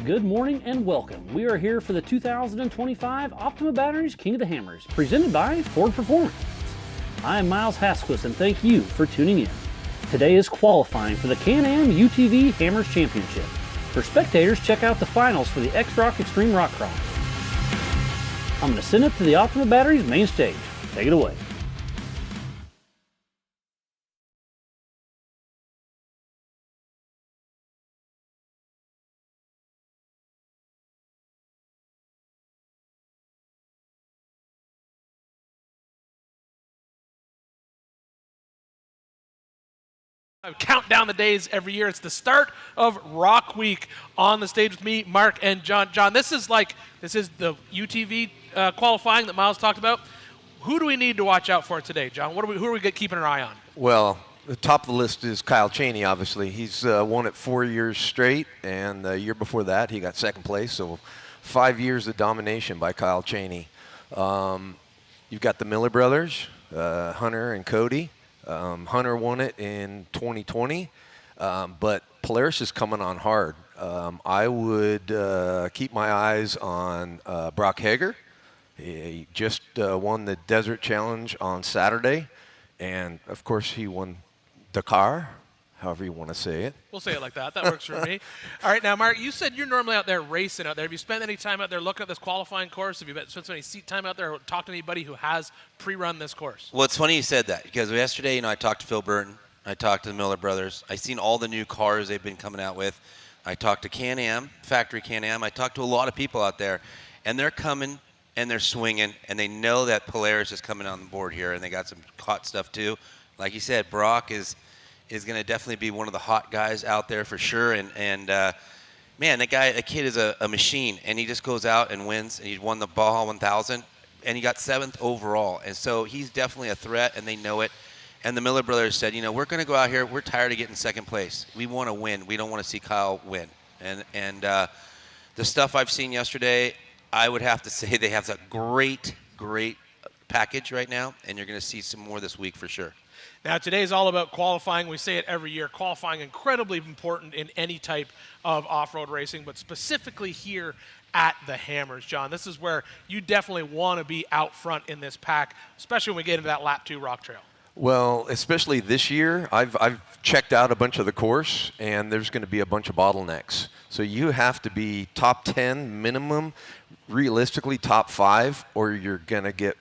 Good morning and welcome. We are here for the 2025 Optima Batteries King of the Hammers, presented by Ford Performance. I am Miles Hasquist and thank you for tuning in. Today is qualifying for the Can-Am UTV Hammers Championship. For spectators, check out the finals for the X-Rock Extreme Rock Crawl. I'm going to send it to the Optima Batteries main stage. Take it away. I count down the days every year. It's the start of Rock Week. On the stage with me, Mark and John. John, this is the UTV qualifying that Miles talked about. Who do we need to watch out for today, John? Who are we keeping an eye on? Well, the top of the list is Kyle Cheney, obviously. He's won it 4 years straight, and the year before that he got second place, so 5 years of domination by Kyle Cheney. You've got the Miller brothers, Hunter and Cody. Hunter won it in 2020, but Polaris is coming on hard. I would keep my eyes on Brock Hager. He just won the Desert Challenge on Saturday, and of course he won Dakar, however you want to say it. We'll say it like that. That works for me. All right, now, Mark, you said you're normally out there racing out there. Have you spent any time out there looking at this qualifying course? Have you spent any seat time out there or talked to anybody who has pre-run this course? Well, it's funny you said that because yesterday, I talked to Phil Burton. I talked to the Miller brothers. I seen all the new cars they've been coming out with. I talked to Can-Am, factory Can-Am. I talked to a lot of people out there, and they're coming and they're swinging, and they know that Polaris is coming on board here, and they got some hot stuff too. Like you said, Brock is going to definitely be one of the hot guys out there for sure. And man, that kid is a machine, and he just goes out and wins. And he won the Baja 1000, and he got 7th overall. And so he's definitely a threat, and they know it. And the Miller brothers said, we're going to go out here. We're tired of getting second place. We want to win. We don't want to see Kyle win. And the stuff I've seen yesterday, I would have to say they have a great package right now, and you're going to see some more this week for sure. Now, today is all about qualifying. We say it every year. Qualifying incredibly important in any type of off-road racing, but specifically here at the Hammers, John. This is where you definitely want to be out front in this pack, especially when we get into that lap 2 rock trail. Well, especially this year, I've checked out a bunch of the course, and there's going to be a bunch of bottlenecks. So you have to be top 10 minimum, realistically top 5, or you're going to get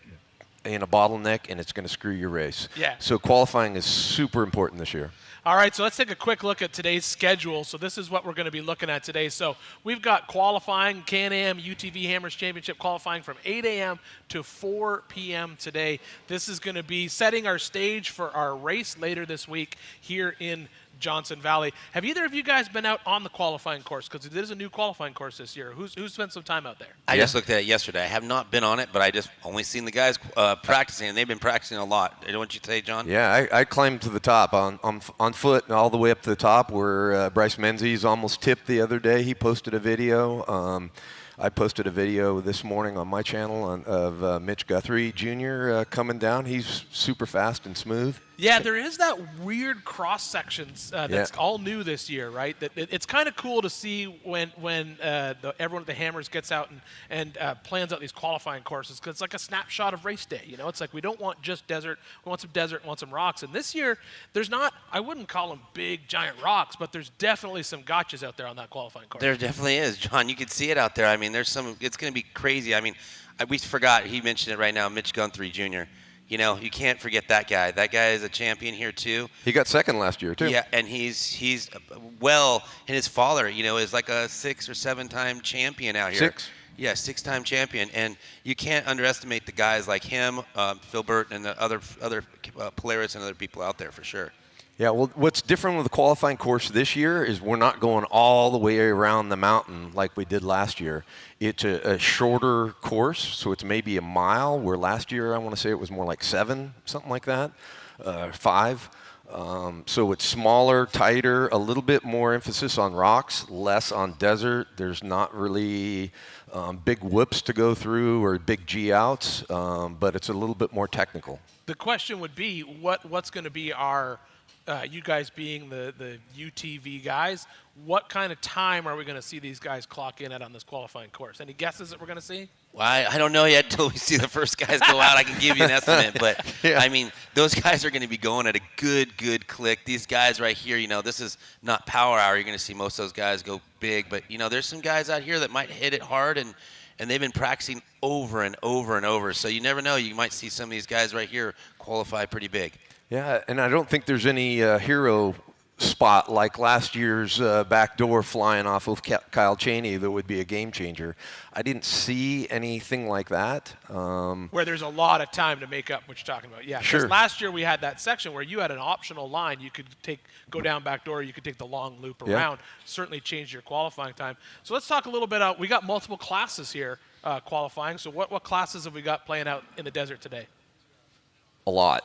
in a bottleneck and it's going to screw your race. Yeah. So qualifying is super important this year. All right, so let's take a quick look at today's schedule. So this is what we're going to be looking at today. So we've got qualifying, Can-Am UTV Hammers Championship qualifying from 8 a.m. to 4 p.m. today. This is going to be setting our stage for our race later this week here in Johnson Valley. Have either of you guys been out on the qualifying course? Because there's a new qualifying course this year. Who's spent some time out there? I just looked at it yesterday. I have not been on it, but I just only seen the guys practicing, and they've been practicing a lot. Don't you say, John? Yeah, I climbed to the top on foot and all the way up to the top where Bryce Menzies almost tipped the other day. He posted a video. I posted a video this morning on my channel of Mitch Guthrie Jr. Coming down. He's super fast and smooth. Yeah, there is that weird cross sections that's all new this year, right? It's kind of cool to see when everyone at the Hammers gets out and plans out these qualifying courses, because it's like a snapshot of race day. It's like we don't want just desert. We want some desert, we want some rocks. And this year, there's not, I wouldn't call them big, giant rocks, but there's definitely some gotchas out there on that qualifying course. There definitely is, John. You can see it out there. I mean, it's going to be crazy. I mean, we forgot, he mentioned it right now, Mitch Guthrie Jr. You can't forget that guy. That guy is a champion here too. He got second last year too. Yeah, and he's well, and his father, is like a 6 or 7 time champion out here. 6? Yeah, 6-time champion, and you can't underestimate the guys like him, Phil Burton, and the other Polaris and other people out there for sure. Yeah, well, what's different with the qualifying course this year is we're not going all the way around the mountain like we did last year. It's a shorter course, so it's maybe a mile, where last year I want to say it was more like 7, something like that, 5. So it's smaller, tighter, a little bit more emphasis on rocks, less on desert. There's not really big whoops to go through or big G-outs, but it's a little bit more technical. The question would be, what's going to be our you guys being the UTV guys, what kind of time are we going to see these guys clock in at on this qualifying course? Any guesses that we're going to see? Well, I don't know yet until we see the first guys go out. I can give you an estimate, but Yeah. I mean, those guys are going to be going at a good click. These guys right here, this is not power hour. You're going to see most of those guys go big, but there's some guys out here that might hit it hard, and they've been practicing over and over and over. So you never know. You might see some of these guys right here qualify pretty big. Yeah, and I don't think there's any hero spot like last year's backdoor flying off of Kyle Cheney that would be a game changer. I didn't see anything like that. Where there's a lot of time to make up what you're talking about. Yeah, Sure. because last year we had that section where you had an optional line. You could go down backdoor. You could take the long loop Yeah. around. Certainly changed your qualifying time. So let's talk a little bit. We got multiple classes here qualifying. So what classes have we got playing out in the desert today? A lot.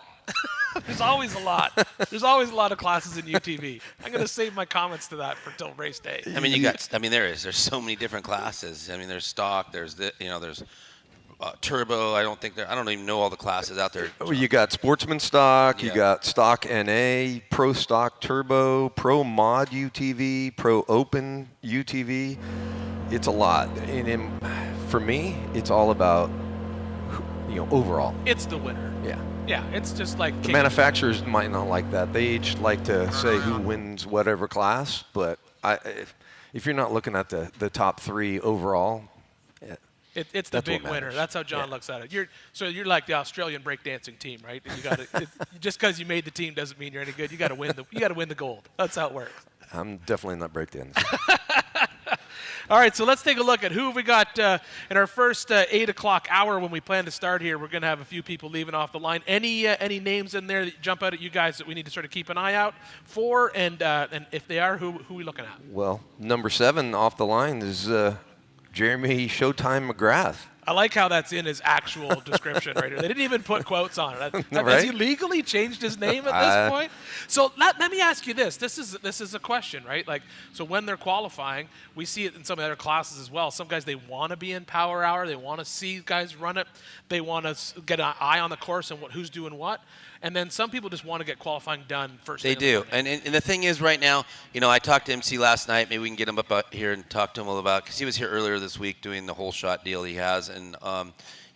There's always a lot. There's always a lot of classes in UTV. I'm going to save my comments to that for till race day. I mean, there's so many different classes. I mean, there's stock, there's there's turbo. I don't even know all the classes out there. Oh, you got sportsman stock, Yeah. you got stock NA, pro stock turbo, pro mod UTV, pro open UTV. It's a lot. And for me, it's all about overall. It's the winner. Yeah. Yeah, it's just like The manufacturers might not like that. They each like to say who wins whatever class, but if you're not looking at the top three overall, It's the That's big what winner. matters. That's how John looks at it. You're like the Australian breakdancing team, right? And you got to just because you made the team doesn't mean you're any good. You got to win the gold. That's how it works. I'm definitely not breakdancing. All right, so let's take a look at who have we got in our first 8 o'clock hour when we plan to start here. We're going to have a few people leaving off the line. Any names in there that jump out at you guys that we need to sort of keep an eye out for? And if they are, who are we looking at? Well, number 7 off the line is Jeremy Showtime McGrath. I like how that's in his actual description right here. They didn't even put quotes on it. Has Right? he legally changed his name at this point? So let me ask you this. This is a question, right? Like, so when they're qualifying, we see it in some of the other classes as well. Some guys, they want to be in power hour. They want to see guys run it. They want to get an eye on the course and who's doing what. And then some people just want to get qualifying done first. They do. And the thing is right now, I talked to MC last night. Maybe we can get him up out here and talk to him a little about, because he was here earlier this week doing the whole shot deal he has. And,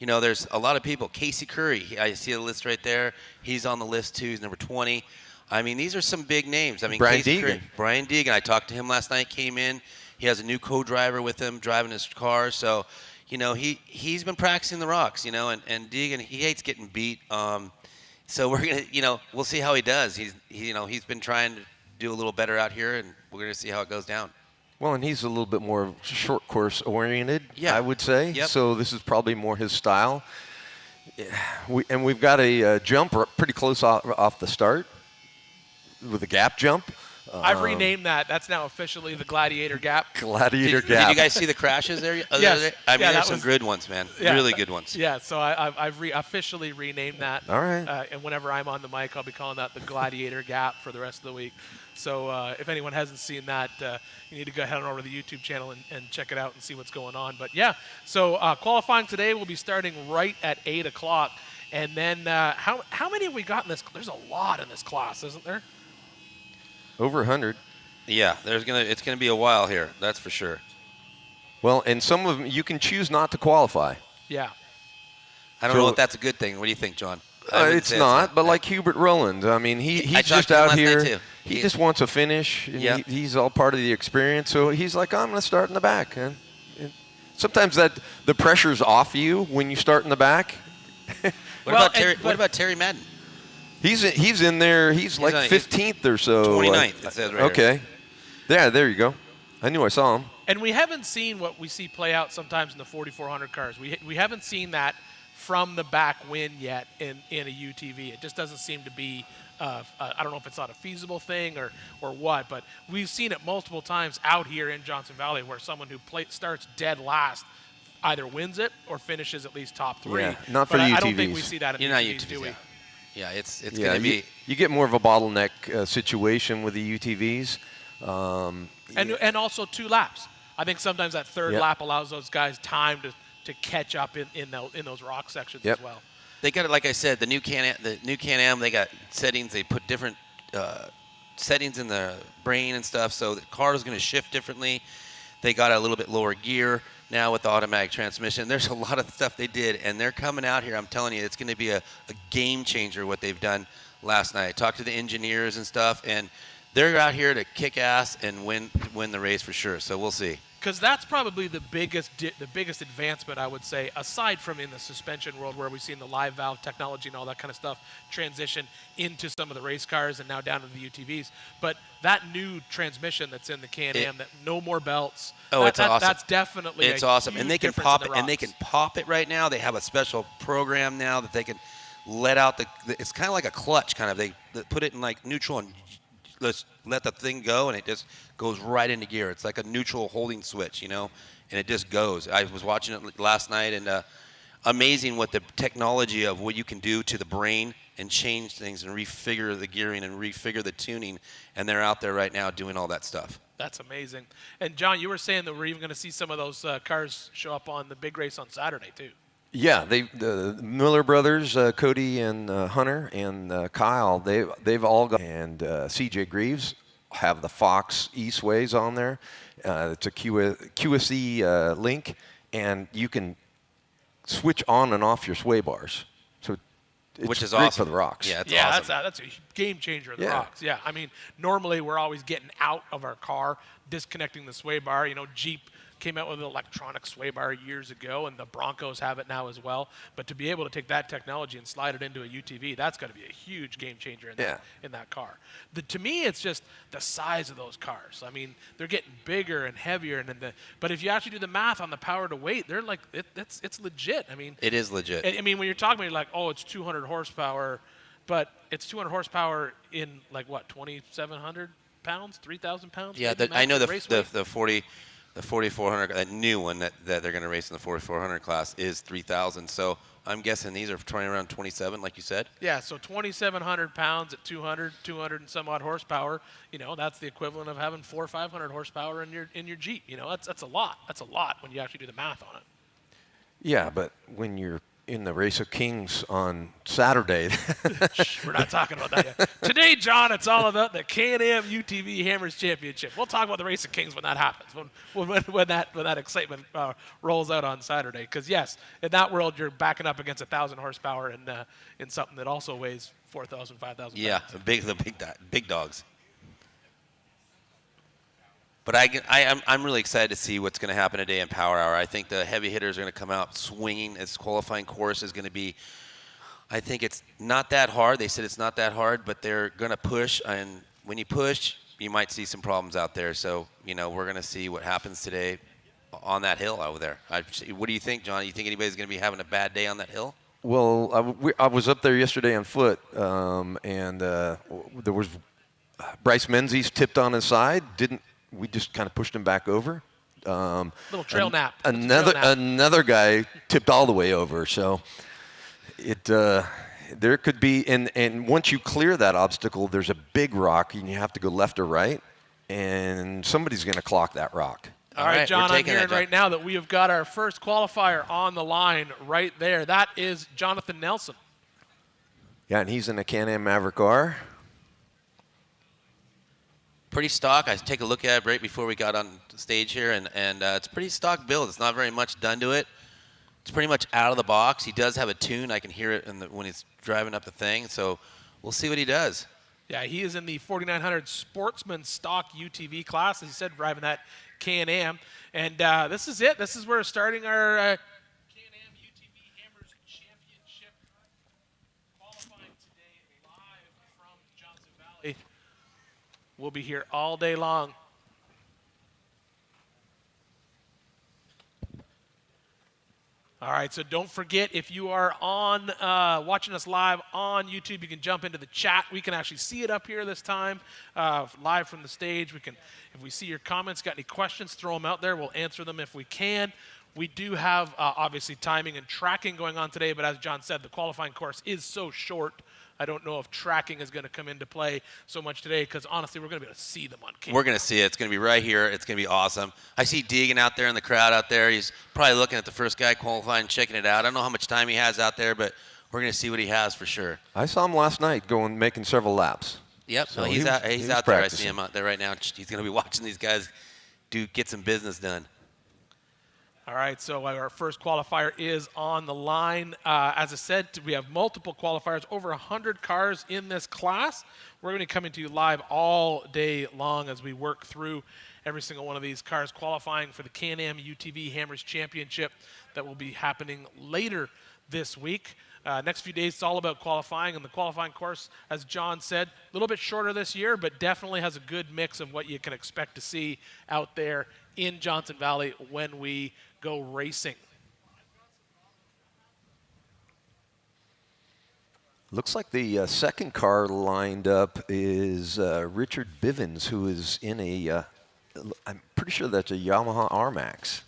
there's a lot of people. Casey Currie, I see the list right there. He's on the list too. He's number 20. I mean, these are some big names. I mean, Brian Casey Deegan. Currie, Brian Deegan. I talked to him last night, came in. He has a new co-driver with him driving his car. So, he's been practicing the rocks, and Deegan, he hates getting beat. So we're gonna, we'll see how he does. He's been trying to do a little better out here, and we're gonna see how it goes down. Well, and he's a little bit more short course oriented, Yeah. I would say. Yep. So this is probably more his style. We've got a jump pretty close off the start with a gap jump. I've renamed that. That's now officially the Gladiator Gap. Gladiator Did gap. you guys see the crashes there? Yes. I mean, Yeah, that there's some was- good ones, man. Yeah, Really good ones. Yeah, so I've officially renamed that. All right. And whenever I'm on the mic, I'll be calling that the Gladiator Gap for the rest of the week. So if anyone hasn't seen that, you need to go head on over to the YouTube channel and check it out and see what's going on. But yeah, so qualifying today will be starting right at 8 o'clock. And then how many have we got in this? There's a lot in this class, isn't there? Over 100. Yeah, it's gonna be a while here. That's for sure. Well, and some of them, you can choose not to qualify. Yeah. I don't So- know if that's a good thing. What do you think, John? I wouldn't It's say not, but like Hubert Rowland, I mean, he's I talked just to him out last night, here. too. He just wants a finish, and Yeah. he's all part of the experience. So he's like, I'm going to start in the back. And sometimes the pressure's off you when you start in the back. What about Terry Madden? He's in there. He's like on- 15th or so. 29th, it says right here. Okay. Yeah, there you go. I knew I saw him. And we haven't seen what we see play out sometimes in the 4,400 cars. We haven't seen that from the back win yet in a UTV. It just doesn't seem to be, I don't know if it's not a feasible thing or what, but we've seen it multiple times out here in Johnson Valley where someone who starts dead last either wins it or finishes at least top 3. Yeah, not for but I don't think UTVs. we see that in You're not UTVs, do we? UTVs. Yeah, it's Yeah, gonna be. you get more of a bottleneck situation with the UTVs. And also 2 laps. I think sometimes that third Yep. lap allows those guys time to catch up in those rock sections Yep. as well. They got it, like I said, the new Can-Am. They got settings. They put different settings in the brain and stuff, so the car is going to shift differently. They got a little bit lower gear now with the automatic transmission. There's a lot of stuff they did, and they're coming out here. I'm telling you, it's going to be a game changer what they've done last night. I talked to the engineers and stuff, and they're out here to kick ass and win the race for sure. So we'll see. Because that's probably the biggest advancement, I would say, aside from in the suspension world where we've seen the live valve technology and all that kind of stuff transition into some of the race cars and now down to the UTVs. But that new transmission that's in the Can-Am, that no more belts. Oh, it's awesome. That's definitely awesome, and they can pop it. The And they can pop it right now. They have a special program now that they can let out it's kind of like a clutch, kind of. They put it in like neutral and let the thing go, and it just goes right into gear. It's like a neutral holding switch, and it just goes. I was watching it last night, and amazing what the technology of what you can do to the brain and change things and refigure the gearing and refigure the tuning, and they're out there right now doing all that stuff. That's amazing. And John, you were saying that we're even going to see some of those cars show up on the big race on Saturday too. Yeah, the Miller brothers, Cody and Hunter and Kyle, they've all got, and CJ Greaves have the Fox Eastways on there. It's a QSE link, and you can switch on and off your sway bars. So it's which is great awesome for the rocks. Yeah, awesome. That's a game changer in the rocks. Yeah, I mean, normally we're always getting out of our car, disconnecting the sway bar. Jeep came out with an electronic sway bar years ago, and the Broncos have it now as well. But to be able to take that technology and slide it into a UTV, that's going to be a huge game changer in that car. To me, it's just the size of those cars. I mean, they're getting bigger and heavier, but if you actually do the math on the power to weight, they're like it's legit. I mean, it is legit. I mean, when you're talking about, you're like, oh, it's 200 horsepower, but it's 200 horsepower in like what, 2,700 pounds, 3,000 pounds? Yeah, I know the 4400, that new one that they're going to race in the 4400 class is 3,000. So I'm guessing these are turning around 27, like you said. Yeah, so 2,700 pounds at 200 and some odd horsepower. That's the equivalent of having 400 or 500 horsepower in your Jeep. That's a lot. That's a lot when you actually do the math on it. Yeah, but when you're in the Race of Kings on Saturday. We're not talking about that yet. Today, John, it's all about the Can-Am UTV Hammers Championship. We'll talk about the Race of Kings when that happens, when that excitement rolls out on Saturday. Because, yes, in that world, you're backing up against 1,000 horsepower in something that also weighs 4,000, 5,000 pounds. Yeah, the big dogs. But I'm really excited to see what's going to happen today in Power Hour. I think the heavy hitters are going to come out swinging. This qualifying course is going to be, I think it's not that hard. They said it's not that hard, but they're going to push. And when you push, you might see some problems out there. So, we're going to see what happens today on that hill over there. What do you think, John? You think anybody's going to be having a bad day on that hill? Well, I was up there yesterday on foot, and there was Bryce Menzies tipped on his side. We just kind of pushed him back over. Little trail nap. Another guy tipped all the way over. So there could be, and once you clear that obstacle, there's a big rock, and you have to go left or right, and somebody's going to clock that rock. All right, John, I'm hearing right now that we have got our first qualifier on the line right there. That is Jonathan Nelson. Yeah, and he's in a Can-Am Maverick R. Pretty stock. I take a look at it right before we got on stage here, and it's pretty stock build. It's not very much done to it. It's pretty much out of the box. He does have a tune. I can hear it when he's driving up the thing, so we'll see what he does. Yeah, he is in the 4900 Sportsman Stock UTV class, as he said, driving that Can-Am. And this is it. This is where we're starting our Can-Am UTV Hammers Championship qualifying today live from Johnson Valley. We'll be here all day long. All right, so don't forget, if you are on watching us live on YouTube, you can jump into the chat. We can actually see it up here this time, live from the stage. If we see your comments, got any questions, throw them out there. We'll answer them if we can. We do have, obviously, timing and tracking going on today, but as John said, the qualifying course is so short. I don't know if tracking is going to come into play so much today because, honestly, we're going to be able to see them on camera. We're going to see it. It's going to be right here. It's going to be awesome. I see Deegan out there in the crowd out there. He's probably looking at the first guy qualifying, checking it out. I don't know how much time he has out there, but we're going to see what he has for sure. I saw him last night making several laps. Yep. So So he he's was- out. he He's was out there. I practicing. see him out there right now. He's going to be watching these guys get some business done. All right, so our first qualifier is on the line. As I said, we have multiple qualifiers, over 100 cars in this class. We're going to be coming to you live all day long as we work through every single one of these cars qualifying for the Can-Am UTV Hammers Championship that will be happening later this week. Next few days, it's all about qualifying, and the qualifying course, as John said, a little bit shorter this year, but definitely has a good mix of what you can expect to see out there in Johnson Valley when we go racing. Looks like the second car lined up is Richard Bivens, who is in a, I'm pretty sure that's a Yamaha R-Max.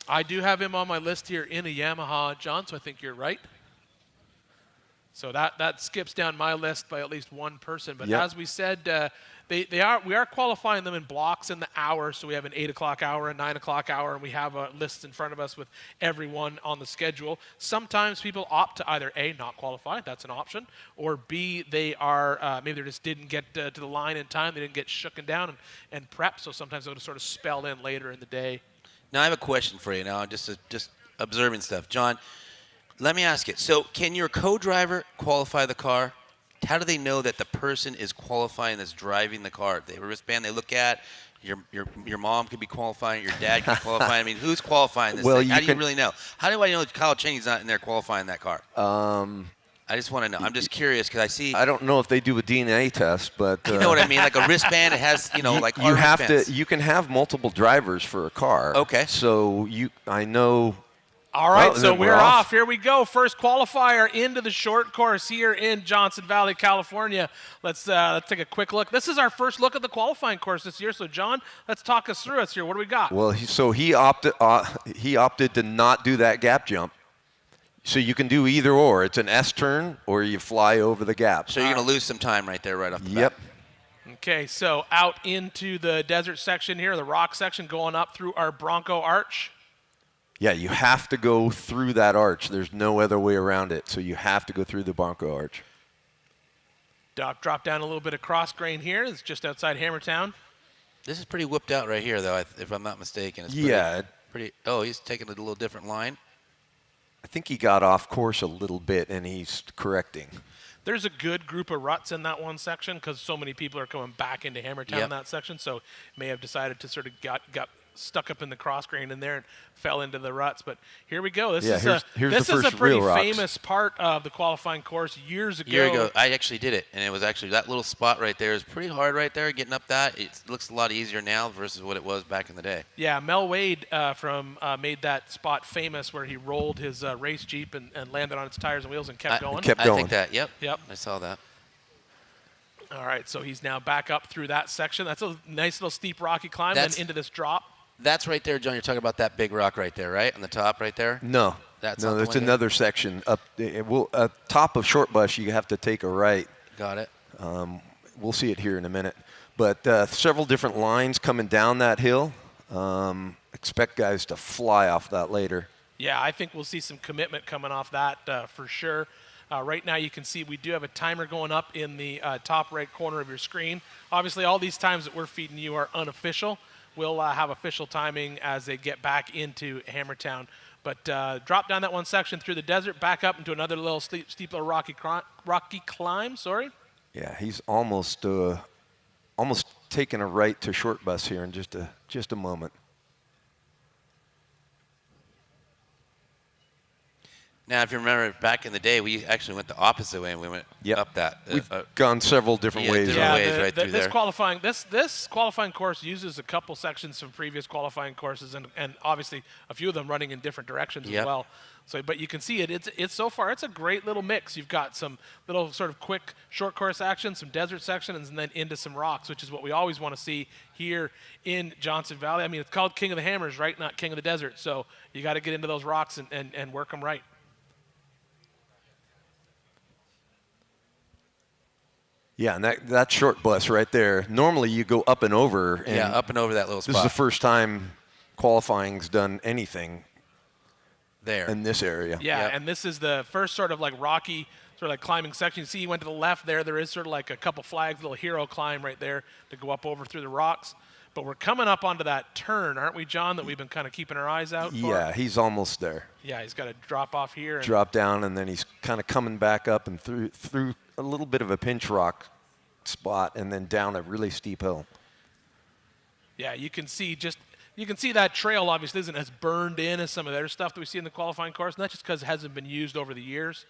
I do have him on my list here in a Yamaha, John, so I think you're right. So that skips down my list by at least one person. But Yep. as we said, we are qualifying them in blocks in the hour. So we have an 8 o'clock hour, a 9 o'clock hour, and we have a list in front of us with everyone on the schedule. Sometimes people opt to either A, not qualify, that's an option, or B, they are maybe they just didn't get to the line in time, they didn't get shooken down and prepped. So sometimes they'll just sort of spell in later in the day. Now I have a question for you. Now just observing stuff, John. Let me ask you. So, can your co-driver qualify the car? How do they know that the person is qualifying that's driving the car? They have a wristband they look at. Your mom could be qualifying. Your dad could be qualifying. I mean, who's qualifying this Well, thing? you How do you can- really know? How do I know that Kyle Cheney's not in there qualifying that car? I just want to know. I'm just curious because I see. I don't know if they do a DNA test, but You know what I mean? Like a wristband. It has, like you our have wristbands. to. You can have multiple drivers for a car. Okay. So I know. All right, Well, so then we're we're off. off. Here we go. First qualifier into the short course here in Johnson Valley, California. Let's take a quick look. This is our first look at the qualifying course this year. So, John, let's talk us through it here. What do we got? Well, he opted to not do that gap jump. So you can do either or. It's an S turn or you fly over the gap. So you're going to lose some time right there, right off the Yep. bat. Okay, so out into the desert section here, the rock section, going up through our Bronco arch. Yeah, you have to go through that arch. There's no other way around it. So you have to go through the Bronco arch. Drop down a little bit of cross grain here. It's just outside Hammertown. This is pretty whipped out right here, though, if I'm not mistaken. It's Yeah. Pretty. Oh, he's taking a little different line. I think he got off course a little bit, and he's correcting. There's a good group of ruts in that one section because so many people are coming back into Hammertown in that section. So may have decided to sort of got stuck up in the cross grain in there and fell into the ruts. But here we go. This Yeah, is here's the a first pretty real rocks. famous part of the qualifying course years ago. A year ago, I actually did it, and it was actually that little spot right there is pretty hard right there, getting up that. It looks a lot easier now versus what it was back in the day. Yeah, Mel Wade made that spot famous where he rolled his race Jeep and landed on its tires and wheels and kept going. kept I going. think that, yep. Yep. I saw that. All right, so he's now back up through that section. That's a nice little steep rocky climb and into this drop. That's right there, John. You're talking about that big rock right there, right? On the top right there? No. That's not the it's one there? another section. Up top of Short Bus, you have to take a right. Got it. We'll see it here in a minute. But several different lines coming down that hill. Expect guys to fly off that later. Yeah, I think we'll see some commitment coming off that for sure. Right now you can see we do have a timer going up in the top right corner of your screen. Obviously, all these times that we're feeding you are unofficial. We'll have official timing as they get back into Hammertown. But drop down that one section through the desert, back up into another little steep little rocky climb. Sorry. Yeah, he's almost taking a right to Short Bus here in just a moment. Now, if you remember back in the day, we actually went the opposite way and we went up that. We've gone several different ways. different ways right through this there. this qualifying course uses a couple sections from previous qualifying courses, and obviously a few of them running in different directions as well. So, but you can see it's so far it's a great little mix. You've got some little sort of quick short course action, some desert sections, and then into some rocks, which is what we always want to see here in Johnson Valley. I mean, it's called King of the Hammers, right? Not King of the Desert. So you got to get into those rocks and work them right. Yeah, and that Short Bus right there. Normally you go up and over. And up and over that little spot. This is the first time qualifying's done anything there in this area. Yeah, and this is the first sort of like rocky sort of like climbing section. You see he went to the left there. There is sort of like a couple flags, little hero climb right there to go up over through the rocks. But we're coming up onto that turn, aren't we, John, that we've been kind of keeping our eyes out for? Yeah, he's almost there. Yeah, he's got to drop off here. And Drop down, and then he's kind of coming back up and through a little bit of a pinch rock spot and then down a really steep hill. Yeah, you can see that trail obviously isn't as burned in as some of the other stuff that we see in the qualifying course, and that's just because it hasn't been used over the years.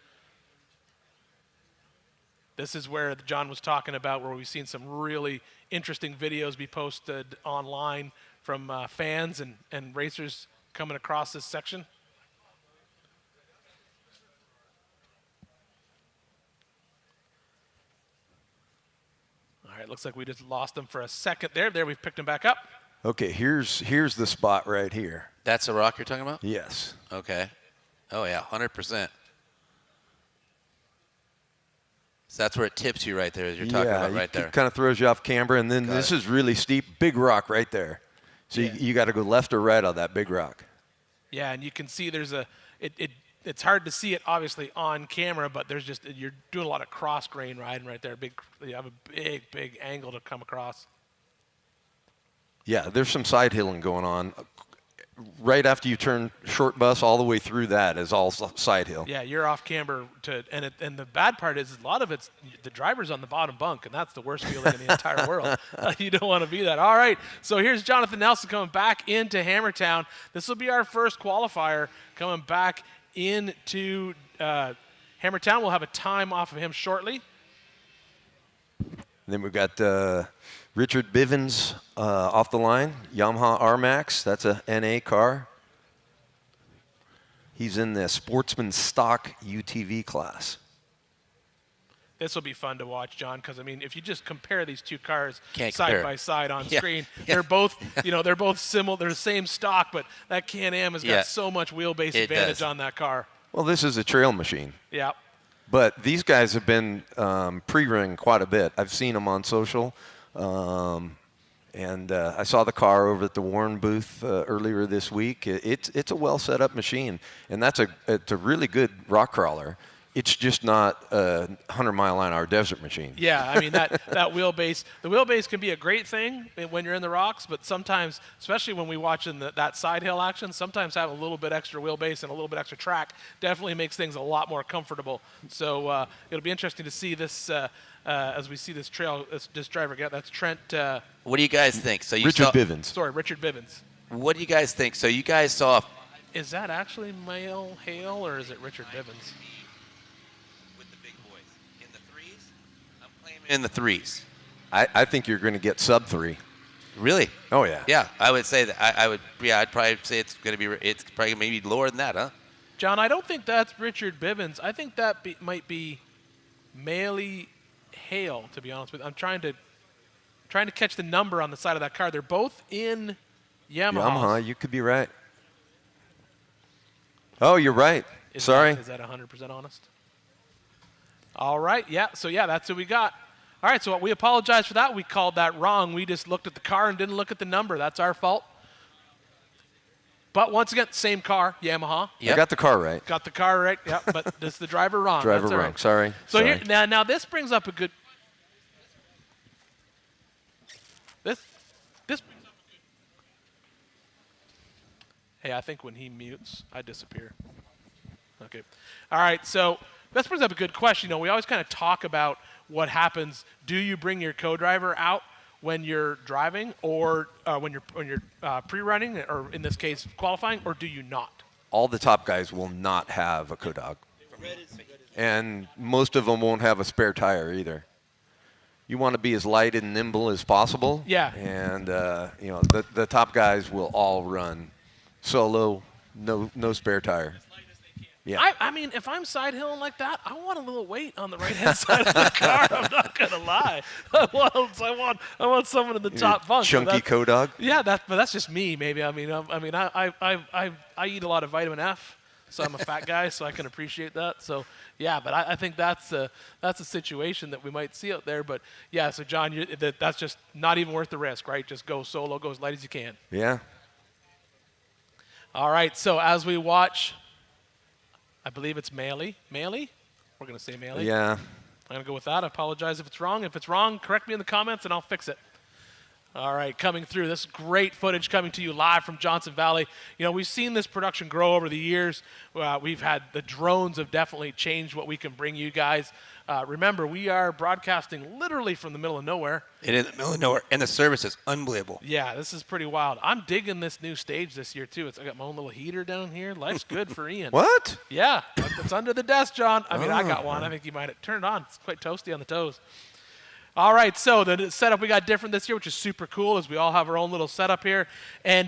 This is where John was talking about where we've seen some really interesting videos be posted online from fans and racers coming across this section. All right, looks like we just lost him for a second there. There, we've picked him back up. Okay, here's the spot right here. That's a rock you're talking about? Yes. Okay. Oh, yeah, 100%. So that's where it tips you right there, as you're talking about right there. It kind of throws you off camber, and then this is really steep, big rock right there. So you got to go left or right on that big rock. Yeah, and you can see there's it's hard to see it obviously on camera, but there's just you're doing a lot of cross grain riding right there. You have a big angle to come across. Yeah, there's some side hilling going on. Right after you turn short bus, all the way through that is all side hill. Yeah, you're off camber and the bad part is a lot of it's the driver's on the bottom bunk, and that's the worst feeling in the entire world. You don't want to be that. All right, so here's Jonathan Nelson coming back into Hammertown. This will be our first qualifier coming back into Hammertown. We'll have a time off of him shortly. Then we've got Richard Bivens off the line, Yamaha R-Max. That's a NA car. He's in the Sportsman Stock UTV class. This will be fun to watch, John, because I mean, if you just compare these two cars Can't side compare. by side on screen, Yeah. they're both, they're both similar. They're the same stock, but that Can-Am has Yeah. got so much wheelbase It advantage does. on that car. Well, this is a trail machine. Yeah. But these guys have been pre-running quite a bit. I've seen them on social. And I saw the car over at the Warren booth earlier this week. It's a well set up machine, and it's a really good rock crawler. It's just not a 100-mile-an-hour desert machine. Yeah, I mean that wheelbase. The wheelbase can be a great thing when you're in the rocks, but sometimes, especially when we watch in that side hill action, sometimes having a little bit extra wheelbase and a little bit extra track definitely makes things a lot more comfortable. So it'll be interesting to see this as we see this trail. This driver get. That's Trent. What do you guys think? So Richard Bivens. Sorry, Richard Bivens. What do you guys think? So you guys saw Is that actually Male Hale or is it Richard Bivens? with the big boys in the threes. I'm claiming in the threes. I think you're going to get sub 3. Really? Oh, yeah. Yeah, I would say that. I would. Yeah, I'd probably say it's probably maybe lower than that, huh? John, I don't think that's Richard Bivens. I think that might be Male Hale, to be honest with you. I'm trying to catch the number on the side of that car. They're both in Yamaha. Yamaha, you could be right. Oh, you're right. Sorry. Is that 100% honest? All right. Yeah. So, yeah, that's what we got. All right. So we apologize for that. We called that wrong. We just looked at the car and didn't look at the number. That's our fault. But once again, same car, Yamaha. Yep. I got the car right. Got the car right. Yeah. But this is the driver wrong. Driver That's all wrong. right. Sorry. So Sorry. here now this brings up a good. This brings up a good. Hey, I think when he mutes, I disappear. Okay. All right. So this brings up a good question. We always kind of talk about what happens. Do you bring your co-driver out when you're driving, or when you're pre-running, or in this case qualifying, or do you not? All the top guys will not have a co-dog. And most of them won't have a spare tire either. You want to be as light and nimble as possible. Yeah. And the top guys will all run solo, no spare tire. Yeah. I mean, if I'm side hilling like that, I want a little weight on the right-hand side of the car. I'm not gonna lie. I want someone in the top bunk. Chunky co-dog. Yeah, but that's just me. Maybe. I eat a lot of vitamin F, so I'm a fat guy, so I can appreciate that. So yeah, but I think that's a situation that we might see out there. But yeah, so John, that's just not even worth the risk, right? Just go solo, go as light as you can. Yeah. All right. So as we watch. I believe it's Maley. Maley? We're going to say Maley. Yeah. I'm going to go with that. I apologize if it's wrong. If it's wrong, correct me in the comments and I'll fix it. All right, coming through. This great footage coming to you live from Johnson Valley. You know, we've seen this production grow over the years. We've had the drones have definitely changed what we can bring you guys. Remember, we are broadcasting literally from the middle of nowhere. It is in the middle of nowhere, and the service is unbelievable. Yeah, this is pretty wild. I'm digging this new stage this year, too. I got my own little heater down here. Life's good for Ian. What? Yeah, it's under the desk, John. I mean, I got one. I think you might have turned it on. It's quite toasty on the toes. All right, so the setup we got different this year, which is super cool, is we all have our own little setup here. And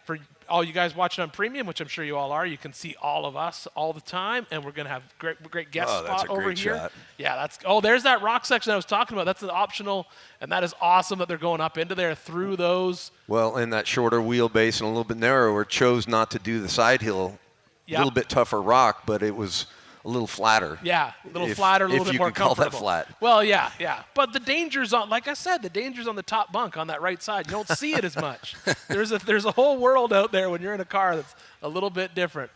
for all you guys watching on Premium, which I'm sure you all are, you can see all of us all the time. And we're going to have great guest spot over here. Shot. Yeah, there's that rock section I was talking about. That's an optional, and that is awesome that they're going up into there through those. Well, in that shorter wheelbase and a little bit narrower, chose not to do the side hill. A little bit tougher rock, but it was a little flatter. Yeah, a little flatter, a little bit more comfortable. If you can call that flat. Well, yeah. But the danger's on, like I said, the danger's on the top bunk on that right side. You don't see it as much. There's a whole world out there when you're in a car that's a little bit different.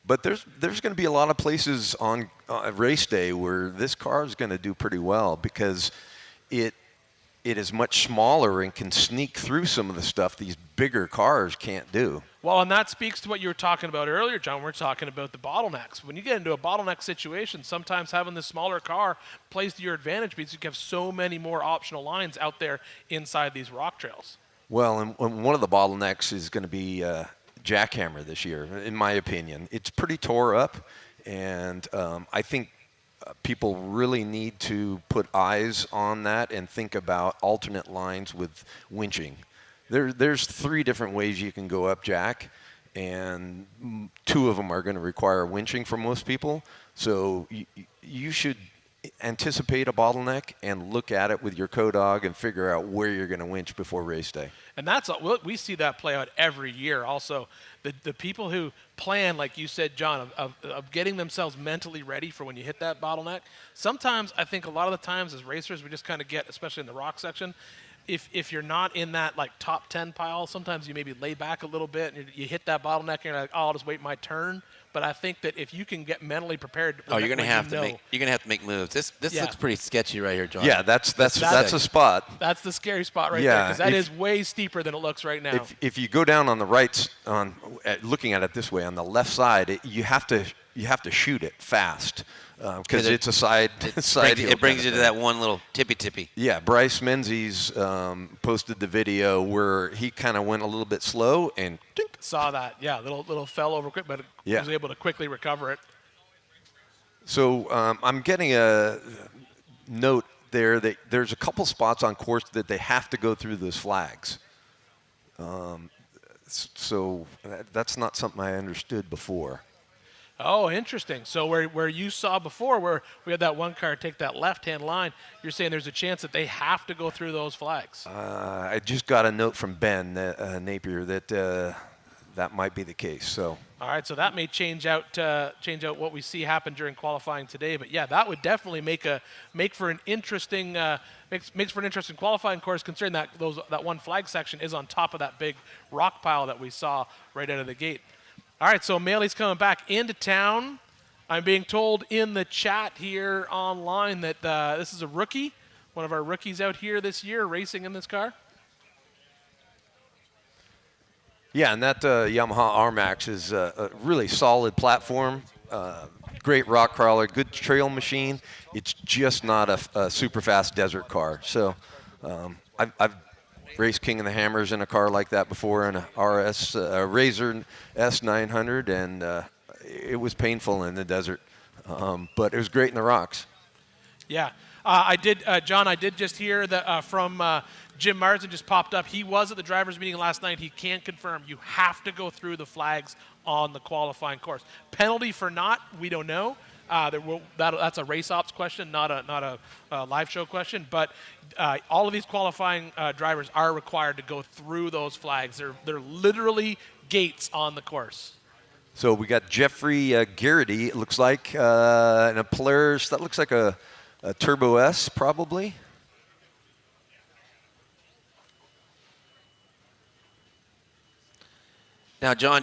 But there's going to be a lot of places on race day where this car is going to do pretty well because it is much smaller and can sneak through some of the stuff these bigger cars can't do. Well, and that speaks to what you were talking about earlier, John. We're talking about the bottlenecks. When you get into a bottleneck situation, sometimes having this smaller car plays to your advantage because you have so many more optional lines out there inside these rock trails. Well, and one of the bottlenecks is going to be jackhammer this year, in my opinion. It's pretty tore up, and I think people really need to put eyes on that and think about alternate lines with winching. There's 3 different ways you can go up jack, and 2 of them are going to require winching for most people. So you should anticipate a bottleneck and look at it with your co-dog and figure out where you're going to winch before race day. And we see that play out every year. Also, the people who plan, like you said, John, of getting themselves mentally ready for when you hit that bottleneck. Sometimes I think a lot of the times as racers, we just kind of get, especially in the rock section, if you're not in that like top 10 pile, sometimes you maybe lay back a little bit and you hit that bottleneck and you're like, oh, I'll just wait my turn. But I think that if you can get mentally prepared, you're gonna have to make moves. This looks pretty sketchy right here, John. Yeah, that's a spot. That's the scary spot right there because that is way steeper than it looks right now. If you go down on the right, looking at it this way, on the left side, you have to shoot it fast. Because it's a side hill. It brings you to that one little tippy. Yeah, Bryce Menzies posted the video where he kind of went a little bit slow and dink. Saw that, yeah, little fell over quick, but was able to quickly recover it. So I'm getting a note there that there's a couple spots on course that they have to go through those flags. So that's not something I understood before. Oh, interesting. So where you saw before, where we had that one car take that left-hand line, you're saying there's a chance that they have to go through those flags. I just got a note from Ben Napier that that might be the case. So. All right, so that may change out what we see happen during qualifying today. But yeah, that would definitely make for an interesting qualifying course, considering that one flag section is on top of that big rock pile that we saw right out of the gate. All right, so Maley's coming back into town. I'm being told in the chat here online that this is a rookie, one of our rookies out here this year racing in this car. Yeah, and that Yamaha R-Max is a really solid platform, great rock crawler, good trail machine. It's just not a super fast desert car. So I've raced King of the Hammers in a car like that before, in a Razor S900, and it was painful in the desert, but it was great in the rocks. Yeah, I did, John. I did just hear that from Jim Marsden just popped up. He was at the drivers' meeting last night. He can confirm you have to go through the flags on the qualifying course. Penalty for not, we don't know. That's a race ops question, not a live show question. But all of these qualifying drivers are required to go through those flags. They're literally gates on the course. So we got Jeffrey Garrity, it looks like, in a Polaris. That looks like a Turbo S, probably. Now, Now, John,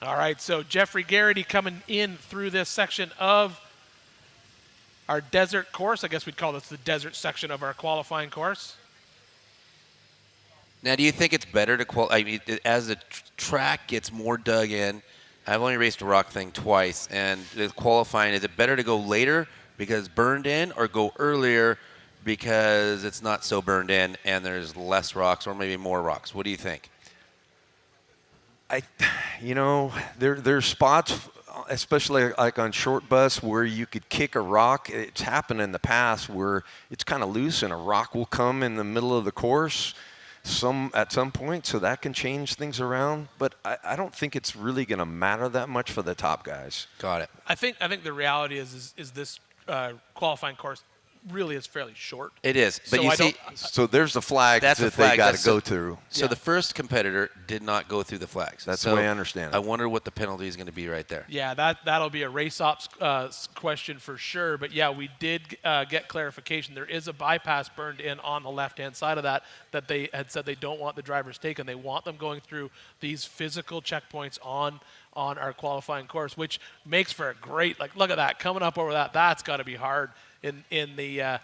All right, so Jeffrey Garrity coming in through this section of our desert course. I guess we'd call this the desert section of our qualifying course. Now, do you think it's better to I mean, as the track gets more dug in? I've only raced a rock thing twice, and the qualifying, is it better to go later because burned in, or go earlier because it's not so burned in and there's less rocks or maybe more rocks? What do you think? There's spots, especially like on short bus, where you could kick a rock. It's happened in the past where it's kind of loose and a rock will come in the middle of the course at some point, so that can change things around. But I don't think it's really going to matter that much for the top guys. Got it. I think the reality is this qualifying course really is fairly short. It is, but So So there's the flag That's that a flag. they got to That's go a- through. So the first competitor did not go through the flags. That's so the way I understand it. I wonder what the penalty is going to be right there. Yeah, that'll be a race ops question for sure. But yeah, we did get clarification. There is a bypass burned in on the left-hand side of that they had said they don't want the drivers taken. They want them going through these physical checkpoints on our qualifying course, which makes for a great, look at that, coming up over that. That's got to be hard in the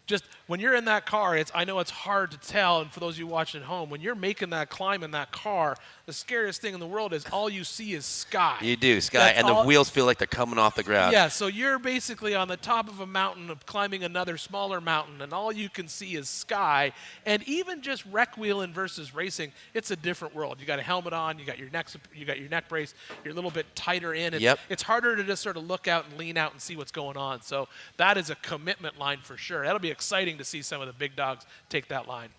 just when you're in that car, I know it's hard to tell, and for those of you watching at home, when you're making that climb in that car, the scariest thing in the world is all you see is sky. You do, sky, and the wheels feel like they're coming off the ground. Yeah, so you're basically on the top of a mountain, climbing another smaller mountain, and all you can see is sky. And even just rec wheeling versus racing, it's a different world. You got a helmet on, you got your neck brace, you're a little bit tighter in. It's harder to just sort of look out and lean out and see what's going on. So that is a commitment line for sure. That'll be exciting to see some of the big dogs take that line.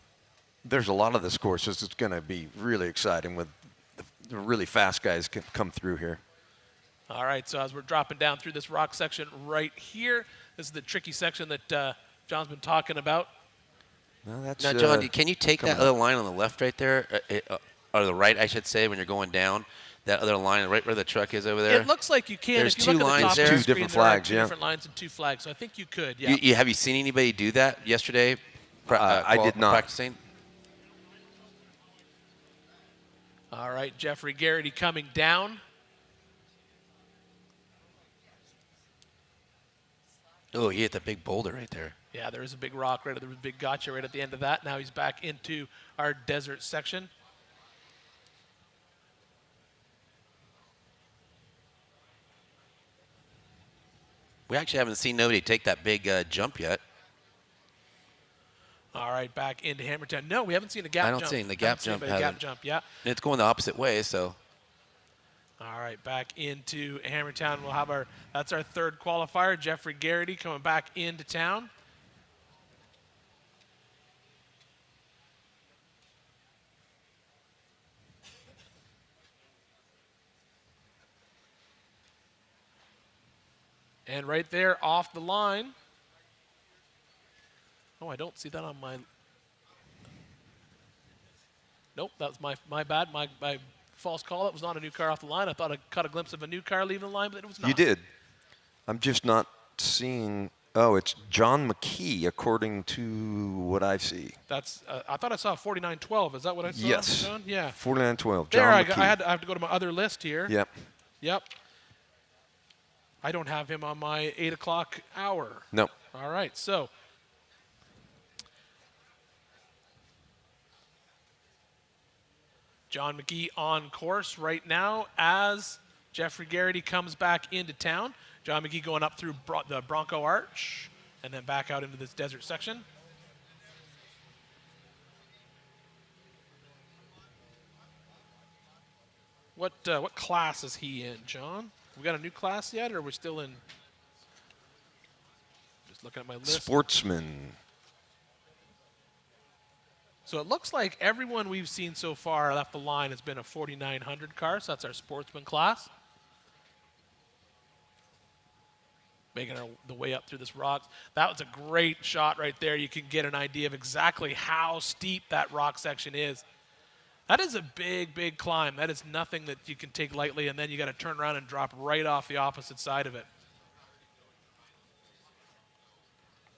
There's a lot of this courses. It's going to be really exciting with the really fast guys can come through here. All right, so as we're dropping down through this rock section right here, this is the tricky section that John's been talking about. Now, John, can you take that other line on the left right there, or the right, I should say, when you're going down? That other line right where the truck is over there? It looks like you can. There's if you two look at the lines top there. of the Two screen, different there are flags, two yeah. different lines and two flags. So I think you could, yeah. Have you seen anybody do that yesterday? I did not. Practicing? All right, Jeffrey Garrity coming down. Oh, he hit the big boulder right there. Yeah, there is a big rock right there was a big gotcha right at the end of that. Now he's back into our desert section. We actually haven't seen nobody take that big jump yet. All right, back into Hammertown. No, we haven't seen a gap I jump. don't see the gap jump. Gap jump, yeah. And it's going the opposite way, so. All right, back into Hammertown. We'll have that's our third qualifier. Jeffrey Garrity coming back into town. And right there off the line. Oh, I don't see that on my. Nope, that was my bad. My false call. That was not a new car off the line. I thought I caught a glimpse of a new car leaving the line, but it was not. You did. I'm just not seeing. Oh, it's John McKee, according to what I see. That's. I thought I saw 4912. Is that what I saw? Yes. John? Yeah. 4912. There, John I McKee. have to go to my other list here. Yep. Yep. I don't have him on my 8 o'clock hour. No. All right, so. John McGee on course right now as Jeffrey Garrity comes back into town. John McGee going up through the Bronco Arch and then back out into this desert section. What class is he in, John? We got a new class yet, or are we still in? Just looking at my list. Sportsman. So it looks like everyone we've seen so far left the line has been a 4900 car, so that's our sportsman class. Making the way up through this rock. That was a great shot right there. You can get an idea of exactly how steep that rock section is. That is a big, big climb. That is nothing that you can take lightly, and then you got to turn around and drop right off the opposite side of it.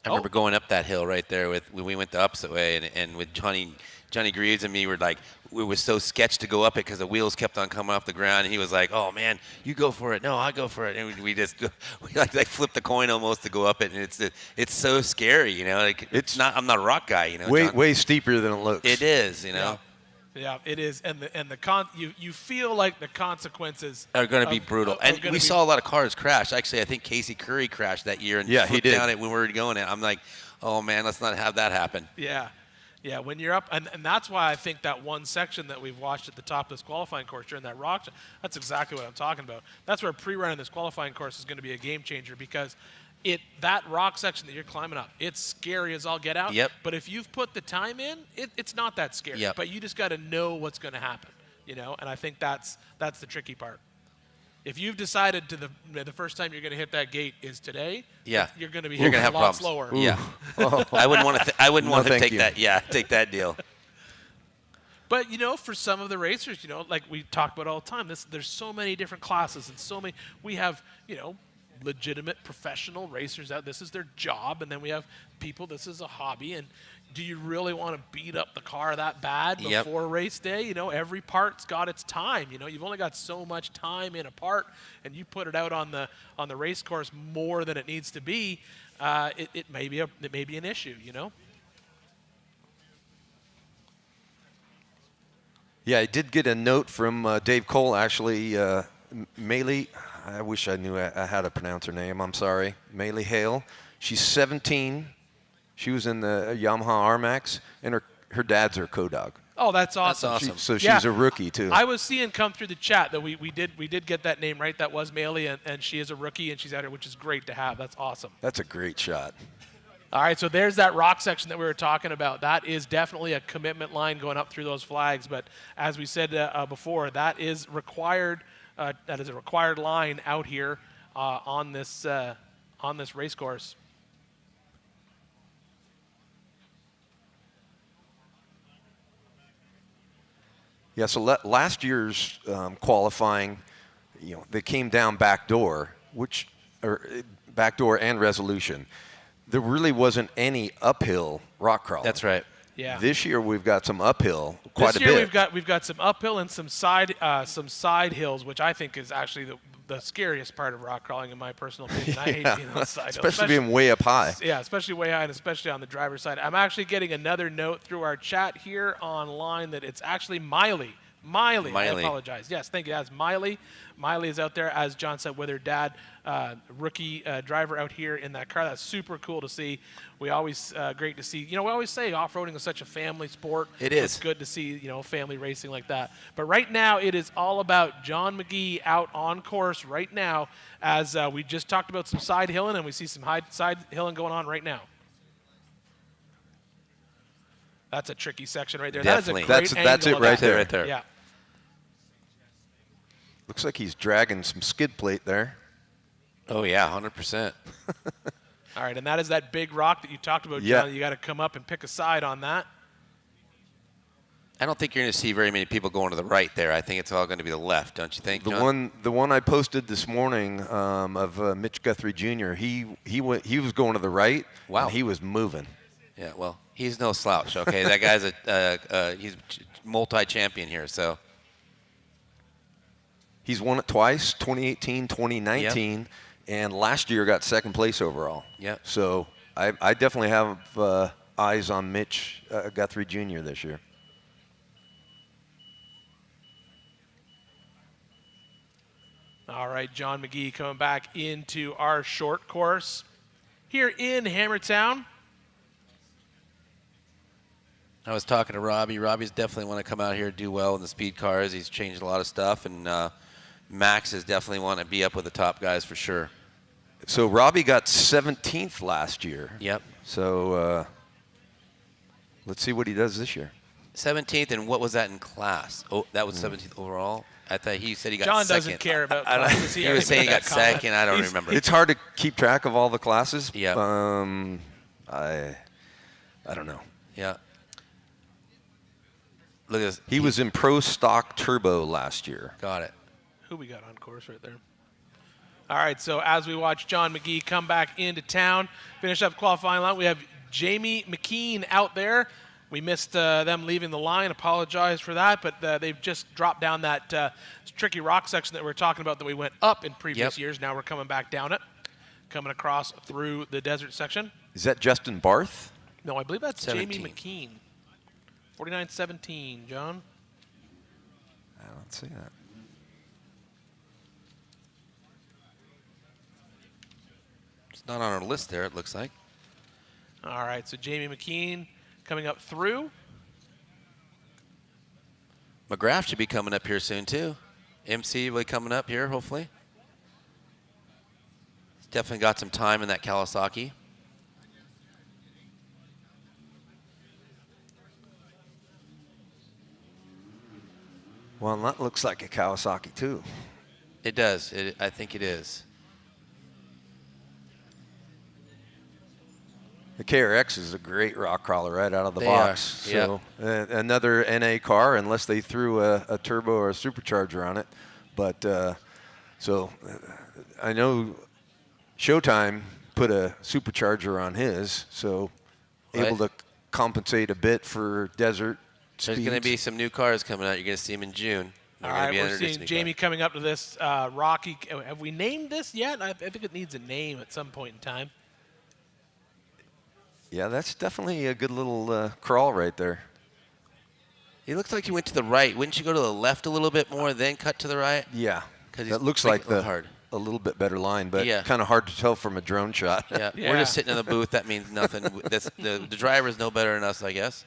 I remember going up that hill right there when we went the opposite way, and with Johnny Greaves and me were like, we were so sketched to go up it because the wheels kept on coming off the ground, and he was like, "Oh man, you go for it." No, I go for it, and we like flipped the coin almost to go up it, and it's so scary, you know. Like I'm not a rock guy, you know. Way steeper than it looks. It is, you know. Yeah, it is, and you feel like the consequences are going to be brutal. And we saw a lot of cars crash. Actually, I think Casey Currie crashed that year and he did. down it when we were going. I'm like, oh man, let's not have that happen. Yeah. Yeah, when you're up, and that's why I think that one section that we've watched at the top of this qualifying course during that rock, that's exactly what I'm talking about. That's where pre-running this qualifying course is going to be a game changer, because that rock section that you're climbing up, it's scary as all get out. Yep. But if you've put the time in, it's not that scary. Yep. But you just got to know what's going to happen, you know. And I think that's the tricky part. If you've decided the first time you're going to hit that gate is today, yeah, you're going to be you're hitting gonna have a lot problems. slower. Yeah. I wouldn't want to take you. that. Yeah, take that deal. But, you know, for some of the racers, you know, like we talk about all the time, there's so many different classes and so many. We have, you know, legitimate professional racers out. This is their job. And then we have people, this is a hobby. And do you really want to beat up the car that bad before race day? You know, every part's got its time. You know, you've only got so much time in a part, and you put it out on the race course more than it needs to be. It may be an issue, you know. Yeah, I did get a note from Dave Cole, actually. Maylee, I wish I knew how to pronounce her name. I'm sorry. Maylee Hale. She's 17. She was in the Yamaha R-Max, and her dad's her co-dog. Oh, that's awesome. That's awesome. So she's a rookie, too. I was seeing come through the chat that we did get that name right. That was Maylee, and she is a rookie, and she's out here, which is great to have. That's awesome. That's a great shot. All right, so there's that rock section that we were talking about. That is definitely a commitment line going up through those flags. But as we said before, that is required. That is a required line out here on this race course. Yeah, so last year's qualifying, you know, they came down backdoor, backdoor and resolution. There really wasn't any uphill rock crawling. That's right. Yeah. This year we've got some uphill quite a bit. This year we've got some uphill and some side hills, which I think is actually the scariest part of rock crawling, in my personal opinion. I hate being on the side hills. Especially being way up high. Yeah, especially way high, and especially on the driver's side. I'm actually getting another note through our chat here online that it's actually Miley. I apologize. Yes, thank you. That's Miley. Miley is out there, as John said, with her dad, rookie driver out here in that car. That's super cool to see. We always great to see. You know, we always say off-roading is such a family sport. It is. It's good to see, you know, family racing like that. But right now, it is all about John McGee out on course right now, as we just talked about some side hilling, and we see some side hilling going on right now. That's a tricky section right there. Definitely. That is a great That's angle it of that. right there. Yeah. Looks like he's dragging some skid plate there. Oh yeah, 100%. All right, and that is that big rock that you talked about, Yeah. John. You got to come up and pick a side on that. I don't think you're going to see very many people going to the right there. I think it's all going to be the left, don't you think, John? The one I posted this morning of Mitch Guthrie Jr. He was going to the right. Wow. And he was moving. Yeah, well, he's no slouch. Okay, that guy's he's multi-champion here, so. He's won it twice, 2018, 2019, and last year got second place overall. Yep. So I definitely have eyes on Mitch Guthrie Jr. this year. All right, John McGee coming back into our short course here in Hammertown. I was talking to Robby. Robby's definitely want to come out here and do well in the speed cars. He's changed a lot of stuff, and Max is definitely want to be up with the top guys for sure. So Robby got 17th last year. Yep. So let's see what he does this year. 17th, and what was that in class? Oh, that was 17th overall? I thought he said he got John second. doesn't care about classes. He was saying he got second. I don't remember. It's hard to keep track of all the classes. Yeah. I don't know. Yeah. Look at this. He was in Pro Stock Turbo last year. Got it. Who we got on course right there? All right, so as we watch John McGee come back into town, finish up qualifying line, we have Jamie McKean out there. We missed them leaving the line. Apologize for that, but they've just dropped down that tricky rock section that we were talking about that we went up in previous years. Now we're coming back down it, coming across through the desert section. Is that Justin Barth? No, I believe that's 17. Jamie McKean. 49-17, John. I don't see that. It's not on our list there, it looks like. All right, so Jamie McKean coming up through. McGrath should be coming up here soon, too. MC will be coming up here, hopefully. He's definitely got some time in that Kawasaki. Well, that looks like a Kawasaki, too. It does. I think it is. The KRX is a great rock crawler right out of the They box. are, So another NA car, unless they threw a turbo or a supercharger on it. But I know Showtime put a supercharger on his, so able to compensate a bit for desert There's going to be some new cars coming out. You're going to see them in June. All right, we're seeing Jamie coming up to this Rocky. Have we named this yet? I think it needs a name at some point in time. Yeah, that's definitely a good little crawl right there. He looks like he went to the right. Wouldn't you go to the left a little bit more, then cut to the right? Yeah, 'Cause that he's looks making like it look hard. a little bit better line, but Yeah. kind of hard to tell from a drone shot. Yeah. Yeah. We're just sitting in the booth. That means nothing. The drivers know better than us, I guess.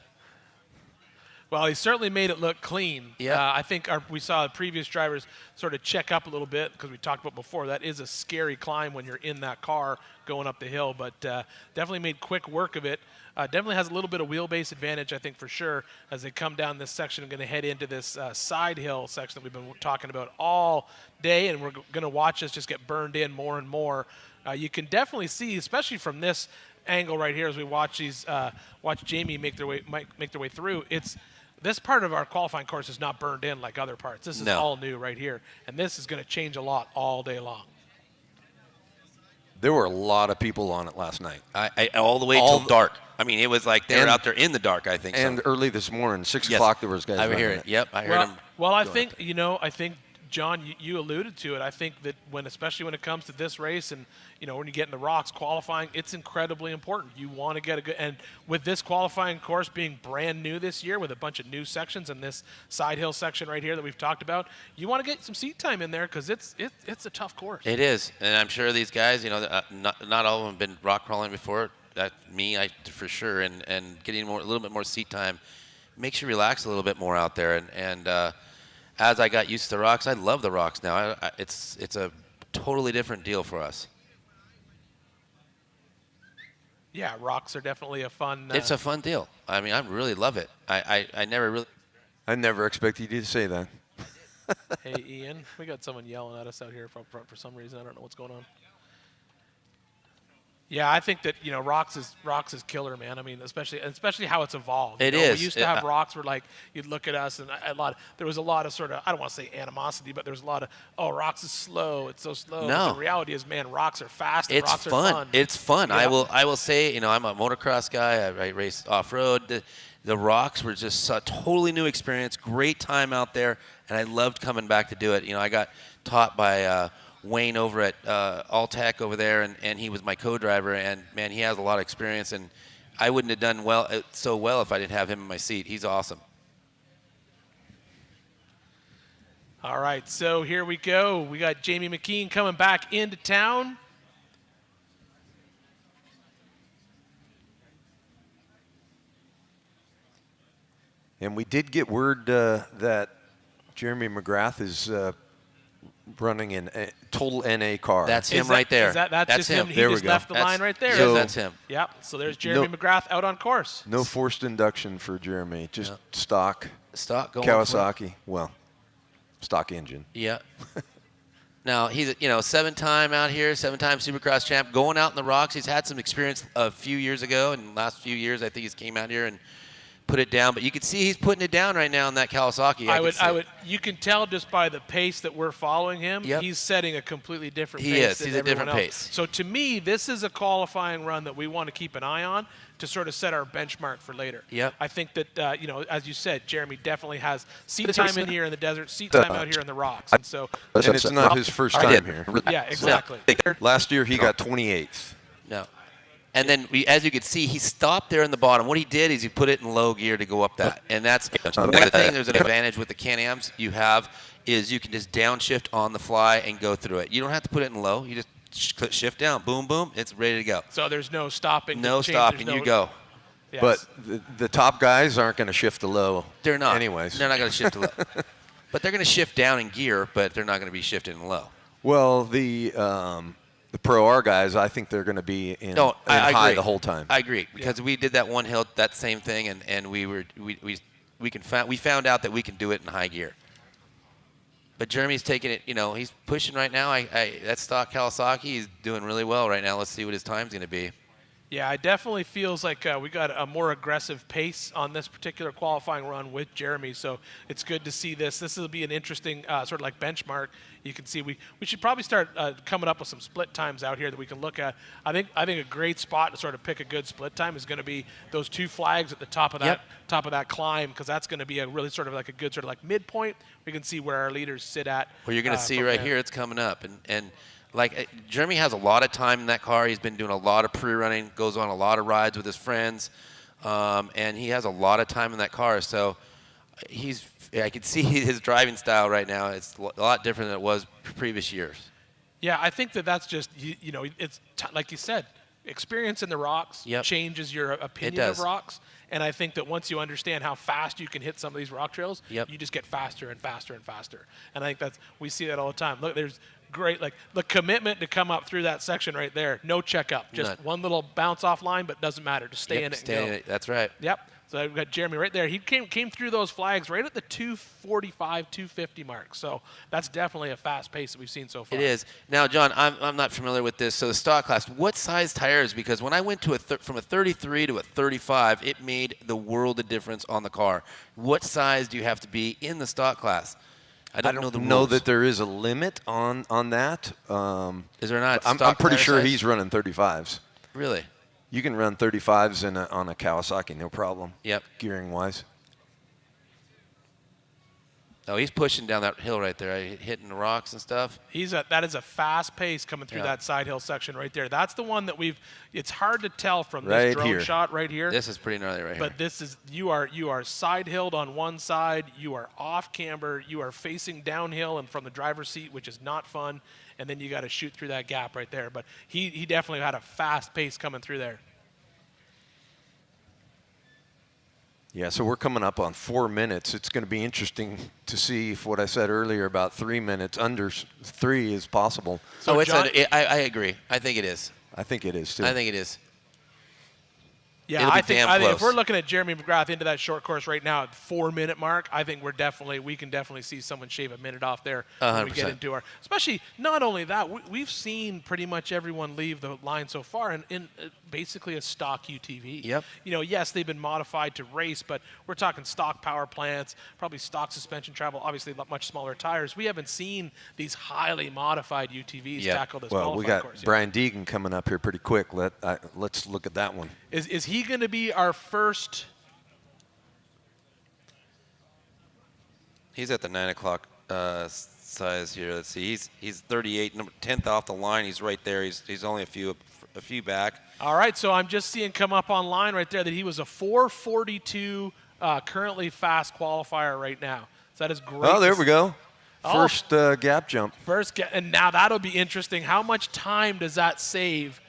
Well, he certainly made it look clean. Yeah. I think we saw the previous drivers sort of check up a little bit because we talked about before. That is a scary climb when you're in that car going up the hill, but definitely made quick work of it. Definitely has a little bit of wheelbase advantage, I think, for sure, as they come down this section and going to head into this side hill section that we've been talking about all day, and we're going to watch this just get burned in more and more. You can definitely see, especially from this angle right here, as we watch these watch Jamie make their way through. This part of our qualifying course is not burned in like other parts. This is all new right here, and this is going to change a lot all day long. There were a lot of people on it last night. All the way till dark. I mean, it was like they were out there in the dark, I think. And so. early this morning, 6 o'clock, there was guys I running hear it. Yep, I heard him. Well, I think, I think, John, you alluded to it. I think that especially when it comes to this race and, when you get in the rocks qualifying, it's incredibly important. You want to get a good, and with this qualifying course being brand new this year with a bunch of new sections and this side hill section right here that we've talked about, you want to get some seat time in there because it's a tough course. It is, and I'm sure these guys, not all of them have been rock crawling before. I for sure, and getting a little bit more seat time makes you relax a little bit more out there. And as I got used to the rocks, I love the rocks now. It's a totally different deal for us. Yeah, rocks are definitely a fun. It's a fun deal. I mean, I really love it. I never expected you to say that. Hey, Ian, we got someone yelling at us out here for some reason. I don't know what's going on. Yeah, I think that rocks is killer, man. I mean, especially how it's evolved. It is. We used to have rocks where you'd look at us and there was a lot of sort of, I don't want to say animosity, but there was a lot of rocks is slow. It's so slow. No. But the reality is, man, rocks are fast. And It's rocks fun. are fun. It's fun. Yeah. I will say, I'm a motocross guy. I race off road. The rocks were just a totally new experience. Great time out there, and I loved coming back to do it. I got taught by Wayne over at Alltech over there, and he was my co-driver, and man, he has a lot of experience, and I wouldn't have done so well if I didn't have him in my seat. He's awesome. All right, so here we go. We got Jamie McKean coming back into town. And we did get word that Jeremy McGrath is running in a total NA car. That's him right there. That's just him. He there just we go. left the line right there. So, that's him. Yep. So there's Jeremy McGrath out on course. No forced induction for Jeremy, just stock Stock going Kawasaki. Well, stock engine. Yeah. Now, he's, 7-time out here, 7-time Supercross champ, going out in the rocks. He's had some experience a few years ago, and the last few years I think he's came out here and put it down. But you can see he's putting it down right now in that Kawasaki. I would. You can tell just by the pace that we're following him. Yep. He's setting a completely different pace. He is. Than He's a different else. pace. So to me, this is a qualifying run that we want to keep an eye on to sort of set our benchmark for later. Yep. I think that as you said, Jeremy definitely has seat time in here in the desert, seat time out here in the rocks, and so. And it's not his first time here. Yeah, exactly. Last year he got 28th. No. And then, as you can see, he stopped there in the bottom. What he did is he put it in low gear to go up that. And that's one thing. There's an advantage with the Can-Ams you have is you can just downshift on the fly and go through it. You don't have to put it in low. You just shift down. Boom, boom. It's ready to go. So there's no stopping. No stopping. You go. Yes. But the top guys aren't going to shift to low. They're not. Anyways. They're not going to shift to low. But they're going to shift down in gear, but they're not going to be shifted in low. Well, the Pro R guys, I think they're going to be in high agree. the whole time. I agree because we did that one hill, that same thing, and we found out that we can do it in high gear. But Jeremy's taking it, he's pushing right now. That stock Kawasaki, he's doing really well right now. Let's see what his time's going to be. Yeah, it definitely feels like we got a more aggressive pace on this particular qualifying run with Jeremy. So it's good to see this. This will be an interesting sort of like benchmark. You can see we should probably start coming up with some split times out here that we can look at. I think a great spot to sort of pick a good split time is going to be those two flags at the top of that climb, because that's going to be a really sort of like a good sort of like midpoint. We can see where our leaders sit at. Well, you're going to see right here, it's coming up, and like Jeremy has a lot of time in that car. He's been doing a lot of pre-running, goes on a lot of rides with his friends, and he has a lot of time in that car. So I can see his driving style right now. It's a lot different than it was previous years. Yeah, I think that's just it's like you said, experience in the rocks changes your opinion of rocks. And I think that once you understand how fast you can hit some of these rock trails, you just get faster and faster and faster. And I think we see that all the time. Look, there's great, like the commitment to come up through that section right there. No checkup, just one little bounce off line, but doesn't matter. Just stay in it. Stay in it. That's right. Yep. So I've got Jeremy right there. He came through those flags right at the 245, 250 mark. So that's definitely a fast pace that we've seen so far. It is. Now, John, I'm not familiar with this. So the stock class, what size tires? Because when I went to from a 33 to a 35, it made the world of difference on the car. What size do you have to be in the stock class? I don't know that there is a limit on that. Is there not? I'm pretty sure he's running 35s. Really? You can run 35s on a Kawasaki, no problem. Yep. Gearing wise. Oh, he's pushing down that hill right there, hitting the rocks and stuff. That is a fast pace coming through that side hill section right there. That's the one that it's hard to tell from this drone shot right here. This is pretty gnarly right here. But this is, you are side hilled on one side, you are off camber, you are facing downhill and from the driver's seat, which is not fun, and then you got to shoot through that gap right there. But he definitely had a fast pace coming through there. Yeah, so we're coming up on 4 minutes. It's going to be interesting to see if what I said earlier about 3 minutes, under 3 is possible. So I agree. I think it is. I think it is, too. I think it is. Yeah, I think if we're looking at Jeremy McGrath into that short course right now at the 4 minute mark, I think we can definitely see someone shave a minute off there when we get into especially not only that, we've seen pretty much everyone leave the line so far in basically a stock UTV. Yep. Yes, they've been modified to race, but we're talking stock power plants, probably stock suspension travel, obviously much smaller tires. We haven't seen these highly modified UTVs tackle this qualifying course. Well, we got Brian Deegan coming up here pretty quick. Let's look at that one. Is he going to be our first? He's at the 9 o'clock size here. Let's see. He's 38, 10th off the line. He's right there. He's only a few back. All right, so I'm just seeing come up online right there that he was a 442 currently fast qualifier right now. So that is great. Oh, there we go. First gap jump. And now that'll be interesting. How much time does that save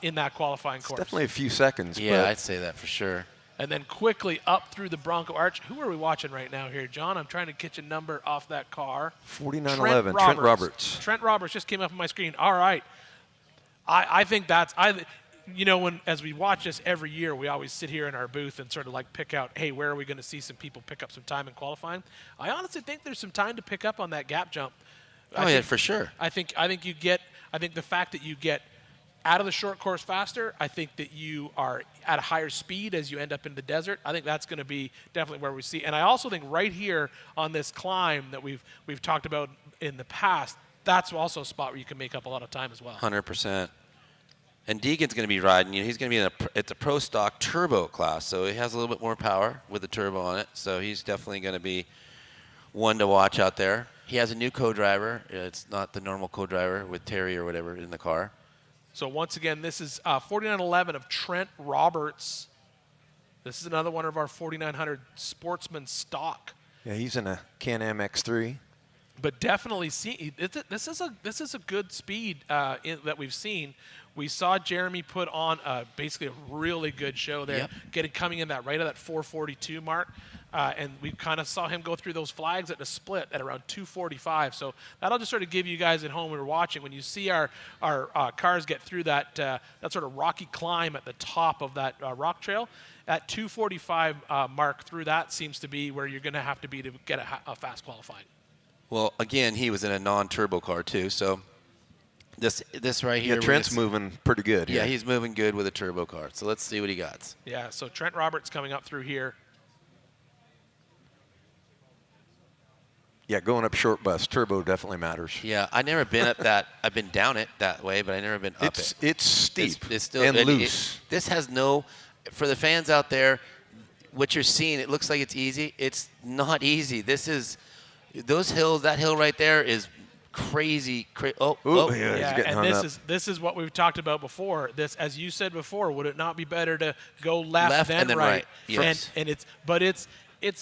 in that qualifying course? Definitely a few seconds. Yeah, I'd say that for sure. And then quickly up through the Bronco Arch. Who are we watching right now here, John? I'm trying to catch a number off that car. 4911, Trent Roberts. Trent Roberts just came up on my screen. All right. I think that's as we watch this every year, we always sit here in our booth and sort of like pick out, hey, where are we going to see some people pick up some time in qualifying? I honestly think there's some time to pick up on that gap jump. Yeah, for sure. I think the fact that you get out of the short course faster. I think that you are at a higher speed as you end up in the desert. I think that's going to be definitely where we see. And I also think right here on this climb that we've talked about in the past, that's also a spot where you can make up a lot of time as well. 100%. And Deegan's going to be riding. He's going to be it's a pro stock turbo class, so he has a little bit more power with the turbo on it. So he's definitely going to be one to watch out there. He has a new co-driver. It's not the normal co-driver with Terry or whatever in the car. So once again, this is 4911 of Trent Roberts. This is another one of our 4900 Sportsman stock. Yeah, he's in a Can-Am X3. But definitely see this is a good speed that we've seen. We saw Jeremy put on basically a really good show there, coming in that right at that 442 mark. And we kind of saw him go through those flags at the split at around 245. So that'll just sort of give you guys at home when we're watching, when you see our cars get through that sort of rocky climb at the top of that rock trail, at 245 mark through that seems to be where you're going to have to be to get a fast qualifying. Well, again, he was in a non-turbo car too, so this right here. Yeah, Trent's moving pretty good. Yeah, he's moving good with a turbo car. So let's see what he got. Yeah, so Trent Roberts coming up through here. Yeah, going up short bus, turbo definitely matters. Yeah, I've never been up that. I've been down it that way, but I've never been up it. It's steep it's still, and loose. This has no, for the fans out there, what you're seeing, it looks like it's easy. It's not easy. This is, those hills, that hill right there is crazy. Yeah, Yeah, he's getting hung up. this is what we've talked about before. This, as you said before, would it not be better to go left and then right? Yes. And it's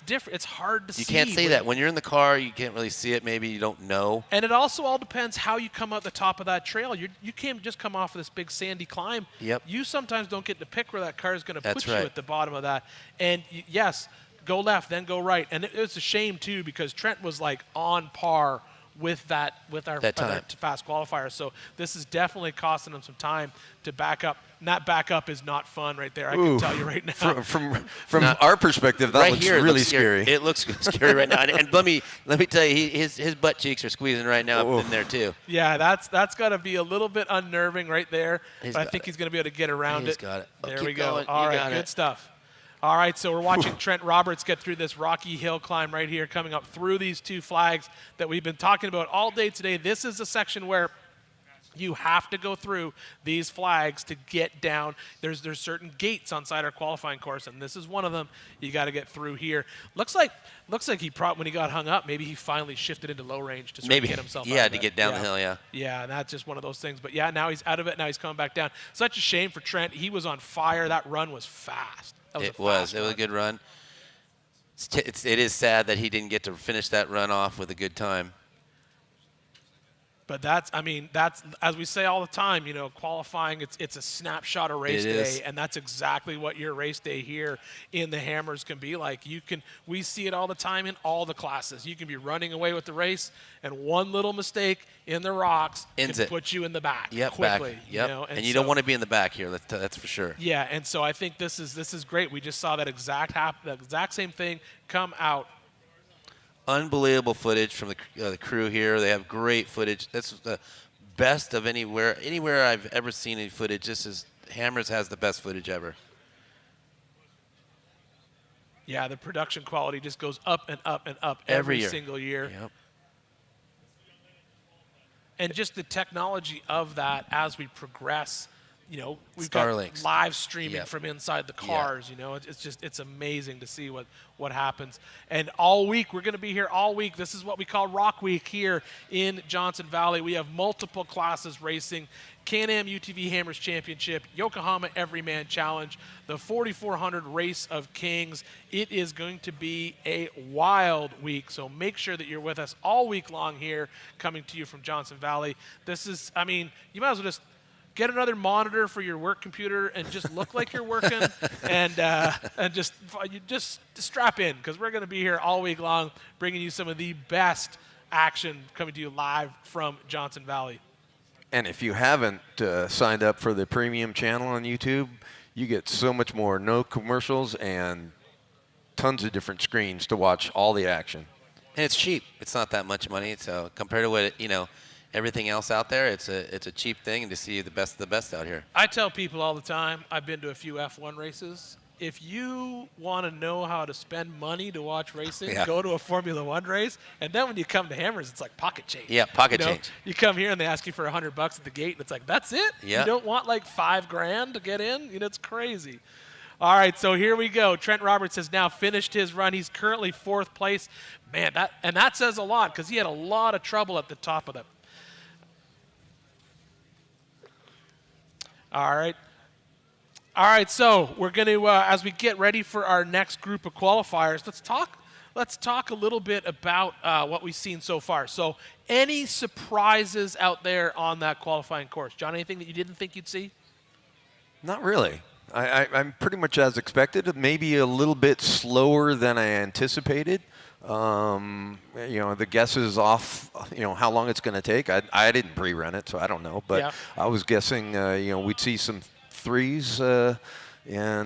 different. It's hard to see. You can't say that. When you're in the car, you can't really see it. Maybe you don't know. And it also all depends how you come out the top of that trail. You can't just come off of this big sandy climb. Yep. You sometimes don't get to pick where that car is going to put you right. at the bottom of that. And yes, go left, then go right. And it's a shame too, because Trent was like on par with our fast qualifier. So this is definitely costing him some time to back up. And that back up is not fun right there. I can tell you right now. From our perspective, that right looks here, really scary. It looks scary right now. And let me tell you, his butt cheeks are squeezing right now up in there too. Yeah, that's got to be a little bit unnerving right there. But I think he's going to be able to get around it. He's got it. There Keep we go. going. All You right, got good it. stuff. All right, so we're watching Trent Roberts get through this rocky hill climb right here, coming up through these two flags that we've been talking about all day today. This is a section where you have to go through these flags to get down. There's certain gates on our qualifying course, and this is one of them. You got to get through here. Looks like he when he got hung up, maybe he finally shifted into low range to sort of get himself out of it. to get down the hill, yeah. Yeah, and that's just one of those things. But yeah, now he's out of it. Now he's coming back down. Such a shame for Trent. He was on fire. That run was fast. It was a good run. It is sad that he didn't get to finish that run off with a good time. But that's as we say all the time, qualifying, it's a snapshot of race day, and that's exactly what your race day here in the Hammers can be like. We see it all the time in all the classes. You can be running away with the race, and one little mistake in the rocks can put you in the back quickly. Back. Yep. And you don't want to be in the back here. That's for sure. Yeah, and so I think this is great. We just saw that exact same thing come out. Unbelievable footage from the crew here. They have great footage. That's the best of anywhere I've ever seen any footage. Hammers has the best footage ever. Yeah, the production quality just goes up and up and up every single year. Yep. And just the technology of that as we progress. We've Starlinks. got live streaming from inside the cars. It's amazing to see what happens. And all week, we're going to be here all week. This is what we call Rock Week here in Johnson Valley. We have multiple classes racing. Can-Am UTV Hammers Championship, Yokohama Everyman Challenge, the 4400 Race of Kings. It is going to be a wild week, so make sure that you're with us all week long here, coming to you from Johnson Valley. This is, you might as well just get another monitor for your work computer and just look like you're working, and just strap in, because we're going to be here all week long, bringing you some of the best action coming to you live from Johnson Valley. And if you haven't signed up for the premium channel on YouTube, you get so much more. No commercials and tons of different screens to watch all the action. And it's cheap. It's not that much money. So compared to what everything else out there, it's a cheap thing, and to see the best of the best out here. I tell people all the time, I've been to a few F1 races. If you want to know how to spend money to watch racing, go to a Formula One race. And then when you come to Hammers, it's like pocket change. Yeah, pocket change. You come here and they ask you for $100 at the gate, and it's like, that's it? Yeah. You don't want like $5,000 to get in? It's crazy. All right, so here we go. Trent Roberts has now finished his run. He's currently 4th place. Man, that says a lot because he had a lot of trouble at the top of the. All right, so we're going to, as we get ready for our next group of qualifiers, let's talk a little bit about what we've seen so far. So any surprises out there on that qualifying course? John, anything that you didn't think you'd see? Not really. I'm pretty much as expected, maybe a little bit slower than I anticipated. The guess is off, how long it's going to take. I didn't pre-run it, so I don't know. But I was guessing, we'd see some threes, and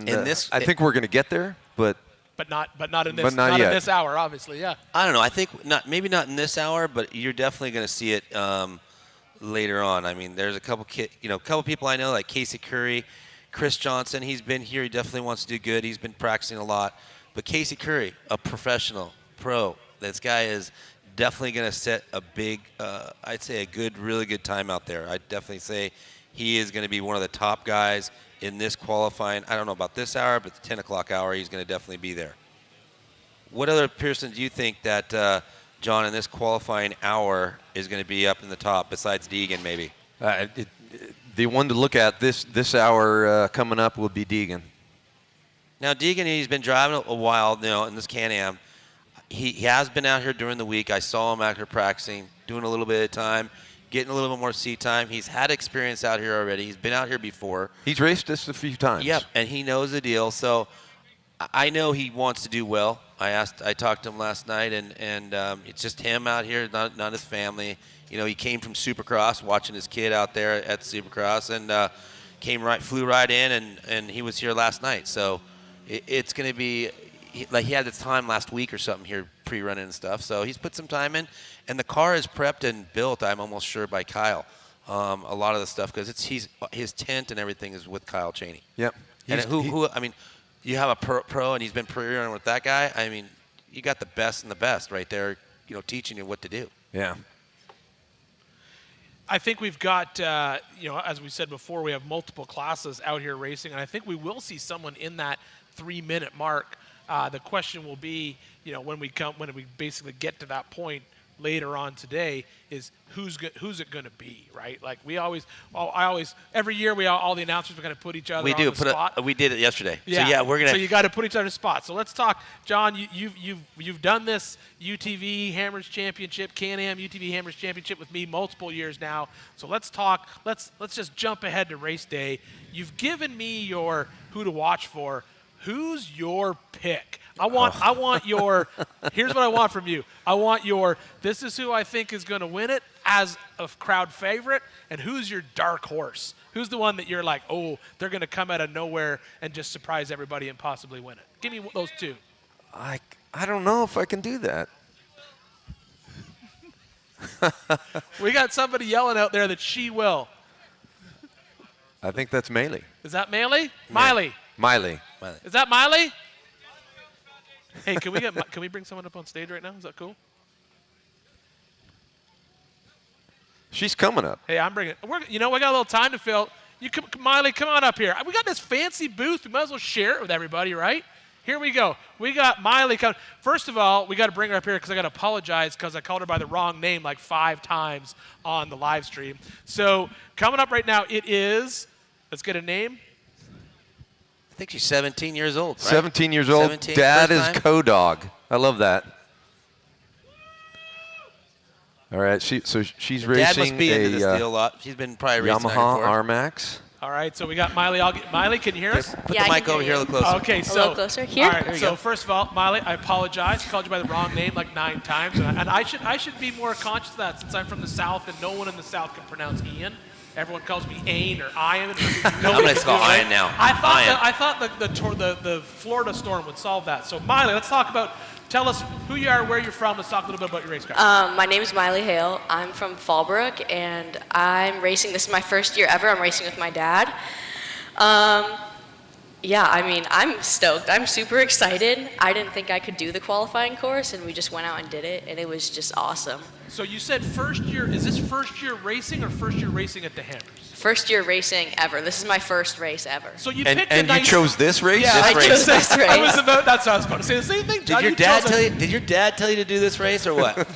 I think we're going to get there, but not in this in this hour, obviously. Yeah. I don't know. I think maybe not in this hour, but you're definitely going to see it later on. I mean, there's a couple people I know like Casey Currie, Chris Johnson. He's been here. He definitely wants to do good. He's been practicing a lot. But Casey Currie, a professional, pro. This guy is definitely going to set a big, I'd say really good time out there. I'd definitely say he is going to be one of the top guys in this qualifying. I don't know about this hour, but the 10 o'clock hour, he's going to definitely be there. What other person do you think that, John, in this qualifying hour is going to be up in the top besides Deegan maybe? The one to look at this hour coming up will be Deegan. Now, Deegan, he's been driving a while, in this Can-Am. He has been out here during the week. I saw him out here practicing, doing a little bit of time, getting a little bit more seat time. He's had experience out here already. He's been out here before. He's raced this a few times. Yep, and he knows the deal. So I know he wants to do well. I talked to him last night, and it's just him out here, not his family. He came from Supercross, watching his kid out there at Supercross, and flew right in, and he was here last night. So it's going to be like he had this time last week or something here pre-running and stuff. So he's put some time in, and the car is prepped and built, I'm almost sure, by Kyle. A lot of the stuff, because his tent and everything is with Kyle Cheney. Yep. And you have a pro and he's been pre-running with that guy. I mean, you got the best and the best right there, teaching you what to do. Yeah. I think we've got, as we said before, we have multiple classes out here racing, and I think we will see someone in that 3-minute mark. The question will be, when we basically get to that point later on today, is who's it going to be, right? Like every year all the announcers are going to put each other on the spot. We did it yesterday. Yeah. So So you got to put each other in spot. So let's talk, John. You've done this UTV Hammers Championship, Can-Am UTV Hammers Championship with me multiple years now. So let's talk. Let's just jump ahead to race day. You've given me your who to watch for. Who's your pick? I want your, here's what I want from you. I want your, this is who I think is going to win it as a crowd favorite, and who's your dark horse? Who's the one that you're like, oh, they're going to come out of nowhere and just surprise everybody and possibly win it? Give me those two. I don't know if I can do that. We got somebody yelling out there that she will. I think that's Miley. Is that Miley? Miley. Miley. Is that Miley? Hey, can we bring someone up on stage right now? Is that cool? She's coming up. Hey, I'm bringing. We got a little time to fill. Miley, come on up here. We got this fancy booth. We might as well share it with everybody, right? Here we go. We got Miley coming. First of all, we got to bring her up here because I got to apologize because I called her by the wrong name like 5 times on the live stream. So coming up right now, it is. Let's get a name. I think she's 17 years old, right? 17 years old. 17, Dad is Co-Dog. I love that. All right, she's racing Dad must be into this deal a lot. She's been probably racing Yamaha R-Max. All right, so we got Miley. Miley, can you hear us? Put the mic over here a little closer. Okay, a little closer. Here? All right, so first of all, Miley, I apologize. I called you by the wrong name like 9 times, and I should be more conscious of that since I'm from the South and no one in the South can pronounce Ian. Everyone calls me Ain or Ian. I'm going to call Ian now. I thought the Florida storm would solve that. So Miley, let's talk about. Tell us who you are, where you're from. Let's talk a little bit about your race car. My name is Miley Hale. I'm from Fallbrook, and I'm racing. This is my first year ever. I'm racing with my dad. Yeah, I mean, I'm stoked. I'm super excited. I didn't think I could do the qualifying course, and we just went out and did it, and it was just awesome. So you said first year. Is this first year racing or first year racing at the Hammers? First year racing ever. This is my first race ever. So you And, picked and a you nice, chose this race? Yeah, I chose this race. I was about. That's what I was about to say. The same thing. John, Did your dad tell you to do this race or what?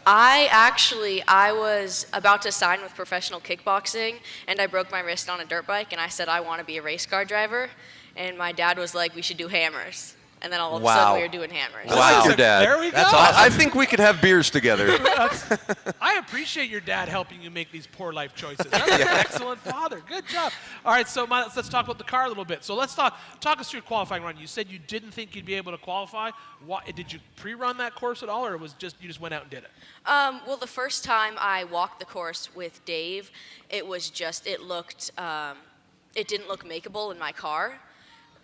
I was about to sign with professional kickboxing, and I broke my wrist on a dirt bike, and I said I want to be a race car driver, and my dad was like, we should do hammers. And then all of a sudden we were doing hammers. I like your dad. There we go. That's awesome. I think we could have beers together. I appreciate your dad helping you make these poor life choices. That's an excellent father. Good job. All right, so let's talk about the car a little bit. So let's talk us through your qualifying run. You said you didn't think you'd be able to qualify. Did you pre-run that course at all, or you just went out and did it? Well, the first time I walked the course with Dave, it didn't look makeable in my car.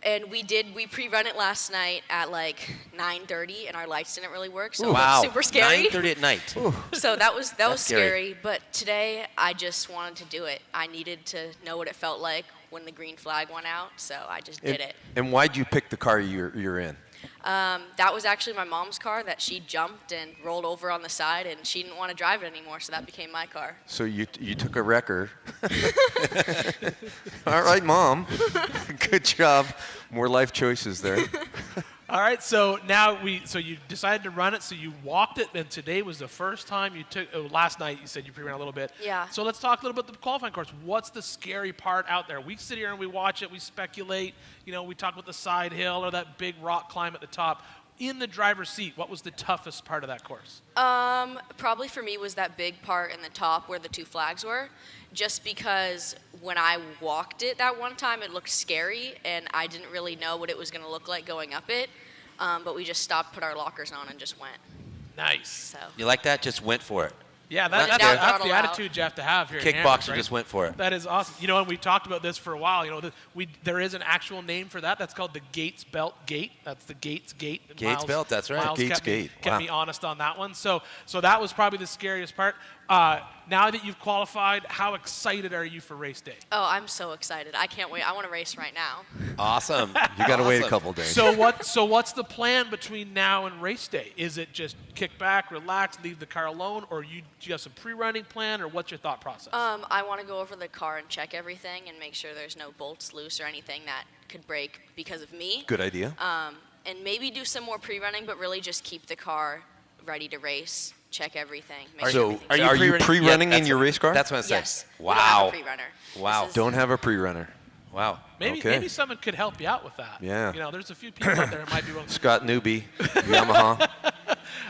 And we pre-run it last night at like 9:30, and our lights didn't really work, so it was super scary. 9:30 at night. So that was That's scary. But today, I just wanted to do it. I needed to know what it felt like when the green flag went out, so I just did it. And why'd you pick the car you're in? That was actually my mom's car that she jumped and rolled over on the side, and she didn't want to drive it anymore, so that became my car. So you took a wrecker. All right, Mom. Good job. More life choices there. All right, so you decided to run it, so you walked it, and today was the first time you took. Last night you said you pre-ran a little bit. Yeah. So let's talk a little bit about the qualifying course. What's the scary part out there? We sit here and we watch it, we speculate. We talk about the side hill or that big rock climb at the top. In the driver's seat, what was the toughest part of that course? Probably for me was that big part in the top where the two flags were, just because when I walked it that one time, it looked scary, and I didn't really know what it was going to look like going up it, but we just stopped, put our lockers on, and just went. Nice. So. You like that? Just went for it. Yeah, that's the attitude you have to have here. Kickboxer right? just went for it. That is awesome. And we talked about this for a while. There is an actual name for that. That's called the Gates Belt Gate. That's the Gates Gate. Gates Belt, that's right. Miles Gates kept Gate. Me honest on that one. So that was probably the scariest part. Now that you've qualified, how excited are you for race day? Oh, I'm so excited. I can't wait. I want to race right now. Awesome. You got to wait a couple days. So what's the plan between now and race day? Is it just kick back, relax, leave the car alone, or do you have some pre-running plan, or what's your thought process? I want to go over the car and check everything and make sure there's no bolts loose or anything that could break because of me. Good idea. And maybe do some more pre-running, but really just keep the car ready to race. Check everything. Make sure everything's are you pre-running in your race car? That's what I said. Yes. Wow. We don't have a pre-runner. Wow. Don't have a pre-runner. Wow. Maybe someone could help you out with that. Yeah. There's a few people out there who might be willing. Scott Newby, Yamaha.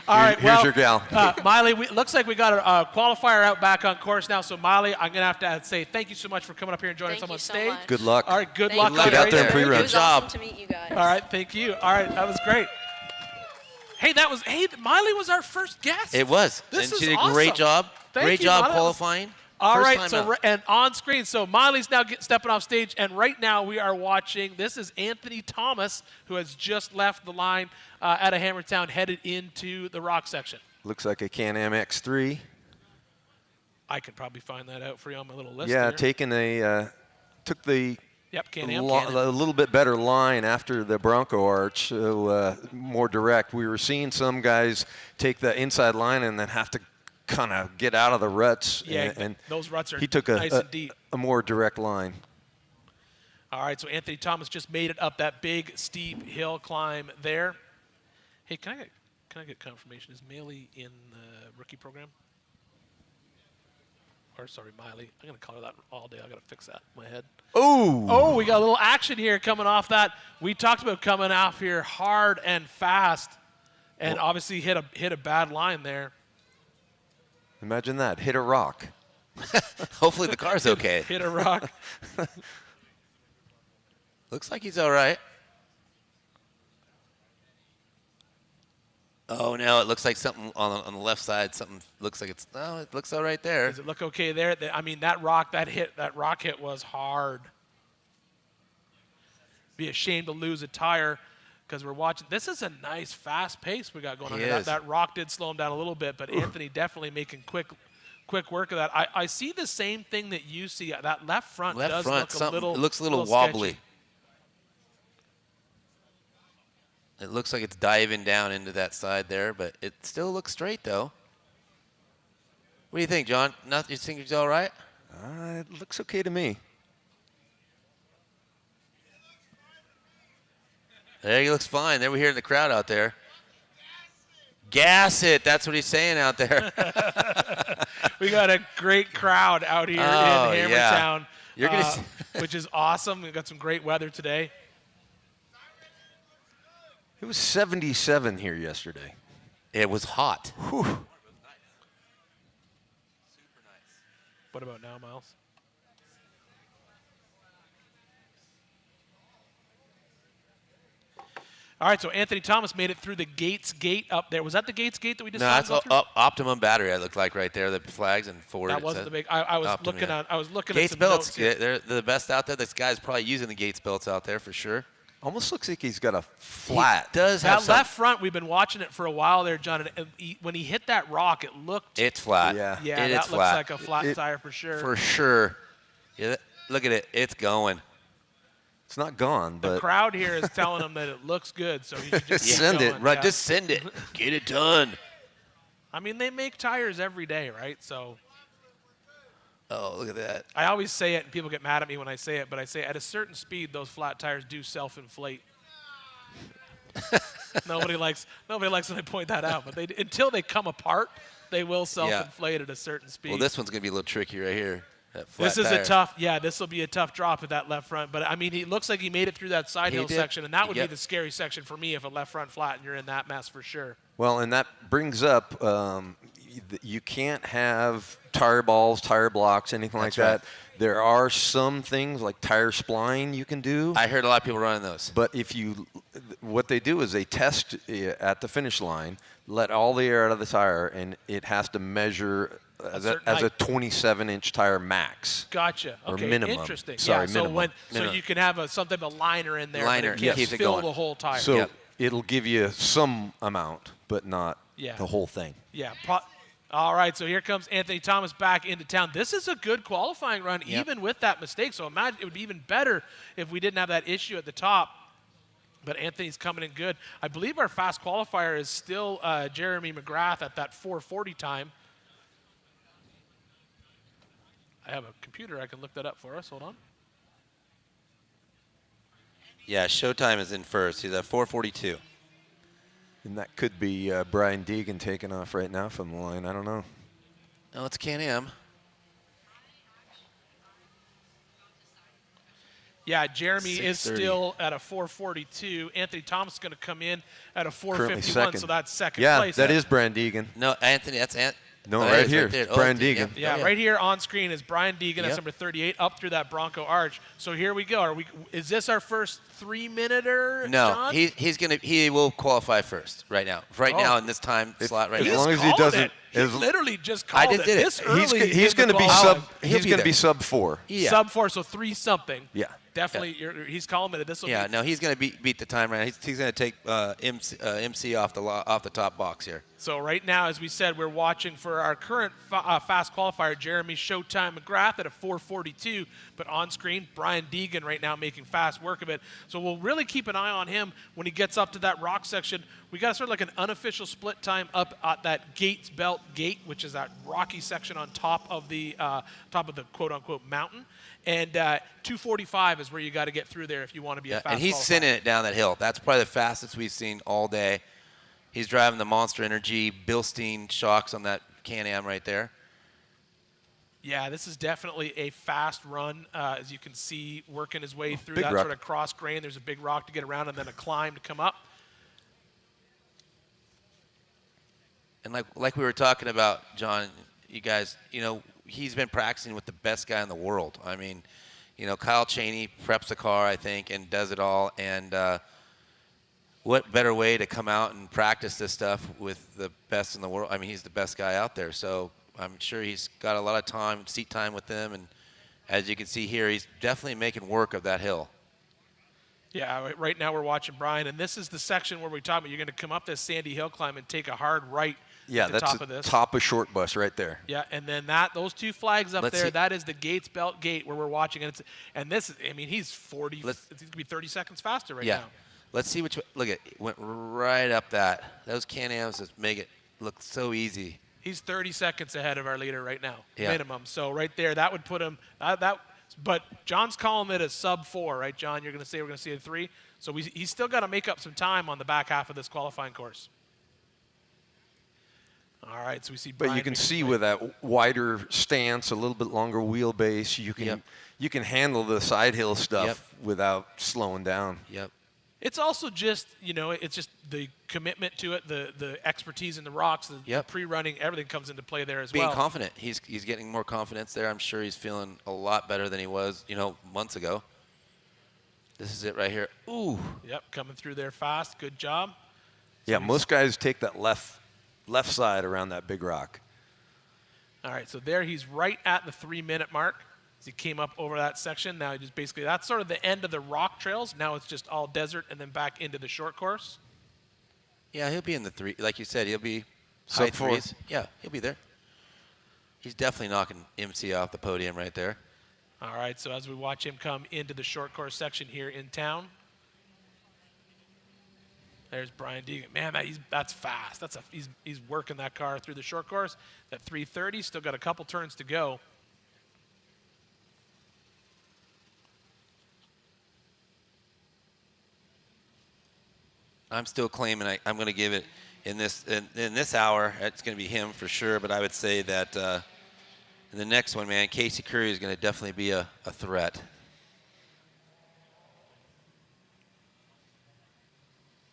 All right, Here's your gal. Miley, looks like we got a qualifier out back on course now. So, Miley, I'm going to have to say thank you so much for coming up here and joining us on stage. Much. Good luck. All right, good Thank luck. you. Get out there and pre-run. It was awesome to meet you guys. All right, thank you. All right, that was great. Hey, Miley was our first guest. It was. This and is she did a awesome. great job. Thank you, job Miley. qualifying. All First right, time out. and on screen, so Miley's now stepping off stage, and right now we are watching, this is Anthony Thomas, who has just left the line out of Hammertown, headed into the rock section. Looks like a Can-Am X3. I could probably find that out for you on my little list Yeah, here. took the Yep, Can-Am. a little bit better line after the Bronco Arch, so more direct. We were seeing some guys take the inside line and then have to kind of get out of the ruts. Yeah, and those ruts are he took nice and deep. a more direct line. All right, so Anthony Thomas just made it up that big, steep hill climb there. Hey, can I get confirmation? Is Maley in the rookie program? Or sorry, Miley. I'm going to call her that all day. I got to fix that in my head. Oh, we got a little action here coming off that. We talked about coming off here hard and fast, and obviously hit a bad line there. Imagine that. Hit a rock. Hopefully the car's okay. Hit a rock. Looks like he's all right. Oh no, it looks like something on the left side. Something looks like it looks all right there. Does it look okay there? I mean, that rock hit was hard. Be a shame to lose a tire because we're watching. This is a nice, fast pace we got going on here. That rock did slow him down a little bit, but Anthony definitely making quick work of that. I see the same thing that you see. That left front does look a little. It looks a little sketchy. wobbly. It looks like it's diving down into that side there, but it still looks straight though. What do you think, John? You think it's all right? It looks okay to me. There he looks fine. There we hear the crowd out there. Gas it. That's what he's saying out there. We got a great crowd out here in Hammertown, You're gonna which is awesome. We've got some great weather today. It was 77 here yesterday. It was hot. Whew. What about now, Miles? All right, so Anthony Thomas made it through the Gates Gate up there. Was that the Gates Gate that we just saw? No, that's Optimum Battery. It looked like right there, the flags and Ford. That wasn't the big. I was Optimum, looking yeah. at. I was looking Gates at some belts. notes here. They're the best out there. This guy's probably using the Gates belts out there for sure. Almost looks like he's got a flat. He does have That left front, we've been watching it for a while there, John. And when he hit that rock, it looked. It's flat. Yeah. Yeah, It that is looks flat. like a flat tire for sure. For sure. Yeah, look at it. It's going. It's not gone, The but crowd here is telling him that it looks good, so he should just keep Send it, going. Right, Yeah. just send it. Get it done. I mean, they make tires every day, right? So Oh, look at that. I always say it, and people get mad at me when I say it, but I say at a certain speed, those flat tires do self-inflate. Nobody likes when I point that out, but until they come apart, they will self-inflate at a certain speed. Well, this one's going to be a little tricky right here. That flat This is tire. this will be a tough drop at that left front. But I mean, he looks like he made it through that side He hill did. section, and that would Yep. be the scary section for me if a left front flat and you're in that mess for sure. well, and that brings up you can't have tire balls, tire blocks, anything like That's that. There are some things like tire spline you can do. I heard a lot of people running those. But what they do is they test at the finish line, let all the air out of the tire, and it has to measure as a certain height. 27-inch tire max. Gotcha. Or Okay, minimum. interesting. Sorry, yeah, minimum. so Minimum. you can have something of a liner in there, Liner, but it can't keeps it fill going. the whole tire. So Yep. it'll give you some amount, but not Yeah. the whole thing. Yeah. All right, so here comes Anthony Thomas back into town. This is a good qualifying run, Yep. even with that mistake. So imagine it would be even better if we didn't have that issue at the top. But Anthony's coming in good. I believe our fast qualifier is still Jeremy McGrath at that 4:40 time. I have a computer. I can look that up for us. Hold on. Yeah, Showtime is in first. He's at 4:42. And that could be Brian Deegan taking off right now from the line. I don't know. No, it's Can-Am. Yeah, Jeremy is 6:30. still at a 4:42. Anthony Thomas is going to come in at a Currently 4:51, second. so that's second Yeah, place. that is Brian Deegan. No, Anthony, that's No, Oh, right it's here. there. It's Brian yeah, Deegan. Yeah, right here on screen is Brian Deegan. That's Yep. number 38 up through that Bronco arch. So here we go. Is this our first 3-minuter? No, John? he will qualify first right now. Right Oh. now in this time slot right as He now. long just as he called doesn't- it. He as- literally just called just it. did it. This early He's in going the to be ball. sub. He'll He's be going to be there. sub 4. Yeah. Sub 4, so 3 something. Yeah. Definitely, he's calling it. This will Yeah, be. no, he's going to beat the time right now. He's going to take MC off the top box here. So right now, as we said, we're watching for our current fast qualifier, Jeremy Showtime McGrath at a 4:42. But on screen, Brian Deegan right now making fast work of it. So we'll really keep an eye on him when he gets up to that rock section. We got sort of like an unofficial split time up at that Gates Belt Gate, which is that rocky section on top of the quote-unquote mountain. And 2:45 is where you got to get through there if you want to be a fast And he's qualifier. sending it down that hill. That's probably the fastest we've seen all day. He's driving the Monster Energy Bilstein shocks on that Can-Am right there. Yeah, this is definitely a fast run, as you can see, working his way through big that rock. sort of cross grain. There's a big rock to get around and then a climb to come up. And like we were talking about, John, you guys, he's been practicing with the best guy in the world. I mean, Kyle Cheney preps the car, I think, and does it all. And what better way to come out and practice this stuff with the best in the world? I mean, he's the best guy out there, so I'm sure he's got a lot of time, seat time with them, and as you can see here, he's definitely making work of that hill. Yeah, right now we're watching Brian, and this is the section where we talk about you're going to come up this sandy hill climb and take a hard right Yeah, at the that's top of this. top of short bus right there. Yeah, and then those 2 flags up there, that is the Gates Belt Gate where we're watching. And this is, I mean, he's 40, he's going to be 30 seconds faster right now. Let's see which way. Look at it. Went right up that. Those Can-Ams just make it look so easy. He's 30 seconds ahead of our leader right now, Yeah. minimum. So right there, that would put him but John's calling it a sub 4, right, John? You're going to say we're going to see a 3. So he's still got to make up some time on the back half of this qualifying course. All right, so we see Brian. But you can see with that wider stance, a little bit longer wheelbase, you can handle the side hill stuff without slowing down. Yep. It's also just, it's just the commitment to it, the expertise in the rocks, the pre-running, everything comes into play there as well. Being confident. He's getting more confidence there. I'm sure he's feeling a lot better than he was, months ago. This is it right here. Ooh. Yep, coming through there fast. Good job. Yeah, most guys take that left side around that big rock. All right, so there he's right at the 3-minute mark. As he came up over that section. Now he just basically, that's sort of the end of the rock trails. Now it's just all desert and then back into the short course. Yeah, he'll be in the 3. Like you said, he'll be high 3s. Yeah, he'll be there. He's definitely knocking MC off the podium right there. All right, so as we watch him come into the short course section here in town. There's Brian Deegan. Man, that's fast. He's working that car through the short course. That 330, still got a couple turns to go. I'm still claiming I'm going to give it in this hour. It's going to be him for sure, but I would say that in the next one, man, Casey Currie is going to definitely be a threat.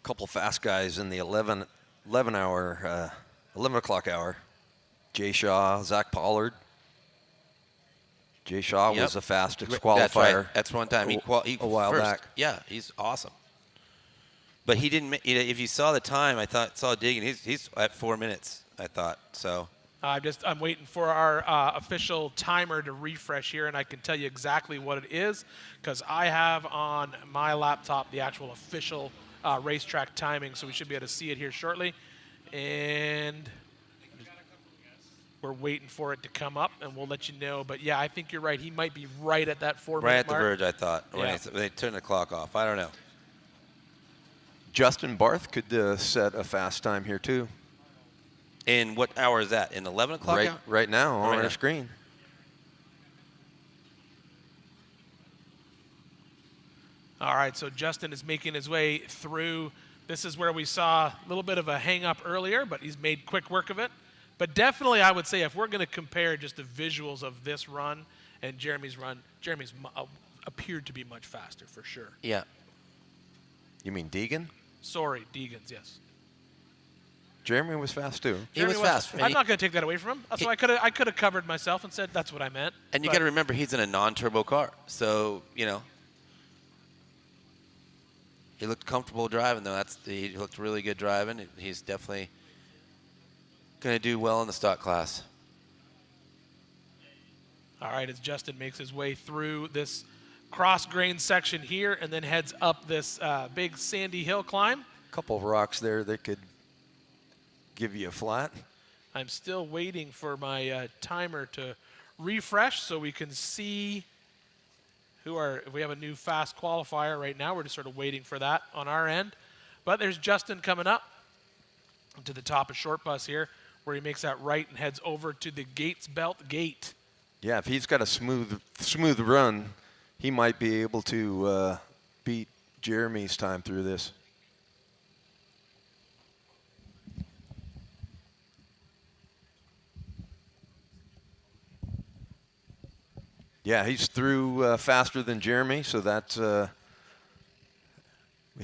Couple fast guys in the 11 o'clock hour. Jay Shaw, Zach Pollard. Jay Shaw was the fastest qualifier. That's right. That's one time he a while first. back. Yeah, he's awesome. But he didn't. If you saw the time, I saw Deegan. He's at 4 minutes. I thought so. I'm waiting for our official timer to refresh here, and I can tell you exactly what it is because I have on my laptop the actual official racetrack timing, so we should be able to see it here shortly. And we're waiting for it to come up, and we'll let you know. But yeah, I think you're right. He might be right at that 4 minute mark. Right at the verge, I thought. When they turned the clock off. I don't know. Justin Barth could set a fast time here too. In what hour is that? In 11 o'clock? Right now on our screen. All right, so Justin is making his way through. This is where we saw a little bit of a hang-up earlier, but he's made quick work of it. But definitely, I would say, if we're going to compare just the visuals of this run and Jeremy's run, Jeremy's appeared to be much faster for sure. Yeah. You mean Deegan? Sorry, Deegan's, yes. Jeremy was fast too. He was fast. I'm not going to take that away from him. So I could have covered myself and said that's what I meant. And you got to remember, he's in a non-turbo car, so he looked comfortable driving though. He looked really good driving. He's definitely going to do well in the stock class. All right, as Justin makes his way through this cross-grain section here and then heads up this big sandy hill climb. A couple of rocks there that could give you a flat. I'm still waiting for my timer to refresh so we can see if we have a new fast qualifier right now. We're just sort of waiting for that on our end. But there's Justin coming up to the top of short bus here where he makes that right and heads over to the Gates Belt Gate. Yeah, if he's got a smooth run, he might be able to beat Jeremy's time through this. Yeah, he's through faster than Jeremy, so that's we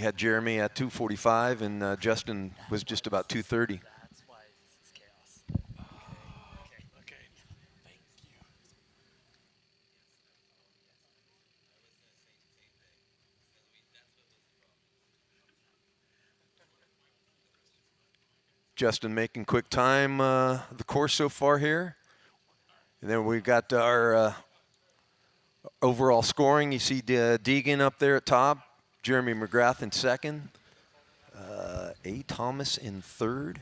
had Jeremy at 2:45, and Justin was just about 2:30. That's why this is chaos. Okay. Thank you. Justin making quick time the course so far here. And then we've got our overall scoring. You see Deegan up there at top, Jeremy McGrath in second, A. Thomas in third.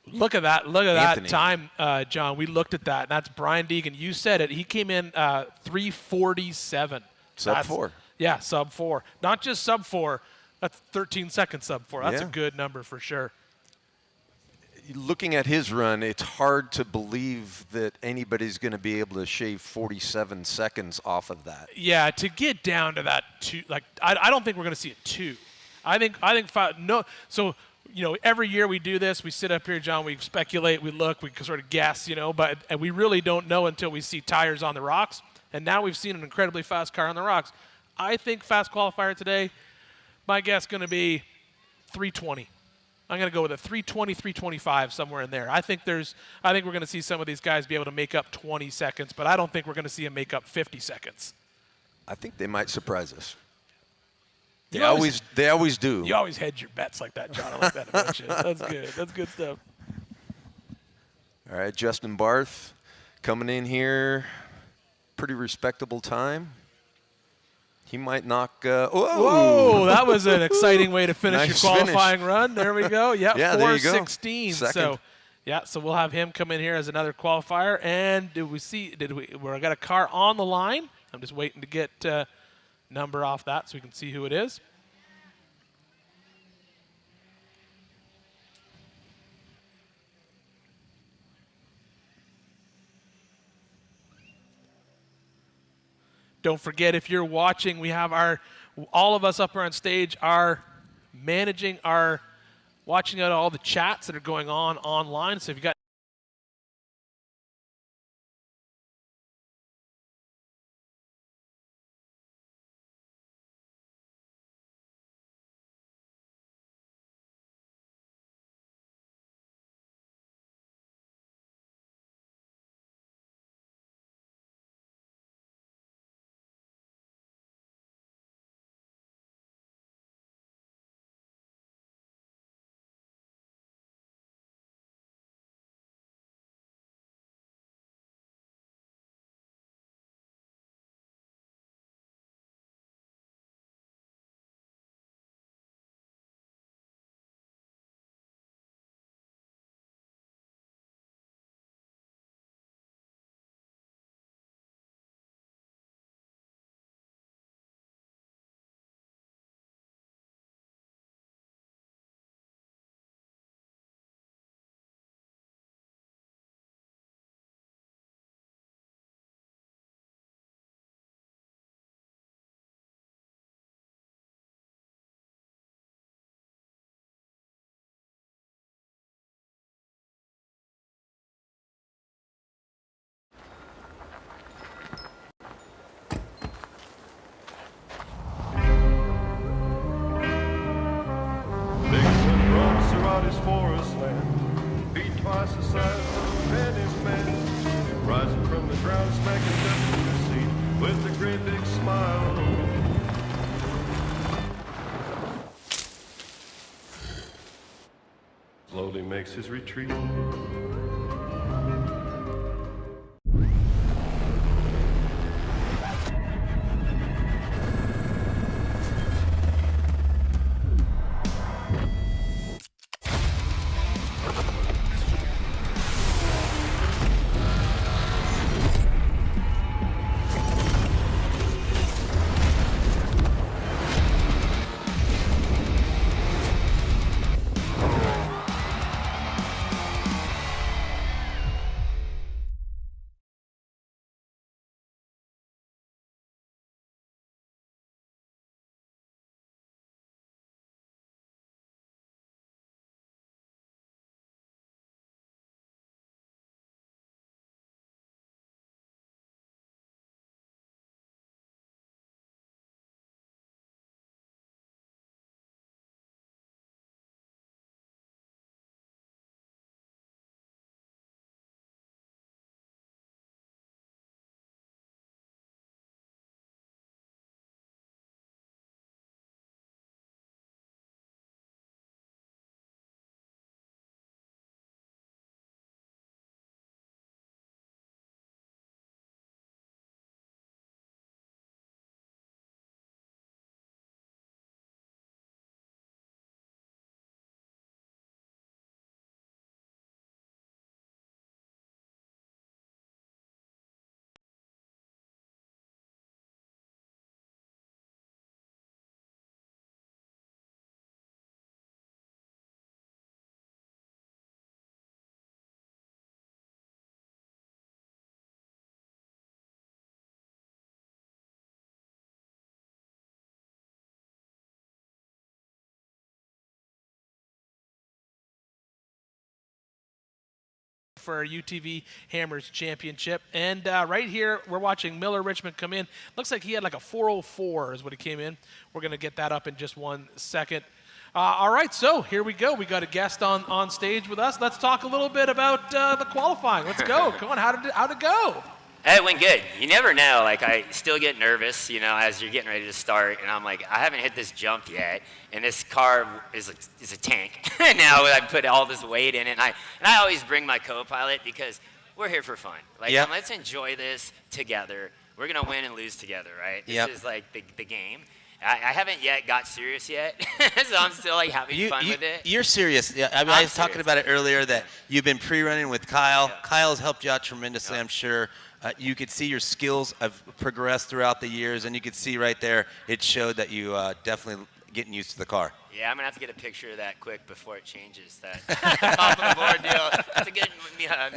Look at that. Look at Anthony. that time, John. We looked at that. That's Brian Deegan. You said it. He came in 3:47. Sub 4. Yeah, sub 4. Not just sub 4. That's 13 seconds sub 4. That's a Yeah. good number for sure. Looking at his run, it's hard to believe that anybody's going to be able to shave 47 seconds off of that. Yeah, to get down to that 2, like I don't think we're going to see a 2. I think no. So every year we do this. We sit up here, John. We speculate. We look. We sort of guess. But we really don't know until we see tires on the rocks. And now we've seen an incredibly fast car on the rocks. I think fast qualifier today. My guess is going to be 320. I'm going to go with a 320, 325, somewhere in there. I think we're going to see some of these guys be able to make up 20 seconds, but I don't think we're going to see them make up 50 seconds. I think they might surprise us. They You always- always do. You always hedge your bets like that, John. I like that about you. That's good. That's good stuff. All right, Justin Barth coming in here, pretty respectable time. He might knock. Whoa, that was an exciting way to finish Nice your qualifying run. There we go. Yep, Yeah, there you go. 4:16. Second. So we'll have him come in here as another qualifier. And we got a car on the line. I'm just waiting to get number off that so we can see who it is. Don't forget, if you're watching, we have all of us up here on stage are watching out all the chats that are going on online. So if you got Forest land, feet twice the size of Penny's man, rising from the ground, smacking dust in the seat with a great big smile. Slowly makes his retreat. for our UTV Hammers Championship. And right here, we're watching Miller Richmond come in. Looks like he had like a 404 is what he came in. We're going to get that up in just 1 second. All right, so here we go. We got a guest on stage with us. Let's talk a little bit about the qualifying. Let's go. Come on, how'd it go? It went good. You never know. Like, I still get nervous, as you're getting ready to start, and I'm like, I haven't hit this jump yet, and this car is a tank. Now I put all this weight in it, and I always bring my co-pilot because we're here for fun. Like, let's enjoy this together. We're gonna win and lose together, right? This is like the game. I haven't yet got serious yet, so I'm still like having fun with it. You're serious. Yeah, I was talking about it earlier that you've been pre-running with Kyle. Yeah. Kyle's helped you out tremendously, I'm sure. You could see your skills have progressed throughout the years, and you could see right there it showed that you definitely getting used to the car. Yeah, I'm going to have to get a picture of that quick before it changes. That top of the board deal. That's a good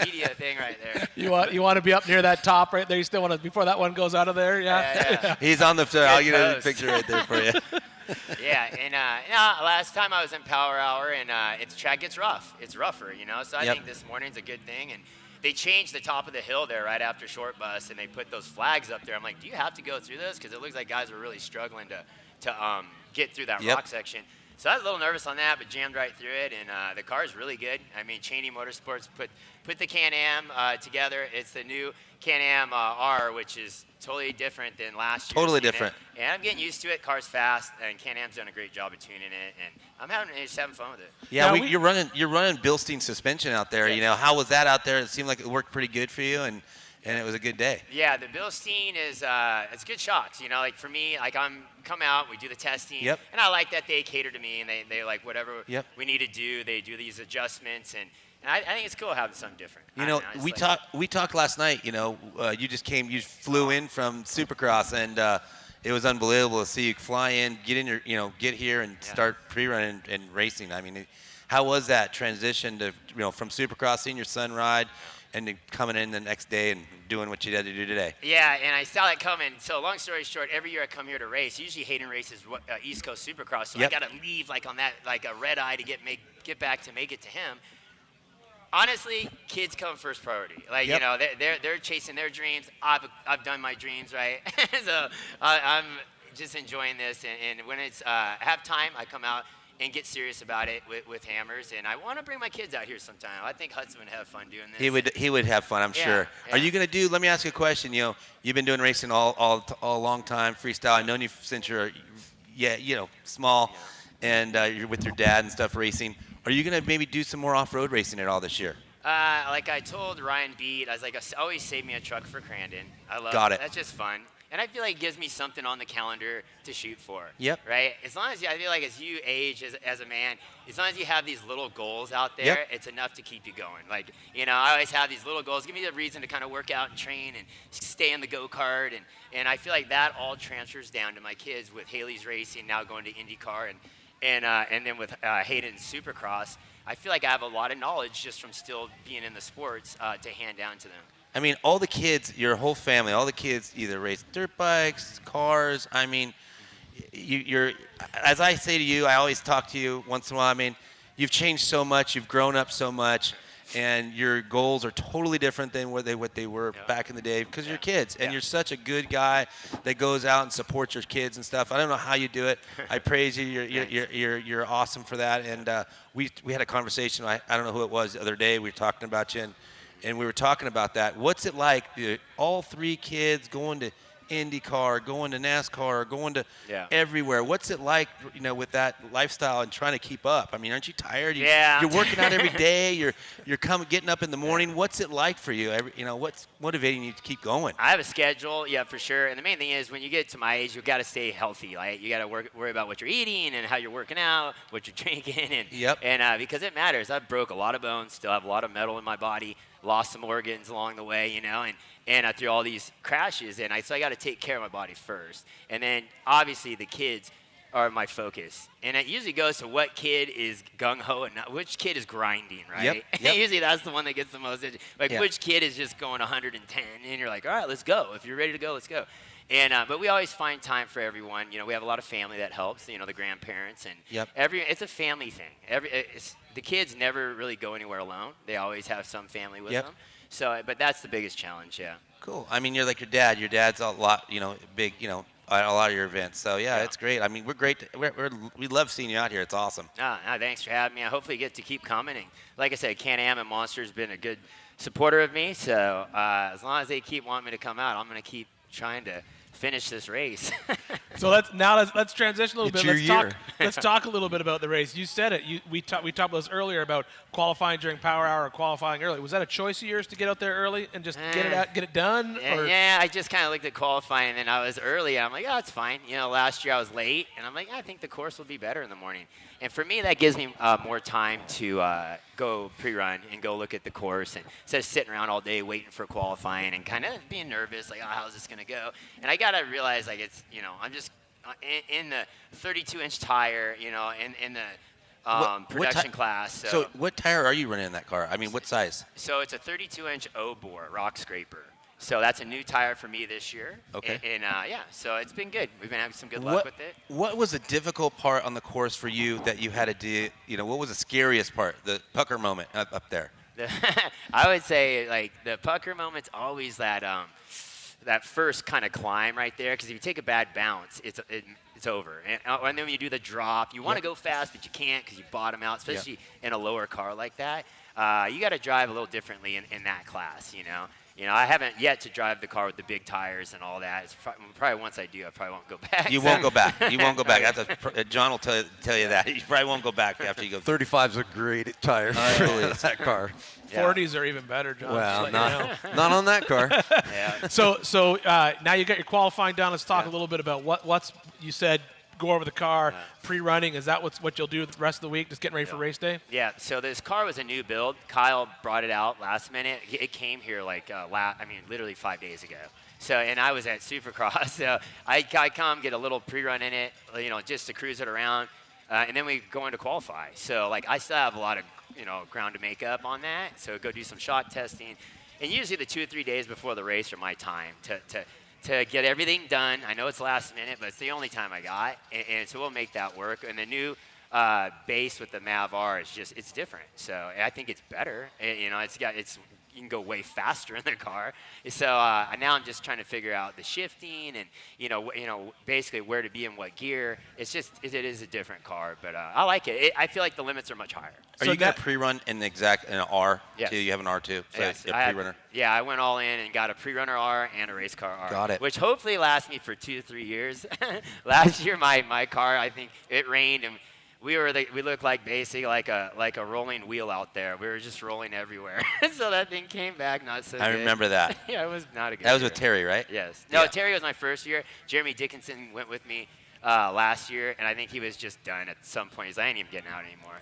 media thing right there. You want to be up near that top right there? You still want to, before that one goes out of there? Yeah. He's on the floor. I'll get a picture right there for you. Yeah, and last time I was in Power Hour, and the track gets rough. It's rougher, So I think this morning's a good thing. And they changed the top of the hill there right after short bus, and they put those flags up there. I'm like, do you have to go through this? Because it looks like guys are really struggling to get through that rock section. So I was a little nervous on that, but jammed right through it, and the car is really good. I mean, Cheney Motorsports put the Can-Am together. It's the new Can-Am R, which is totally different than last year. Totally different. And I'm getting used to it. Car's fast, and Can-Am's done a great job of tuning it, and I'm just having fun with it. Yeah, you're running Bilstein suspension out there. Yes. How was that out there? It seemed like it worked pretty good for you, and it was a good day. Yeah, the Bilstein is it's good shocks. Like for me, like I'm come out, we do the testing, and I like that they cater to me and they like whatever we need to do. They do these adjustments, and I think it's cool having something different. We talked last night. You flew in from Supercross, and it was unbelievable to see you fly in, get here and start pre-running and racing. I mean, how was that transition to from Supercross, seeing your son ride, and then coming in the next day and doing what you had to do today? Yeah, and I saw that coming. So long story short, every year I come here to race. Usually Hayden races East Coast Supercross, so I got to leave like on that like a red eye to get back to make it to him. Honestly, kids come first priority. Like they're chasing their dreams. I've done my dreams, right? So I'm just enjoying this. And when it's have time, I come out and get serious about it with hammers. And I want to bring my kids out here sometime. I think Hudson would have fun doing this. He would have fun, I'm sure. Yeah. Are you going to do? Let me ask you a question. You've been doing racing all long time, freestyle. I've known you since you're small, and you're with your dad and stuff racing. Are you going to maybe do some more off-road racing at all this year? Like I told Ryan Beat, I was like, always save me a truck for Crandon. I love Got it. That's just fun. And I feel like it gives me something on the calendar to shoot for. Yep. Right? As long as I feel like as you age as a man, as long as you have these little goals out there, it's enough to keep you going. Like, I always have these little goals. Give me the reason to kind of work out and train and stay in the go-kart. And I feel like that all transfers down to my kids with Haley's racing, now going to IndyCar, and then with Hayden's Supercross. I feel like I have a lot of knowledge just from still being in the sports to hand down to them. I mean, all the kids, your whole family, all the kids either race dirt bikes, cars. I mean, you're, as I say to you, I always talk to you once in a while. I mean, you've changed so much, you've grown up so much, and your goals are totally different than what they were back in the day because you're kids, and you're such a good guy that goes out and supports your kids and stuff. I don't know how you do it. I praise you. You're awesome for that. And we had a conversation. I don't know who it was the other day. We were talking about you, and we were talking about that. What's it like, all three kids going to IndyCar, going to NASCAR, going to everywhere? What's it like, with that lifestyle and trying to keep up? I mean, aren't you tired? You're working out every day. You're getting up in the morning. What's it like for you? What's motivating you to keep going? I have a schedule, for sure. And the main thing is when you get to my age, you've got to stay healthy. Like, you got to worry about what you're eating and how you're working out, what you're drinking, and because it matters. I broke a lot of bones, still have a lot of metal in my body, lost some organs along the way, and through all these crashes, so I got to take care of my body first. And then obviously the kids, are my focus. And it usually goes to what kid is gung-ho and not, which kid is grinding, right? Yep. Usually that's the one that gets the most. Like, which kid is just going 110, and you're like, all right, let's go. If you're ready to go, let's go. And but we always find time for everyone. We have a lot of family that helps. The grandparents and it's a family thing. The kids never really go anywhere alone. They always have some family with them. So, but that's the biggest challenge. Yeah. Cool. I mean, you're like your dad. Your dad's a lot, big, at a lot of your events. So yeah, it's great. I mean, we're great. We love seeing you out here. It's awesome. Thanks for having me. I hopefully get to keep coming. And like I said, Can-Am and Monster's been a good supporter of me. So as long as they keep wanting me to come out, I'm going to keep trying to finish this race. So let's transition a little It's bit. your year. Let's talk a little bit about the race. You said it. We talked about this earlier about qualifying during Power Hour or qualifying early. Was that a choice of yours to get out there early and just get it done? Yeah, I just kind of looked at qualifying, and then I was early. And I'm like, it's fine. Last year I was late, and I'm like, I think the course will be better in the morning. And for me, that gives me more time to go pre-run and go look at the course, and instead of sitting around all day waiting for qualifying and kind of being nervous, like, how's this gonna go? And I gotta realize, like, it's I'm just in the 32-inch tire, in the production class. So what tire are you running in that car? I mean, what size? So it's a 32-inch O-bore rock scraper. So that's a new tire for me this year. Okay. And so it's been good. We've been having some good luck with it. What was the difficult part on the course for you that you had to do? What was the scariest part, the pucker moment up there? I would say, like, the pucker moment's always that first kind of climb right there, because if you take a bad bounce, it's over. And then when you do the drop, you want to go fast, but you can't because you bottom out, especially in a lower car like that. You got to drive a little differently in that class, I haven't yet to drive the car with the big tires and all that. It's probably once I do, I probably won't go back. You won't go back. You won't go back. John will tell you that. You probably won't go back after you go. 35's a great tire for that car. 40s are even better, John. Well, not on that car. So now you got your qualifying done. Let's talk a little bit about what's you said. Go over the car, pre-running. Is that what you'll do the rest of the week, just getting ready for race day? Yeah, so this car was a new build. Kyle brought it out last minute. It came here literally 5 days ago. So, and I was at Supercross, so I come get a little pre-run in it, just to cruise it around, and then we go into qualify. So, I still have a lot of, ground to make up on that. So go do some shot testing, and usually the 2 or 3 days before the race are my time to get everything done. I know it's last minute, but it's the only time I got, and so we'll make that work. And the new base with the Mav R is it's different. So I think it's better. You can go way faster in the car. So now I'm just trying to figure out the shifting and basically where to be in what gear. It is a different car, but I like it. I feel like the limits are much higher. Are you going to pre-run in an R? Yes. Too? You have an R too? So yes. pre-runner. I went all in and got a pre-runner R and a race car R. Got it. Which hopefully lasts me for 2 or 3 years. Last year, my car, I think it rained, and we looked like basically like a rolling wheel out there. We were just rolling everywhere. So that thing came back not so good. I remember that. Yeah, it was not a good That was year. with Terry, right? Yes. No, Terry was my first year. Jeremy Dickinson went with me last year, and I think he was just done at some point. He's like, I ain't even getting out anymore.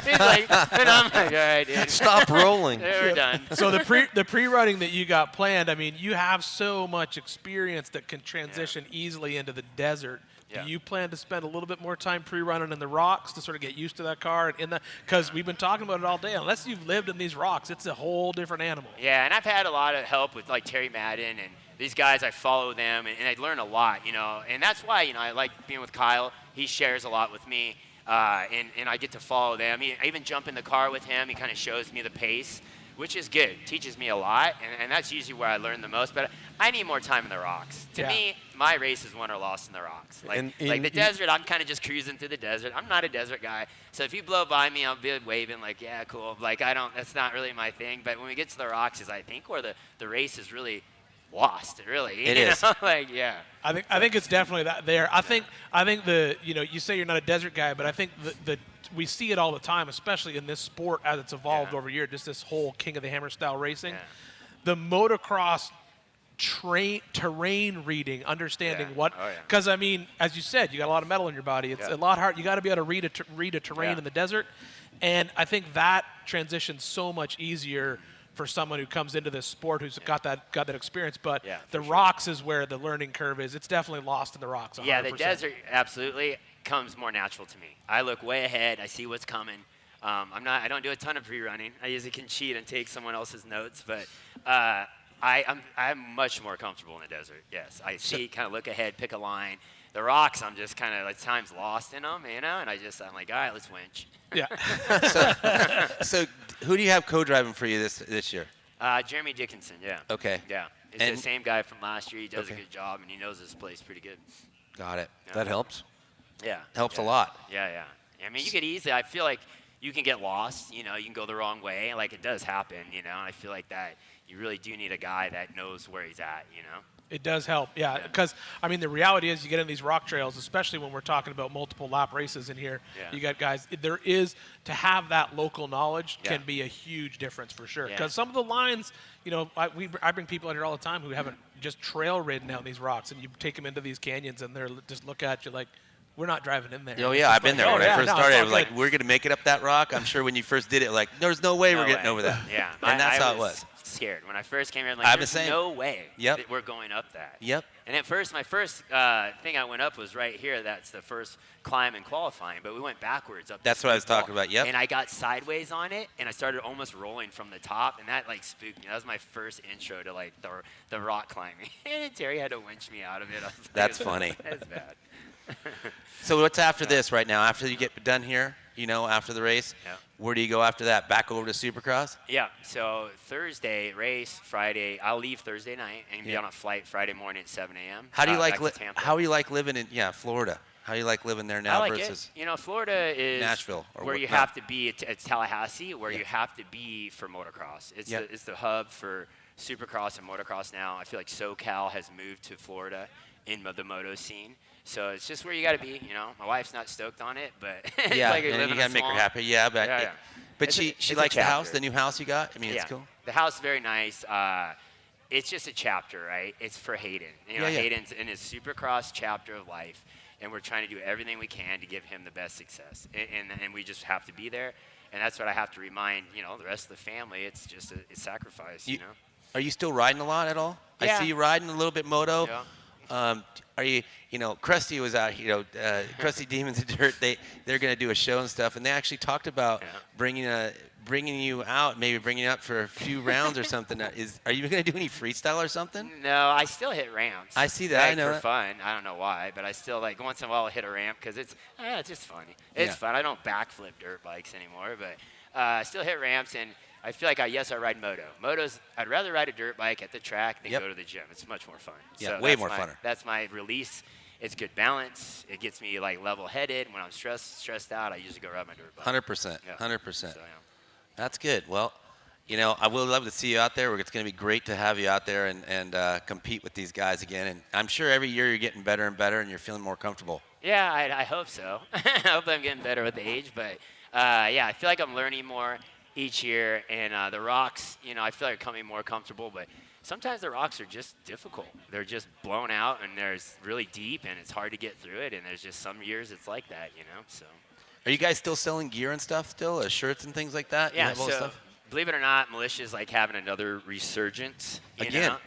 He's like, and I'm like, all right, dude. Stop rolling. We're done. So the pre-running that you got planned, I mean, you have so much experience that can transition easily into the desert. Yeah. Do you plan to spend a little bit more time pre-running in the rocks to sort of get used to that car? Because we've been talking about it all day. Unless you've lived in these rocks, it's a whole different animal. Yeah, and I've had a lot of help with Terry Madden and these guys. I follow them, and I learn a lot, and that's why, I like being with Kyle. He shares a lot with me, and I get to follow them. I even jump in the car with him. He kind of shows me the pace, which is good. Teaches me a lot, and that's usually where I learn the most. But I need more time in the rocks. To me, my race is won or lost in the rocks. The desert, I'm kind of just cruising through the desert. I'm not a desert guy. So if you blow by me, I'll be waving like, yeah, cool. That's not really my thing. But when we get to the rocks is I think where the race is really lost. It is. I think it's definitely that there. I think you say you're not a desert guy, but I think we see it all the time, especially in this sport as it's evolved over year. Just this whole King of the Hammer style racing, the motocross terrain reading, understanding what. Because I mean, as you said, you got a lot of metal in your body. It's a lot hard. You got to be able to read a terrain in the desert, and I think that transition's so much easier for someone who comes into this sport who's got that experience. But the rocks is where the learning curve is. It's definitely lost in the rocks. 100%. Yeah, the desert, absolutely. comes more natural to me. I look way ahead. I see what's coming. I don't do a ton of pre-running. I usually can cheat and take someone else's notes, but I'm much more comfortable in the desert. Yes, I see, kind of look ahead, pick a line. The rocks, I'm just kind of at times lost in them, and I'm like, all right, let's winch. Yeah. So who do you have co-driving for you this year? Jeremy Dickinson, yeah. Okay. Yeah, it's the same guy from last year. He does a good job, and he knows this place pretty good. Got it. Yeah. That helps. Yeah. Helps a lot. Yeah. I mean, you could easily, I feel like you can get lost, you can go the wrong way. Like, it does happen, and I feel like that you really do need a guy that knows where he's at, It does help, yeah. Because, I mean, the reality is you get in these rock trails, especially when we're talking about multiple lap races in here. Yeah. You got guys, to have that local knowledge can be a huge difference for sure. Because some of the lines, I bring people out here all the time who haven't just trail ridden out these rocks, and you take them into these canyons, and they're just look at you like, we're not driving in there. Oh, yeah, I've been there. When I first started, I was like, we're going to make it up that rock. I'm sure when you first did it, like, there's no way we're getting over that. Yeah. And that's how it was. Scared. When I first came here, I'm like, there's no way that we're going up that. Yep. And at first, my first thing I went up was right here. That's the first climb in qualifying, but we went backwards up. That's what I was talking about, yep. And I got sideways on it, and I started almost rolling from the top, and that, spooked me. That was my first intro to, the rock climbing. And Terry had to winch me out of it. I was like, That's funny. That's bad. So what's after this right now? After you get done here, after the race, where do you go after that? Back over to Supercross? Yeah, so Thursday race, Friday. I'll leave Thursday night and be on a flight Friday morning at 7 a.m. How do you like living in Florida? How do you like living there now I like versus it. Florida is Nashville where you have to be. It's Tallahassee, where you have to be for motocross. It's the hub for Supercross and motocross now. I feel like SoCal has moved to Florida in the moto scene. So it's just where you got to be, My wife's not stoked on it, but it's like you're and living you got to make her happy. Yeah, but but she likes the house, the new house you got. I mean, it's cool. The house is very nice. It's just a chapter, right? It's for Hayden. Hayden's in his Supercross chapter of life, and we're trying to do everything we can to give him the best success. And we just have to be there, and that's what I have to remind, the rest of the family. It's just a sacrifice, Are you still riding a lot at all? Yeah. I see you riding a little bit moto. Yeah. Are you, Krusty was out, Krusty Demons of Dirt, they're going to do a show and stuff, and they actually talked about bringing you out, maybe bringing you up for a few rounds or something. Are you going to do any freestyle or something? No, I still hit ramps. I see that. I know for fun. I don't know why, but I still, once in a while I'll hit a ramp because it's just funny. It's fun. I don't backflip dirt bikes anymore, but I still hit ramps, and I feel like I ride moto. I'd rather ride a dirt bike at the track than go to the gym. It's much more fun. Yeah, so way more funner. That's my release. It's good balance. It gets me level-headed. When I'm stressed out, I usually go ride my dirt bike. 100%. Yeah. 100%. So, That's good. Well, I would love to see you out there. It's going to be great to have you out there and compete with these guys again. And I'm sure every year you're getting better and better, and you're feeling more comfortable. Yeah, I hope so. I hope I'm getting better with age. But, I feel like I'm learning more each year. And the rocks, I feel like are coming more comfortable. But sometimes the rocks are just difficult. They're just blown out, and there's really deep, and it's hard to get through it. And there's just some years it's like that, So. Are you guys still selling gear and stuff still, shirts and things like that? Yeah, all this stuff? Believe it or not, militia's having another resurgence. Again,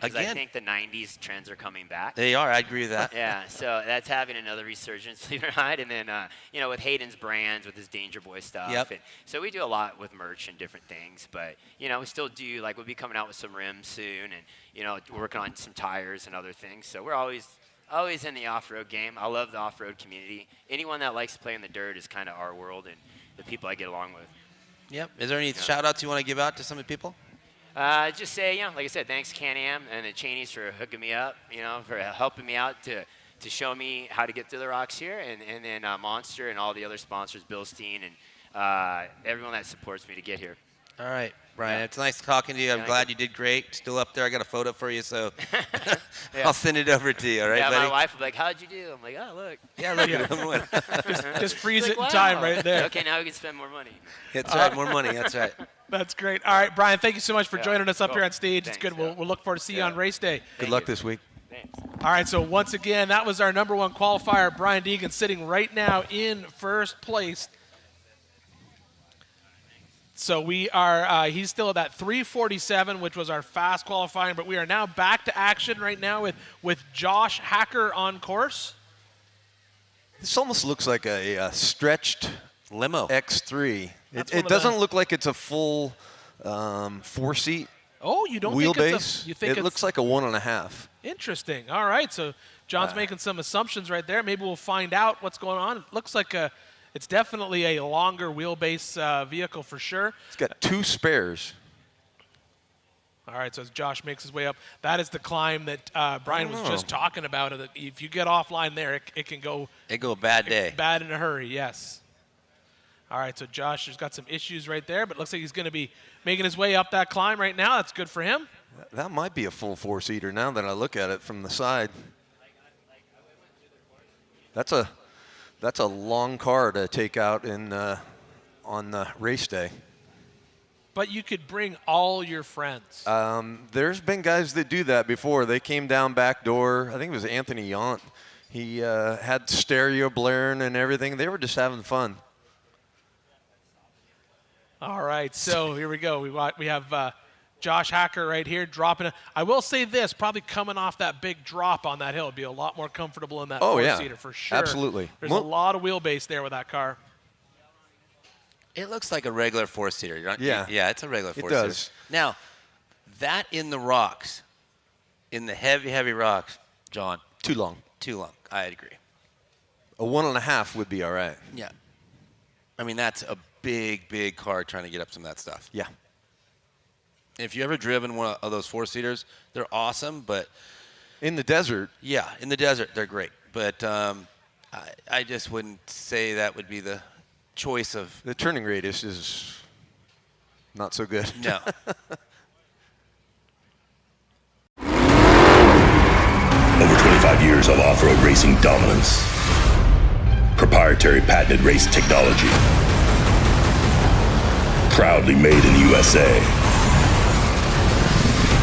because I think the 90s trends are coming back. They are. I agree with that. Yeah, so that's having another resurgence, believe it or not. And then, with Hayden's brands, with his Danger Boy stuff. Yep. And so we do a lot with merch and different things. But, we still do, we'll be coming out with some rims soon and, working on some tires and other things. So we're always in the off-road game. I love the off-road community. Anyone that likes to play in the dirt is kind of our world and the people I get along with. Yep. Is there any shout-outs you want to give out to some of the people? Just say, like I said, thanks Can-Am and the Cheneys for hooking me up, for helping me out to show me how to get through the rocks here, and then Monster and all the other sponsors, Bill Steen, and everyone that supports me to get here. All right, Brian. It's nice talking to you. I'm glad you did great. Still up there. I got a photo for you, so I'll send it over to you. All right, buddy? My wife will be like, "How'd you do?" I'm like, "Oh, look." Yeah, look at him. Just freeze it in time right there. Okay, now we can spend more money. That's right, more money. That's right. That's great. All right, Brian, thank you so much for joining us up here on stage. Thanks, it's good. We'll look forward to see you on race day. Good luck this week. Thanks. All right, so once again, that was our number one qualifier, Brian Deegan, sitting right now in first place. So we are, he's still at that 3:47, which was our fast qualifying, but we are now back to action right now with Josh Hacker on course. This almost looks like a stretched Limo. X3. That's It doesn't look like it's a full 4-seat Oh, you don't wheelbase. think it looks like a 1.5. Interesting. All right, so John's making some assumptions right there. Maybe we'll find out what's going on. It looks like it's definitely a longer wheelbase vehicle for sure. It's got 2 spares. All right, so as Josh makes his way up, that is the climb that Brian was just talking about. If you get offline there, it can go. It go a bad day. Bad in a hurry, yes. All right, so Josh has got some issues right there, but looks like he's going to be making his way up that climb right now. That's good for him. That might be a full 4-seater now that I look at it from the side. That's a long car to take out on the race day. But you could bring all your friends. There's been guys that do that before. They came down back door. I think it was Anthony Yaunt. He had stereo blaring and everything. They were just having fun. All right, so here we go. We have Josh Hacker right here dropping. I will say this, probably coming off that big drop on that hill, would be a lot more comfortable in that four-seater for sure. Absolutely. There's a lot of wheelbase there with that car. It looks like a regular 4-seater. Yeah. Yeah, it's a regular 4-seater. It does. Now, that in the rocks, in the heavy, heavy rocks, John. Too long. Too long. I agree. A 1.5 would be all right. Yeah. I mean, that's a big, big car trying to get up some of that stuff. Yeah. If you ever driven one of those 4-seaters, they're awesome, but in the desert. Yeah, in the desert, they're great. But I just wouldn't say that would be the choice of. The turning radius is not so good. No. Over 25 years of off-road racing dominance. Proprietary patented race technology. Proudly made in the USA.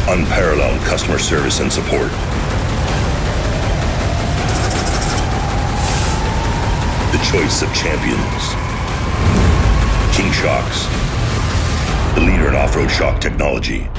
Unparalleled customer service and support. The choice of champions. King Shocks. The leader in off-road shock technology.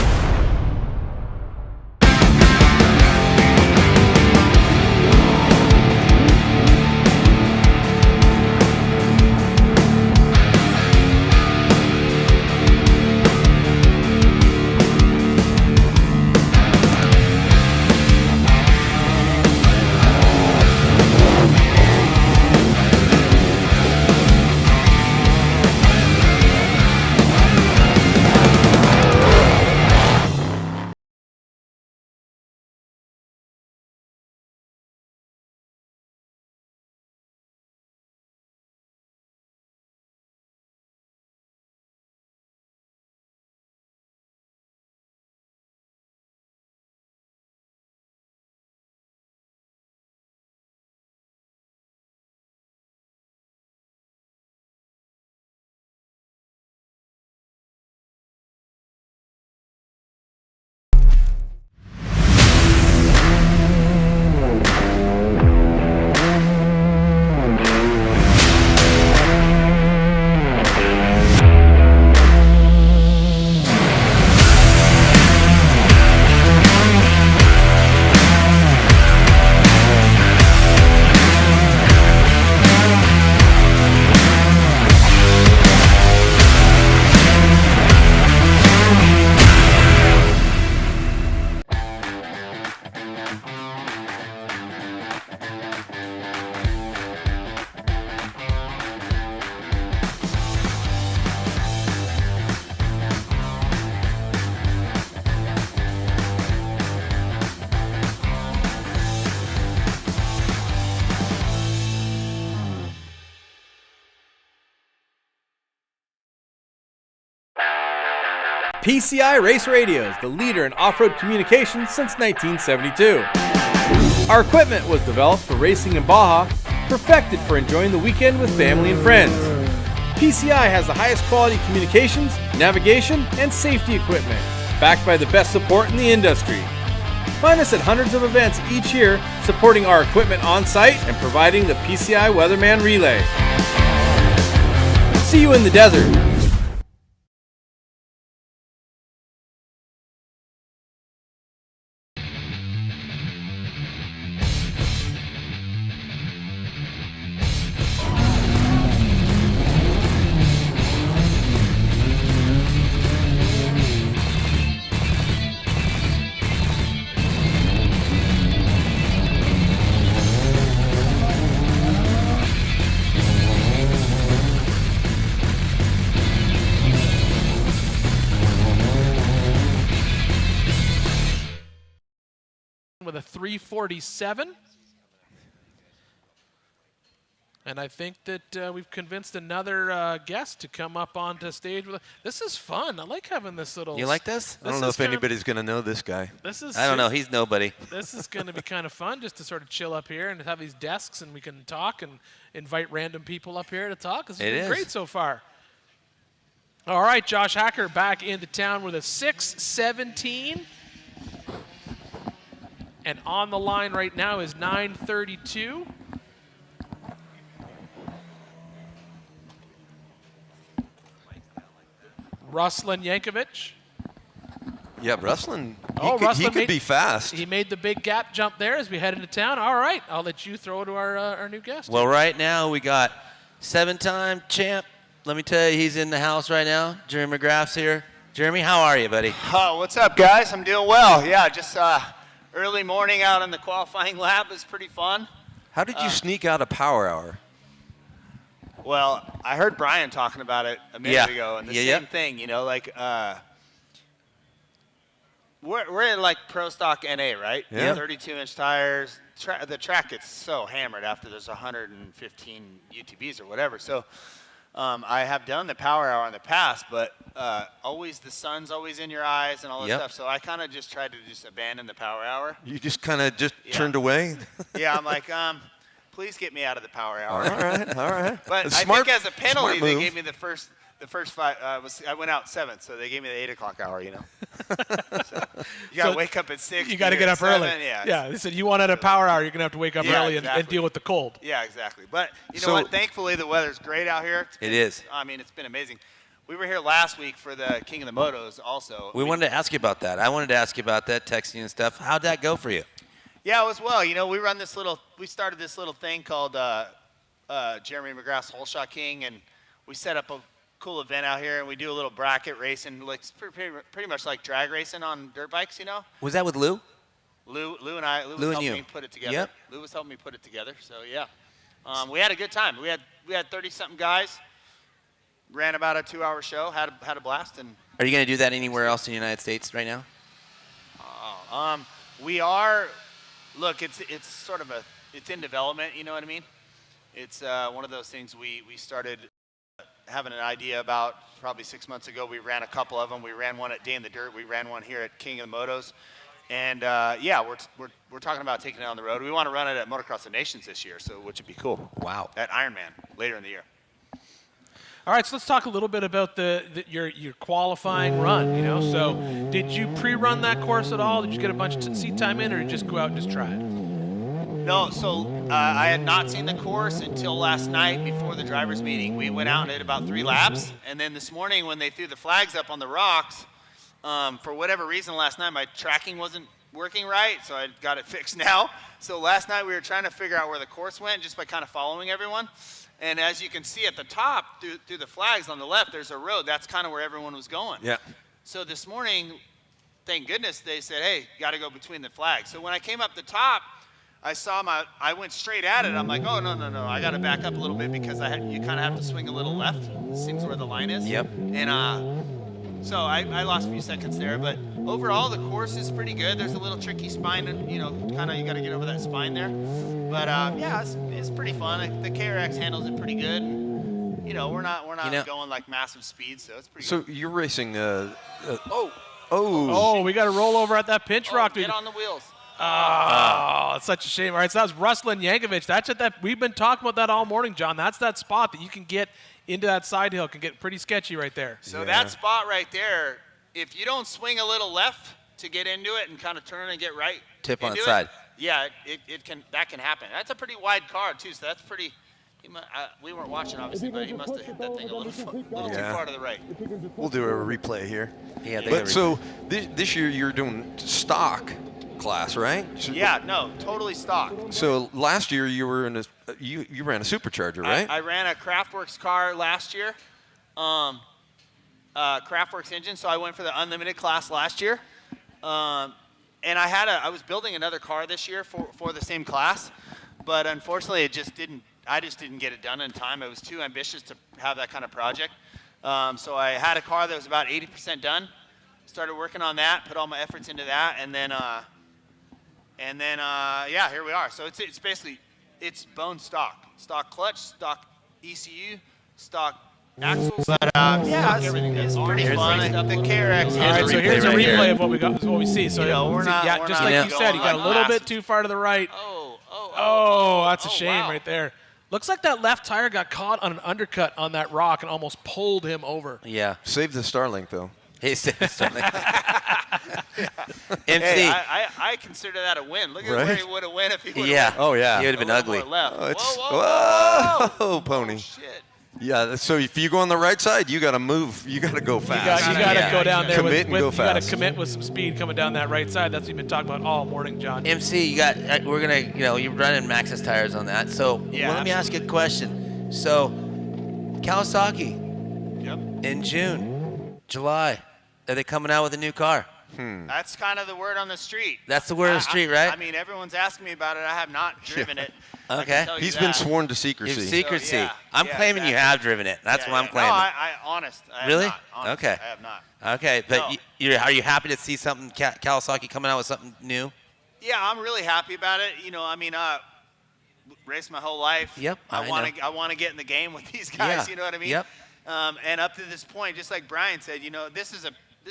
PCI Race Radios, the leader in off-road communications since 1972. Our equipment was developed for racing in Baja, perfected for enjoying the weekend with family and friends. PCI has the highest quality communications, navigation, and safety equipment, backed by the best support in the industry. Find us at hundreds of events each year, supporting our equipment on site and providing the PCI Weatherman Relay. See you in the desert. with a 347. And I think that we've convinced another guest to come up onto stage with us. This is fun. I like having this little. You like this? I don't know if anybody's going to know this guy. I don't know. He's nobody. This is going to be kind of fun just to sort of chill up here and have these desks and we can talk and invite random people up here to talk. This has been great so far. All right, Josh Hacker back into town with a 6:17. And on the line right now is 9:32. Ruslan Yankovic. Yeah, Ruslan, he could Ruslan be fast. He made the big gap jump there as we head into town. All right, I'll let you throw to our new guest. Well, right now we got 7-time champ. Let me tell you, he's in the house right now. Jeremy McGrath's here. Jeremy, how are you, buddy? Oh, what's up, guys? I'm doing well. Yeah, just early morning out in the qualifying lab is pretty fun. How did you sneak out a power hour? Well, I heard Brian talking about it a minute ago, and the same thing, you know, like we're in like pro stock NA, right? Yeah. 32-inch tires. The track gets so hammered after there's 115 UTVs or whatever. So I have done the power hour in the past, but always the sun's always in your eyes and all this stuff. So I kind of just tried to just abandon the power hour. You just kind of turned away? Yeah, I'm like, please get me out of the power hour. All right. But I think as a penalty, they gave me the first 5. I went out 7th, so they gave me the 8 o'clock hour. You know. So you got to wake up at 6. You got to get up 7, early. Yeah. They said you want at a power hour, you're gonna have to wake up early and deal with the cold. Yeah, exactly. But you know what? Thankfully, the weather's great out here. It is. I mean, it's been amazing. We were here last week for the King of the Motos also. We wanted to ask you about that. I wanted to ask you about that, texting and stuff. How'd that go for you? Yeah, it was well. You know, we started this little thing called Jeremy McGrath's Hole Shot King, and we set up a cool event out here, and we do a little bracket racing, like pretty much like drag racing on dirt bikes, you know? Was that with Lou? Lou and I. Lou was helping me put it together. Yep. Lou was helping me put it together, so yeah. We had a good time. We had 30-something guys, ran about a 2-hour show, had a blast. And Are you going to do that anywhere else in the United States right now? We are. Look, it's sort of it's in development, you know what I mean? It's one of those things we started having an idea about probably 6 months ago. We ran a couple of them. We ran one at Day in the Dirt. We ran one here at King of the Motos. And we're talking about taking it on the road. We want to run it at Motocross of Nations this year, which would be cool. Wow. At Ironman later in the year. All right, so let's talk a little bit about your qualifying run. You know, so did you pre-run that course at all? Did you get a bunch of seat time in, or did you just go out and just try it? No, so I had not seen the course until last night before the drivers' meeting. We went out and did about 3 laps, and then this morning when they threw the flags up on the rocks, for whatever reason last night my tracking wasn't working right, so I got it fixed now. So last night we were trying to figure out where the course went just by kind of following everyone. And as you can see at the top, through the flags on the left, there's a road. That's kind of where everyone was going. Yeah. So this morning, thank goodness, they said, hey, you got to go between the flags. So when I came up the top, I went straight at it. I'm like, oh, no. I got to back up a little bit because you kind of have to swing a little left. It seems where the line is. Yep. And so I lost a few seconds there. But overall, the course is pretty good. There's a little tricky spine, you know, kind of you got to get over that spine there. But, yeah, it's pretty fun. The KRX handles it pretty good. And, you know, we're not going like massive speed, so it's pretty good. So you're racing Oh, we got to roll over at that pinch rock. Get on the wheels. Oh, it's such a shame. All right, so that was Ruslan Yankovic. That's at that. We've been talking about that all morning, John. That's that spot that you can get into that side hill. Can get pretty sketchy right there. So that spot right there, if you don't swing a little left to get into it and kind of turn and get right, Tip on the side. Yeah, that can happen. That's a pretty wide card too, so that's pretty. We weren't watching obviously, but he must have hit that thing a little too far to the right. We'll do a replay here. Yeah. But so this year you're doing stock class, right? Yeah, no, totally stock. So last year you were in you ran a supercharger, right? I ran a Craftworks car last year, Craftworks engine. So I went for the unlimited class last year, and I was building another car this year for the same class, but unfortunately I just didn't get it done in time. It was too ambitious to have that kind of project. So I had a car that was about 80% done. Started working on that, put all my efforts into that, and then And then, here we are. So it's basically, it's bone stock clutch, stock ECU, stock axles. But it's pretty fun. The KRX. All right, so here's a right replay here. of what we got. Is what we see. So we're not just like you said, you got a little bit too far to the right. That's a shame right there. Looks like that left tire got caught on an undercut on that rock and almost pulled him over. Yeah. Save the Starlink, though. He saved something. MC. Hey, I consider that a win. Look at where he would have went if he would have Oh, yeah. He would have been ugly. left. Whoa, pony. Oh, shit. Yeah, so if you go on the right side, you got to move. You got to go fast. You got to go down there. Commit and go You got to fast. commit with some speed coming down that right side. That's what you've been talking about all morning, John. MC, we're gonna, you're running Maxxis tires on that. So let me ask you a question. So, Kawasaki, in June, July, are they coming out with a new car? That's kind of the word on the street. That's the word on the street, right? I mean, everyone's asking me about it. I have not driven it. Okay. He's been sworn to secrecy. Secrecy. So, I'm claiming you have driven it. That's what I'm claiming. No, I honest. I have Really? not. Honest, Okay. I have not. Okay, but No. are you happy to see something Kawasaki coming out with something new? Yeah, I'm really happy about it. Raced my whole life. Yep, I want to get in the game with these guys. Yeah. You know what I mean? Yep. And up to this point, just like Brian said, this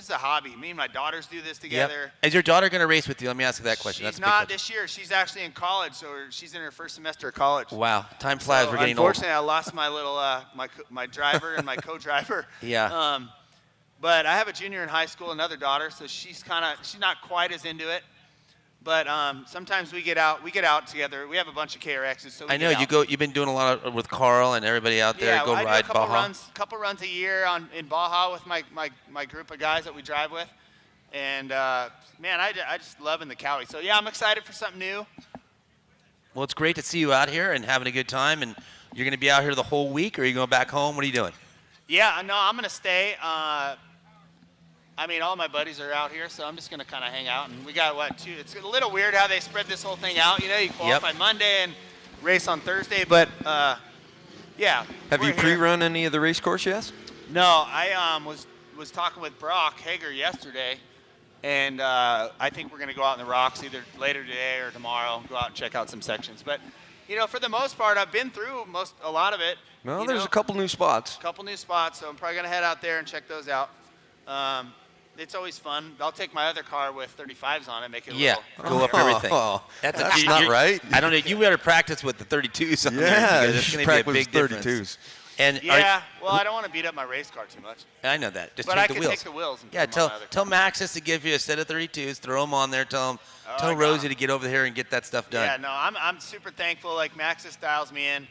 is a hobby. Me and my daughters do this together. Yep. Is your daughter going to race with you? Let me ask you that question. She's That's a big not question. this year. She's actually in college, so she's in her first semester of college. Wow, time flies. We're getting old. Unfortunately, I lost my little my driver and my co-driver. Yeah. But I have a junior in high school, another daughter, so she's not quite as into it. But sometimes we get out together. We have a bunch of KRXs. So I know you've been doing a lot with Carl and everybody out there. Yeah, Go I ride do a couple Baja. runs a year in Baja with my group of guys that we drive with. And man, I just loving the Cowie. So yeah, I'm excited for something new. Well, it's great to see you out here and having a good time. And you're going to be out here the whole week, or are you going back home? What are you doing? Yeah, no, I'm gonna stay. All my buddies are out here, so I'm just gonna kind of hang out. And we got it's a little weird how they spread this whole thing out. You qualify Monday and race on Thursday, but yeah. Have you pre-run any of the race course yet? No, I was talking with Brock Hager yesterday, and I think we're gonna go out in the rocks either later today or tomorrow. Go out and check out some sections, but. For the most part, I've been through a lot of it. Well, there's a couple new spots. So I'm probably going to head out there and check those out. It's always fun. I'll take my other car with 35s on it, make it go up everything. That's not right. I don't know. You better practice with the 32s on there. Yeah, It's going to be a big difference. 32s. And I don't want to beat up my race car too much. I know that. Just but take I the can wheels. take the wheels. And Tell Maxxis to give you a set of 32s. Throw them on there. Tell Rosie to get over here and get that stuff done. Yeah, no, I'm super thankful. Like Maxxis dials me in.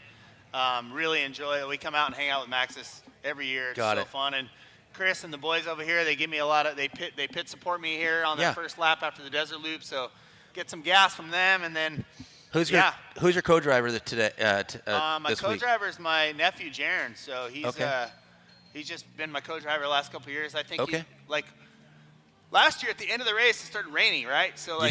Really enjoy it. We come out and hang out with Maxxis every year. It's so fun. And Chris and the boys over here, they give me a lot of. They pit support me here on their first lap after the desert loop. So get some gas from them, and then. Who's your co-driver today? My co-driver is my nephew Jaron. So he's just been my co-driver the last couple of years. I think last year at the end of the race it started raining, right? So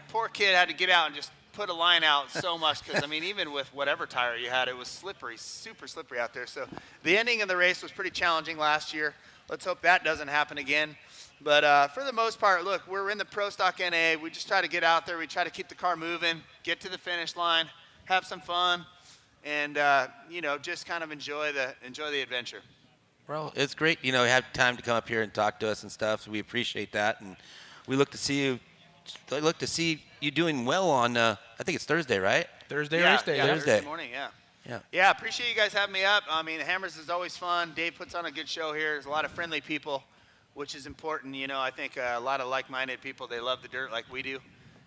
poor kid had to get out and just put a line out so much because even with whatever tire you had, it was slippery, super slippery out there. So the ending of the race was pretty challenging last year. Let's hope that doesn't happen again. But for the most part, look, we're in the Pro Stock NA. We just try to get out there. We try to keep the car moving, get to the finish line, have some fun, and just kind of enjoy the adventure. Well, it's great. You have time to come up here and talk to us and stuff. So we appreciate that, and we look to see you. I look to see you doing well on. I think it's Thursday, right? Thursday race day. Thursday morning. Yeah. Appreciate you guys having me up. Hammers is always fun. Dave puts on a good show here. There's a lot of friendly people, which is important. I think a lot of like-minded people, they love the dirt like we do.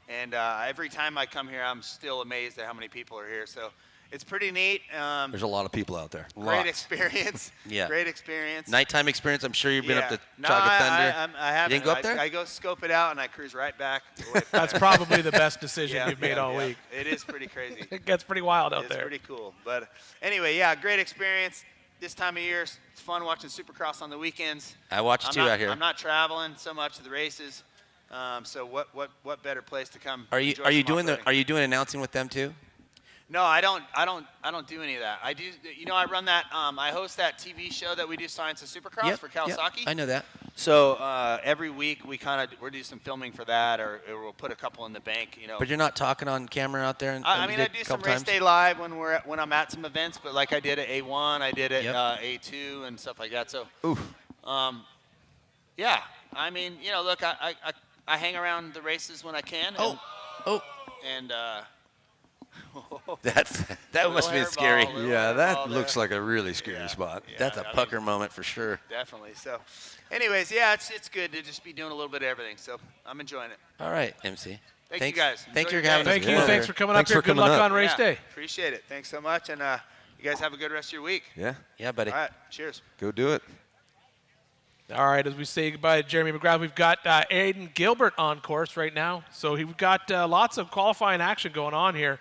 And every time I come here, I'm still amazed at how many people are here. So it's pretty neat. There's a lot of people out there. Great experience. Yeah. Great experience. Nighttime experience. I'm sure you've been up to Chocolate Thunder. I haven't. You didn't go up there? I go scope it out, and I cruise right back. That's probably the best decision you've made all week. It is pretty crazy. It gets pretty wild out there. It's pretty cool. But anyway, great experience. This time of year, it's fun watching Supercross on the weekends. I watch too out here. I'm not traveling so much to the races, so what better place to come? Are you doing announcing with them too? No, I don't do any of that. I do. I run that. I host that TV show that we do, Science of Supercross for Kawasaki. Yep, I know that. So every week we're doing some filming for that, or we'll put a couple in the bank. But you're not talking on camera out there. I mean, I do some race day live when I'm at some events, but like I did at A1, I did at A2 and stuff like that. So, yeah. I mean, look, I hang around the races when I can. And that must be scary. Yeah, that looks like a really scary spot. Yeah, that's a pucker moment for sure. Definitely. So, anyways, yeah, it's good to just be doing a little bit of everything. So I'm enjoying it. All right, MC. Thanks, you guys. Thank you Enjoy for having us. Thank you. Thanks for coming up here. Good luck on race day. Appreciate it. Thanks so much, and you guys have a good rest of your week. Yeah, buddy. All right. Cheers. Go do it. All right, as we say goodbye to Jeremy McGrath, we've got Aiden Gilbert on course right now. So we've got lots of qualifying action going on here.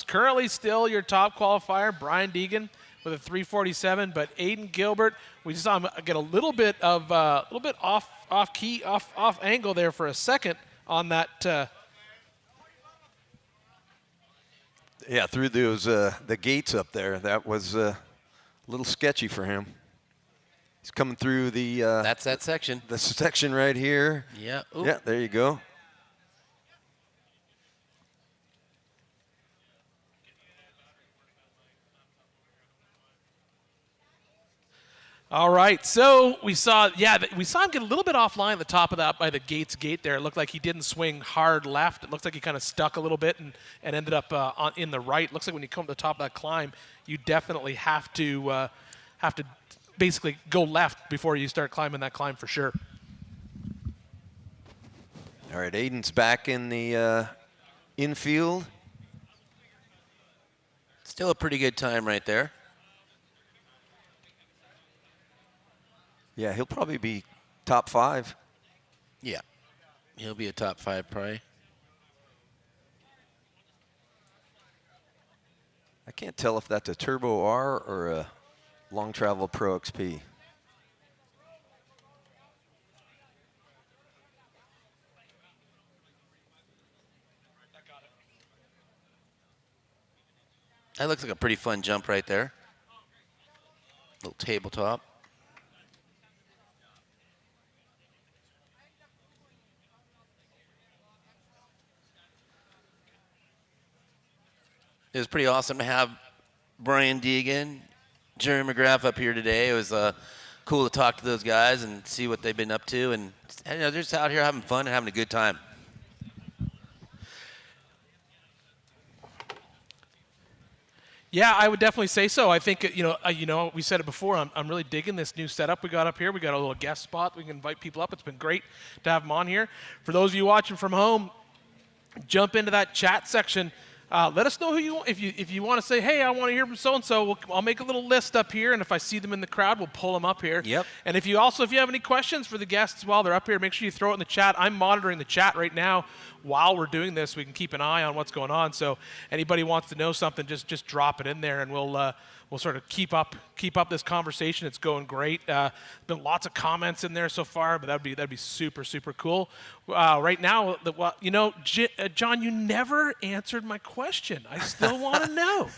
Currently still your top qualifier, Brian Deegan, with a 347, but Aiden Gilbert, we just saw him get a little bit off angle there for a second on that. Yeah, through those the gates up there, that was a little sketchy for him. He's coming through the. That's that section. The section right here. Yeah. Ooh. Yeah, there you go. All right, so we saw him get a little bit offline at the top of that by the Gates gate there. It looked like he didn't swing hard left. It looks like he kind of stuck a little bit and ended up in the right. Looks like when you come to the top of that climb, you definitely have to basically go left before you start climbing that climb for sure. All right, Aiden's back in the infield. Still a pretty good time right there. Yeah, he'll probably be top 5. Yeah, he'll be a top 5 probably. I can't tell if that's a Turbo R or a Long Travel Pro XP. That looks like a pretty fun jump right there. Little tabletop. It was pretty awesome to have Brian Deegan, Jeremy McGrath up here today. It was cool to talk to those guys and see what they've been up to. And they're just out here having fun and having a good time. Yeah, I would definitely say so. I think, we said it before. I'm really digging this new setup we got up here. We got a little guest spot. We can invite people up. It's been great to have them on here. For those of you watching from home, jump into that chat section. Let us know who you if you want to say, hey, I want to hear from so and so. I'll make a little list up here, and if I see them in the crowd, we'll pull them up here. Yep. And if you have any questions for the guests while they're up here, make sure you throw it in the chat. I'm monitoring the chat right now while we're doing this. We can keep an eye on what's going on. So anybody wants to know something, just drop it in there, and we'll sort of keep up this conversation. It's going great. Been lots of comments in there so far, but that'd be super cool. Right now, John, you never answered my question. I still want to know.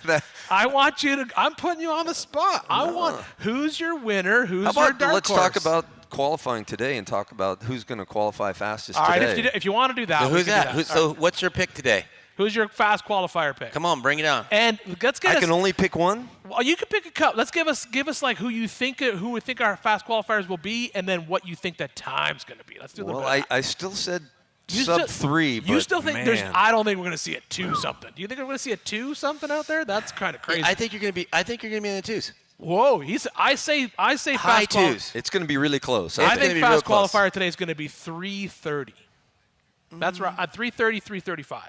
I want you to. I'm putting you on the spot. I want. Who's your winner? Who's your dark let's horse? talk about qualifying today and talk about who's going to qualify fastest All right, today. if you want to do that. So who's that? So what's your pick today? Who's your fast qualifier pick? Come on, bring it on. And let's get I can only pick one? Well, you can pick a couple. Let's give us like who we think our fast qualifiers will be, and then what you think that time's going to be. Let's do the. Well, I still said sub 3. You but still think man. I don't think we're going to see a 2 something. Do you think we're going to see a 2 something out there? That's kind of crazy. I think you're going to be in the 2s. Whoa, I say high fast 2s. It's going to be really close. I think fast qualifier today is going to be 3:30. That's right. 3:30, 3:35.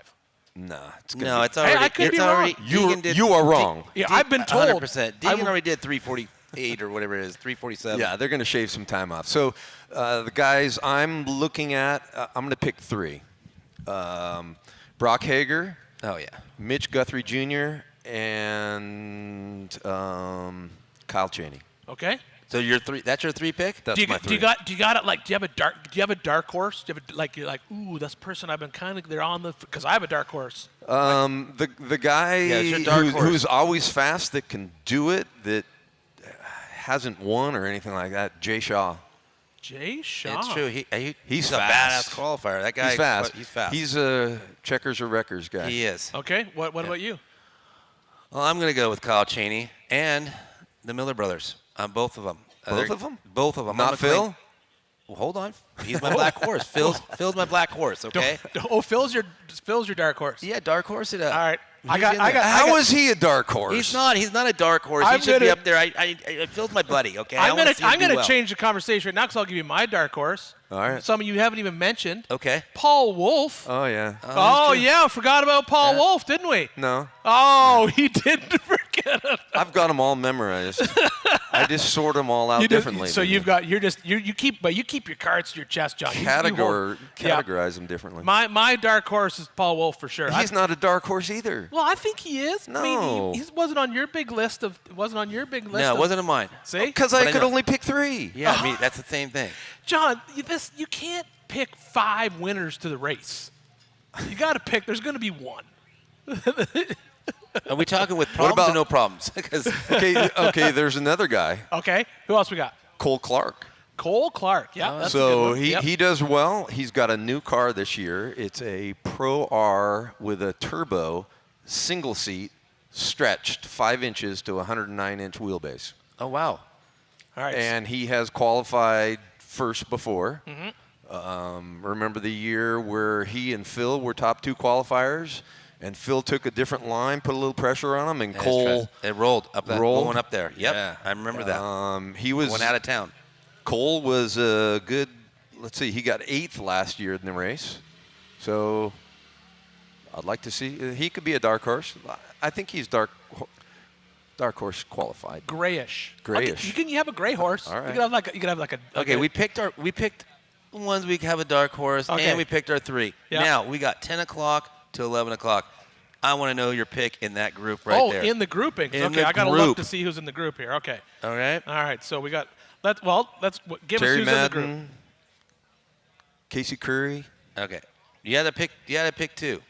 Nah, it's already. I could be wrong. You are wrong. Yeah, I've been told. 100%. Deegan already did 3:48 or whatever it is, 3:47. Yeah, they're going to shave some time off. So the guys I'm looking at, I'm going to pick 3. Brock Hager. Oh, yeah. Mitch Guthrie Jr. and Kyle Cheney. Okay. So that's your 3 pick? That's my 3. Do you have a dark horse? Do you have you're like, ooh, that's person I've been kind of, they're on because I have a dark horse. The guy who's always fast that can do it, that hasn't won or anything like that, Jay Shaw. Jay Shaw. It's true. He's a fast. badass qualifier. That guy. He's fast. He's fast. He's a checkers or wreckers guy. He is. Okay. What about you? Well, I'm going to go with Kyle Cheney and the Miller brothers. Both of them. Both of them? Both of them. Not Phil? Well, hold on. He's my black horse. Phil's my black horse. Okay. Phil's your dark horse. Yeah, dark horse. All right. How is he a dark horse? He's not. He's not a dark horse. He should be up there. Phil's my buddy. Okay. I'm gonna change the conversation right now because I'll give you my dark horse. All right. Some of you haven't even mentioned. Okay. Paul Wolf. Oh yeah. Yeah. Forgot about Paul Wolf, didn't we? No. Oh, he didn't forget him. I've got them all memorized. I just sort them all out differently. So you keep your cards to your chest, John. Categorize them differently. My dark horse is Paul Wolf for sure. He's not a dark horse either. Well, I think he is. No. I mean, he wasn't on your big list of. No, it wasn't on mine. See? Because I could only pick 3. Yeah, I mean, that's the same thing. John, you can't pick 5 winners to the race. You got to pick. There's going to be one. Are we talking with problems or no problems? okay. There's another guy. Okay. Who else we got? Cole Clark. Cole Clark. Yeah. That's a good So one. he does well. He's got a new car this year. It's a Pro R with a turbo, single seat, stretched 5 inches to 109-inch wheelbase. Oh wow. All right. And he has qualified first before. Mm-hmm. Remember the year where he and Phil were top 2 qualifiers, and Phil took a different line, put a little pressure on him, and Cole it rolled up going up there. Yep, yeah. I remember that. He was went out of town. Cole was a good. Let's see, he got 8th last year in the race, so I'd like to see. He could be a dark horse. I think he's dark horse qualified. Grayish. Okay, you have a gray horse. All right. You could have like a. Okay, we picked ones we have a dark horse, and we picked our 3. Yeah. Now we got 10 o'clock to 11 o'clock. I want to know your pick in that group right there. Oh, in the groupings. In Okay, the I got to group. look to see who's in the group here. Okay. All right. All right. So we got. Let's give Terry us who's Madden, in the group. Casey Currie. Okay. You had to pick 2.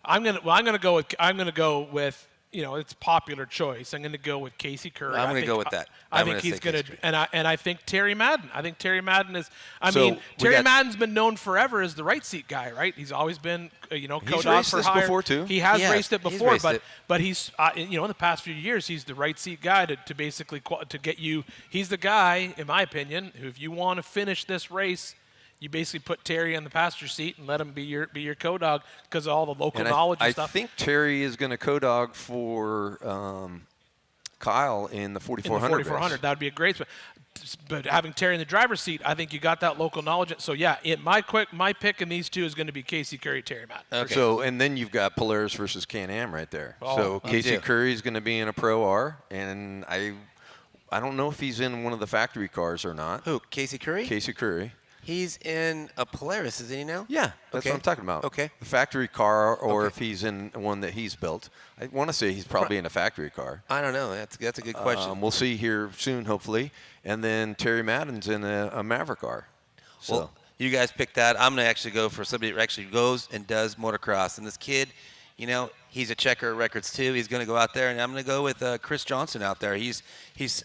I'm gonna go with. It's popular choice. I'm going to go with Casey Currie. I'm going to go with that. I think he's going to, and I think Terry Madden. I think Terry Madden is. Terry Madden's been known forever as the right seat guy, right? He's always been, He's raced this before too. He has raced it before, but he's, in the past few years, he's the right seat guy to basically to get you. He's the guy, in my opinion, who if you want to finish this race, you basically put Terry in the passenger seat and let him be your co-dog because of all the local knowledge and stuff. I think Terry is going to co-dog for Kyle in the 4400. In the 4400, that would be a great spot. But having Terry in the driver's seat, I think you got that local knowledge. So yeah, my pick in these 2 is going to be Casey Currie, Terry Matt. Okay. So and then you've got Polaris versus Can-Am right there. Oh, so Casey Currie is going to be in a Pro R, and I don't know if he's in one of the factory cars or not. Who? Casey Currie? Casey Currie. He's in a Polaris, isn't he now? Yeah, that's what I'm talking about. Okay. The factory car, or if he's in one that he's built. I want to say he's probably in a factory car. I don't know. That's a good question. We'll see here soon, hopefully. And then Terry Madden's in a Maverick car. So. Well, you guys picked that. I'm going to actually go for somebody that actually goes and does motocross. And this kid, he's a checker of records too. He's going to go out there, and I'm going to go with Chris Johnson out there. He's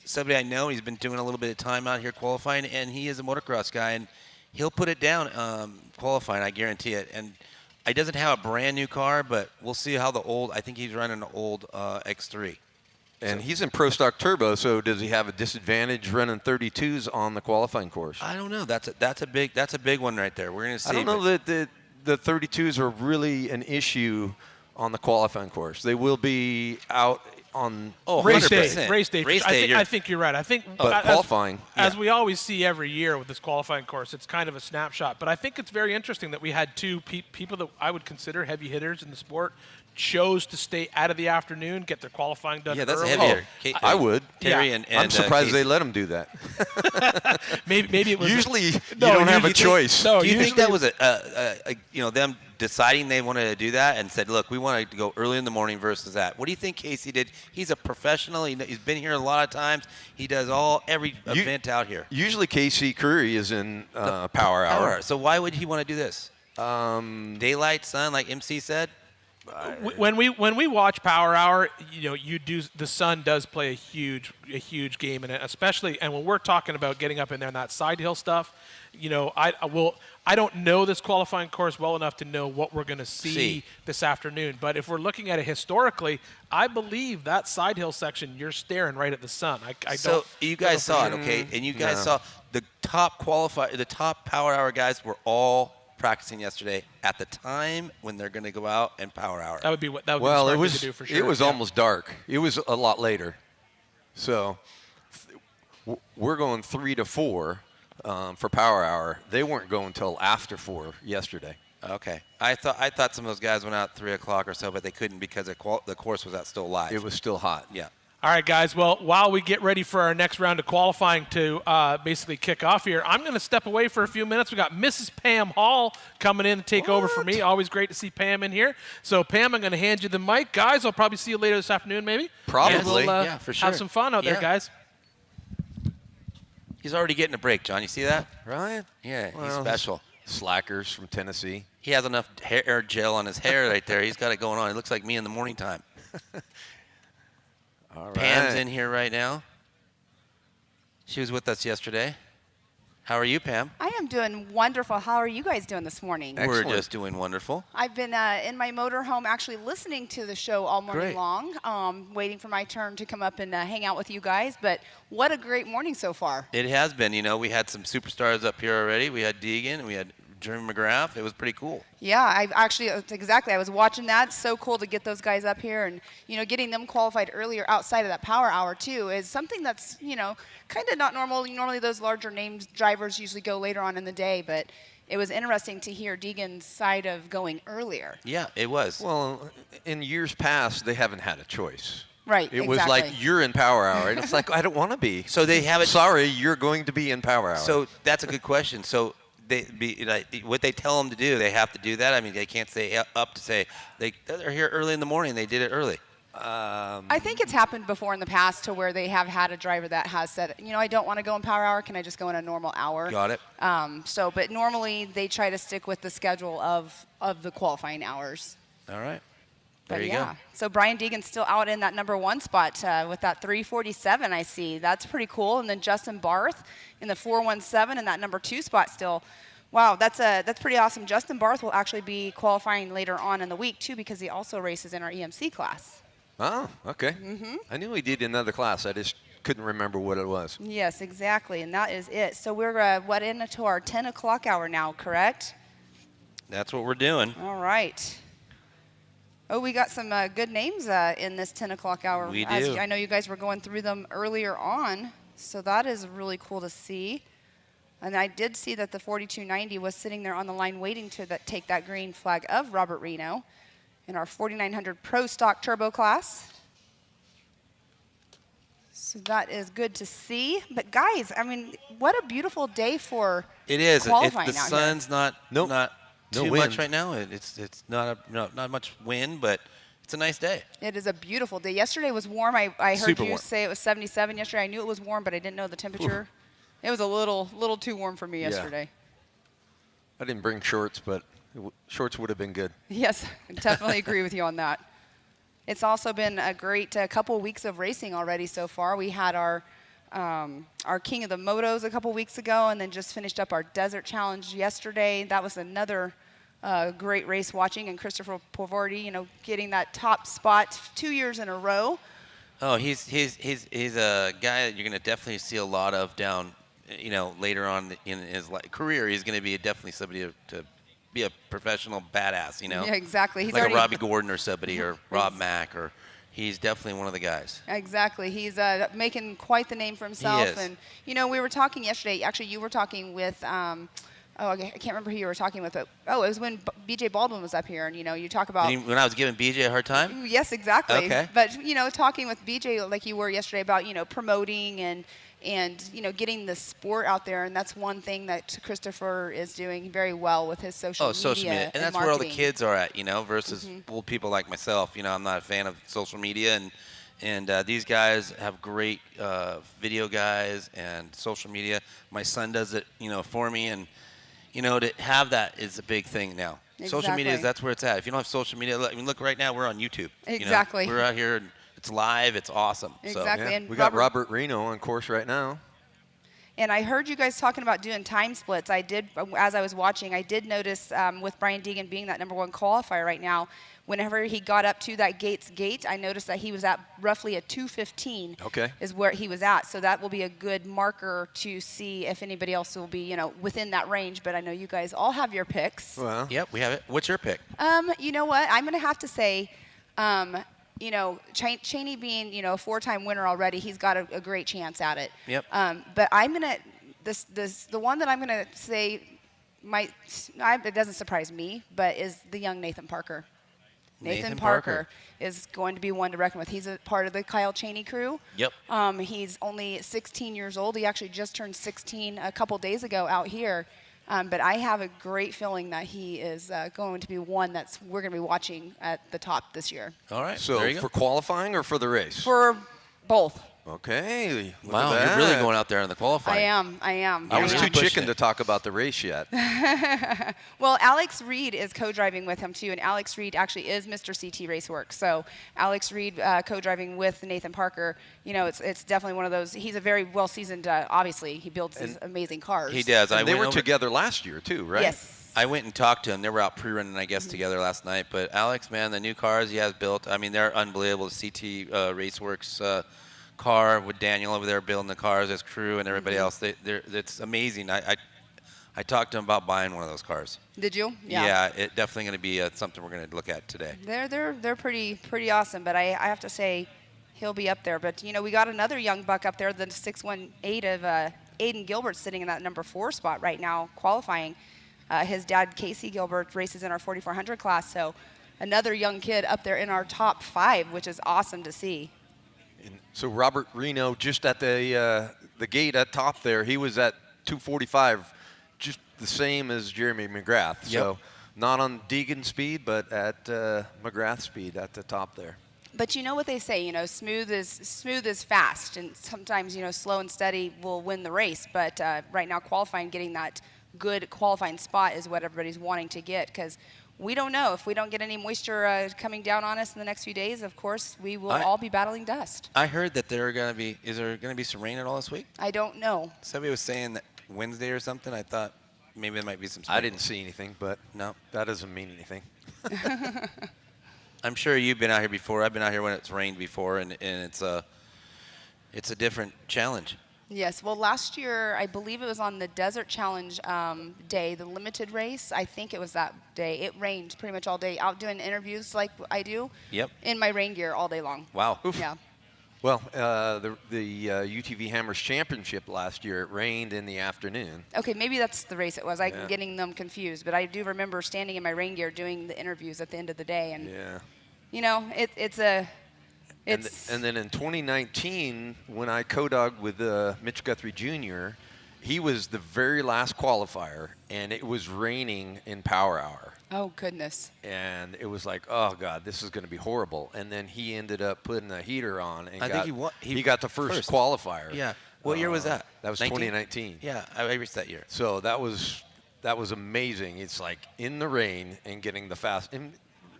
somebody I know. He's been doing a little bit of time out here qualifying, and he is a motocross guy. And he'll put it down qualifying, I guarantee it. And he doesn't have a brand new car, but we'll see how I think he's running an old X3. And he's in Pro Stock Turbo, so does he have a disadvantage running 32s on the qualifying course? I don't know. That's a big one right there. We're going to see. I don't know that the 32s are really an issue on the qualifying course. They will be out on race day. 100%. I think you're right. I think qualifying, as we always see every year with this qualifying course, it's kind of a snapshot. But I think it's very interesting that we had 2 people that I would consider heavy hitters in the sport chose to stay out of the afternoon, get their qualifying done. Yeah, that's early. a heavy hitter. I would. Terry and I'm surprised they let him do that. maybe it was. Usually you don't have a choice. Do you think that was them deciding they wanted to do that and said, look, we want to go early in the morning versus that? What do you think Casey did? He's a professional. He's been here a lot of times. He does every event out here. Usually Casey Currie is in Power Hour. So why would he want to do this? Daylight, sun, like MC said? when we watch Power Hour, the sun does play a huge game in it, especially, and when we're talking about getting up in there and that side hill stuff, I don't know this qualifying course well enough to know what we're going to see this afternoon. But if we're looking at it historically, I believe that side hill section, you're staring right at the sun. So you guys saw it, okay? And you guys saw the top Power Hour guys were all practicing yesterday at the time when they're going to go out and Power Hour. That would be the smart thing to do for sure. It was almost dark. It was a lot later. So we're going 3 to 4 for Power Hour. They weren't going until after 4 yesterday. Okay. I thought some of those guys went out 3 o'clock or so, but they couldn't because the course was out still live. It was still hot. Yeah. All right, guys. Well, while we get ready for our next round of qualifying to basically kick off here, I'm going to step away for a few minutes. We got Mrs. Pam Hall coming in to take over for me. Always great to see Pam in here. So, Pam, I'm going to hand you the mic. Guys, I'll probably see you later this afternoon, maybe. Probably. We'll, yeah, for sure. Have some fun out there, guys. He's already getting a break, John. You see that? Right? Yeah, he's special. Slackers from Tennessee. He has enough hair gel on his hair right there. He's got it going on. It looks like me in the morning time. All right. Pam's in here right now. She was with us yesterday. How are you, Pam? I am doing wonderful. How are you guys doing this morning? Excellent. We're just doing wonderful. I've been in my motorhome actually listening to the show all morning long, waiting for my turn to come up and hang out with you guys. But what a great morning so far. It has been. We had some superstars up here already. We had Deegan and we had Jeremy McGrath. It was pretty cool. Yeah, I was watching that. It's so cool to get those guys up here, and getting them qualified earlier outside of that Power Hour too is something that's kind of not normal. Normally those larger named drivers usually go later on in the day, but it was interesting to hear Deegan's side of going earlier. Yeah, it was. Well, in years past, they haven't had a choice. Right. It was like, you're in Power Hour. And it's like, I don't want to be. So they have it. Sorry, you're going to be in Power Hour. So that's a good question. So what they tell them to do, they have to do that. I mean, they can't stay up to say they're here early in the morning. They did it early. I think it's happened before in the past to where they have had a driver that has said, I don't want to go in Power Hour. Can I just go in a normal hour? Got it. But normally they try to stick with the schedule of the qualifying hours. All right. There you go. go. So Brian Deegan's still out in that number 1 spot with that 3:47. I see. That's pretty cool. And then Justin Barth in the 4:17 in that number 2 spot still. Wow, that's pretty awesome. Justin Barth will actually be qualifying later on in the week too, because he also races in our EMC class. Oh, okay. I knew he did another class. I just couldn't remember what it was. Yes, exactly, and that is it. So we're into our 10 o'clock hour now, correct? That's what we're doing. All right. Oh, we got some good names in this 10 o'clock hour. We do. I know you guys were going through them earlier on, so that is really cool to see. And I did see that the 4290 was sitting there on the line waiting to take that green flag of Robert Reno in our 4900 Pro Stock Turbo class. So that is good to see. But guys, I mean, what a beautiful day for it is. qualifying the sun's not too wind. much right now. It's not much wind, but it's a nice day. It is a beautiful day. Yesterday was warm. I heard Super you warm. say it was 77 yesterday. I knew it was warm, but I didn't know the temperature. Oof. It was a little too warm for me yesterday. I didn't bring shorts, but shorts would have been good. Yes, I definitely agree with you on that. It's also been a great couple weeks of racing already so far. We had our King of the Motos a couple weeks ago, and then just finished up our Desert Challenge yesterday. That was another great race watching, and Christopher Pavardi, getting that top spot 2 years in a row. Oh, he's a guy that you're going to definitely see a lot of down, later on in his career. He's going to be definitely somebody to be a professional badass, Yeah, exactly. He's like already a Robby Gordon or somebody, or Rob Mack, or he's definitely one of the guys. Exactly. He's making quite the name for himself. He is. And, we were talking yesterday. Actually, you were talking with, I can't remember who you were talking with. But, it was when B.J. Baldwin was up here. And, you talk about. When I was giving B.J. a hard time? Yes, exactly. Okay. But, talking with B.J. like you were yesterday about, promoting and getting the sport out there. And that's one thing that Christopher is doing very well with his social media. Social media. And that's marketing. where all the kids are at, versus old people like myself. I'm not a fan of social media. And these guys have great video guys and social media. My son does it, for me. And, to have that is a big thing now. Social media, Exactly. that's where it's at. If you don't have social media, look right now, we're on YouTube. Exactly. You know? We're out here, and it's live, it's awesome. Exactly. Yeah, And we got Robert Reno on course right now. And I heard you guys talking about doing time splits. I did, as I was watching, I did notice with Brian Deegan being that #1 qualifier right now, whenever he got up to that Gates gate, I noticed that he was at roughly a 2:15 is where he was at. So that will be a good marker to see if anybody else will be, within that range. But I know you guys all have your picks. Well, Yep, we have it. What's your pick? You know what? I'm going to have to say, Cheney being, a 4-time winner already, he's got a great chance at it. Yep. But I'm going to, the one that I'm going to say it doesn't surprise me, but is the young Nathan Parker. Nathan Parker is going to be one to reckon with. He's a part of the Kyle Cheney crew. Yep. He's only 16 years old. He actually just turned 16 a couple days ago out here. But I have a great feeling that he is going to be one we're going to be watching at the top this year. All right. So there you for go. qualifying or for the race? For both. Okay. Look Wow, at you're really that. going out there in the qualifying. I am. I was am. too pushing chicken it. to talk about the race yet. Well, Alex Reed is co-driving with him too, and Alex Reed actually is Mr. CT Raceworks. So Alex Reed co-driving with Nathan Parker. It's definitely one of those. He's a very well-seasoned. Obviously, he builds these amazing cars. He does. And they were together last year too, right? Yes. I went and talked to him. They were out pre-running, I guess, together last night. But Alex, man, the new cars he has built, I mean, they're unbelievable. CT Raceworks car with Daniel over there building the cars, his crew, and everybody else. It's amazing. I talked to him about buying one of those cars. Did you? Yeah, it's definitely going to be something we're going to look at today. They're pretty awesome, but I have to say he'll be up there. But we got another young buck up there, the 618 of Aiden Gilbert, sitting in that #4 spot right now, qualifying. His dad, Casey Gilbert, races in our 4400 class, so another young kid up there in our top 5, which is awesome to see. And so Robert Reno, just at the gate at top there, he was at 245, just the same as Jeremy McGrath. Yep. So not on Deegan speed, but at McGrath speed at the top there. But you know what they say, smooth is fast, and sometimes slow and steady will win the race. But right now, qualifying, getting that good qualifying spot is what everybody's wanting to get, because we don't know if we don't get any moisture coming down on us in the next few days. Of course, we will all be battling dust. I heard that is there going to be some rain at all this week? I don't know. Somebody was saying that Wednesday or something. I thought maybe there might be some. I didn't see anything, but no, that doesn't mean anything. I'm sure you've been out here before. I've been out here when it's rained before, and it's a different challenge. Yes. Well, last year, I believe it was on the Desert Challenge day, the limited race. I think it was that day. It rained pretty much all day, out doing interviews like I do. Yep. In my rain gear all day long. Wow. Oof. Yeah. Well, the UTV Hammers Championship last year, it rained in the afternoon. Okay, maybe that's the race it was. I'm Yeah. getting them confused, but I do remember standing in my rain gear doing the interviews at the end of the day, and Yeah. And then in 2019, when I co-dogged with Mitch Guthrie Jr., he was the very last qualifier, and it was raining in Power Hour. Oh, goodness. And it was like, oh, God, this is going to be horrible. And then he ended up putting a heater on, and he got the first qualifier. Yeah. What year was that? That was 19? 2019. Yeah, I raced that year. So that was amazing. It's like in the rain and getting the fast. And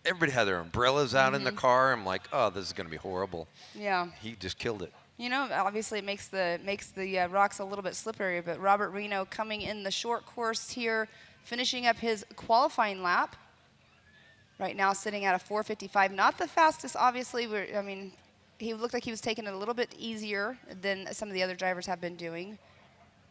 everybody had their umbrellas out in the car. I'm like, oh, this is going to be horrible. Yeah. He just killed it. Obviously it makes the rocks a little bit slippery, but Robert Reno coming in the short course here, finishing up his qualifying lap. Right now sitting at a 4:55, not the fastest, obviously. He looked like he was taking it a little bit easier than some of the other drivers have been doing.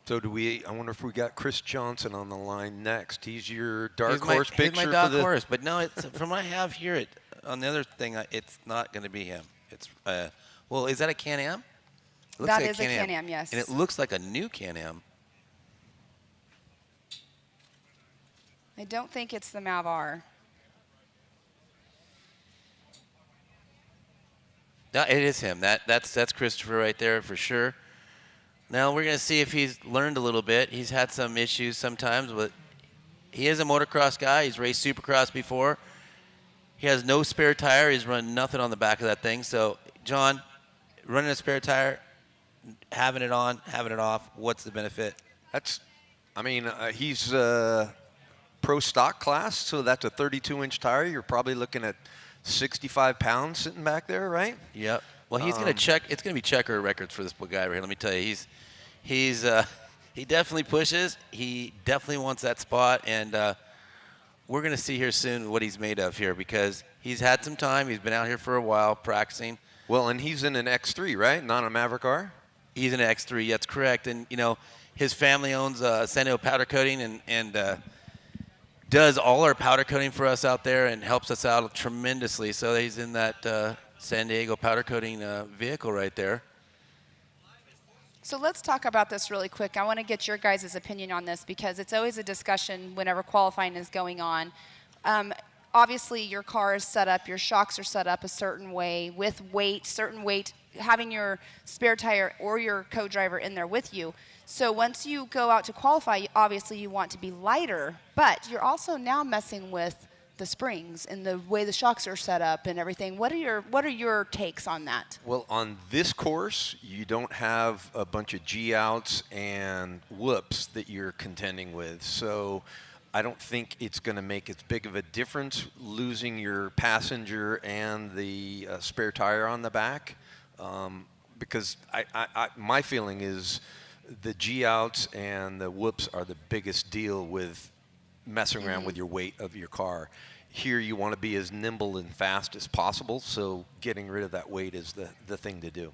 So I wonder if we got Chris Johnson on the line next. He's your dark horse He's picture my dark for the horse, but no, from what I have here, on the other thing, it's not going to be him. It's well, is that a Can-Am? That is a Can-Am, yes. And it looks like a new Can-Am. I don't think it's the Mavar. No, it is him. That's Christopher right there for sure. Now we're going to see if he's learned a little bit. He's had some issues sometimes, but he is a motocross guy. He's raced Supercross before. He has no spare tire. He's run nothing on the back of that thing. So, John, running a spare tire, having it on, having it off, what's the benefit? He's pro stock class, so that's a 32-inch tire. You're probably looking at 65 pounds sitting back there, right? Yep. Well, he's going to check. It's going to be checker records for this guy right here. Let me tell you, he definitely pushes. He definitely wants that spot, and we're going to see here soon what he's made of here because he's had some time. He's been out here for a while practicing. Well, and he's in an X3, right? Not a Maverick R? He's in an X3. That's correct. And, his family owns San Diego Powder Coating and does all our powder coating for us out there and helps us out tremendously. So he's in that San Diego Powder Coating vehicle right there. So let's talk about this really quick. I want to get your guys' opinion on this because it's always a discussion whenever qualifying is going on. Obviously, your car is set up, your shocks are set up a certain way with weight, certain weight, having your spare tire or your co-driver in there with you. So once you go out to qualify, obviously you want to be lighter, but you're also now messing with the springs and the way the shocks are set up and everything. What are your takes on that? Well, on this course, you don't have a bunch of G-outs and whoops that you're contending with. So I don't think it's going to make as big of a difference losing your passenger and the spare tire on the back. Because my feeling is the G-outs and the whoops are the biggest deal with messing around with your weight of your car. Here you want to be as nimble and fast as possible, so getting rid of that weight is the thing to do.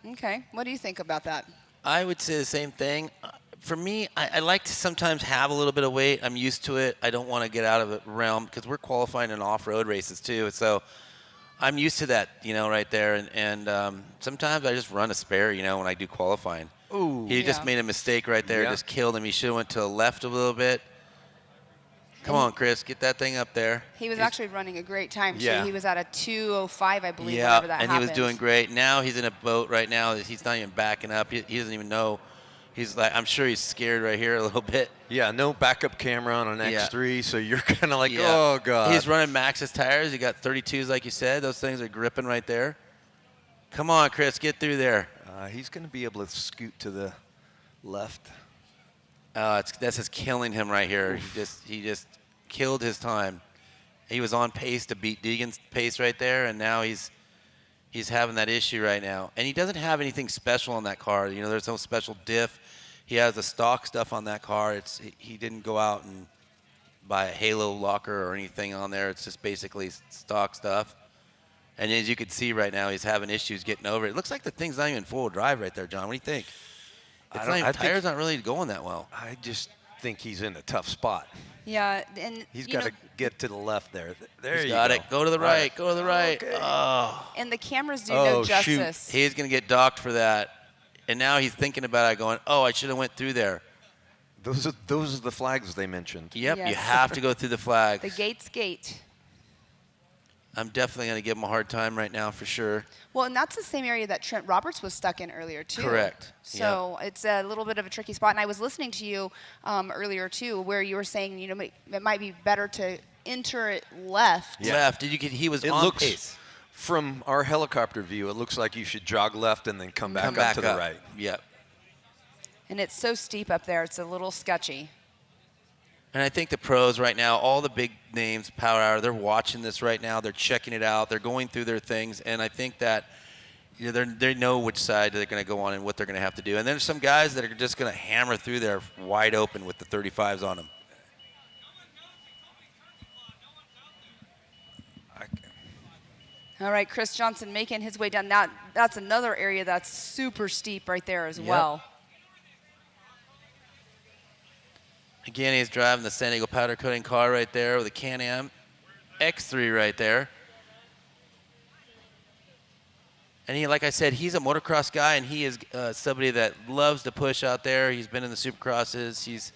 Okay. What do you think about that? I would say the same thing. For me, I like to sometimes have a little bit of weight. I'm used to it. I don't want to get out of the realm because we're qualifying in off-road races too. So I'm used to that, right there. And sometimes I just run a spare, when I do qualifying. Ooh. He just made a mistake right there. Just killed him. He should have went to the left a little bit. Come on, Chris, get that thing up there. He was actually running a great time. Yeah. He was at a 2:05, I believe, yeah, whenever that happened. and he was doing great. Now he's in a boat right now. He's not even backing up. He doesn't even know. He's like, I'm sure he's scared right here a little bit. Yeah, no backup camera on an X3, so you're kind of like, oh, God. He's running Maxxis tires. He got 32s, like you said. Those things are gripping right there. Come on, Chris, get through there. He's going to be able to scoot to the left. That's just killing him right here. He just killed his time. He was on pace to beat Deegan's pace right there, and now he's having that issue right now. And he doesn't have anything special on that car. There's no special diff. He has the stock stuff on that car. He didn't go out and buy a halo locker or anything on there. It's just basically stock stuff. And as you can see right now, he's having issues getting over it. It looks like the thing's not even full drive right there, John. What do you think? Tire's not really going that well. I just think he's in a tough spot. Yeah, and he's got to get to the left there. There he's you got go. it. Go to the right. Go to the right. Okay. Oh. And the cameras do no justice. Shoot. He's going to get docked for that. And now he's thinking about it going, oh, I should have went through there. Those are the flags they mentioned. Yep, Yes. you have to go through the flag. The gate's gate. I'm definitely going to give him a hard time right now for sure. Well, and that's the same area that Trent Roberts was stuck in earlier, too. Correct. So it's a little bit of a tricky spot. And I was listening to you earlier, too, where you were saying, it might be better to enter it left. Yeah. Left. He was on pace. From our helicopter view, it looks like you should jog left and then come back up to the right. Yep. And it's so steep up there, it's a little sketchy. And I think the pros right now, all the big names, Power Hour, they're watching this right now. They're checking it out. They're going through their things. And I think that they know which side they're going to go on and what they're going to have to do. And there's some guys that are just going to hammer through there wide open with the 35s on them. All right, Chris Johnson making his way down. That's another area that's super steep right there as well. Again, he's driving the San Diego powder coating car right there with a Can-Am X3 right there. And like I said, he's a motocross guy, and he is somebody that loves to push out there. He's been in the Supercrosses. He's,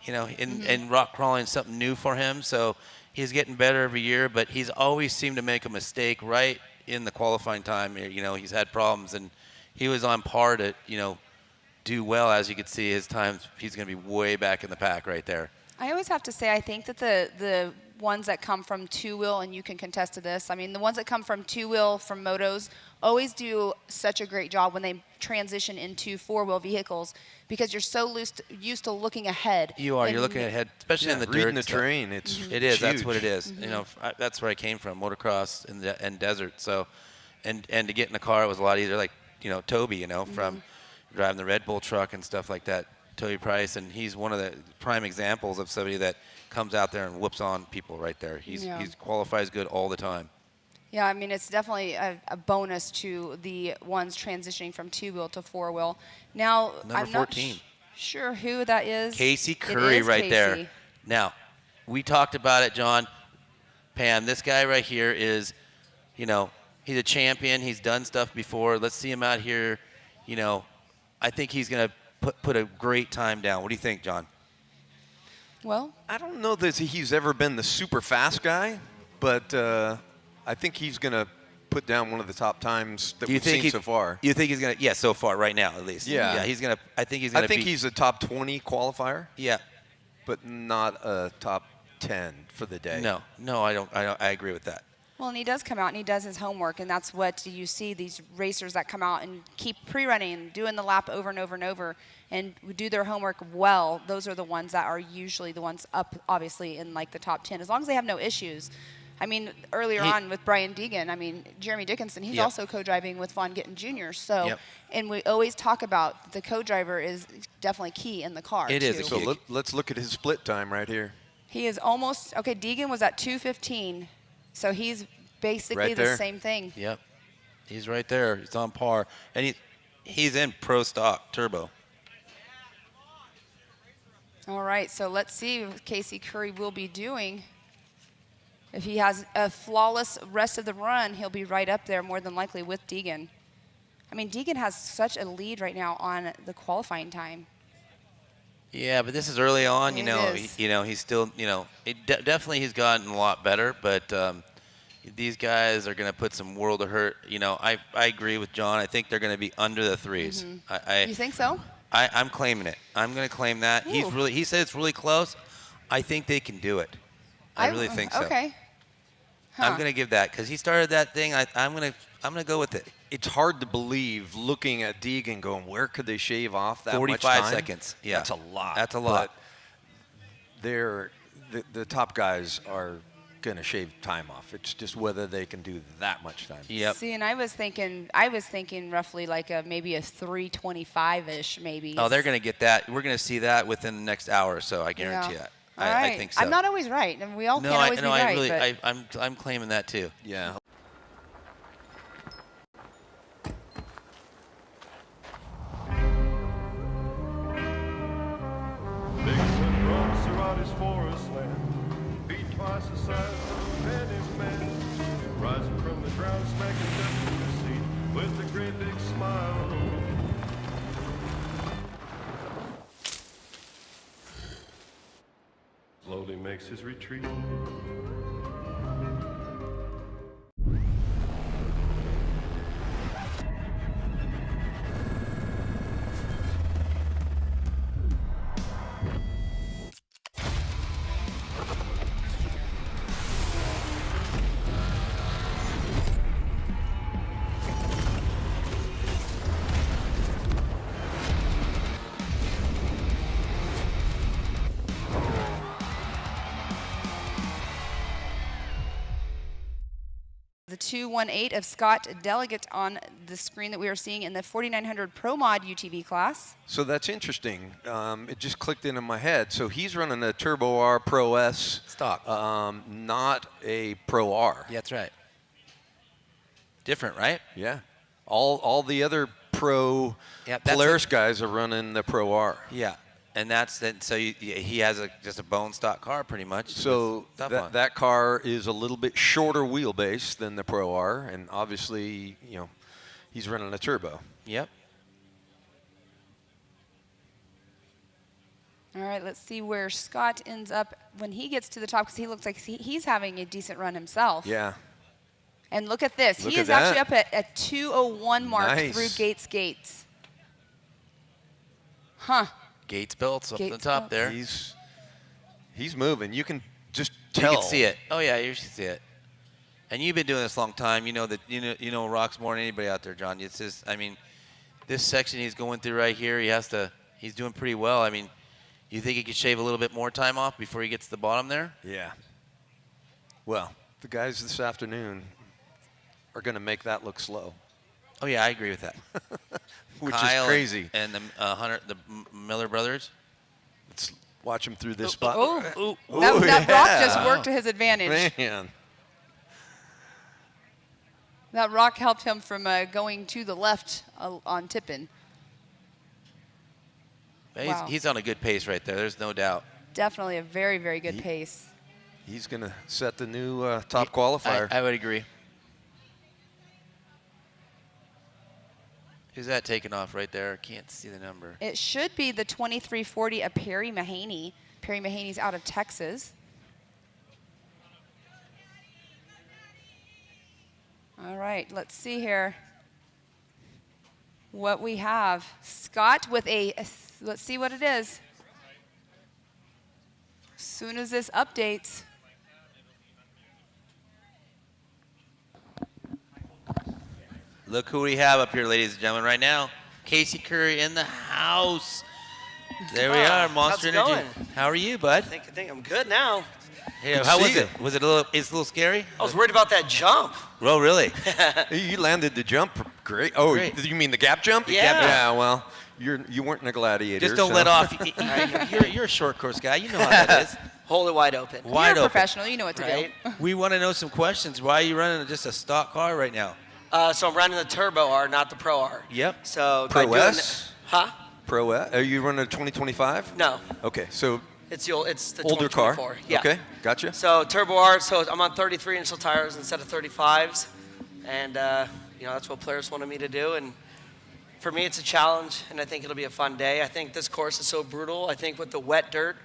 and rock crawling is something new for him. So he's getting better every year, but he's always seemed to make a mistake right in the qualifying time. He's had problems, and he was on par to, do well. As you could see, his times, he's going to be way back in the pack right there. I always have to say, I think that the ones that come from two-wheel, and you can contest to this, I mean, the ones that come from two-wheel from motos always do such a great job when they transition into four-wheel vehicles because you're so used to looking ahead. You are. You're looking ahead, especially in the dirt. Reading the stuff. terrain. It is. That's what it is. You know, that's where I came from, motocross and desert. So, and to get in the car, it was a lot easier. Like, you know, Toby, you know, from driving the Red Bull truck and stuff like that. Toby Price, and he's one of the prime examples of somebody that comes out there and whoops on people right there. He's qualifies good all the time. Yeah, I mean, it's definitely a bonus to the ones transitioning from two-wheel to four-wheel. Now, Number I'm 14. not sure who that is. Casey Currie right there. Now, we talked about it, John. Pam, this guy right here is, you know, he's a champion. He's done stuff before. Let's see him out here. You know, I think he's going to put a great time down. What do you think, John? Well, I don't know that he's ever been the super fast guy, but I think he's going to put down one of the top times that we've seen so far. You think he's going to? Yeah, so far, right now at least. Yeah. Yeah, he's going to. I think he's going to. I think he's a top 20 qualifier. Yeah. But not a top 10 for the day. No, I don't. I agree with that. well, and he does come out and he does his homework, and that's what you see, these racers that come out and keep pre-running, doing the lap over and over and over, and do their homework well. Those are the ones that are usually the ones up, obviously, in like the top 10, as long as they have no issues. I mean, earlier on with Brian Deegan, I mean, Jeremy Dickinson, he's also co-driving with Von Gittin Jr. So, and we always talk about the co-driver is definitely key in the car. It is. So let's look at his split time right here. He is almost, okay, Deegan was at 2:15, so he's basically the same thing. Yep. He's right there. He's on par. And he's in pro stock turbo. All right, so let's see what Casey Currie will be doing. If he has a flawless rest of the run, he'll be right up there more than likely with Deegan. I mean, Deegan has such a lead right now on the qualifying time. Yeah, but this is early on. It is. He's still, definitely he's gotten a lot better. But these guys are going to put some world of hurt. You know, I agree with John. I think they're going to be under the threes. You think so? I'm claiming it. I'm going to claim that. Ooh. He said it's really close. I think they can do it. I really think so. Okay. I'm going to give that because he started that thing. I'm going to go with it. It's hard to believe looking at Deegan going, where could they shave off that 45 much time? seconds. Yeah. That's a lot. That's a lot. But the top guys are going to shave time off. It's just whether they can do that much time. Yep. See, and I was thinking roughly like maybe a 3:25-ish maybe. Oh, they're going to get that. We're going to see that within the next hour or so. I guarantee that. All right. I think so. I'm not always right, and we all can't always be right. I'm claiming that too. Yeah. Dixon roams Serrati's forest land, feet twice the size of any man, rising from the ground, smacking dust in the seat with a great big smile. Slowly makes his retreat. The 218 of Scott Delegate on the screen that we are seeing in the 4900 Pro Mod UTV class. So that's interesting. It just clicked into my head. So he's running a Turbo R Pro S stock, not a Pro R. Yeah, that's right. Different, right? Yeah. All the other Pro Polaris guys are running the Pro R. Yeah. And so he has just a bone stock car pretty much. So that car is a little bit shorter wheelbase than the Pro R, and obviously, he's running a turbo. Yep. All right, let's see where Scott ends up when he gets to the top, because he looks like he's having a decent run himself. Yeah. And look at this. He is actually up at a 2:01 mark through Gates. Huh. Gates belts up the top there. He's moving. You can just You tell. can see it. Oh yeah, you should see it. And you've been doing this a long time. You know that you know rocks more than anybody out there, John. It's just, I mean, this section he's going through right here, he's doing pretty well. I mean, you think he could shave a little bit more time off before he gets to the bottom there? Yeah. Well, the guys this afternoon are going to make that look slow. Oh yeah, I agree with that. Which Kyle is crazy. And the Miller brothers. Let's watch him through this spot. That rock just worked to his advantage. Man. That rock helped him from going to the left on tipping. Wow. He's on a good pace right there. There's no doubt. Definitely a very, very good pace. He's going to set the new top qualifier. I would agree. Who's that taking off right there? Can't see the number. It should be the 2340 of Perry Mahaney. Perry Mahaney's out of Texas. All right, let's see here what we have. Scott with let's see what it is. As soon as this updates. Look who we have up here, ladies and gentlemen, right now. Casey Currie in the house. There we are, Monster how's it Energy. going? How are you, bud? I think I'm good now. Hey, how was it? Was it a little scary? I was worried about that jump. Oh, really? You landed the jump great. Oh, Great. you mean the gap jump? Yeah. Yeah, well, you weren't in a gladiator. Just don't so. let off. You're a short course guy. You know how that is. Hold it wide open. Wide You're a open. professional. You know what to Right? do. We want to know some questions. Why are you running just a stock car right now? So I'm running the Turbo R, not the Pro R. Yep. So by Pro doing S? Huh? Pro S? Are you running a 2025? No. Okay, so It's the older car. 2024. Yeah. Okay, gotcha. So Turbo R, so I'm on 33-inch tires instead of 35s. And, that's what players wanted me to do. And for me, it's a challenge, and I think it'll be a fun day. I think this course is so brutal. I think with the wet dirt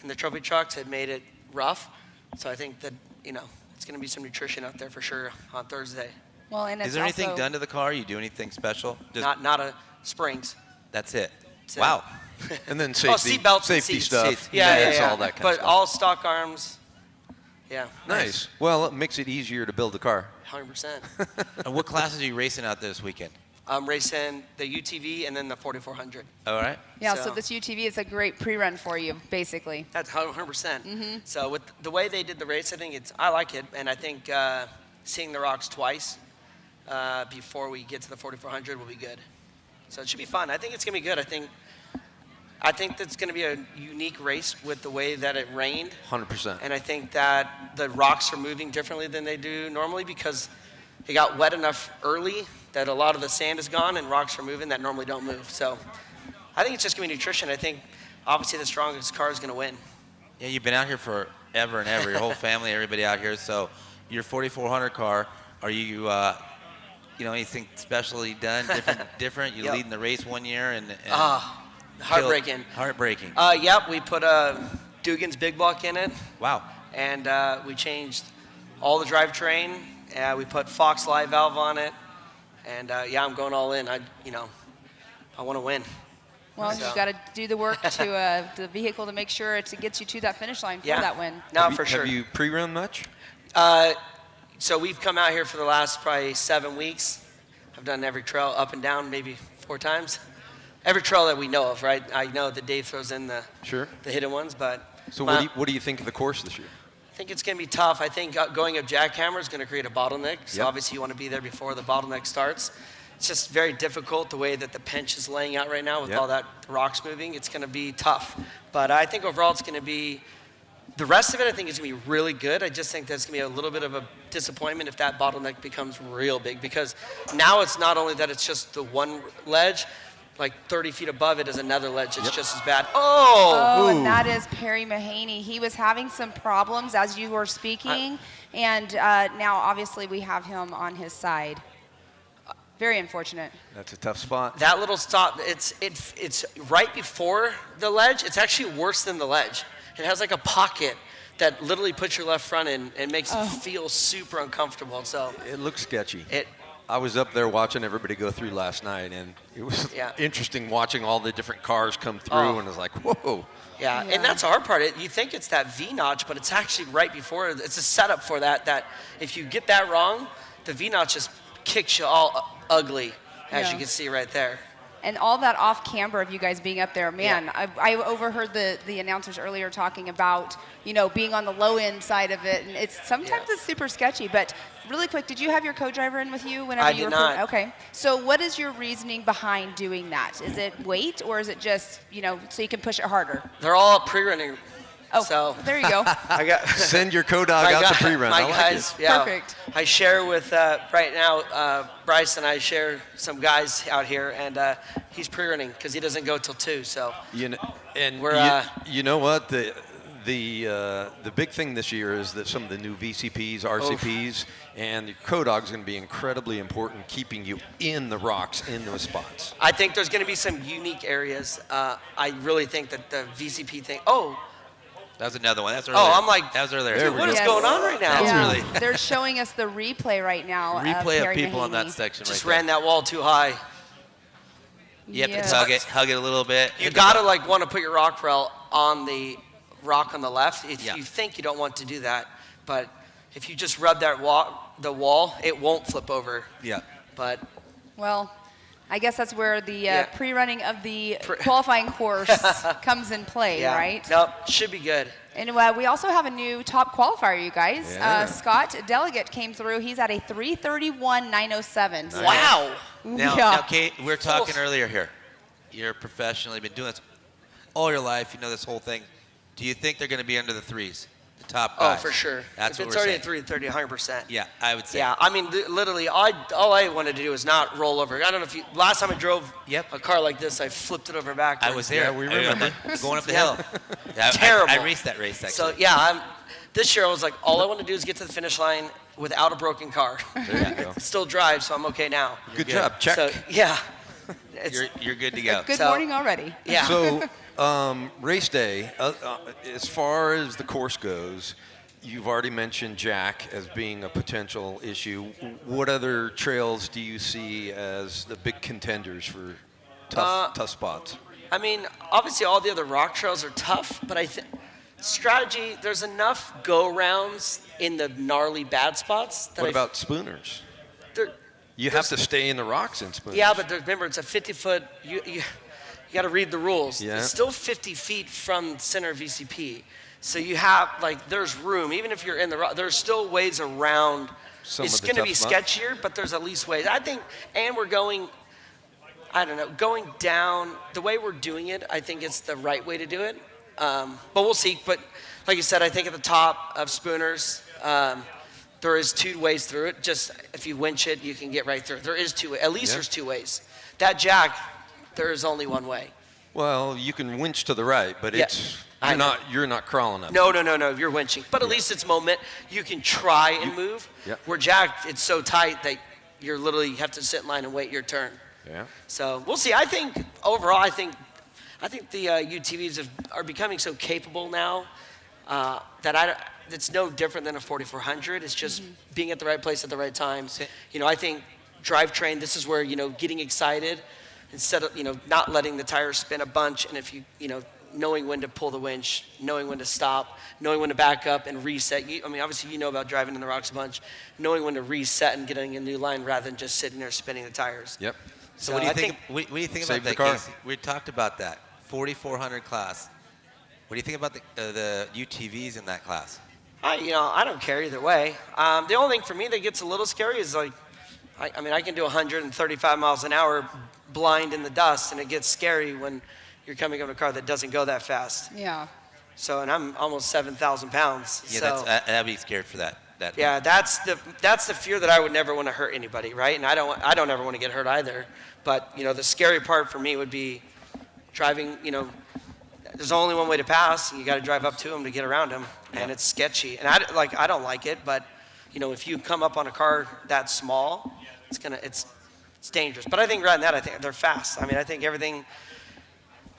and the trophy trucks, it made it rough. So I think that, it's going to be some nutrition out there for sure on Thursday. Well, and it's Is there anything also- done to the car? You do anything special? Just, Not a springs. That's it. That's it. Wow. And then safety, seat belts and safety seats. stuff. Seats. Yeah. all that kind but of stuff. all stock arms. Yeah. Nice. Well, it makes it easier to build a car. 100%. And what classes are you racing out this weekend? I'm racing the UTV and then the 4400. All right. Yeah, so So- this UTV is a great pre-run for you, basically. That's 100%. So with the way they did the race, I like it, and I think seeing the rocks twice before we get to the 4400 will be good. So it should be fun. I think it's gonna be good. I think that's gonna be a unique race with the way that it rained. 100%. And I think that the rocks are moving differently than they do normally because it got wet enough early that a lot of the sand is gone and rocks are moving that normally don't move. So I think it's just going to be nutrition. I think obviously the strongest car is going to win. Yeah, you've been out here for ever and ever. Your whole family, everybody out here. So your 4400 car, are you, anything specially done different? You're Yep. leading the race one year and Heartbreaking. Heartbreaking. Yep, we put Deegan's big block in it. Wow. And we changed all the drivetrain. We put Fox Live valve on it. And I'm going all in. I want to win. Well, So- you've got to do the work to the vehicle to make sure it gets you to that finish line for Yeah. that win. No, for sure. Have you pre-run much? So we've come out here for the last probably 7 weeks. I've done every trail up and down maybe 4 times. Every trail that we know of, right? I know that Dave throws in the hidden ones, but So my- what do you think of the course this year? I think it's going to be tough. I think going up jackhammer is going to create a bottleneck. So Yep. obviously you want to be there before the bottleneck starts. It's just very difficult the way that the pinch is laying out right now with Yep. all that rocks moving. It's going to be tough. But I think overall it's going to be, the rest of it I think is going to be really good. I just think that's going to be a little bit of a disappointment if that bottleneck becomes real big. Because now it's not only that it's just the one ledge, like 30 feet above it is another ledge. It's just as bad. Oh, and that is Perry Mahaney. He was having some problems as you were speaking, and now obviously we have him on his side. Very unfortunate. That's a tough spot. That little stop, it's right before the ledge. It's actually worse than the ledge. It has like a pocket that literally puts your left front in and makes it feel super uncomfortable. So It looks sketchy. I was up there watching everybody go through last night, and it was interesting watching all the different cars come through, and it's like, whoa. Yeah, and that's the hard part. You think it's that V-notch, but it's actually right before. It's a setup for that if you get that wrong, the V-notch just kicks you all ugly, as you can see right there. And all that off camber of you guys being up there, man, I overheard the announcers earlier talking about, being on the low end side of it, and it's sometimes it's super sketchy. But really quick, did you have your co-driver in with you whenever you were? I did not. Okay. So what is your reasoning behind doing that? Is it weight, or is it just, so you can push it harder? They're all pre-running. Oh, so there you go. Send your co-dog out to pre-run. My I like guys, it. Perfect. I share with right now. Bryce and I share some guys out here, and he's pre-running because he doesn't go till 2. So you we're know what the big thing this year is that some of the new VCPs, RCPs, and your co-dog's going to be incredibly important, keeping you in the rocks in those spots. I think there's going to be some unique areas. I really think that the VCP thing. Oh. That was another one. That's earlier. Oh, I'm like, that was earlier. Dude, what is going on right now? That's really. They're showing us the replay right now. Replay of people on that section. Just right ran that wall too high. You have to hug it a little bit. You gotta want to put your rock rail on the rock on the left. If you think you don't want to do that, but if you just rub that the wall, it won't flip over. Yeah. But. Well. I guess that's where the pre-running of the qualifying course comes in play, right? Nope, should be good. And we also have a new top qualifier, you guys. Scott Delegate came through. He's at a 331.907. So. Wow. Now, Kate, we were talking earlier here. You're professionally been doing this all your life. You know this whole thing. Do you think they're going to be under the threes? The top guys? Oh, for sure. That's if what it's we're already saying. at 330, 100%. Yeah, I would say. Yeah, I mean, literally, all I wanted to do was not roll over. I don't know if last time I drove a car like this, I flipped it over backwards. I was there. Yeah, we remember. Going up the hill. Terrible. I raced that race, actually. So, this year I was like, all I want to do is get to the finish line without a broken car. There you go. Still drive, so I'm okay now. Good job. Check. So, You're good to go. Good morning already. Yeah. So, race day, as far as the course goes, you've already mentioned Jack as being a potential issue. What other trails do you see as the big contenders for tough spots? I mean, obviously all the other rock trails are tough, but I think strategy, there's enough go-rounds in the gnarly bad spots. What about Spooners? You have to stay in the rocks in Spooners. Yeah, but remember, it's a 50-foot, you got to read the rules. Yeah. It's still 50 feet from center VCP. So you have, there's room. Even if you're in the rock, there's still ways around. It's going to be sketchier, but there's at least ways. I think, and we're going, going down. The way we're doing it, I think it's the right way to do it. But we'll see. But like you said, I think at the top of Spooners, there is 2 ways through it. Just if you winch it, you can get right through it. There is 2 ways. At least there's 2 ways. That jack, there is only one way. Well, you can winch to the right, but you're not crawling up. No, you're winching. But at least it's moment. You can try and move. Yep. Where jack, it's so tight that you have to sit in line and wait your turn. Yeah. So we'll see. I think overall, I think the UTVs are becoming so capable now that it's no different than a 4400. It's just being at the right place at the right time. I think drivetrain, this is where, getting excited instead of, not letting the tires spin a bunch. And if knowing when to pull the winch, knowing when to stop, knowing when to back up and reset. Obviously you know about driving in the rocks a bunch, knowing when to reset and getting a new line rather than just sitting there spinning the tires. Yep. So what do you think? What do you think about that, Casey? We talked about that 4400 class. What do you think about the UTVs in that class? I don't care either way. The only thing for me that gets a little scary is I can do 135 miles an hour blind in the dust, and it gets scary when you're coming up in a car that doesn't go that fast. Yeah. So, and I'm almost 7,000 pounds. Yeah, I'd be scared for that. Yeah, that's the fear that I would never want to hurt anybody, right? And I don't ever want to get hurt either. But the scary part for me would be driving. There's only one way to pass, and you got to drive up to them to get around them, and it's sketchy. And I don't like it, but if you come up on a car that small, it's dangerous. But I think rather than that, I think they're fast. I think everything.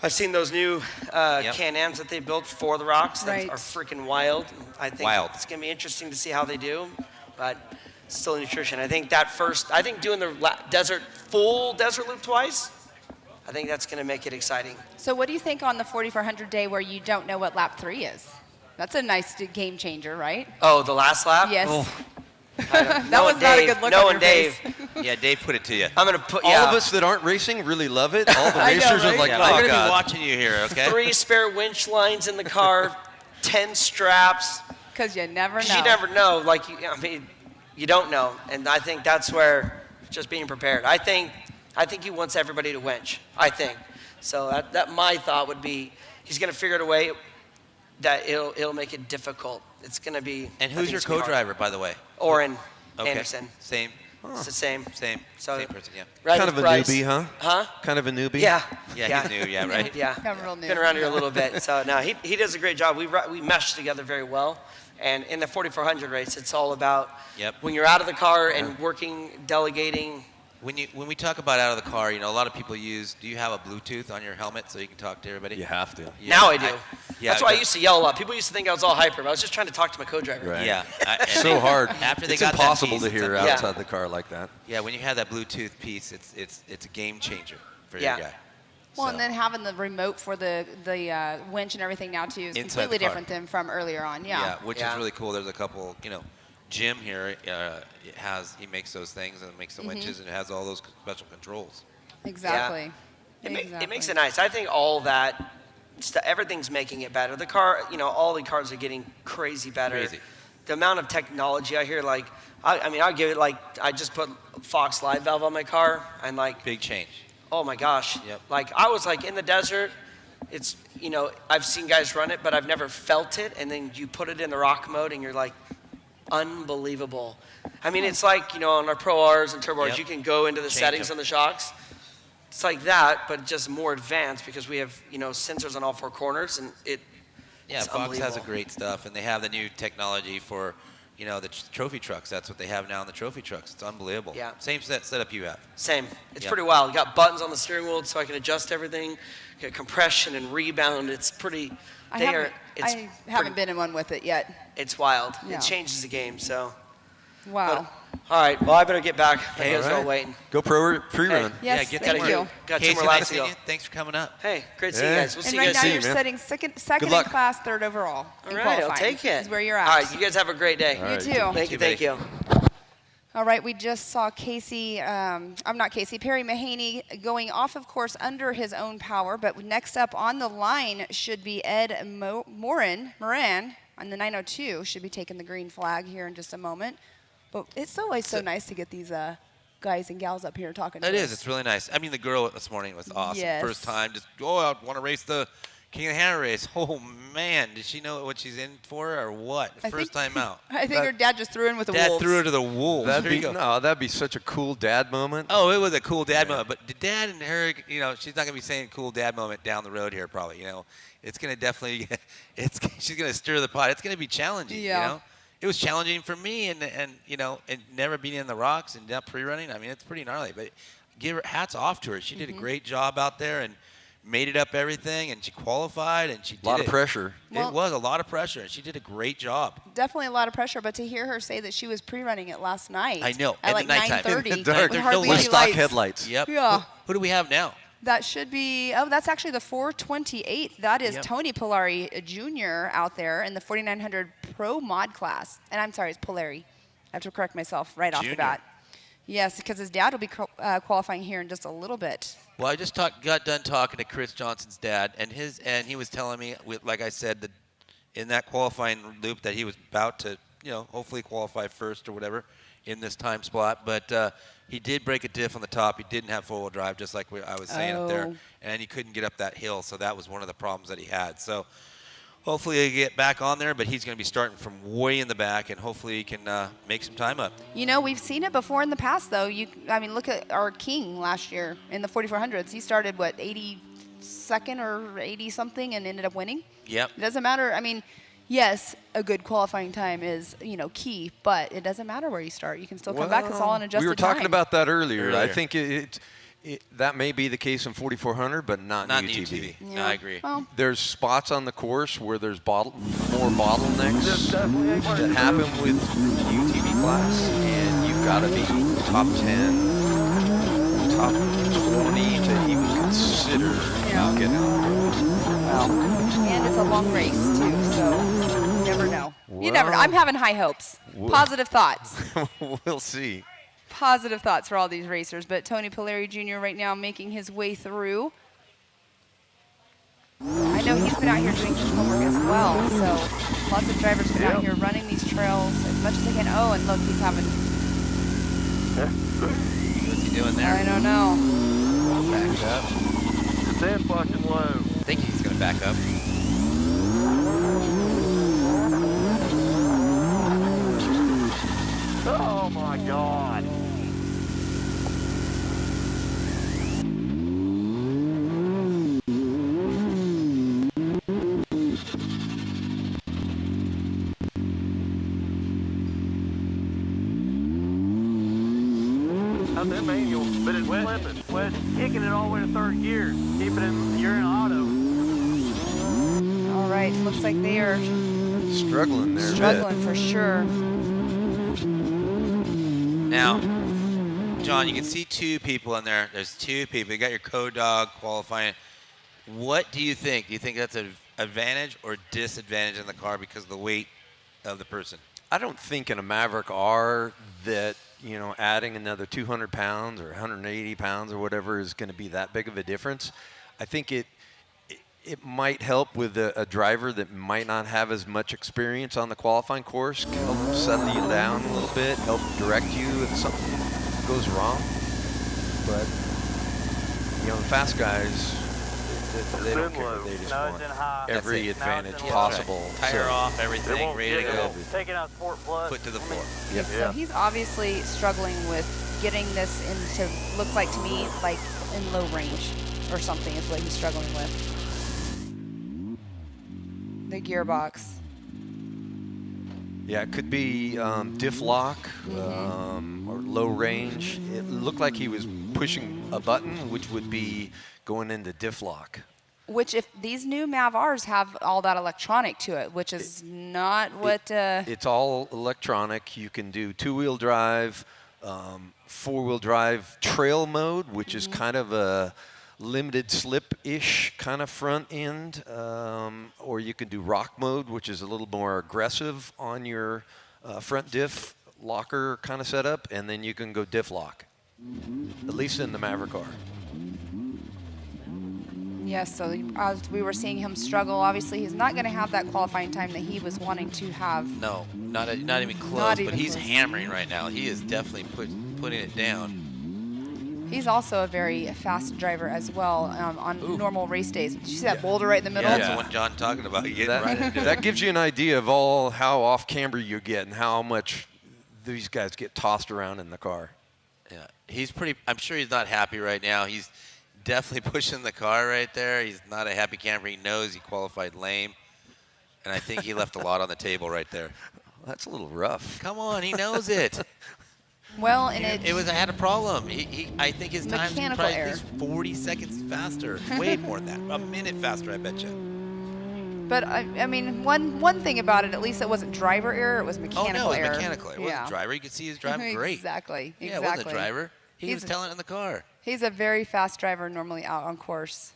I've seen those new Can-Ams that they built for the rocks that are freaking wild. I think it's going to be interesting to see how they do. But still nutrition. I think doing the full desert loop twice, I think that's going to make it exciting. So what do you think on the 4400 day where you don't know what lap 3 is? That's a nice game changer, right? Oh, the last lap? Yes. Oh. That was not a good look on your Dave. face. Yeah, Dave put it to you. I'm going to put, All of us that aren't racing really love it. All the racers are like, Yeah, oh, I'm going to God. be watching you here, okay? 3 spare winch lines in the car, 10 straps. Because you never know. You never know. You don't know. And I think that's where just being prepared. I think he wants everybody to winch. I think. So that my thought would be he's going to figure out a way that it'll make it difficult. It's going to be. And who's your co-driver, by the way? Oren Okay. Anderson. Same. It's the same. Same person, yeah. Right Kind of a Bryce. newbie, huh? Huh? Kind of a newbie? Yeah. Yeah, he's new, yeah, right? Yeah. Kind of real new. Been around here a little bit. So no, he does a great job. We mesh together very well. And in the 4400 race, it's all about when you're out of the car and working, delegating. When we talk about out of the car, a lot of people do you have a Bluetooth on your helmet so you can talk to everybody? You have to. Yeah, Now I do. That's why I used to yell a lot. People used to think I was all hyper, but I was just trying to talk to my co-driver. Right. Yeah. So hard. After they it's got impossible that piece, to hear outside the car like that. Yeah, when you have that Bluetooth piece, it's a game changer for your guy. Well, and then having the remote for the winch and everything now too is Inside completely the car. different than from earlier on. Yeah. Which is really cool. There's a couple, Jim here, he makes those things and makes the winches and has all those special controls. Exactly. Yeah. It makes it nice. I think all that, everything's making it better. The car, all the cars are getting crazy better. Crazy. The amount of technology I hear, I'll give it, I just put Fox Live Valve on my car and Big change. Oh my gosh. Yep. I was in the desert, it's, I've seen guys run it, but I've never felt it. And then you put it in the rock mode and you're unbelievable. I mean, it's on our Pro Rs and Turbo Rs, you can go into the settings on the shocks. It's like that, but just more advanced because we have, sensors on all 4 corners and Fox has a great stuff and they have the new technology for, the trophy trucks. That's what they have now in the trophy trucks. It's unbelievable. Yeah. Same setup you have. Same. It's pretty wild. You got buttons on the steering wheel so I can adjust everything. Get compression and rebound. It's pretty. I haven't been in one with it yet. It's wild. Yeah. It changes the game. So. Wow. All right. Well, I better get back. I guys are all waiting. Go pre-run. Yes, get thank you. Got 2 Casey, more nice laps to seeing go. you. Thanks for coming up. Hey, great seeing you guys. We'll And see you right guys now soon. you're setting second in luck. class, 3rd overall. All in right, I'll qualifying. take it. Is where you're at. All right, you guys have a great day. All right. You too. Thank you. All right, we just saw Perry Mahaney going off of course under his own power, but next up on the line should be Ed Moran on the 902, should be taking the green flag here in just a moment. But it's always so nice to get these guys and gals up here talking to us. It is. It's really nice. I mean, the girl this morning was awesome. Yes. First time, I want to race the King of the Hammer race. Oh, man. Did she know what she's in for or what? First time out. I think her dad just threw in with the wolves. Dad threw her to the wolves. That'd be such a cool dad moment. Oh, it was a cool dad moment. But the dad and her, she's not going to be saying cool dad moment down the road here probably, It's going to definitely, she's going to stir the pot. It's going to be challenging, It was challenging for me and never being in the rocks and not pre-running. I mean, it's pretty gnarly, but give her hats off to her. She did a great job out there and made it up everything, and she qualified, and she did a lot of pressure. It was a lot of pressure, and she did a great job. Definitely a lot of pressure, but to hear her say that she was pre-running it last night. I know. At in the nighttime. 9:30. With hardly With any stock lights. headlights. Yep. Yeah. Who do we have now? That should be, that's actually the 428. That is Tony Polari Jr. out there in the 4900 Pro Mod class. And I'm sorry, it's Polari. I have to correct myself right off the bat. Yes, because his dad will be qualifying here in just a little bit. Well, I just got done talking to Chris Johnson's dad, and he was telling me, like I said, that in that qualifying loop that he was about to, hopefully qualify first or whatever in this time spot. But he did break a diff on the top. He didn't have four-wheel drive, just like I was saying up there, and he couldn't get up that hill. So that was one of the problems that he had. So hopefully he'll get back on there, but he's going to be starting from way in the back, and hopefully he can make some time up. We've seen it before in the past, though. Look at our King last year in the 4400s. He started, 82nd or 80-something and ended up winning? Yep. It doesn't matter. Yes, a good qualifying time is, key, but it doesn't matter where you start. You can still come back. It's all in adjusted time. We were talking about that earlier. I think that may be the case in 4400, but not in UTV. Yeah. No, I agree. Well, There's spots on the course where there's more bottlenecks that happen with UTV class, and got to be top 10, top 20 to even consider getting on. Well, and it's a long race, too, so you never know. You never know. I'm having high hopes. Positive thoughts. We'll see. Positive thoughts for all these racers, but Tony Polari Jr. right now making his way through. I know he's been out here doing his homework as well, so lots of drivers been out here running these trails as much as they can. Oh, and look, he's having... What's he doing there? I don't know. Back up. Stand fucking low. I think he's going to back up. Oh my God. How's that manual? But it's flipping. Well, it's kicking it all the way to third gear. Keep it in, you're in auto. All right, looks like they are Struggling there. struggling for sure. Now, John, you can see two people in there. There's two people. You got your co-dog qualifying. What do you think? Do you think that's an advantage or disadvantage in the car because of the weight of the person? I don't think in a Maverick R that, adding another 200 pounds or 180 pounds or whatever is going to be that big of a difference. I think it might help with a driver that might not have as much experience on the qualifying course, help settle you down a little bit, help direct you if something goes wrong. But, the fast guys, they don't care. They just want every advantage possible. Tire off, everything, ready to go. Taking out Sport Plus. Foot to the floor. Yep. So he's obviously struggling with getting this into, looks like to me, like in low range or something is what he's struggling with. The gearbox. Yeah, it could be diff lock or low range. It looked like he was pushing a button, which would be going into diff lock. Which, if these new Mav Rs have all that electronic to it, which is not what... It's all electronic. You can do two-wheel drive, four-wheel drive trail mode, which is kind of a limited slip-ish kind of front end, or you can do rock mode, which is a little more aggressive on your front diff locker kind of setup, and then you can go diff lock, at least in the Maverick R. Yes, so as we were seeing him struggle, obviously he's not going to have that qualifying time that he was wanting to have. No, not even close, but he's hammering right now. He is definitely putting it down. He's also a very fast driver as well on normal race days. Did you see that boulder right in the middle? Yeah, that's the one John talking about. That gives you an idea of how off camber you get and how much these guys get tossed around in the car. Yeah, I'm sure he's not happy right now. He's definitely pushing the car right there. He's not a happy camper. He knows he qualified lame. And I think he left a lot on the table right there. That's a little rough. Come on, he knows it. Well, and I had a problem. I think his time's mechanical probably error. at least 40 seconds faster. Way more than that. A minute faster, I bet you. But, I mean, one thing about it, at least it wasn't driver error, it was mechanical error. Oh, no, mechanical. It wasn't driver. You could see he was driving great. Exactly. Yeah, it wasn't a driver. He was telling it in the car. He's a very fast driver normally out on course.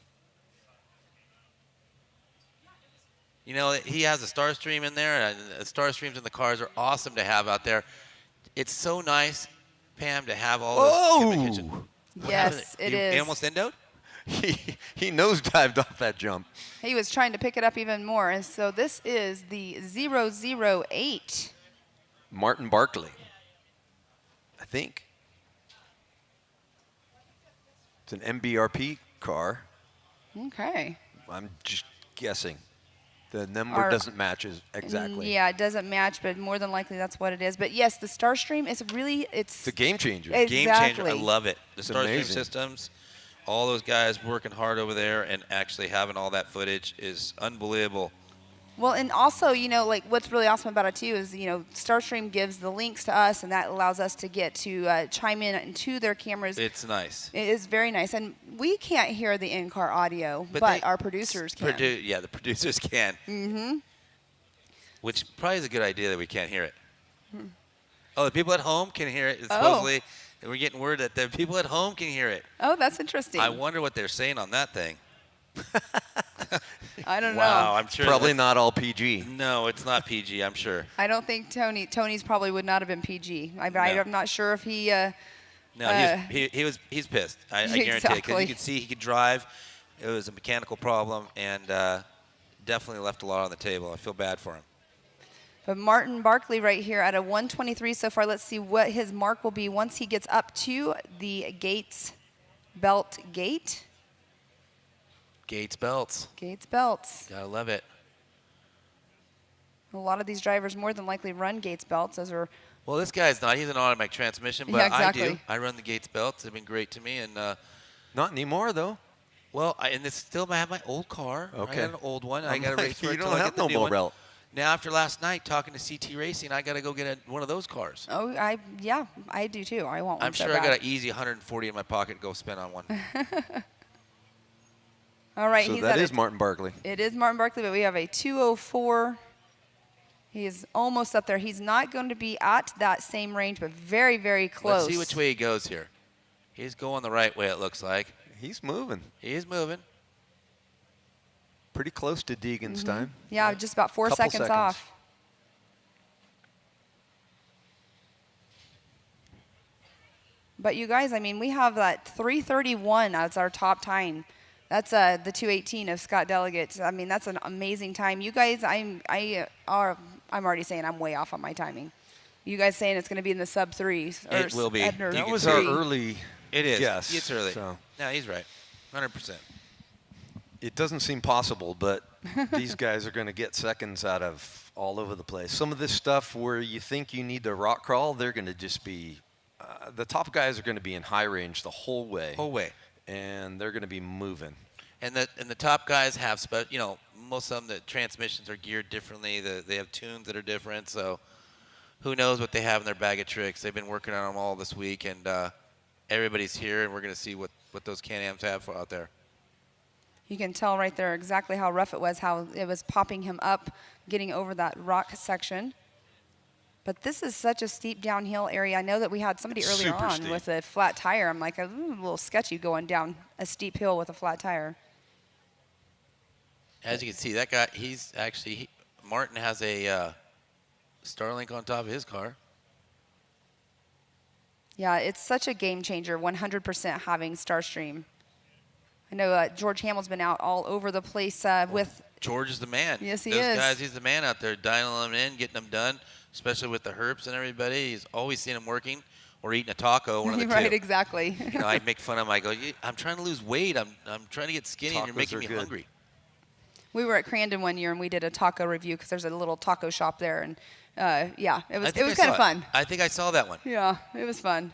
He has a Starstream in there, and the Starstreams in the cars are awesome to have out there. It's so nice, Pam, to have all this in the kitchen. Yes, it is. He almost endoed? He nosedived off that jump. He was trying to pick it up even more, and so this is the 008. Martin Barkley, I think. It's an MBRP car. Okay. I'm just guessing. The number doesn't match exactly. Yeah, it doesn't match, but more than likely that's what it is. But yes, the Starstream is really, it's a game changer. Exactly. Game changer. I love it. The Starstream amazing. systems, all those guys working hard over there and actually having all that footage is unbelievable. Well, and also, like what's really awesome about it too is, Starstream gives the links to us, and that allows us to get to chime in into their cameras. It's nice. It is very nice, and we can't hear the in-car audio, but our producers can. The producers can. Mm-hmm. Which probably is a good idea that we can't hear it. Oh, the people at home can hear it. Supposedly, we're getting word that the people at home can hear it. Oh, that's interesting. I wonder what they're saying on that thing. I don't know. Wow, I'm sure. Probably not all PG. No, it's not PG, I'm sure. I don't think Tony's probably would not have been PG. I'm not sure if he. No, he's pissed. I guarantee it, because Exactly. you could see he could drive. It was a mechanical problem, and definitely left a lot on the table. I feel bad for him. But Martin Barkley right here at a 123 so far. Let's see what his mark will be once he gets up to the Gates belt gate. Gates belts. Gates belts. Gotta love it. A lot of these drivers more than likely run Gates belts. Those are. Well, this guy's not. He's an automatic transmission, but Yeah, exactly. I do. I run the Gates belts. They've been great to me, and not anymore though. Well, and it's still I have my old car. Okay. I got an old one. I got to race for you it till don't I have get the no new more one. belt. Now, after last night talking to CT Racing, I got to go get one of those cars. Oh, yeah, I do too. I want one. I'm so sure I bad. got an easy 140 in my pocket to go spend on one. All right, So he's that at is Martin Barkley. It is Martin Barkley, but we have a 204. He is almost up there. He's not going to be at that same range, but very, very close. Let's see which way he goes here. He's going the right way, it looks like. He's moving. He is moving. Pretty close to Deegan's time. Yeah, just about 4 Couple seconds off. But you guys, I mean, we have that 3:31 as our top time. That's the 2:18 of Scott Delegate. I mean, that's an amazing time. You guys, I'm already saying I'm way off on my timing. You guys saying it's going to be in the sub threes? It will be. That was our early It is. guess. It's early. So. No, he's right. 100%. It doesn't seem possible, but these guys are going to get seconds out of all over the place. Some of this stuff where you think you need to rock crawl, they're going to just be the top guys are going to be in high range the whole way. And they're going to be moving. And the top guys have most of them, the transmissions are geared differently. They have tunes that are different. So who knows what they have in their bag of tricks. They've been working on them all this week, and everybody's here, and we're going to see what those Can-Ams have out there. You can tell right there exactly how rough it was, how it was popping him up, getting over that rock section. But this is such a steep downhill area. I know that we had somebody earlier Super on steep. with a flat tire. I'm like, a little sketchy going down a steep hill with a flat tire. As you can see, that guy, Martin has a Starlink on top of his car. Yeah, it's such a game changer, 100% having Starstream. I know George Hamill's been out all over the place with. George is the man. Yes, he Those is. guys, he's the man out there, dialing them in, getting them done, especially with the herps and everybody. He's always seen them working or eating a taco, one of the Right, two. exactly. I make fun of him. I go, I'm trying to lose weight. I'm trying to get skinny, and you're Tacos making are me good. hungry. We were at Crandon one year and we did a taco review because there's a little taco shop there, and yeah, it was kind of fun. I think I saw that one. Yeah, it was fun.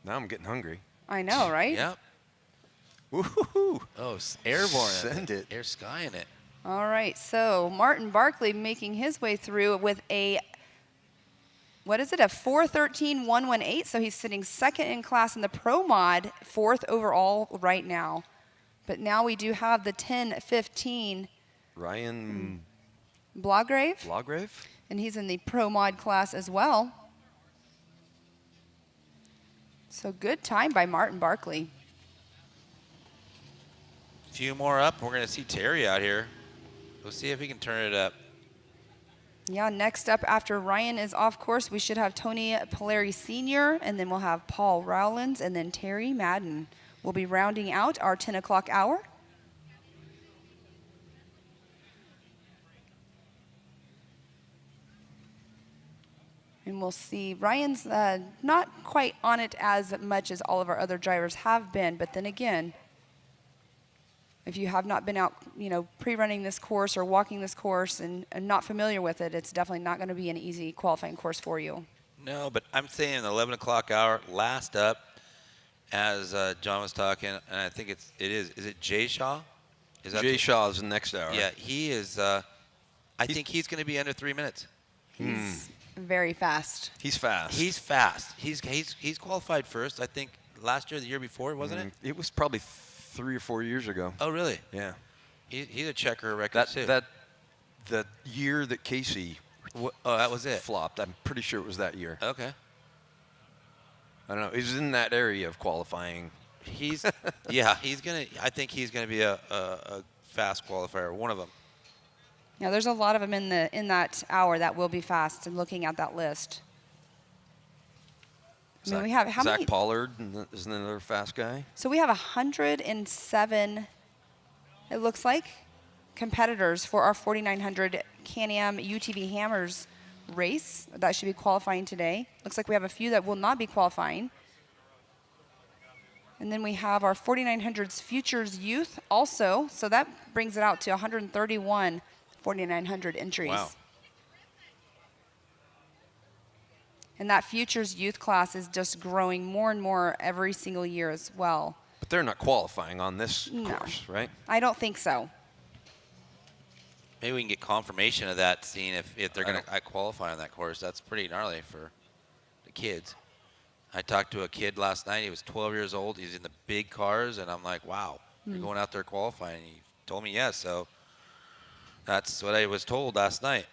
Now I'm getting hungry. I know, right? Yep. Woohoo! Oh, airborne. Send it. Air skying it. All right, so Martin Barkley making his way through with a, what is it, a 4:13.118. So he's sitting second in class in the Pro Mod, fourth overall right now. But now we do have the 10:15 Ryan Blograve, and he's in the Pro Mod class as well. So good time by Martin Barkley. Few more up. We're going to see Terry out here. We'll see if he can turn it up. Yeah, next up after Ryan is off course, we should have Tony Polari Sr., and then we'll have Paul Rowlands, and then Terry Madden. We'll be rounding out our 10 o'clock hour. And we'll see, Ryan's not quite on it as much as all of our other drivers have been, but then again, if you have not been out, pre-running this course or walking this course and not familiar with it, it's definitely not going to be an easy qualifying course for you. No, but I'm saying 11 o'clock hour, last up, as John was talking, and I think it is it Jay Shaw? Jay Shaw is the next hour. Yeah, he is, I think he's going to be under 3 minutes. He's very fast. He's fast. He's fast. He's qualified first, I think, last year, the year before, wasn't it? It was probably 3 or 4 years ago. Oh, really? Yeah. He's a checker record, too. The year that Casey Oh, that was it. Flopped. I'm pretty sure it was that year. Okay. I don't know. He's in that area of qualifying. He's yeah. I think he's gonna be a fast qualifier. One of them. Yeah, there's a lot of them in that hour that will be fast. And looking at that list. I mean, we have how Zach many? Pollard isn't another fast guy. So we have 107. It looks like competitors for our 4900 Can-Am UTV Hammers race that should be qualifying today. Looks like we have a few that will not be qualifying. And then we have our 4900s Futures Youth also. So that brings it out to 131 4900 entries. Wow. And that Futures Youth class is just growing more and more every single year as well. But they're not qualifying on this course, right? I don't think so. Maybe we can get confirmation of that, seeing if they're going to qualify on that course. That's pretty gnarly for the kids. I talked to a kid last night. He was 12 years old. He's in the big cars, and I'm like, wow, you're going out there qualifying. And he told me yes, so that's what I was told last night.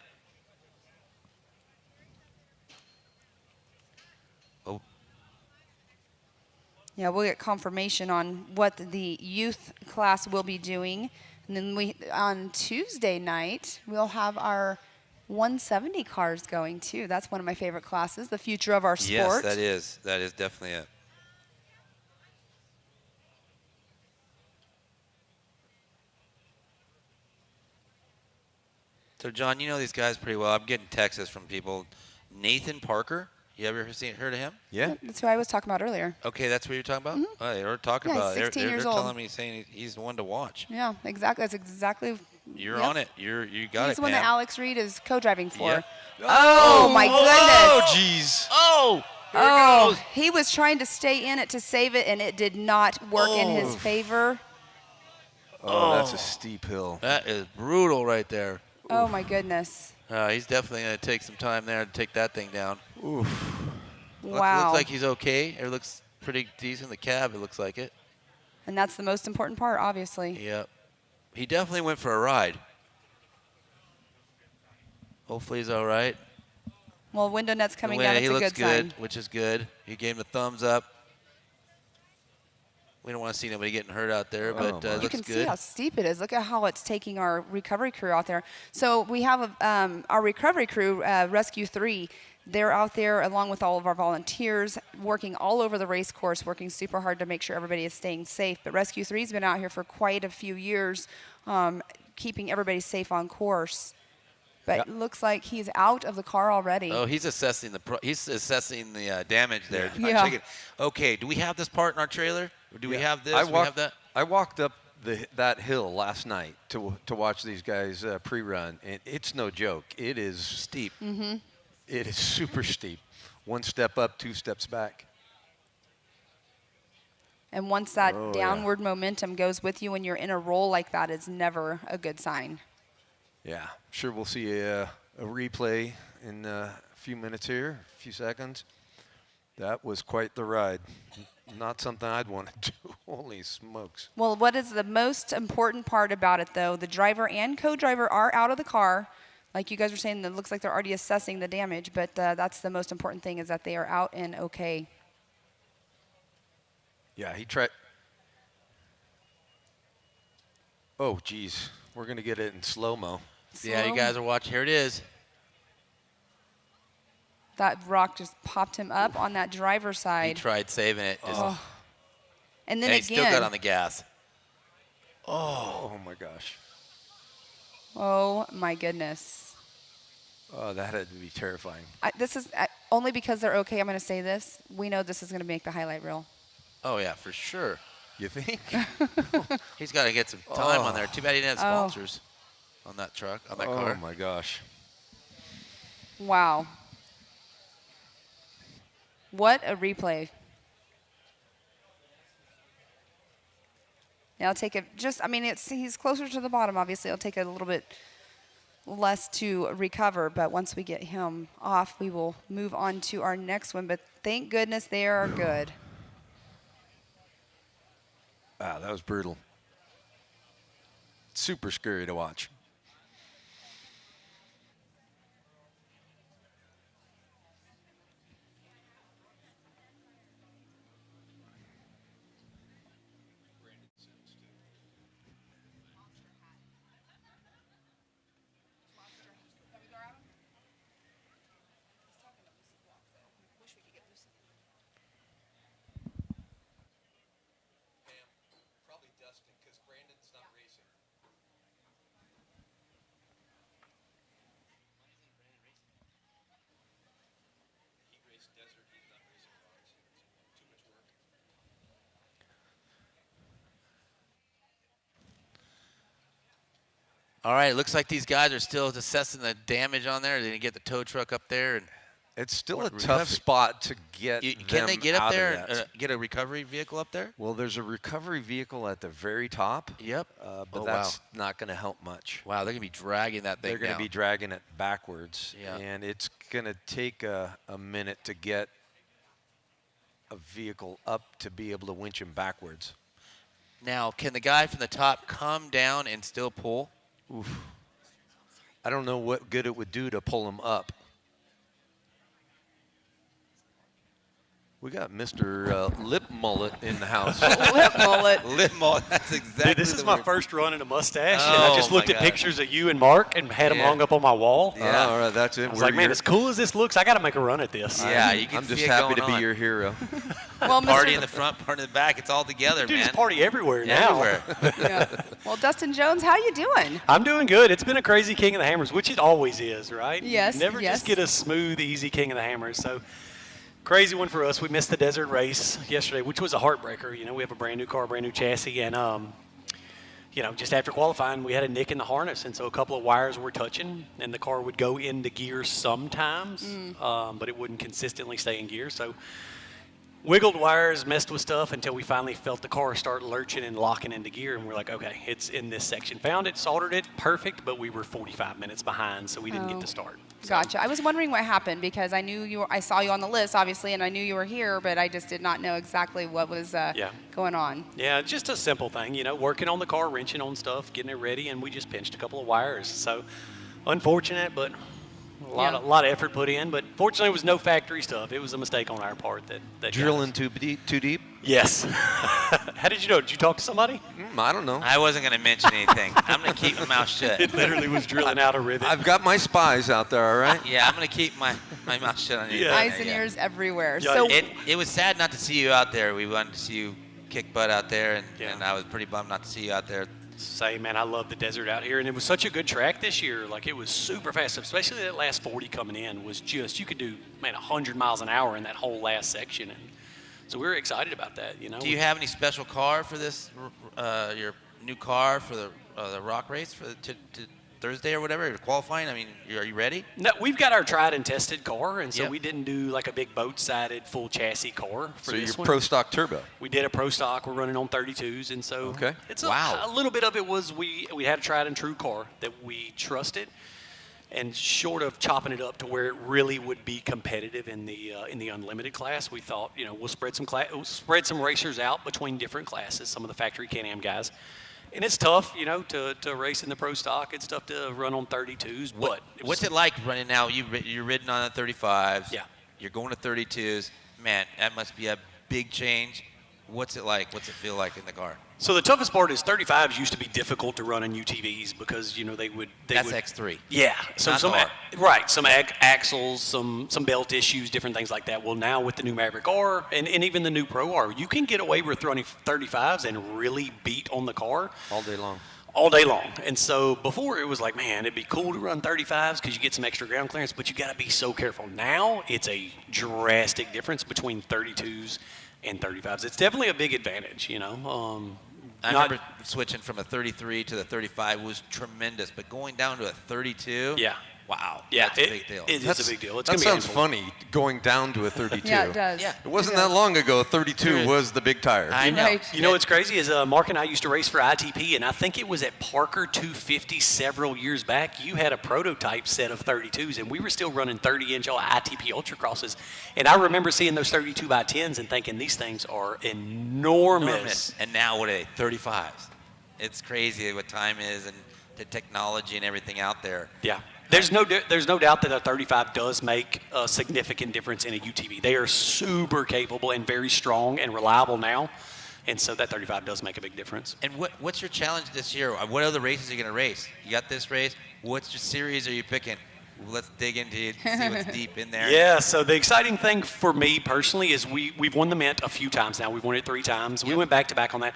Oh. Yeah, we'll get confirmation on what the youth class will be doing. And then on Tuesday night, we'll have our 170 cars going too. That's one of my favorite classes, the future of our sport. Yes, that is. That is definitely it. So, John, you know these guys pretty well. I'm getting texts from people. Nathan Parker, you ever heard of him? Yeah. That's who I was talking about earlier. Okay, that's what you're talking about? Oh, they were talking Yeah, about he's it. 16 They're years old. telling me, saying he's the one to watch. Yeah, exactly. That's exactly. You're on it. You got He's it, the one Pam. that Alex Reed is co-driving for. Yep. Oh, my goodness. Oh, jeez. Oh, here it Oh, goes. he was trying to stay in it to save it, and it did not work in his favor. Oh, that's a steep hill. That is brutal right there. Oh, my goodness. He's definitely going to take some time there to take that thing down. Oof. Wow. Looks like he's okay. It looks pretty decent in the cab. It looks like it. And that's the most important part, obviously. Yep. He definitely went for a ride. Hopefully he's all right. Well, window net's coming down. He It's a looks good sign. which is good. He gave him a thumbs up. We don't want to see nobody getting hurt out there, but it You looks can good. see how steep it is. Look at how it's taking our recovery crew out there. So we have our recovery crew, Rescue 3. They're out there along with all of our volunteers, working all over the race course, working super hard to make sure everybody is staying safe. But Rescue 3's been out here for quite a few years, keeping everybody safe on course. But it looks like he's out of the car already. Oh, he's assessing the damage there. Yeah. Checking. Okay, do we have this part in our trailer? Or do we have this? Do we have that? I walked up that hill last night to watch these guys pre-run, and it's no joke. It is steep. Mm-hmm. It is super steep. One step up, two steps back. And once that downward momentum goes with you when you're in a roll like that, it's never a good sign. Yeah, sure we'll see a replay in a few minutes here, a few seconds. That was quite the ride. Not something I'd want to do. Holy smokes. Well, what is the most important part about it, though? The driver and co-driver are out of the car. Like you guys were saying, it looks like they're already assessing the damage, but that's the most important thing is that they are out and okay. Yeah, he tried. Oh, geez. We're going to get it in slow-mo. Yeah, you guys are watching. Here it is. That rock just popped him up on that driver's side. He tried saving it. Oh. And then he again. still got on the gas. Oh, my gosh. Oh, my goodness. Oh, that had to be terrifying. This is only because they're okay. I'm going to say this. We know this is going to make the highlight reel. Oh, yeah, for sure. You think? He's got to get some time on there. Too bad he didn't have sponsors on that truck, on that car. Oh, my gosh. Wow. What a replay. Now, I'll take it he's closer to the bottom, obviously. It'll take a little bit less to recover, but once we get him off, we will move on to our next one. But thank goodness they are good. Wow, that was brutal. Super scary to watch. All right, it looks like these guys are still assessing the damage on there. They didn't get the tow truck up there. And it's still a tough spot to get Can they get up there and get a recovery vehicle up there? Well, there's a recovery vehicle at the very top. Yep. But that's not going to help much. Wow, they're going to be dragging that thing They're going to be dragging it backwards. Yeah. And it's going to take a minute to get a vehicle up to be able to winch him backwards. Now, can the guy from the top come down and still pull? Oof. I don't know what good it would do to pull him up. We got Mr. Lip Mullet in the house. Lip Mullet. Lip Mullet, that's exactly. Dude, this is my first run in a mustache, and Oh, I just looked my at God. pictures of you and Mark and had them hung up on my wall. Yeah. All right, that's it. I was like, man, as cool as this looks, I got to make a run at this. Yeah, you can I'm see just it happy going to be on. your hero. Well, Party Mr. in the front, party in the back. It's all together, Dude, man. it's party everywhere now. Everywhere. Yeah. Well, Dustin Jones, how you doing? I'm doing good. It's been a crazy King of the Hammers, which it always is, right? Yes, You never yes. just get a smooth, easy King of the Hammers. So crazy one for us. We missed the desert race yesterday, which was a heartbreaker. You know, we have a brand new car, brand new chassis, and you know, just after qualifying, we had a nick in the harness, and so a couple of wires were touching, and the car would go into gear sometimes, but it wouldn't consistently stay in gear. So wiggled wires, messed with stuff until we finally felt the car start lurching and locking into gear, and we're like, okay, it's in this section. Found it, soldered it, perfect, but we were 45 minutes behind, so we didn't get to start. Gotcha. I was wondering what happened because I knew I saw you on the list, obviously, and I knew you were here, but I just did not know exactly what was going on. Yeah, just a simple thing, you know, working on the car, wrenching on stuff, getting it ready, and we just pinched a couple of wires. So unfortunate, but a lot of effort put in. But fortunately, it was no factory stuff. It was a mistake on our part that Drilling too deep? Yes. How did you know? Did you talk to somebody? I don't know. I wasn't going to mention anything. I'm going to keep my mouth shut. It literally was drilling out a rivet. I've got my spies out there, all right? Yeah, I'm going to keep my mouth shut on anything. Eyes and ears everywhere. Yeah, So It was sad not to see you out there. We wanted to see you kick butt out there, and I was pretty bummed not to see you out there. Say, man, I love the desert out here, and it was such a good track this year. Like, it was super fast, especially that last 40 coming in was just, you could do, man, 100 miles an hour in that whole last section. And so we were excited about that, you know. Do you have any special car for this, your new car for the rock race for to Thursday or whatever, or qualifying? I mean, are you ready? No, we've got our tried and tested car, and so Yep. we didn't do like a big boat-sided full chassis car for So this you're one. pro stock turbo. We did a pro stock. We're running on 32s, and so Okay. it's Wow. a little bit of it was we had a tried and true car that we trusted, and short of chopping it up to where it really would be competitive in the unlimited class, we thought, you know, we'll spread some racers out between different classes, some of the factory Can-Am guys. And it's tough, you know, to race in the pro stock. It's tough to run on 32s. But What's it like running now? You're ridden on the 35s. Yeah. You're going to 32s. Man, that must be a big change. What's it like? What's it feel like in the car? So the toughest part is 35s used to be difficult to run in UTVs because, you know, That's X3. Yeah. So Not some the R. some axles, some belt issues, different things like that. Well, now with the new Maverick R and even the new Pro R, you can get away with running 35s and really beat on the car All day long. all day long. And so before it was like, man, it'd be cool to run 35s because you get some extra ground clearance, but you got to be so careful. Now it's a drastic difference between 32s and 35s. It's definitely a big advantage, you know. I remember switching from a 33 to the 35 was tremendous, but going down to a 32, Yeah. wow, Yeah, that's a big deal. It is a big deal. It's That gonna be sounds handful. funny, going down to a 32. yeah, it does. Yeah. It wasn't that long ago, 32 was the big tire. I know. Right. You know what's crazy is Mark and I used to race for ITP, and I think it was at Parker 250 several years back. You had a prototype set of 32s, and we were still running 30-inch ITP Ultracrosses. And I remember seeing those 32 by 10s and thinking these things are enormous. And now what are they? 35s. It's crazy what time is and the technology and everything out there. Yeah. There's no doubt that a 35 does make a significant difference in a UTV. They are super capable and very strong and reliable now, and so that 35 does make a big difference. And what's your challenge this year? What other races are you going to race? You got this race. What's your series are you picking? Let's dig into it, see what's deep in there. Yeah, so the exciting thing for me personally is we've won the Mint a few times now. We've won it 3 times. We went back-to-back on that.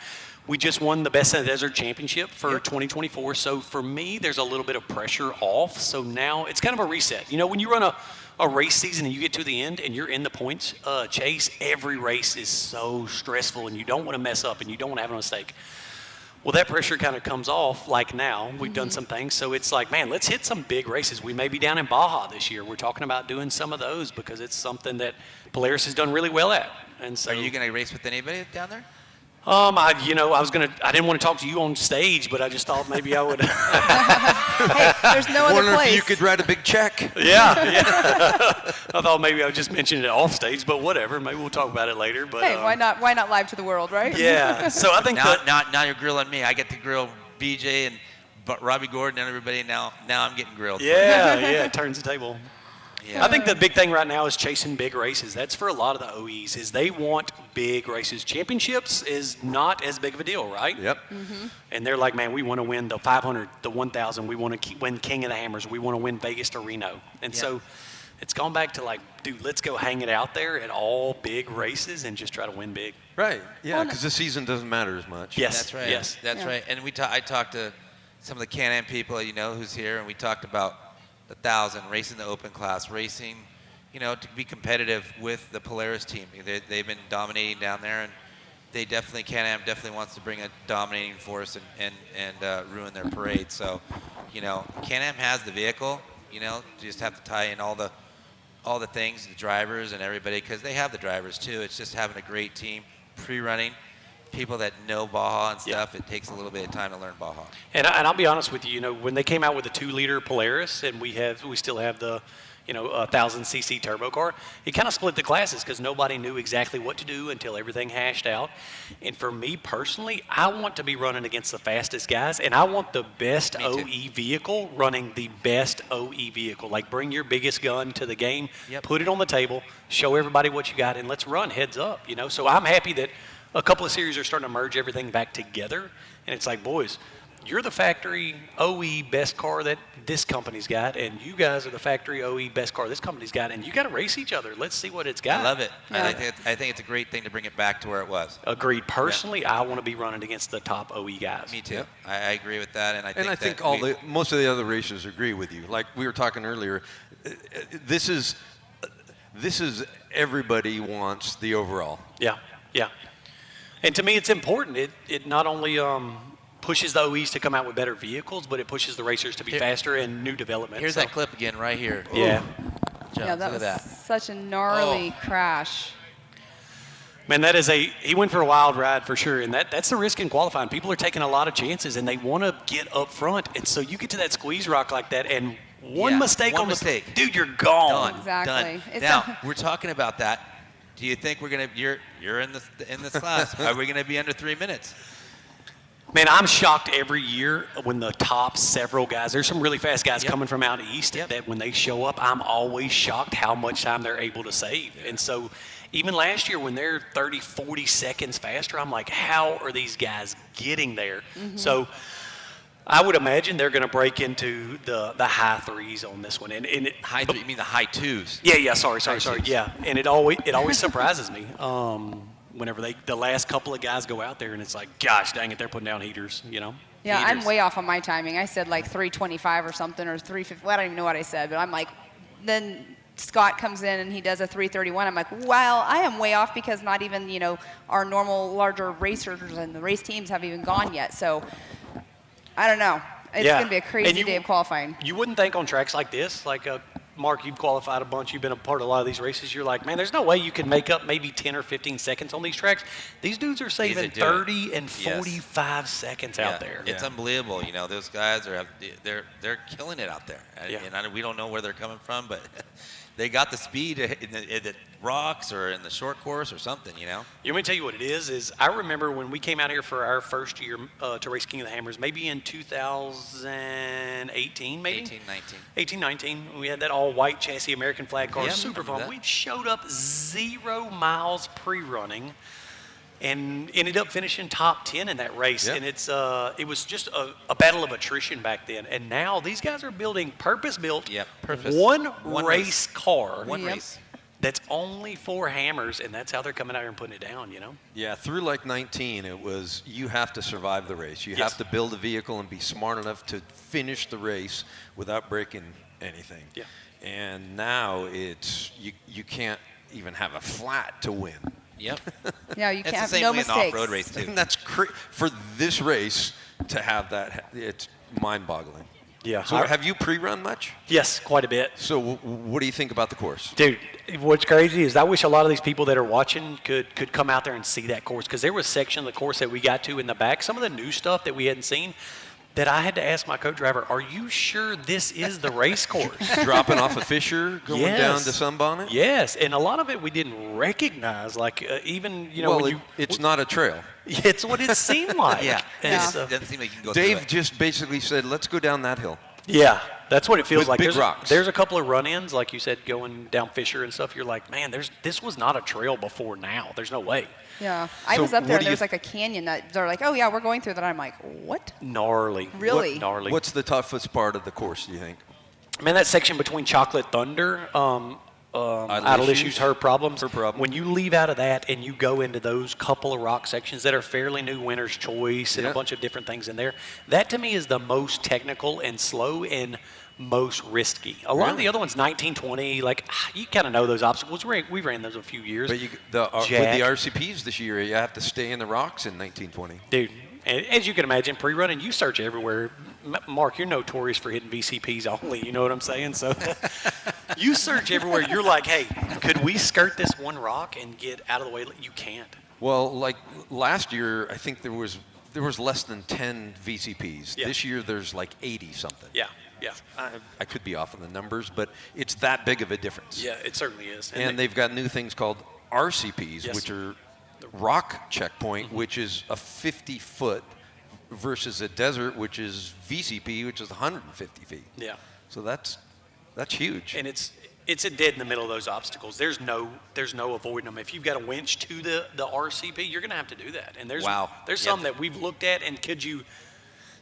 We just won the Best in the Desert Championship for 2024. So for me, there's a little bit of pressure off. So now it's kind of a reset. You know, when you run a race season and you get to the end and you're in the points chase, every race is so stressful and you don't want to mess up and you don't want to have a mistake. Well, that pressure kind of comes off like now. We've done some things. So it's like, man, let's hit some big races. We may be down in Baja this year. We're talking about doing some of those because it's something that Polaris has done really well at. And so, Are you going to race with anybody down there? I didn't want to talk to you on stage, but I just thought maybe I would. Hey, there's no other Wonder place. if you could write a big check. Yeah. I thought maybe I would just mention it off stage, but whatever. Maybe we'll talk about it later. But Hey, why not live to the world, right? Yeah. So I think now you're grilling me. I get to grill BJ and Robby Gordon and everybody. Now I'm getting grilled. Yeah, it turns the table. Yeah. I think the big thing right now is chasing big races. That's for a lot of the OEs, is they want big races. Championships is not as big of a deal, right? Yep. And they're like, man, we want to win the 500, the 1,000. We want to win King of the Hammers. We want to win Vegas to Reno. And so it's gone back to like, dude, let's go hang it out there at all big races and just try to win big. Right. Yeah, because this season doesn't matter as much. Yes. That's right. Yes. That's right. And I talked to some of the Can-Am people, who's here, and we talked about the 1,000, racing the open class, racing, to be competitive with the Polaris team. They've been dominating down there, and they Can-Am definitely wants to bring a dominating force and ruin their parade. So, Can-Am has the vehicle, just have to tie in all the things, the drivers and everybody, because they have the drivers too. It's just having a great team, pre-running, people that know Baja and stuff. It takes a little bit of time to learn Baja. And I'll be honest with you, when they came out with the 2-liter Polaris, and we still have the 1,000cc turbo car, it kind of split the classes because nobody knew exactly what to do until everything hashed out. And for me personally, I want to be running against the fastest guys, and I want the best OE vehicle running the best OE vehicle. Like, bring your biggest gun to the game, put it on the table, show everybody what you got, and let's run heads up. So I'm happy that a couple of series are starting to merge everything back together, and it's like, boys, you're the factory OE best car that this company's got, and you guys are the factory OE best car this company's got, and you got to race each other. Let's see what it's got. I love it. Yeah. I think it's a great thing to bring it back to where it was. Agreed. Personally, I want to be running against the top OE guys. Me too. Yep. I agree with that, and I think most of the other racers agree with you. Like we were talking earlier, this is everybody wants the overall. Yeah. And to me, it's important. It not only pushes the OEs to come out with better vehicles, but it pushes the racers to be faster and new development. Here's that clip again right here. Yeah. Yeah, that was such a gnarly crash. Man, he went for a wild ride for sure, and that's the risk in qualifying. People are taking a lot of chances, and they want to get up front, and so you get to that squeeze rock like that, and one mistake, dude, you're gone. Exactly. Done. Now we're talking about that. Do you think we're gonna? You're in this class. Are we gonna be under 3 minutes? Man, I'm shocked every year when the top several guys, there's some really fast guys coming from out east that when they show up, I'm always shocked how much time they're able to save. And so even last year when they're 30, 40 seconds faster, I'm like, how are these guys getting there? So I would imagine they're going to break into the high threes on this one. High three? You mean the high twos? Yeah. Sorry. Yeah, and it always surprises me. Whenever the last couple of guys go out there, and it's like, gosh, dang it, they're putting down heaters, Yeah, heaters. I'm way off on my timing. I said like 3:25 or something, or 3:50. Well, I don't even know what I said, but I'm like, then Scott comes in and he does a 3:31. I'm like, wow, I am way off because not even our normal larger racers and the race teams have even gone yet. So I don't know. It's going to be a crazy day of qualifying. You wouldn't think on tracks like this, like Mark, you've qualified a bunch. You've been a part of a lot of these races. You're like, man, there's no way you can make up maybe 10 or 15 seconds on these tracks. These dudes are saving 30 and 45 seconds out there. It's unbelievable. Those guys they're killing it out there. And we don't know where they're coming from, but they got the speed in the rocks or in the short course or something. Let me tell you what it is I remember when we came out here for our first year to race King of the Hammers, maybe in 2018, maybe? 18, 19. We had that all-white chassis American flag car, super fun. We showed up 0 miles pre-running and ended up finishing top 10 in that race. And it was just a battle of attrition back then. And now these guys are building purpose-built one race car. One race. That's only 4 hammers, and that's how they're coming out here and putting it down, Yeah, through like 19, it was you have to survive the race. You have to build a vehicle and be smart enough to finish the race without breaking anything. And now it's you can't even have a flat to win. Yep. Yeah, you It's can't the have same no way in the mistakes. off-road race too. And that's for this race to have that. It's mind-boggling. Yeah. So have you pre-run much? Yes, quite a bit. So what do you think about the course? Dude, what's crazy is I wish a lot of these people that are watching could come out there and see that course, because there was a section of the course that we got to in the back, some of the new stuff that we hadn't seen, that I had to ask my co-driver, are you sure this is the race course? Dropping off a Fisher, going down to Sunbonnet? Yes, and a lot of it we didn't recognize, like even, Well, it's not a trail. It's what it seemed like. Yeah. And It so- doesn't seem like you can go Dave through it. just basically said, let's go down that hill. Yeah, that's what it feels With like. big rocks. There's a couple of run-ins, like you said, going down Fisher and stuff. You're like, man, this was not a trail before now. There's no way. Yeah. I So was up there what and do there you was like a canyon that they're like, oh, yeah, we're going through that. I'm like, what? Gnarly. Really? Gnarly. What's the toughest part of the course, do you think? Man, that section between Chocolate Thunder, idle issues, her problems. When you leave out of that and you go into those couple of rock sections that are fairly new, winner's choice and a bunch of different things in there, that to me is the most technical and slow and most risky. A lot of the other ones, 1920, like you kind of know those obstacles. We ran those a few years. But with the RCPs this year, you have to stay in the rocks in 1920. Dude, and as you can imagine, pre-running, you search everywhere. Mark, you're notorious for hitting VCPs only, you know what I'm saying? So you search everywhere. You're like, hey, could we skirt this one rock and get out of the way? You can't. Well, like last year, I think there was less than 10 VCPs. Yeah. This year, there's like 80 something. Yeah, yeah. I could be off on the numbers, but it's that big of a difference. Yeah, it certainly is. And they've got new things called RCPs, Yes. which are rock checkpoint, which is a 50-foot versus a desert, which is VCP, which is 150 feet. Yeah. So that's huge. And it's a dead in the middle of those obstacles. There's no avoiding them. If you've got a winch to the RCP, you're going to have to do that. And there's some that we've looked at, and could you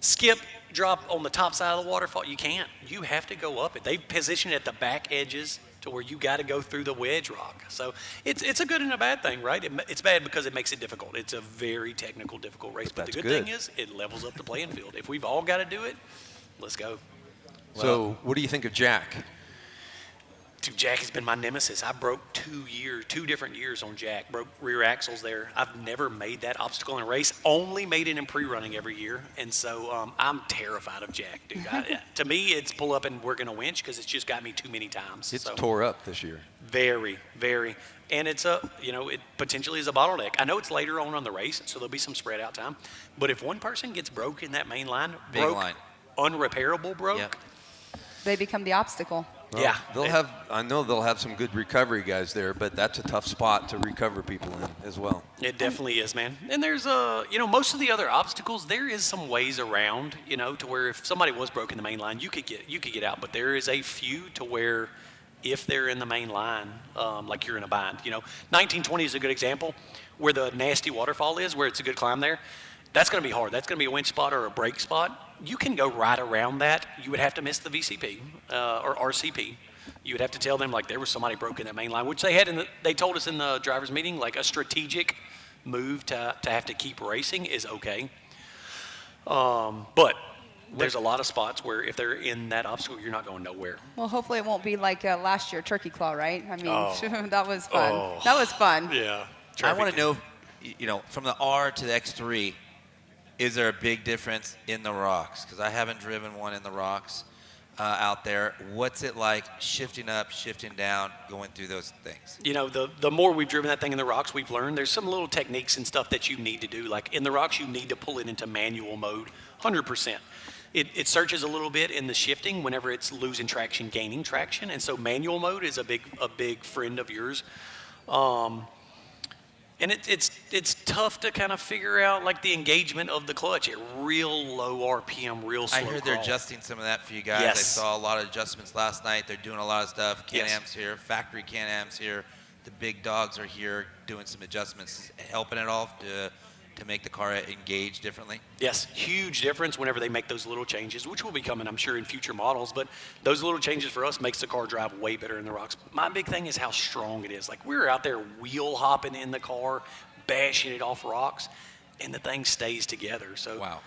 skip, drop on the top side of the waterfall? You can't. You have to go up it. They've positioned it at the back edges to where you got to go through the wedge rock. So it's a good and a bad thing, right? It's bad because it makes it difficult. It's a very technical, difficult race. But the good thing is it levels up the playing field. If we've all got to do it, let's go. So what do you think of Jack? Dude, Jack has been my nemesis. I broke 2 different years on Jack. Broke rear axles there. I've never made that obstacle in a race. Only made it in pre-running every year. And so I'm terrified of Jack, dude. To me, it's pull up and work in a winch because it's just got me too many times. It's tore up this year. Very, very. And it's it potentially is a bottleneck. I know it's later on the race, so there'll be some spread out time. But if one person gets broke in that main line, unrepairable broke. Yep. They become the obstacle. Well, yeah. I know they'll have some good recovery guys there, but that's a tough spot to recover people in as well. It definitely is, man. And there's most of the other obstacles, there is some ways around, to where if somebody was broke in the main line, you could get out. But there is a few to where if they're in the main line, like you're in a bind. 1920 is a good example where the nasty waterfall is, where it's a good climb there. That's going to be hard. That's going to be a winch spot or a brake spot. You can go right around that. You would have to miss the VCP or RCP. You would have to tell them like there was somebody broke in that main line, which they had. They told us in the drivers' meeting, like a strategic move to have to keep racing is okay. But there's a lot of spots where if they're in that obstacle, you're not going nowhere. Well, hopefully it won't be like last year, Turkey Claw, right? I mean, that was fun. Oh. That was fun. Yeah. I want to know, from the R to the X3, is there a big difference in the rocks? Because I haven't driven one in the rocks out there. What's it like shifting up, shifting down, going through those things? The more we've driven that thing in the rocks, we've learned there's some little techniques and stuff that you need to do. Like in the rocks, you need to pull it into manual mode, 100%. It searches a little bit in the shifting whenever it's losing traction, gaining traction. And so manual mode is a big friend of yours. And it's tough to kind of figure out like the engagement of the clutch at real low RPM, real slow. I heard they're adjusting some of that for you guys. Yes. I saw a lot of adjustments last night. They're doing a lot of stuff. Can-Am's here, factory Can-Am's here. The big dogs are here doing some adjustments, helping it all to make the car engage differently. Yes, huge difference whenever they make those little changes, which will be coming, I'm sure, in future models. But those little changes for us makes the car drive way better in the rocks. My big thing is how strong it is. Like we were out there wheel hopping in the car, bashing it off rocks, and the thing stays together. So wow.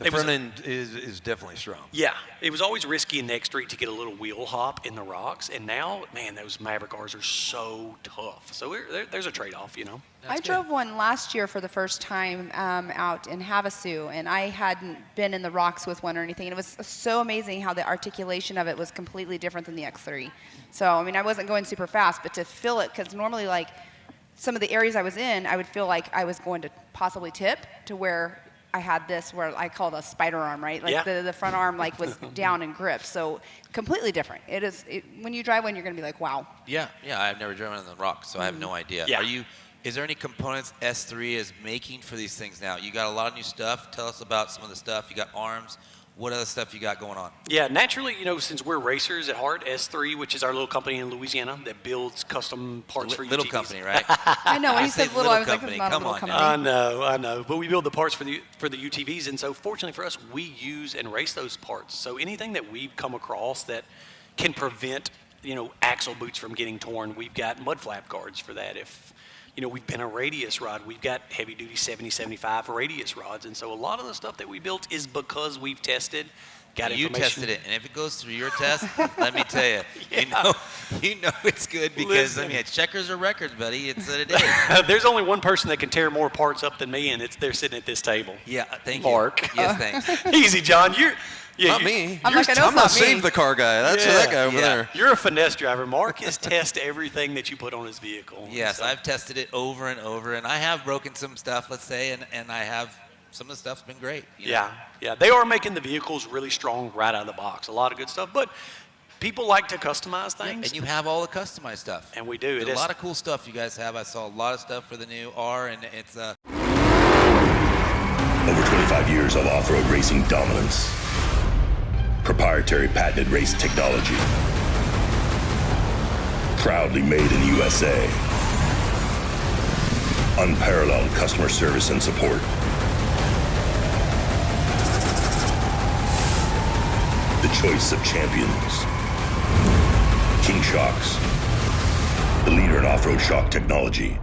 The front end is definitely strong. Yeah, it was always risky in the X Street to get a little wheel hop in the rocks, and now, man, those Maverick R's are so tough. So there's a trade-off, you know. I drove one last year for the first time out in Havasu, and I hadn't been in the rocks with one or anything. And it was so amazing how the articulation of it was completely different than the X3. So, I mean, I wasn't going super fast, but to feel it, because normally, like, some of the areas I was in, I would feel like I was going to possibly tip to where I had this where I call it a spider arm, right? Like the front arm like was down and gripped. So completely different. When you drive one, you're going to be like, wow. Yeah, I've never driven on the rock, so I have no idea. Yeah. Is there any components S3 is making for these things now? You got a lot of new stuff. Tell us about some of the stuff. You got arms. What other stuff you got going on? Yeah, naturally, you know, since we're racers at heart, S3, which is our little company in Louisiana that builds custom parts for little UTVs. company, right? I know. When you said little, I was like, it's not a little company. I know. But we build the parts for the UTVs, and so fortunately for us, we use and race those parts. So anything that we've come across that can prevent, you know, axle boots from getting torn, we've got mud flap guards for that. If you know, we've been a radius rod. We've got heavy-duty 70, 75 radius rods. And so a lot of the stuff that we built is because we've tested, got information. You tested it, and if it goes through your test, let me tell you, you know it's good because, I mean, it's checkers or records, buddy. It's what it is. There's only one person that can tear more parts up than me, and they're sitting at this table. Yeah, thank Mark. you. Yes, thanks. Easy, John. Not me. I'm not save the car guy. That's that guy over there. You're a finesse driver. Mark has tested everything that you put on his vehicle. Yes, so. I've tested it over and over, and I have broken some stuff, let's say, and I have some of the stuff's been great. You know? Yeah. They are making the vehicles really strong right out of the box. A lot of good stuff, but people like to customize things. And you have all the customized stuff. And we do. There's a lot of cool stuff you guys have. I saw a lot of stuff for the new R, and it's over 25 years of off-road racing dominance. Proprietary patented race technology. Proudly made in the USA. Unparalleled customer service and support. The choice of champions. King Shocks. The leader in off-road shock technology.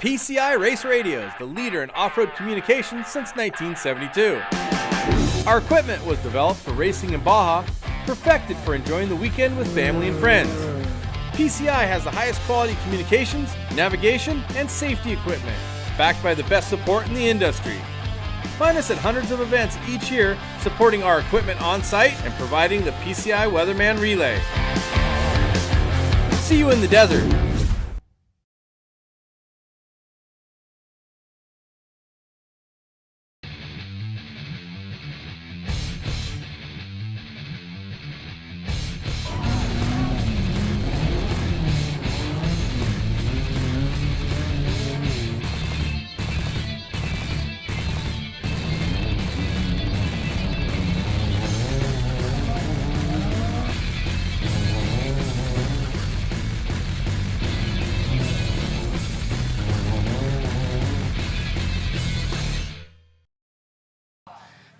PCI Race Radios, the leader in off-road communications since 1972. Our equipment was developed for racing in Baja, perfected for enjoying the weekend with family and friends. PCI has the highest quality communications, navigation, and safety equipment, backed by the best support in the industry. Find us at hundreds of events each year, supporting our equipment on site and providing the PCI Weatherman Relay. See you in the desert.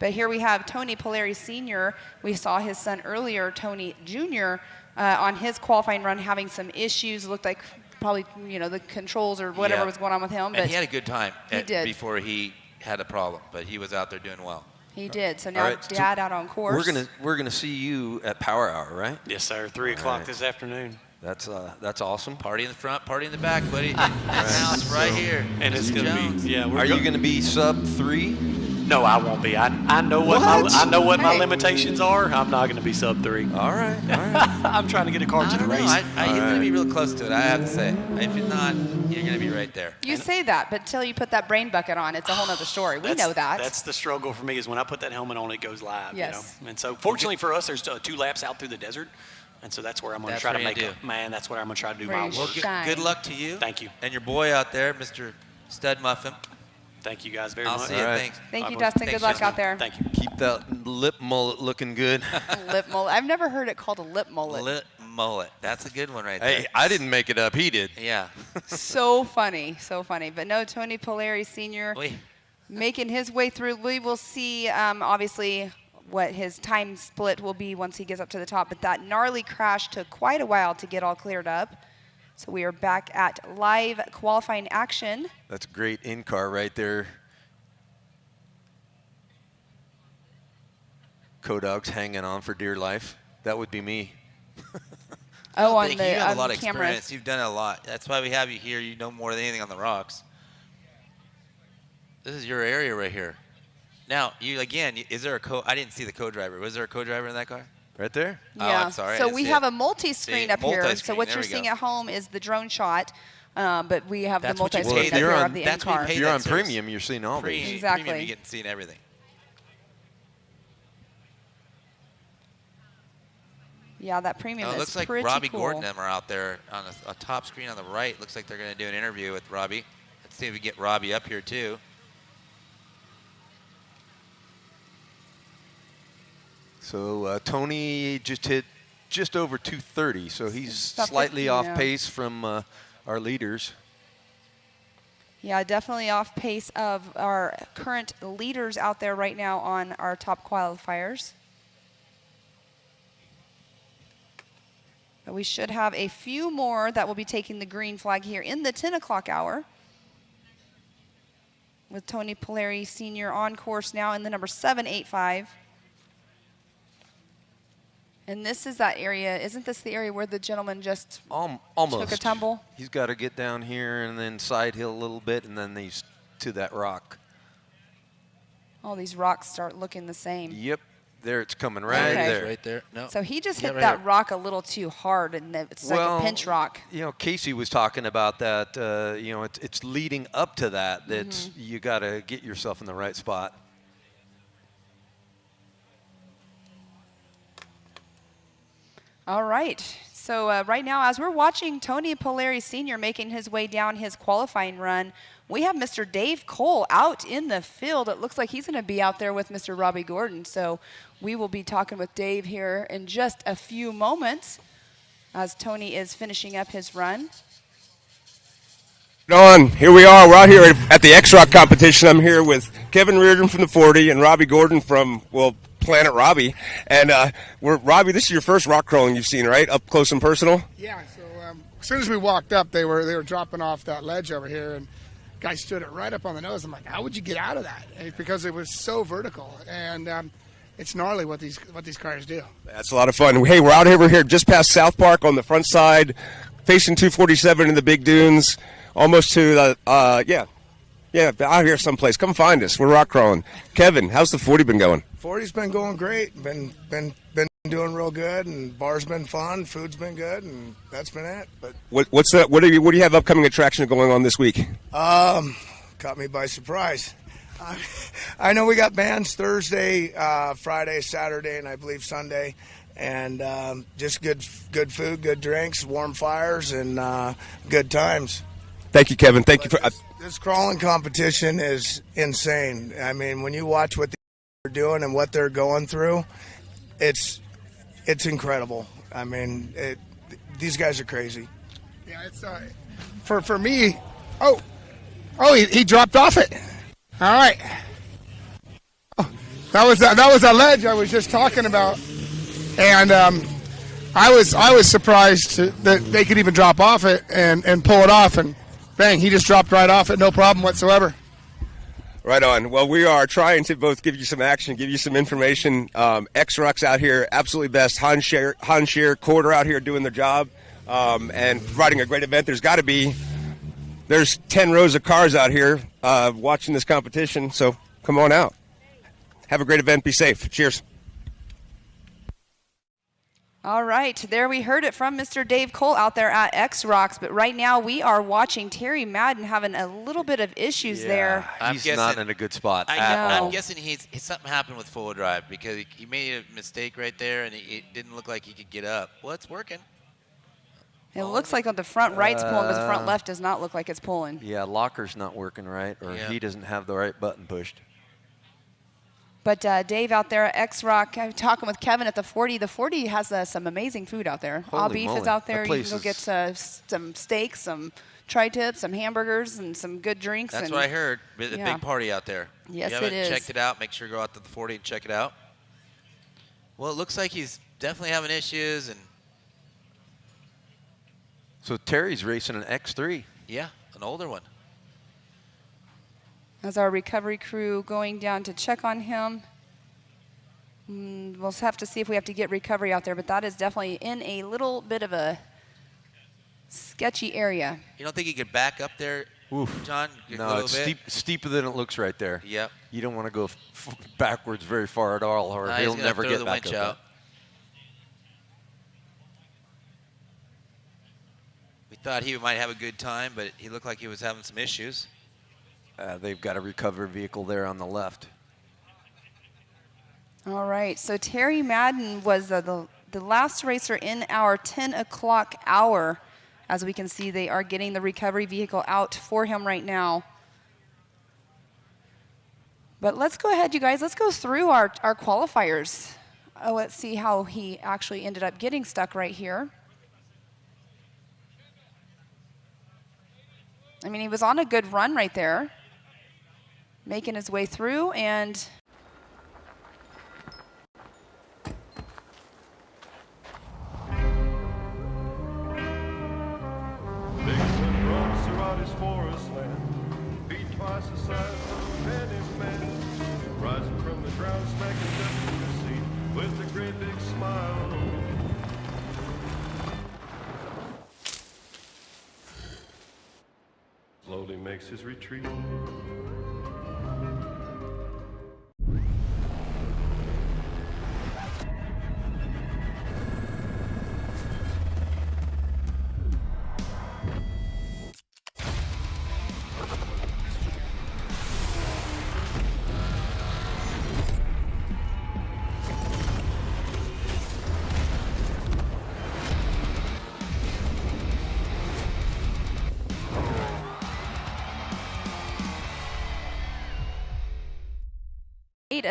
But here we have Tony Polari Sr. We saw his son earlier, Tony Jr., on his qualifying run having some issues. Looked like probably, the controls or whatever was going on with him. And he had a good time did. before he had a problem, but he was out there doing well. He did. So now Dad out on course. We're gonna see you at Power Hour, right? Yes, sir. 3 o'clock this afternoon. That's awesome. Party in the front, party in the back, buddy. House right here. And it's going to be, Are you going to be sub 3? No, I won't be. I know what my limitations are. I'm not going to be sub 3. All right. I'm trying to get a car to the race. You're going to be real close to it, I have to say. If you're not, you're going to be right there. You say that, but until you put that brain bucket on, it's a whole other story. We know that. That's the struggle for me is when I put that helmet on, it goes live. Yes. And so fortunately for us, there's 2 laps out through the desert. And so that's where I'm going to try to make it. Man, that's what I'm going to try to do my work. Well, good luck to you. Thank you. And your boy out there, Mr. Stud Muffin. Thank you guys very much. I'll see you. Thanks. Thank you, Dustin. Good luck out there. Thank you. Keep that lip mullet looking good. Lip mullet. I've never heard it called a lip mullet. Lip mullet. That's a good one right there. Hey, I didn't make it up. He did. Yeah. So funny. So funny. But no, Tony Polari Sr. making his way through. We will see, obviously, what his time split will be once he gets up to the top. But that gnarly crash took quite a while to get all cleared up. So we are back at live qualifying action. That's great in-car right there. Co-Dog's hanging on for dear life. That would be me. Oh, on you the have a lot of camera. experience. You've done a lot. That's why we have you here. You know more than anything on the rocks. This is your area right here. Now, is there I didn't see the co-driver. Was there a co-driver in that car? Right there? Yeah. Oh, I'm sorry. So we have a multi-screen up here. So what There you're we seeing go. at home is the drone shot, but we have That's the what you multi-screen pay up there. here of the That's what in-car. you pay If you're that on service. premium, you're seeing all these. Exactly. Premium, you get seeing everything. Yeah, that premium It is looks like pretty Robby cool. Gordon and them are out there on a top screen on the right. Looks like they're going to do an interview with Robby. Let's see if we get Robby up here too. So Tony just hit just over 230, so he's About slightly 50, off yeah. pace from our leaders. Yeah, definitely off pace of our current leaders out there right now on our top qualifiers. But we should have a few more that will be taking the green flag here in the 10 o'clock hour. With Tony Polari Sr. on course now in the number 785. And this is that area. Isn't this the area where the gentleman just Almost took a tumble? He's got to get down here and then side hill a little bit, and then he's to that rock. All these rocks start looking the same. Yep, there it's coming right Okay. there. Right there. No. So he just hit right that here. rock a little too hard, and it's like a pinch rock. You know, Casey was talking about that. It's leading up to that. That's you got to get yourself in the right spot. All right. So right now, as we're watching Tony Polari Sr. making his way down his qualifying run, we have Mr. Dave Cole out in the field. It looks like he's going to be out there with Mr. Robby Gordon. So we will be talking with Dave here in just a few moments as Tony is finishing up his run. Here we are. We're out here at the X-Rock competition. I'm here with Kevin Reardon from the 40 and Robby Gordon from, Planet Robby. And Robby, this is your first rock crawling you've seen, right? Up close and personal? Yeah, so as soon as we walked up, they were dropping off that ledge over here, and guy stood it right up on the nose. I'm like, how would you get out of that? And because it was so vertical, and it's gnarly what these cars do. That's a lot of fun. Hey, we're out here. We're here just past South Park on the front side, facing 247 in the big dunes, almost to the, yeah, out here someplace. Come find us. We're rock crawling. Kevin, how's the 40 been going? 40's been going great. Been doing real good, and bar's been fun. Food's been good, and that's been it. But What do you have upcoming attraction going on this week? caught me by surprise. I know we got bands Thursday, Friday, Saturday, and I believe Sunday, and just good food, good drinks, warm fires, and good times. Thank you, Kevin. Thank you for. This crawling competition is insane. I mean, when you watch what they're doing and what they're going through, it's incredible. I mean, these guys are crazy. Yeah, it's for me. Oh, he dropped off it. All right. Oh, That was a ledge I was just talking about, and I was surprised that they could even drop off it and pull it off, and bang, he just dropped right off it, no problem whatsoever. Right on. Well, we are trying to both give you some action, give you some information. X-Rocks out here, absolutely best. Han Shear, Quarter out here doing their job and providing a great event. There's 10 rows of cars out here watching this competition, so come on out. Have a great event. Be safe. Cheers. All right, there we heard it from Mr. Dave Cole out there at X-Rocks, but right now we are watching Terry Madden having a little bit of issues there. He's not in a good spot at all. I'm guessing something happened with full drive because he made a mistake right there and it didn't look like he could get up. Well, it's working. It looks like on the front right's pulling, but the front left does not look like it's pulling. Yeah, locker's not working right, or he doesn't have the right button pushed. But Dave out there at X-Rock, I'm talking with Kevin at the 40. The 40 has some amazing food out there. All beef is out there. You can go get some steaks, some tri-tips, some hamburgers, and some good drinks. That's what I heard. A big party out there. Yes, if you it is. haven't checked it out, make sure you go out to the 40 and check it out. Well, it looks like he's definitely having issues. And so Terry's racing an X3. Yeah, an older one. As our recovery crew going down to check on him. We'll have to see if we have to get recovery out there, but that is definitely in a little bit of a sketchy area. You don't think he could back up there, John? No, it's steeper than it looks right there. Yep. You don't want to go backwards very far at all, or he'll never get back up. Out. We thought he might have a good time, but he looked like he was having some issues. They've got a recovery vehicle there on the left. All right, so Terry Madden was the last racer in our 10 o'clock hour. As we can see, they are getting the recovery vehicle out for him right now. But let's go ahead, you guys. Let's go through our qualifiers. Let's see how he actually ended up getting stuck right here. I mean, he was on a good run right there, making his way through, and forest land, feet twice the size of many men, rising from the ground, smacking dust in your seat with a great big smile. Slowly makes his retreat.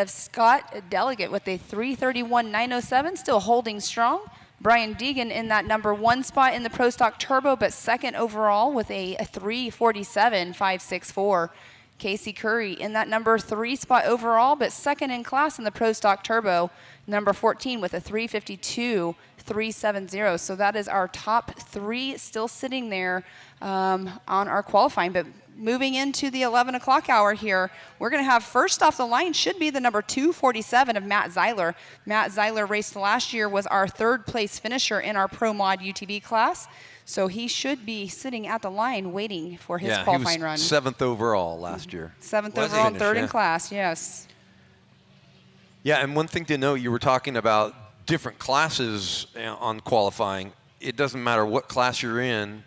of Scott Delegate with a 331.907, still holding strong. Brian Deegan in that number 1 spot in the Pro Stock Turbo, but second overall with a 347.564. Casey Currie in that number 3 spot overall, but second in class in the Pro Stock Turbo, number 14 with a 352.370. So that is our top 3 still sitting there on our qualifying. But moving into the 11 o'clock hour here, we're going to have first off the line should be the number 247 of Matt Zeiler. Matt Zeiler raced last year, was our 3rd place finisher in our Pro Mod UTV class. So he should be sitting at the line waiting for his qualifying run. He was 7th overall last year. 7th overall and 3rd in class, yes. Yeah, and one thing to note, you were talking about different classes on qualifying. It doesn't matter what class you're in,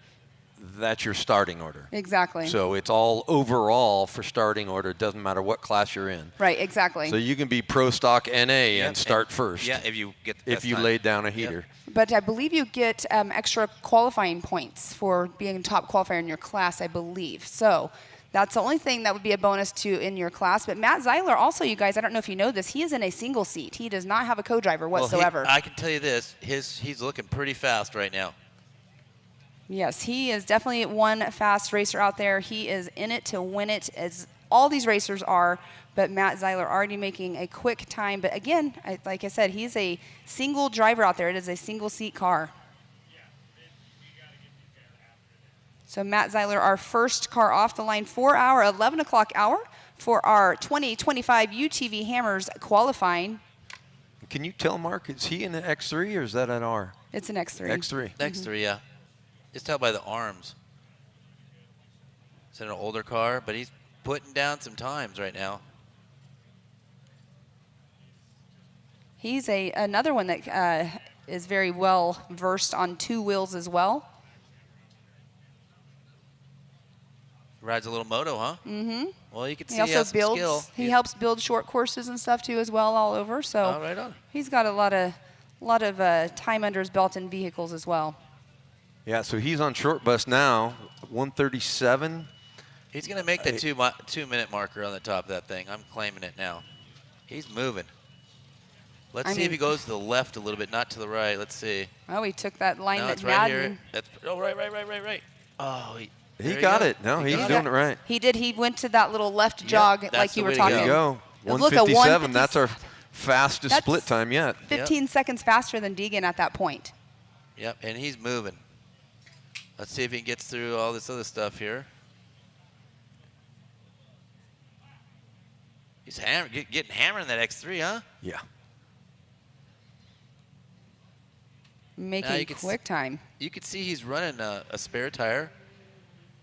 that's your starting order. Exactly. So it's all overall for starting order. It doesn't matter what class you're in. Right, exactly. So you can be Pro Stock NA and start first. Yeah, if you get if you laid down a heater. But I believe you get extra qualifying points for being top qualifier in your class, I believe. So that's the only thing that would be a bonus to in your class. But Matt Zeiler also, you guys, I don't know if you know this, he is in a single seat. He does not have a co-driver whatsoever. Well, I can tell you this, he's looking pretty fast right now. Yes, he is definitely one fast racer out there. He is in it to win it, as all these racers are. But Matt Zeiler already making a quick time. But again, like I said, he's a single driver out there. It is a single-seat car. So Matt Zeiler, our first car off the line for our 11 o'clock hour for our 2025 UTV Hammers qualifying. Can you tell, Mark, is he in an X3 or is that an R? It's an X3. X3. X3, yeah. Just tell by the arms. It's an older car, but he's putting down some times right now. He's another one that is very well versed on two wheels as well. Rides a little moto, huh? Mm-hmm. Well, you can see he he also has some builds. skill. He helps build short courses and stuff too as well all over. So right on. He's got a lot of time under his belt in vehicles as well. Yeah, so he's on short bus now, 137. He's going to make the 2-minute marker on the top of that thing. I'm claiming it now. He's moving. Let's see if he goes to the left a little bit, not to the right. Let's see. Oh, he took that line no, that it's right here. Madden. Right. Oh, he got it. No, he's doing it right. He did. He went to that little left jog like you were talking. There you go. 157. That's our fastest split time yet. 15 seconds faster than Deegan at that point. Yep, and he's moving. Let's see if he gets through all this other stuff here. He's getting hammered in that X3, huh? Yeah. Making quick time. You can see he's running a spare tire.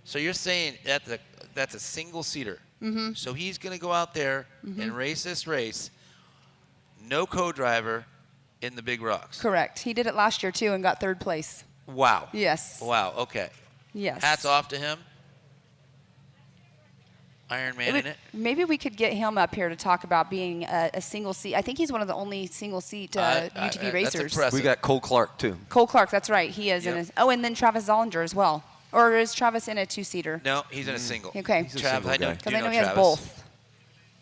So you're saying that's a single-seater. Mm-hmm. So he's going to go out there and race this race, no co-driver in the big rocks. Correct. He did it last year, too, and got third place. Wow. Yes. Wow, okay. Yes. Hats off to him. Iron Man in it. Maybe we could get him up here to talk about being a single seat. I think he's one of the only single seat UTV racers. That's impressive. We got Cole Clark, too. Cole Clark, that's right. He is Yep. and then Travis Zollinger as well. Or is Travis in a two-seater? No, he's in a single. Okay. He's a single guy. Because I know he has both.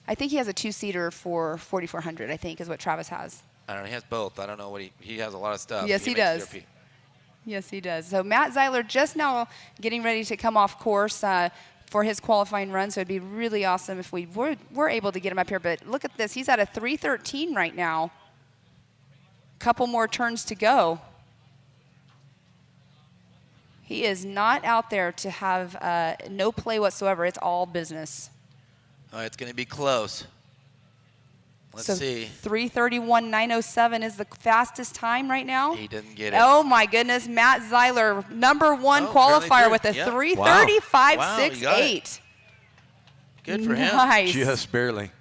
I think he has a two-seater for 4,400, I think, is what Travis has. I don't know. He has both. I don't know what he has a lot of stuff. Yes, he makes does. DRP. Yes, he does. So Matt Zeiler just now getting ready to come off course for his qualifying run. So it'd be really awesome if we were able to get him up here. But look at this. He's at a 3:13 right now. Couple more turns to go. He is not out there to have no play whatsoever. It's all business. Oh, it's going to be close. Let's see. 3:31.907 is the fastest time right now. He didn't get it. Oh my goodness, Matt Zeiler, #1 qualifier with a 3:35.68. Good for him. Nice. Just barely.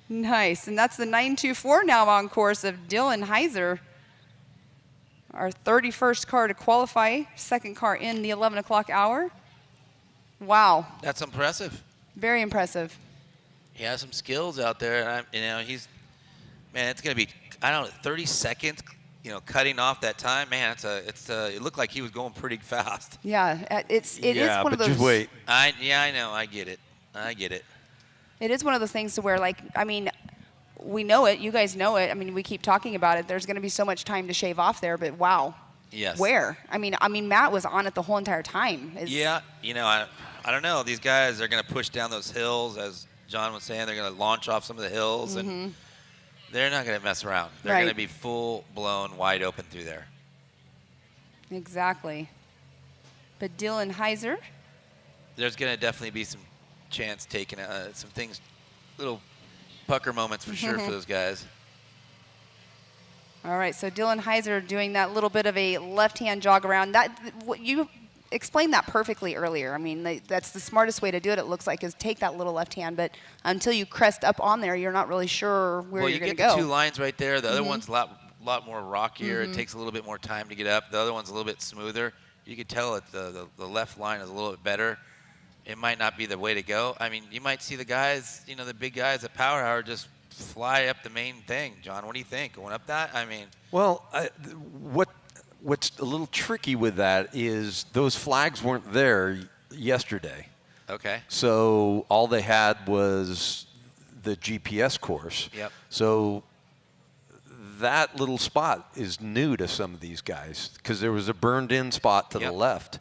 Nice, and that's the 924 now on course of Dylan Heiser. Our 31st car to qualify, second car in the 11 o'clock hour. Wow. That's impressive. Very impressive. He has some skills out there. He's, man, it's going to be, I don't know, 30 seconds, cutting off that time. Man, it looked like he was going pretty fast. Yeah, it is one of those. Just wait. I know. I get it. It is one of those things to where, we know it. You guys know it. We keep talking about it. There's going to be so much time to shave off there, but wow. Yes. Where? Matt was on it the whole entire time. Yeah. I don't know. These guys are going to push down those hills, as John was saying. They're going to launch off some of the hills, and they're not going to mess around. They're going to be full-blown, wide open through there. Exactly. But Dylan Heiser. There's going to definitely be some chance taken, some things, little pucker moments for sure for those guys. All right, so Dylan Heiser doing that little bit of a left-hand jog around. You explained that perfectly earlier. That's the smartest way to do it, it looks like, is take that little left hand, but until you crest up on there, you're not really sure where you're going to go. Well, you get the two lines right there. The other one's a lot more rockier. It takes a little bit more time to get up. The other one's a little bit smoother. You can tell that the left line is a little bit better. It might not be the way to go. You might see the guys, the big guys at Power Hour just fly up the main thing. John, what do you think? Going up that? Well, what's a little tricky with that is those flags weren't there yesterday. Okay. So all they had was the GPS course. Yep. So that little spot is new to some of these guys because there was a burned-in spot to the left.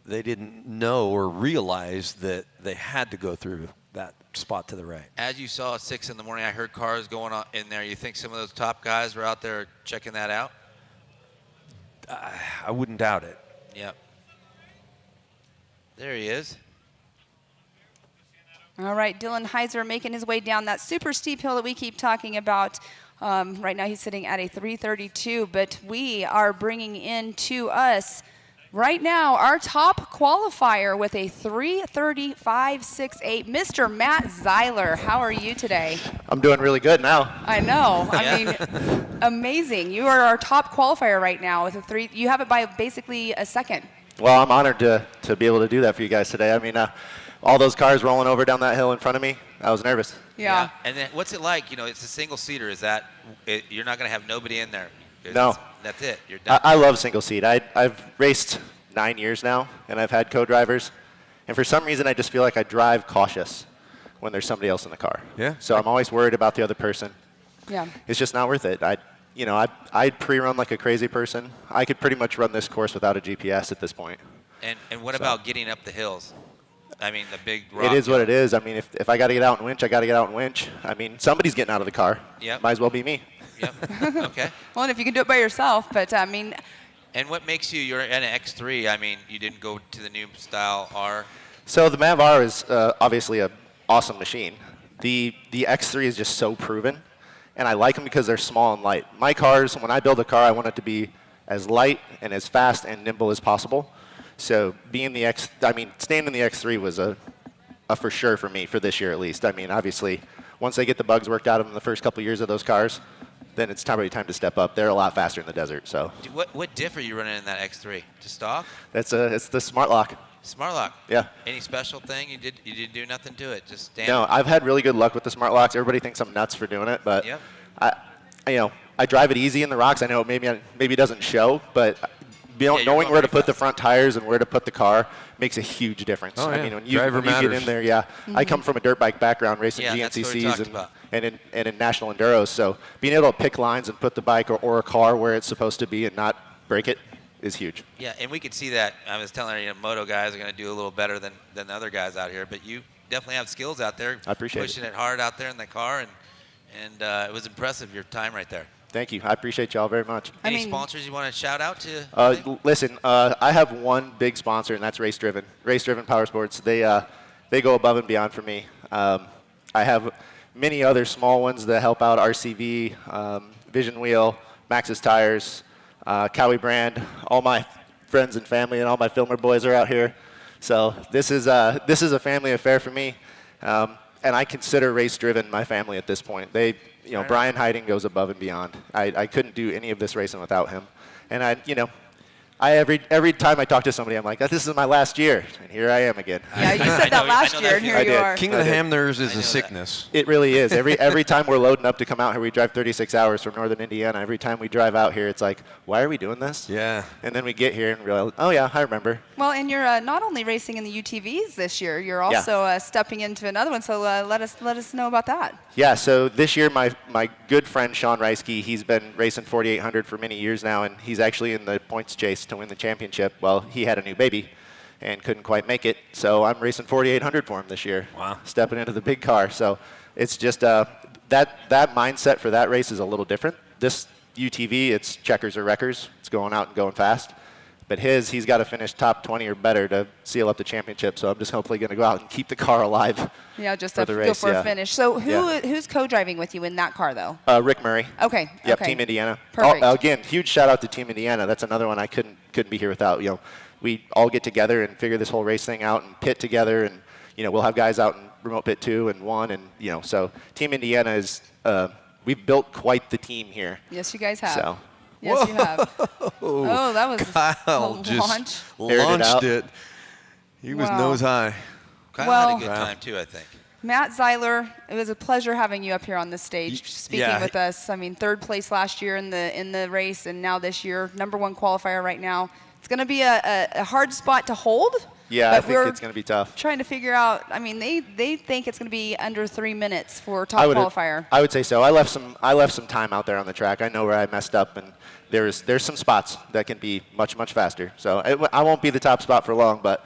They didn't know or realize that they had to go through that spot to the right. As you saw at 6 in the morning, I heard cars going on in there. You think some of those top guys were out there checking that out? I wouldn't doubt it. Yep. There he is. All right, Dylan Heiser making his way down that super steep hill that we keep talking about. Right now he's sitting at a 332, but we are bringing in to us right now our top qualifier with a 3:35.68, Mr. Matt Zeiler. How are you today? I'm doing really good now. I know. I mean, amazing. You are our top qualifier right now with a 3. You have it by basically a second. Well, I'm honored to be able to do that for you guys today. I mean, all those cars rolling over down that hill in front of me, I was nervous. Yeah. And then what's it like? You know, it's a single seater. Is that you're not going to have nobody in there? No. That's it. You're done. I love single seat. I've raced 9 years now, and I've had co-drivers. And for some reason, I just feel like I drive cautious when there's somebody else in the car. Yeah. So I'm always worried about the other person. Yeah. It's just not worth it. I'd pre-run like a crazy person. I could pretty much run this course without a GPS at this point. And what about getting up the hills? I mean, the big rock. It is what it is. I mean, if I got to get out and winch, I got to get out and winch. I mean, somebody's getting out of the car. Yep. Might as well be me. Yep. Okay. Well, and if you can do it by yourself, but I mean. And what makes you're an X3? I mean, you didn't go to the new style R. So the Mav R is obviously an awesome machine. The X3 is just so proven, and I like them because they're small and light. My cars, when I build a car, I want it to be as light and as fast and nimble as possible. So staying in the X3 was a for sure for me for this year at least. I mean, obviously, once they get the bugs worked out of them the first couple of years of those cars, then it's probably time to step up. They're a lot faster in the desert. So What diff are you running in that X3? Just stock? it's the Smart Lock. Smart Lock. Yeah. Any special thing you didn't do nothing to it? Just standard? No, I've had really good luck with the Smart Locks. Everybody thinks I'm nuts for doing it, but Yep. I drive it easy in the rocks. I know maybe it doesn't show, but knowing where to put the front tires and where to put the car makes a huge difference. Oh, yeah. I mean, when you get Driver in there, I come from a dirt bike background, racing that's what we GNCCs talked about. and in national enduros. So being able to pick lines and put the bike or a car where it's supposed to be and not break it is huge. Yeah, and we could see that. I was telling her, moto guys are going to do a little better than the other guys out here, but you definitely have skills out there. I appreciate pushing it hard out there in the car, and it was impressive, your time right there. Thank you. I appreciate y'all very much. Any sponsors you want to shout out to? Listen, I have one big sponsor, and that's Race Driven. Race Driven Power Sports. They go above and beyond for me. I have many other small ones that help out: RCV, Vision Wheel, Maxxis Tires, Cowie Brand. All my friends and family and all my filmer boys are out here. So this is a family affair for me, and I consider Race Driven my family at this point. Brian Heiding goes above and beyond. I couldn't do any of this racing without him. And every time I talk to somebody, I'm like, this is my last year, and here I am again. Yeah, you said that last year, and here you are. King of the Hamners is a sickness. It really is. Every time we're loading up to come out here, we drive 36 hours from northern Indiana. Every time we drive out here, it's like, why are we doing this? Yeah. And then we get here and realize, oh yeah, I remember. Well, and you're not only racing in the UTVs this year, you're also stepping into another one. So let us know about that. Yeah, so this year my good friend Sean Reisky, he's been racing 4800 for many years now, and he's actually in the points chase to win the championship. Well, he had a new baby and couldn't quite make it, so I'm racing 4800 for him this year. Wow. Stepping into the big car. So it's just that mindset for that race is a little different. This UTV, it's checkers or wreckers. It's going out and going fast. But he's got to finish top 20 or better to seal up the championship. So I'm just hopefully going to go out and keep the car alive. Yeah, just for the go race, for a finish. So who's co-driving with you in that car, though? Rick Murray. Okay. Yep, okay. Team Indiana. Perfect. Again, huge shout out to Team Indiana. That's another one I couldn't be here without. We all get together and figure this whole race thing out and pit together, and we'll have guys out in remote pit 2 and 1, and so Team Indiana is we've built quite the team here. Yes, you guys have. So. Yes, you have. Oh, that was Kyle a just launch. launched it. He was nose high. Kyle had a good time too, I think. Matt Zeiler, it was a pleasure having you up here on the stage speaking with us. I mean, 3rd place last year in the race, and now this year, #1 qualifier right now. It's going to be a hard spot to hold. Yeah, I think it's going to be tough. Trying to figure out. I mean, they think it's going to be under 3 minutes for top qualifier. I would say so. I left some time out there on the track. I know where I messed up, and there's some spots that can be much faster. So I won't be the top spot for long, but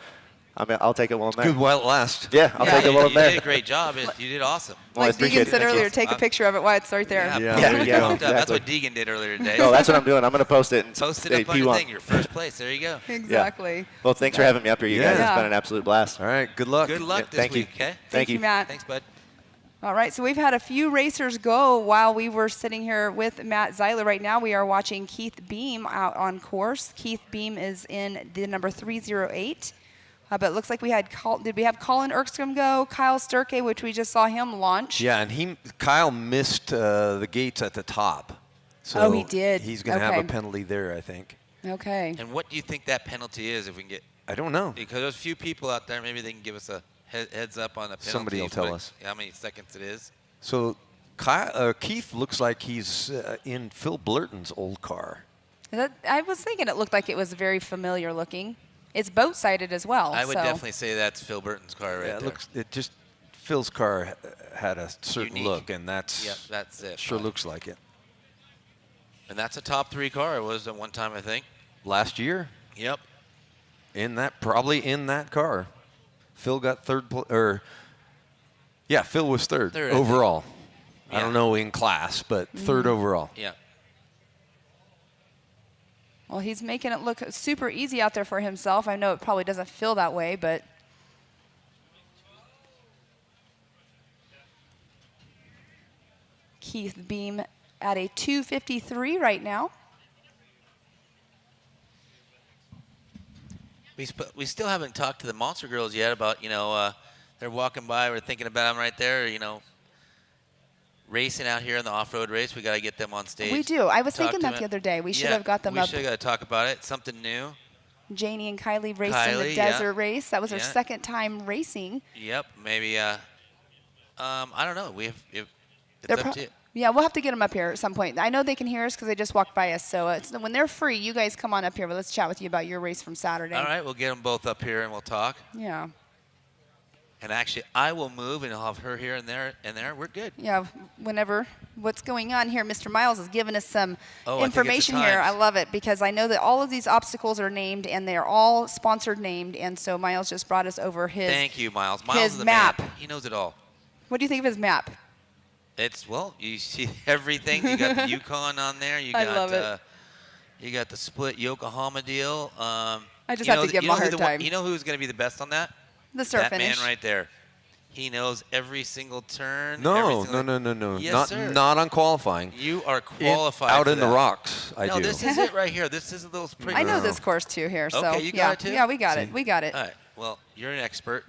I mean, I'll take it while I'm there. Good while it lasts. Yeah, I'll take it while I'm there. You did a great job. You did awesome. Well, I Like appreciate Deegan said it. Thank you. earlier, take a picture of it while it's right there. Yeah, there you go. That's Exactly. what Deegan did earlier today. No, that's what I'm doing. I'm going to post it. And Post it say, up on "Do you your want-" thing. Your first place. There you go. Exactly. Well, thanks for having me up here, you guys. It's Yeah. been an absolute blast. All right, good luck. Good luck Yeah, this thank you. week, okay? Thank you. Matt. Thanks, bud. All right, so we've had a few racers go while we were sitting here with Matt Zeiler. Right now we are watching Keith Beam out on course. Keith Beam is in the number 308. But it looks like we had, did we have Colin Erkstrom go, Kyle Sturkey, which we just saw him launch. Yeah, and Kyle missed the gates at the top. So Oh, he did. He's going to have Okay. a penalty there, I think. Okay. And what do you think that penalty is if we can get? I don't know. Because there's a few people out there. Maybe they can give us a heads up on the penalty. Somebody will tell us. How many seconds it is. So Keith looks like he's in Phil Blurton's old car. I was thinking it looked like it was very familiar looking. It's boat-sided as well. I would so. definitely say that's Phil Burton's car right Yeah, there. Phil's car had a certain Unique. look, and that's it. Sure looks like it. And that's a top 3 car. It was at one time, I think. Last year. Yep. Probably in that car. Phil got Phil was third Third, I think. overall. I Yeah. don't know in class, but third overall. Yeah. Well, he's making it look super easy out there for himself. I know it probably doesn't feel that way, but Keith Beam at a 2:53 right now. We still haven't talked to the Monster Girls yet about, they're walking by. We're thinking about them right there, racing out here in the off-road race. We got to get them on stage. We do. I was Talk thinking to that them. the other day. We should Yeah, have got them we up. should have talk about it. Something new. Janie and Kylie raced in the Kylie, yeah. desert race. That was their Yeah. second time racing. Yep. Maybe. I don't know. It's They're up to you. Yeah, we'll have to get them up here at some point. I know they can hear us because they just walked by us. So when they're free, you guys come on up here. But let's chat with you about your race from Saturday. All right. We'll get them both up here and we'll talk. Yeah. And actually, I will move and I'll have her here and there. We're good. Yeah, whenever. What's going on here, Mr. Miles has given us some Oh, I think it's the information here. I times. love it because I know that all of these obstacles are named and they're all sponsored named. And so Miles just brought us over his Thank you, Miles. Miles his is the map. man. He knows it all. What do you think of his map? You see everything. You got the Yukon on there. You I got, love it. You got the split Yokohama deal. I just have to give him a hard time. You know who's going to be the best on that? The start That finish. man right there. He knows every single turn. No. Yes, sir. Not on qualifying. You are qualified out for in the that. rocks, I no, do. this is it right here. This is a little pretty. I know this course too here. So Okay, you yeah, got it too? yeah, we got it. We got it. All right. Well, you're an expert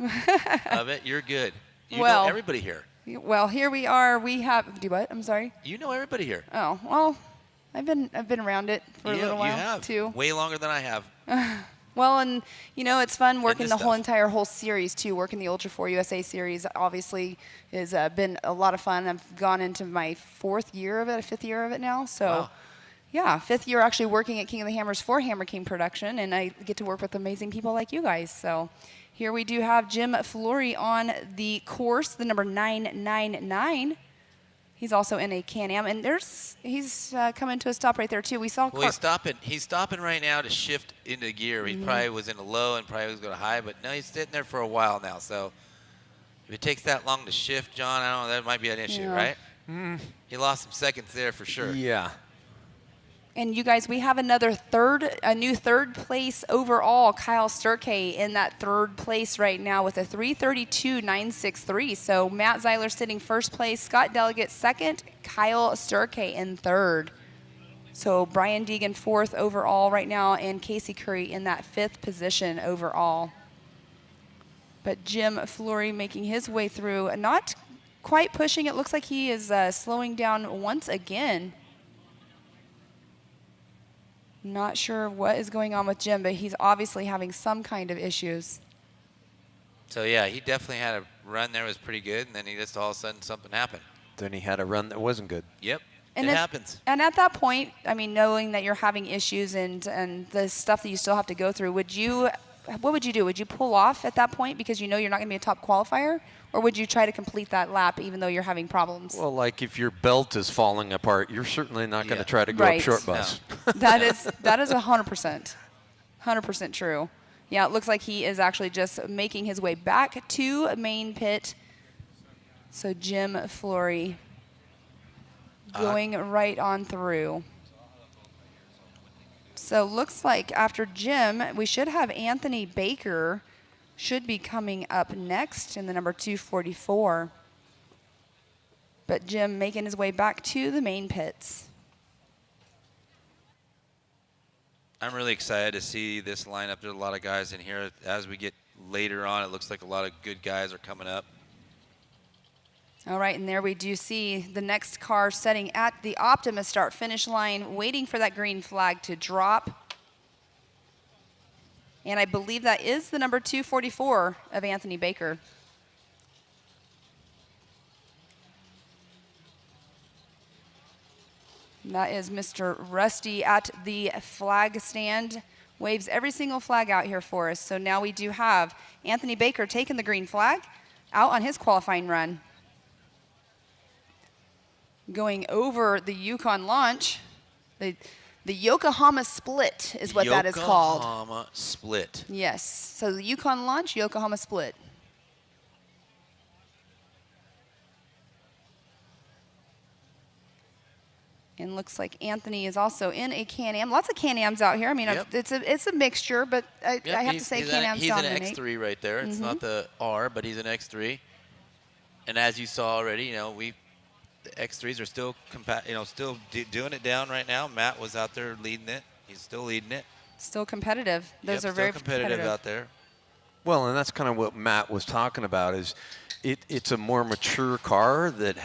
of it. You're good. You Well- know everybody here. Well, here we are. We have. Do what? I'm sorry. You know everybody here. Oh well, I've been around it for a little while you have. too. Way longer than I have. Well, and it's fun working this the whole stuff. whole series too. Working the Ultra 4 USA series obviously has been a lot of fun. I've gone into my 5th year of it now. So, Wow. yeah, 5th year actually working at King of the Hammers for Hammer King Production, and I get to work with amazing people like you guys. So, here we do have Jim Flory on the course, the number 999. He's also in a Can-Am, and he's coming to a stop right there too. We saw. Well, he's stopping right now to shift into gear. He probably was in a low and probably was going to high, but no, he's sitting there for a while now. So if it takes that long to shift, John, I don't know, that might be an issue, Yeah. right? He lost some seconds there for sure. Yeah. And you guys, we have a new third place overall. Kyle Sturkey in that third place right now with a 3:32.963. So Matt Zeiler sitting first place, Scott Delegate second, Kyle Sturkey in third. So Brian Deegan fourth overall right now, and Casey Currie in that 5th position overall. But Jim Flory making his way through, not quite pushing. It looks like he is slowing down once again. Not sure what is going on with Jim, but he's obviously having some kind of issues. So, yeah, he definitely had a run there was pretty good, and then he just all of a sudden something happened. Then he had a run that wasn't good. Yep, And it happens. And at that point, I mean, knowing that you're having issues and the stuff that you still have to go through, what would you do? Would you pull off at that point because you know you're not going to be a top qualifier? Or would you try to complete that lap even though you're having problems? Well, like if your belt is falling apart, you're certainly not going to try to go Right. up short bus. That is 100%. 100% true. Yeah, it looks like he is actually just making his way back to main pit. So Jim Flory going right on through. So looks like after Jim, we should have Anthony Baker should be coming up next in the number 244. But Jim making his way back to the main pits. I'm really excited to see this lineup. There's a lot of guys in here. As we get later on, it looks like a lot of good guys are coming up. All right, and there we do see the next car setting at the Optima start-finish line, waiting for that green flag to drop. And I believe that is the number 244 of Anthony Baker. And that is Mr. Rusty at the flag stand. Waves every single flag out here for us. So now we do have Anthony Baker taking the green flag out on his qualifying run. Going over the Yukon launch, the Yokohama split is what that is called. Yokohama split. Yes, so the Yukon launch, Yokohama split. And looks like Anthony is also in a Can-Am. Lots of Can-Ams out here. I mean, it's a mixture, but I have to say Can-Ams dominate. He's an X3 right there. It's not the R, but he's an X3. And as you saw already, the X3s are still doing it down right now. Matt was out there leading it. He's still leading it. Still competitive. Those are very competitive out there. Well, and that's kind of what Matt was talking about is it's a more mature car that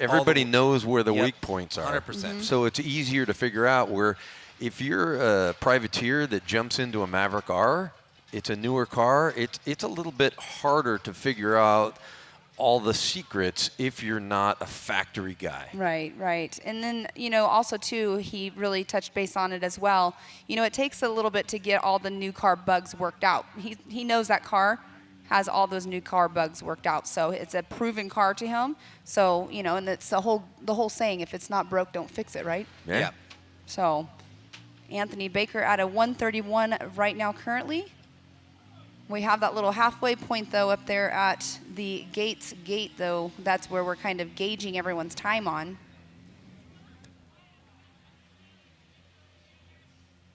everybody knows where the weak points are. 100%. So it's easier to figure out where if you're a privateer that jumps into a Maverick R, it's a newer car, it's a little bit harder to figure out all the secrets if you're not a factory guy. Right, right. And then, also too, he really touched base on it as well. It takes a little bit to get all the new car bugs worked out. He knows that car has all those new car bugs worked out. So it's a proven car to him. So, and it's the whole saying, if it's not broke, don't fix it, right? Yeah. So Anthony Baker at a 131 right now currently. We have that little halfway point, though, up there at the Gates gate, though. That's where we're kind of gauging everyone's time on.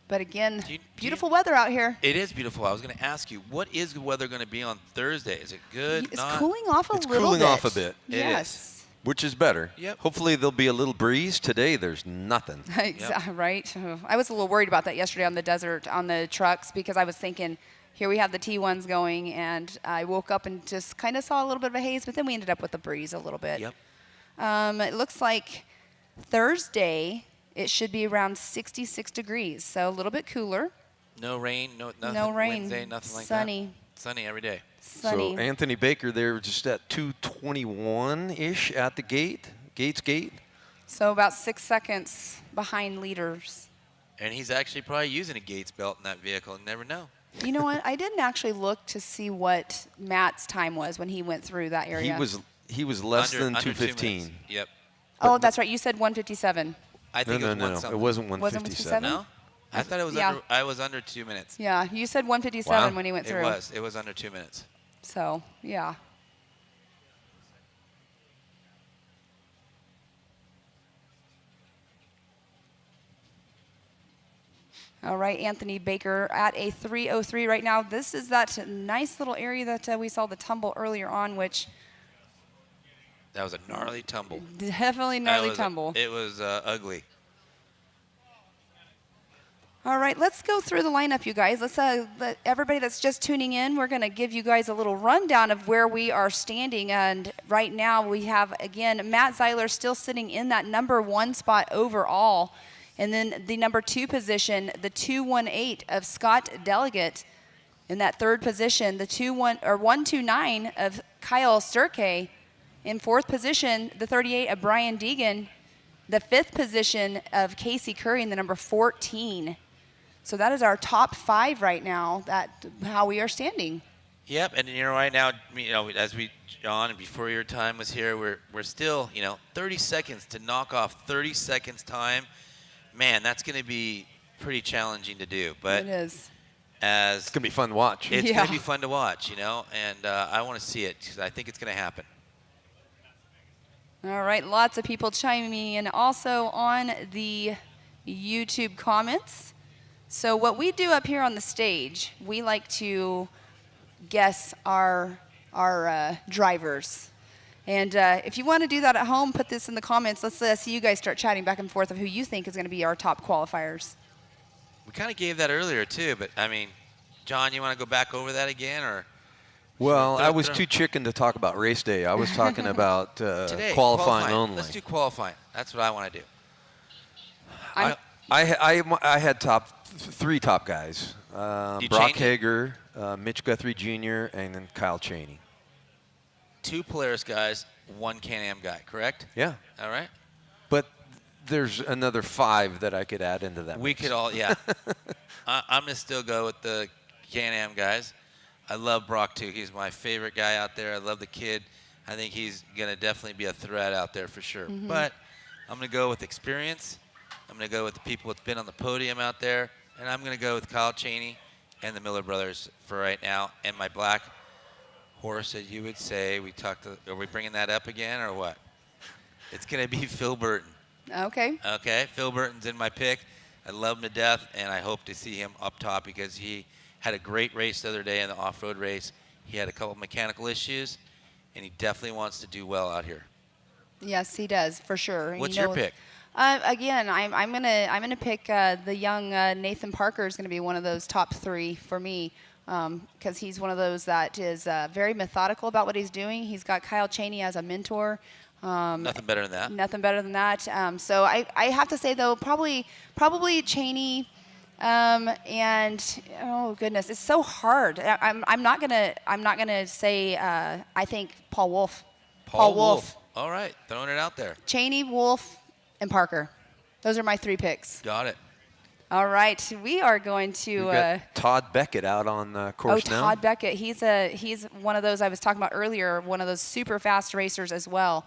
But again, beautiful weather out here. It is beautiful. I was going to ask you, what is the weather going to be on Thursday? Is it good? It's cooling off a little bit. It's cooling off a bit. Yes. Which is better. Yep. Hopefully there'll be a little breeze. Today there's nothing. Right. I was a little worried about that yesterday on the desert, on the trucks, because I was thinking, here we have the T1s going, and I woke up and just kind of saw a little bit of a haze, but then we ended up with a breeze a little bit. Yep. It looks like Thursday it should be around 66 degrees, so a little bit cooler. No rain, nothing. No rain. Wednesday, nothing like Sunny. that. Sunny every day. Sunny. So Anthony Baker there just at 221-ish at the Gates gate. So about 6 seconds behind leaders. And he's actually probably using a Gates belt in that vehicle. Never know. You know what? I didn't actually look to see what Matt's time was when he went through that area. He was less than under 2:15. Yep. Oh, that's right. You said 157. I think no, it was it wasn't 157. No? I thought it was I was under 2 minutes. Yeah, you said 157 when he went through. It was under 2 minutes. So, yeah. All right, Anthony Baker at a 3:03 right now. This is that nice little area that we saw the tumble earlier on, which... That was a gnarly tumble. Definitely gnarly tumble. It was ugly. All right, let's go through the lineup, you guys. Let's let everybody that's just tuning in, we're going to give you guys a little rundown of where we are standing. And right now we have, again, Matt Zeiler still sitting in that number 1 spot overall. And then the number 2 position, the 218 of Scott Delegate. In that 3rd position, the 129 of Kyle Sturkay. In 4th position, the 38 of Brian Deegan. The 5th position of Casey Currie in the number 14. So that is our top 5 right now, how we are standing. Yep, and right now, as John, and before your time was here, we're still, 30 seconds to knock off 30 seconds time. Man, that's going to be pretty challenging to do. But it is. as It's going to be fun to watch. It's going to be fun to watch, and I want to see it because I think it's going to happen. All right, lots of people chiming in also on the YouTube comments. So what we do up here on the stage, we like to guess our drivers. And if you want to do that at home, put this in the comments. Let's see you guys start chatting back and forth of who you think is going to be our top qualifiers. We kind of gave that earlier too, but I mean, John, you want to go back over that again, or? Well, I was too chicken to talk about race day. I was talking about Today, qualifying only. Let's do qualifying. That's what I want to do. I had three top guys: Brock Hager, Mitch Guthrie Jr., and then Kyle Cheney. 2 Polaris guys, 1 Can-Am guy, correct? Yeah. All right. But there's another 5 that I could add into that. We could all, yeah. I'm going to still go with the Can-Am guys. I love Brock, too. He's my favorite guy out there. I love the kid. I think he's going to definitely be a threat out there for sure. Mm-hmm. But I'm going to go with experience. I'm going to go with the people that's been on the podium out there. And I'm going to go with Kyle Cheney and the Miller brothers for right now. And my black horse, as you would say, are we bringing that up again or what? It's going to be Phil Burton. Okay. Okay, Phil Burton's in my pick. I love him to death, and I hope to see him up top because he had a great race the other day in the off-road race. He had a couple of mechanical issues, and he definitely wants to do well out here. Yes, he does, for sure. What's your pick? Again, I'm gonna pick the young Nathan Parker is gonna be one of those top 3 for me. Because he's one of those that is very methodical about what he's doing. He's got Kyle Cheney as a mentor. Nothing better than that. Nothing better than that. So I have to say though, probably Cheney. And oh goodness, it's so hard. I'm not gonna say I think Paul Wolf. Paul Wolf. All right, throwing it out there. Cheney, Wolf, and Parker. Those are my 3 picks. Got it. All right, we are going to. We've got Todd Beckett out on course now. Todd Beckett. He's one of those I was talking about earlier, one of those super fast racers as well.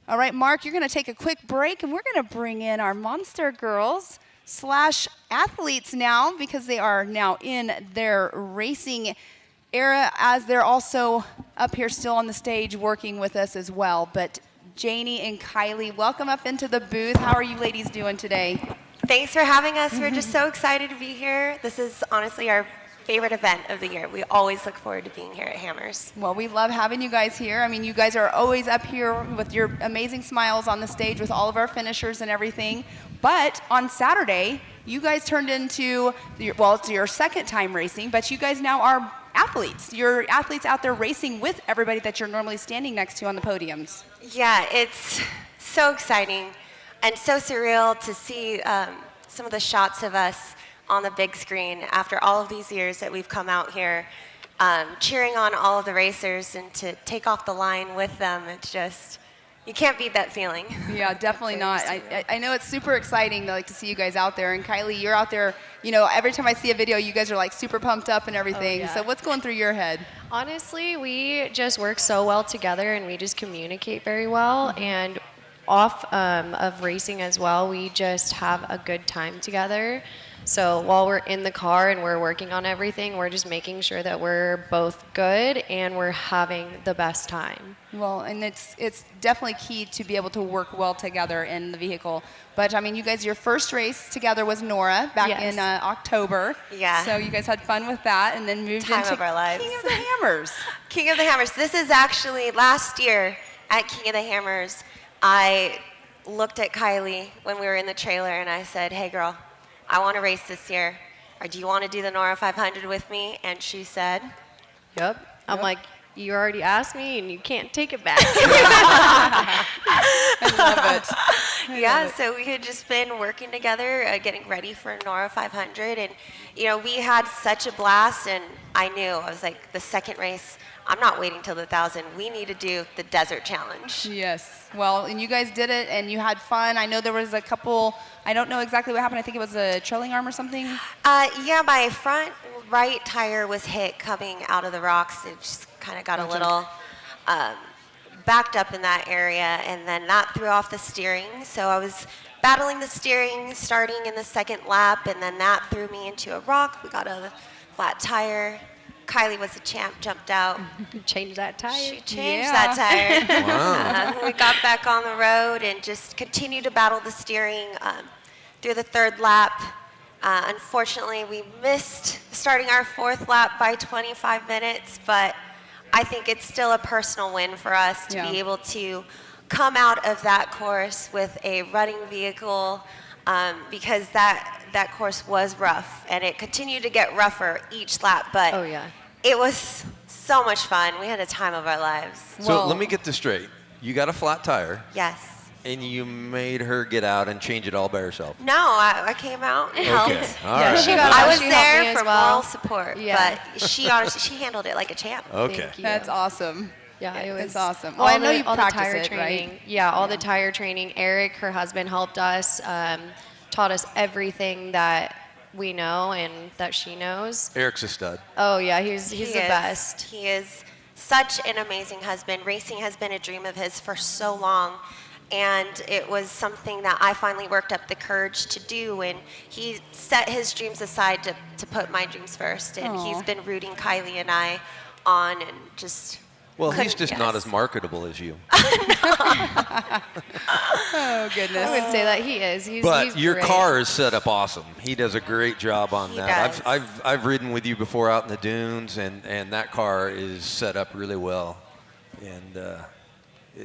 All right, Mark, you're going to take a quick break, and we're going to bring in our Monster Girls / athletes now because they are now in their racing era as they're also up here still on the stage working with us as well. But Janie and Kylie, welcome up into the booth. How are you ladies doing today? Thanks for having us. We're just so excited to be here. This is honestly our favorite event of the year. We always look forward to being here at Hammers. Well, we love having you guys here. I mean, you guys are always up here with your amazing smiles on the stage with all of our finishers and everything. But on Saturday, you guys turned into, it's your second time racing, but you guys now are athletes. You're athletes out there racing with everybody that you're normally standing next to on the podiums. Yeah, it's so exciting and so surreal to see some of the shots of us on the big screen after all of these years that we've come out here cheering on all of the racers and to take off the line with them. It's just, you can't beat that feeling. Yeah, definitely not. I know it's super exciting to see you guys out there. And Kylie, you're out there, every time I see a video, you guys are super pumped up and everything. Oh, yeah. So what's going through your head? Honestly, we just work so well together and we just communicate very well. And off of racing as well, we just have a good time together. So while we're in the car and we're working on everything, we're just making sure that we're both good and we're having the best time. Well, and it's definitely key to be able to work well together in the vehicle. But I mean, you guys, your first race together was Nora back in October. Yeah. So you guys had fun with that and then moved Time into of our lives. King of the Hammers. King of the Hammers. This is actually last year at King of the Hammers. I looked at Kylie when we were in the trailer and I said, "Hey girl, I want to race this year. Or do you want to do the Nora 500 with me?" And she said, Yep. I'm like, you already asked me and you can't take it back. I love it. Yeah, so we had just been working together, getting ready for Nora 500. And, we had such a blast. And I was like, the second race, I'm not waiting till the 1,000. We need to do the desert challenge. Yes. Well, and you guys did it, and you had fun. I know there was a couple, I don't know exactly what happened. I think it was a trailing arm or something. Yeah, my front right tire was hit coming out of the rocks. It just kind of got a little backed up in that area, and then that threw off the steering. So I was battling the steering starting in the second lap, and then that threw me into a rock. We got a flat tire. Kylie was the champ, jumped out. Changed that tire. She changed that tire. Wow. We got back on the road and just continued to battle the steering through the third lap. Unfortunately, we missed starting our fourth lap by 25 minutes, but I think it's still a personal win for us to be able to come out of that course with a running vehicle because that course was rough, and it continued to get rougher each lap, but it was so much fun. We had a time of our lives. So let me get this straight. You got a flat tire. Yes. And you made her get out and change it all by herself. No, I came out and helped. All right. I was She helped me there as for well. moral support, but she honestly, she handled it like a champ. Okay. That's awesome. Yeah, it was It's awesome. Well, I know you all the practice tire it, training. right? Yeah, all the tire training. Eric, her husband, helped us, taught us everything that we know and that she knows. Eric's a stud. Oh yeah, he's He the is. best. He is such an amazing husband. Racing has been a dream of his for so long. And it was something that I finally worked up the courage to do. And he set his dreams aside to put my dreams first. And he's been rooting Kylie and I on and just. Well, he's couldn't just not guess. as marketable as you. Oh, goodness. I would say that he is. He's Your great. car is set up awesome. He does a great job on He that. does. I've ridden with you before out in the dunes, and that car is set up really well. And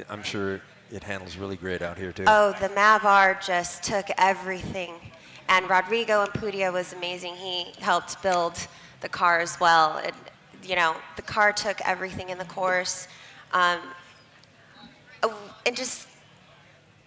I'm sure it handles really great out here, too. Oh, the Mavar just took everything. And Rodrigo Ampudia was amazing. He helped build the car as well. And, you know, the car took everything in the course. And just,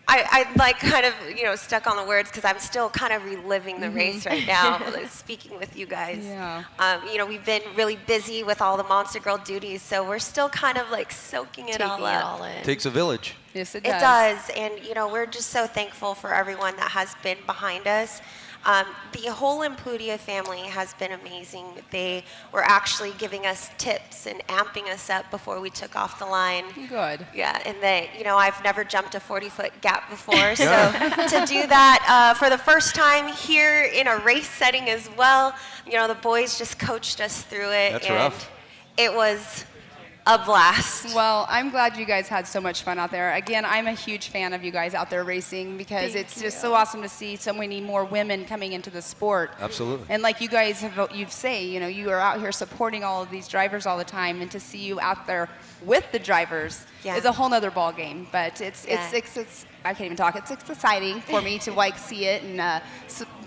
I like kind of, you know, stuck on the words because I'm still kind of reliving the race right now, like, speaking with you guys. Yeah. You know, we've been really busy with all the Monster Girl duties, so we're still kind of like soaking it all up. Takes a village. Yes, It does, and you know we're just so thankful for everyone that has been behind us. The whole Impudia family has been amazing. They were actually giving us tips and amping us up before we took off the line. Good. Yeah, and they, you know, I've never jumped a 40-foot gap before, so to do that for the first time here in a race setting as well, you know, the boys just coached us through it. That's and rough. It was a blast. Well, I'm glad you guys had so much fun out there. Again, I'm a huge fan of you guys out there racing because Thank it's just so awesome to see so many more women coming into the sport. Absolutely. And like you guys you say, you know, you are out here supporting all of these drivers all the time, and to see you out there with the drivers is a whole nother ball game. But it's I can't even talk. It's exciting for me to like see it and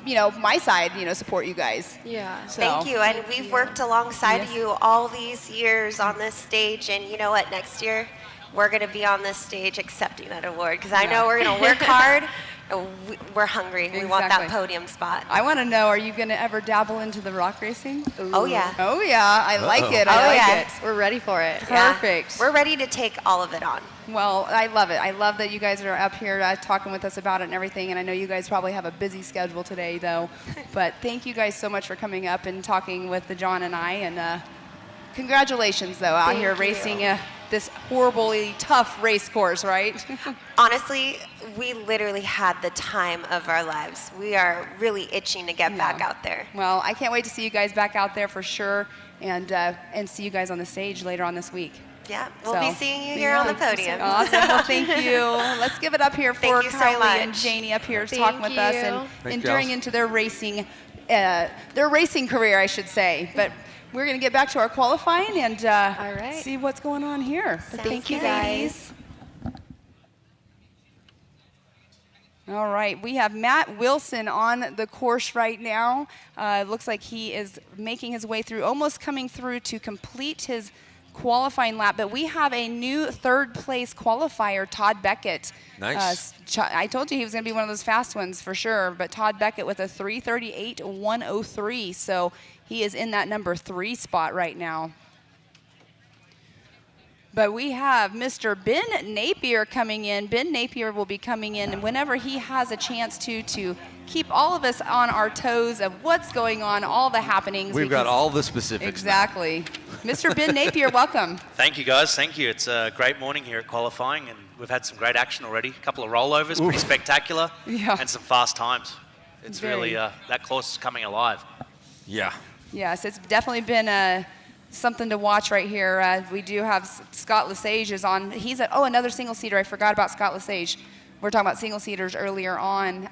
you know, my side, you know, support you guys. Yeah. So. Thank you, and we've worked alongside you all these years on this stage, and you know what, next year we're going to be on this stage accepting that award, because I know we're going to work hard, and we're hungry. We want that podium spot. I want to know, are you going to ever dabble into the rock racing? Oh, yeah. Oh, yeah. I like it. Oh, I like yeah. it. We're ready for it. Perfect. We're ready to take all of it on. Well, I love it. I love that you guys are up here talking with us about it and everything. And I know you guys probably have a busy schedule today, though. But thank you guys so much for coming up and talking with John and I. And congratulations, though, out Thank here you. racing this horribly tough race course, right? Honestly, we literally had the time of our lives. We are really itching to get back out there. Well, I can't wait to see you guys back out there for sure, and see you guys on the stage later on this week. Yeah, we'll be seeing you here on the podium. Awesome. Well, thank you. Let's give it up here for Thank you so Kylie and much. Janie up here Thank talking with us you. and Thanks, enduring gals. into their racing career, I should say. But we're going to get back to our qualifying and see what's going on here. But thank you, good. guys. All right, we have Matt Wilson on the course right now. Looks like he is making his way through, almost coming through to complete his qualifying lap, but we have a new third place qualifier, Todd Beckett. Nice. I told you he was going to be one of those fast ones for sure, but Todd Beckett with a 3:38.103, so he is in that number 3 spot right now. But we have Mr. Ben Napier coming in. Ben Napier will be coming in whenever he has a chance to keep all of us on our toes of what's going on, all the happenings. We've got all the specifics. Exactly. Mr. Ben Napier, welcome. Thank you, guys. Thank you. It's a great morning here at qualifying, and we've had some great action already. A couple of rollovers, pretty spectacular, Yeah. and some fast times. It's Very. really, that course is coming alive. Yeah. Yes, it's definitely been something to watch right here. We do have Scott Lesage is on. He's another single-seater. I forgot about Scott Lesage. We're talking about single-seaters earlier on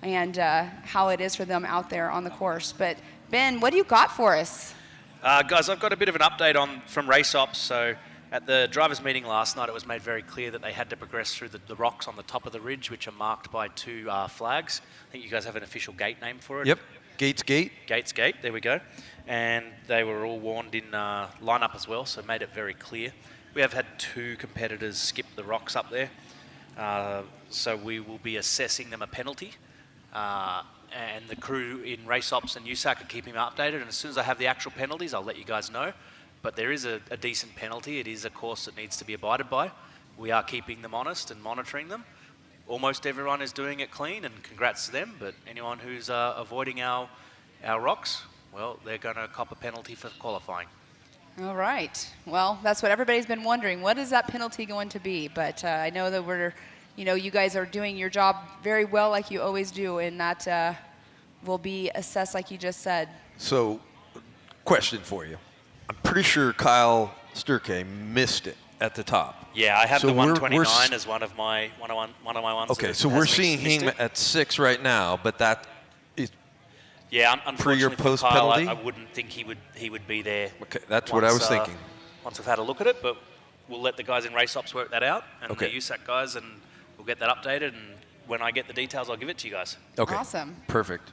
and how it is for them out there on the course. But, Ben, what do you got for us? Guys, I've got a bit of an update from race ops. So at the drivers' meeting last night, it was made very clear that they had to progress through the rocks on the top of the ridge, which are marked by 2 flags. I think you guys have an official gate name for it. Yep, Gates Gate. Gates Gate, there we go. And they were all warned in lineup as well, so made it very clear. We have had 2 competitors skip the rocks up there, so we will be assessing them a penalty. And the crew in race ops and USAC are keeping me updated, and as soon as I have the actual penalties, I'll let you guys know. But there is a decent penalty. It is a course that needs to be abided by. We are keeping them honest and monitoring them. Almost everyone is doing it clean, and congrats to them, but anyone who's avoiding our rocks, well, they're going to cop a penalty for qualifying. All right. Well, that's what everybody's been wondering. What is that penalty going to be? But I know that you guys are doing your job very well like you always do, and that will be assessed like you just said. So, question for you. I'm pretty sure Kyle Sturkey missed it at the top. Yeah, I have the 129 as one of my ones. Okay, so we're seeing him at 6 right now, but that is unfortunately your for post Kyle, penalty. I wouldn't think he would be there. Okay, that's what I was thinking. Once we've had a look at it, but we'll let the guys in race ops work that out, and the USAC guys, and we'll get that updated. And when I get the details, I'll give it to you guys. Okay. Awesome. Perfect.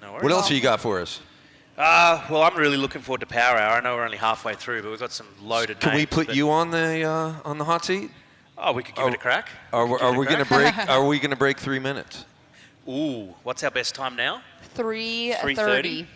No worries. What else you got for us? Well, I'm really looking forward to Power Hour. I know we're only halfway through, but we've got some loaded Can we names, put but- you on the hot seat? Oh, we could give it a crack. Are we going to break? Are we going to break 3 minutes? Ooh, what's our best time now? 3:30.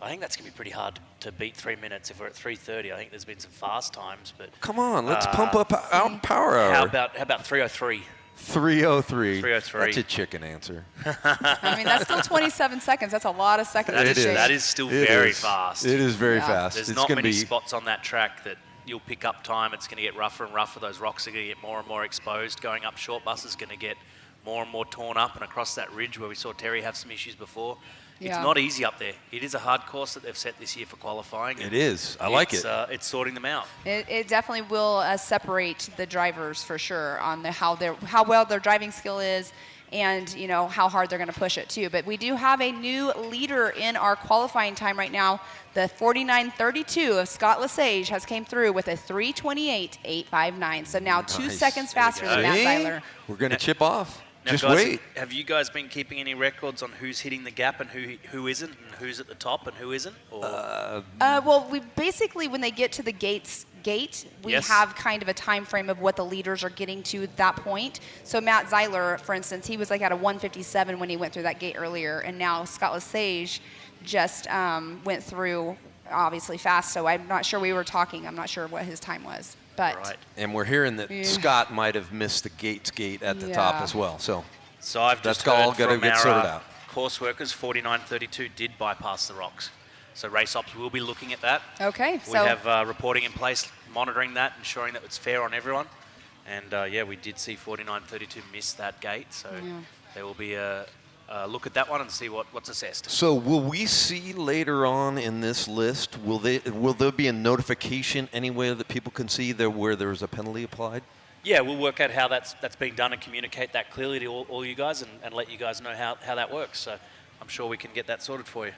I think that's going to be pretty hard to beat 3 minutes if we're at 3:30. I think there's been some fast times, but Come on, let's pump up our Power Hour. How about 3:03? 3:03. 3:03. That's a chicken answer. I mean, that's still 27 seconds. That's a lot of seconds. That is still very fast. It is very fast. There's it's not gonna many be spots on that track that you'll pick up time. It's going to get rougher and rougher. Those rocks are going to get more and more exposed. Going up short bus is going to get more and more torn up, and across that ridge where we saw Terry have some issues before. It's not easy up there. It is a hard course that they've set this year for qualifying. It is. I like it. It's sorting them out. It definitely will separate the drivers for sure on how well their driving skill is, and how hard they're going to push it too. But we do have a new leader in our qualifying time right now. The 49.32 of Scott Lesage has came through with a 3:28.859. So now 2 seconds faster than Matt Zeiler. We're going to chip off. Now, Just guys, wait. Have you guys been keeping any records on who's hitting the gap and who isn't, and who's at the top and who isn't? Or? Well, we basically, when they get to the gate, we Yes. have kind of a time frame of what the leaders are getting to at that point. So Matt Zeiler, for instance, he was like at a 1:57 when he went through that gate earlier, and now Scott Lesage just went through obviously fast. So I'm not sure I'm not sure what his time was. But And we're hearing that Scott might have missed the Gates Gate at the top as well. So I've that's just all heard got to from get our sorted out. course workers, 49.32 did bypass the rocks. So race ops will be looking at that. Okay. We have reporting in place, monitoring that, ensuring that it's fair on everyone. And we did see 49.32 miss that gate. So there will be a look at that one and see what's assessed. So will we see later on in this list, will there be a notification anywhere that people can see where there's a penalty applied? Yeah, we'll work out how that's being done and communicate that clearly to all you guys and let you guys know how that works. So I'm sure we can get that sorted for you.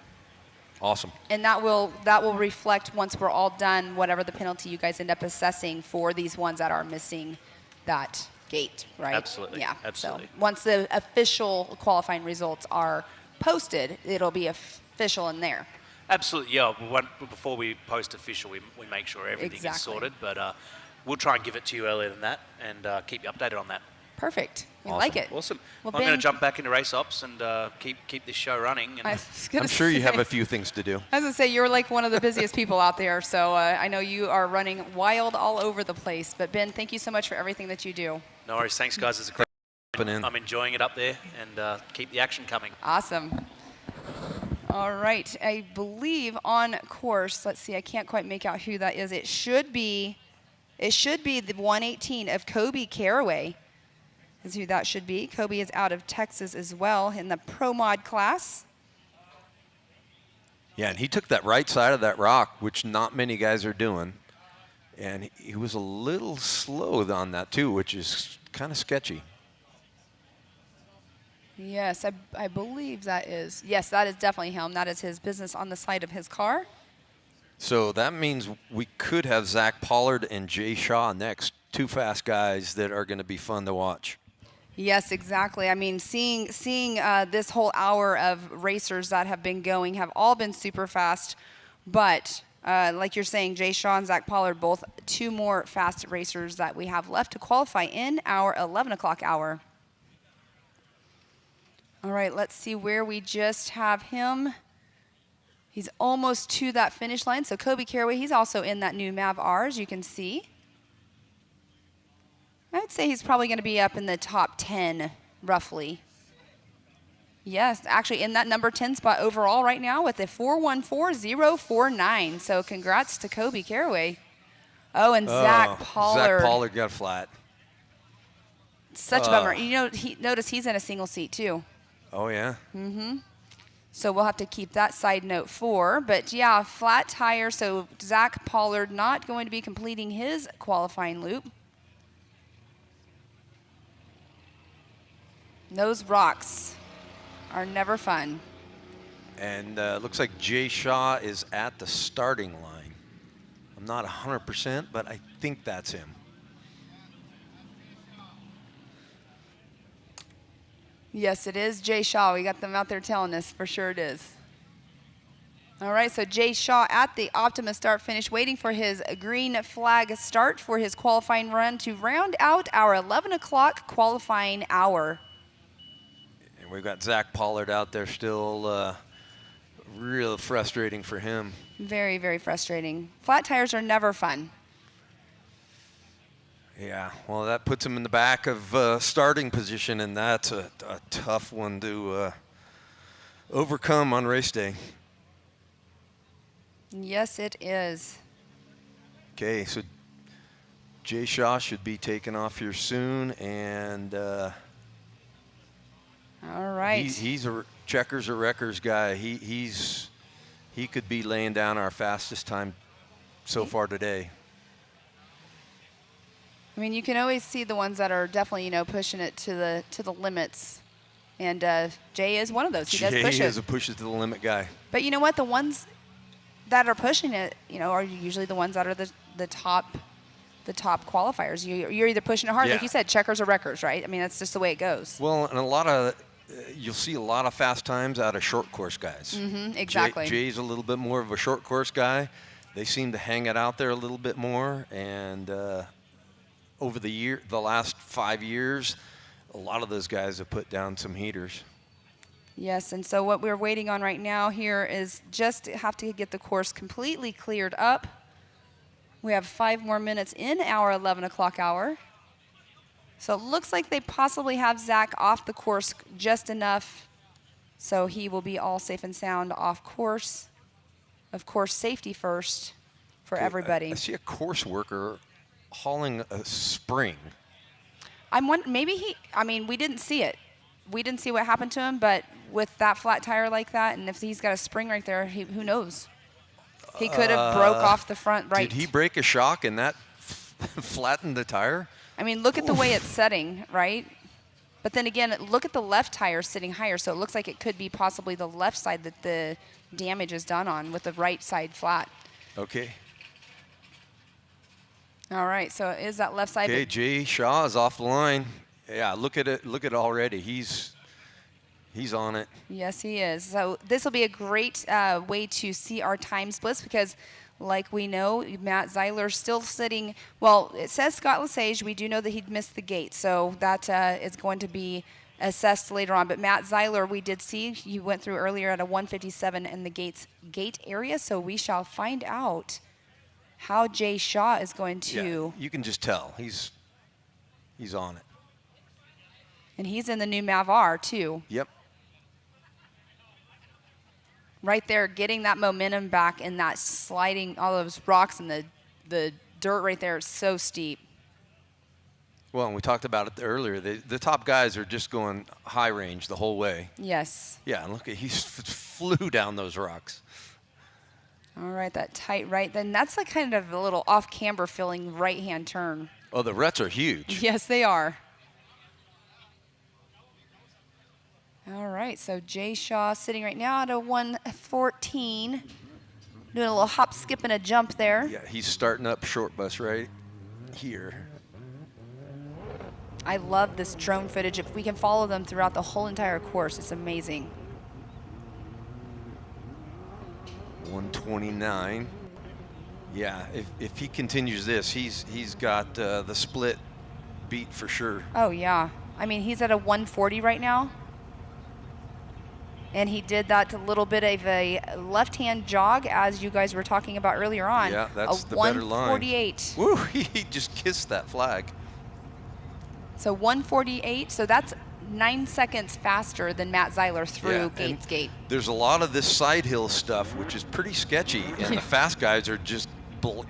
Awesome. And that will reflect, once we're all done, whatever the penalty you guys end up assessing for these ones that are missing that gate, right? Absolutely. Yeah. Absolutely. So once the official qualifying results are posted, it'll be official in there. Absolutely, yeah. Before we post official, we make sure everything is sorted. But we'll try and give it to you earlier than that and keep you updated on that. Perfect. We like it. Awesome. Well, I'm going Ben- to jump back into race ops and keep this show running. And I'm sure you have a few things to do. I was going to say, you're like one of the busiest people out there, so I know you are running wild all over the place. But Ben, thank you so much for everything that you do. No worries. Thanks, guys. It's a great. I'm enjoying it up there, and keep the action coming. Awesome. All right. I believe on course, let's see, I can't quite make out who that is. It should be the 118 of Kobe Caraway is who that should be. Kobe is out of Texas as well in the Pro Mod class. Yeah, and he took that right side of that rock, which not many guys are doing. And he was a little slow on that, too, which is kind of sketchy. Yes, I believe that is. Yes, that is definitely him. That is his business on the side of his car. So that means we could have Zach Pollard and Jay Shaw next, 2 fast guys that are going to be fun to watch. Yes, exactly. I mean, seeing this whole hour of racers that have been going have all been super fast, but like you're saying, Jay Shaw and Zach Pollard, both 2 more fast racers that we have left to qualify in our 11 o'clock hour. All right, let's see where we just have him. He's almost to that finish line. So Kobe Caraway, he's also in that new Mav R, as you can see. I'd say he's probably going to be up in the top 10, roughly. Yes, actually in that number 10 spot overall right now with a 4:14.049. So congrats to Kobe Caraway. Oh, and Zach Pollard. Zach Pollard got flat. Such a bummer. You know, notice he's in a single seat too. Oh, yeah? Mm-hmm. So we'll have to keep that side note for. But, yeah, flat tire. So Zach Pollard not going to be completing his qualifying loop. Those rocks are never fun. And looks like Jay Shaw is at the starting line. I'm not 100%, but I think that's him. Yes, it is Jay Shaw. We got them out there telling us. For sure it is. All right, so Jay Shaw at the Optima start finish, waiting for his green flag start for his qualifying run to round out our 11 o'clock qualifying hour. And we've got Zach Pollard out there still. Real frustrating for him. Very, very frustrating. Flat tires are never fun. Yeah, well, that puts him in the back of starting position, and that's a tough one to overcome on race day. Yes, it is. Okay, so Jay Shaw should be taking off here soon, and all right. He's a checkers or wreckers guy. He could be laying down our fastest time so far today. I mean, you can always see the ones that are definitely, pushing it to the limits. And Jay is one of those. He does push it. Jay is a push it to the limit guy. But you know what? The ones that are pushing it, are usually the ones that are the top qualifiers. You're either pushing it hard, like you said, checkers or wreckers, right? I mean, that's just the way it goes. Well, and a lot of you'll see a lot of fast times out of short course guys. Mm-hmm, exactly. Jay's a little bit more of a short course guy. They seem to hang it out there a little bit more, and over the last 5 years, a lot of those guys have put down some heaters. Yes, and so what we're waiting on right now here is just have to get the course completely cleared up. We have 5 more minutes in our 11 o'clock hour. So it looks like they possibly have Zach off the course just enough so he will be all safe and sound off course. Of course, safety first for everybody. I see a course worker hauling a spring. We didn't see it. We didn't see what happened to him, but with that flat tire like that, and if he's got a spring right there, who knows? He could have broke off the front right. Did he break a shock and that flattened the tire? I mean, look at the way it's setting, right? But then again, look at the left tire sitting higher, so it looks like it could be possibly the left side that the damage is done on with the right side flat. Okay. All right, so it is that left side. Okay, Jay Shaw is off the line. Yeah, look at it. Look at it already. He's on it. Yes, he is. So this will be a great way to see our time splits because, like we know, Matt Zeiler still sitting. Well, it says Scott Lesage. We do know that he'd missed the gate, so that is going to be assessed later on. But Matt Zeiler, we did see he went through earlier at a 157 in the gate area, so we shall find out how Jay Shaw is going to. Yeah, you can just tell he's on it. And he's in the new Mav R too. Yep. Right there, getting that momentum back and that sliding, all those rocks and the dirt right there is so steep. Well, and we talked about it earlier. The top guys are just going high range the whole way. Yes. Yeah, and look, he flew down those rocks. All right, that tight right. Then that's like kind of a little off-camber feeling right-hand turn. Oh, the ruts are huge. Yes, they are. All right, so Jay Shaw sitting right now at a 114. Doing a little hop, skip, and a jump there. Yeah, he's starting up short bus right here. I love this drone footage. If we can follow them throughout the whole entire course, it's amazing. 129. Yeah, if he continues this, he's got the split beat for sure. Oh, yeah. I mean, he's at a 140 right now. And he did that a little bit of a left-hand jog, as you guys were talking about earlier on. Yeah, that's the better line. 148. Woo, he just kissed that flag. So 148, so that's 9 seconds faster than Matt Zeiler through Gates Gate. There's a lot of this side hill stuff, which is pretty sketchy, and the fast guys are just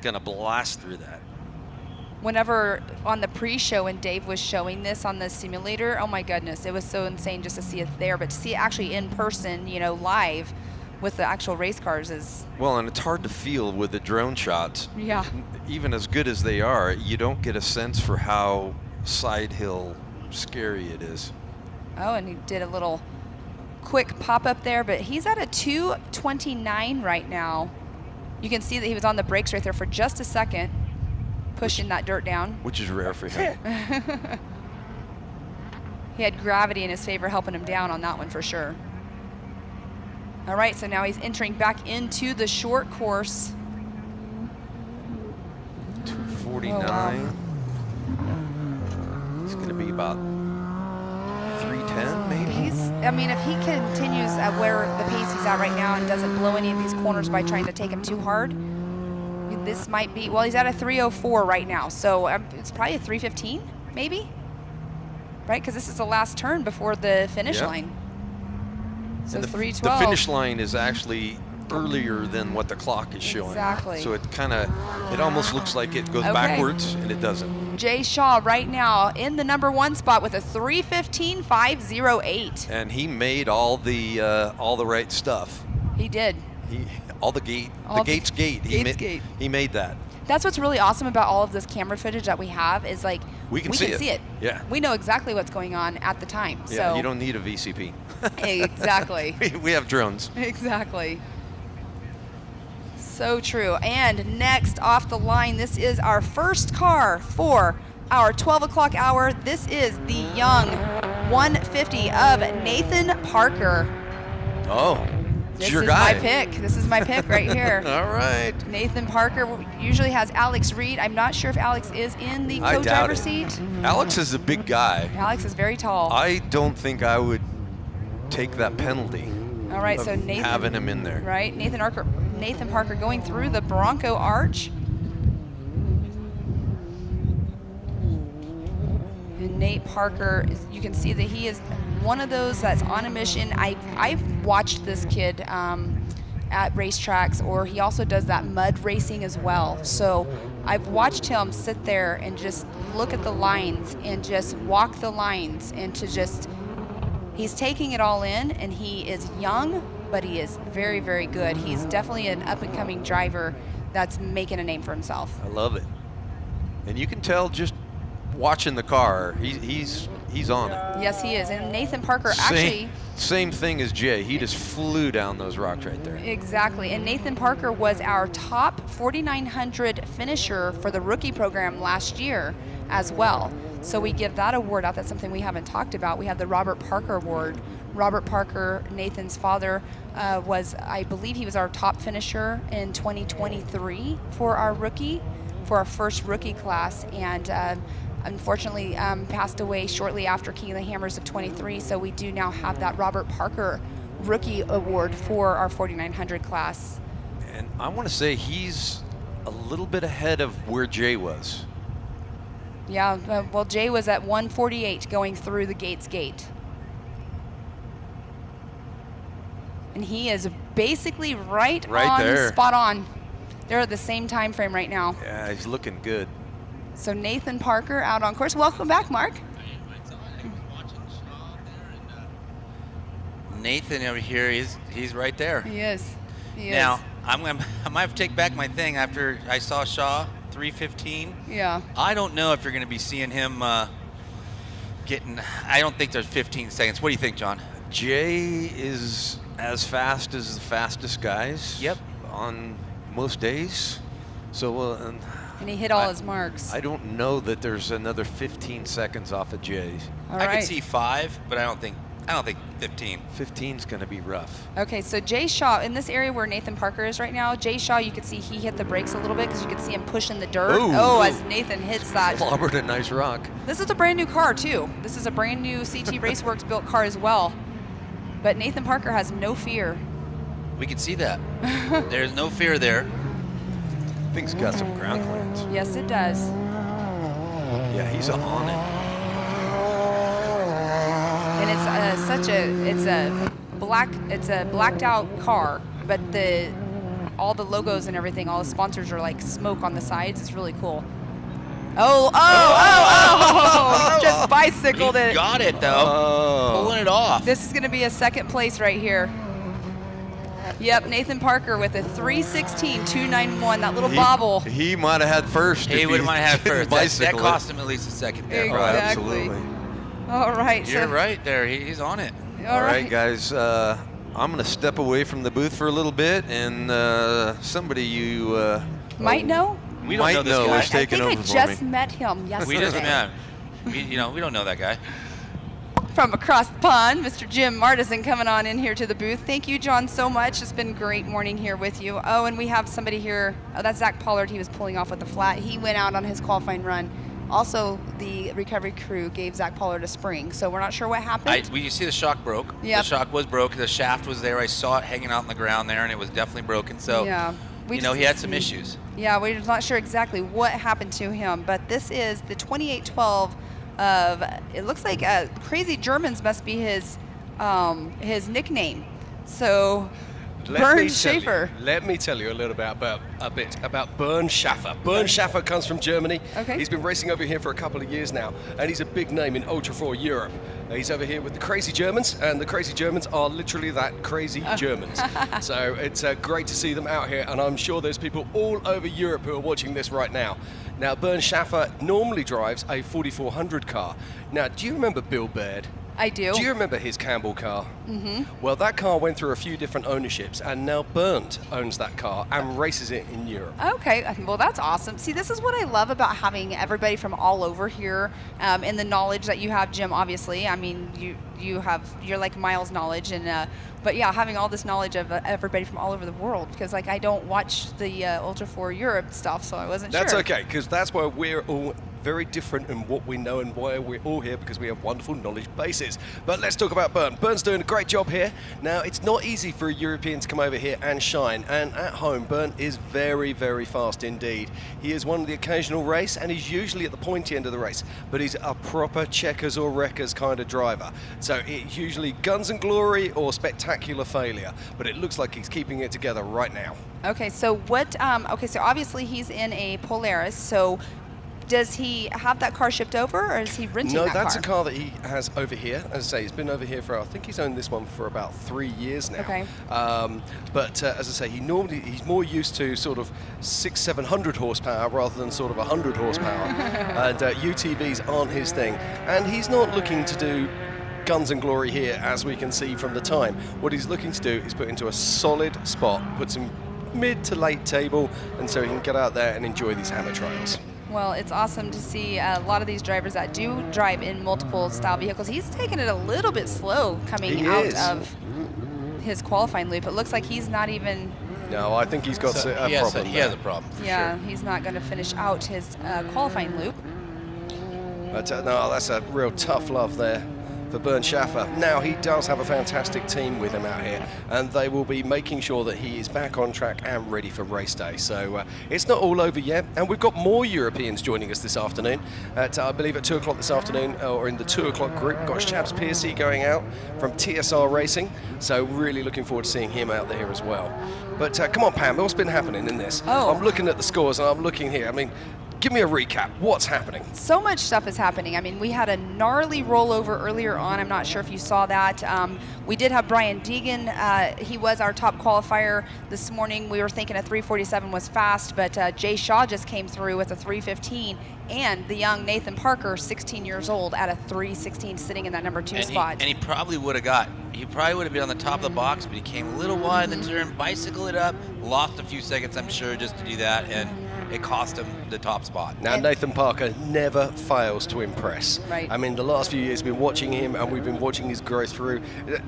gonna blast through that. Whenever on the pre-show and Dave was showing this on the simulator, oh my goodness, it was so insane just to see it there, but to see it actually in person, you know, live with the actual race cars is... Well, and it's hard to feel with the drone shots. Yeah. Even as good as they are, you don't get a sense for how side hill scary it is. Oh, and he did a little quick pop up there, but he's at a 229 right now. You can see that he was on the brakes right there for just a second, pushing that dirt down. Which is rare for him. He had gravity in his favor helping him down on that one for sure. All right, so now he's entering back into the short course. 249. Oh, wow. He's going to be about 310 maybe? I mean, if he continues at where the pace he's at right now and doesn't blow any of these corners by trying to take him too hard, this might be, well, he's at a 304 right now, so it's probably a 315 maybe, right? Because this is the last turn before the finish line. So and 312. The finish line is actually earlier than what the clock is showing. Exactly. So it almost looks like it goes backwards, and it doesn't. Jay Shaw right now in the number 1 spot with a 3:15.508. And he made all the right stuff. He did. Gates Gate. He made that. That's what's really awesome about all of this camera footage that we have is like we can see it. Yeah. We know exactly what's going on at the time. Yeah, so you don't need a VCP. Exactly. we have drones. Exactly. So true. And next off the line, this is our first car for our 12 o'clock hour. This is the young 150 of Nathan Parker. Oh, This your is guy. my pick. This is my pick right here. All right. Nathan Parker usually has Alex Reed. I'm not sure if Alex is in the I doubt co-driver it. seat. Alex is a big guy. Alex is very tall. I don't think I would take that penalty. All right, of so Nathan having him in there. Right, Nathan Parker going through the Bronco Arch. And Nate Parker, you can see that he is one of those that's on a mission. I've watched this kid at racetracks, or he also does that mud racing as well. So I've watched him sit there and just look at the lines and just walk the lines and to just, he's taking it all in, and he is young, but he is very, very good. He's definitely an up-and-coming driver that's making a name for himself. I love it. And you can tell just watching the car, he's on it. Yes, he is. And Nathan Parker actually... Same thing as Jay. He just flew down those rocks right there. Exactly. And Nathan Parker was our top 4,900 finisher for the rookie program last year as well. So we give that award out. That's something we haven't talked about. We have the Robert Parker Award. Robert Parker, Nathan's father, I believe he was our top finisher in 2023 for our first rookie class. And unfortunately passed away shortly after King of the Hammers of 23. So we do now have that Robert Parker Rookie Award for our 4,900 class. And I want to say he's a little bit ahead of where Jay was. Yeah, well, Jay was at 148 going through the Gates Gate. And he is basically right on, there. Spot on. They're at the same time frame right now. Yeah, he's looking good. So Nathan Parker out on course. Welcome back, Mark. Nathan over here, he's right there. He is. He now, is. I might have to take back my thing after I saw Shaw 3:15. Yeah. I don't know if you're going to be seeing him getting. I don't think there's 15 seconds. What do you think, John? Jay is as fast as the fastest guys. Yep. On most days. So. And he hit all his marks. I don't know that there's another 15 seconds off of Jay's. All I right. could see 5, but I don't think 15. 15's going to be rough. Okay, so Jay Shaw, in this area where Nathan Parker is right now, Jay Shaw, you could see he hit the brakes a little bit because you could see him pushing the dirt. Ooh. As Nathan hits that. Clobbered a nice rock. This is a brand new car, too. This is a brand new CT Raceworks built car as well. But Nathan Parker has no fear. We can see that. There's no fear there. Thing's got some ground clearance. Yes, it does. Yeah, he's on it. And it's a blacked out car, but all the logos and everything, all the sponsors are like smoke on the sides. It's really cool. Oh! Just bicycled it. Got it though. Pulling it off. This is going to be a second place right here. Yep, Nathan Parker with a 3:16.291. That little bobble. He might have had first. He would have had first. That Bicycle cost him at least a second there. Exactly. Absolutely. All right. You're right there. He's on it. All right, guys. I'm going to step away from the booth for a little bit, and somebody you might know. We don't know this guy. is taking over I for just me. met him yesterday. We just met him. We don't know that guy. From across the pond, Mr. Jim Martison coming on in here to the booth. Thank you, John, so much. It's been a great morning here with you. Oh, and we have somebody here. Oh, that's Zach Pollard. He was pulling off with the flat. He went out on his qualifying run. Also, the recovery crew gave Zach Pollard a spring, so we're not sure what happened. You see the shock broke. Yep. The shock was broke. The shaft was there. I saw it hanging out on the ground there, and it was definitely broken. So, yeah, he had some issues. Yeah, we're not sure exactly what happened to him, but this is the 2812 of, it looks like Crazy Germans must be his nickname. So, Bernd Schaefer. Let me tell you a little bit about Bernd Schaffer. Bernd Schaffer comes from Germany. Okay. He's been racing over here for a couple of years now, and he's a big name in Ultra 4 Europe. He's over here with the Crazy Germans, and the Crazy Germans are literally that, crazy Germans. So it's great to see them out here, and I'm sure there's people all over Europe who are watching this right now. Now, Bernd Schaffer normally drives a 4400 car. Now, do you remember Bill Baird? I do. Do you remember his Campbell car? Mm-hmm. Well, that car went through a few different ownerships, and now Bernd owns that car and races it in Europe. Okay, well, that's awesome. See, this is what I love about having everybody from all over here, and the knowledge that you have, Jim, obviously. I mean, you're like Miles' knowledge, and but yeah, having all this knowledge of everybody from all over the world, because like I don't watch the Ultra 4 Europe stuff, so I wasn't sure. That's okay, because that's why we're all very different in what we know and why we're all here, because we have wonderful knowledge bases. But let's talk about Bernd. Bernd's doing a great job here. Now, it's not easy for a European to come over here and shine, and at home, Bernd is very, very fast indeed. He has won the occasional race, and he's usually at the pointy end of the race, but he's a proper checkers or wreckers kind of driver. So it's usually guns and glory or spectacular failure, but it looks like he's keeping it together right now. Okay, so what? So obviously he's in a Polaris. So does he have that car shipped over, or is he renting that car? No, that's a car that he has over here. As I say, he's been over here for, I think he's owned this one for about 3 years now. Okay. But as I say, he's more used to sort of 600-700 horsepower rather than sort of 100 horsepower. And UTVs aren't his thing. And he's not looking to do guns and glory here, as we can see from the time. What he's looking to do is put into a solid spot, put some mid to late table, and so he can get out there and enjoy these hammer trials. Well, it's awesome to see a lot of these drivers that do drive in multiple style vehicles. He's taking it a little bit slow coming out of his qualifying loop. It looks like he's not even... No, I think he's got a problem. He has a problem. Yeah, he's not going to finish out his qualifying loop. But no, that's a real tough love there for Bernd Schaffer. Now, he does have a fantastic team with him out here, and they will be making sure that he is back on track and ready for race day. So it's not all over yet, and we've got more Europeans joining us this afternoon. I believe at 2 o'clock this afternoon, or in the 2 o'clock group, we've got Shabs Piercy going out from TSR Racing, so really looking forward to seeing him out there as well. But come on, Pam, what's been happening in this? Oh. I'm looking at the scores, and I'm looking here. I mean, give me a recap. What's happening? So much stuff is happening. I mean, we had a gnarly rollover earlier on. I'm not sure if you saw that. We did have Brian Deegan. He was our top qualifier this morning. We were thinking a 3:47 was fast, but Jay Shaw just came through with a 3:15, and the young Nathan Parker, 16 years old, at a 3:16, sitting in that number 2 spot. And he probably would have been on the top of the box, but he came a little wide in the turn, bicycled it up, lost a few seconds, I'm sure, just to do that, and it cost him the top spot. Now, Nathan Parker never fails to impress. Right. I mean, the last few years, we've been watching him, and we've been watching his growth through.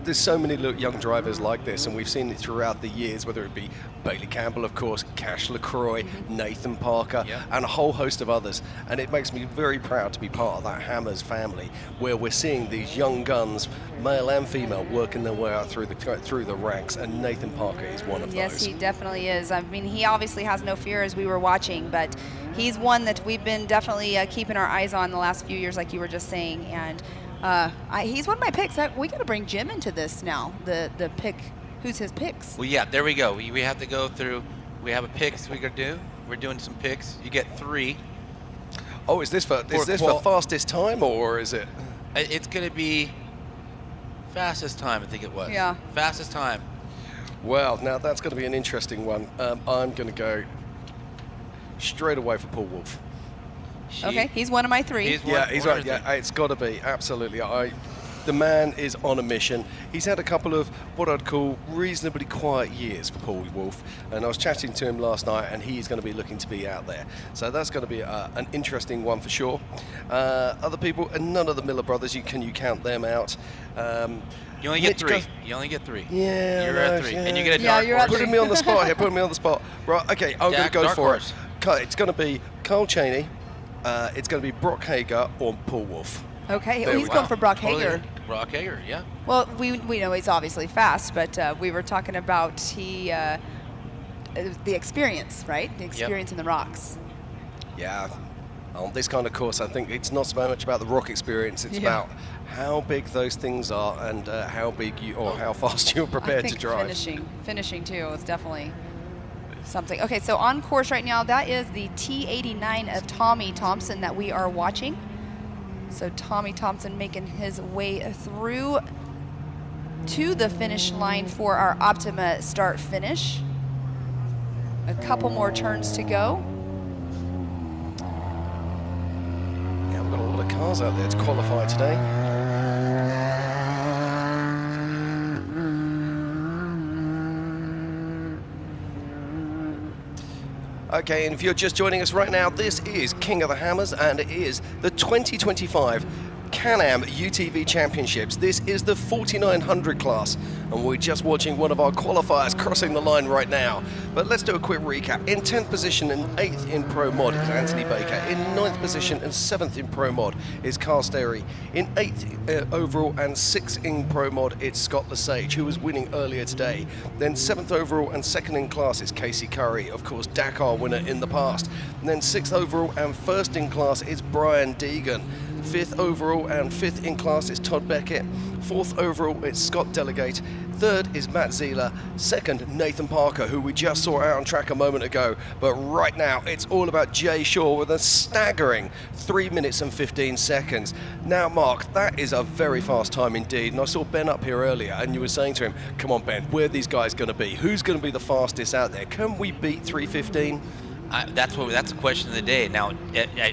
There's so many young drivers like this, and we've seen it throughout the years, whether it be Bailey Campbell, of course, Cash LaCroix, Nathan Parker, and a whole host of others. And it makes me very proud to be part of that Hammers family, where we're seeing these young guns, male and female, working their way out through the ranks, and Nathan Parker is one of those. Yes, he definitely is. I mean, he obviously has no fear, as we were watching, but he's one that we've been definitely keeping our eyes on the last few years, like you were just saying. And he's one of my picks. We got to bring Jim into this now. The pick. Who's his picks? Well, yeah, there we go. We have to go through. We have a picks we got to do. We're doing some picks. You get 3. Oh, is this for fastest time, or is it? It's going to be fastest time, I think it was. Yeah. Fastest time. Well, now that's going to be an interesting one. I'm going to go straight away for Paul Wolf. Okay, he's one of my 3. He's right. Yeah, it's got to be, absolutely. The man is on a mission. He's had a couple of what I'd call reasonably quiet years for Paul Wolf, and I was chatting to him last night, and he's going to be looking to be out there. So that's going to be an interesting one for sure. Other people, and none of the Miller brothers, can you count them out? You only get 3. You only get 3. Yeah, you're at 3, and you get a dark horse. Putting me on the spot here. Putting me on the spot. Right. Okay. I'm going to go for it. It's going to be Carl Cheney. It's going to be Brock Hager or Paul Wolf. Okay, he's going for Brock Hager. Brock Hager, yeah. Well, we know he's obviously fast, but we were talking about the experience, right? The experience in the rocks. Yeah. On this kind of course, I think it's not so much about the rock experience. It's about how big those things are and how fast you're prepared to drive. Finishing too is definitely something. Okay, so on course right now, that is the T89 of Tommy Thompson that we are watching. So Tommy Thompson making his way through to the finish line for our Optima start finish. A couple more turns to go. Yeah, we've got a lot of cars out there to qualify today. Okay, and if you're just joining us right now, this is King of the Hammers, and it is the 2025 Can-Am UTV Championships. This is the 4900 class, and we're just watching one of our qualifiers crossing the line right now. But let's do a quick recap. In 10th position and 8th in Pro Mod is Anthony Baker. In 9th position and 7th in Pro Mod is Carl Sterry. In 8th overall and 6th in Pro Mod, it's Scott Lesage, who was winning earlier today. Then 7th overall and 2nd in class is Casey Currie, of course, Dakar winner in the past. And then 6th overall and 1st in class is Brian Deegan. 5th overall and 5th in class is Todd Beckett. 4th overall, it's Scott Delegate. 3rd is Matt Zieler. 2nd, Nathan Parker, who we just saw out on track a moment ago. But right now, it's all about Jay Shaw with a staggering 3 minutes and 15 seconds. Now, Mark, that is a very fast time indeed. And I saw Ben up here earlier, and you were saying to him, come on, Ben, where are these guys going to be? Who's going to be the fastest out there? Can we beat 3:15? That's the question of the day. Now,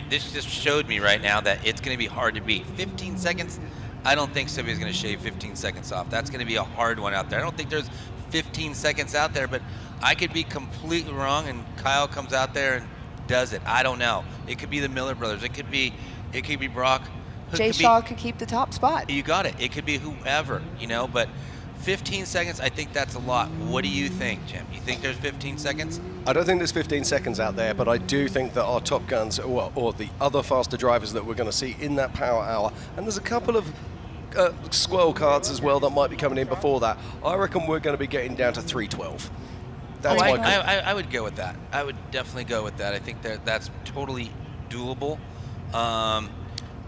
this just showed me right now that it's going to be hard to beat. 15 seconds, I don't think somebody's going to shave 15 seconds off. That's going to be a hard one out there. I don't think there's 15 seconds out there, but I could be completely wrong, and Kyle comes out there and does it. I don't know. It could be the Miller brothers. It could be Brock. Jay Shaw could keep the top spot. You got it. It could be whoever, but 15 seconds, I think that's a lot. What do you think, Jim? You think there's 15 seconds? I don't think there's 15 seconds out there, but I do think that our top guns or the other faster drivers that we're going to see in that power hour, and there's a couple of squirrel cards as well that might be coming in before that. I reckon we're going to be getting down to 3:12. I would go with that. I would definitely go with that. I think that's totally doable.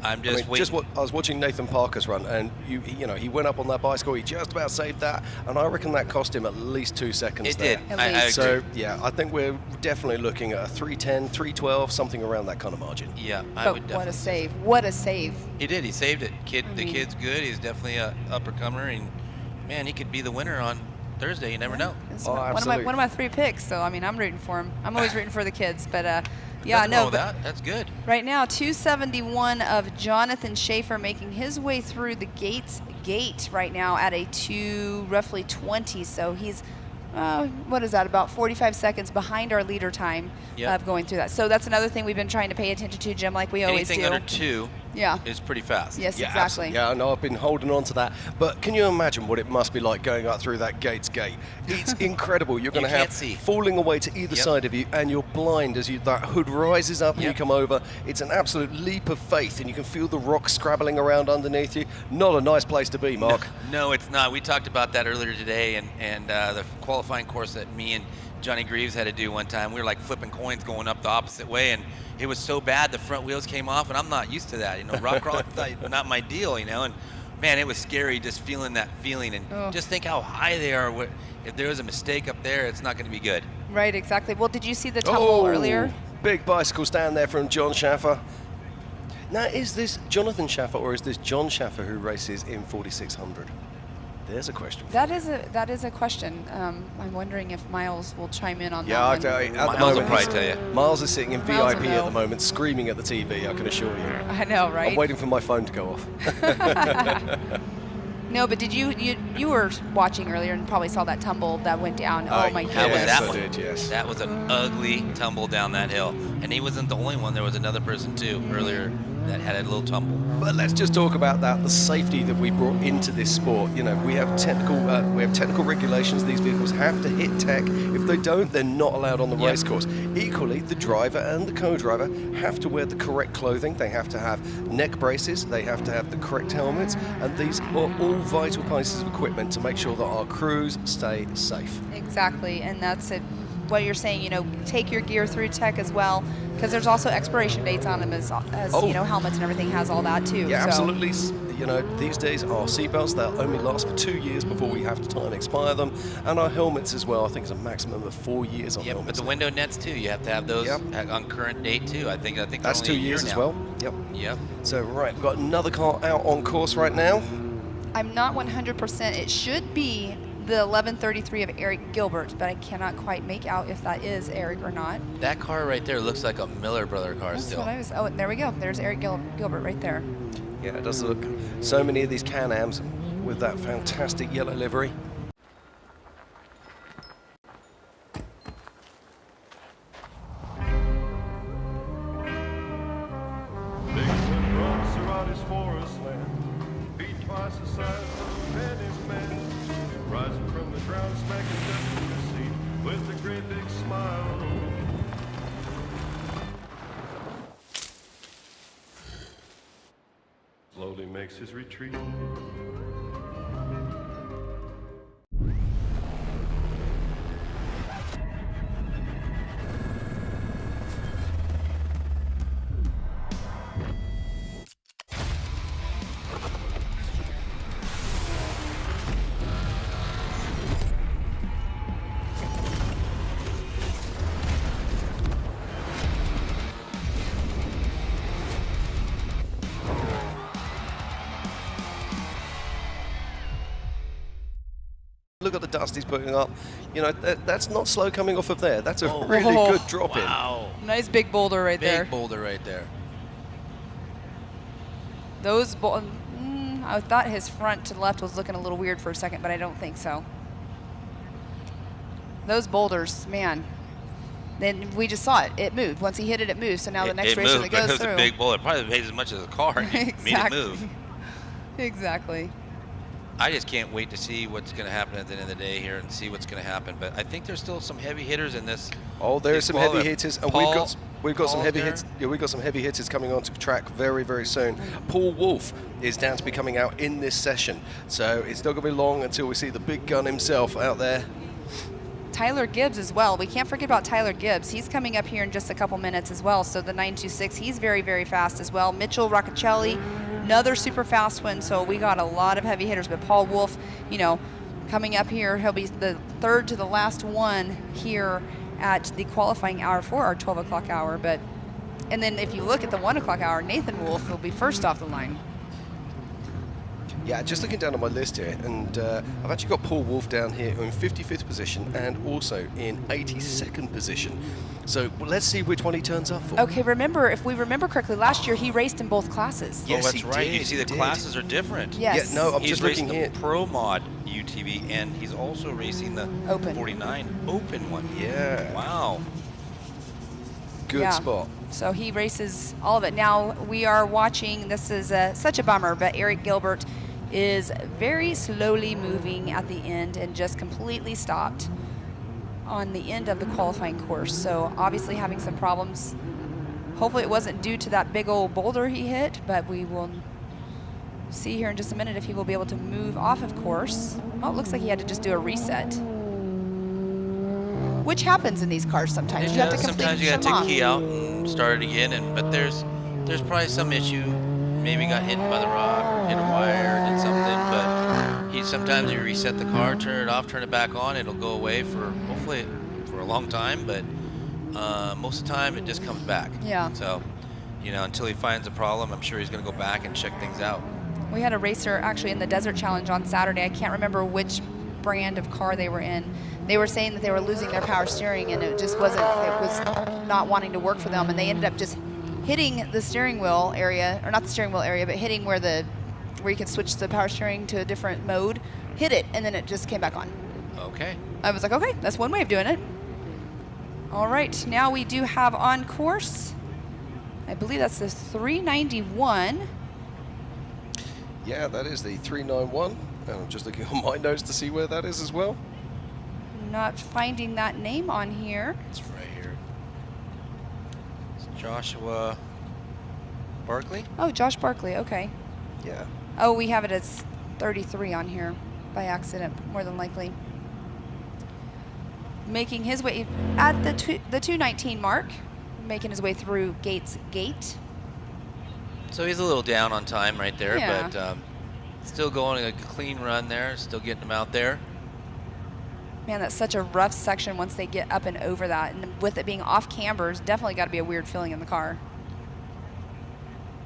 I'm just waiting. I was watching Nathan Parker's run, and he went up on that bicycle. He just about saved that, and I reckon that cost him at least 2 seconds. It there. did. I agree. So yeah, I think we're definitely looking at a 3:10, 3:12, something around that kind of margin. Yeah, I But would what definitely. a save. What a save. He did. He saved it. The mean- kid's good. He's definitely a upper-comer, and man, he could be the winner on Thursday. You never know. It's one of my 3 picks, so I mean, I'm rooting for him. I'm always rooting for the kids, but yeah, Nothing no. wrong with but that. That's good. right now, 271 of Jonathan Schaefer making his way through the gate right now at a roughly 20. So he's what is that, about 45 seconds behind our leader time of going through that. So that's another thing we've been trying to pay attention to, Jim, like we always Anything do. under 2 is pretty fast. Yes, Yeah, exactly. absolutely. Yeah, I know. I've been holding on to that. But can you imagine what it must be like going up through that Gates gate? It's incredible. You're going to have falling away to either side of you, and you're blind as that hood rises up and you come over. It's an absolute leap of faith, and you can feel the rocks scrabbling around underneath you. Not a nice place to be, Mark. No, it's not. We talked about that earlier today, and the qualifying course that me and Johnny Greaves had to do one time. We were like flipping coins going up the opposite way, and it was so bad the front wheels came off, and I'm not used to that. Rock crawling, not my deal, and man, it was scary just feeling that feeling, and just think how high they are. If there was a mistake up there, it's not going to be good. Right, exactly. Well, did you see the tumble earlier? Big bicycle stand there from John Schaffer. Now, is this Jonathan Schaffer or is this John Schaffer who races in 4600? There's a question. That is a question. I'm wondering if Miles will chime in on Yeah, that. at the Miles moment, will probably tell you. Miles is sitting in Miles VIP will at know. the moment, screaming at the TV, I can assure you. I know, right? I'm waiting for my phone to go off. No, but did you were watching earlier and probably saw that tumble that went down. Oh my goodness. That was an ugly tumble down that hill, and he wasn't the only one. There was another person too earlier that had a little tumble. But let's just talk about that, the safety that we brought into this sport. We have technical regulations. These vehicles have to hit tech. If they don't, they're not allowed on the race course. Equally, the driver and the co-driver have to wear the correct clothing. They have to have neck braces. They have to have the correct helmets. And these are all vital pieces of equipment to make sure that our crews stay safe. Exactly, and that's it. What you're saying, take your gear through tech as well, because there's also expiration dates on them as helmets and everything has all that too. Yeah, so. absolutely. These days our seatbelts, they'll only last for 2 years before we have to time expire them, and our helmets as well. I think it's a maximum of 4 years on helmets. But the window nets too, you have to have those on current date too. I think that's they're only 2 a year years as now. well. Yep. So right, we've got another car out on course right now. I'm not 100%. It should be the 1133 of Eric Gilbert, but I cannot quite make out if that is Eric or not. That car right there looks like a Miller brother car That's still. what I was. Oh, there we go. There's Eric Gilbert right there. Yeah, it does look. So many of these Can-Ams with that fantastic yellow livery. Dixon from Serrati's forest land, beat twice the size of many men, rising from the ground, smacking dust in the seat with a great big smile. Slowly makes his retreat. Look at the dust he's putting up. That's not slow coming off of there. That's a really good drop in. Wow. Nice big boulder right there. Big boulder right there. Those I thought his front to the left was looking a little weird for a second, but I don't think so. Those boulders, man. Then we just saw it. It moved. Once he hit it, it moved. So now the next racer that goes it was through. a big boulder. Probably weighs as much as a car. Made it move. Exactly. I just can't wait to see what's going to happen at the end of the day here and see what's going to happen. But I think there's still some heavy hitters in this. Oh, there's some heavy hitters, and we've got some heavy there. hits. Yeah, we've got some heavy hitters coming onto the track very, very soon. Paul Wolf is down to be coming out in this session, so it's not going to be long until we see the big gun himself out there. Tyler Gibbs as well. We can't forget about Tyler Gibbs. He's coming up here in just a couple minutes as well. So the 926, he's very, very fast as well. Mitchell Roccacelli, another super fast one. So we got a lot of heavy hitters. But Paul Wolf, you know, coming up here, he'll be the third to the last one here at the qualifying hour for our 12 o'clock hour. And then if you look at the 1 o'clock hour, Nathan Wolf will be first off the line. Yeah, just looking down on my list here, and I've actually got Paul Wolf down here in 55th position and also in 82nd position. So let's see which one he turns up for. Okay, remember, if we remember correctly, last year he raced in both classes. Yes, that's he right. did, You see, the classes are different. Yes. Yeah, no, I'm he's just looking racing here. the Pro Mod UTV, and he's also racing the Open. 49 Open one. Yeah. Wow. Good Yeah. spot. So he races all of it. Now we are watching, this is such a bummer, but Eric Gilbert is very slowly moving at the end and just completely stopped on the end of the qualifying course. So obviously having some problems. Hopefully it wasn't due to that big old boulder he hit, but we will see here in just a minute if he will be able to move off of course. Oh, it looks like he had to just do a reset, which happens in these cars sometimes. You have to Sometimes you got to take key out and start it again, but there's probably some issue. Maybe got hit by the rock or hit a wire or did something, but sometimes you reset the car, turn it off, turn it back on, it'll go away for hopefully for a long time, but most of the time it just comes back. Yeah. So, you know, until he finds a problem, I'm sure he's going to go back and check things out. We had a racer actually in the Desert Challenge on Saturday. I can't remember which brand of car they were in. They were saying that they were losing their power steering and it just wasn't, it was not wanting to work for them, and they ended up just hitting the steering wheel area, or not the steering wheel area, but hitting where you can switch the power steering to a different mode, hit it, and then it just came back on. Okay. I was like, okay, that's one way of doing it. All right, now we do have on course, I believe that's the 391. Yeah, that is the 391. And I'm just looking on my notes to see where that is as well. Not finding that name on here. It's right here. It's Joshua Barkley? Oh, Josh Barkley, okay. Yeah. Oh, we have it as 33 on here by accident, more than likely. Making his way at the 219 mark, making his way through Gates Gate. So he's a little down on time right there, Yeah. but still going a clean run there, still getting him out there. Man, that's such a rough section once they get up and over that. And with it being off cambers, definitely got to be a weird feeling in the car.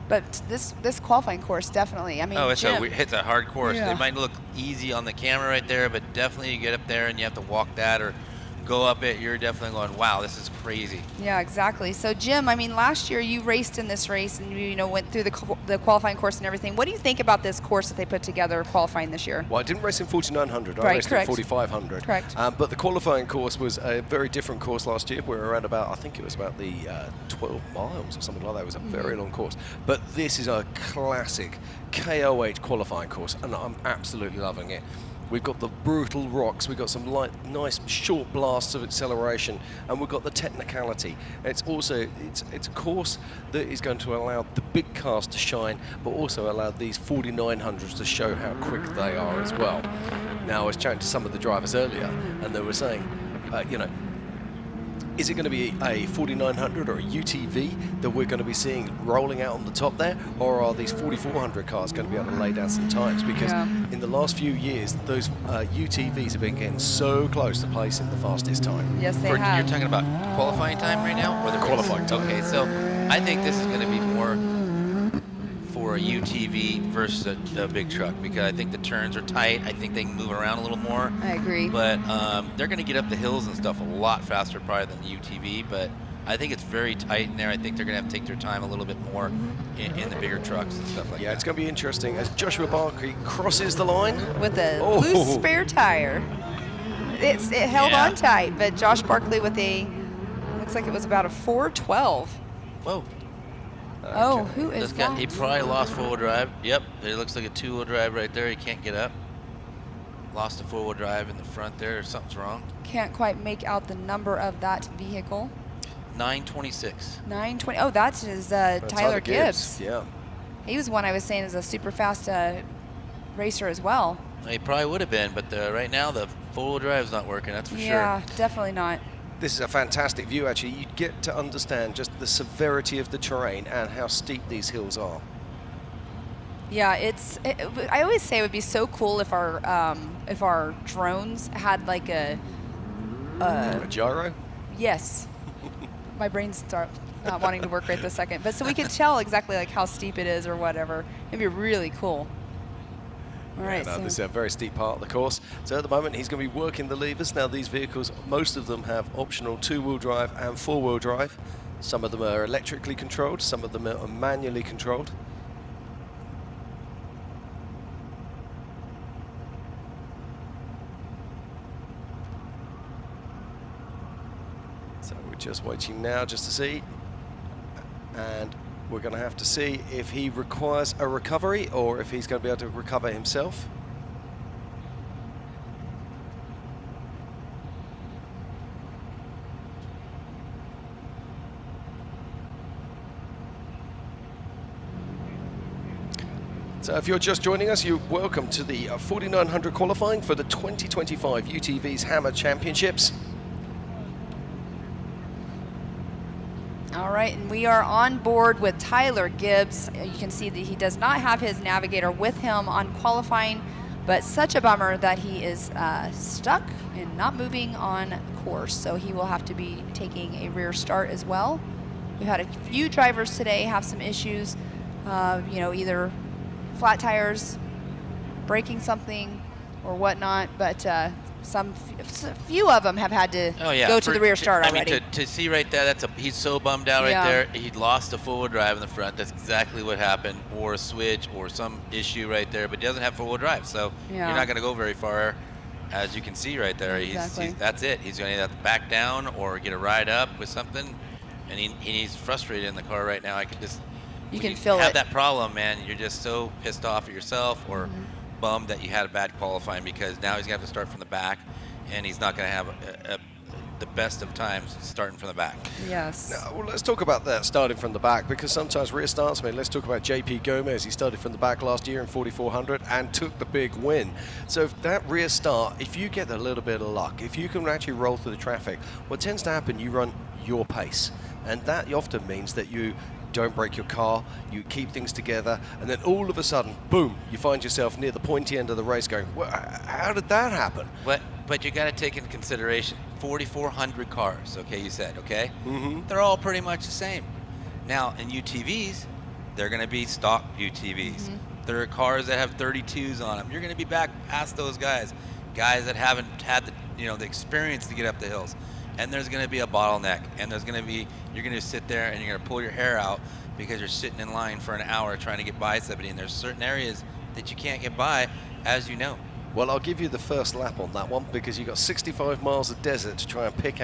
But this qualifying course, definitely. I mean, it's a hard course. Yeah. It might look easy on the camera right there, but definitely you get up there and you have to walk that or go up it. You're definitely going, wow, this is crazy. Yeah, exactly. So, Jim, I mean, last year you raced in this race and you went through the qualifying course and everything. What do you think about this course that they put together qualifying this year? Well, I didn't race in 4900. I Right, raced correct. in 4500. Correct. But the qualifying course was a very different course last year. We were around about, I think it was about the 12 miles or something like that. It was a very long course. But this is a classic KOH qualifying course, and I'm absolutely loving it. We've got the brutal rocks, we've got some nice short blasts of acceleration, and we've got the technicality. It's also, it's a course that is going to allow the big cars to shine, but also allow these 4900s to show how quick they are as well. Now, I was chatting to some of the drivers earlier, and they were saying, is it going to be a 4900 or a UTV that we're going to be seeing rolling out on the top there, or are these 4400 cars going to be able to lay down some times? Because in the last few years, those UTVs have been getting so close to placing the fastest time. Yes, they have. You're talking about qualifying time right now? Or the Qualifying time. Okay, so I think this is going to be more for a UTV versus a big truck, because I think the turns are tight. I think they can move around a little more. I agree. But they're going to get up the hills and stuff a lot faster probably than the UTV, but I think it's very tight in there. I think they're going to have to take their time a little bit more in the bigger trucks and stuff like that. Yeah, it's going to be interesting as Joshua Barkley crosses the line. With a loose spare tire. It held on tight, but Josh Barkley with looks like it was about a 412. Whoa. Oh, who is This guy, that? he probably lost four-wheel drive. Yep, it looks like a two-wheel drive right there. He can't get up. Lost the four-wheel drive in the front there. Something's wrong. Can't quite make out the number of that vehicle. 926. 920. Oh, that's his Tyler Gibbs. Yeah. He was one I was saying is a super fast racer as well. He probably would have been, but right now the four-wheel drive's not working, that's for sure. Yeah, definitely not. This is a fantastic view, actually. You get to understand just the severity of the terrain and how steep these hills are. Yeah, I always say it would be so cool if our drones had like a gyro. Yes, my brain's start not wanting to work right this second, but so we could tell exactly like how steep it is or whatever. It'd be really cool. All right. No, this is a very steep part of the course. So at the moment, he's going to be working the levers. Now, these vehicles, most of them have optional two-wheel drive and four-wheel drive. Some of them are electrically controlled. Some of them are manually controlled. So we're just watching now just to see. And we're going to have to see if he requires a recovery or if he's going to be able to recover himself. So if you're just joining us, you're welcome to the 4900 qualifying for the 2025 UTV's Hammer Championships. All right, and we are on board with Tyler Gibbs. You can see that he does not have his navigator with him on qualifying, but such a bummer that he is stuck and not moving on course, so he will have to be taking a rear start as well. We've had a few drivers today have some issues, either flat tires, breaking something, or whatnot, but few of them have had to go to the rear start already. I mean, to see right there, he's so bummed out right there. He lost the four-wheel drive in the front. That's exactly what happened, or a switch, or some issue right there. But he doesn't have four-wheel drive, so you're not going to go very far, as you can see right there. Exactly. That's it. He's going to have to back down or get a ride up with something, and he's frustrated in the car right now. I can just you can feel have that problem, man. You're just so pissed off at yourself or bummed that you had a bad qualifying, because now he's going to have to start from the back, and he's not going to have the best of times starting from the back. Yes. Now, well, let's talk about that starting from the back, because sometimes rear starts. I mean, let's talk about JP Gomez. He started from the back last year in 4400 and took the big win. So if that rear start, if you get a little bit of luck, if you can actually roll through the traffic, what tends to happen, you run your pace, and that often means that you don't break your car, you keep things together, and then all of a sudden, boom, you find yourself near the pointy end of the race going, well, how did that happen? But you got to take into consideration 4,400 cars, okay, you said, okay? Mm-hmm. They're all pretty much the same. Now, in UTVs, they're going to be stock UTVs. Mm-hmm. There are cars that have 32s on them. You're going to be back past those guys that haven't had the experience to get up the hills. And there's going to be a bottleneck, and you're going to sit there and you're going to pull your hair out because you're sitting in line for an hour trying to get by somebody, and there's certain areas that you can't get by, as you know. Well, I'll give you the first lap on that one, because you've got 65 miles of desert to try and pick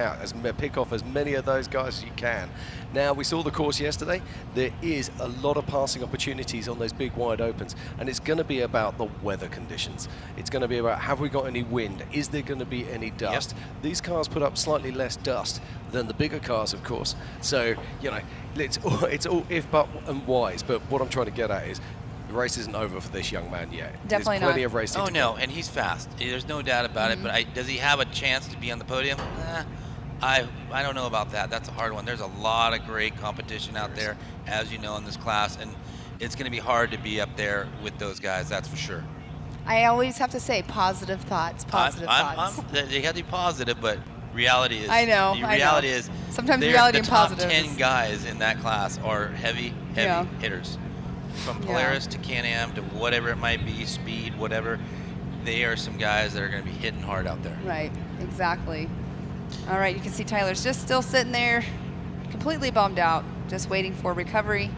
off as many of those guys as you can. Now, we saw the course yesterday. There is a lot of passing opportunities on those big wide opens, and it's going to be about the weather conditions. It's going to be about, have we got any wind? Is there going to be any dust? Yep. These cars put up slightly less dust than the bigger cars, of course. So, it's all if, but, and whys. But what I'm trying to get at is, the race isn't over for this young man yet. Definitely There's plenty not. of racing to no, go. and he's fast. There's no doubt about it. But does he have a chance to be on the podium? I don't know about that. That's a hard one. There's a lot of great competition out there, as you know, in this class, and it's going to be hard to be up there with those guys. That's for sure. I always have to say positive thoughts. Positive thoughts. They have to be positive, but reality is. I know. The reality is. Sometimes reality and positive. The top 10 guys in that class are heavy hitters. From Polaris to Can-Am to whatever it might be, speed, whatever, they are some guys that are going to be hitting hard out there. Right, exactly. All right, you can see Tyler's just still sitting there, completely bummed out, just waiting for recovery.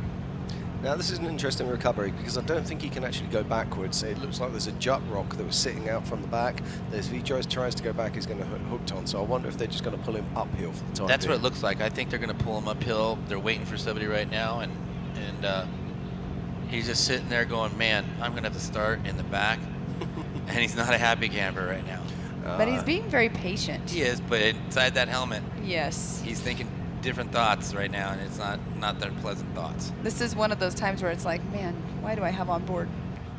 Now, this is an interesting recovery, because I don't think he can actually go backwards. It looks like there's a jut rock that was sitting out from the back. If he tries to go back, he's going to get hooked on. So I wonder if they're just going to pull him uphill for the time That's being. what it looks like. I think they're going to pull him uphill. They're waiting for somebody right now, and he's just sitting there going, man, I'm going to have to start in the back. And he's not a happy camper right now. But he's being very patient. He is, but inside that helmet, yes, he's thinking different thoughts right now, and it's not that pleasant thoughts. This is one of those times where it's like, man, why do I have on board?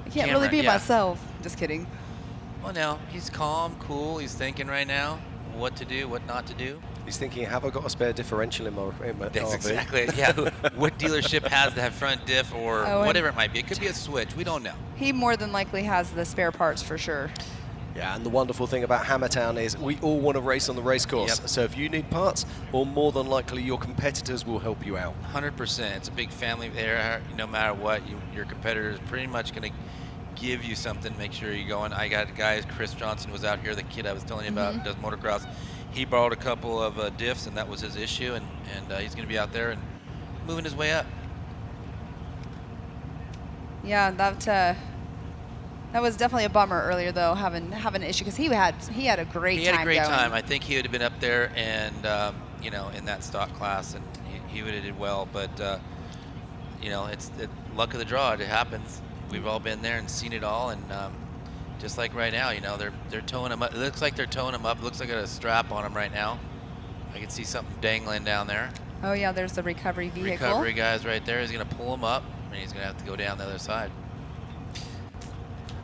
I can't Camera, really be yeah. myself. Just kidding. Well, no, he's calm, cool. He's thinking right now what to do, what not to do. He's thinking, have I got a spare differential in my That's RV? exactly it. Yeah, what dealership has that front diff or Oh, and- whatever it might be. It could be a switch. We don't know. He more than likely has the spare parts for sure. Yeah, and the wonderful thing about Hammertown is we all want to race on the race course. Yep. So if you need parts, or more than likely your competitors will help you out. 100%. It's a big family there. No matter what, your competitor is pretty much going to give you something. Make sure you're going. I got guys. Chris Johnson was out here. The kid I was telling you about does motocross. He borrowed a couple of diffs, and that was his issue. And he's going to be out there and moving his way up. Yeah, that was definitely a bummer earlier though, having an issue because he had a great time. He had a great going. time. I think he would have been up there and in that stock class, and he would have did well. But it's the luck of the draw. It happens. We've all been there and seen it all, and just like right now, they're towing him up. It looks like they're towing him up. It looks like got a strap on him right now. I can see something dangling down there. Oh yeah, there's the recovery vehicle. Recovery guy's right there. He's going to pull him up, and he's going to have to go down the other side.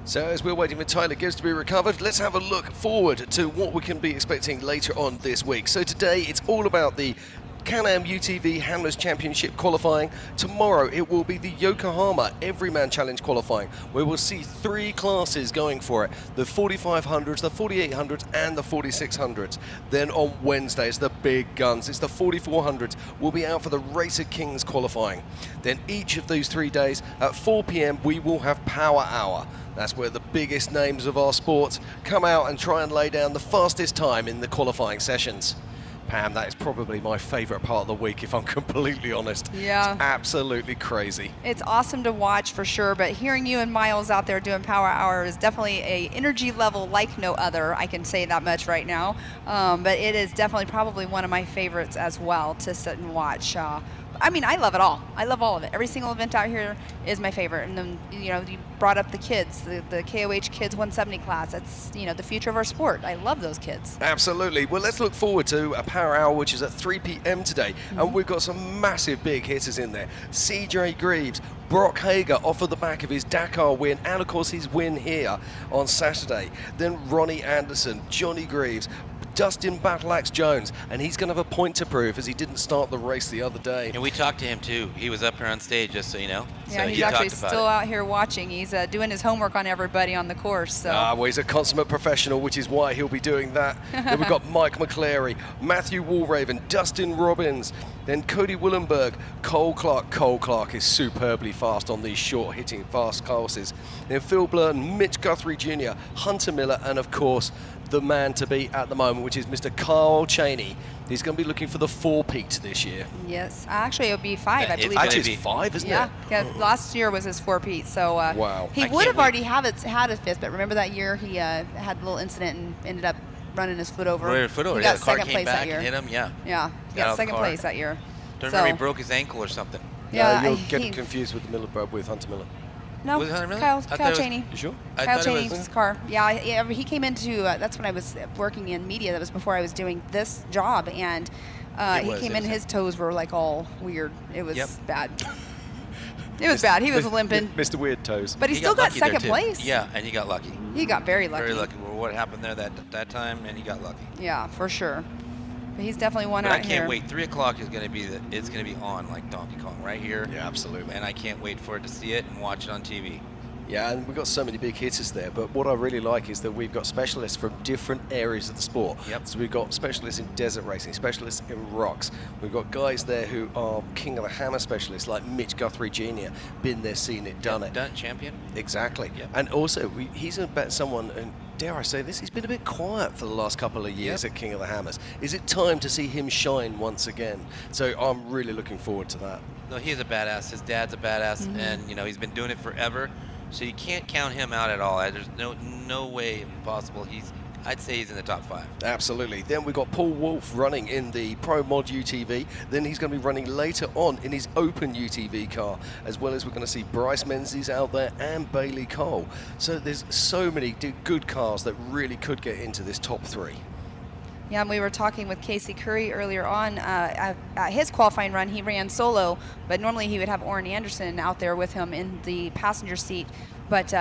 So as we're waiting for Tyler Gibbs to be recovered, let's have a look forward to what we can be expecting later on this week. So today it's all about the Can-Am UTV Handlers Championship qualifying. Tomorrow it will be the Yokohama Everyman Challenge qualifying, where we'll see 3 classes going for it: the 4500s, the 4800s, and the 4600s. Then on Wednesdays, the big guns. It's the 4400s. We'll be out for the Racer Kings qualifying. Then each of those 3 days at 4 p.m. we will have Power Hour. That's where the biggest names of our sport come out and try and lay down the fastest time in the qualifying sessions. Pam, that is probably my favourite part of the week, if I'm completely honest. Yeah. It's absolutely crazy. It's awesome to watch for sure, but hearing you and Miles out there doing Power Hour is definitely a energy level like no other. I can say that much right now. But it is definitely probably one of my favorites as well to sit and watch. I mean, I love it all. I love all of it. Every single event out here is my favorite. And then, you brought up the kids, the KOH Kids 170 class. That's, the future of our sport. I love those kids. Absolutely. Well, let's look forward to a Power Hour, which is at 3 p.m. today. And we've got some massive big hitters in there. CJ Greaves, Brock Hager off of the back of his Dakar win, and of course his win here on Saturday. Then Ronnie Anderson, Johnny Greaves, Dustin Battleaxe Jones, and he's going to have a point to prove as he didn't start the race the other day. And we talked to him too. He was up here on stage, just so you know. Yeah, so he's actually still out here watching. He's doing his homework on everybody on the course. So. Well, he's a consummate professional, which is why he'll be doing that. Then we've got Mike McClary, Matthew Walraven, Dustin Robbins, then Cody Willenberg, Cole Clark. Cole Clark is superbly fast on these short-hitting fast courses. Then Phil Blurton, Mitch Guthrie Jr., Hunter Miller, and of course, the man to beat at the moment, which is Mr. Carl Cheney. He's going to be looking for the 4-peat this year. Yes, actually it'll be 5, I believe. Actually, it's 5, isn't it? Yeah, last year was his 4-peat, so wow. He would have already had a 5th, but remember that year he had a little incident and ended up running his foot over. He got the car second came place back that year. and hit him, yeah. Yeah, he got second place that year. Don't remember he broke his ankle or something. Yeah, you're getting confused with the Miller with Hunter Miller. No, Was it Hunter Miller? Kyle Cheney. You sure? Kyle Cheney's car. Yeah, he came into, that's when I was working in media. That was before I was doing this job. And he came in, his toes were like all weird. It was bad. It was bad. He was limping. Mr. Weird Toes. But he still got second place. Yeah, and he got lucky. He got very lucky. Very lucky. Well, what happened there that time, and he got lucky. Yeah, for sure. But he's definitely one but out I can't here. wait. 3 o'clock is going to be it's going to be on like Donkey Kong right here. Yeah, absolutely. And I can't wait for it to see it and watch it on TV. Yeah, and we've got so many big hitters there, but what I really like is that we've got specialists from different areas of the sport. Yep. So we've got specialists in desert racing, specialists in rocks. We've got guys there who are King of the Hammer specialists, like Mitch Guthrie Jr., been there, seen it, done it. Done it, champion. Exactly. Yep. And also, he's about someone, and dare I say this, he's been a bit quiet for the last couple of years at King of the Hammers. Is it time to see him shine once again? So I'm really looking forward to that. No, he's a badass. His dad's a badass, and he's been doing it forever. So you can't count him out at all. There's no way possible. I'd say he's in the top 5. Absolutely. Then we've got Paul Wolf running in the Pro Mod UTV. Then he's going to be running later on in his Open UTV car, as well as we're going to see Bryce Menzies out there and Bailey Cole. So there's so many good cars that really could get into this top 3. Yeah, and we were talking with Casey Currie earlier on. At his qualifying run, he ran solo, but normally he would have Ronnie Anderson out there with him in the passenger seat. But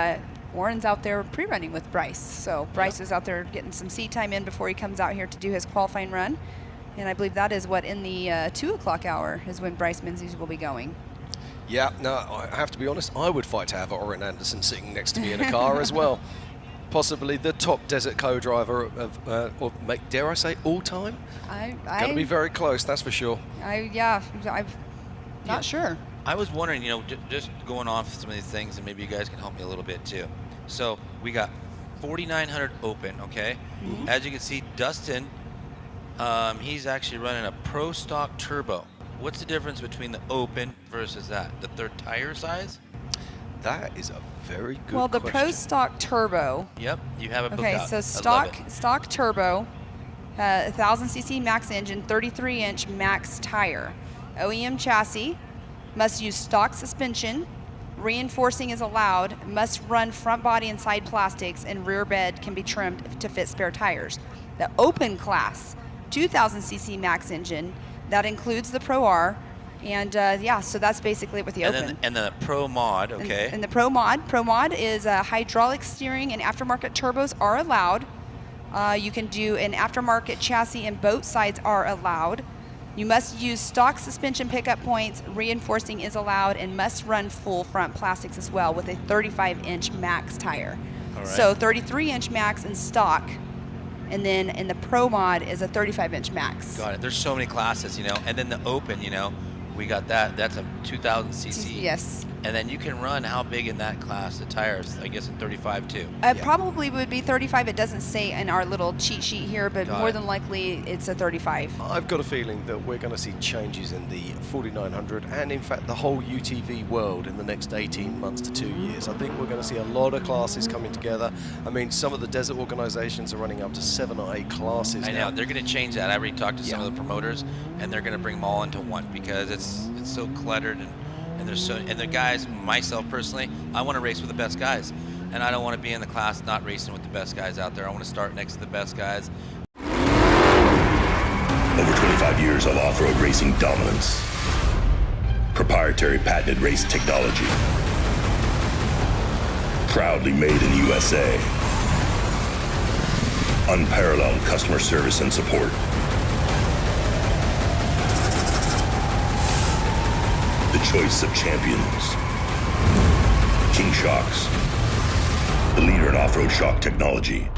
Warren's out there pre-running with Bryce. So Bryce is out there getting some seat time in before he comes out here to do his qualifying run. And I believe that is what in the 2 o'clock hour is when Bryce Menzies will be going. Yeah, no, I have to be honest, I would fight to have Ronnie Anderson sitting next to me in a car as well. Possibly the top desert co-driver of dare I say, all time? Going to be very close, that's for sure. I'm not sure. I was wondering, just going off some of these things, and maybe you guys can help me a little bit too. So we got 4,900 open, okay? Mm-hmm. As you can see, Dustin, he's actually running a Pro Stock Turbo. What's the difference between the open versus that? The third tire size? That is a very good Well, the question. Pro Stock Turbo. Yep, you have it booked Okay, out. so I love it. stock turbo, 1,000cc max engine, 33-inch max tire, OEM chassis, must use stock suspension, reinforcing is allowed, must run front body and side plastics, and rear bed can be trimmed to fit spare tires. The open class, 2,000cc max engine, that includes the Pro R, and so that's basically what the open. And then the Pro Mod, okay. And the Pro Mod is hydraulic steering and aftermarket turbos are allowed. You can do an aftermarket chassis and both sides are allowed. You must use stock suspension pickup points, reinforcing is allowed, and must run full front plastics as well with a 35-inch max tire. All right. So 33-inch max in stock, and then in the Pro Mod is a 35-inch max. Got it. There's so many classes, and then the open, we got that. That's a 2,000cc. Yes. And then you can run how big in that class? The tires, I guess, in 35 too. Probably would be 35. It doesn't say in our little cheat sheet here, but Got more it. than likely it's a 35. I've got a feeling that we're going to see changes in the 4,900 and in fact the whole UTV world in the next 18 months to 2 years. I think we're going to see a lot of classes coming together. I mean, some of the desert organizations are running up to 7 or 8 classes I now. know, they're going to change that. I already talked to some of the promoters, and they're going to bring them all into one because it's so cluttered and there's and the guys, myself personally, I want to race with the best guys, and I don't want to be in the class not racing with the best guys out there. I want to start next to the best guys. Over 25 years of off-road racing dominance. Proprietary patented race technology. Proudly made in the USA. Unparalleled customer service and support. The choice of champions. King Shocks, the leader in off-road shock technology.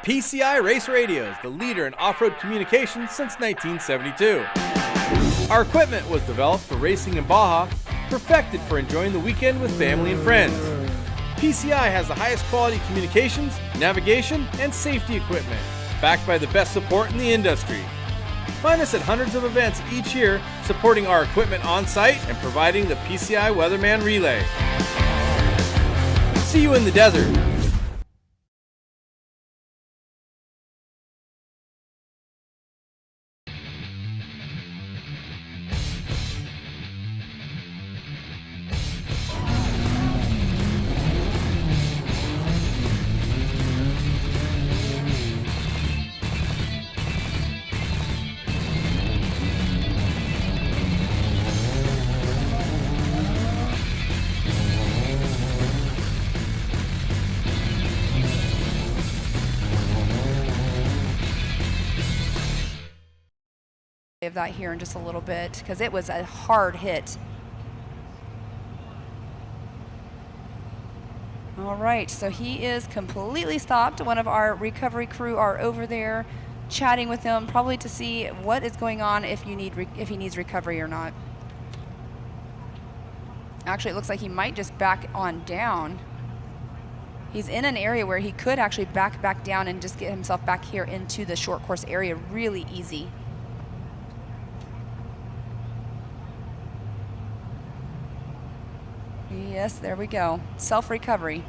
PCI Race Radios, the leader in off-road communications since 1972. Our equipment was developed for racing in Baja, perfected for enjoying the weekend with family and friends. PCI has the highest quality communications, navigation, and safety equipment, backed by the best support in the industry. Find us at hundreds of events each year, supporting our equipment on site and providing the PCI Weatherman Relay. See you in the desert. Of that here in just a little bit because it was a hard hit. All right, so he is completely stopped. One of our recovery crew are over there chatting with him, probably to see what is going on, if he needs recovery or not. Actually, it looks like he might just back on down. He's in an area where he could actually back down and just get himself back here into the short course area really easy. Yes, there we go. Self-recovery.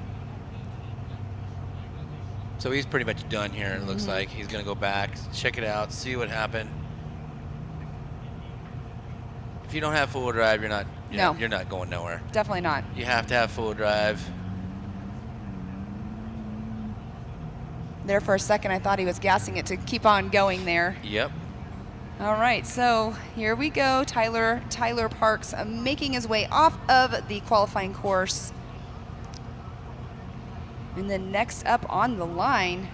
So he's pretty much done here, it looks like. He's going to go back, check it out, see what happened. If you don't have full drive, you're not going nowhere. Definitely not. You have to have full drive. There for a second, I thought he was gassing it to keep on going there. Yep. All right, so here we go. Tyler Parks making his way off of the qualifying course. And then next up on the line,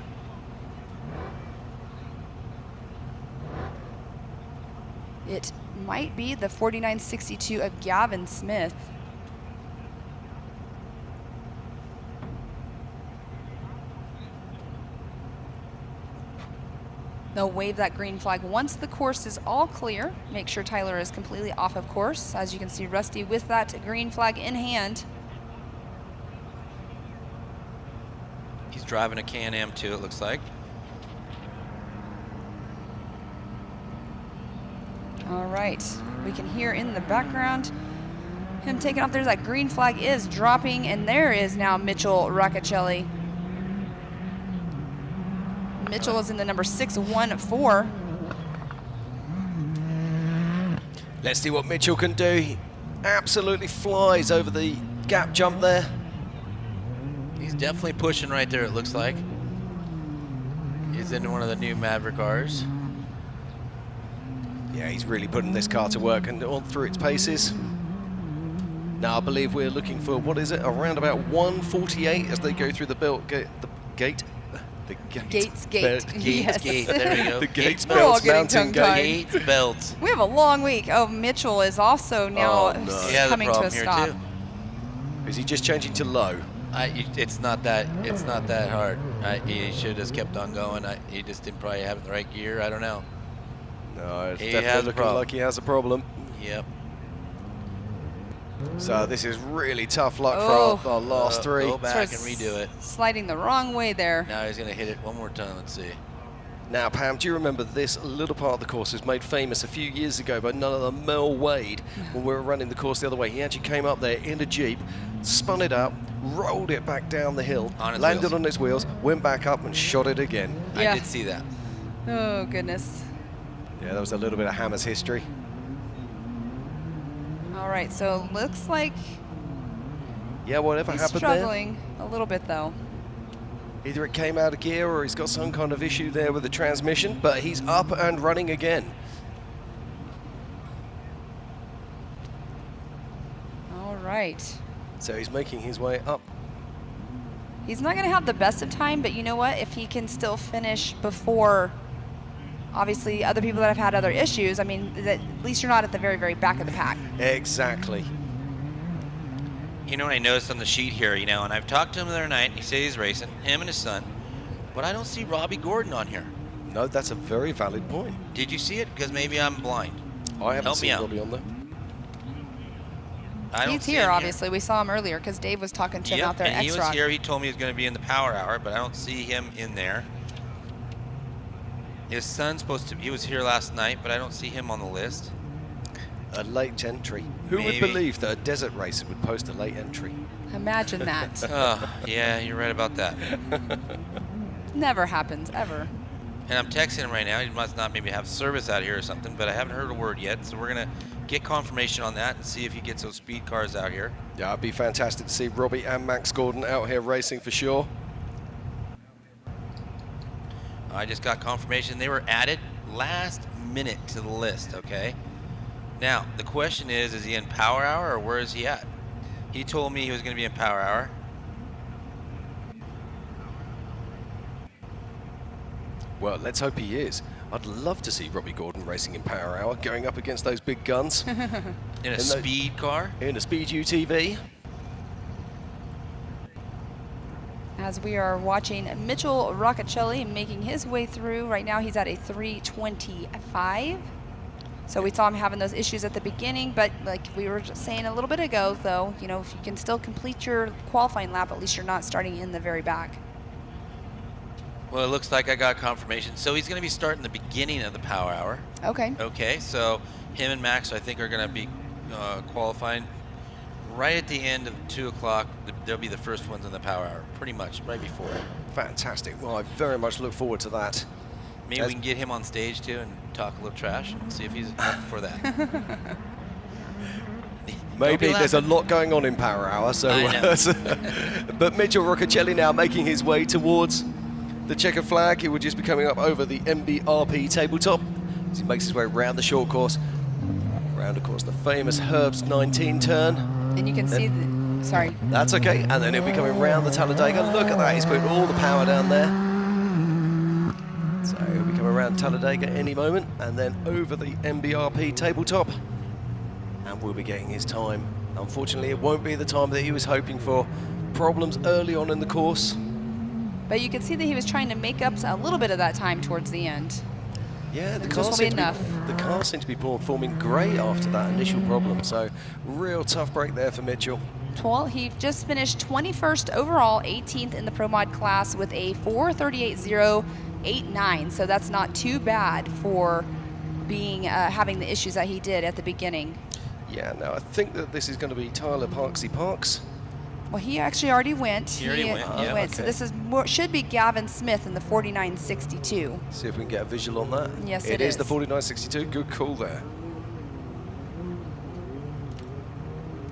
it might be the 4962 of Gavin Smith. They'll wave that green flag once the course is all clear. Make sure Tyler is completely off of course. As you can see, Rusty with that green flag in hand. He's driving a Can-Am too, it looks like. All right, we can hear in the background him taking off. There's that green flag is dropping, and there is now Mitchell Raccacelli. Mitchell is in the number 614. Let's see what Mitchell can do. He absolutely flies over the gap jump there. He's definitely pushing right there, it looks like. He's in one of the new Maverick R's. Yeah, he's really putting this car to work and all through its paces. Now I believe we're looking for, what is it, around about 148 as they go through the gate. Gates Gate. Yes. Gate. There we go. The Gates We're all Belts getting Mountain tongue-tied. Gates Belts. We have a long week. Oh, Mitchell is also now coming to a stop. Too. Is he just changing to low? It's not that hard. He should have just kept on going. He just didn't probably have it in the right gear. I don't know. No, it's He definitely has a looking problem. like he has a problem. Yep. So this is really tough luck Oh. for our last three. Go back and redo it. Sliding the wrong way there. Now he's going to hit it one more time. Let's see. Now, Pam, do you remember this little part of the course was made famous a few years ago by none other than Mel Wade when we were running the course the other way? He actually came up there in a Jeep, spun it up, rolled it back down the hill, On its landed wheels. on its wheels, went back up and shot it again. Yeah. I did see that. Oh, goodness. Yeah, that was a little bit of Hammer's history. All right, so looks like Yeah, whatever he's happened struggling a little bit, though. there, either it came out of gear or he's got some kind of issue there with the transmission, but he's up and running again. All right. So he's making his way up. He's not going to have the best of time, but you know what? If he can still finish before, obviously, other people that have had other issues, I mean, at least you're not at the very, very back of the pack. Exactly. You know what I noticed on the sheet here, and I've talked to him the other night, and he said he's racing, him and his son, but I don't see Robby Gordon on here. No, that's a very valid point. Did you see it? Because maybe I'm blind. I haven't Help me seen out. Robbie on there. I don't He's see here, him obviously. We saw him earlier because Dave was talking to him Yep, out there and at he was X-Rock. here. He told me he was going to be in the power hour, but I don't see him in there. His son's supposed to. He was here last night, but I don't see him on the list. A late entry. Who Maybe. would believe that a desert racer would post a late entry? Imagine that. Oh, yeah, you're right about that. Never happens, ever. And I'm texting him right now. He must not maybe have service out here or something, but I haven't heard a word yet. So we're going to get confirmation on that and see if he gets those speed cars out here. Yeah, it'd be fantastic to see Robby and Max Gordon out here racing for sure. I just got confirmation they were added last minute to the list, okay? Now, the question is he in power hour or where is he at? He told me he was going to be in power hour. Well, let's hope he is. I'd love to see Robby Gordon racing in power hour, going up against those big guns. In a speed car? In a speed UTV. As we are watching Mitchell Roccacelli making his way through. Right now he's at a 3:25. So we saw him having those issues at the beginning, but like we were just saying a little bit ago, though, you know, if you can still complete your qualifying lap, at least you're not starting in the very back. Well, it looks like I got confirmation. So he's going to be starting the beginning of the power hour. Okay. Okay, so him and Max, I think, are going to be qualifying right at the end of 2 o'clock. They'll be the first ones in the power hour, pretty much right before it. Fantastic. Well, I very much look forward to that. Maybe we can get him on stage too and talk a little trash and see if he's up for that. Maybe there's a lot going on in power hour, so. But Mitchell Roccacelli now making his way towards the checker flag. He will just be coming up over the MBRP tabletop as he makes his way around the short course. Around, of course, the famous Herbst 19 turn. And you can see the, sorry. That's okay. And then he'll be coming around the Talladega. Look at that. He's putting all the power down there. So he'll be coming around Talladega any moment and then over the MBRP tabletop. And we'll be getting his time. Unfortunately, it won't be the time that he was hoping for. Problems early on in the course. But you can see that he was trying to make up a little bit of that time towards the end. Yeah, the It car just won't be seemed enough. the car seemed to be performing great after that initial problem. So real tough break there for Mitchell. Well, he just finished 21st overall, 18th in the Pro Mod class with a 4:38.089. So that's not too bad for being having the issues that he did at the beginning. Yeah, no, I think that this is going to be Tyler Parksy. Well, he actually already went. He already went, yeah, went. So okay. this is should be Gavin Smith in the 49.62. See if we can get a visual on that. Yes, it is is. the 49.62. Good call there.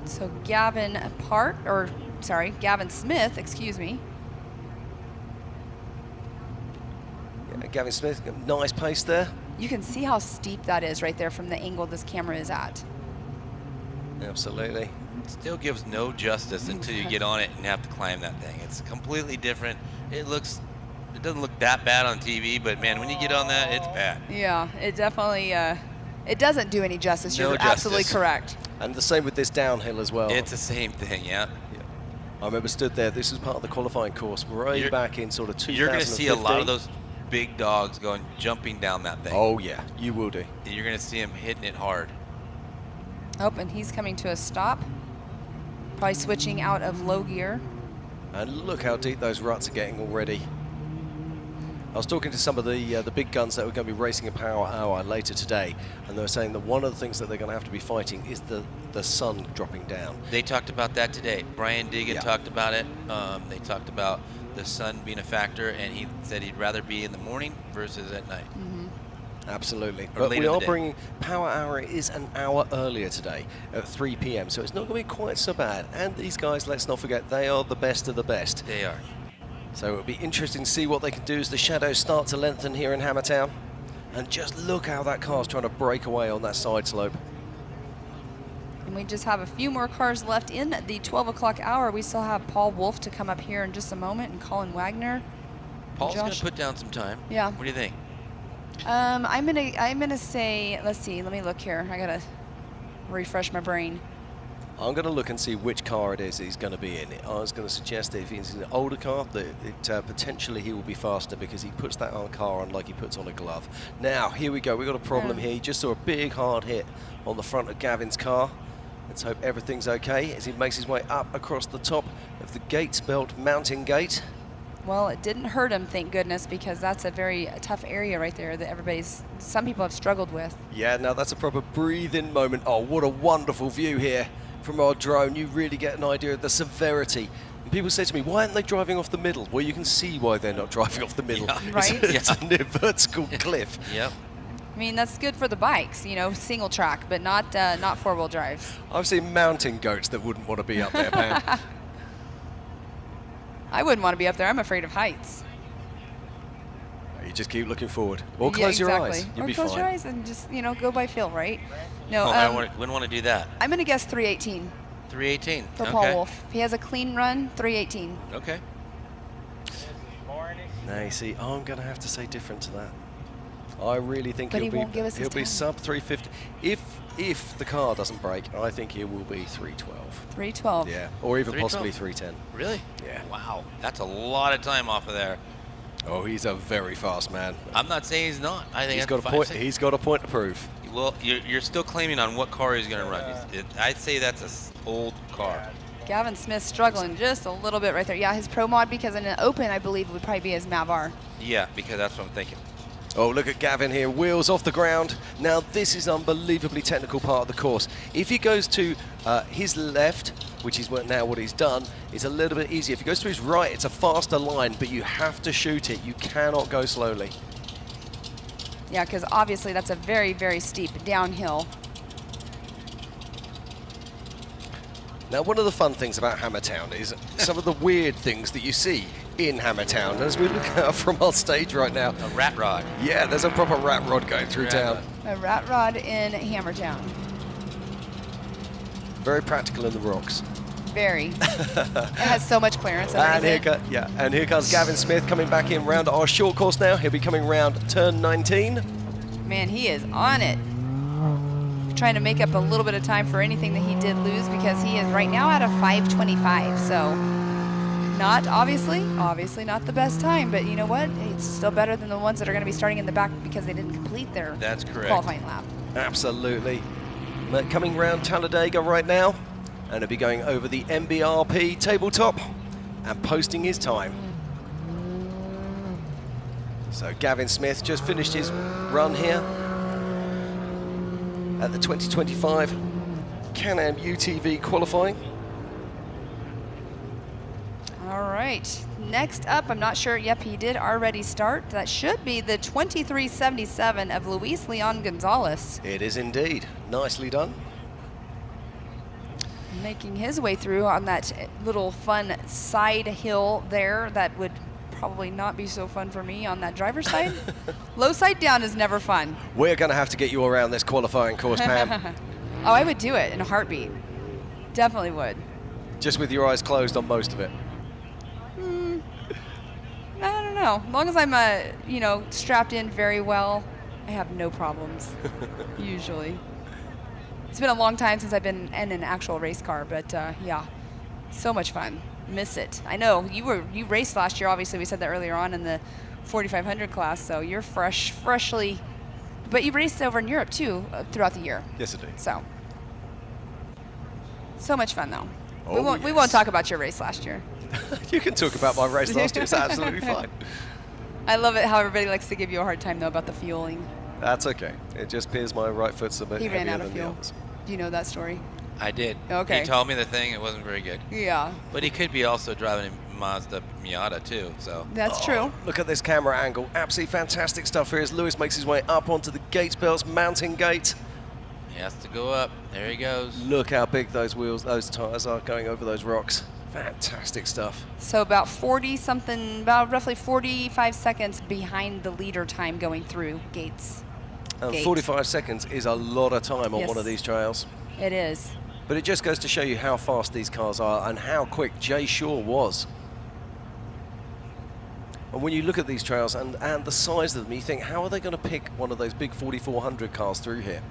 So Gavin Smith, excuse me. Yeah, Gavin Smith, nice pace there. You can see how steep that is right there from the angle this camera is at. Absolutely. Still gives no justice until you get on it and have to climb that thing. It's completely different. It doesn't look that bad on TV, but man, when you get on that, it's bad. Yeah, it definitely, it doesn't do any justice. No You're justice. absolutely correct. And the same with this downhill as well. It's the same thing, yeah. I remember stood there. This was part of the qualifying course way back in sort of 2015. You're going to see a lot of those big dogs jumping down that thing. Oh, yeah, you will do. You're going to see them hitting it hard. Oh, and he's coming to a stop. Probably switching out of low gear. And look how deep those ruts are getting already. I was talking to some of the big guns that were going to be racing in Power Hour later today, and they were saying that one of the things that they're going to have to be fighting is the sun dropping down. They talked about that today. Brian Deegan talked about it. They talked about the sun being a factor, and he said he'd rather be in the morning versus at night. Absolutely. Or But later we in the are day. bringing Power Hour is an hour earlier today at 3 p.m. So it's not going to be quite so bad. And these guys, let's not forget, they are the best of the best. They are. So it'll be interesting to see what they can do as the shadows start to lengthen here in Hammertown. And just look how that car's trying to break away on that side slope. And we just have a few more cars left in the 12 o'clock hour. We still have Paul Wolf to come up here in just a moment, and Colin Wagner. Paul's going Josh. to put down some time. Yeah. What do you think? I'm gonna say, let's see, let me look here. I gotta refresh my brain. I'm going to look and see which car it is he's going to be in. I was going to suggest that if he's in an older car, that potentially he will be faster because he puts that car on like he puts on a glove. Now, here we go. We've got a problem here. You just saw a big hard hit on the front of Gavin's car. Let's hope everything's okay as he makes his way up across the top of the Gates Belt mountain gate. Well, it didn't hurt him, thank goodness, because that's a very tough area right there that some people have struggled with. Yeah, now that's a proper breathe-in moment. Oh, what a wonderful view here from our drone. You really get an idea of the severity. And people say to me, why aren't they driving off the middle? Well, you can see why they're not driving off the middle. Yeah. Right? It's a near vertical cliff. Yep. I mean, that's good for the bikes, you know, single track, but not four-wheel drives. I've seen mountain goats that wouldn't want to be up there, Pam. I wouldn't want to be up there. I'm afraid of heights. You just keep looking forward. Or close your eyes. You'll be fine. Close your eyes and just, you know, go by feel, right? No, I wouldn't want to do that. I'm going to guess 318 318. for Okay. Paul Wolf. If he has a clean run, 318. Okay. Now you see, I'm going to have to say different to that. I really think But he'll he won't give us his be time. sub 350. If the car doesn't break, I think he will be 312. 312. Yeah, or even 312. possibly 310. Really? Yeah. Wow. That's a lot of time off of there. Oh, he's a very fast man. I'm not saying he's not. I think He's that's got a point. He's got a point to prove. Well, you're still claiming on what car he's going to run. I'd say that's an old car. Gavin Smith struggling just a little bit right there. Yeah, his Pro Mod, because in an open, I believe, would probably be his Mavar. Yeah, because that's what I'm thinking. Oh, look at Gavin here, wheels off the ground. Now, this is unbelievably technical part of the course. If he goes to his left, which is now what he's done, it's a little bit easier. If he goes to his right, it's a faster line, but you have to shoot it. You cannot go slowly. Yeah, because obviously that's a very, very steep downhill. Now, one of the fun things about Hammertown is some of the weird things that you see in Hammertown. As we look out from our stage right now. A rat rod. Yeah, there's a proper rat rod going through town. A rat rod in Hammertown. Very practical in the rocks. Very. It has so much clearance. And here comes Gavin Smith coming back in round our short course now. He'll be coming round turn 19. Man, he is on it. Trying to make up a little bit of time for anything that he did lose, because he is right now at a 5:25. So not obviously not the best time, but you know what? It's still better than the ones that are going to be starting in the back because they didn't complete their qualifying lap. Absolutely. Coming round Talladega right now, and he'll be going over the MBRP tabletop and posting his time. So Gavin Smith just finished his run here at the 2025 Can-Am UTV qualifying. All right, next up, I'm not sure, yep, he did already start. That should be the 2377 of Luis Leon Gonzalez. It is indeed. Nicely done. Making his way through on that little fun side hill there that would probably not be so fun for me on that driver's side. Low side down is never fun. We're going to have to get you around this qualifying course, Pam. Oh, I would do it in a heartbeat. Definitely would. Just with your eyes closed on most of it. I don't know. As long as I'm, you know, strapped in very well, I have no problems, usually. It's been a long time since I've been in an actual race car, but yeah, so much fun. Miss it. I know you raced last year. Obviously, we said that earlier on in the 4500 class, so you're freshly, but you raced over in Europe too throughout the year. Yes, I do. So much fun though. Oh, we won't talk about your race last year. You can talk about my race last year. It's absolutely fine. I love it how everybody likes to give you a hard time though about the fueling. That's okay. It just appears my right foot's a bit He ran heavier out of than the fuel. others. Do you know that story? I did. Okay. He told me the thing. It wasn't very good. Yeah. But he could be also driving a Mazda Miata too. So. That's true. Look at this camera angle. Absolutely fantastic stuff here as Lewis makes his way up onto the Gates Belts mountain gate. He has to go up. There he goes. Look how big those wheels, those tires are going over those rocks. Fantastic stuff. So about roughly 45 seconds behind the leader time going through Gates. 45 seconds is a lot of time on Yes. one of these trails. It is. But it just goes to show you how fast these cars are and how quick Jay Shaw was. And when you look at these trails and the size of them, you think, how are they going to pick one of those big 4400 cars through here?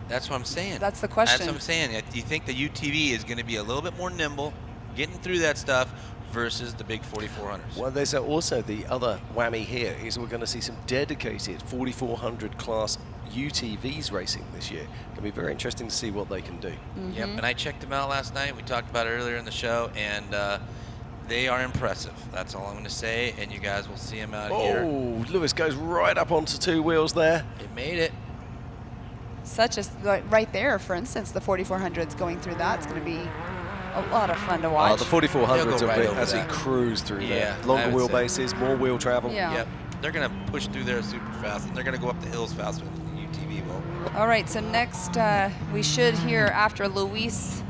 That's what I'm saying. That's the question. That's what I'm saying. Do you think the UTV is going to be a little bit more nimble, getting through that stuff, versus the big 4400s? Well, there's also the other whammy here is we're going to see some dedicated 4400 class UTVs racing this year. Going to be very interesting to see what they can do. Yep, and I checked them out last night. We talked about it earlier in the show, and they are impressive. That's all I'm going to say, and you guys will see them out here. Oh, Lewis goes right up onto 2 wheels there. It made it. Such a, right there, for instance, the 4400's going through that. It's going to be a lot of fun to watch. The 4400s They'll go right over as he that. cruise through Yeah, there. Longer I would say. wheelbases, more wheel travel. Yeah. Yep. They're going to push through there super fast, and they're going to go up the hills faster than the UTV will. All right, so next we should hear after Luis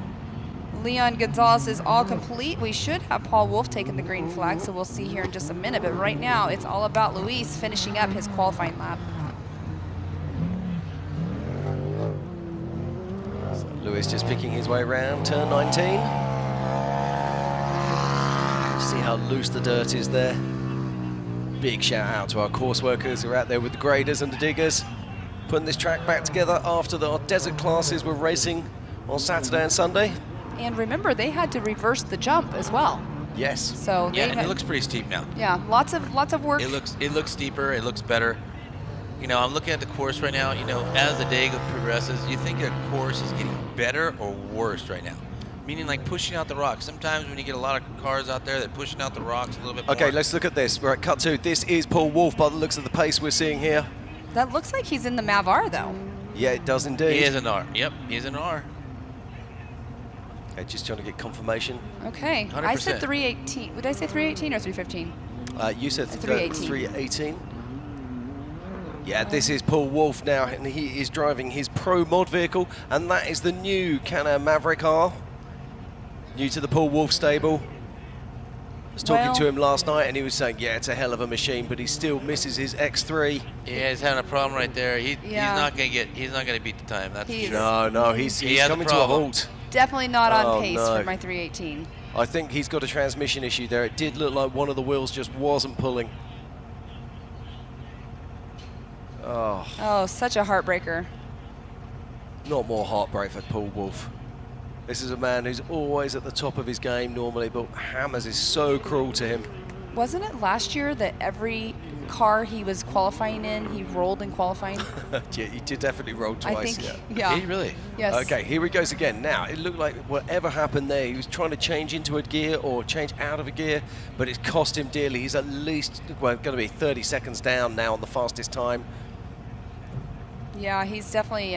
Leon Gonzalez is all complete. We should have Paul Wolf taking the green flag, so we'll see here in just a minute. But right now, it's all about Luis finishing up his qualifying lap. So Lewis just picking his way around turn 19. See how loose the dirt is there. Big shout out to our course workers who are out there with the graders and the diggers, putting this track back together after our desert classes were racing on Saturday and Sunday. And remember, they had to reverse the jump as well. Yes. So Yeah, they and had, it looks pretty steep now. yeah, lots of work. It looks steeper. It looks better. You know, I'm looking at the course right now. You know, as the day progresses, you think a course is getting better or worse right now? Meaning like pushing out the rocks. Sometimes when you get a lot of cars out there, they're pushing out the rocks a little bit more. Okay, let's look at this. Right, cut to. This is Paul Wolf by the looks of the pace we're seeing here. That looks like he's in the Mavar though. Yeah, it does indeed. He is an R. Yep, he's an R. Okay, just trying to get confirmation. Okay, I said 100%. 318. Would I say 318 or 315? You said 318. 318. Yeah, this is Paul Wolf now, and he is driving his Pro Mod vehicle, and that is the new Can-Am Maverick R. New to the Paul Wolf stable. I was talking to him last night, and he was saying, yeah, it's a hell of a machine, but he still misses his X3. Yeah, he's having a problem right there. He's Yeah. not gonna beat the time. That's for He's- sure. No, he's He has a coming to a problem. halt. Definitely not on Oh, pace no. for my 318. I think he's got a transmission issue there. It did look like one of the wheels just wasn't pulling. Oh, Oh, such a heartbreaker. not more heartbreak for Paul Wolf. This is a man who's always at the top of his game normally, but Hammers is so cruel to him. Wasn't it last year that every car he was qualifying in, he rolled in qualifying? Yeah, he did definitely roll twice. I think, yeah. yeah. Did he really? Yes. Okay, here he goes again. Now, it looked like whatever happened there, he was trying to change into a gear or change out of a gear, but it's cost him dearly. He's at least, well, going to be 30 seconds down now on the fastest time. Yeah, he's definitely,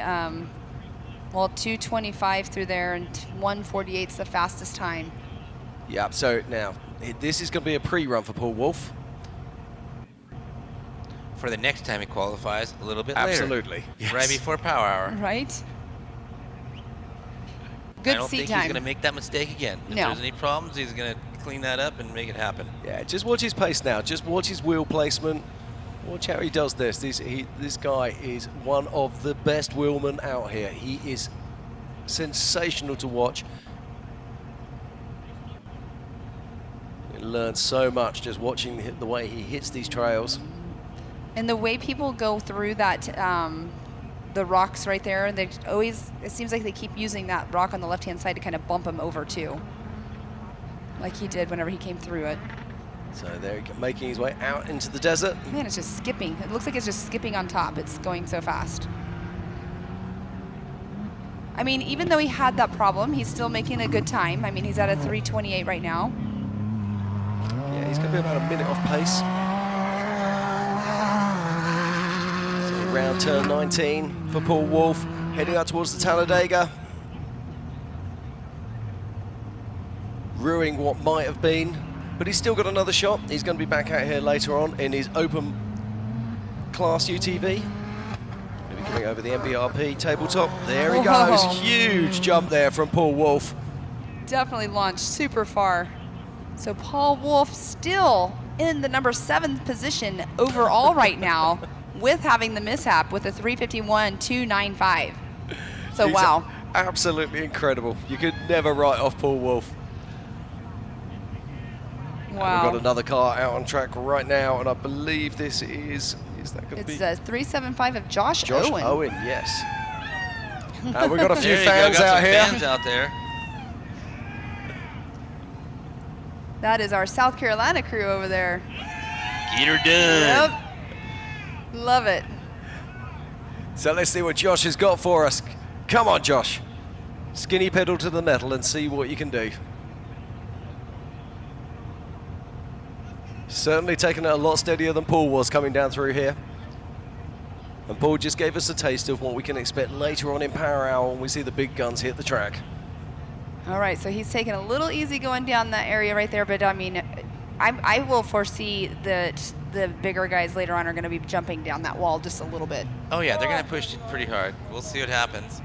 well, 225 through there, and 148's the fastest time. Yeah, so now, this is going to be a pre-run for Paul Wolf. For the next time he qualifies, a little bit Absolutely, later. yes. Right before Power Hour. Right? I Good don't seat think time. he's going to make that mistake again. If No. there's any problems, he's going to clean that up and make it happen. Yeah, just watch his pace now. Just watch his wheel placement. Watch how he does this. This guy is one of the best wheelmen out here. He is sensational to watch. You learn so much just watching the way he hits these trails. And the way people go through that, the rocks right there, they always, it seems like they keep using that rock on the left-hand side to kind of bump him over too. Like he did whenever he came through it. So there he goes, making his way out into the desert. Man, it's just skipping. It looks like it's just skipping on top. It's going so fast. I mean, even though he had that problem, he's still making a good time. I mean, he's at a 328 right now. Yeah, he's going to be about a minute off pace. So around turn 19 for Paul Wolf, heading out towards the Talladega. Ruining what might have been, but he's still got another shot. He's going to be back out here later on in his open class UTV. He'll be coming over the MBRP tabletop. There he goes. Huge jump there from Paul Wolf. Definitely launched super far. So Paul Wolf still in the number 7 position overall right now with having the mishap with a 351.295. So He's wow. Absolutely incredible. You could never write off Paul Wolf. Wow. We've got another car out on track right now, and I believe this is that going to be? It's a 375 of Josh Owen. Owen, yes. We've got a few There you fans go, got out some here. Fans out there. That is our South Carolina crew over there. Get her done. Yep. Love it. So let's see what Josh has got for us. Come on, Josh. Skinny pedal to the metal and see what you can do. Certainly taking it a lot steadier than Paul was coming down through here. And Paul just gave us a taste of what we can expect later on in Power Hour when we see the big guns hit the track. All right, so he's taking a little easy going down that area right there, but I mean, I will foresee that the bigger guys later on are going to be jumping down that wall just a little bit. Oh yeah, they're going to push it pretty hard. We'll see what happens.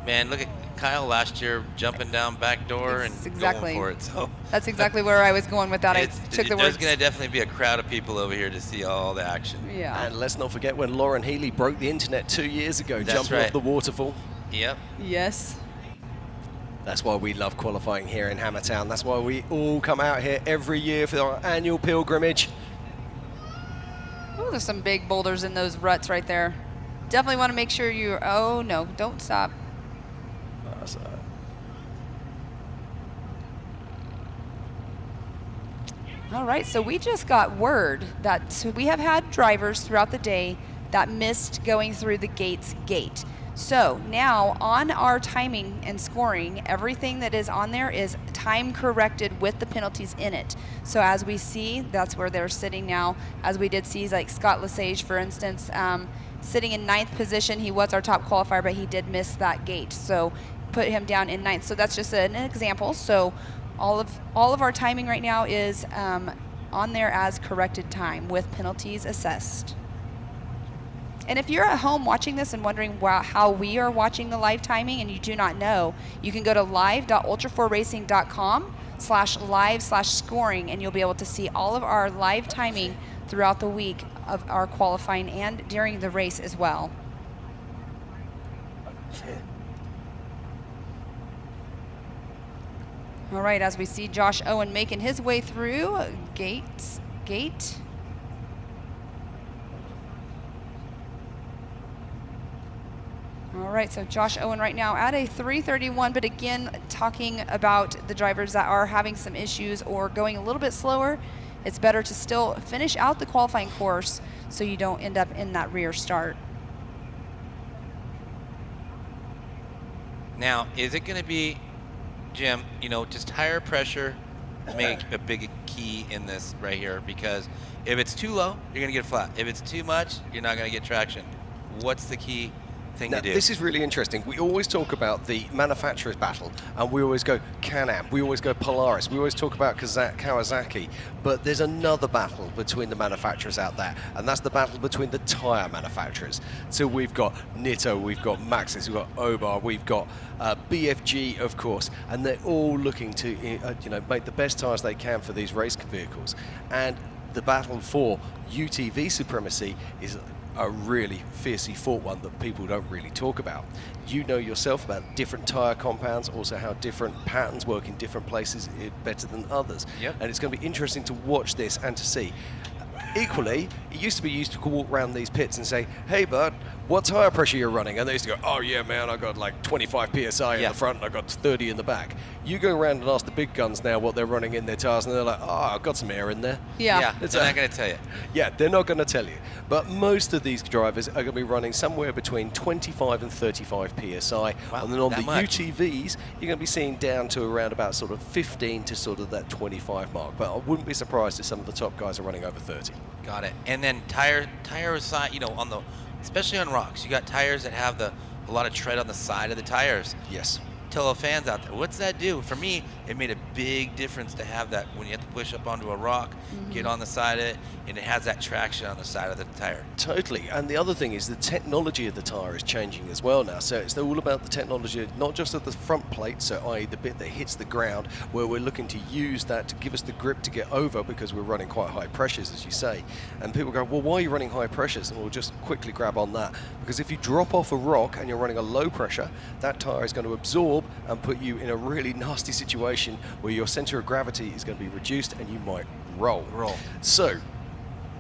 Man, look at Kyle last year jumping down back door and going for it. So that's exactly where I was going with that. I took the There's words. going to definitely be a crowd of people over here to see all the action. Yeah. And let's not forget when Lauren Healy broke the internet 2 years ago, That's jumping right. off the waterfall. Yep. Yes. That's why we love qualifying here in Hammertown. That's why we all come out here every year for our annual pilgrimage. Oh, there's some big boulders in those ruts right there. Definitely want to make sure you're, oh no, don't stop. All right, so we just got word that we have had drivers throughout the day that missed going through the gates gate. So now on our timing and scoring, everything that is on there is time corrected with the penalties in it. So as we see, that's where they're sitting now. As we did see, like Scott Lesage, for instance, sitting in 9th position. He was our top qualifier, but he did miss that gate. So put him down in 9th. So that's just an example. So all of our timing right now is on there as corrected time with penalties assessed. And if you're at home watching this and wondering how we are watching the live timing and you do not know, you can go to live.ultra4racing.com/live/scoring and you'll be able to see all of our live timing throughout the week of our qualifying and during the race as well. All right, as we see Josh Owen making his way through gate. All right, so Josh Owen right now at a 3:31, but again, talking about the drivers that are having some issues or going a little bit slower, it's better to still finish out the qualifying course so you don't end up in that rear start. Now, is it going to be, Jim, just tire pressure make a big key in this right here? Because if it's too low, you're going to get flat. If it's too much, you're not going to get traction. What's the key thing Now, to do? this is really interesting. We always talk about the manufacturer's battle, and we always go Can-Am, we always go Polaris, we always talk about Kawasaki, but there's another battle between the manufacturers out there, and that's the battle between the tire manufacturers. So we've got Nitto, we've got Maxxis, we've got Obar, we've got BFG, of course, and they're all looking to make the best tires they can for these race vehicles. And the battle for UTV supremacy is a really fiercely fought one that people don't really talk about. You know yourself about different tire compounds, also how different patterns work in different places better than others. Yep. And it's going to be interesting to watch this and to see. Equally, it used to be used to walk around these pits and say, hey bud, what tire pressure you're running? And they used to go, oh yeah man, I got like 25 PSI in the front and I got 30 in the back. You go around and ask the big guns now what they're running in their tires and they're like, oh, I've got some air in there. Yeah. They're not going to tell you. Yeah, they're not going to tell you. But most of these drivers are going to be running somewhere between 25 and 35 PSI. Wow, and then on the that much. UTVs, you're going to be seeing down to around about sort of 15 to sort of that 25 mark. But I wouldn't be surprised if some of the top guys are running over 30. Got it. And then tire side, on the, especially on rocks, you got tires that have a lot of tread on the side of the tires. Yes. Tell the fans out there, what's that do? For me, it made a big difference to have that when you have to push up onto a rock, get on the side of it, and it has that traction on the side of the tire. Totally. And the other thing is the technology of the tyre is changing as well now. So it's all about the technology, not just of the front plate, so i.e. the bit that hits the ground, where we're looking to use that to give us the grip to get over because we're running quite high pressures, as you say. And people go, well, why are you running high pressures? And we'll just quickly grab on that. Because if you drop off a rock and you're running a low pressure, that tyre is going to absorb and put you in a really nasty situation where your center of gravity is going to be reduced and you might roll. So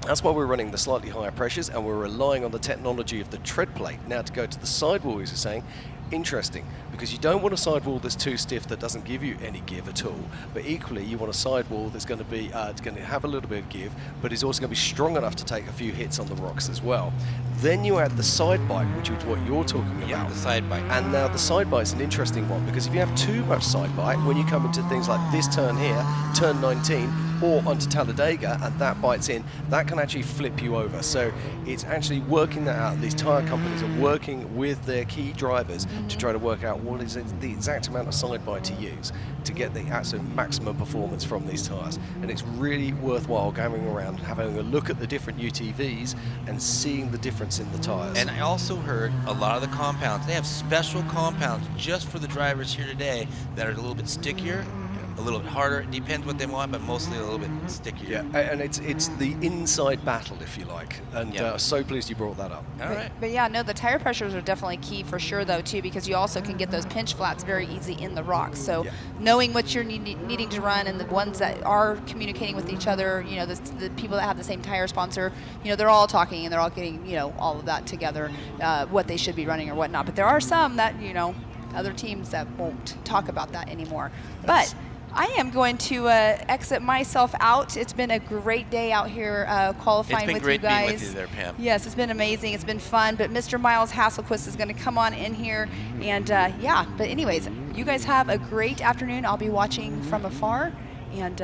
that's why we're running the slightly higher pressures and we're relying on the technology of the tread plate. Now to go to the sidewall, as you're saying, interesting because you don't want a sidewall that's too stiff that doesn't give you any give at all. But equally, you want a sidewall that's going to be going to have a little bit of give, but is also going to be strong enough to take a few hits on the rocks as well. Then you add the side bite, which is what you're talking about. Yeah, the side bite. And now the side bite's an interesting one because if you have too much side bite, when you come into things like this turn here, turn 19, or onto Talladega, and that bites in, that can actually flip you over. So it's actually working that out. These tyre companies are working with their key drivers to try to work out what is the exact amount of side bite to use to get the absolute maximum performance from these tyres. And it's really worthwhile going around, having a look at the different UTVs and seeing the difference in the tyres. And I also heard a lot of the compounds, they have special compounds just for the drivers here today that are a little bit stickier, a little bit harder. It depends what they want, but mostly a little bit stickier. Yeah, and it's the inside battle, if you like. And so pleased you brought that up. All right. But yeah, no, the tire pressures are definitely key for sure, though, too, because you also can get those pinch flats very easy in the rocks. So knowing what you're needing to run and the ones that are communicating with each other, you know, the people that have the same tire sponsor, you know, they're all talking and they're all getting, you know, all of that together, what they should be running or whatnot. But there are some that, you know, other teams that won't talk about that anymore. But I am going to exit myself out. It's been a great day out here qualifying with you guys. It's been great being with you there, Pam. Yes, it's been amazing. It's been fun. But Mr. Miles Hasselquist is going to come on in here. And yeah, but anyways, you guys have a great afternoon. I'll be watching from afar. And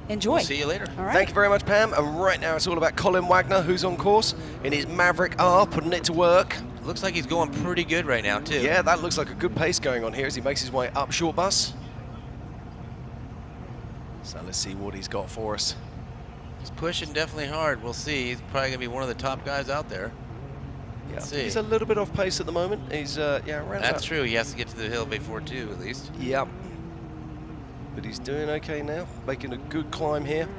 enjoy. We'll see you later. All right. Thank you very much, Pam. And right now it's all about Colin Wagner, who's on course in his Maverick R, putting it to work. Looks like he's going pretty good right now, too. Yeah, that looks like a good pace going on here as he makes his way up short bus. So let's see what he's got for us. He's pushing definitely hard. We'll see. He's probably going to be one of the top guys out there. Let's see. He's a little bit off pace at the moment. He's, around That's true. He has to get to the hill before 2 at least. Yep. But he's doing okay now, making a good climb here.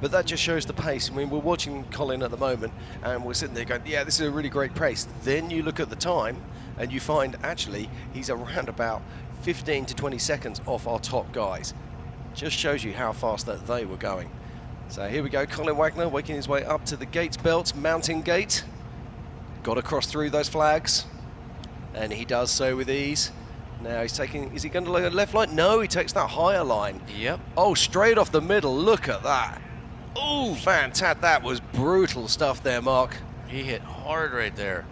But that just shows the pace. I mean, we're watching Colin at the moment, and we're sitting there going, yeah, this is a really great pace. Then you look at the time, and you find, actually, he's around about 15 to 20 seconds off our top guys. Just shows you how fast that they were going. So here we go, Colin Wagner working his way up to the Gates Belt mounting gate. Got to cross through those flags, and he does so with ease. Now he's taking, is he going to look at left line? No, he takes that higher line. Yep. Oh, straight off the middle, look at that. Oh, fantastic, that was brutal stuff there, Mark. He hit hard right there.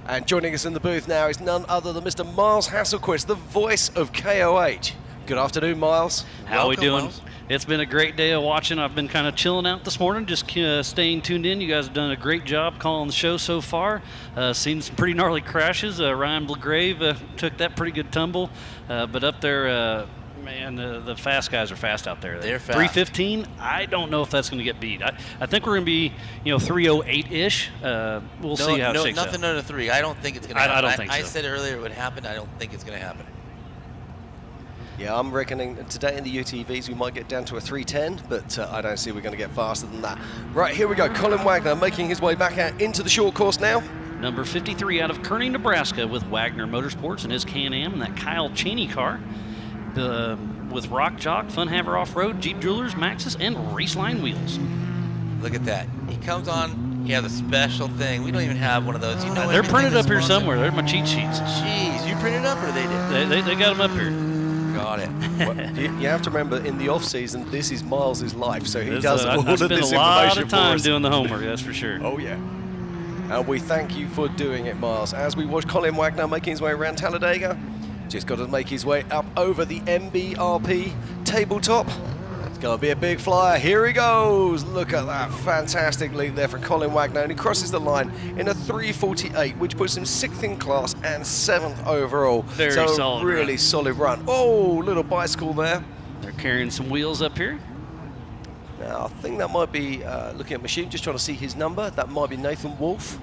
And joining us in the booth now is none other than Mr. Miles Hasselquist, the voice of KOH. Good afternoon, Miles. How we doing? Miles. It's been a great day of watching. I've been kind of chilling out this morning, just staying tuned in. You guys have done a great job calling the show so far. Seen some pretty gnarly crashes. Ryan Blagrave took that pretty good tumble. But up there, man, the fast guys are fast out there. They're fast. 315, I don't know if that's going to get beat. I think we're going to be, 308-ish. We'll see how it shakes out. Nothing under 3. I don't think it's going to happen. I don't think so. I said earlier it would happen. I don't think it's going to happen. Yeah, I'm reckoning today in the UTVs we might get down to a 310, but I don't see we're going to get faster than that. Right, here we go. Colin Wagner making his way back out into the short course now. Number 53 out of Kearney, Nebraska with Wagner Motorsports and his Can-Am and that Kyle Cheney car. With Rock Jock, Fun Haver Off-Road, Jeep Jewelers, Maxxis, and Raceline wheels. Look at that. He comes on, he has a special thing. We don't even have one of those. You know, they're printed up here somewhere. They're my cheat sheets. Jeez, you printed up or they did? They got them up here. Got it. Well, you have to remember, in the off-season, this is Miles' life, so he does all of I this information for us. spent a lot of time doing the homework, that's for sure. Oh, yeah. And we thank you for doing it, Miles. As we watch Colin Wagner making his way around Talladega, just got to make his way up over the MBRP tabletop. It's going to be a big flyer. Here he goes. Look at that fantastic lead there for Colin Wagner. And he crosses the line in a 3:48, which puts him 6th in class and 7th overall. Very so solid really run. Solid run. Oh, little bicycle there. They're carrying some wheels up here. Now, I think that might be, looking at machine, just trying to see his number. That might be Nathan Wolf.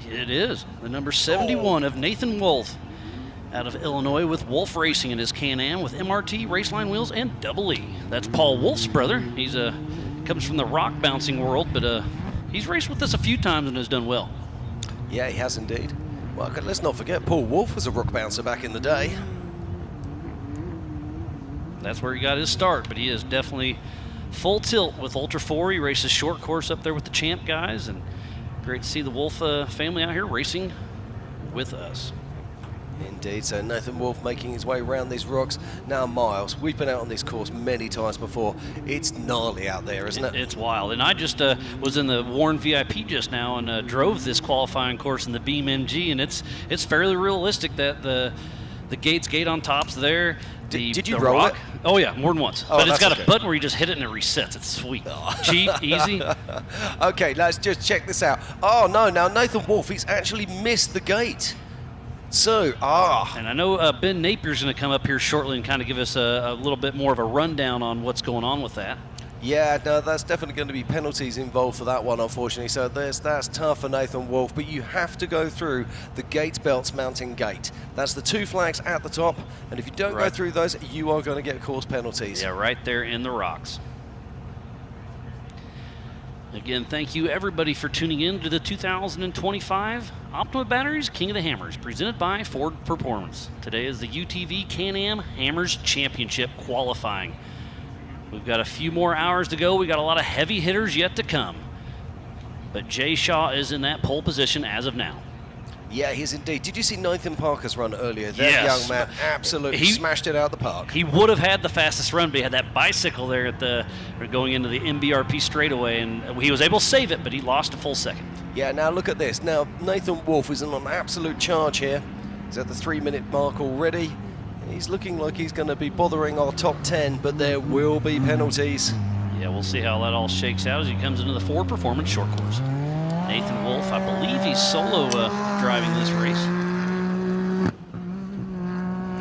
It is. The number 71 of Nathan Wolf out of Illinois with Wolf Racing in his Can-Am with MRT, Raceline wheels, and Double E. That's Paul Wolf's brother. He's comes from the rock bouncing world, but he's raced with us a few times and has done well. Yeah, he has indeed. Well, let's not forget, Paul Wolf was a rock bouncer back in the day. That's where he got his start, but he is definitely full tilt with Ultra 4. He races short course up there with the Champ guys, and great to see the Wolf family out here racing with us. Indeed, so Nathan Wolf making his way around these rocks. Now, Miles, we've been out on this course many times before. It's gnarly out there, isn't it? It's wild. And I just was in the Warren VIP just now and drove this qualifying course in the Beam MG, and it's fairly realistic that the gates gate on top's there. Did you roll it? Oh, yeah, more than once. Oh, but it's got okay. a button where you just hit it and it resets. It's sweet. Cheap, easy. Okay, let's just check this out. Oh, no, now Nathan Wolf, he's actually missed the gate. So, And I know Ben Napier's going to come up here shortly and kind of give us a little bit more of a rundown on what's going on with that. Yeah, no, that's definitely going to be penalties involved for that one, unfortunately. So that's tough for Nathan Wolf, but you have to go through the Gates Belts mounting gate. That's the 2 flags at the top, and if you don't go through those, you are going to get course penalties. Yeah, right there in the rocks. Again, thank you everybody for tuning in to the 2025 Optima Batteries King of the Hammers, presented by Ford Performance. Today is the UTV Can-Am Hammers Championship qualifying. We've got a few more hours to go. We got a lot of heavy hitters yet to come. But Jay Shaw is in that pole position as of now. Yeah, he is indeed. Did you see Nathan Parker's run earlier? That young man absolutely smashed it out the park. He would have had the fastest run, but he had that bicycle there going into the MBRP straightaway, and he was able to save it, but he lost a full second. Yeah, now look at this. Now, Nathan Wolf is on an absolute charge here. He's at the 3-minute mark already. He's looking like he's going to be bothering our top 10, but there will be penalties. Yeah, we'll see how that all shakes out as he comes into the Ford Performance short course. Nathan Wolf, I believe he's solo driving this race.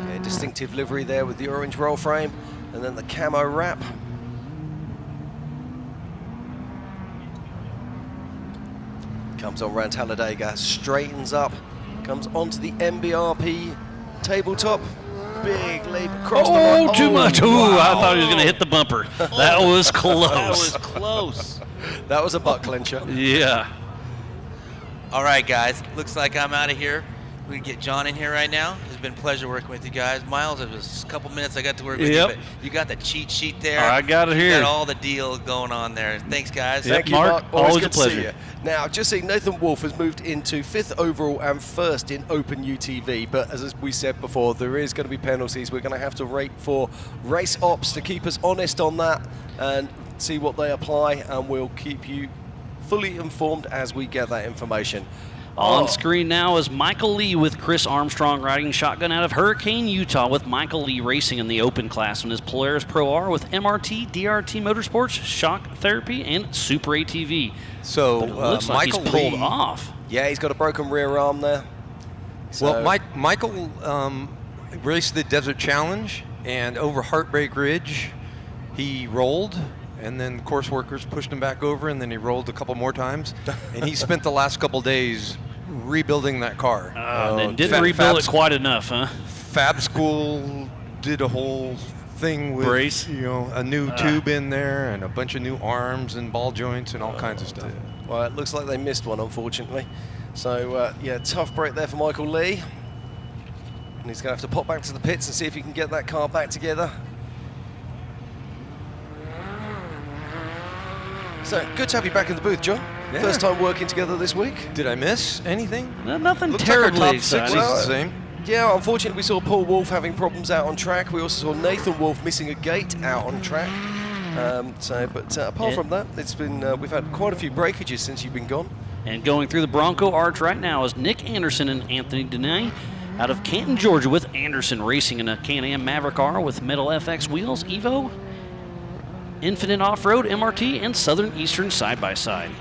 Yeah, distinctive livery there with the orange roll frame and then the camo wrap. Comes on around Talladega, straightens up, comes onto the MBRP tabletop. Big leap across the line. Too much. Ooh, Wow. I thought he was going to hit the bumper. That was close. That was close. That was a butt clincher. Yeah. All right, guys. Looks like I'm out of here. We get John in here right now. It's been a pleasure working with you guys. Miles, it was a couple minutes I got to work with you, but you got the cheat sheet there. I got it here. You got all the deal going on there. Thanks, guys. Thank you, Mark. Always good a pleasure. to see you. Now, just see, Nathan Wolf has moved into 5th overall and 1st in Open UTV, but as we said before, there is going to be penalties. We're going to have to rate for race ops to keep us honest on that and see what they apply, and we'll keep you fully informed as we get that information. On screen now is Michael Lee with Chris Armstrong riding shotgun out of Hurricane, Utah, with Michael Lee racing in the open class in his Polaris Pro R with MRT, DRT Motorsports, Shock Therapy, and Super ATV. So But it looks like Michael he's pulled Lee, off. Yeah, he's got a broken rear arm there. So, Well, Michael raced the Desert Challenge, and over Heartbreak Ridge, he rolled, and then course workers pushed him back over, and then he rolled a couple more times, and he spent the last couple days rebuilding that car. And didn't rebuild it quite enough, huh? Fab School did a whole thing with Brace. a new tube in there and a bunch of new arms and ball joints and all kinds of stuff. well, it looks like they missed one, unfortunately. So, yeah, tough break there for Michael Lee. And he's going to have to pop back to the pits and see if he can get that car back together. So, good to have you back in the booth, John. Yeah. First time working together this week. Did I miss anything? Nothing Looks terribly like our top 6 exciting. is the same. Yeah, unfortunately we saw Paul Wolf having problems out on track. We also saw Nathan Wolf missing a gate out on track. But apart from that, it's been we've had quite a few breakages since you've been gone. And going through the Bronco Arch right now is Nick Anderson and Anthony Denay out of Canton, Georgia, with Anderson racing in a Can-Am Maverick R with Metal FX wheels, Evo, Infinite Off-Road, MRT, and Southern Eastern side-by-side.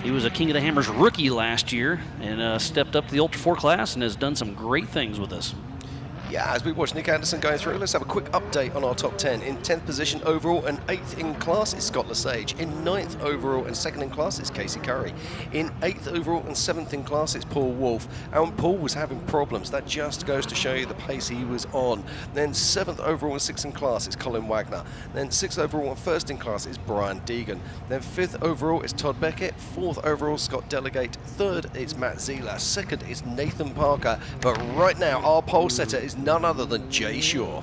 He was a King of the Hammers rookie last year and stepped up to the Ultra 4 class and has done some great things with us. Yeah, as we watch Nick Anderson going through, let's have a quick update on our top 10. In 10th position overall and 8th in class is Scott Lesage. In 9th overall and 2nd in class is Casey Currie. In 8th overall and 7th in class is Paul Wolf. And Paul was having problems. That just goes to show you the pace he was on. Then 7th overall and 6th in class is Colin Wagner. Then 6th overall and 1st in class is Brian Deegan. Then 5th overall is Todd Beckett. 4th overall, Scott Delegate. 3rd is Matt Zieler. 2nd is Nathan Parker. But right now, our pole setter is none other than Jay Shaw.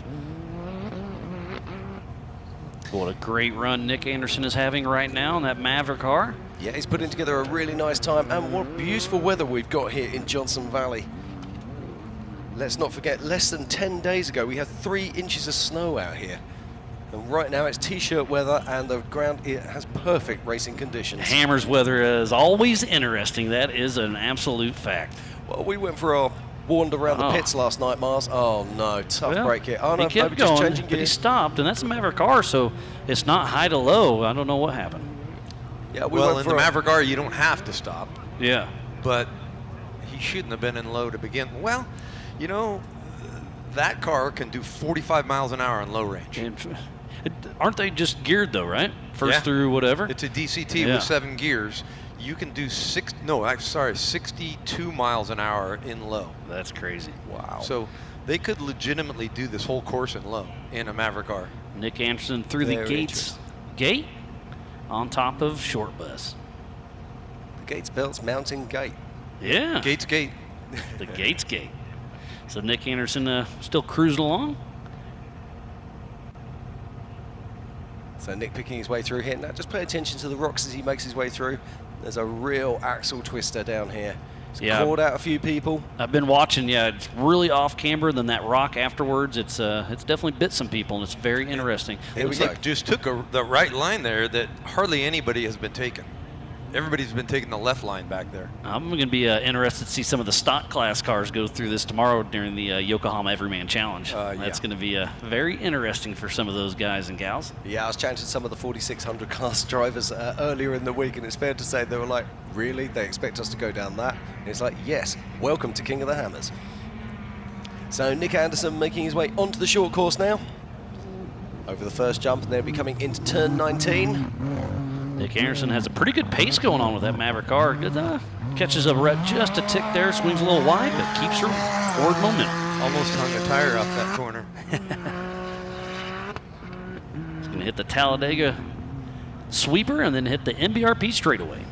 What a great run Nick Anderson is having right now in that Maverick car. Yeah, he's putting together a really nice time, and what beautiful weather we've got here in Johnson Valley. let's not forget, less than 10 days ago, we had 3 inches of snow out here. And right now it's t-shirt weather and the ground, it has perfect racing conditions. Hammers weather is always interesting. That is an absolute fact. Well, we went for our wander around the pits last night, Mars. Oh no, tough break here. Oh no, he kept maybe just going, changing but gear. he stopped, and that's a Maverick R, so it's not high to low. I don't know what happened. Yeah, well, in the Maverick R, you don't have to stop. Yeah. But he shouldn't have been in low to begin. Well, you know, that car can do 45 miles an hour in low range. Aren't they just geared though, right? First through whatever? It's a DCT with 7 gears. You can do 62 miles an hour in low. That's crazy. Wow. So they could legitimately do this whole course in low in a Maverick R. Nick Anderson through the Gates gate on top of short bus. The Gates Belts Mountain Gate. Yeah. Gates Gate. The Gates Gate. So Nick Anderson still cruising along. So Nick picking his way through here. Now just pay attention to the rocks as he makes his way through. There's a real axle twister down here. It's caught out a few people. I've been watching. Yeah, it's really off camber. Then that rock afterwards, it's definitely bit some people, and it's very interesting. Nick just took the right line there that hardly anybody has been taking. Everybody's been taking the left line back there. I'm going to be interested to see some of the stock class cars go through this tomorrow during the Yokohama Everyman Challenge. That's going to be very interesting for some of those guys and gals. Yeah, I was chatting to some of the 4600 class drivers earlier in the week, and it's fair to say they were like, really? They expect us to go down that? And it's like, yes, welcome to King of the Hammers. So Nick Anderson making his way onto the short course now. Over the first jump, and they'll be coming into turn 19. Nick Anderson has a pretty good pace going on with that Maverick R. Catches a rut just a tick there, swings a little wide, but keeps her forward momentum. Almost hung a tire off that corner. He's going to hit the Talladega sweeper and then hit the MBRP straightaway.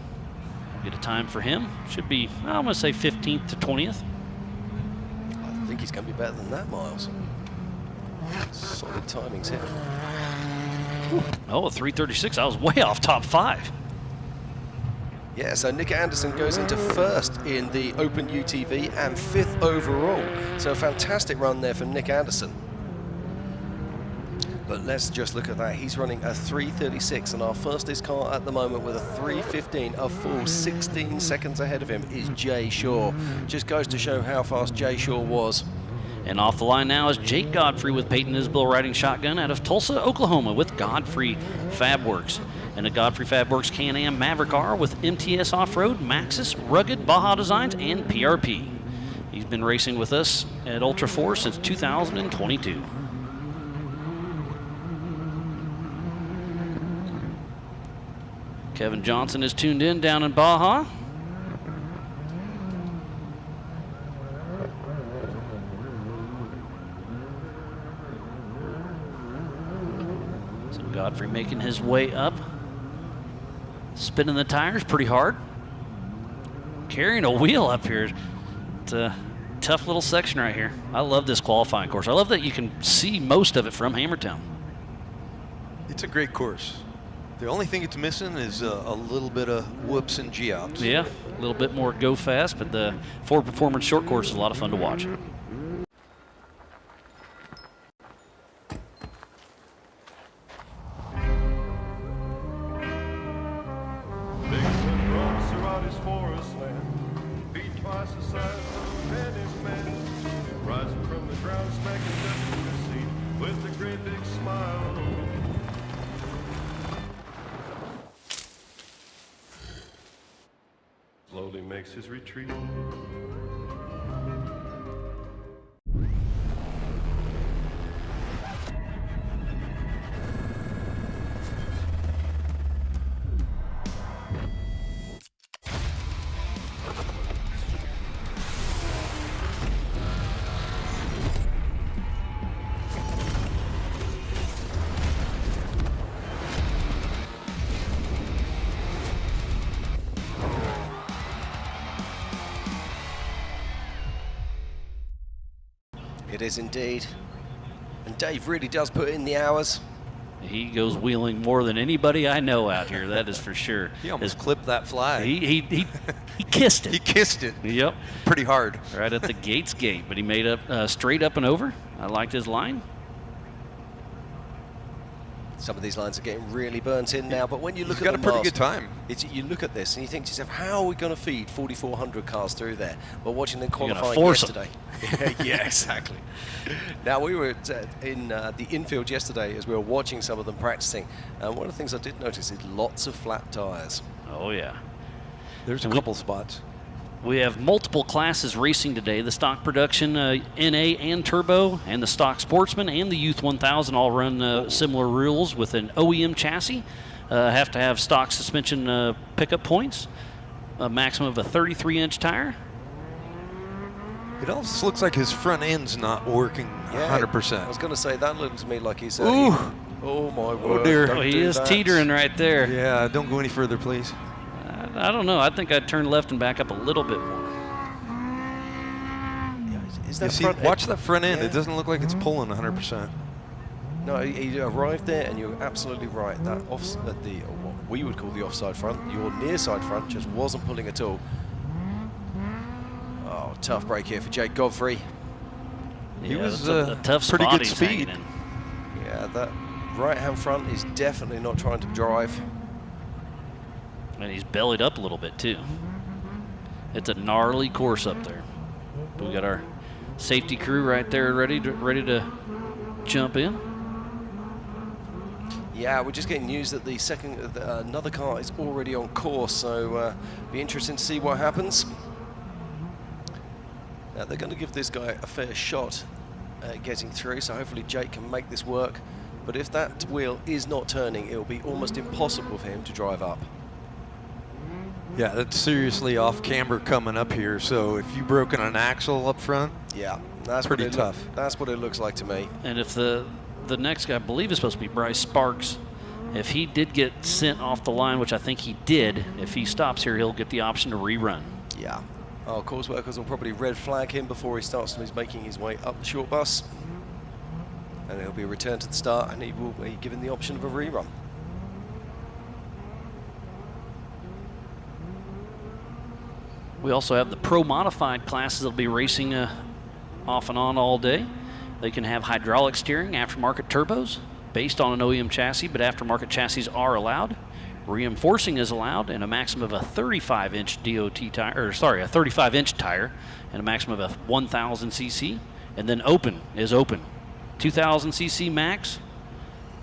Get a time for him. Should be, I'm going to say 15th to 20th. I think he's going to be better than that, Miles. Solid timings here. Oh, a 336. I was way off top 5. Yeah, so Nick Anderson goes into first in the Open UTV and 5th overall. So a fantastic run there from Nick Anderson. But let's just look at that. He's running a 336, and our fastest car at the moment with a 315, a full 16 seconds ahead of him, is Jay Shaw. Just goes to show how fast Jay Shaw was. And off the line now is Jake Godfrey with Peyton Isbell riding shotgun out of Tulsa, Oklahoma with Godfrey Fabworks. And a Godfrey Fabworks Can-Am Maverick R with MTS Off-Road, Maxxis, Rugged, Baja Designs, and PRP. He's been racing with us at Ultra 4 since 2022. Kevin Johnson is tuned in down in Baja. Godfrey making his way up, spinning the tires pretty hard, carrying a wheel up here. It's a tough little section right here. I love this qualifying course. I love that you can see most of it from Hammertown. It's a great course. The only thing it's missing is a little bit of whoops and G-outs. Yeah, a little bit more go fast, but the Ford Performance short course is a lot of fun to watch. Slowly makes his retreat. It is indeed. And Dave really does put in the hours. He goes wheeling more than anybody I know out here. That is for sure. He almost clipped that flag. He kissed it. He kissed it. Yep. Pretty hard. Right at the Gates gate, but he made up straight up and over. I liked his line. Some of these lines are getting really burnt in now, but when you look He's at got the a pretty mask, good time. You look at this and you think to yourself, how are we going to feed 4,400 cars through there? But watching them You're gonna qualifying force yesterday. Yeah, exactly. Now, we were in the infield yesterday as we were watching some of them practicing, and one of the things I did notice is lots of flat tires. Oh, yeah. There's a couple spots. We have multiple classes racing today. The stock production, NA and Turbo, and the stock Sportsman and the Youth 1000 all run similar rules with an OEM chassis. Have to have stock suspension pickup points, a maximum of a 33-inch tire. It almost looks like his front end's not working 100%. I was going to say, that looks to me like he's... Ooh. Oh, my word. Oh, dear. He is teetering right there. Yeah, don't go any further, please. I don't know. I think I'd turn left and back up a little bit more. Is that See, front watch that front end. Yeah. It doesn't look like it's pulling 100%. No, he arrived there, and you're absolutely right. That what we would call the offside front, your near side front, just wasn't pulling at all. Oh, tough break here for Jake Godfrey. He was a tough pretty spot good he's speed. hanging in. Yeah, that right-hand front is definitely not trying to drive. And he's bellied up a little bit too. It's a gnarly course up there. We got our safety crew right there ready to jump in. Yeah, we're just getting news that another car is already on course, so be interesting to see what happens. Now they're going to give this guy a fair shot at getting through, so hopefully Jake can make this work. But if that wheel is not turning, it will be almost impossible for him to drive up. Yeah, that's seriously off camber coming up here. So if you've broken an axle up front, yeah, that's pretty tough. That's what it looks like to me. And if the next guy, I believe, is supposed to be Bryce Sparks, if he did get sent off the line, which I think he did, if he stops here, he'll get the option to rerun. Yeah. Our course workers will probably red flag him before he starts making his way up the short bus. And he'll be returned to the start, and he will be given the option of a rerun. We also have the Pro Modified classes that'll be racing off and on all day. They can have hydraulic steering, aftermarket turbos, based on an OEM chassis, but aftermarket chassis are allowed. Reinforcing is allowed, and a maximum of a 35-inch DOT tire, a 35-inch tire, and a maximum of a 1,000 cc. And then open is open, 2,000 cc max.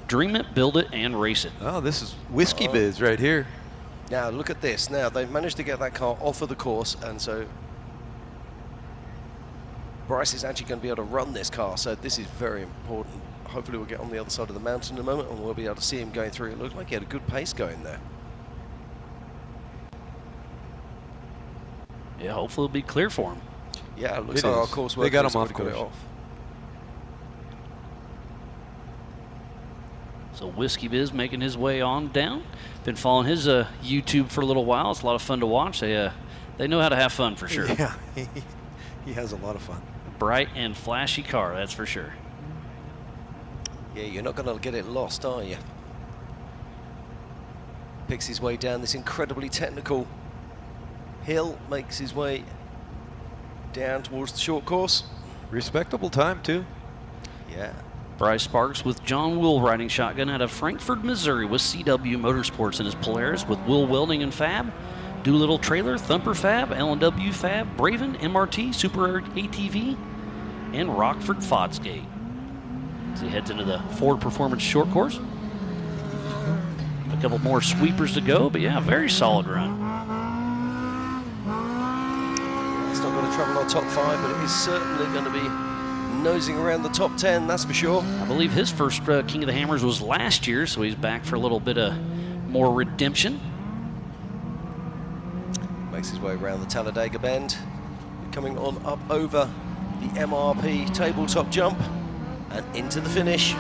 Dream it, build it, and race it. Oh, this is Whiskey Biz right here. Now look at this. Now they've managed to get that car off of the course, and so Bryce is actually going to be able to run this car. So this is very important. Hopefully we'll get on the other side of the mountain in a moment, and we'll be able to see him going through. It looked like he had a good pace going there. Yeah, hopefully it'll be clear for him. Yeah, it looks like our course workers They got him already off got it course. off. So Whiskey Biz making his way on down. Been following his YouTube for a little while. It's a lot of fun to watch. They know how to have fun for sure. Yeah, he has a lot of fun. Bright and flashy car, that's for sure. Yeah, you're not going to get it lost, are you? Picks his way down this incredibly technical hill, makes his way down towards the short course. Respectable time, too. Yeah. Bryce Sparks with John Will riding shotgun out of Frankfort, Missouri with CW Motorsports in his Polaris with Will Welding and Fab, Doolittle Trailer, Thumper Fab, L&W Fab, Braven, MRT, Super ATV, and Rockford Fodsgate. As he heads into the Ford Performance short course. A couple more sweepers to go, but yeah, very solid run. It's not going to travel our top 5, but it is certainly going to be nosing around the top 10, that's for sure. I believe his first King of the Hammers was last year, so he's back for a little bit of more redemption. Makes his way around the Talladega Bend, coming on up over the MRP tabletop jump and into the finish.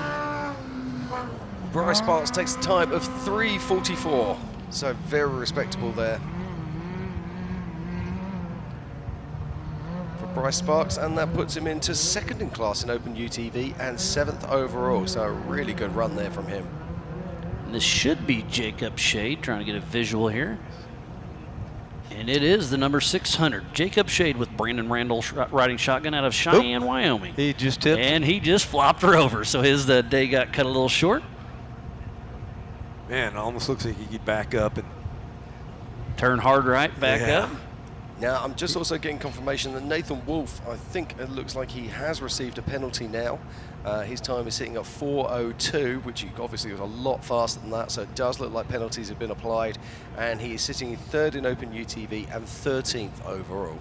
Bryce Sparks takes a time of 3:44, so very respectable there for Bryce Sparks, and that puts him into second in class in Open UTV and 7th overall, so a really good run there from him. And this should be Jacob Shade, trying to get a visual here. And it is the number 600, Jacob Shade, with Brandon Randall riding shotgun out of Cheyenne, Wyoming. He just tipped. And he just flopped her over, so his day got cut a little short. Man, it almost looks like he could back up and turn hard right, back up. Now, I'm just also getting confirmation that Nathan Wolf, I think it looks like he has received a penalty now. His time is sitting at 4:02, which obviously was a lot faster than that, so it does look like penalties have been applied. And he is sitting 3rd in Open UTV and 13th overall.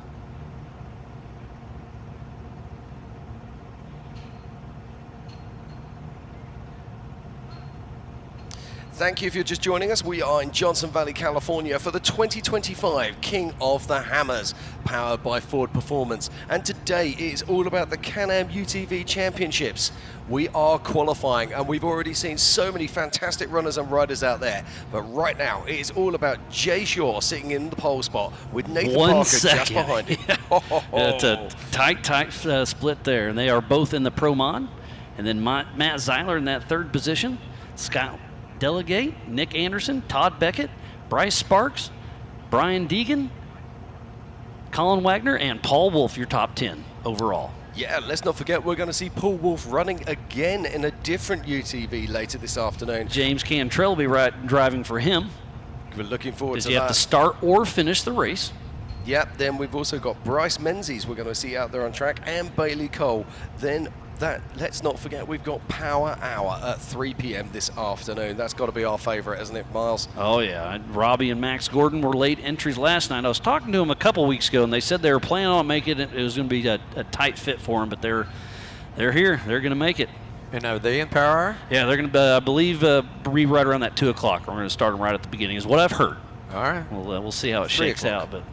Thank you if you're just joining us. We are in Johnson Valley, California for the 2025 King of the Hammers, powered by Ford Performance. And today it is all about the Can-Am UTV Championships. We are qualifying, and we've already seen so many fantastic runners and riders out there. But right now, it is all about Jay Shaw sitting in the pole spot with Nathan Parker just behind him. It's a tight split there, and they are both in the Pro Mod. And then Matt Zeiler in that 3rd position. Scott Delegate, Nick Anderson, Todd Beckett, Bryce Sparks, Brian Deegan, Colin Wagner, and Paul Wolf, your top 10 overall. Yeah, let's not forget we're going to see Paul Wolf running again in a different UTV later this afternoon. James Cantrell will be driving for him. We're looking forward to that. Because you have to start or finish the race. Yep, then we've also got Bryce Menzies we're going to see out there on track, and Bailey Cole. Then let's not forget we've got Power Hour at 3 p.m. this afternoon. That's got to be our favorite, isn't it, Miles? Oh, yeah. Robby and Max Gordon were late entries last night. I was talking to them a couple weeks ago, and they said they were planning on making it. It was going to be a tight fit for them, but they're here. They're going to make it. And are they in Power Hour? Yeah, they're going to, I believe, be right around that 2 o'clock. We're going to start them right at the beginning, is what I've heard. All right. We'll see how it shakes out, but...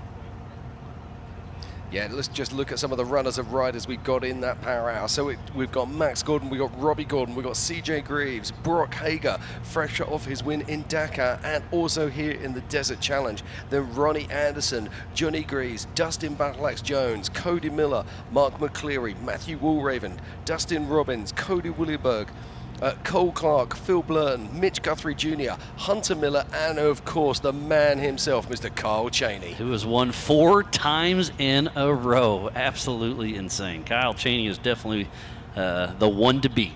Yeah, let's just look at some of the runners and riders we've got in that Power Hour. So we've got Max Gordon, we've got Robby Gordon, we've got CJ Greaves, Brock Hager, fresh off his win in Dakar and also here in the Desert Challenge. Then Ronnie Anderson, Johnny Greaves, Dustin Battleaxe Jones, Cody Miller, Mark McCleary, Matthew Woolraven, Dustin Robbins, Cody Williberg, Cole Clark, Phil Blurton, Mitch Guthrie Jr., Hunter Miller, and of course the man himself, Mr. Kyle Cheney. Who has won 4 times in a row. Absolutely insane. Kyle Cheney is definitely the one to beat.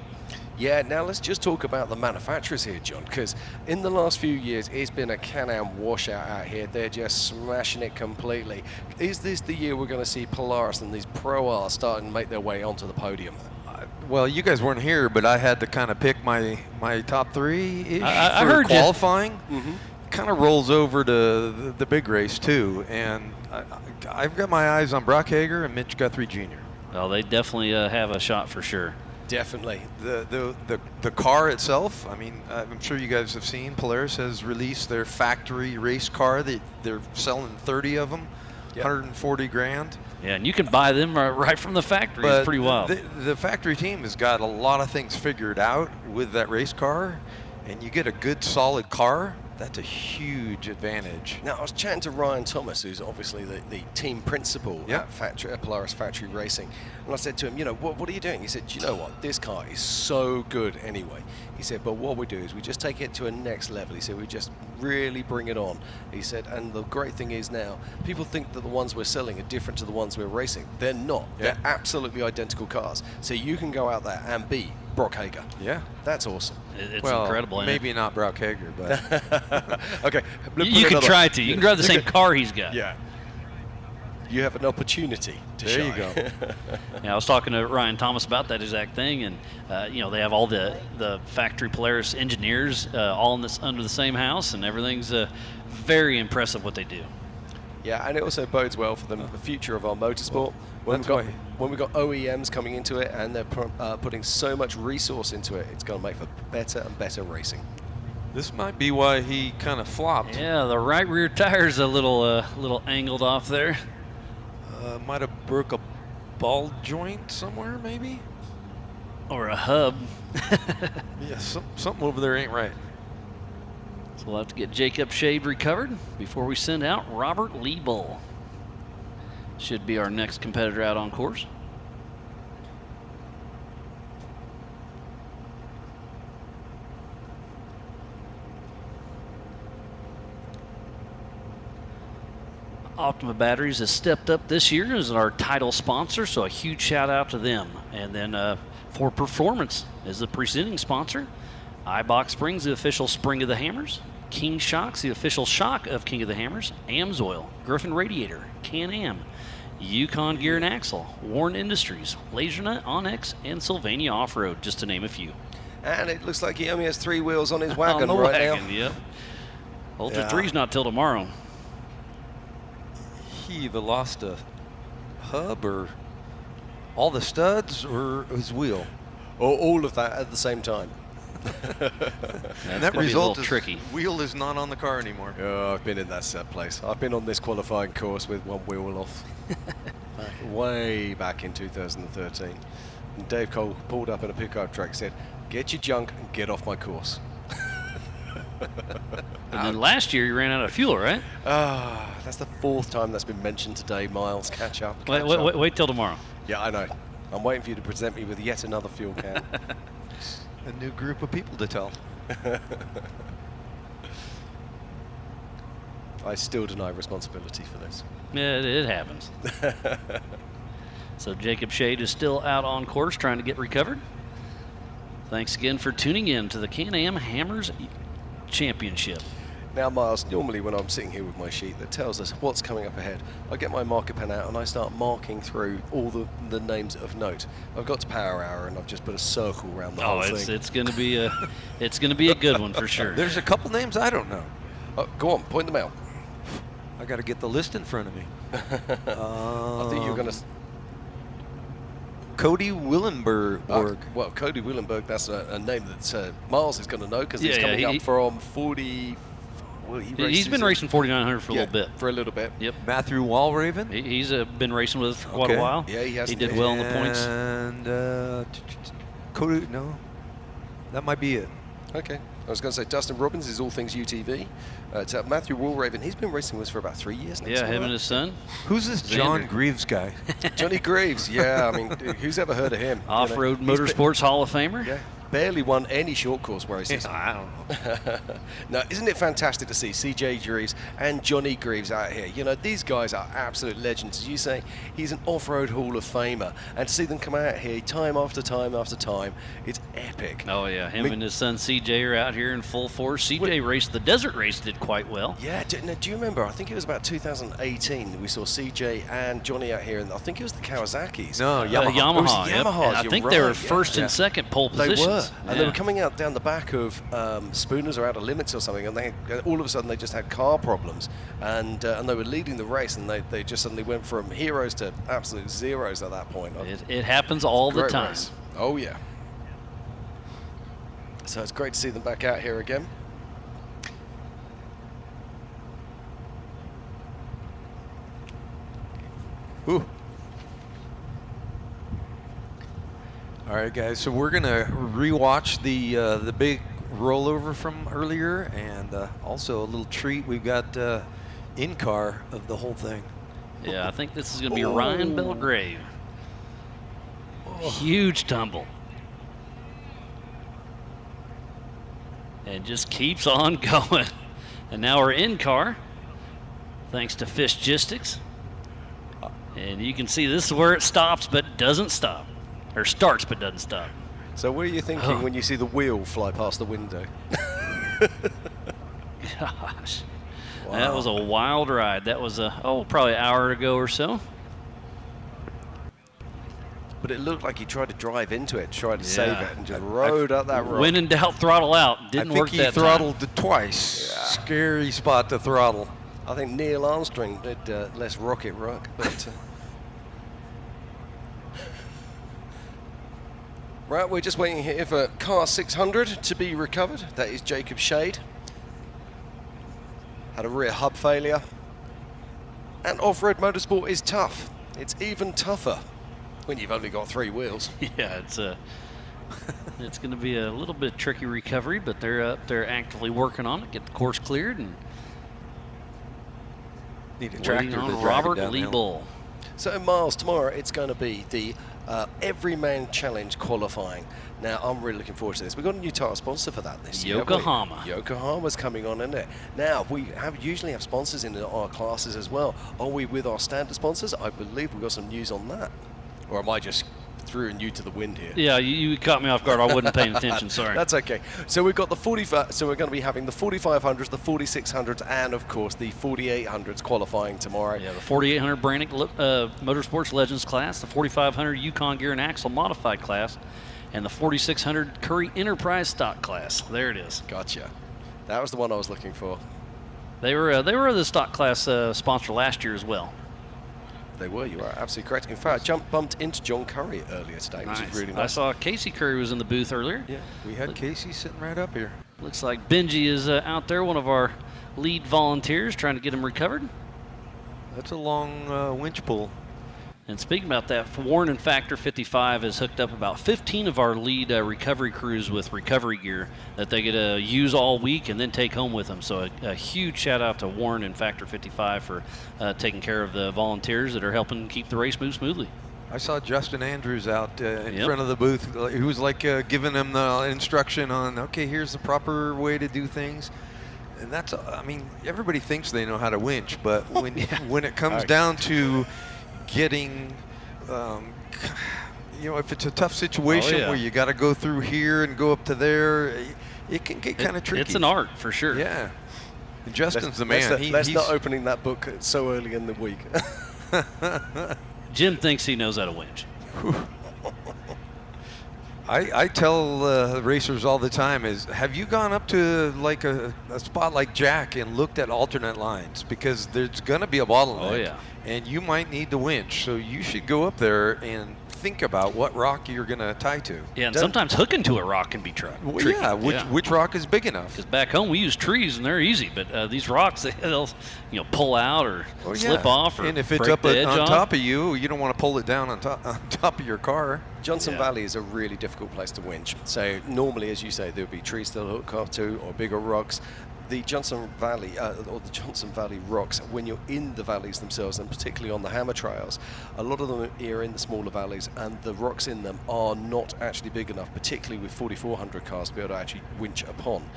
Yeah, now let's just talk about the manufacturers here, John, because in the last few years, it's been a Can-Am washout out here. They're just smashing it completely. Is this the year we're going to see Polaris and these Pro Rs starting to make their way onto the podium? Well, you guys weren't here, but I had to kind of pick my top 3-ish I for heard qualifying. Mm-hmm. Kind of rolls over to the big race, too. And I've got my eyes on Brock Hager and Mitch Guthrie Jr. Well, they definitely have a shot for sure. Definitely. The car itself, I mean, I'm sure you guys have seen, Polaris has released their factory race car. They're selling 30 of them, yep. 140 grand. Yeah, and you can buy them right from the factory. It's pretty wild. The factory team has got a lot of things figured out with that race car, and you get a good, solid car. That's a huge advantage. Now, I was chatting to Ryan Thomas, who's obviously the team principal at Polaris Factory Racing, and I said to him, you know, what are you doing? He said, you know what, this car is so good anyway. He said, but what we do is we just take it to a next level. He said, we just really bring it on. He said, and the great thing is now, people think that the ones we're selling are different to the ones we're racing. They're not. Yeah. They're absolutely identical cars. So you can go out there and be Brock Hager. Yeah. That's awesome. It's incredible. Maybe not Brock Hager, but... Okay. You can try to. You can drive the same car he's got. Yeah. You have an opportunity to there shine. You go. Yeah, I was talking to Ryan Thomas about that exact thing, and they have all the factory Polaris engineers all under the same house, and everything's very impressive what they do. Yeah, and it also bodes well for the future of our motorsport. When we've got OEMs coming into it and they're putting so much resource into it, it's going to make for better and better racing. This might be why he kind of flopped. Yeah, the right rear tire's a little angled off there. Might have broke a ball joint somewhere, maybe? Or a hub. Yeah, something over there ain't right. So we'll have to get Jacob Shade recovered before we send out Robert Liebel. Should be our next competitor out on course. Optima Batteries has stepped up this year as our title sponsor, so a huge shout out to them. And then For Performance is the presenting sponsor. iBox Springs, the official spring of the hammers. King Shocks, the official shock of King of the Hammers. Amsoil, Griffin Radiator, Can-Am, Yukon Gear and Axle, Warren Industries, LaserNut, Onyx, and Sylvania Off-Road, just to name a few. And it looks like he only has 3 wheels on his wagon on the right wagon, now. Yep. Ultra 3's not till tomorrow. He either lost a hub or all the studs or his wheel. Or all of that at the same time. And that result is tricky. Wheel is not on the car anymore. Oh, I've been in that set place. I've been on this qualifying course with one wheel off. Way back in 2013. And Dave Cole pulled up in a pickup truck and said, "Get your junk and get off my course." And then last year you ran out of fuel, right? That's the 4th time that's been mentioned today, Miles. Catch up. Wait till tomorrow. Yeah, I know. I'm waiting for you to present me with yet another fuel can. A new group of people to tell. I still deny responsibility for this. Yeah, it happens. So Jacob Shade is still out on course trying to get recovered. Thanks again for tuning in to the Can-Am Hammers Championship. Now, Miles, normally when I'm sitting here with my sheet that tells us what's coming up ahead, I get my marker pen out and I start marking through all the names of note. I've got to Power Hour and I've just put a circle around the whole thing. It's going to be a good one for sure. There's a couple names I don't know. Go on, point them out. I got to get the list in front of me. I think you're going to... Cody Willenberg. Well, Cody Willenberg, that's a name that Miles is going to know because he's coming up from 40... Well, he's been racing 4900 for a little bit. For a little bit. Yep. Matthew Walraven. He's been racing with us for quite a while. Yeah, he has. He did well in the points. And Cody, no, that might be it. Okay. I was going to say Dustin Robbins is all things UTV. It's Matthew Walraven. He's been racing with us for about 3 years now. Yeah, him and his son. Who's this John Greaves guy? Johnny Greaves. Yeah, I mean, who's ever heard of him? Off-road motorsports Hall of Famer. Yeah. Barely won any short course races. I don't know. Now, isn't it fantastic to see CJ Greaves and Johnny Greaves out here? You know, these guys are absolute legends. As you say, he's an off-road Hall of Famer. And to see them come out here time after time after time, it's epic. Oh, yeah. Him and his son CJ are out here in full force. CJ raced the desert race, did quite well. Yeah. Do you remember? I think it was about 2018 we saw CJ and Johnny out here, and I think it was the Kawasaki's. No, Yamaha. It was Yamaha. Yamaha. I think they were first and second pole positions. They were. And they were coming out down the back of Spooners or Out of Limits or something, and they all of a sudden they just had car problems, and they were leading the race, and they just suddenly went from heroes to absolute zeros at that point. It happens all the Great time. race. Oh yeah. So it's great to see them back out here again. Ooh. All right, guys. So we're gonna rewatch the big rollover from earlier, and also a little treat. We've got in-car of the whole thing. Yeah, I think this is gonna be Ryan Belgrave. Huge tumble. And just keeps on going. And now we're in car, thanks to Fishgistics. And you can see this is where it stops but doesn't stop. Or starts but doesn't stop. So what are you thinking when you see the wheel fly past the window? Gosh. Wow. That was a wild ride. That was probably an hour ago or so. But it looked like he tried to drive into it, tried to save it, and just rode up that rock. When in doubt, throttle out. Didn't work that time. I think he throttled it twice. Yeah. Scary spot to throttle. I think Neil Armstrong did less rocket rock, but... Right, we're just waiting here for car 600 to be recovered. That is Jacob Shade. Had a rear hub failure. And off-road motorsport is tough. It's even tougher when you've only got 3 wheels. Yeah, it's going to be a little bit tricky recovery, but they're actively working on it. Get the course cleared and need a tractor on to Robert drag it Lee downhill. Bull. So in Miles tomorrow, it's going to be the Everyman Challenge qualifying. Now, I'm really looking forward to this. We've got a new title sponsor for that this year. Yokohama. Yokohama's coming on, isn't it? Now, we usually have sponsors in our classes as well. Are we with our standard sponsors? I believe we've got some news on that. Or am I just throwing you to the wind here? Yeah, you caught me off guard. I wasn't paying attention. Sorry. That's okay. So we've got the 45. So we're going to be having the 4500s, the 4600s, and of course the 4800s qualifying tomorrow. Yeah, the 4800 Brannick Motorsports Legends class, the 4500 Yukon Gear and Axle Modified class, and the 4600 Currie Enterprise Stock class. There it is. Gotcha. That was the one I was looking for. They were the stock class sponsor last year as well. They were. You are absolutely correct. In fact, I bumped into John Currie earlier today, which is really nice. I saw Casey Currie was in the booth earlier. Yeah, we had Casey sitting right up here. Looks like Benji is out there, one of our lead volunteers, trying to get him recovered. That's a long winch pull. And speaking about that, Warren and Factor 55 has hooked up about 15 of our lead recovery crews with recovery gear that they get to use all week and then take home with them. So a huge shout out to Warren and Factor 55 for taking care of the volunteers that are helping keep the race move smoothly. I saw Justin Andrews out in front of the booth. He was like giving them the instruction on, okay, here's the proper way to do things. And that's, I mean, everybody thinks they know how to winch, but when it comes down to getting, if it's a tough situation where you got to go through here and go up to there, it can get kind of tricky. It's an art for sure. Yeah. And Justin's the man. Let's not opening that book so early in the week. Jim thinks he knows how to winch. I tell racers all the time is, have you gone up to like a spot like Jack and looked at alternate lines? Because there's going to be a bottleneck. Oh, yeah. And you might need the winch. So you should go up there and think about what rock you're going to tie to. Yeah, and sometimes hooking to a rock can be tricky. Yeah, which rock is big enough? Because back home we use trees and they're easy, but these rocks they'll pull out or slip off or and if it's break up the edge on top of you, you don't want to pull it down on top of your car. Johnson Valley is a really difficult place to winch. So normally, as you say, there would be trees to hook up to or bigger rocks. The Johnson Valley or the Johnson Valley rocks, when you're in the valleys themselves, and particularly on the hammer trails, a lot of them are in the smaller valleys, and the rocks in them are not actually big enough, particularly with 4400 cars, to be able to actually winch upon.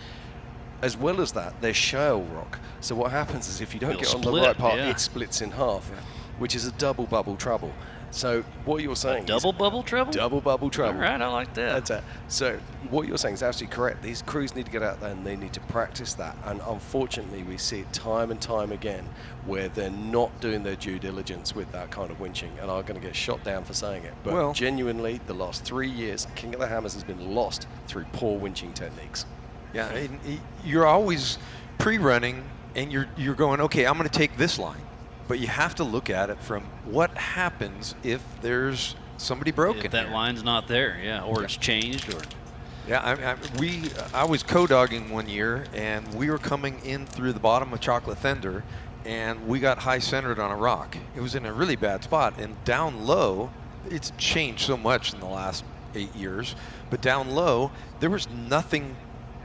As well as that, they're shale rock. So what happens is if you don't get on the right part, it splits in half, which is a double bubble trouble. So what you're saying double bubble trouble? Double bubble trouble. All right, I like that. That's it. So what you're saying is absolutely correct. These crews need to get out there and they need to practice that. And unfortunately, we see it time and time again where they're not doing their due diligence with that kind of winching and are going to get shot down for saying it. But genuinely, the last 3 years, King of the Hammers has been lost through poor winching techniques. Yeah, and you're always pre-running and you're going, okay, I'm going to take this line. But you have to look at it from what happens if there's somebody broken. If that line's not there, or it's changed, or. Yeah, I was co-dogging one year, and we were coming in through the bottom of Chocolate Thunder, and we got high centered on a rock. It was in a really bad spot, and down low, it's changed so much in the last 8 years. But down low, there was nothing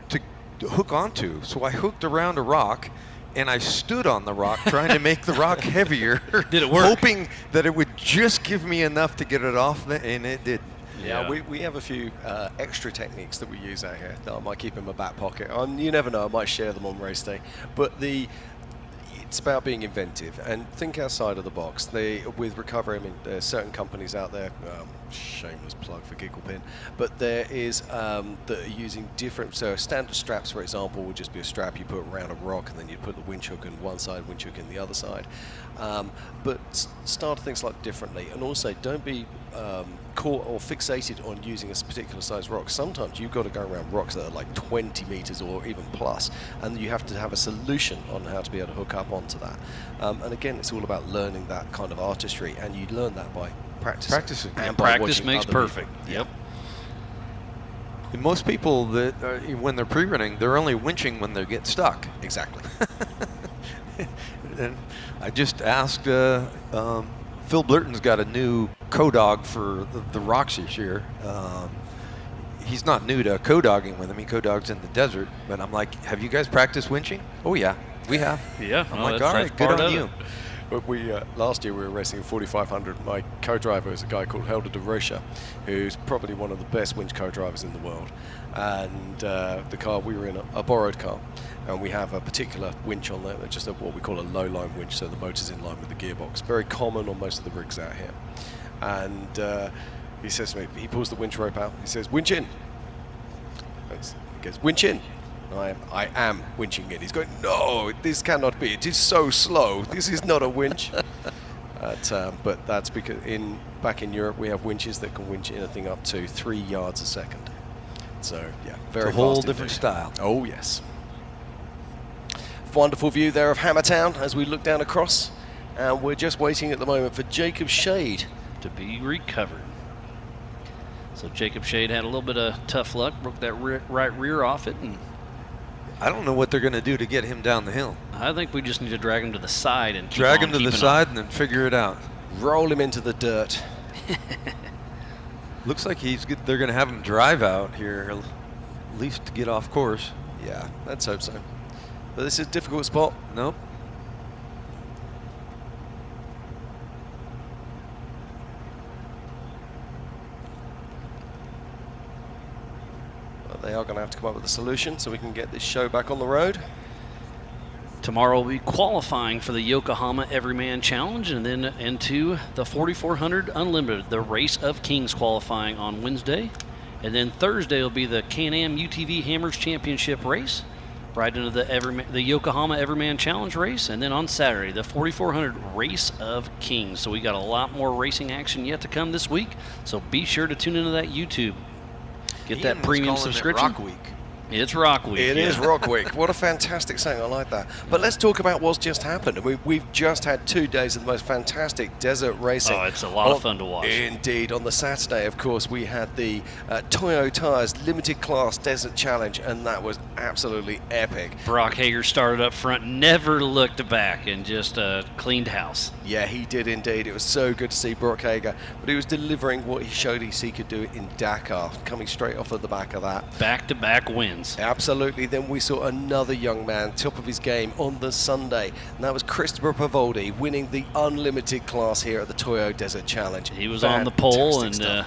to hook onto, so I hooked around a rock. And I stood on the rock trying to make the rock heavier. Did it work? Hoping that it would just give me enough to get it off, and it did. Yeah, we have a few extra techniques that we use out here that I might keep in my back pocket. You never know, I might share them on race day. But it's about being inventive and think outside of the box. With recovery, I mean, there's certain companies out there, shameless plug for Gigglepin, but there is that are using different, so standard straps, for example, would just be a strap you put around a rock and then you'd put the winch hook in one side, winch hook in the other side. But start things like differently, and also don't be caught or fixated on using a particular size rock. Sometimes you've got to go around rocks that are like 20 meters or even plus, and you have to have a solution on how to be able to hook up onto that. And again, it's all about learning that kind of artistry, and you learn that by practicing. And practice makes perfect. Yep. And most people that when they're pre-running, they're only winching when they get stuck. Exactly. And I just asked Phil Blurton's got a new co-dog for the rocks this year. He's not new to co-dogging with him. He co-dogs in the desert. But I'm like, have you guys practiced winching? Oh, yeah, we have. Yeah. I'm like, all right, good on you. But last year we were racing 4,500. My co-driver is a guy called Helder de Rocha, who's probably one of the best winch co-drivers in the world. And the car, we were in a borrowed car, and we have a particular winch on there, just what we call a low-line winch, so the motor's in line with the gearbox. Very common on most of the rigs out here. And he says to me, he pulls the winch rope out, he says, winch in. He goes, winch in. I am winching in. He's going, no, this cannot be. It is so slow. This is not a winch. But that's because back in Europe we have winches that can winch anything up to 3 yards a second. So yeah, very it's a whole fast different indeed. style. Oh yes. Wonderful view there of Hammertown as we look down across, and we're just waiting at the moment for Jacob Shade to be recovered. So Jacob Shade had a little bit of tough luck, broke that right rear off it, and I don't know what they're going to do to get him down the hill. I think we just need to drag him to the side and drag him to the side and then figure it out. Roll him into the dirt. Looks like they're going to have him drive out here, at least to get off course. Yeah, let's hope so. But this is a difficult spot. Nope. But they are going to have to come up with a solution so we can get this show back on the road. Tomorrow we'll be qualifying for the Yokohama Everyman Challenge, and then into the 4400 Unlimited, the Race of Kings qualifying on Wednesday. And then Thursday will be the Can-Am UTV Hammers Championship race, right into the Yokohama Everyman Challenge race. And then on Saturday, the 4400 Race of Kings. So we got a lot more racing action yet to come this week. So be sure to tune into that YouTube. Get that premium subscription. Rock Week. It's Rock Week. It is Rock Week. What a fantastic saying. I like that. But let's talk about what's just happened. We've just had 2 days of the most fantastic desert racing. Oh, it's a lot of fun to watch. Indeed. On the Saturday, of course, we had the Toyo Tires Limited Class Desert Challenge, and that was absolutely epic. Brock Hager started up front, never looked back, and just cleaned house. Yeah, he did indeed. It was so good to see Brock Hager, but he was delivering what he showed he could do in Dakar, coming straight off of the back of that. Back-to-back wins. Absolutely. Then we saw another young man, top of his game, on the Sunday, and that was Christopher Pavoldi, winning the unlimited class here at the Toyo Desert Challenge. He was on the pole and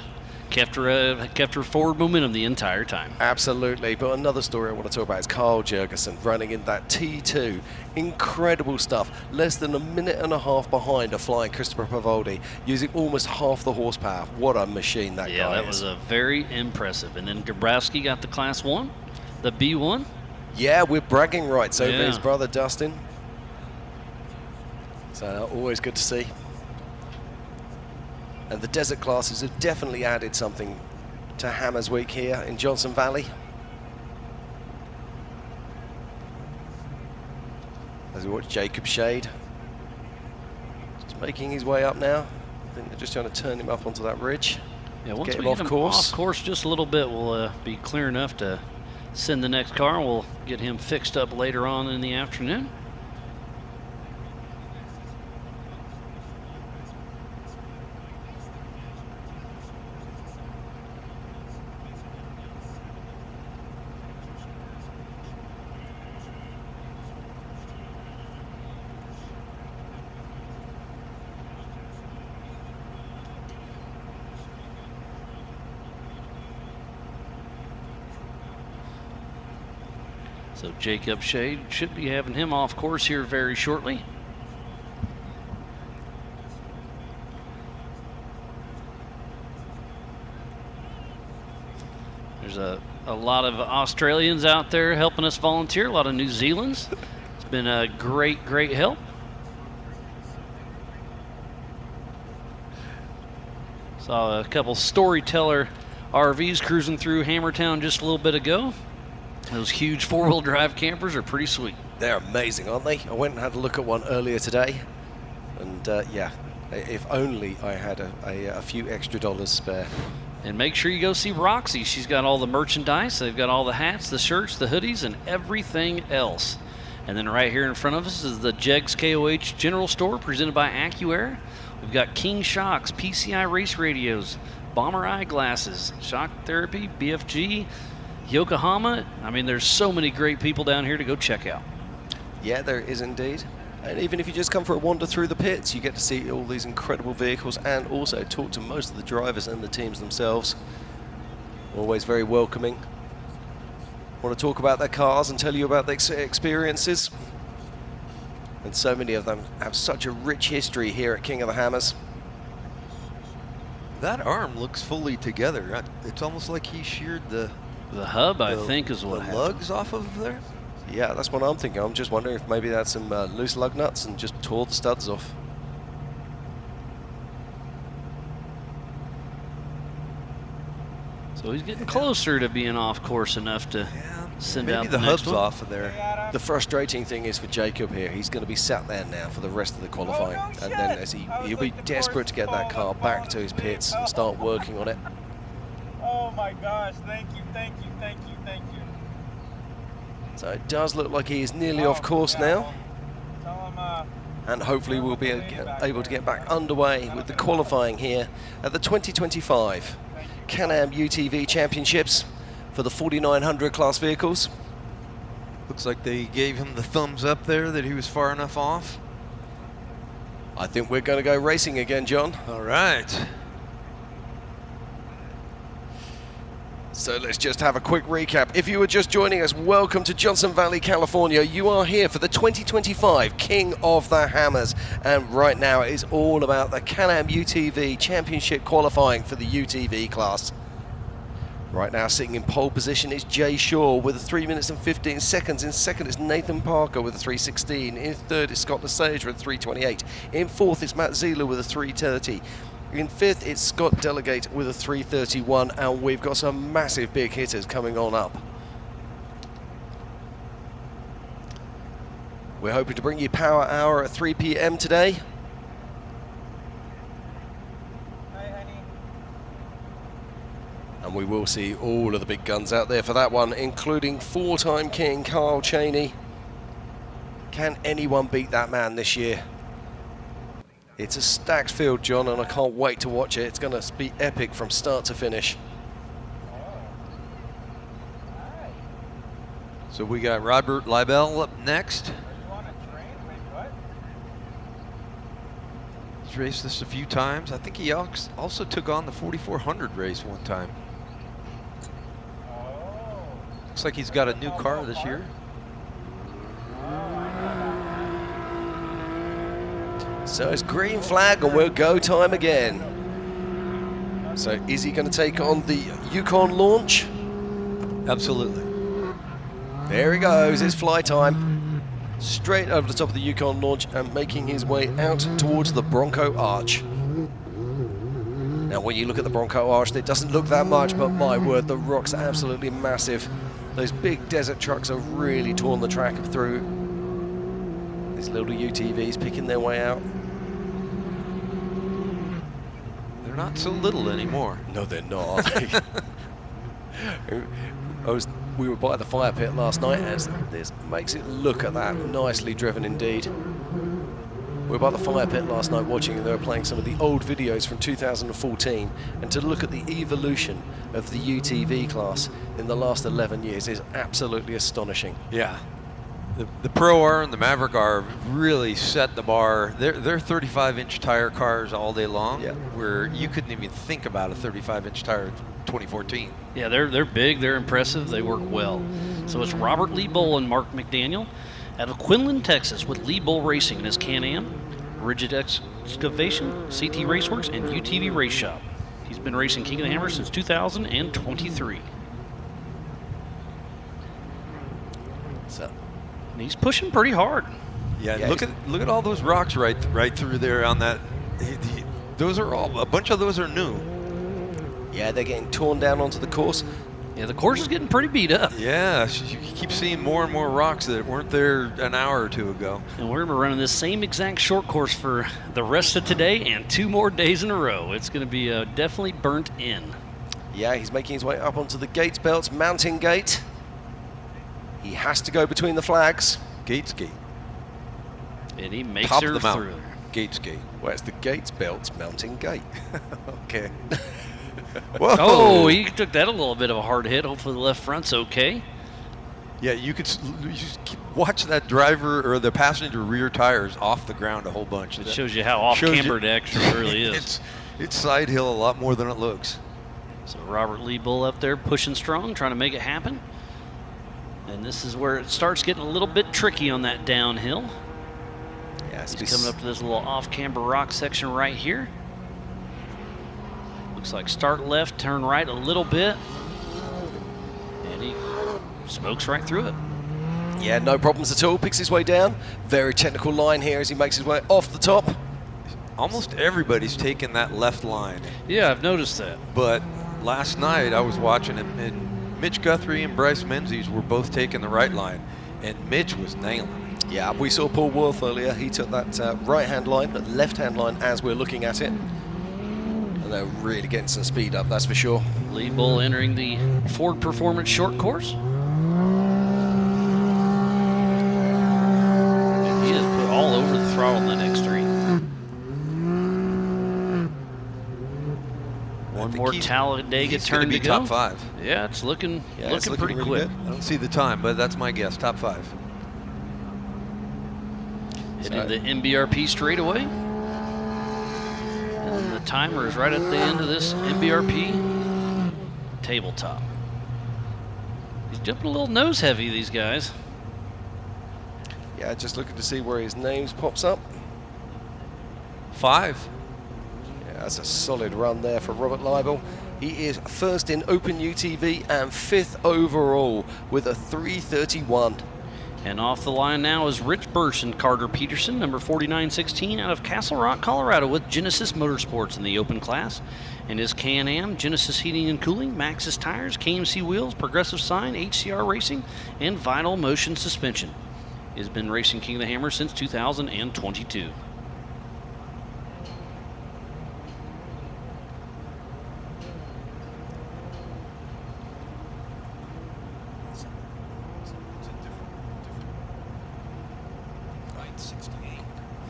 kept her forward momentum the entire time. Absolutely. But another story I want to talk about is Carl Jurgensen running in that T2. Incredible stuff. Less than a minute and a half behind a flying Christopher Pavoldi, using almost half the horsepower. What a machine that guy is. Yeah, that was very impressive. And then Gabrowski got the Class 1, the B1. Yeah, with bragging rights over his brother Dustin. So always good to see. And the desert classes have definitely added something to Hammers Week here in Johnson Valley. As we watch Jacob Shade, just making his way up now. I think they're just trying to turn him up onto that ridge. Yeah, once get we him get off him course. off course just a little bit, we'll be clear enough to send the next car, and we'll get him fixed up later on in the afternoon. So Jacob Shade should be having him off course here very shortly. There's a lot of Australians out there helping us volunteer, a lot of New Zealanders. It's been a great help. Saw a couple Storyteller RVs cruising through Hammertown just a little bit ago. Those huge four-wheel drive campers are pretty sweet. They're amazing, aren't they? I went and had a look at one earlier today, and yeah, if only I had a few extra dollars spare. And make sure you go see Roxy. She's got all the merchandise. They've got all the hats, the shirts, the hoodies, and everything else. And then right here in front of us is the Jegs KOH General Store presented by AccuAir. We've got King Shocks, PCI race radios, Bomber eyeglasses, Shock Therapy, BFG, Yokohama. I mean, there's so many great people down here to go check out. Yeah, there is indeed. And even if you just come for a wander through the pits, you get to see all these incredible vehicles and also talk to most of the drivers and the teams themselves. Always very welcoming. Want to talk about their cars and tell you about their experiences. And so many of them have such a rich history here at King of the Hammers. That arm looks fully together. It's almost like he sheared the hub, I think, is what the lugs off of there. Yeah, that's what I'm thinking. I'm just wondering if maybe that's some loose lug nuts and just tore the studs off. So he's getting closer to being off course enough to send maybe out the the next hub's one. off of there. The frustrating thing is for Jacob here, he's going to be sat there now for the rest of the qualifying. And then as he'll be desperate to get that car back to his pits and start working on it. Oh my gosh, thank you, thank you, thank you, thank you. So it does look like he is nearly off course now. And hopefully we'll be able to get back underway with the qualifying here at the 2025 Can-Am UTV Championships for the 4900 class vehicles. Looks like they gave him the thumbs up there that he was far enough off. I think we're going to go racing again, John. All right. So let's just have a quick recap. If you are just joining us, welcome to Johnson Valley, California. You are here for the 2025 King of the Hammers. And right now it is all about the Can-Am UTV Championship qualifying for the UTV class. Right now sitting in pole position is Jay Shaw with 3 minutes and 15 seconds. In second is Nathan Parker with a 3:16. In third is Scott Lesage with a 3:28. In fourth is Matt Zieler with a 3:30. In fifth, it's Scott Delegate with a 3:31, and we've got some massive big hitters coming on up. We're hoping to bring you Power Hour at 3 p.m. today. And we will see all of the big guns out there for that one, including four-time king Carl Cheney. Can anyone beat that man this year? It's a stacked field, John, and I can't wait to watch it. It's going to be epic from start to finish. So we got Robert Leibel up next. He's raced this a few times. I think he also took on the 4400 race one time. Looks like he's got a new car this year. So it's green flag and we'll go time again. So is he going to take on the Yukon launch? Absolutely. There he goes, it's fly time. Straight over the top of the Yukon launch and making his way out towards the Bronco Arch. Now when you look at the Bronco Arch, it doesn't look that much, but my word, the rocks are absolutely massive. Those big desert trucks have really torn the track through. These little UTVs picking their way out. They're not so little anymore. No, they're not. We were by the fire pit last night, as this makes it look at that. Nicely driven indeed. We were by the fire pit last night watching, and they were playing some of the old videos from 2014. And to look at the evolution of the UTV class in the last 11 years is absolutely astonishing. Yeah. The Pro R and the Maverick R really set the bar. They're 35-inch tire cars all day long, where you couldn't even think about a 35-inch tire in 2014. Yeah, they're big, they're impressive, they work well. So it's Robert Lee Bull and Mark McDaniel out of Quinlan, Texas, with Lee Bull Racing in his Can-Am, Rigid Excavation, CT Raceworks, and UTV Race Shop. He's been racing King of the Hammer since 2023. So. And he's pushing pretty hard. Yeah, look at all those rocks right through there on that. Those are all, a bunch of those are new. Yeah, they're getting torn down onto the course. Yeah, the course is getting pretty beat up. Yeah, you keep seeing more and more rocks that weren't there an hour or two ago. And we're running this same exact short course for the rest of today and 2 more days in a row. It's going to be definitely burnt in. Yeah, he's making his way up onto the Gates Belts mounting gate. He has to go between the flags. Gates Gate. And he makes Top her of the mountain. through there. Gates Gate. Well, it's the Gates Belts mounting gate. Okay. Oh, he took that a little bit of a hard hit. Hopefully the left front's okay. Yeah, you could watch that driver or the passenger rear tires off the ground a whole bunch. It shows you how off-camber it actually really is. It's side hill a lot more than it looks. So Robert Lee Bull up there pushing strong, trying to make it happen. And this is where it starts getting a little bit tricky on that downhill. Yeah, he's coming up to this little off-camber rock section right here. Looks like start left, turn right a little bit. And he smokes right through it. Yeah, no problems at all. Picks his way down. Very technical line here as he makes his way off the top. Almost everybody's taking that left line. Yeah, I've noticed that. But last night I was watching him, and Mitch Guthrie and Bryce Menzies were both taking the right line, and Mitch was nailing it. Yeah, we saw Paul Worth earlier. He took that right-hand line, but left-hand line as we're looking at it. And they're really getting some speed up, that's for sure. Lee Bull entering the Ford Performance Short Course. And he has put all over the throttle in that X3. One more Talladega turn to go. Top 5. Yeah, it's looking pretty really quick. good. I don't see the time, but that's my guess. Top 5. Hitting the MBRP straightaway. And then the timer is right at the end of this MBRP tabletop. He's jumping a little nose heavy, these guys. Yeah, just looking to see where his name pops up. 5. Yeah, that's a solid run there for Robert Leibel. He is first in Open UTV and 5th overall with a 3:31. And off the line now is Rich Burse and Carter Peterson, number 4916, out of Castle Rock, Colorado, with Genesis Motorsports in the open class. And his Can-Am, Genesis Heating and Cooling, Maxxis Tires, KMC Wheels, Progressive Sign, HCR Racing, and Vinyl Motion Suspension. He has been racing King of the Hammer since 2022.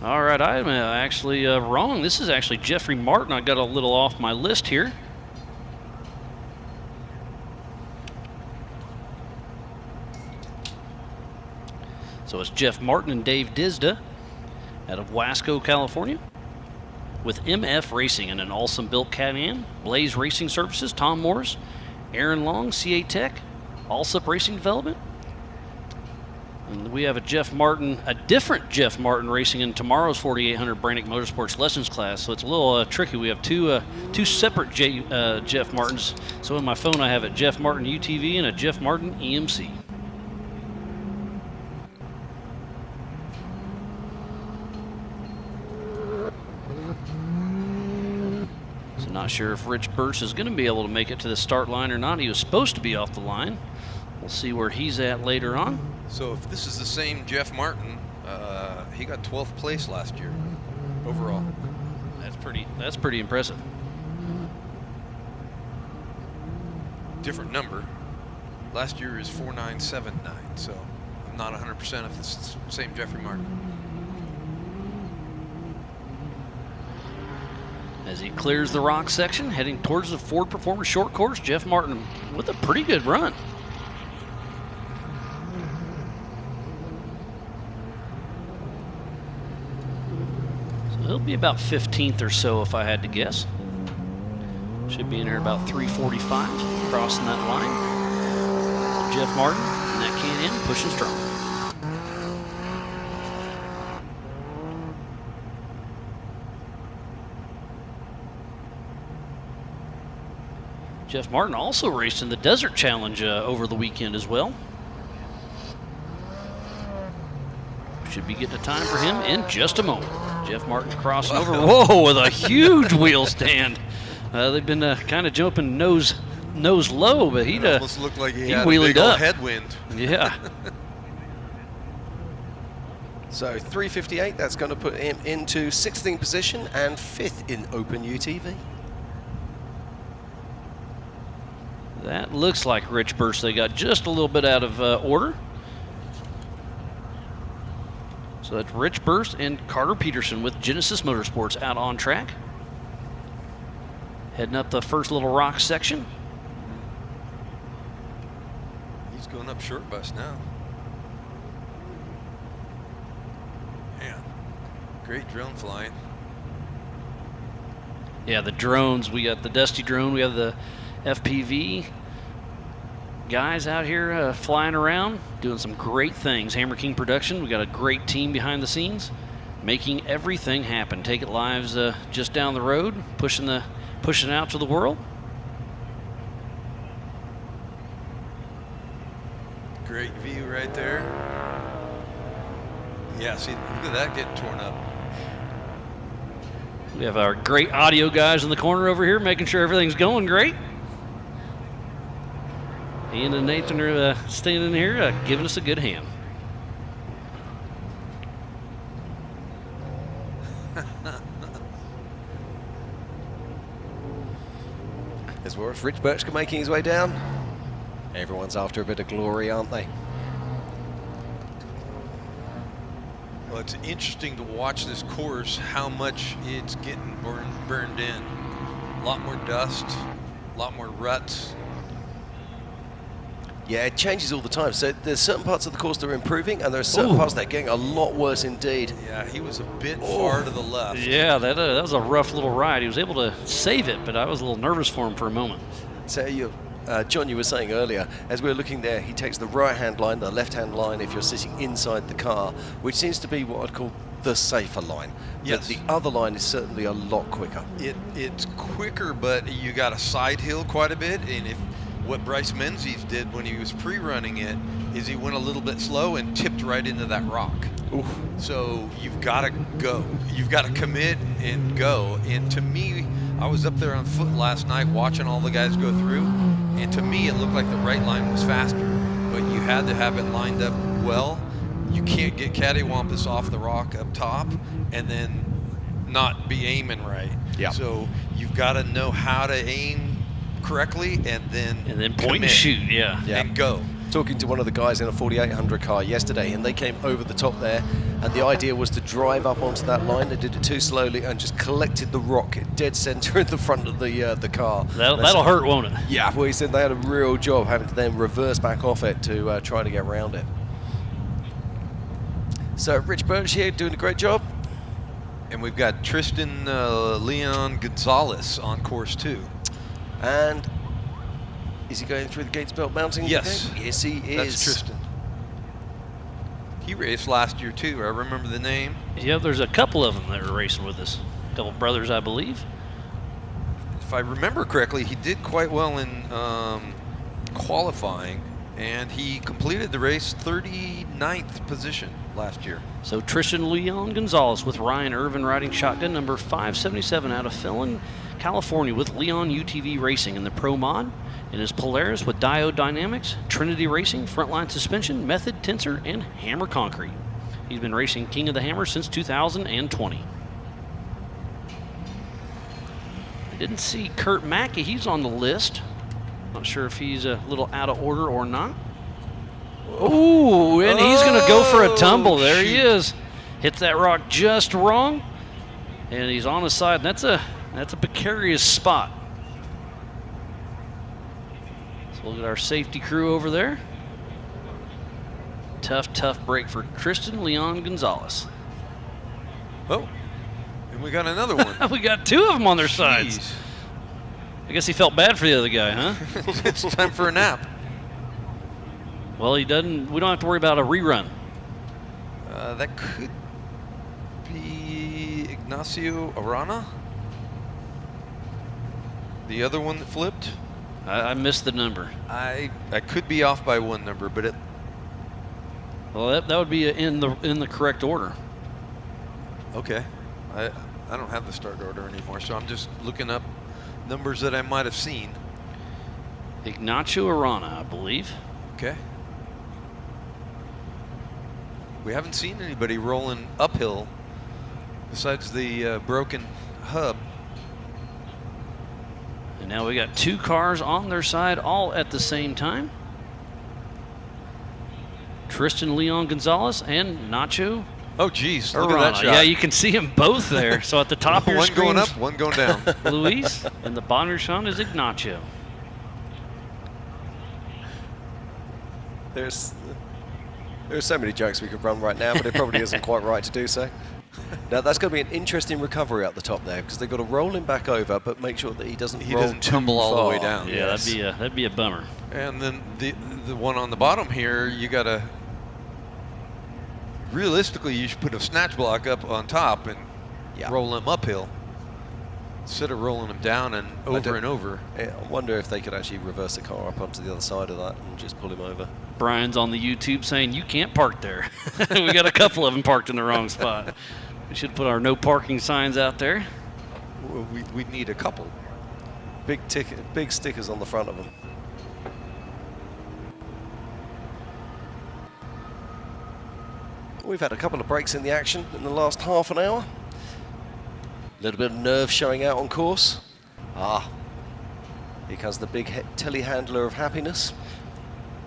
All right, I'm actually wrong. This is actually Jeffrey Martin. I got a little off my list here. So it's Jeff Martin and Dave Disda out of Wasco, California, with MF Racing and an awesome built Can-Am, Blaze Racing Services, Tom Morris, Aaron Long, CA Tech, Allsup Racing Development. And we have a Jeff Martin, a different Jeff Martin racing in tomorrow's 4800 Brannick Motorsports Lessons class. So it's a little tricky. We have two separate Jeff Martins. So in my phone I have a Jeff Martin UTV and a Jeff Martin EMC. So not sure if Rich Burse is going to be able to make it to the start line or not. He was supposed to be off the line. We'll see where he's at later on. So if this is the same Jeff Martin, he got 12th place last year overall. That's pretty impressive. Different number. Last year is 4979, so I'm not 100% if it's the same Jeffrey Martin. As he clears the rock section, heading towards the Ford Performance Short Course, Jeff Martin with a pretty good run. He'll be about 15th or so if I had to guess. Should be in here about 3:45, crossing that line. So Jeff Martin and that Can-Am pushing strong. Jeff Martin also raced in the Desert Challenge over the weekend as well. Should be getting a time for him in just a moment. Jeff Martin crossing over. Whoa, with a huge wheel stand. They've been kind of jumping nose low, but he almost looked like he had wheelied a big old up. headwind. Yeah. So 3:58, that's going to put him into 16th position and 5th in Open UTV. That looks like Rich Burse. They got just a little bit out of order. So that's Rich Burse and Carter Peterson with Genesis Motorsports out on track. Heading up the first little rock section. He's going up short bus now. Man, great drone flying. Yeah, the drones. We got the Dusty drone. We have the FPV guys out here flying around, doing some great things. Hammer King Production. We got a great team behind the scenes, making everything happen. Take It Live's just down the road, pushing out to the world. Great view right there. Yeah, see, look at that getting torn up. We have our great audio guys in the corner over here, making sure everything's going great. Ian and Nathan are standing here, giving us a good hand. As well as Rich Birchka making his way down. Everyone's after a bit of glory, aren't they? Well, it's interesting to watch this course, how much it's getting burned in. A lot more dust, a lot more ruts. Yeah, it changes all the time. So there's certain parts of the course that are improving, and there are certain parts that are getting a lot worse indeed. Yeah, he was a bit far to the left. Yeah, that was a rough little ride. He was able to save it, but I was a little nervous for him for a moment. So John, you were saying earlier, as we were looking there, he takes the right-hand line, the left-hand line if you're sitting inside the car, which seems to be what I'd call the safer line. Yes. But the other line is certainly a lot quicker. It's quicker, but you got a side hill quite a bit, and what Bryce Menzies did when he was pre-running it is he went a little bit slow and tipped right into that rock. Oof. So you've got to go. You've got to commit and go. And to me, I was up there on foot last night watching all the guys go through, and to me it looked like the right line was faster, but you had to have it lined up well. You can't get cattywampus off the rock up top and then not be aiming right. Yeah. So you've got to know how to aim correctly and then point and shoot, yeah. And go. Talking to one of the guys in a 4800 car yesterday, and they came over the top there, and the idea was to drive up onto that line. They did it too slowly and just collected the rock dead center in the front of the car. That'll hurt, won't it? Yeah, well, he said they had a real job having to then reverse back off it to try to get around it. So Rich Birch here doing a great job. And we've got Tristan Leon Gonzalez on course 2. And is he going through the Gates Belt Mountain? Yes. Yes, he is. That's Tristan. He raced last year too. I remember the name. Yeah, there's a couple of them that were racing with us. A couple brothers, I believe. If I remember correctly, he did quite well in qualifying, and he completed the race 39th position last year. So Tristan Leon Gonzalez with Ryan Irvin riding shotgun number 577 out of Fillon, California with Leon UTV Racing in the Pro Mod. In his Polaris with Diode Dynamics, Trinity Racing, Frontline Suspension, Method Tensor, and Hammer Concrete. He's been racing King of the Hammer since 2020. I didn't see Kurt Mackey. He's on the list. Not sure if he's a little out of order or not. Ooh, and he's going to go for a tumble. There he is. Hits that rock just wrong, and he's on his side. That's a precarious spot. So look at our safety crew over there. Tough break for Tristan Leon Gonzalez. Oh, and we got another one. We got two of them on their sides. I guess he felt bad for the other guy, huh? It's time for a nap. Well, we don't have to worry about a rerun. That could be Ignacio Arana. The other one that flipped. I missed the number. I could be off by one number, but it. Well, that would be in the correct order. Okay, I don't have the start order anymore, so I'm just looking up numbers that I might have seen. Ignacio Arana, I believe. Okay. We haven't seen anybody rolling uphill besides the broken hub. And now we got two cars on their side all at the same time. Tristan Leon Gonzalez and Nacho. Oh, geez, look at that shot. Yeah, you can see them both there. So at the top of your one screen, going up, one going down. Luis, and the bottom of your shot is Ignacio. There's so many jokes we could run right now, but it probably isn't quite right to do so. Now that's going to be an interesting recovery at the top there, because they've got to roll him back over, but make sure that he doesn't tumble all the way far. down. Yeah, that'd be a bummer. And then the one on the bottom here, you got to realistically you should put a snatch block up on top and roll him uphill instead of rolling him down and over and over. Yeah, I wonder if they could actually reverse the car up onto the other side of that and just pull him over. Brian's on the YouTube saying you can't park there. We got a couple of them parked in the wrong spot. We should put our no parking signs out there. We need a couple. Big stickers on the front of them. We've had a couple of breaks in the action in the last half an hour. A little bit of nerve showing out on course. Here comes the big telehandler of happiness.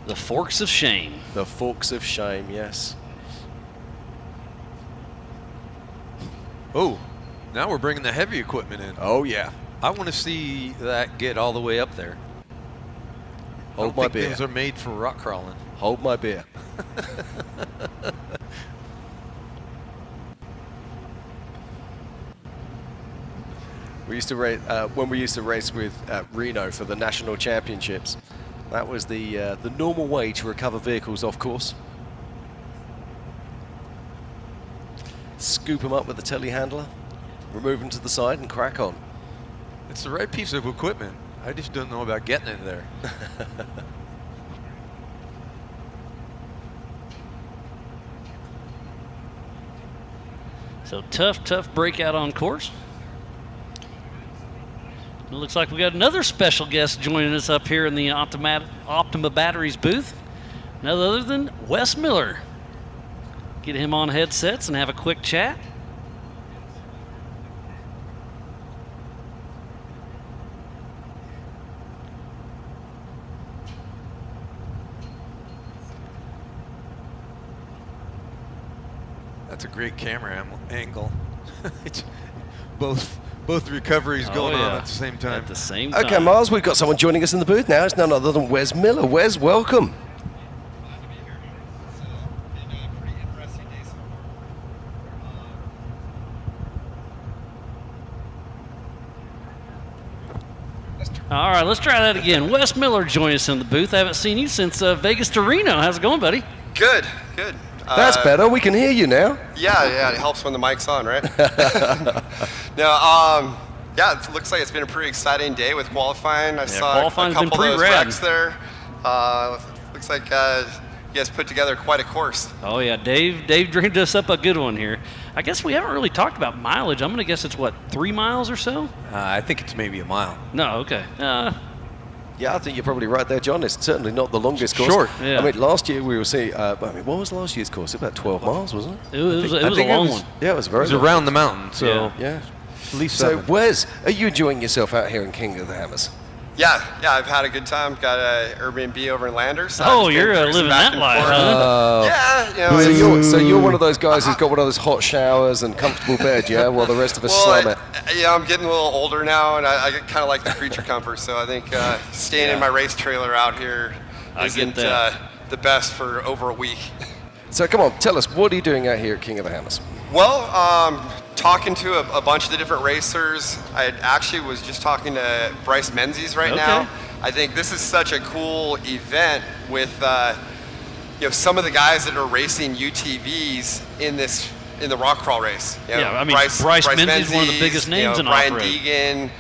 The forks of shame. The forks of shame, yes. Oh, now we're bringing the heavy equipment in. Oh, yeah. I want to see that get all the way up there. Hold my beer. Those are made for rock crawling. Hold my beer. We used to race when we used to race with Reno for the national championships. That was the normal way to recover vehicles off course. Scoop them up with the telehandler, remove them to the side, and crack on. It's the right piece of equipment. I just don't know about getting it there. So tough breakout on course. It looks like we got another special guest joining us up here in the Optima Batteries booth. None other than Wes Miller. Get him on headsets and have a quick chat. That's a great camera angle. It's both recoveries going on at the same time. At the same time. Okay, Miles, we've got someone joining us in the booth now. It's none other than Wes Miller. Wes, welcome. All right, let's try that again. Wes Miller joined us in the booth. I haven't seen you since Vegas to Reno. How's it going, buddy? Good. That's better. We can hear you now. Yeah, it helps when the mic's on, right? It looks like it's been a pretty exciting day with qualifying. I saw a couple of those wrecks there. Looks like you guys put together quite a course. Oh, yeah. Dave dreamed us up a good one here. I guess we haven't really talked about mileage. I'm going to guess it's, 3 miles or so? I think it's maybe a mile. No, okay. Yeah, I think you're probably right there, John. It's certainly not the longest course. Short, yeah. I mean, last year we were seeing, what was last year's course? About 12 miles, wasn't it? It was a long one. Yeah, it was very long. It was around the mountain, so yeah. At least so, 7. Wes, are you enjoying yourself out here in King of the Hammers? Yeah, I've had a good time. Got an Airbnb over in Landers. So you're living that life, huh? So you're one of those guys who's got one of those hot showers and comfortable bed, yeah? While the rest of us slum it. I'm getting a little older now, and I kind of like the creature comfort. So I think staying in my race trailer out here isn't the best for over a week. So come on, tell us, what are you doing out here at King of the Hammers? Well, talking to a bunch of the different racers. I actually was just talking to Bryce Menzies right now. I think this is such a cool event with some of the guys that are racing UTVs in the rock crawl race. Bryce Menzies is one of the biggest names in Brian off-road. Deegan.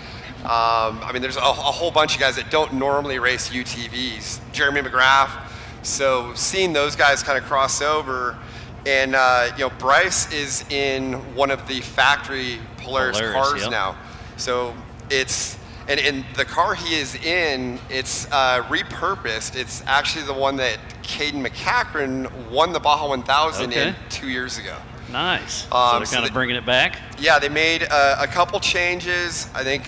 There's a whole bunch of guys that don't normally race UTVs. Jeremy McGrath. So seeing those guys kind of cross over. And Bryce is in one of the factory Polaris cars now. So it's and the car he is in, it's repurposed. It's actually the one that Caden McCachran won the Baja 1000 in 2 years ago. Nice. So they're kind of bringing it back. Yeah, they made a couple changes. I think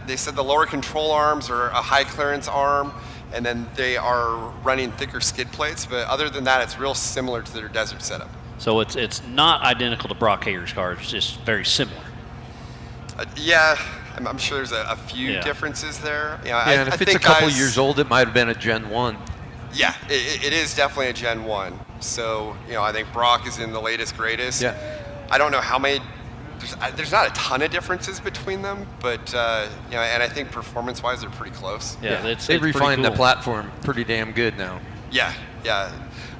they said the lower control arms are a high clearance arm. And then they are running thicker skid plates, but other than that, it's real similar to their desert setup. So it's not identical to Brock Hager's car. It's just very similar. I'm sure there's a few differences there. And if it's a couple years old, it might have been a Gen 1. Yeah, it is definitely a Gen 1. So, I think Brock is in the latest, greatest. Yeah. I don't know how many, there's not a ton of differences between them, but, and I think performance-wise, they're pretty close. Yeah, they refined the platform pretty damn good now. Yeah.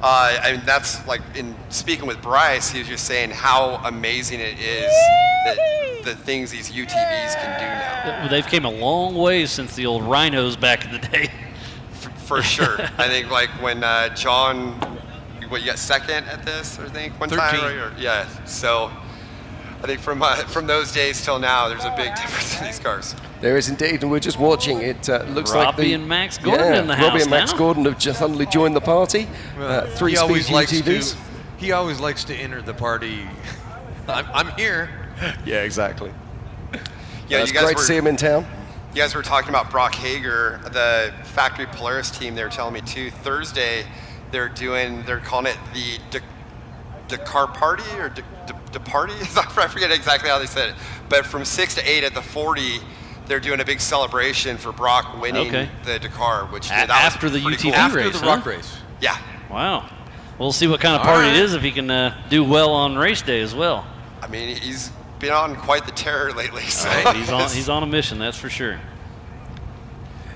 I mean, that's like, in speaking with Bryce, he was just saying how amazing it is that the things these UTVs can do now. They've came a long way since the old rhinos back in the day. For sure. I think like when John, you got second at this, I think, one 13. time, right? Yeah. So I think from those days till now, there's a big difference in these cars. There is indeed, and we're just watching. It looks like Robbie and Max Gordon in the house Robbie and Max now. Gordon have just suddenly joined the party. Three speed UTVs. He always likes to enter the party. I'm here. Yeah, exactly. Yeah, it's great to see him in town. You guys were talking about Brock Hager, the factory Polaris team. They were telling me too. Thursday, they're calling it the Dakar Party or the Party. I forget exactly how they said it. But from 6 to 8 at the 40. They're doing a big celebration for Brock winning the Dakar, which after the UTV cool. race, after the rock race. Yeah. Wow. We'll see what kind of party it is if he can do well on race day as well. I mean, he's been on quite the terror lately. So he's on a mission, that's for sure.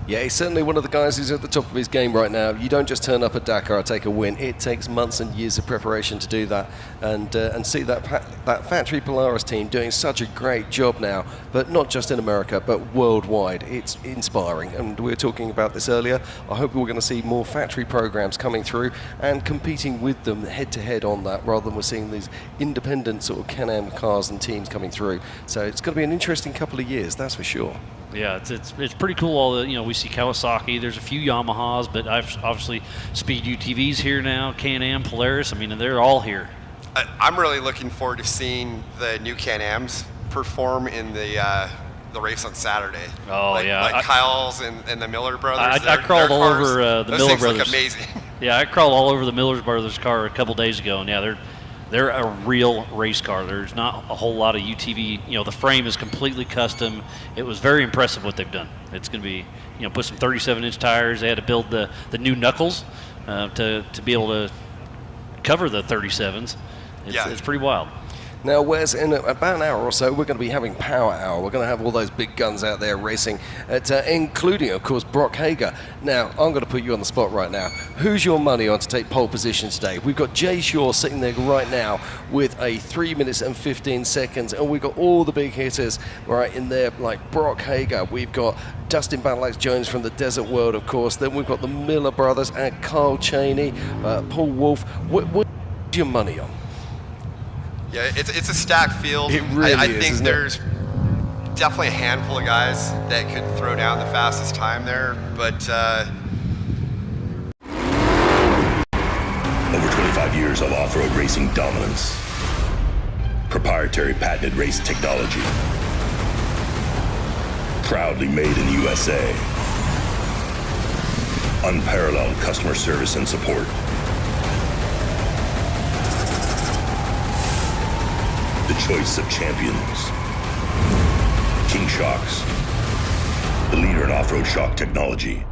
Yeah, he's certainly one of the guys who's at the top of his game right now. You don't just turn up at Dakar, take a win. It takes months and years of preparation to do that, and see that factory Polaris team doing such a great job now, but not just in America, but worldwide. It's inspiring, and we were talking about this earlier. I hope we're going to see more factory programs coming through and competing with them head-to-head on that, rather than we're seeing these independent sort of Can-Am cars and teams coming through. So it's going to be an interesting couple of years, that's for sure. Yeah, it's pretty cool. All the we see Kawasaki. There's a few Yamahas, but obviously Speed UTVs here now. Can-Am, Polaris. I mean, they're all here. I'm really looking forward to seeing the new Can-Ams perform in the race on Saturday. Oh like Kyle's and the Miller brothers. I crawled all over the Miller brothers. Look amazing. Yeah, I crawled all over the Miller brothers car a couple days ago, and yeah, they're a real race car. There's not a whole lot of UTV. The frame is completely custom. It was very impressive what they've done. It's going to be, put some 37-inch tires. They had to build the new knuckles to be able to cover the 37s. It's pretty wild. Now, Wes, in about an hour or so, we're going to be having Power Hour. We're going to have all those big guns out there racing, including, of course, Brock Hager. Now, I'm going to put you on the spot right now. Who's your money on to take pole position today? We've got Jay Shaw sitting there right now with a 3 minutes and 15 seconds, and we've got all the big hitters right in there, like Brock Hager. We've got Dustin Battleaxe Jones from the Desert World, of course. Then we've got the Miller brothers and Carl Cheney, Paul Wolf. What's your money on? Yeah, it's a stacked field. It really I is, think there's definitely a handful of guys that could throw down the fastest time there, but Over 25 years of off-road racing dominance. Proprietary patented race technology. Proudly made in the USA. Unparalleled customer service and support. The choice of champions. King Shocks, the leader in off-road shock technology.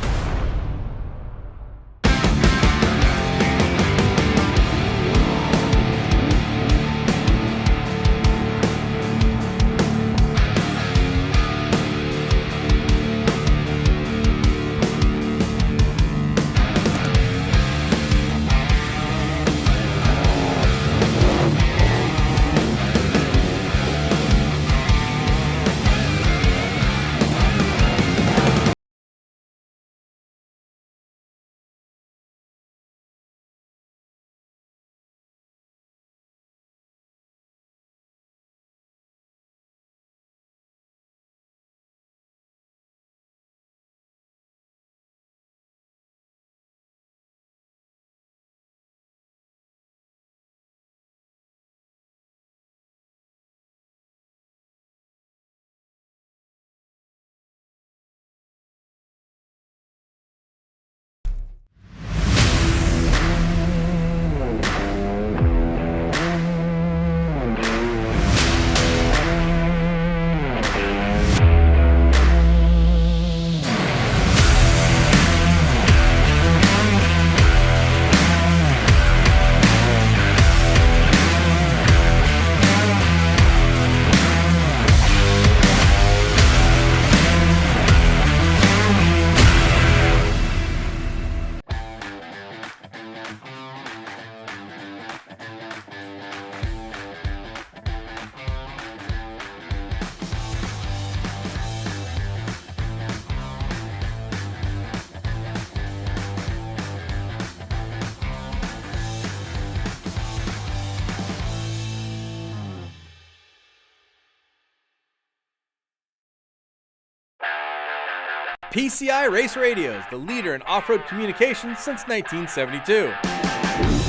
PCI Race Radios, the leader in off-road communications since 1972.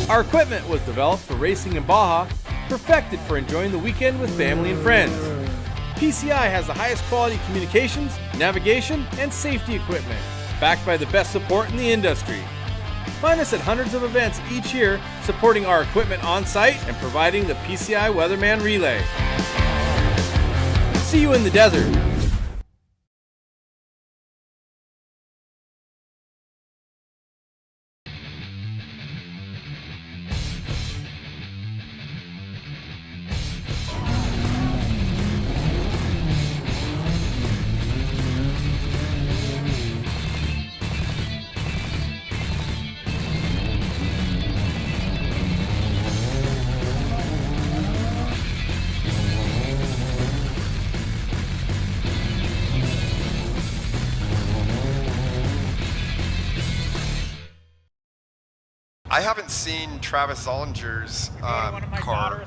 Our equipment was developed for racing in Baja, perfected for enjoying the weekend with family and friends. PCI has the highest quality communications, navigation, and safety equipment, backed by the best support in the industry. Find us at hundreds of events each year, supporting our equipment on site and providing the PCI Weatherman Relay. See you in the desert. I haven't seen Travis Zollinger's car.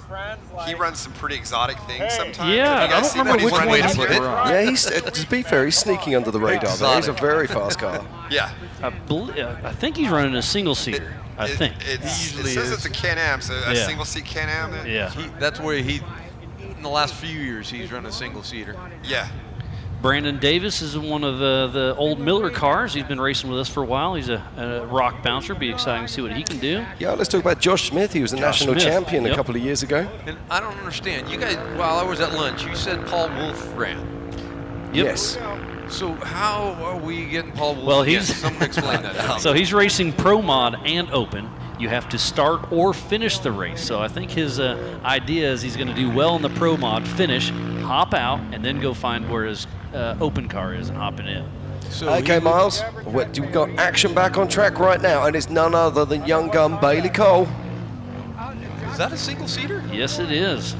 He runs some pretty exotic things sometimes. Yeah, I don't remember which way to put it. Yeah, he's to be fair, he's sneaking under the radar. There. He's a very fast car. Yeah. I think he's running a single-seater. I think. It says it's a Can-Am, so a single-seat Can-Am. Yeah. That's where in the last few years, he's run a single-seater. Yeah. Brandon Davis is one of the old Miller cars. He's been racing with us for a while. He's a rock bouncer. Be exciting to see what he can do. Yeah, let's talk about Josh Smith. He was a national champion a couple of years ago. And I don't understand. You guys, while I was at lunch, you said Paul Wolf ran. Yep. Yes. So how are we getting Paul Wolf? Well, again? Someone explain that. So he's racing Pro Mod and Open. You have to start or finish the race. So I think his idea is he's going to do well in the Pro Mod, finish, hop out, and then go find where his open car is and hopping in. So okay, Miles, we've got action back on track right now, and it's none other than young gun Bailey Cole. Is that a single-seater? Yes, it is.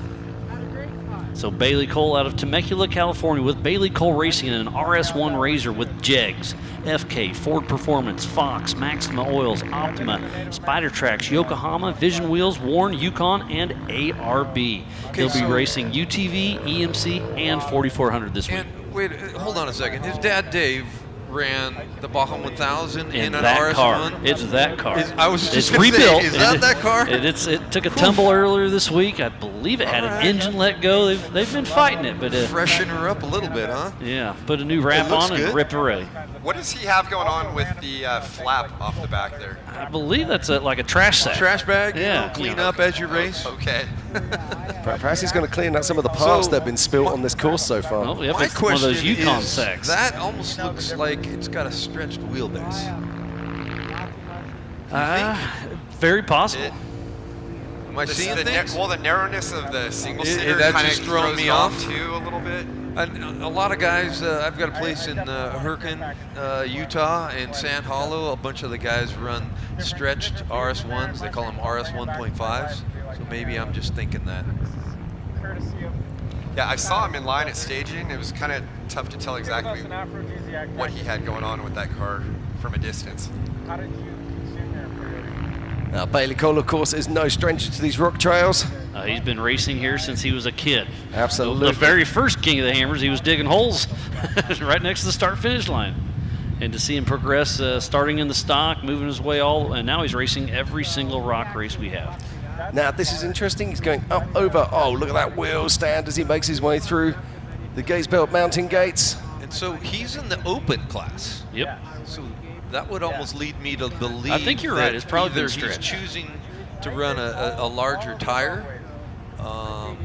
So Bailey Cole out of Temecula, California, with Bailey Cole Racing in an RS1 Razor with Jegs, FK, Ford Performance, Fox, Maxima Oils, Optima, Spider Tracks, Yokohama, Vision Wheels, Warn, Yukon, and ARB. He'll be racing UTV, EMC, and 4400 this week. Wait, hold on a second. His dad, Dave, ran the Baja 1000 in an that RS1. car. It's that car. I was just it's rebuilt. Say, is that car? It took a tumble earlier this week. I believe it had an engine let go. They've been fighting it, but freshen her up a little bit, huh? Yeah, put a new wrap on and rip her ready. What does he have going on with the flap off the back there? I believe that's like a trash sack. Trash bag. Yeah. Clean up as you race. Okay. Perhaps he's going to clean out some of the parts that have been spilt on this course so far. Oh, yep, My it's one of those question Yukon is, sacks. that almost looks like it's got a stretched wheelbase. Very possible. Am I seeing things? The narrowness of the single seater that's kind just of throwing throws me it off too a little bit. A lot of guys, I've got a place in Hurricane, Utah, and Sand Hollow. A bunch of the guys run stretched RS1s. They call them RS 1.5s. So maybe I'm just thinking that. Yeah, I saw him in line at staging. It was kind of tough to tell exactly what he had going on with that car from a distance. Now, Bailey Cole, of course, is no stranger to these rock trails. He's been racing here since he was a kid. Absolutely. The very first King of the Hammers, he was digging holes right next to the start-finish line. And to see him progress, starting in the stock, moving his way and now he's racing every single rock race we have. Now, this is interesting. He's going up over, look at that wheel stand as he makes his way through the Gates Belt mountain gates. And so he's in the open class. Yep. So that would almost lead me to believe I think you're right. It's probably either been he's stretched. choosing to run a larger tire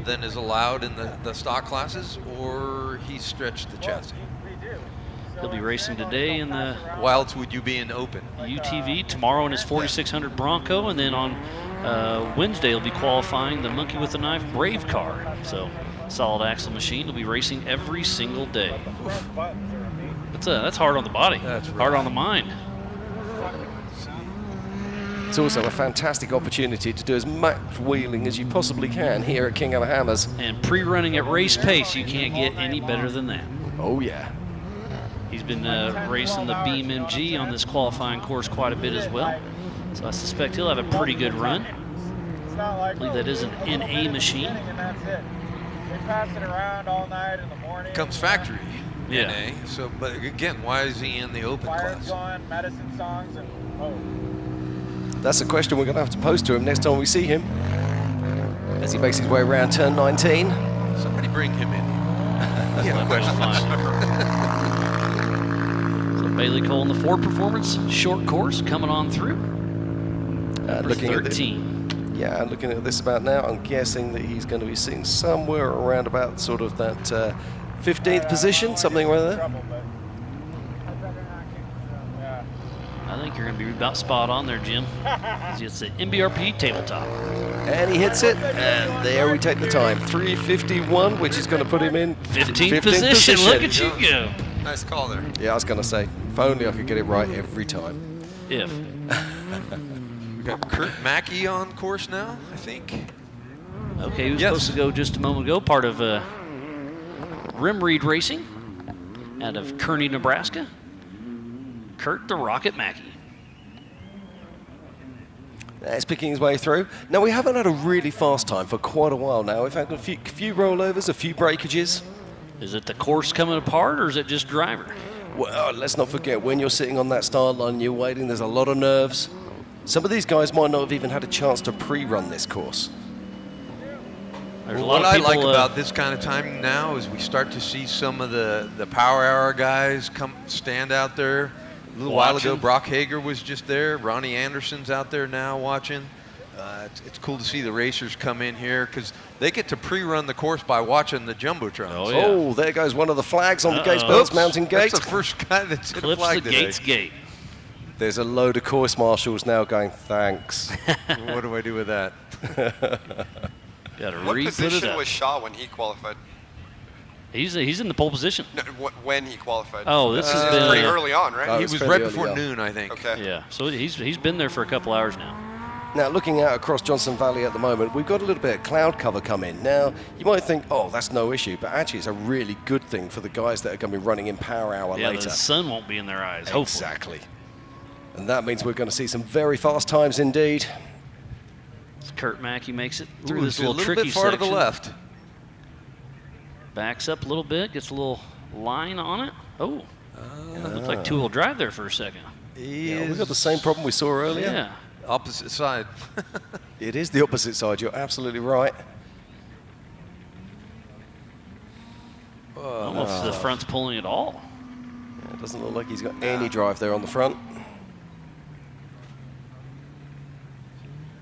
than is allowed in the stock classes, or he's stretched the chassis. He'll be racing today in the Wilds. Would you be in open? UTV, tomorrow in his 4600 Bronco, and then on Wednesday he'll be qualifying the Monkey with the Knife Brave car. So solid axle machine. He'll be racing every single day. That's hard on the body. That's hard on the mind. It's also a fantastic opportunity to do as much wheeling as you possibly can here at King of the Hammers. And pre-running at race pace, you can't get any better than that. Oh, yeah. He's been racing the Beam MG on this qualifying course quite a bit as well. So I suspect he'll have a pretty good run. I believe that is an NA machine. And that's it. We pass it around all night in the morning. Comes factory. Yeah. NA. So, but again, why is he in the open class? Gone, medicine songs, and That's a question we're going to have to pose to him next time we see him. As he makes his way around turn 19. Somebody bring him in. Yeah, so Bailey Cole in the Ford Performance short course coming on through. Looking 13. Looking at this about now, I'm guessing that he's going to be sitting somewhere around about sort of that 15th position, something like that. I think you're going to be about spot on there, Jim. It's the MBRP tabletop. And he hits it, and there we take the time. 3:51, which is going to put him in 15th position. Look at you go. Nice call there. Yeah, I was going to say, if only I could get it right every time. If. We got Kurt Mackey on course now, I think. Okay, he was supposed to go just a moment ago, part of Rim Reed Racing out of Kearney, Nebraska. Kurt the Rocket Mackey. He's picking his way through. Now, we haven't had a really fast time for quite a while now. We've had a few rollovers, a few breakages. Is it the course coming apart, or is it just driver? Well, let's not forget, when you're sitting on that start line, you're waiting, there's a lot of nerves. Some of these guys might not have even had a chance to pre-run this course. What I like about this kind of time now is we start to see some of the Power Hour guys stand out there. A little while ago, Brock Hager was just there. Ronnie Anderson's out there now watching. It's cool to see the racers come in here because they get to pre-run the course by watching the Jumbotrons. Oh, there goes one of the flags on the Gatesburg's Mountain Gate. That's the first guy that's hit a Clips flag the today. Gates gate. There's a load of course marshals now going, thanks. What do I do with that? Got to What re-put it position up. was Shaw when he qualified? He's in the pole position. No, when he qualified? Oh, this has been pretty early on, right? He was right before noon, I think. Okay. Yeah, so he's been there for a couple hours now. Now, looking out across Johnson Valley at the moment, we've got a little bit of cloud cover coming. Now, you might think, oh, that's no issue, but actually it's a really good thing for the guys that are going to be running in Power Hour Yeah, later. the sun won't be in their eyes, hopefully. Exactly. And that means we're going to see some very fast times indeed. Kurt Mackey makes it through Ooh, this it's little a little tricky bit far section. to the left. Backs up a little bit, gets a little line on it. Oh, yeah, looked like two-wheel drive there for a second. Yeah, we've got the same problem we saw earlier. Yeah. Opposite side. It is the opposite side, you're absolutely right. Almost the front's pulling it all. Yeah, it doesn't look like he's got any drive there on the front.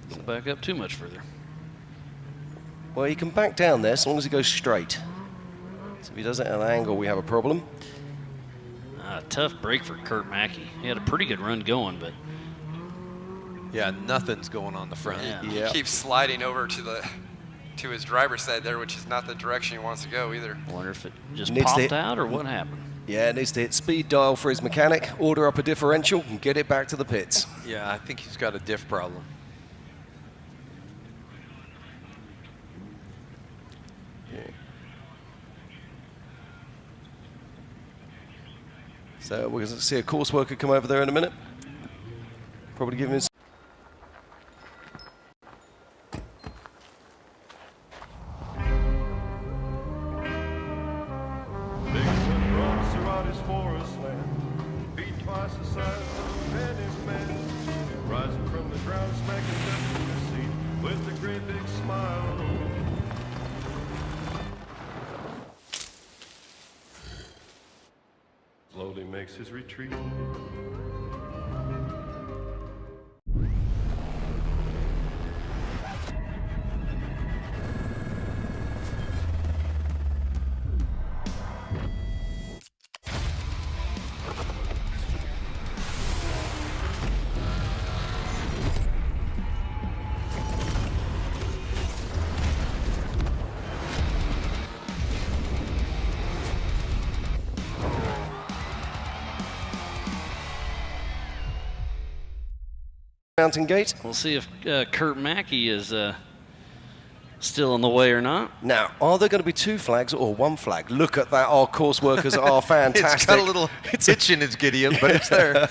Doesn't back up too much further. Well, he can back down there as long as he goes straight. So if he does it at an angle, we have a problem. Tough break for Kurt Mackey. He had a pretty good run going, but yeah, nothing's going on the front. Yeah. He keeps sliding over to his driver's side there, which is not the direction he wants to go either. I wonder if it just Needs to popped hit- out or what happened. Yeah, it needs to hit speed dial for his mechanic, order up a differential, and get it back to the pits. Yeah, I think he's got a diff problem. So we're going to see a course worker come over there in a minute. Probably give him his... Big sun rolls throughout his forest land, feet twice the size of many men, rising from the ground, smacking dust in his seat with a great big smile. Slowly makes his retreat. Mountain Gate. We'll see if Kurt Mackey is still on the way or not. Now, are there going to be two flags or one flag? Look at that, our course workers are fantastic. It's got a little hitch in its Gideon, but it's there.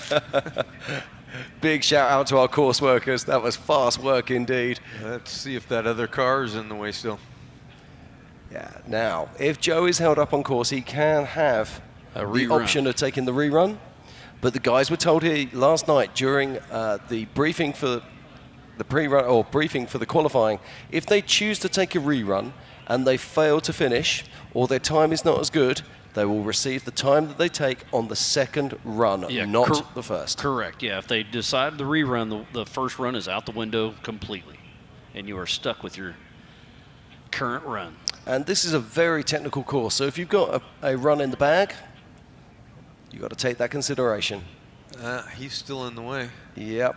Big shout out to our course workers. That was fast work indeed. Let's see if that other car is in the way still. Yeah, now, if Joe is held up on course, he can have the rerun. option of taking the rerun. But the guys were told here last night during the briefing for the pre-run or briefing for the qualifying, if they choose to take a rerun and they fail to finish or their time is not as good, they will receive the time that they take on the second run, not the first. Correct, yeah. If they decide the rerun, the first run is out the window completely, and you are stuck with your current run. And this is a very technical course, so if you've got a run in the bag, you've got to take that consideration. He's still in the way. Yep.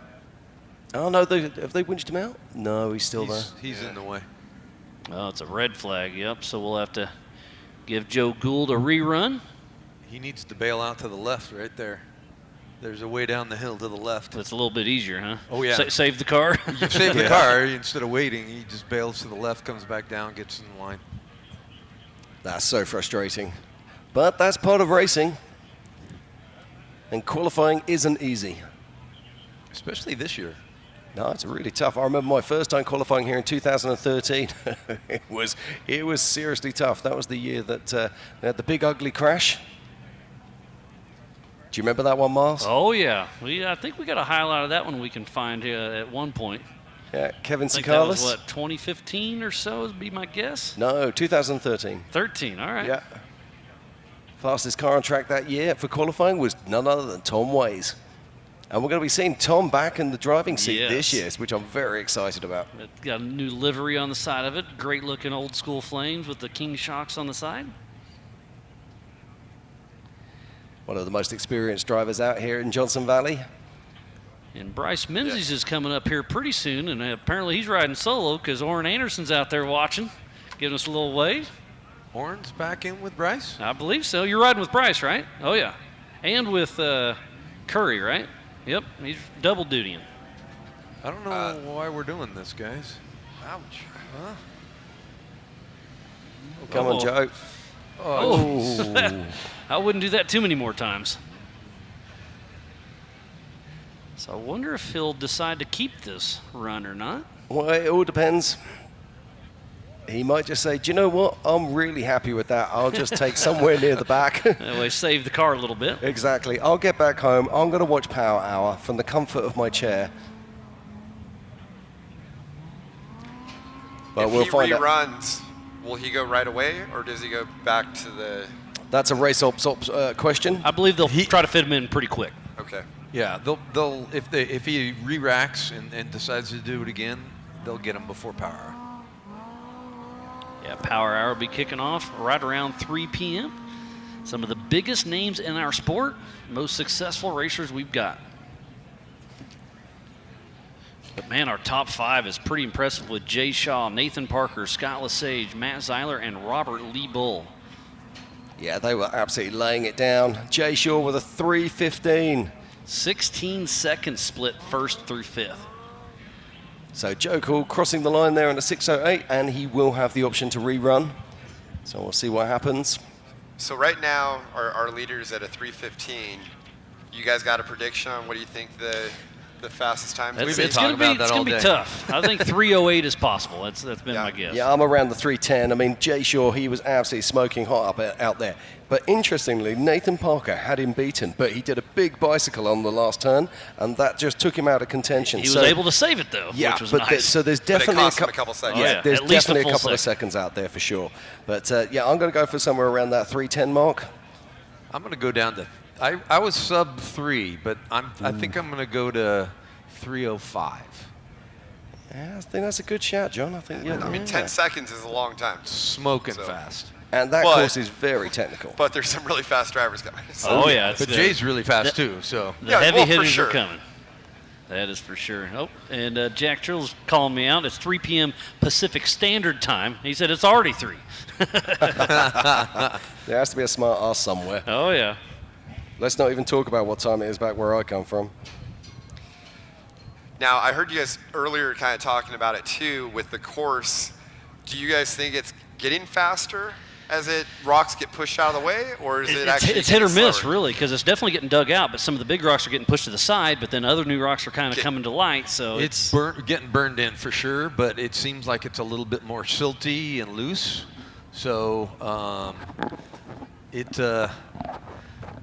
Oh, no, have they winched him out? No, he's still there. He's in the way. Oh, it's a red flag, yep. So we'll have to give Joe Gould a rerun. He needs to bail out to the left right there. There's a way down the hill to the left. That's a little bit easier, huh? Oh, yeah. Save the car? You save the car. Instead of waiting, he just bails to the left, comes back down, gets in line. That's so frustrating. But that's part of racing. And qualifying isn't easy. Especially this year. No, it's really tough. I remember my first time qualifying here in 2013. it was seriously tough. That was the year that they had the big ugly crash. Do you remember that one, Miles? Oh, yeah. I think we got a highlight of that one we can find at one point. Yeah, Kevin I think Sikalis. that was, what, 2015 or so would be my guess? No, 2013. 13, all right. Yeah. Fastest car on track that year for qualifying was none other than Tom Ways. And we're going to be seeing Tom back in the driving seat this year, which I'm very excited about. It got a new livery on the side of it. Great looking old school flames with the King shocks on the side. One of the most experienced drivers out here in Johnson Valley. And Bryce Menzies is coming up here pretty soon, and apparently he's riding solo because Ronnie Anderson's out there watching, giving us a little wave. Horn's back in with Bryce? I believe so. You're riding with Bryce, right? Oh, yeah. And with Currie, right? Yep, he's double dutying. I don't know why we're doing this, guys. Ouch. Huh? Come on, Joe. Oh. I wouldn't do that too many more times. So I wonder if he'll decide to keep this run or not. Well, it all depends. He might just say, do you know what? I'm really happy with that. I'll just take somewhere near the back. That way save the car a little bit. Exactly. I'll get back home. I'm going to watch Power Hour from the comfort of my chair. But we'll find out. If he reruns, will he go right away, or does he go back to the... That's a race ops question. I believe they'll try to fit him in pretty quick. Okay. Yeah, they'll if he re-racks and decides to do it again, they'll get him before Power Hour. Yeah, Power Hour will be kicking off right around 3 p.m. Some of the biggest names in our sport, most successful racers we've got. But, man, our top 5 is pretty impressive with Jay Shaw, Nathan Parker, Scott Lesage, Matt Zeiler, and Robert Lee Bull. Yeah, they were absolutely laying it down. Jay Shaw with a 3:15. 16-second split first through fifth. So Joe Cool crossing the line there in a 6:08, and he will have the option to rerun. So we'll see what happens. So right now, our leader's at a 3:15. You guys got a prediction on what do you think the fastest time is? It's going to be tough. I think 3:08 is possible. That's been my guess. Yeah, I'm around the 3:10. I mean, Jay Shaw, he was absolutely smoking hot out there. But interestingly, Nathan Parker had him beaten, but he did a big bicycle on the last turn, and that just took him out of contention. He was able to save it, though, yeah, which was but nice. So there's definitely a couple seconds. Yeah, there's at least definitely a couple second. of seconds out there for sure. But yeah, I'm going to go for somewhere around that 3:10 mark. I'm going to go down to. I was sub 3, but I think I'm going to go to 3:05. Yeah, I think that's a good shout, John. I think. Yeah, I mean, 10 seconds is a long time. Smoking fast. And that course is very technical. But there's some really fast drivers coming. So. Oh, yeah. But Jay's really fast, too. So The heavy hitters are coming. That is for sure. Oh, and Jack Trill's calling me out. It's 3 p.m. Pacific Standard Time. He said it's already 3. There has to be a smart ass somewhere. Oh, yeah. Let's not even talk about what time it is back where I come from. Now, I heard you guys earlier kind of talking about it, too, with the course. Do you guys think it's getting faster as rocks get pushed out of the way, or is it actually it's hit or miss, slower? really, because it's definitely getting dug out, but some of the big rocks are getting pushed to the side, but then other new rocks are kind of coming to light, so it's getting burned in for sure, but it seems like it's a little bit more silty and loose. So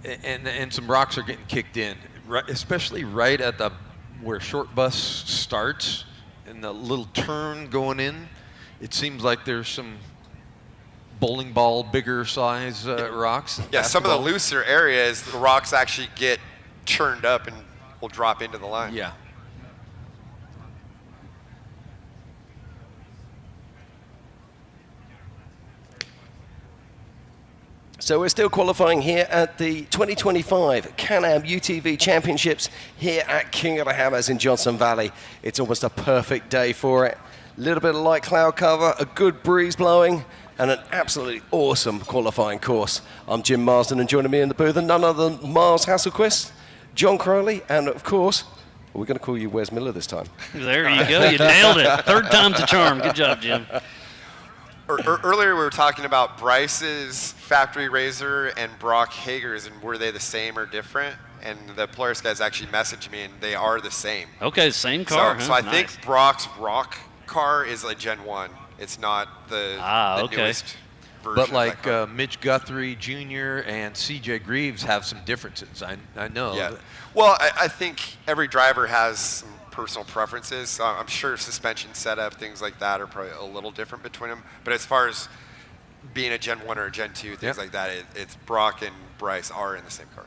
and some rocks are getting kicked in, right, especially right at where short bus starts and the little turn going in. It seems like there's some bowling ball, bigger size rocks. Yeah, some of the looser areas, the rocks actually get churned up and will drop into the line. Yeah. So we're still qualifying here at the 2025 Can-Am UTV Championships here at King of the Hammers in Johnson Valley. It's almost a perfect day for it. A little bit of light cloud cover, a good breeze blowing, and an absolutely awesome qualifying course. I'm Jim Marsden, and joining me in the booth are none other than Miles Hasselquist, John Crowley, and of course, we're going to call you Wes Miller this time. There you go. You nailed it. Third time's a charm. Good job, Jim. Earlier we were talking about Bryce's factory razor and Brock Hager's, and were they the same or different? And the Polaris guys actually messaged me, and they are the same. Okay, same car. So I think Brock's rock car is a Gen 1. It's not the newest version. But like Mitch Guthrie Jr. and C.J. Greaves have some differences. I know. Yeah. Well, I think every driver has some personal preferences. So I'm sure suspension setup, things like that are probably a little different between them. But as far as being a Gen 1 or a Gen 2, things like that, it's Brock and Bryce are in the same car.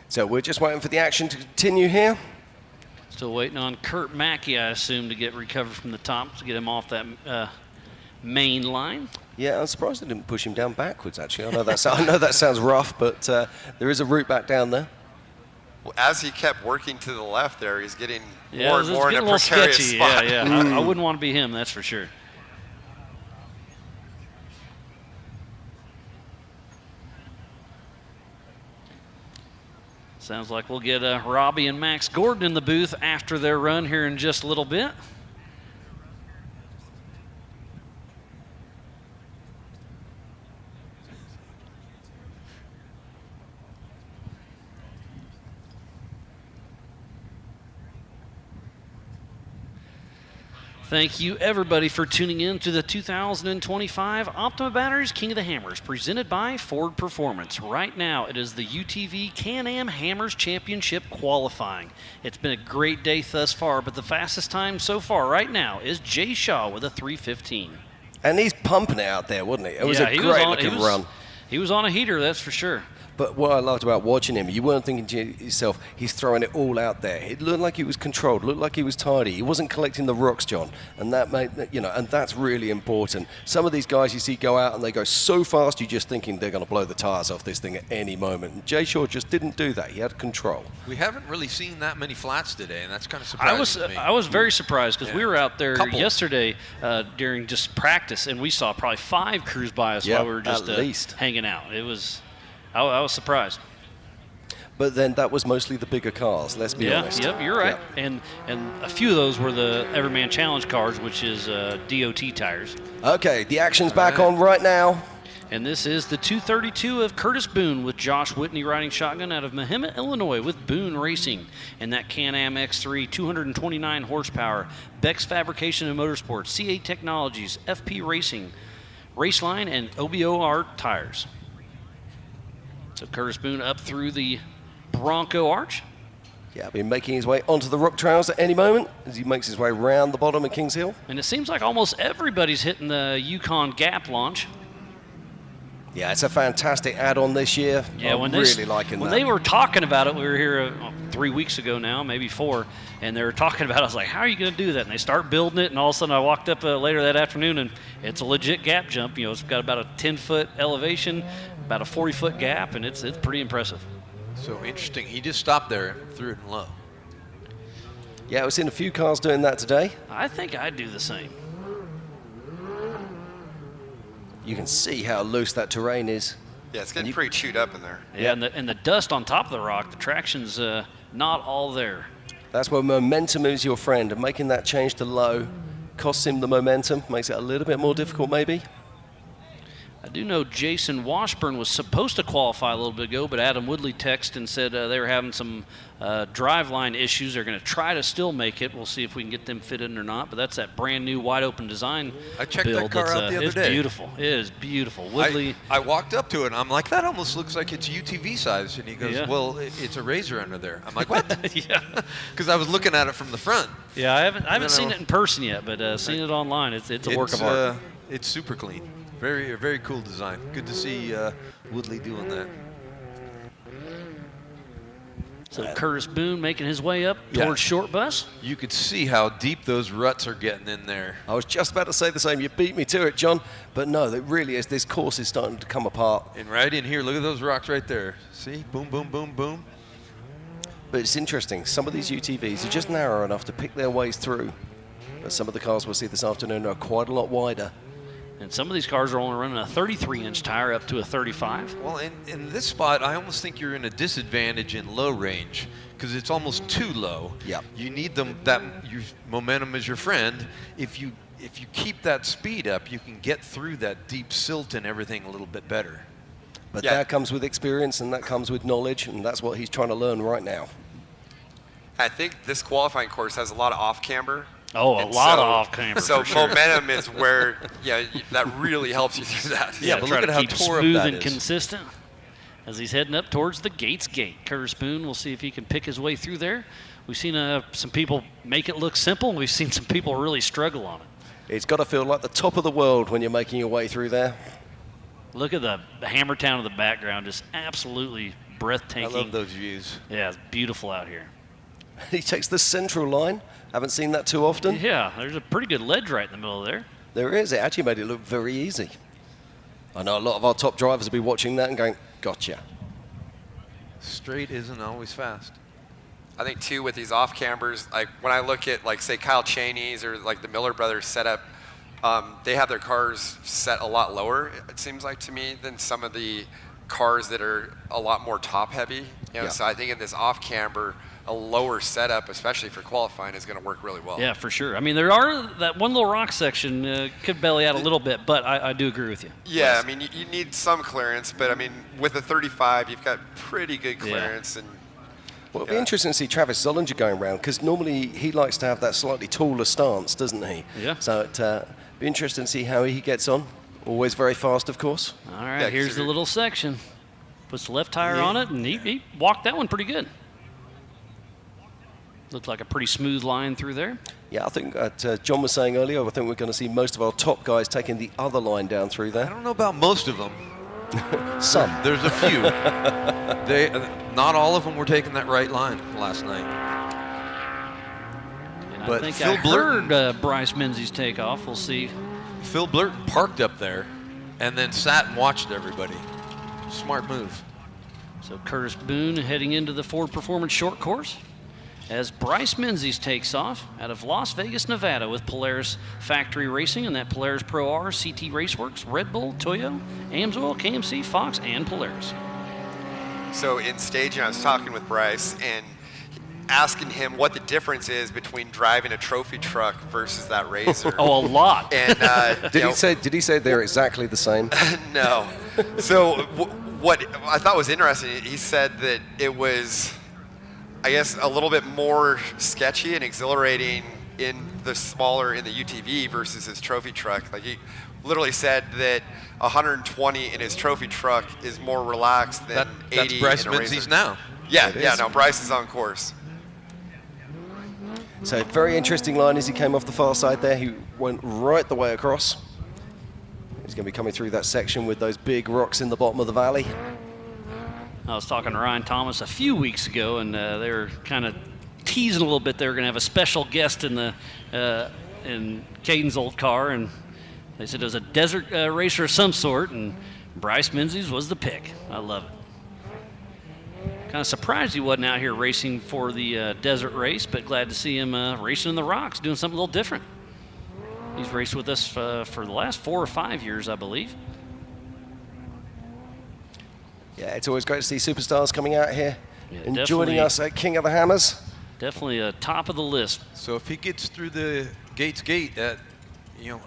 So we're just waiting for the action to continue here. Still waiting on Kurt Mackey, I assume, to get recovered from the top to get him off that main line. Yeah, I'm surprised they didn't push him down backwards, actually. I know that sounds rough, but there is a route back down there. Well, as he kept working to the left there, he's getting Yeah, more and more in a precarious sketchy. spot. Yeah. I wouldn't want to be him, that's for sure. Sounds like we'll get Robby and Max Gordon in the booth after their run here in just a little bit. Thank you, everybody, for tuning in to the 2025 Optima Batteries King of the Hammers, presented by Ford Performance. Right now, it is the UTV Can-Am Hammers Championship qualifying. It's been a great day thus far, but the fastest time so far right now is Jay Shaw with a 3:15. And he's pumping it out there, wasn't he? It was a great-looking run. He was on a heater, that's for sure. But what I loved about watching him, you weren't thinking to yourself, he's throwing it all out there. It looked like he was controlled, looked like he was tidy. He wasn't collecting the rocks, John. And that made, and that's really important. Some of these guys you see go out and they go so fast, you're just thinking they're going to blow the tires off this thing at any moment. And Jay Shaw just didn't do that. He had control. We haven't really seen that many flats today, and that's kind of surprising to me. I was very surprised because we were out there yesterday during just practice, and we saw probably 5 crews by us while we were just at least hanging out. It was, I was surprised. But then that was mostly the bigger cars, let's be honest. Yep, you're right. And a few of those were the Everyman Challenge cars, which is DOT tires. Okay, the action's back on right now. And this is the 232 of Curtis Boone with Josh Whitney riding shotgun out of Mahima, Illinois with Boone Racing. And that Can-Am X3, 229 horsepower, Beck's Fabrication and Motorsports, C8 Technologies, FP Racing, Raceline, and OBOR tires. So Curtis Boone up through the Bronco Arch. Yeah, been making his way onto the rock trails at any moment as he makes his way around the bottom of Kings Hill. And it seems like almost everybody's hitting the Yukon Gap launch. Yeah, it's a fantastic add-on this year. Yeah, I'm really liking that. When they were talking about it, we were here 3 weeks ago now, maybe 4, and they were talking about it. I was like, how are you going to do that? And they start building it, and all of a sudden I walked up later that afternoon, and it's a legit gap jump. You know, it's got about a 10-foot elevation, about a 40-foot gap, and it's pretty impressive. So interesting. He just stopped there and threw it in low. Yeah, I've seen a few cars doing that today. I think I'd do the same. You can see how loose that terrain is. Yeah, it's getting pretty chewed up in there. Yeah, and the dust on top of the rock, the traction's not all there. That's where momentum is your friend, and making that change to low costs him the momentum, makes it a little bit more difficult maybe. I do know Jason Washburn was supposed to qualify a little bit ago, but Adam Woodley texted and said they were having some driveline issues. They're going to try to still make it. We'll see if we can get them fit in or not. But that's that brand new wide open design. I checked build that car out the other it's day. Beautiful. It is beautiful. Woodley. I walked up to it and I'm like, that almost looks like it's UTV size. And he goes, Yeah. well, it's a Razor under there. I'm like, what? Yeah. Because I was looking at it from the front. Yeah, I haven't seen it in person yet, but seen it online. It's a work of art. It's super clean. Very, very cool design. Good to see Woodley doing that. So Curtis Boone making his way up towards short bus. You could see how deep those ruts are getting in there. I was just about to say the same. You beat me to it, John. But no, it really is. This course is starting to come apart. And right in here, look at those rocks right there. See? Boom, boom, boom, boom. But it's interesting. Some of these UTVs are just narrow enough to pick their ways through. But some of the cars we'll see this afternoon are quite a lot wider. And some of these cars are only running a 33-inch tire up to a 35. Well, in this spot, I almost think you're in a disadvantage in low range because it's almost too low. Yeah. You need your momentum is your friend. If you keep that speed up, you can get through that deep silt and everything a little bit better. But that comes with experience and that comes with knowledge, and that's what he's trying to learn right now. I think this qualifying course has a lot of off camber. Oh, a lot of off camber. So for sure. momentum is where, that really helps you through that. Yeah, but try look to at how keep tore up smooth that and is. consistent as he's heading up towards the Gates Gate. Curtis Boone, we'll see if he can pick his way through there. We've seen some people make it look simple. We've seen some people really struggle on it. It's got to feel like the top of the world when you're making your way through there. Look at the Hammer Town in the background, just absolutely breathtaking. I love those views. Yeah, it's beautiful out here. He takes the central line. Haven't seen that too often. Yeah, there's a pretty good ledge right in the middle of there. There is. It actually made it look very easy. I know a lot of our top drivers will be watching that and going, gotcha. Straight isn't always fast. I think too with these off cambers, like when I look at like say Kyle Cheney's or like the Miller brothers setup, they have their cars set a lot lower. It seems like to me than some of the cars that are a lot more top heavy. So I think in this off camber, a lower setup, especially for qualifying, is going to work really well. Yeah, for sure. I mean, there are that one little rock section could belly out a little bit, but I do agree with you. Yeah, I mean, you need some clearance, but I mean, with a 35, you've got pretty good clearance. And well, it'll be interesting to see Travis Zollinger going around because normally he likes to have that slightly taller stance, doesn't he? Yeah. So it'll be interesting to see how he gets on. Always very fast, of course. All right, here's the little section. Puts the left tire on it, and he walked that one pretty good. Looked like a pretty smooth line through there. Yeah, I think John was saying earlier, I think we're going to see most of our top guys taking the other line down through there. I don't know about most of them. Some. There's a few. Not all of them were taking that right line last night. And But I think Phil I heard Bryce Menzies take off. We'll see. Phil Blurton parked up there and then sat and watched everybody. Smart move. So Curtis Boone heading into the Ford Performance Short Course as Bryce Menzies takes off out of Las Vegas, Nevada with Polaris Factory Racing and that Polaris Pro R, CT Raceworks, Red Bull, Toyo, Amsoil, KMC, Fox, and Polaris. so in staging, I was talking with Bryce and asking him what the difference is between driving a trophy truck versus that Razor. Oh, a lot. And Did he say they're exactly the same? No. So what I thought was interesting, he said that it was, I guess, a little bit more sketchy and exhilarating in the UTV versus his trophy truck. Like he literally said that 120 in his trophy truck is more relaxed than 80 That's Bryce in a Menzies Razor. now. Yeah, Bryce is on course. So very interesting line as he came off the far side there. He went right the way across. He's going to be coming through that section with those big rocks in the bottom of the valley. I was talking to Ryan Thomas a few weeks ago, and they were kind of teasing a little bit. They were going to have a special guest in Caden's old car, and they said it was a desert racer of some sort, and Bryce Menzies was the pick. I love it. Kind of surprised he wasn't out here racing for the desert race, but glad to see him racing in the rocks, doing something a little different. He's raced with us for the last 4 or 5 years, I believe. Yeah, it's always great to see superstars coming out here and definitely. joining us at King of the Hammers. Definitely top of the list. So if he gets through the Gates Gate,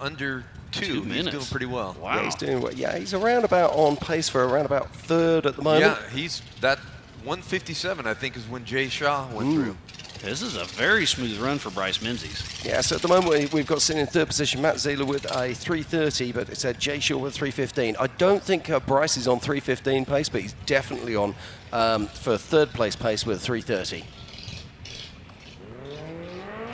under 2 2 He's minutes. doing pretty well. Wow. Yeah, he's doing well. Yeah, he's around about on pace for around about 3rd at the moment. Yeah, he's that 157, I think, is when Jay Shaw went through. This is a very smooth run for Bryce Menzies. Yeah, so at the moment we've got sitting in 3rd position Matt Zieler with a 3:30, but it's Jay Shaw with 3:15. I don't think Bryce is on 3:15 pace, but he's definitely on for 3rd place pace with 3:30.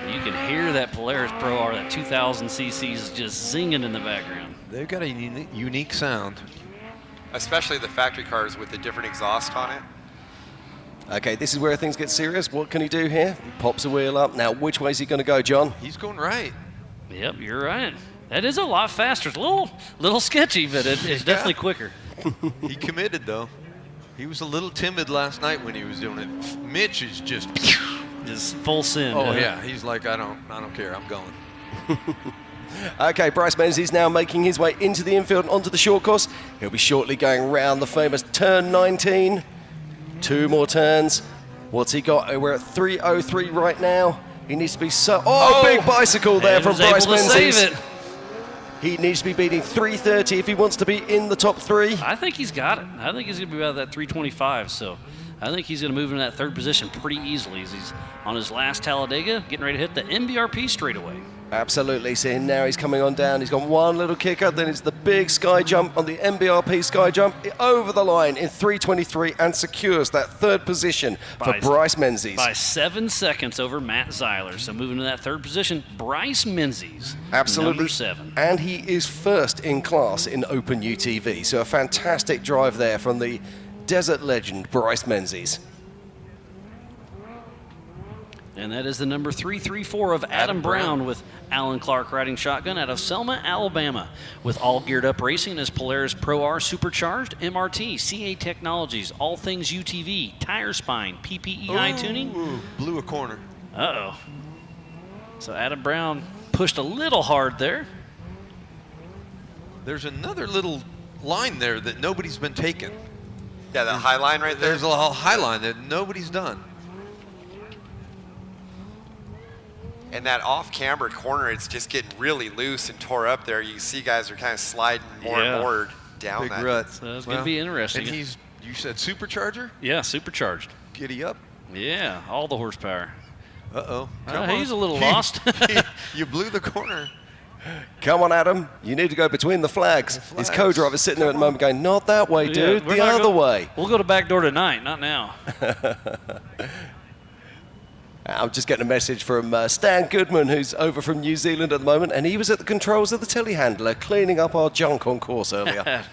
You can hear that Polaris Pro R, that 2000 cc's just zinging in the background. They've got a unique sound. Especially the factory cars with the different exhaust on it. Okay, this is where things get serious. What can he do here? He pops a wheel up. Now, which way is he going to go, John? He's going right. Yep, you're right. That is a lot faster. It's a little sketchy, but it's definitely quicker. He committed, though. He was a little timid last night when he was doing it. Mitch is just full send. Oh yeah, he's like, I don't care. I'm going. Okay, Bryce Menzies now making his way into the infield and onto the short course. He'll be shortly going round the famous turn 19. 2 more turns. What's he got? We're at 3:03 right now. He needs to be big bicycle there from Bryce Menzies. He needs to be beating 3:30 if he wants to be in the top 3. I think he's got it. I think he's going to be about that 3:25. So I think he's going to move into that 3rd position pretty easily as he's on his last Talladega, getting ready to hit the MBRP straightaway. Absolutely. See, now he's coming on down. He's got one little kicker, then it's the big sky jump on the MBRP sky jump over the line in 3:23 and secures that 3rd position for Bryce Menzies. By 7 seconds over Matt Zieler. So moving to that 3rd position, Bryce Menzies, Absolutely. number 7. And he is 1st in class in Open UTV. So a fantastic drive there from the desert legend, Bryce Menzies. And that is the number 334 of Adam Brown with Alan Clark riding shotgun out of Selma, Alabama. With all geared up racing is Polaris Pro R Supercharged, MRT, CA Technologies, all things UTV, tire spine, PPEI tuning. Blew a corner. Uh-oh. So Adam Brown pushed a little hard there. There's another little line there that nobody's been taking. Yeah, that high line right there. There's a little high line that nobody's done. And that off-camber corner, it's just getting really loose and tore up there. You see guys are kind of sliding more and more down Big that. rut. So it's going to be interesting. And you said supercharger? Yeah, supercharged. Giddy up. Yeah, all the horsepower. Uh-oh. He's a little lost. You blew the corner. Come on, Adam. You need to go between the flags. His co-driver's sitting there at the moment going, not that way, dude. we're The not other way. We'll go to back door tonight, not now. I'm just getting a message from Stan Goodman, who's over from New Zealand at the moment, and he was at the controls of the telehandler cleaning up our junk on course earlier.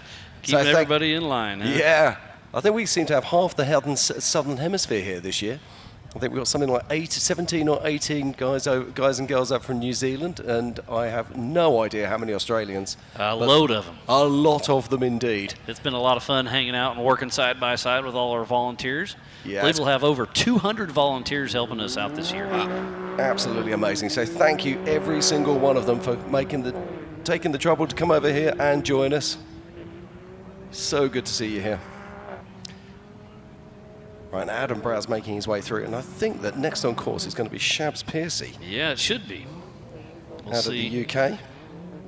Keeping everybody in line. Huh? Yeah. I think we seem to have half the southern hemisphere here this year. I think we've got something like 17 or 18 guys and girls up from New Zealand, and I have no idea how many Australians. A load of them. A lot of them indeed. It's been a lot of fun hanging out and working side by side with all our volunteers. Yeah, I believe we'll have over 200 volunteers helping us out this year. Absolutely amazing. So thank you, every single one of them, for taking the trouble to come over here and join us. So good to see you here. Right, Adam Brown's making his way through, and I think that next on course is going to be Shabs Piercy. Yeah, it should be. We'll out see. of the UK.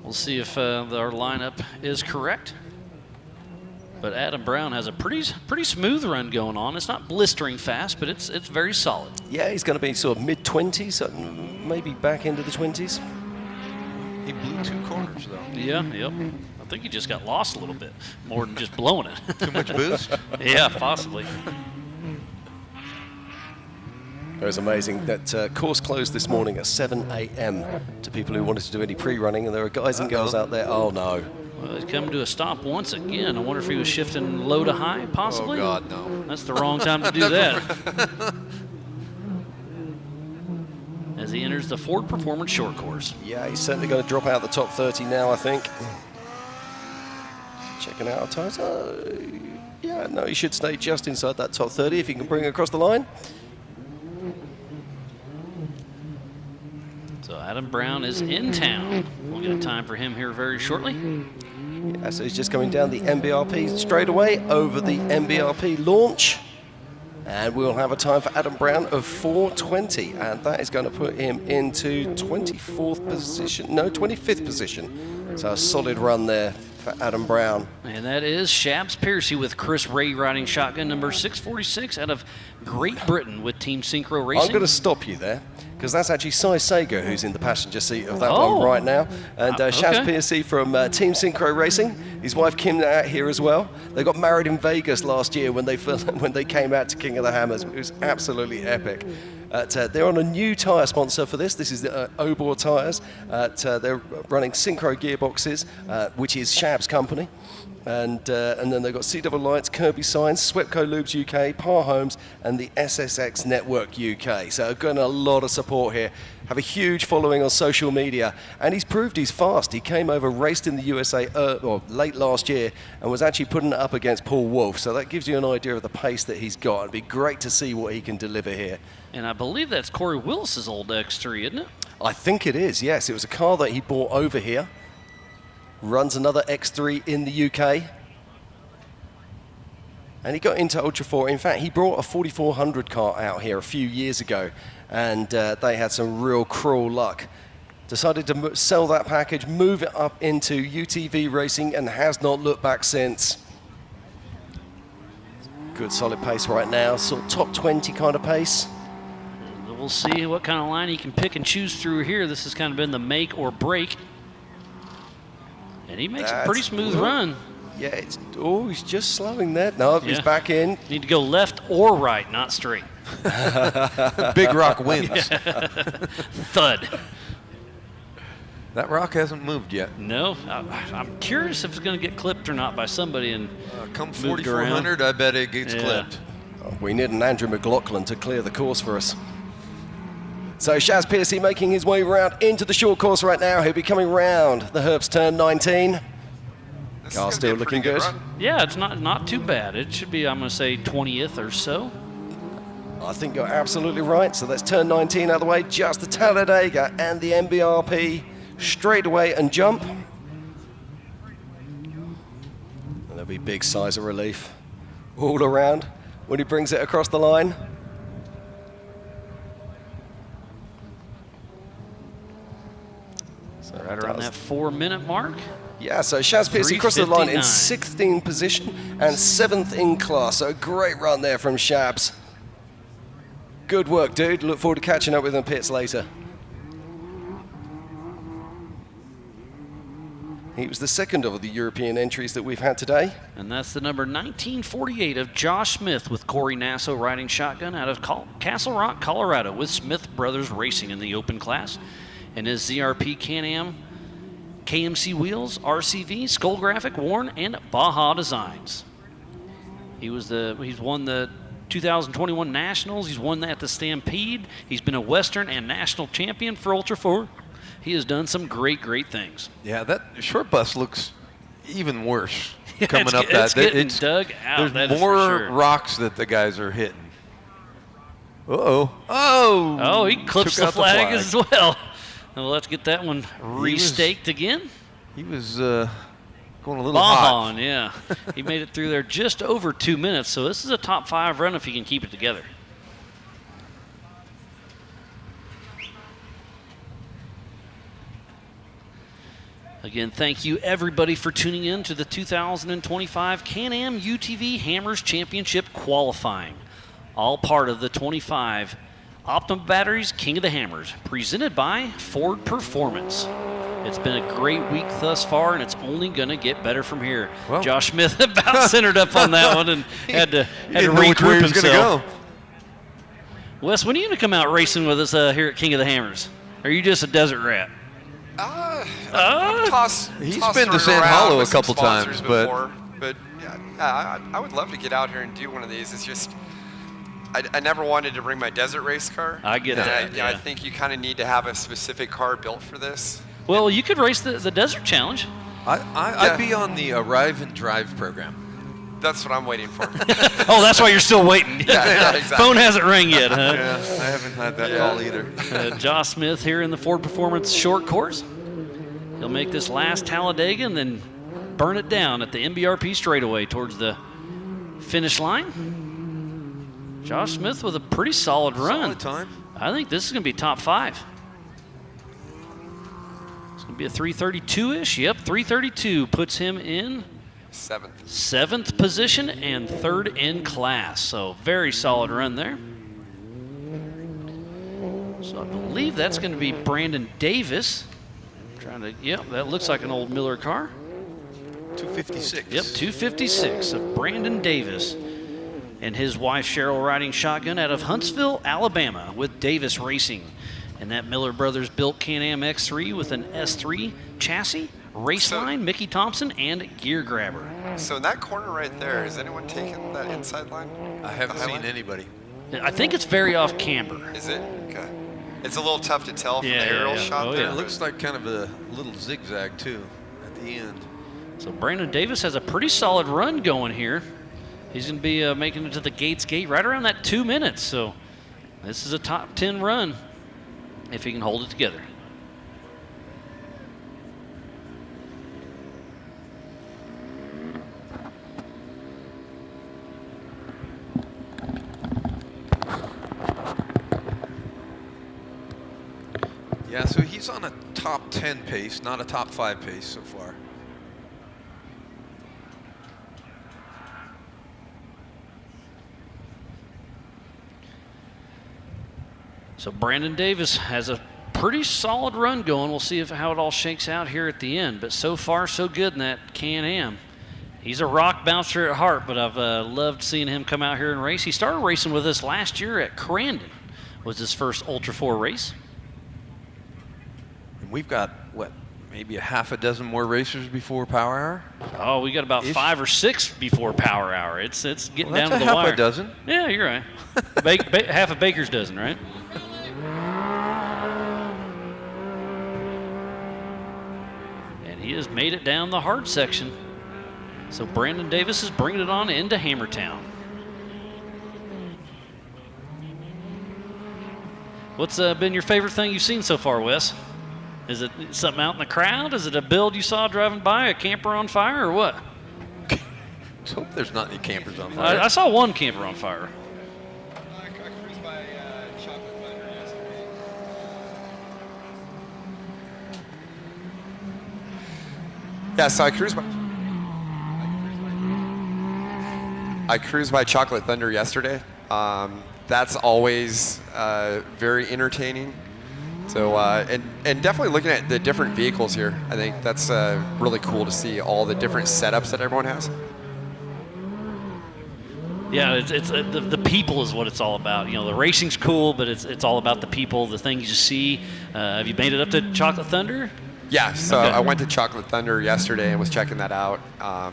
We'll see if our lineup is correct. But Adam Brown has a pretty smooth run going on. It's not blistering fast, but it's very solid. Yeah, he's going to be sort of mid-20s, maybe back into the 20s. He blew 2 corners, though. Yeah, yep. I think he just got lost a little bit, more than just blowing it. Too much boost? Yeah, possibly. It was amazing. That course closed this morning at 7 a.m. to people who wanted to do any pre-running, and there are guys and girls out there. Oh, no. Well, he's come to a stop once again. I wonder if he was shifting low to high, possibly? Oh, God, no. That's the wrong time to do that. As he enters the Ford Performance Short Course. Yeah, he's certainly going to drop out the top 30 now, I think. Checking out our times. Yeah, no, he should stay just inside that top 30 if he can bring it across the line. So Adam Brown is in town. We'll get a time for him here very shortly. Yeah, so he's just coming down the MBRP straight away over the MBRP launch. And we'll have a time for Adam Brown of 4:20, and that is going to put him into 24th position. No, 25th position. So a solid run there for Adam Brown. And that is Shabs Piercy with Chris Ray riding shotgun number 646 out of Great Britain with Team Synchro Racing. I'm going to stop you there, because that's actually Cy Sager who's in the passenger seat of that one right now. And Shabs Piercy from Team Synchro Racing. His wife Kim out here as well. They got married in Vegas last year when they came out to King of the Hammers. It was absolutely epic. They're on a new tyre sponsor for this. This is the Obor tyres. They're running Synchro gearboxes, which is Shabs' company. And then they've got CW Lights, Kirby Signs, Swepco Lubes UK, Par Homes, and the SSX Network UK. So got a lot of support here. Have a huge following on social media, and he's proved he's fast. He came over, raced in the USA late last year, and was actually putting it up against Paul Wolf. So that gives you an idea of the pace that he's got. It'd be great to see what he can deliver here. And I believe that's Corey Willis's old X3, isn't it? I think it is, yes. It was a car that he bought over here. Runs another X3 in the UK. And he got into Ultra 4. In fact, he brought a 4400 car out here a few years ago, and they had some real cruel luck. Decided to sell that package, move it up into UTV racing, and has not looked back since. Good solid pace right now, sort of top 20 kind of pace. We'll see what kind of line he can pick and choose through here. This has kind of been the make or break. And he makes a pretty smooth run. Yeah, he's just slowing there. No, he's back in. Need to go left or right, not straight. Big rock wins. Thud. That rock hasn't moved yet. No, I'm curious if it's going to get clipped or not by somebody and come moved around. 4,400, I bet it gets clipped. We need an Andrew McLaughlin to clear the course for us. So Shabs Piercy making his way around into the short course right now. He'll be coming round the Herbst turn 19. Car still looking good. Yeah, it's not too bad. It should be, I'm going to say, 20th or so. I think you're absolutely right. So that's turn 19 out of the way. Just the Talladega and the MBRP straight away and jump. And there'll be big size of relief all around when he brings it across the line. So right around that 4-minute mark. Yeah, so Shabs Piercy across the line in 16th position and 7th in class. So a great run there from Shabs. Good work, dude. Look forward to catching up with him in pits later. He was the second of the European entries that we've had today. And that's the number 1948 of Josh Smith with Corey Nasso riding shotgun out of Castle Rock, Colorado with Smith Brothers Racing in the open class. And his ZRP Can-Am KMC wheels, RCV, Skull Graphic, Warren, and Baja Designs. He's won the 2021 Nationals. He's won that at the Stampede. He's been a Western and National champion for Ultra 4. He has done some great things. Yeah, that short bus looks even worse coming it's, up. It's getting dug out. There's more rocks that the guys are hitting. Oh, he clips the flag as well. Well, let's get that one restaked again. He was going a little hot. Yeah. He made it through there just over 2 minutes, so this is a top 5 run if he can keep it together. Again, thank you everybody for tuning in to the 2025 Can-Am UTV Hammers Championship qualifying. All part of the 25 Optima Batteries King of the Hammers, presented by Ford Performance. It's been a great week thus far, and it's only going to get better from here. Well, Josh Smith about centered up on that one and had to regroup himself. Wes, when are you going to come out racing with us here at King of the Hammers? Or are you just a desert rat? He's been to San Hollow a couple times, but yeah, I would love to get out here and do one of these. It's just I never wanted to bring my desert race car. I get that. I think you kind of need to have a specific car built for this. Well, you could race the Desert Challenge. I'd be on the Arrive and Drive program. That's what I'm waiting for. Oh, that's why you're still waiting. Yeah, exactly. Phone hasn't rang yet, huh? Yeah, I haven't had that call either. Josh Smith here in the Ford Performance short course. He'll make this last Talladega and then burn it down at the MBRP straightaway towards the finish line. Josh Smith with a pretty solid run. Solid time. I think this is going to be top 5. It's going to be a 332-ish. Yep, 332 puts him in 7th position and 3rd in class. So very solid run there. So I believe that's going to be Brandon Davis. Yep, that looks like an old Miller car. 256. Yep, 256 of Brandon Davis and his wife Cheryl riding shotgun out of Huntsville, Alabama with Davis Racing. And that Miller Brothers built Can-Am X3 with an S3 chassis, race line, Mickey Thompson, and gear grabber. So in that corner right there, has anyone taken that inside line? I haven't seen anybody. I think it's very off camber. Is it? Okay. It's a little tough to tell from the aerial shot there. It looks like kind of a little zigzag too at the end. So Brandon Davis has a pretty solid run going here. He's going to be making it to the Gates Gate right around that 2 minutes. So this is a top 10 run if he can hold it together. Yeah, so he's on a top 10 pace, not a top 5 pace so far. So Brandon Davis has a pretty solid run going. We'll see how it all shakes out here at the end. But so far, so good in that Can-Am. He's a rock bouncer at heart, but I've loved seeing him come out here and race. He started racing with us last year at Crandon. Was his first Ultra 4 race. And we've got, what, maybe a half a dozen more racers before Power Hour? Oh, we got about 5 or 6 before Power Hour. It's getting down to the half wire. a dozen. Yeah, you're right. Half a baker's dozen, right? And he has made it down the hard section. So Brandon Davis is bringing it on into Hammertown. What's been your favorite thing you've seen so far, Wes? Is it something out in the crowd? Is it a build you saw driving by, a camper on fire, or what? Let's hope there's not any campers on fire. I saw one camper on fire. Yeah, so I cruised by Chocolate Thunder yesterday. That's always very entertaining. So, and definitely looking at the different vehicles here, I think that's really cool to see all the different setups that everyone has. Yeah, it's the people is what it's all about. You know, the racing's cool, but it's all about the people, the things you see. Have you made it up to Chocolate Thunder? Yeah, so Okay. I went to Chocolate Thunder yesterday and was checking that out.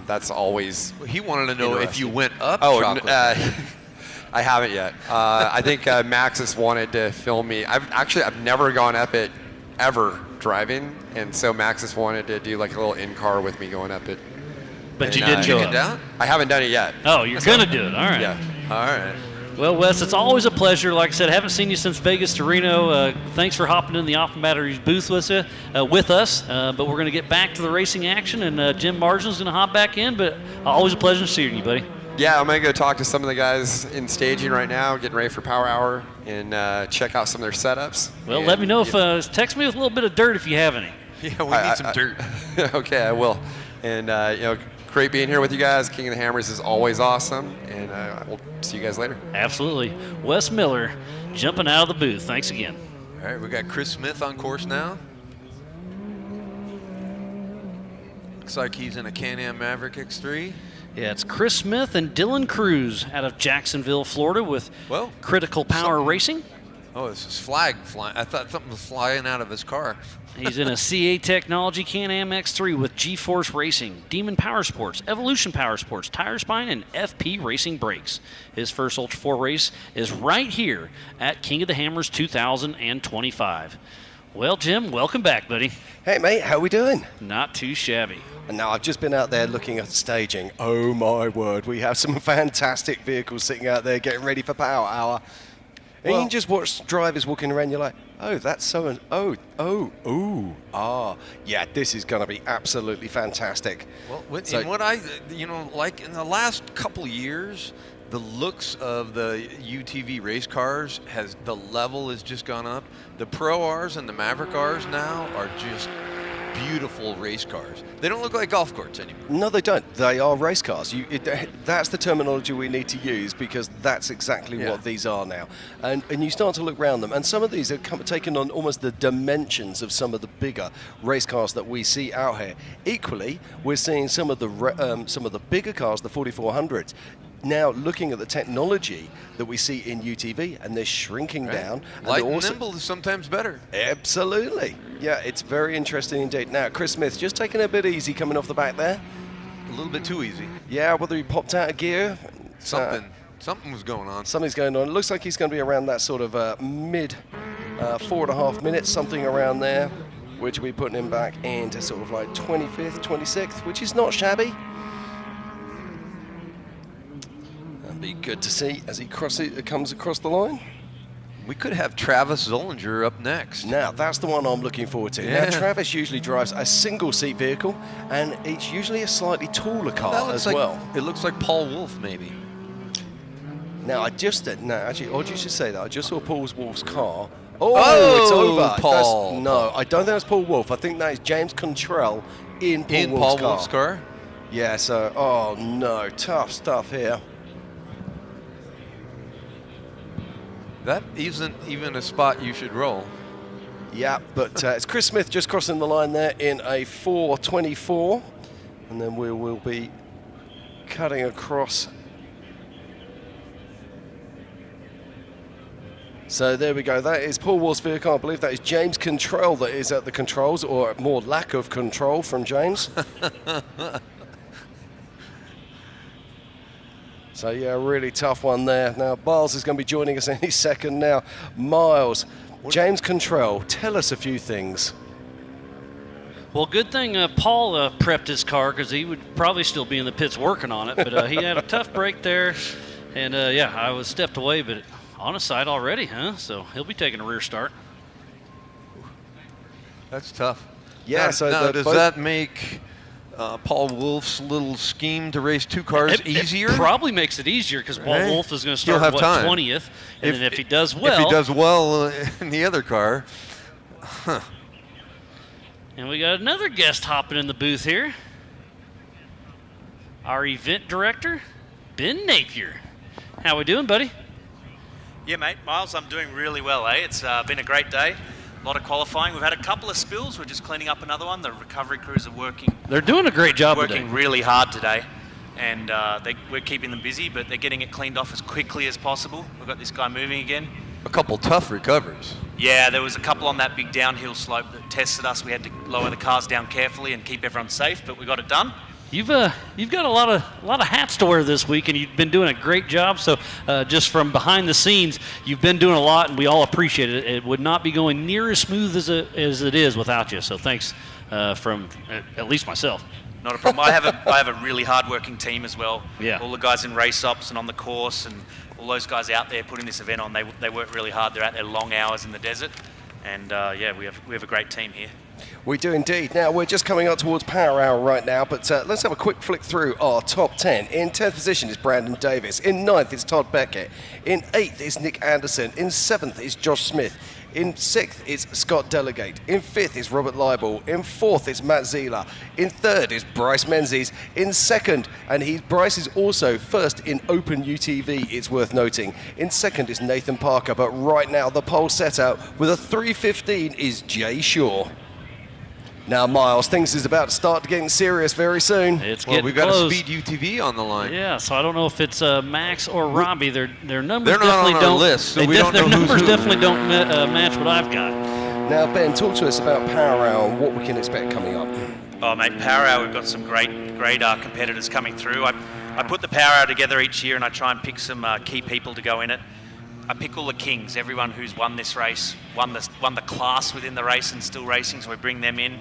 That's always He wanted to know if you went up Chocolate Chocolate. I haven't yet. I think Maxis wanted to film me. I've never gone up it ever driving, and so Maxis wanted to do like a little in-car with me going up it. But And, you didn't go up. down? I haven't done it yet. Oh, you're going to do it. All right. Yeah. All right. Well, Wes, it's always a pleasure. Like I said, haven't seen you since Vegas to Reno. Thanks for hopping in the Optima Batteries booth with us. But we're going to get back to the racing action, and Jim Marsden's going to hop back in. But always a pleasure seeing you, buddy. Yeah, I'm going to go talk to some of the guys in staging right now, getting ready for Power Hour, and check out some of their setups. Well, And let me know if text me with a little bit of dirt if you have any. Yeah, we need some dirt. Okay, I will. And great being here with you guys. King of the Hammers is always awesome, and we'll see you guys later. Absolutely. Wes Miller jumping out of the booth. Thanks again. All right, we got Chris Smith on course now. Looks like he's in a Can-Am Maverick X3. Yeah, it's Chris Smith and Dylan Cruz out of Jacksonville, Florida with Critical Power Racing. Oh, this is flag flying. I thought something was flying out of his car. He's in a CA Technology Can-Am X3 with G-Force Racing, Demon Power Sports, Evolution Power Sports, Tire Spine, and FP Racing Brakes. His first Ultra 4 race is right here at King of the Hammers 2025. Well, Jim, welcome back, buddy. Hey, mate, how we doing? Not too shabby. And now I've just been out there looking at staging. Oh, my word. We have some fantastic vehicles sitting out there getting ready for Power Hour. And you can just watch drivers walking around. You're like, oh, that's so... yeah, this is going to be absolutely fantastic. Well, So- in what I, like in the last couple years, the looks of the UTV race cars the level has just gone up. The Pro Rs and the Maverick Rs now are just beautiful race cars. They don't look like golf carts anymore. No, they don't. They are race cars. That's the terminology we need to use, because that's exactly what these are now. And you start to look around them, and some of these are taking on almost the dimensions of some of the bigger race cars that we see out here. Equally, we're seeing some of the bigger cars, the 4400s, now looking at the technology that we see in UTV, and they're shrinking down. Light and nimble is sometimes better. Absolutely. Yeah, it's very interesting indeed. Now, Chris Smith just taking it a bit easy coming off the back there. A little bit too easy. Yeah, whether he popped out of gear. Something was going on. Something's going on. It looks like he's going to be around that sort of mid 4.5 minutes, something around there, which will be putting him back into sort of like 25th, 26th, which is not shabby. That'd be good to see as he comes across the line. We could have Travis Zollinger up next. Now, that's the one I'm looking forward to. Yeah. Now, Travis usually drives a single-seat vehicle, and it's usually a slightly taller car as well. It looks like Paul Wolf, maybe. Now, actually, odd you should say that. I just saw Paul Wolf's car. Oh, it's over. Paul. No, I don't think that's Paul Wolf. I think that is James Contrell in Paul Wolf's car. Yeah, so, oh no, tough stuff here. That isn't even a spot you should roll. Yeah, but it's Chris Smith just crossing the line there in a 4:24, and then we will be cutting across. So there we go. That is Paul Wolf's vehicle. I believe that is James Contrell that is at the controls, or more lack of control from James. So yeah, really tough one there. Now Miles is going to be joining us any second now. Miles, James Contrell, tell us a few things. Well, good thing Paul prepped his car, because he would probably still be in the pits working on it. But he had a tough break there, and yeah, I was stepped away, but on his side already, huh? So he'll be taking a rear start. That's tough. Yeah. Now does that make Paul Wolf's little scheme to race two cars easier? It probably makes it easier, because Paul Wolf is going to He'll start have time. 20th, and then if he does well. If he does well in the other car. And we got another guest hopping in the booth here. Our event director, Ben Napier. How we doing, buddy? Yeah, mate. Miles, I'm doing really well, eh? It's been a great day. A lot of qualifying. We've had a couple of spills. We're just cleaning up another one. The recovery crews are working. They're doing a great job working today. really hard today. And we're keeping them busy, but they're getting it cleaned off as quickly as possible. We've got this guy moving again. A couple tough recovers. Yeah, there was a couple on that big downhill slope that tested us. We had to lower the cars down carefully and keep everyone safe, but we got it done. You've got a lot of hats to wear this week, and you've been doing a great job. So just from behind the scenes, you've been doing a lot, and we all appreciate it. It would not be going near as smooth as it is without you. So thanks from at least myself. Not a problem. I have a really hard-working team as well. Yeah. All the guys in race ops and on the course, and all those guys out there putting this event on, they work really hard. They're out there long hours in the desert, and yeah, we have a great team here. We do indeed. Now, we're just coming up towards Power Hour right now, but let's have a quick flick through our top 10. In 10th position is Brandon Davis. In 9th is Todd Beckett. In 8th is Nick Anderson. In 7th is Josh Smith. In 6th is Scott Delegate. In 5th is Robert Leibel. In 4th is Matt Zieler. In 3rd is Bryce Menzies. In 2nd, and Bryce is also first in Open UTV, it's worth noting. In 2nd is Nathan Parker, but right now the pole set out with a 3:15 is Jay Shaw. Now, Miles, things is about to start getting serious very soon. It's getting we've got close. a Speed UTV on the line. Yeah, so I don't know if it's Max or Robbie. Their numbers They're not definitely on our don't. list, so we don't know their who's numbers who. definitely don't match what I've got. Now, Ben, talk to us about Power Hour and what we can expect coming up. Oh, mate, Power Hour, we've got some great competitors coming through. I put the Power Hour together each year, and I try and pick some key people to go in it. I pick all the kings, everyone who's won this race, won the class within the race and still racing, so we bring them in.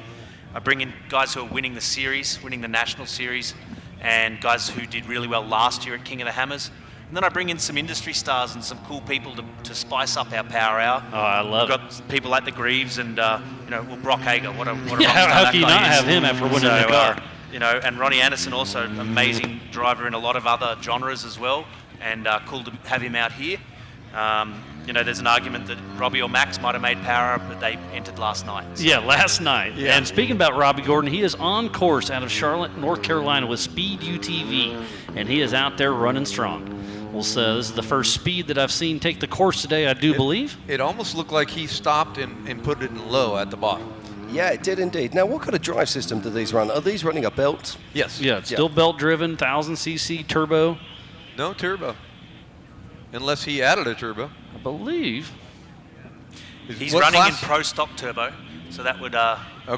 I bring in guys who are winning the series, winning the national series, and guys who did really well last year at King of the Hammers. And then I bring in some industry stars and some cool people to spice up our Power Hour. Oh, I love We've got people like the Greaves and Brock Hager. What a Yeah, rock star how that can you guy not is. have him after winning the car? And Ronnie Anderson, also amazing driver in a lot of other genres as well. and cool to have him out here. There's an argument that Robby or Max might have made power, but they entered last night. So. Yeah, last night. Yeah. And speaking about Robby Gordon, he is on course out of Charlotte, North Carolina with Speed UTV, and he is out there running strong. Well, so this is the first Speed that I've seen take the course today, I do believe. It almost looked like he stopped and put it in low at the bottom. Yeah, it did indeed. Now, what kind of drive system do these run? Are these running a belt? Yes. Yeah, it's still belt-driven, 1,000cc turbo. No turbo. Unless he added a turbo. I believe. He's running in Pro Stock turbo, so that would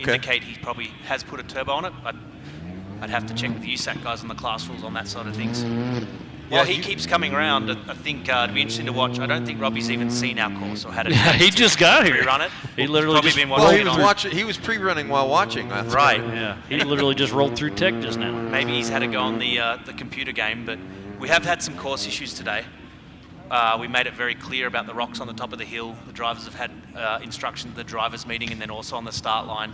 indicate he probably has put a turbo on it. I'd have to check with the USAC guys on the class rules on that side of things. While he keeps coming around, I think it'd be interesting to watch. I don't think Robby's even seen our course or had a chance he just got here. Run it. He literally just been watching. He was pre-running while watching. Right. Yeah. He literally just rolled through tech just now. Maybe he's had a go on the computer game, but we have had some course issues today. We made it very clear about the rocks on the top of the hill. The drivers have had instruction at the drivers' meeting and then also on the start line.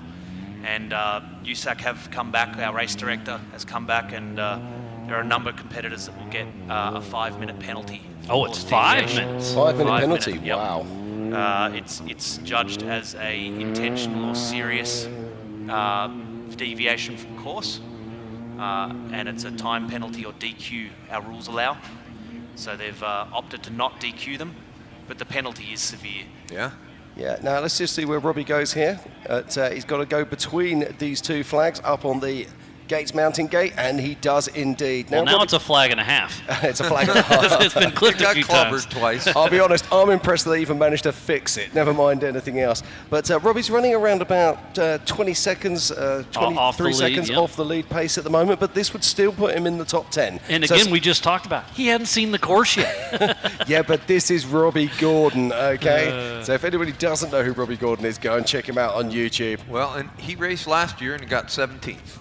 And USAC have come back. Our race director has come back, and there are a number of competitors that will get a 5-minute penalty. Oh, it's 5 minutes. 5-minute penalty. Yep. Wow. It's judged as a intentional or serious deviation from course, and it's a time penalty or DQ. Our rules allow. So they've opted to not DQ them, but the penalty is severe. Yeah. Yeah, now let's just see where Robby goes here. He's got to go between these two flags up on the Gates Mountain Gate, and he does indeed. Now it's a flag and a half. It's a flag and a half. It's been clipped a few times. twice. I'll be honest, I'm impressed that they even managed to fix it, never mind anything else. But Robby's running around about 20 seconds, 23 seconds off the lead pace at the moment, but this would still put him in the top 10. And again, we just talked about, he hadn't seen the course yet. Yeah, but this is Robby Gordon, okay? So if anybody doesn't know who Robby Gordon is, go and check him out on YouTube. Well, and he raced last year and got 17th.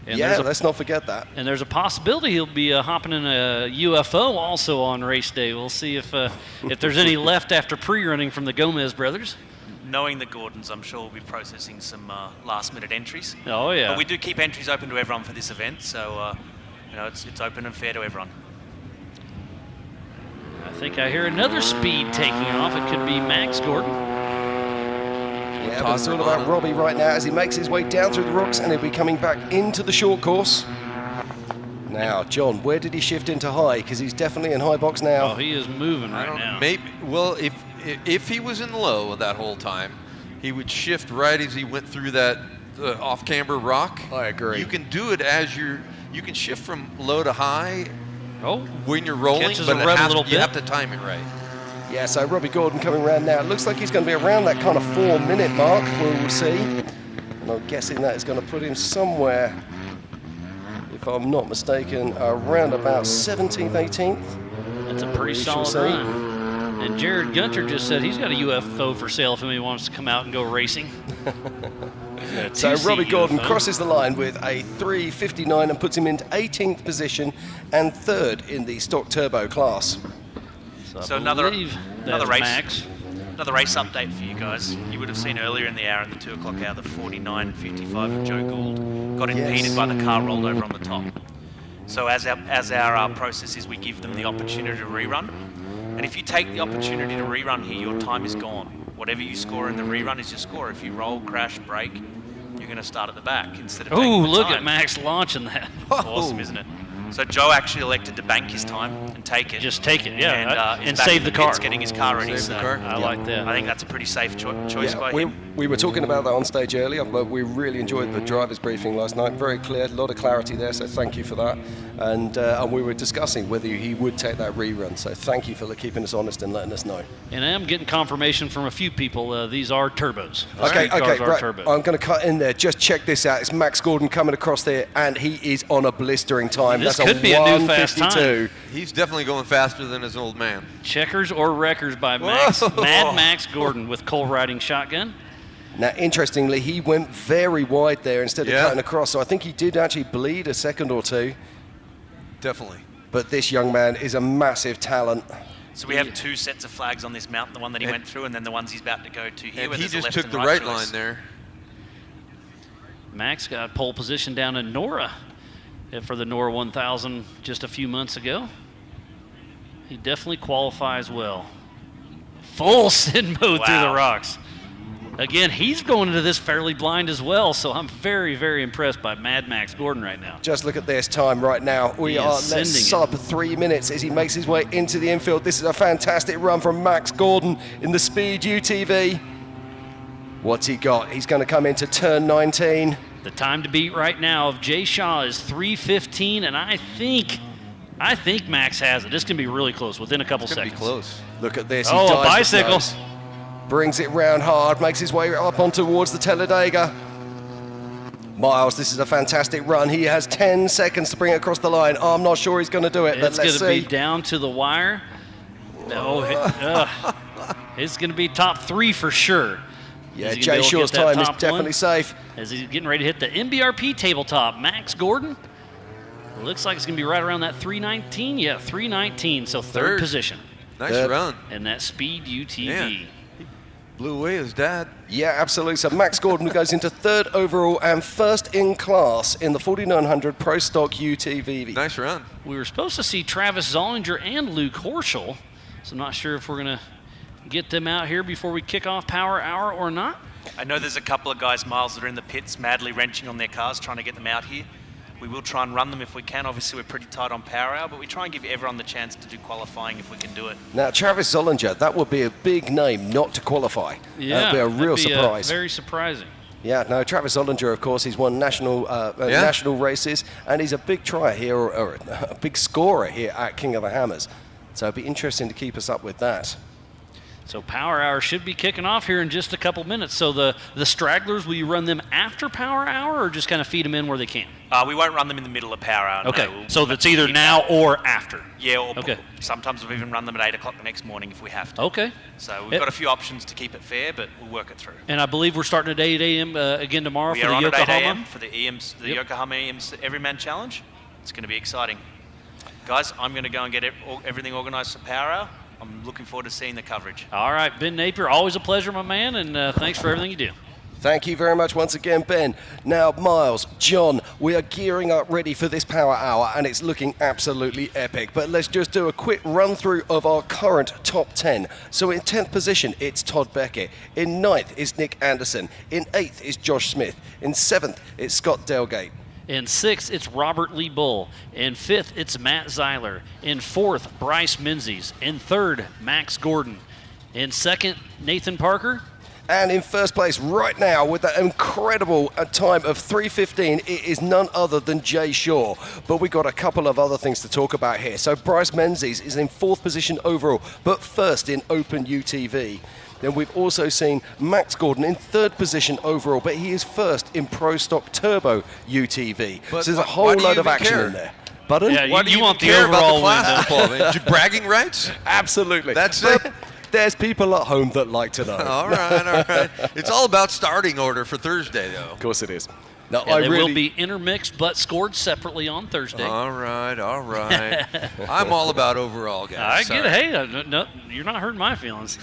And yeah, let's not forget that. And there's a possibility he'll be hopping in a UFO also on race day. We'll see if there's any left after pre-running from the Gomez brothers. Knowing the Gordons, I'm sure we'll be processing some last-minute entries. Oh, yeah. But we do keep entries open to everyone for this event, so it's open and fair to everyone. I think I hear another Speed taking off. It could be Max Gordon. Yeah, but it's all about Robby right now as he makes his way down through the rocks, and he'll be coming back into the short course. Now, John, where did he shift into high? Because he's definitely in high box now. Oh, he is moving right now. Maybe. Well, if he was in low that whole time, he would shift right as he went through that off-camber rock. I agree. You can do it as you can shift from low to high. Oh, when you're rolling, but you have to time it right. Yeah, so Robby Gordon coming around now. It looks like he's going to be around that kind of 4-minute mark, we'll see. And I'm guessing that is going to put him somewhere, if I'm not mistaken, around about 17th, 18th. That's a pretty solid run. And Jared Gunter just said he's got a UFO for sale if anybody wants to come out and go racing. So Robby Gordon crosses the line with a 3:59 and puts him into 18th position and 3rd in the stock turbo class. So another race update for you guys. You would have seen earlier in the hour, in the 2 o'clock hour, the 49.55 of Joe Gould got impeded by the car rolled over on the top. So as our process is, we give them the opportunity to rerun. And if you take the opportunity to rerun here, your time is gone. Whatever you score in the rerun is your score. If you roll, crash, brake, you're going to start at the back instead of taking the look time. at Max launching that. Awesome, isn't it? So Joe actually elected to bank his time and take it. Just take it, yeah, and save the car. Getting his car ready. Save the car. I like that. I think that's a pretty safe choice by him. We were talking about that on stage earlier, but we really enjoyed the driver's briefing last night. Very clear, a lot of clarity there, so thank you for that. And we were discussing whether he would take that rerun, so thank you for keeping us honest and letting us know. And I am getting confirmation from a few people, these are turbos. Okay, right. Turbo. I'm going to cut in there. Just check this out. It's Max Gordon coming across there, and he is on a blistering time. This That's could be a new fast time. He's definitely going faster than his old man. Checkers or wreckers by Max. Mad Max Gordon with Cole riding shotgun. Now, interestingly, he went very wide there instead of cutting across, so I think he did actually bleed a second or two. Definitely. But this young man is a massive talent. So we have 2 sets of flags on this mountain, the one that he went through and then the ones he's about to go to here. And he just took the right line there. Max got pole position down in Nora for the Nora 1000 just a few months ago. He definitely qualifies well. Full send mode through the rocks. Again, he's going into this fairly blind as well, so I'm very, very impressed by Mad Max Gordon right now. Just look at this time right now. We are sub 3 minutes as he makes his way into the infield. This is a fantastic run from Max Gordon in the Speed UTV. What's he got? He's going to come into turn 19. The time to beat right now of Jay Shaw is 3:15, and I think Max has it. This can be really close, within a couple seconds. Be close. Look at this. He Oh, a dives with bicycle. nose. Brings it round hard, makes his way up on towards the Talladega. Miles, this is a fantastic run. He has 10 seconds to bring it across the line. I'm not sure he's going to do it, but It's let's going to see. be down to the wire. No, it's going to be top 3 for sure. Yeah, Is he gonna Jay be able to Shaw's get that time is top definitely one? safe. As he's getting ready to hit the MBRP tabletop. Max Gordon, looks like it's going to be right around that 3:19. Yeah, 3:19, so third position. Nice run. And that Speed UTV. Man. Blew away his dad. Yeah, absolutely. So Max Gordon goes into third overall and first in class in the 4900 Pro Stock UTV. Nice run. We were supposed to see Travis Zollinger and Luke Horschel, so I'm not sure if we're going to get them out here before we kick off Power Hour or not. I know there's a couple of guys, Miles, that are in the pits madly wrenching on their cars, trying to get them out here. We will try and run them if we can. Obviously, we're pretty tight on Power Hour, but we try and give everyone the chance to do qualifying if we can do it. Now, Travis Zollinger, that would be a big name not to qualify. Yeah, that would be a real surprise. Very surprising. Yeah, no, Travis Zollinger, of course, he's won national races, and he's a big trier here, or a big scorer here at King of the Hammers. So it'd be interesting to keep us up with that. So Power Hour should be kicking off here in just a couple minutes. So the stragglers, will you run them after Power Hour or just kind of feed them in where they can? We won't run them in the middle of Power Hour. Okay, No. so that's either now or after. Yeah, or Okay. sometimes we've even run them at 8 o'clock the next morning if we have to. Okay. So we've got a few options to keep it fair, but we'll work it through. And I believe we're starting at 8 a.m. Again tomorrow We for are the on at 8 Yokohama. a.m. for the Yokohama EM's Everyman Challenge. It's going to be exciting. Guys, I'm going to go and get everything organized for Power Hour. I'm looking forward to seeing the coverage. All right, Ben Napier, always a pleasure, my man, and thanks for everything you do. Thank you very much once again, Ben. Now, Miles, John, we are gearing up ready for this Power Hour, and it's looking absolutely epic. But let's just do a quick run-through of our current top 10. So in 10th position, it's Todd Beckett. In 9th is Nick Anderson. In 8th is Josh Smith. In 7th, it's Scott Delgate. In 6th, it's Robert Lee Bull. In 5th, it's Matt Zeiler. In 4th, Bryce Menzies. In 3rd, Max Gordon. In 2nd, Nathan Parker. And in first place right now with that incredible time of 3:15, it is none other than Jay Shaw. But we got a couple of other things to talk about here. So Bryce Menzies is in 4th position overall, but first in Open UTV. Then we've also seen Max Gordon in 3rd position overall, but he is first in Pro Stock Turbo UTV. But so there's a why whole do you load of even action care? in there. Pardon? Yeah, Why do you want the care about overall the class win, football? Man? Bragging rights? Absolutely. That's it. There's people at home that like to know. All right. It's all about starting order for Thursday, though. Of course it is. No, Yeah, they will be intermixed but scored separately on Thursday. All right. I'm all about overall, guys. I get it. Hey, no, you're not hurting my feelings.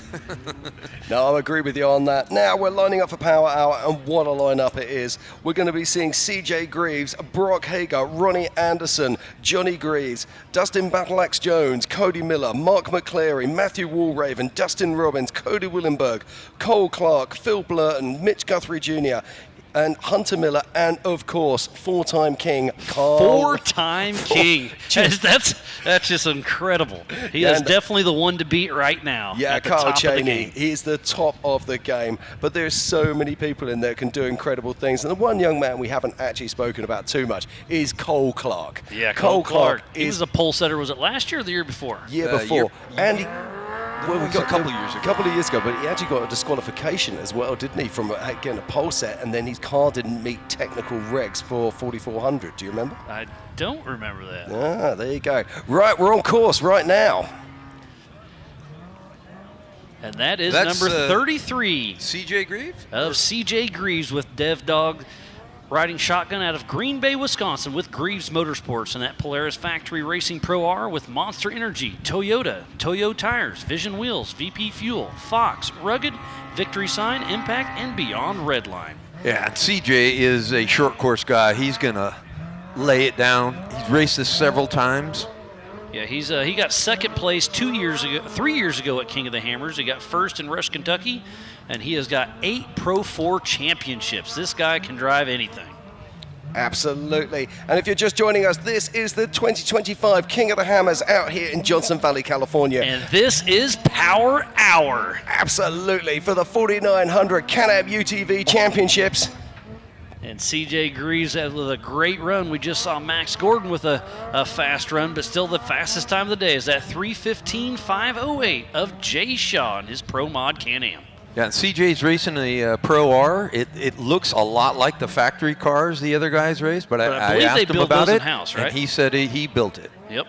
No, I agree with you on that. Now we're lining up for Power Hour, and what a lineup it is. We're going to be seeing CJ Greaves, Brock Hager, Ronnie Anderson, Johnny Greaves, Dustin Battleaxe Jones, Cody Miller, Mark McCleary, Matthew Walraven, Dustin Robbins, Cody Willenberg, Cole Clark, Phil Blurton, Mitch Guthrie Jr., and Hunter Miller, and of course, 4-time king Carl. 4-time king. That's just incredible. He is definitely the one to beat right now. Yeah, at the Carl top of the Cheney. game. He's the top of the game. But there's so many people in there that can do incredible things. And the one young man we haven't actually spoken about too much is Cole Clark. Yeah, Cole Clark. He is was a pole setter. Was it last year or the year before? year before. And he, well, we got a couple of years ago. But he actually got a disqualification as well, didn't he, from getting a pole set, and then his car didn't meet technical regs for 4400. Do you remember? I don't remember that. Ah, there you go. Right, we're on course right now. And that's That's, number 33 CJ Greaves? of CJ Greaves with Dev Dog riding shotgun out of Green Bay, Wisconsin with Greaves Motorsports, and that Polaris Factory Racing Pro R with Monster Energy, Toyota, Toyo Tires, Vision Wheels, VP Fuel, Fox, Rugged, Victory Sign, Impact, and Beyond Redline. Yeah, CJ is a short course guy. He's going to lay it down. He's raced this several times. Yeah, he got second place 3 years ago at King of the Hammers. He got first in Rush, Kentucky, and he has got 8 Pro 4 championships. This guy can drive anything. Absolutely. And if you're just joining us, this is the 2025 King of the Hammers out here in Johnson Valley, California. And this is Power Hour. Absolutely, for the 4900 Can-Am UTV Championships. And CJ Greaves with a great run. We just saw Max Gordon with a fast run, but still the fastest time of the day is that 3:15.508 of Jay Shaw in his Pro Mod Can-Am. Yeah, and CJ's racing the Pro R. It looks a lot like the factory cars the other guys race, but I believe asked they him build about those it, in-house, right? and he said he built it. Yep.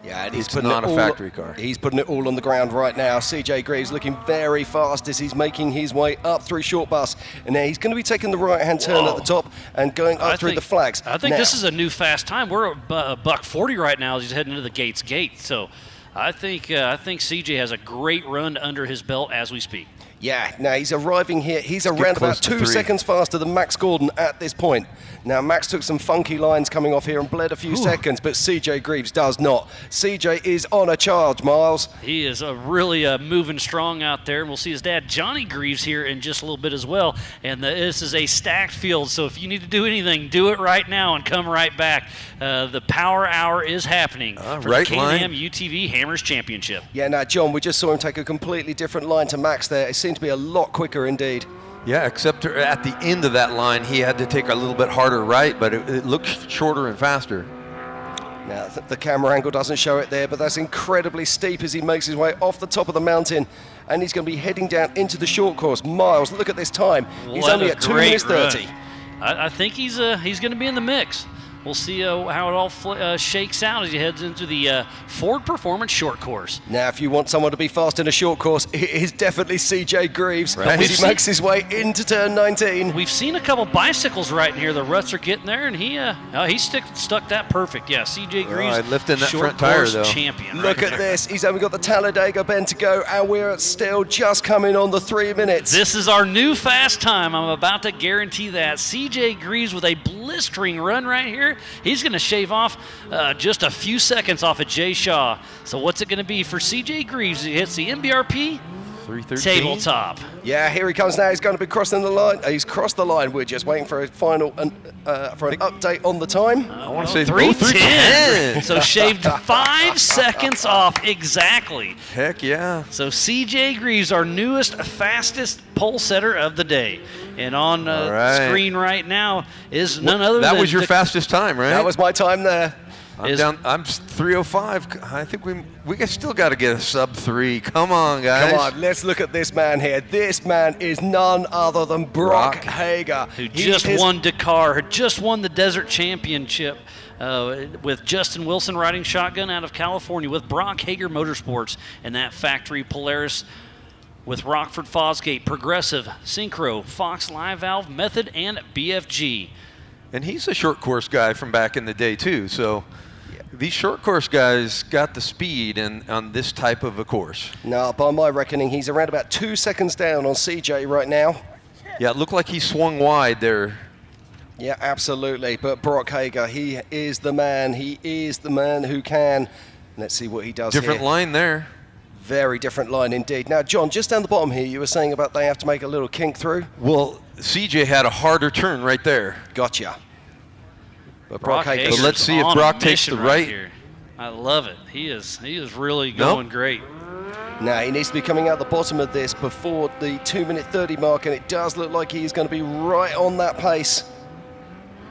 Yeah, and It's not a factory car. He's putting it all on the ground right now. CJ Greaves looking very fast as he's making his way up through short bus. And now he's going to be taking the right-hand turn at the top and going up through the flags. I think this is a new fast time. We're at $1:40 right now as he's heading into the Gates Gate. So I think CJ has a great run under his belt as we speak. Yeah, now he's arriving here. He's Let's around get close about to 2 3. seconds faster than Max Gordon at this point. Now, Max took some funky lines coming off here and bled a few seconds, but CJ Greaves does not. CJ is on a charge, Miles. He is really moving strong out there. And we'll see his dad, Johnny Greaves, here in just a little bit as well. And this is a stacked field, so if you need to do anything, do it right now and come right back. The Power Hour is happening for right the Can-Am UTV Hammers Championship. Yeah, now, John, we just saw him take a completely different line to Max there. It seemed to be a lot quicker indeed. Yeah, except at the end of that line, he had to take a little bit harder right, but it looked shorter and faster. Now, the camera angle doesn't show it there, but that's incredibly steep as he makes his way off the top of the mountain, and he's going to be heading down into the short course. Miles, look at this time. He's What only a at 2 great minutes 30. run. I think he's going to be in the mix. We'll see how it all shakes out as he heads into the Ford Performance Short Course. Now, if you want someone to be fast in a short course, it is definitely CJ Greaves Right. as he makes his way into turn 19. We've seen a couple bicycles right in here. The ruts are getting there, and he stuck that perfect. Yeah, CJ Greaves, lifting that short front tire, course though. champion. Look right at there. this. He's only got the Talladega bend to go, and we're still just coming on the 3 minutes. This is our new fast time. I'm about to guarantee that. CJ Greaves with a blistering run right here. He's going to shave off just a few seconds off of Jay Shaw. So what's it going to be for CJ Greaves? He hits the MBRP 3:13. tabletop. Yeah, here he comes now. He's going to be crossing the line. He's crossed the line. We're just waiting for a final for an update on the time. I want to say 3:10. So shaved 5 seconds off exactly. Heck yeah. So CJ Greaves, our newest, fastest pole setter of the day. And on right. screen right now is none other That than was your fastest time, right? That was my time there. I'm 3:05. I think we still got to get a sub 3. Come on, guys. Come on, let's look at this man here. This man is none other than Brock Hager. Who just won Dakar, had just won the Desert Championship with Justin Wilson riding shotgun out of California with Brock Hager Motorsports and that factory Polaris with Rockford Fosgate, Progressive, Synchro, Fox Live Valve, Method, and BFG. And he's a short course guy from back in the day, too. So these short course guys got the speed on this type of a course. No, by my reckoning, he's around about 2 seconds down on CJ right now. Yeah, it looked like he swung wide there. Yeah, absolutely. But Brock Hager, he is the man. He is the man who can. Let's see what he does Different here. line there. Very different line indeed. Now, John, just down the bottom here, you were saying about they have to make a little kink through. Well, CJ had a harder turn right there. Gotcha. But Brock Hager. Hager's But let's see if on Brock a takes the mission right. here. I love it. He is really going great. Now, he needs to be coming out the bottom of this before the 2 minute 30 mark, and it does look like he's going to be right on that pace.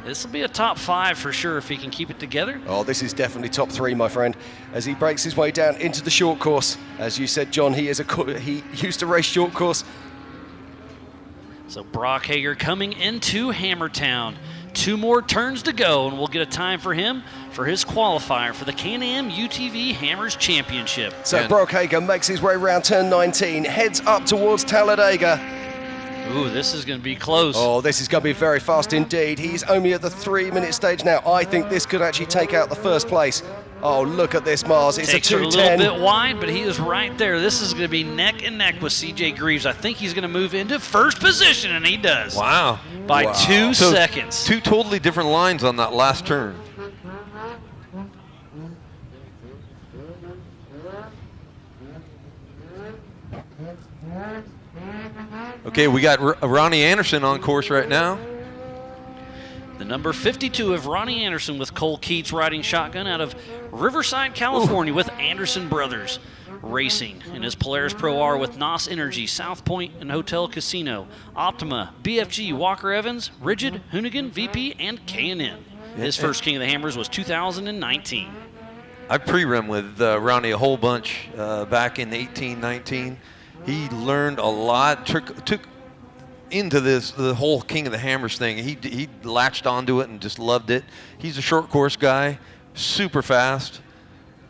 This will be a top 5 for sure if he can keep it together. Oh, this is definitely top 3, my friend, as he breaks his way down into the short course. As you said, John, he used to race short course. So Brock Hager coming into Hammertown. 2 more turns to go, and we'll get a time for him for his qualifier for the Can-Am UTV Hammers Championship. So Brock Hager makes his way around turn 19, heads up towards Talladega. Ooh, this is going to be close. Oh, this is going to be very fast indeed. He's only at the 3 minute stage now. I think this could actually take out the first place. Oh, look at this, Mars. It's Takes a it a 2:10. little bit wide, but he is right there. This is going to be neck and neck with CJ Greaves. I think he's going to move into first position, and he does. Wow. By 2 So seconds. 2 totally different lines on that last turn. Okay, we got Ronnie Anderson on course right now. The number 52 of Ronnie Anderson with Cole Keats riding shotgun out of Riverside, California with Anderson Brothers Racing in his Polaris Pro R with NOS Energy, South Point and Hotel Casino, Optima, BFG, Walker Evans, Rigid, Hoonigan, VP, and K&N. His first King of the Hammers was 2019. I pre-rim with Ronnie a whole bunch back in 18-19. He learned a lot, took into the whole King of the Hammers thing. He latched onto it and just loved it. He's a short course guy, super fast.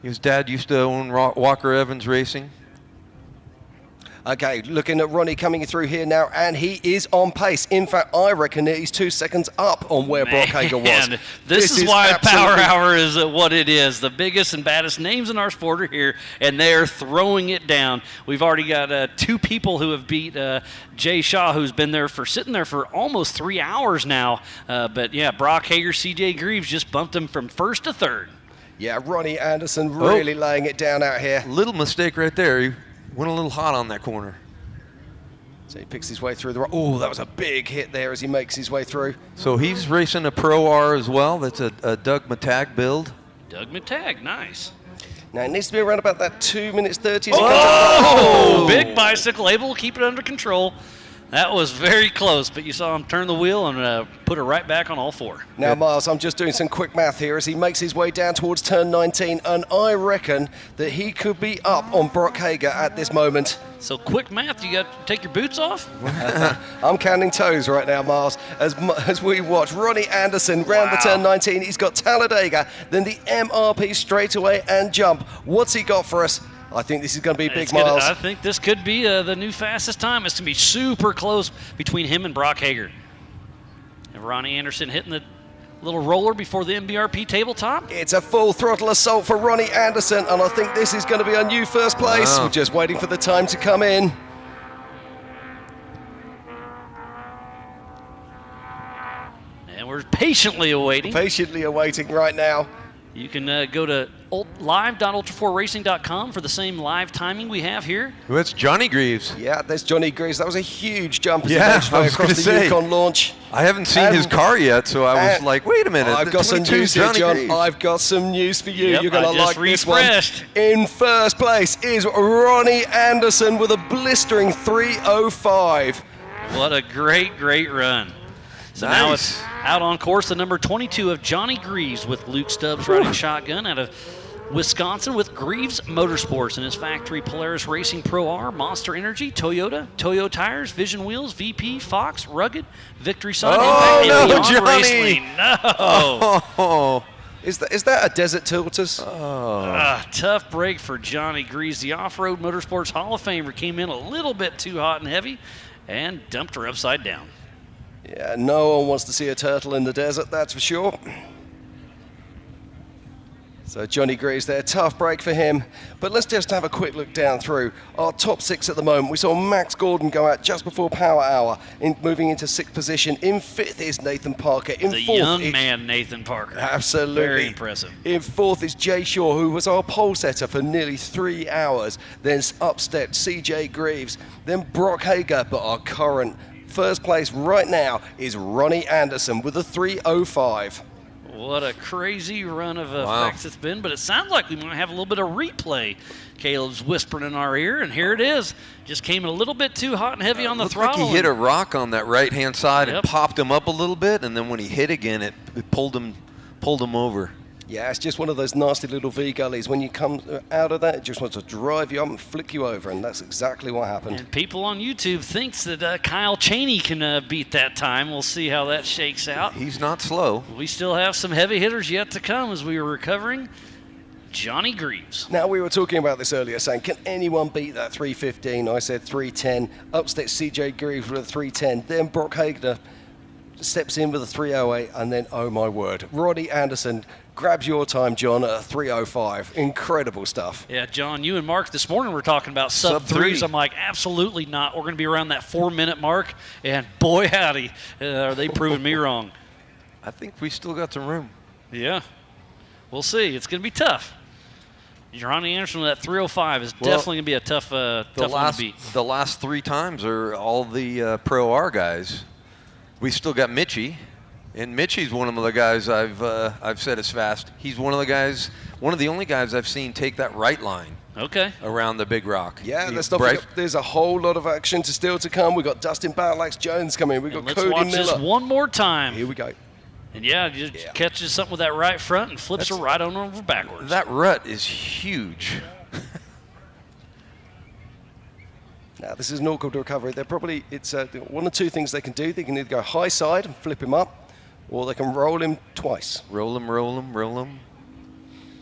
His dad used to own Walker Evans Racing. Okay, looking at Ronnie coming through here now, and he is on pace. In fact, I reckon that he's 2 seconds up on where Brock Hager was. This is why Power Hour is what it is. The biggest and baddest names in our sport are here, and they're throwing it down. We've already got 2 people who have beat Jay Shaw, who's been there sitting there for almost 3 hours now. But yeah, Brock Hager, CJ Greaves just bumped him from first to third. Yeah, Ronnie Anderson really laying it down out here. Little mistake right there. He went a little hot on that corner. So he picks his way through the... Oh, that was a big hit there as he makes his way through. So he's racing a Pro R as well. That's a Doug Matag build. Doug Matag, nice. Now it needs to be around about that 2 minutes 30. Oh, big bicycle, able to keep it under control. That was very close, but you saw him turn the wheel and put it right back on all 4. Now, Miles, I'm just doing some quick math here as he makes his way down towards turn 19, and I reckon that he could be up on Brock Hager at this moment. So quick math, you got to take your boots off? I'm counting toes right now, Miles, as we watch Ronnie Anderson round the turn 19. He's got Talladega, then the MRP straightaway and jump. What's he got for us? I think this is going to be big, Miles. I think this could be the new fastest time. It's going to be super close between him and Brock Hager. And Ronnie Anderson hitting the little roller before the MBRP tabletop. It's a full throttle assault for Ronnie Anderson, and I think this is going to be a new first place. Wow. We're just waiting for the time to come in. And we're patiently awaiting. Patiently awaiting right now. You can go to live.ultra4racing.com for the same live timing we have here. Well, that's Johnny Greaves. Yeah, there's Johnny Greaves. That was a huge jump as he Yeah, made I way was across gonna the say, Yukon launch. I haven't seen his car yet, so I was like, wait a minute. I've got some 22 news here, Johnny John. Greaves. I've got some news for you. Yep, You're going to I just like this one. refreshed. In first place is Ronnie Anderson with a blistering 3:05. What a great, great run. So now it's out on course, the number 22 of Johnny Greaves with Luke Stubbs riding shotgun out of Wisconsin with Greaves Motorsports in his factory Polaris Racing Pro R, Monster Energy, Toyota, Toyo Tires, Vision Wheels, VP, Fox, Rugged, Victory Sun, Oh, Impact, no, and Beyond Johnny. Racing. No. Oh. Is that a Desert Tiltus? Tough break for Johnny Greaves. The Off-Road Motorsports Hall of Famer came in a little bit too hot and heavy and dumped her upside down. Yeah, no one wants to see a turtle in the desert, that's for sure. So Johnny Greaves there, tough break for him. But let's just have a quick look down through our top 6 at the moment. We saw Max Gordon go out just before Power Hour, moving into 6th position. In 5th is Nathan Parker. In The 4th young man, Nathan Parker. Absolutely. Very impressive. In 4th is Jay Shaw, who was our pole setter for nearly 3 hours. Then up stepped CJ Greaves. Then Brock Hager, but our current first place right now is Ronnie Anderson with a 3:05. What a crazy run of effects it's been, but it sounds like we might have a little bit of replay. Caleb's whispering in our ear, and here it is. Just came a little bit too hot and heavy on the Looked throttle. like he hit a rock on that right-hand side Yep. and popped him up a little bit, and then when he hit again, it pulled him over. Yeah, it's just one of those nasty little V-gullies. When you come out of that, it just wants to drive you up and flick you over, and that's exactly what happened. And people on YouTube thinks that Kyle Cheney can beat that time. We'll see how that shakes out. He's not slow. We still have some heavy hitters yet to come as we are recovering. Johnny Greaves. Now, we were talking about this earlier, saying, can anyone beat that 3:15? I said 3:10. Up steps CJ Greaves with a 3:10. Then Brock Hager steps in with a 3:08, and then, oh my word, Ronnie Anderson grabs your time, John, at a 3:05. Incredible stuff. Yeah, John, you and Mark this morning were talking about sub threes. I'm like, absolutely not. We're going to be around that 4-minute mark, and boy, howdy, are they proving me wrong. I think we still got some room. Yeah, we'll see. It's going to be tough. Ronnie Anderson with that 305 is definitely going to be a tough one to beat. The last 3 times are all the Pro R guys. We still got Mitchie, and Mitchie's one of the guys I've said is fast. He's one of the only guys I've seen take that right line. Okay. Around the big rock. Yeah, let's not forget, there's a whole lot of action still to come. We've got Dustin Battleaxe Jones coming. We've got Let's Cody watch Miller. this one more time. Here we go. And just catches something with that right front and flips her right on over backwards. That rut is huge. Now, this is an awkward recovery. It's one or two things they can do. They can either go high side and flip him up, or they can roll him twice. Roll him.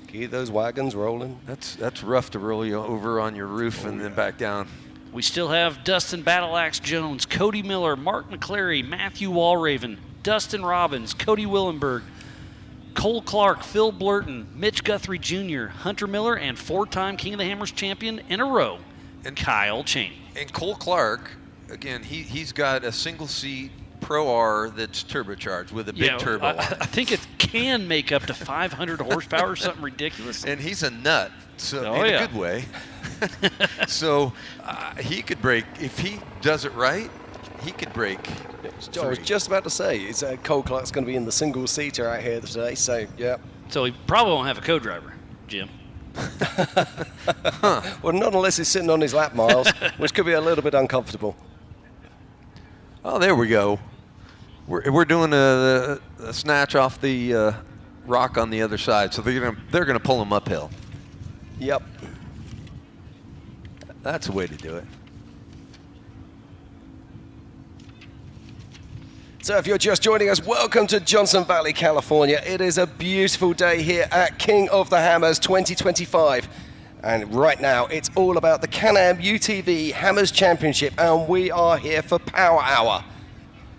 Keep those wagons rolling. That's rough to roll you over on your roof and then back down. We still have Dustin Battleaxe Jones, Cody Miller, Mark McClary, Matthew Walraven, Dustin Robbins, Cody Willenberg, Cole Clark, Phil Blurton, Mitch Guthrie Jr., Hunter Miller, and 4-time King of the Hammers champion in a row, and Kyle Cheney. And Cole Clark, again, he's got a single-seat Pro R that's turbocharged with a big turbo on it. I think it can make up to 500 horsepower, something ridiculous. And he's a nut, so in a good way. So he could break, if he does it right, he could break. I was just about to say, Cole Clark's going to be in the single-seater out here today, so yeah. So he probably won't have a co-driver, Jim. Well, not unless he's sitting on his lap, Miles, which could be a little bit uncomfortable. Oh, there we go. We're doing a snatch off the rock on the other side, so they're gonna pull him uphill. Yep. That's the way to do it. So if you're just joining us, welcome to Johnson Valley, California. It is a beautiful day here at King of the Hammers 2025. And right now, it's all about the Can-Am UTV Hammers Championship, and we are here for Power Hour.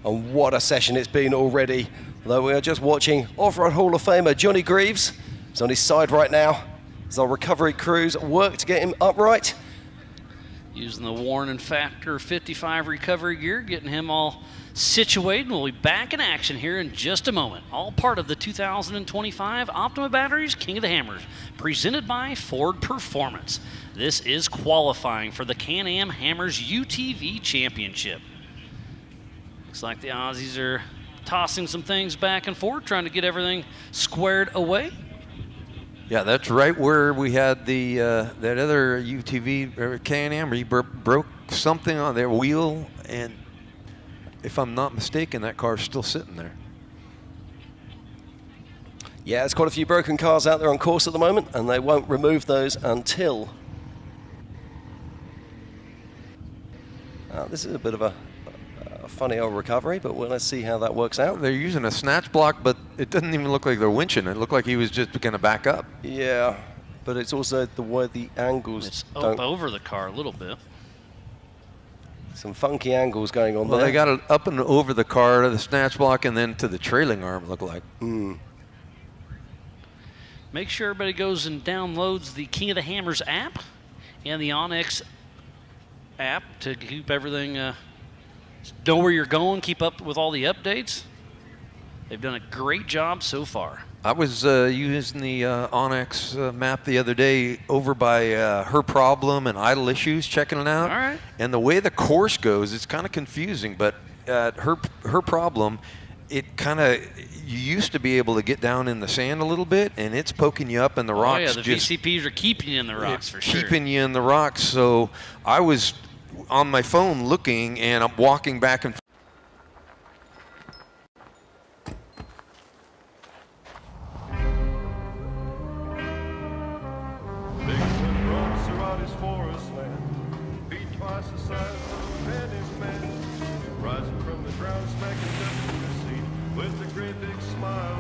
And what a session it's been already. Though we are just watching Off-Road Hall of Famer Johnny Greaves. He's on his side right now as our recovery crews work to get him upright. Using the Warren and Factor 55 recovery gear, getting him all situated. We'll be back in action here in just a moment. All part of the 2025 Optima Batteries King of the Hammers, presented by Ford Performance. This is qualifying for the Can-Am Hammers UTV Championship. Looks like the Aussies are tossing some things back and forth, trying to get everything squared away. Yeah, that's right where we had the that other UTV or Can-Am. He broke something on their wheel, and if I'm not mistaken, that car's still sitting there. Yeah, there's quite a few broken cars out there on course at the moment, and they won't remove those until... this is a bit of a funny old recovery, but let's see how that works out. They're using a snatch block, but it doesn't even look like they're winching. It looked like he was just going to back up. Yeah, but it's also the way the angles It's up over the car a little bit. Some funky angles going on Well, there. they got it up and over the car to the snatch block and then to the trailing arm, it looked like. Make sure everybody goes and downloads the King of the Hammers app and the Onyx app to keep everything, know where you're going, keep up with all the updates. They've done a great job so far. I was using the Onyx map the other day over by Her Problem and Idle Issues, checking it out. All right. And the way the course goes, it's kind of confusing, but at Her Problem, it kind of, you used to be able to get down in the sand a little bit, and it's poking you up in the rocks. Oh, yeah, the just VCPs are keeping you in the rocks for sure. keeping you in the rocks. So I was on my phone looking, and I'm walking back and forth. Forest land, feet twice the size of a penny man, rising from the ground, smacking dust in the seat with a great big smile.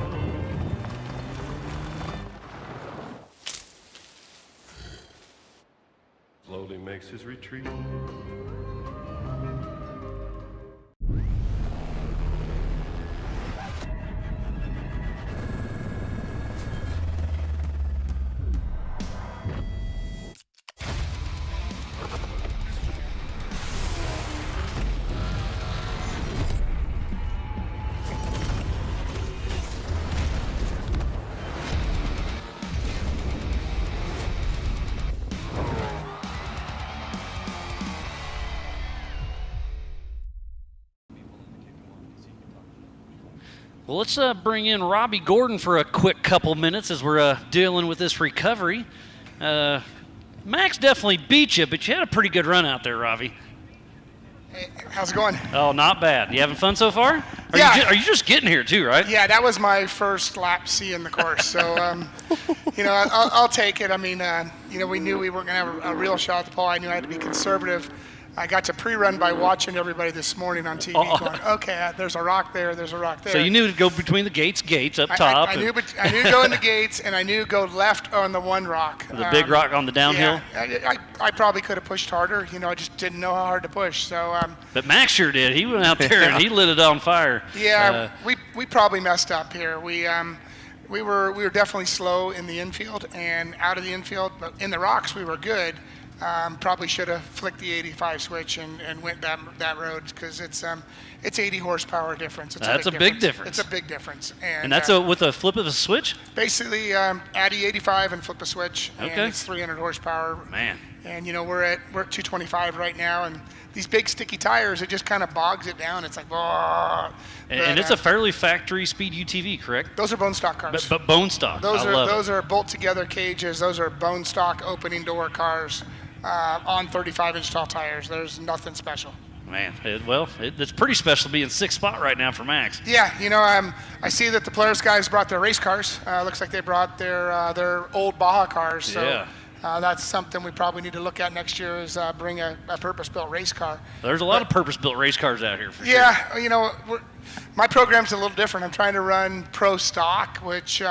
Slowly makes his retreat. Well, let's bring in Robby Gordon for a quick couple minutes as we're dealing with this recovery. Max definitely beat you, but you had a pretty good run out there, Robby. Hey, how's it going? Oh, not bad. You having fun so far? Are you just getting here too, right? Yeah, that was my first lap seeing the course. So, I'll take it. I mean, we knew we weren't going to have a real shot at the pole. I knew I had to be conservative. I got to pre-run by watching everybody this morning on TV going, okay, there's a rock there, there's a rock there. So you knew to go between the gates up top. I knew to go in the gates, and I knew to go left on the one rock. The big rock on the downhill? Yeah, I probably could have pushed harder. I just didn't know how hard to push. So. But Max sure did. He went out there and he lit it on fire. Yeah, we probably messed up here. We were definitely slow in the infield and out of the infield, but in the rocks we were good. Probably should have flicked the 85 switch and went that road because it's 80 horsepower difference. That's a big difference. It's a big difference. And that's with a flip of a switch? Basically, add the 85 and flip a switch, and it's 300 horsepower. Man. And we're at 225 right now, and these big sticky tires, it just kind of bogs it down. It's like, and it's a fairly factory speed UTV, correct? Those are bone stock cars. But bone stock. Those are bolt together cages. Those are bone stock opening door cars. On 35-inch tall tires. There's nothing special. Man, it's pretty special being sixth spot right now for Max. Yeah, I see that the Polaris guys brought their race cars. Looks like they brought their old Baja cars. So yeah. That's something we probably need to look at next year is bring a purpose-built race car. There's a lot of purpose-built race cars out here for sure. Yeah, my program's a little different. I'm trying to run pro stock, which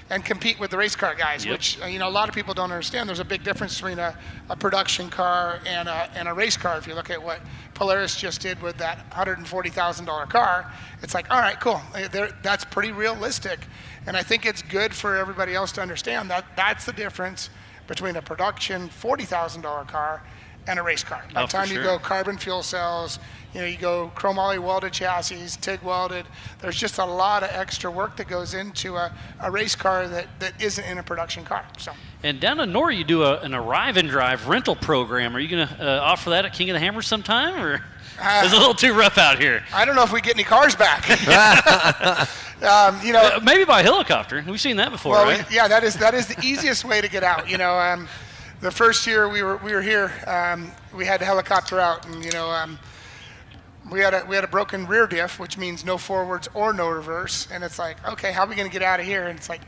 and compete with the race car guys, which a lot of people don't understand. There's a big difference between a production car and a race car. If you look at what Polaris just did with that $140,000 car, it's like, all right, cool. That's pretty realistic, and I think it's good for everybody else to understand that that's the difference between a production $40,000 car and a race car. By the time you go carbon fuel cells, you go chromoly welded chassis, TIG welded. There's just a lot of extra work that goes into a race car that isn't in a production car. So. And down in Nora, you do an arrive and drive rental program. Are you going to offer that at King of the Hammer sometime, or it's a little too rough out here? I don't know if we get any cars back. Maybe by helicopter. We've seen that before, right? That is the easiest way to get out. The first year we were here, we had a helicopter out, and we had a broken rear diff, which means no forwards or no reverse. And it's like, okay, how are we going to get out of here? And it's like,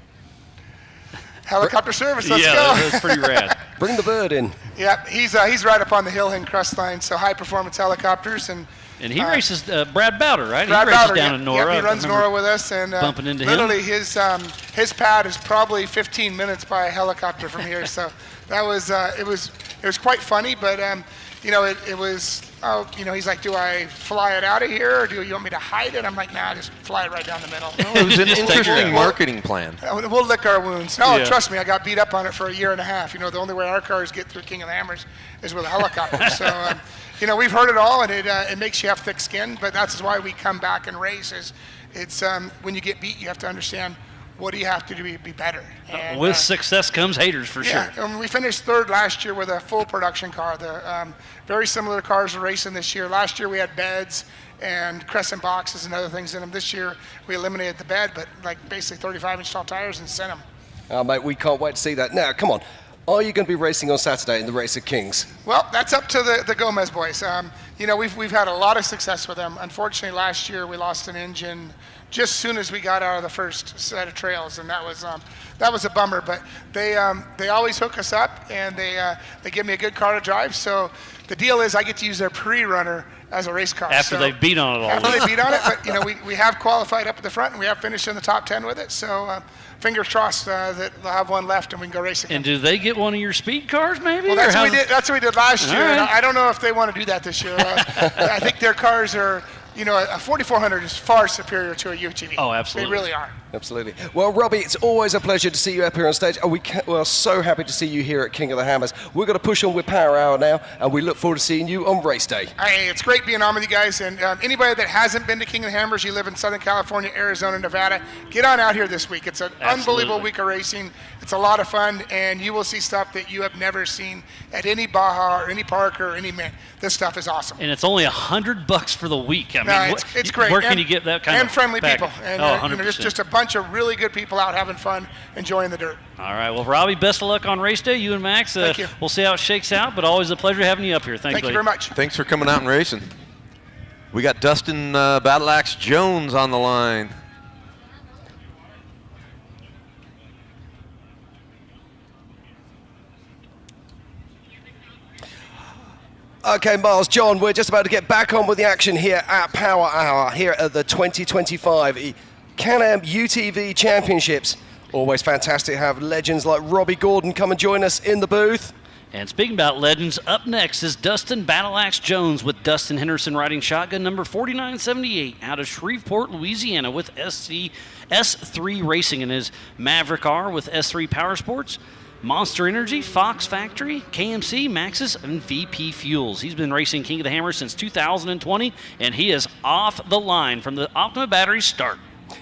helicopter service, let's go. Yeah, that's pretty rad. Bring the bird in. Yeah, he's right up on the hill in Crestline, so high performance helicopters. And he races Brad Bowder, right? Brad he races Bowder, down in Nora. He runs Nora with us, and bumping into literally him. his pad is probably 15 minutes by a helicopter from here. So that was it was quite funny, but it was. He's like, do I fly it out of here, or do you want me to hide it? I'm like, nah, just fly it right down the middle. It was an interesting marketing plan. We'll lick our wounds. No, trust me, I got beat up on it for a year and a half. The only way our cars get through King of the Hammers is with a helicopter. So, we've heard it all, and it makes you have thick skin, but that's why we come back and race. It's when you get beat, you have to understand what do you have to do to be better. And, with success comes haters, for sure. Yeah, we finished third last year with a full production car. The very similar cars we're racing this year. Last year we had beds and crescent boxes and other things in them. This year we eliminated the bed, but basically 35-inch tall tires and sent them. Oh, mate, we can't wait to see that. Now, come on. Are you going to be racing on Saturday in the Race of Kings? Well, that's up to the Gomez boys. We've had a lot of success with them. Unfortunately, last year we lost an engine just as soon as we got out of the first set of trails, and that was a bummer. But they always hook us up, and they give me a good car to drive. So the deal is I get to use their pre-runner as a race car. After they've beat on it all. After they beat on it, but we have qualified up at the front, and we have finished in the top 10 with it. So fingers crossed that they'll have one left and we can go racing. And do they get one of your speed cars, maybe? Well, that's what we did last year. Right. And I don't know if they want to do that this year. I think their cars are, a 4400 is far superior to a UTV. Oh, absolutely. They really are. Absolutely. Well, Robby, it's always a pleasure to see you up here on stage. We are so happy to see you here at King of the Hammers. We're going to push on with Power Hour now, and we look forward to seeing you on race day. Hey, it's great being on with you guys. And anybody that hasn't been to King of the Hammers, you live in Southern California, Arizona, Nevada, get on out here this week. It's an unbelievable week of racing. It's a lot of fun, and you will see stuff that you have never seen at any Baja or any park or any man. This stuff is awesome. And it's only $100 for the week. I mean, it's great. Where can you get that kind of friendly package? people. And 100%. just a bunch of really good people out having fun, enjoying the dirt. All right. Well, Robby, best of luck on race day. You and Max. Thank you. We'll see how it shakes out, but always a pleasure having you up here. Thanks, Thank you very much. Thanks for coming out and racing. We got Dustin Battle Axe Jones on the line. Okay, Miles, John, we're just about to get back on with the action here at Power Hour, here at the 2025 Can-Am UTV Championships. Always fantastic to have legends like Robby Gordon come and join us in the booth. And speaking about legends, up next is Dustin Battle Axe Jones with Dustin Henderson riding shotgun number 4978 out of Shreveport, Louisiana with S3 Racing in his Maverick R with S3 Power Sports, Monster Energy, Fox Factory, KMC, Maxxis, and VP Fuels. He's been racing King of the Hammer since 2020, and he is off the line from the Optima battery start.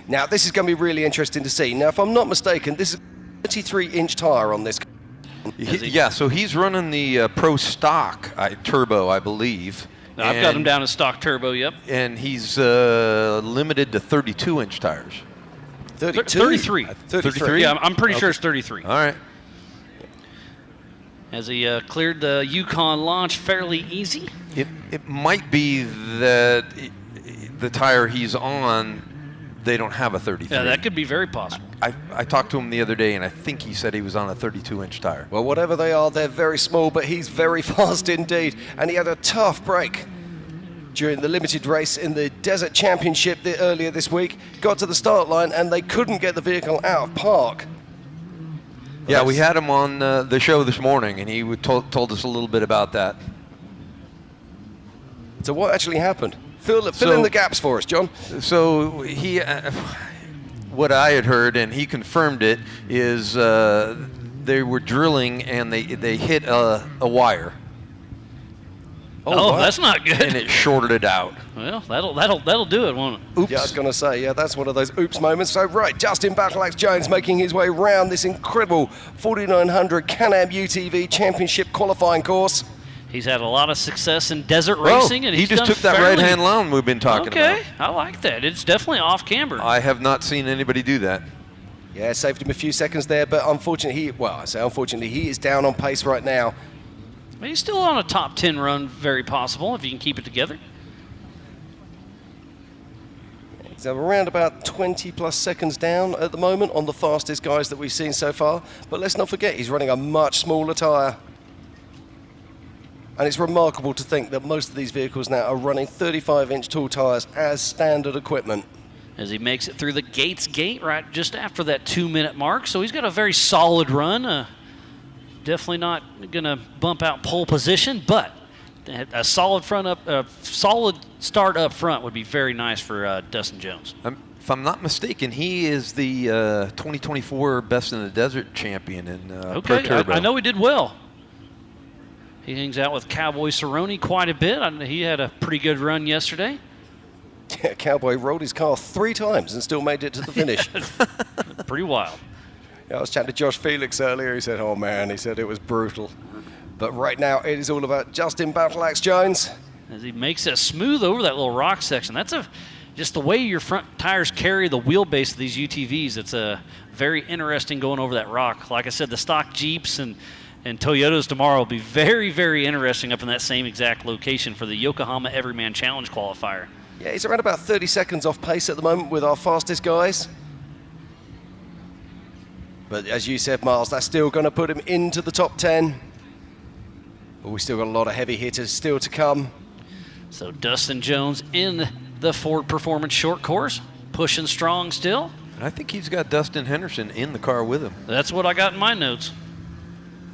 Now, this is going to be really interesting to see. Now, if I'm not mistaken, this is a 33-inch tire on this. Yeah, so he's running the Pro Stock turbo, I believe. Now, I've got him down as stock turbo, yep. And he's limited to 32-inch tires. 32? 33. 33? Yeah, I'm pretty sure it's 33. All right. As he cleared the Yukon launch fairly easy. It might be that the tire he's on, they don't have a 33. Yeah, that could be very possible. I talked to him the other day, and I think he said he was on a 32-inch tire. Well, whatever they are, they're very small, but he's very fast indeed. And he had a tough break during the limited race in the Desert Championship earlier this week. Got to the start line, and they couldn't get the vehicle out of park. Yeah, we had him on the show this morning, and he told us a little bit about that. So what actually happened? Fill in the gaps for us, John. So he, what I had heard, and he confirmed it, is they were drilling and they hit a wire. Oh, wow. That's not good. And it shorted it out. Well, that'll do it, won't it? Oops. Yeah, I was going to say, yeah, that's one of those oops moments. So, right, Dustin Battle Axe Jones making his way around this incredible 4900 Can-Am UTV Championship qualifying course. He's had a lot of success in desert racing, and he just took that right-hand line we've been talking about. Okay, I like that. It's definitely off camber. I have not seen anybody do that. Yeah, saved him a few seconds there, but unfortunately, he is down on pace right now. He's still on a top 10 run, very possible, if you can keep it together. He's around about 20-plus seconds down at the moment on the fastest guys that we've seen so far. But let's not forget, he's running a much smaller tyre. And it's remarkable to think that most of these vehicles now are running 35-inch tall tyres as standard equipment. As he makes it through the Gates Gate right just after that 2-minute mark. So he's got a very solid run. Definitely not going to bump out pole position, but a solid solid start up front would be very nice for Dustin Jones. If I'm not mistaken, he is the 2024 Best in the Desert champion in Pro Turbo. I know he did well. He hangs out with Cowboy Cerrone quite a bit. He had a pretty good run yesterday. Yeah, Cowboy rolled his car 3 times and still made it to the finish. Pretty wild. Yeah, I was chatting to Josh Felix earlier. He said, oh, man, he said it was brutal. But right now, it is all about Justin Battle Axe Jones. As he makes it smooth over that little rock section. That's just the way your front tires carry the wheelbase of these UTVs. It's very interesting going over that rock. Like I said, the stock Jeeps and Toyotas tomorrow will be very, very interesting up in that same exact location for the Yokohama Everyman Challenge qualifier. Yeah, he's around about 30 seconds off pace at the moment with our fastest guys. But as you said, Miles, that's still going to put him into the top 10. But we've still got a lot of heavy hitters still to come. So Dustin Jones in the Ford Performance Short Course, pushing strong still. I think he's got Dustin Henderson in the car with him. That's what I got in my notes.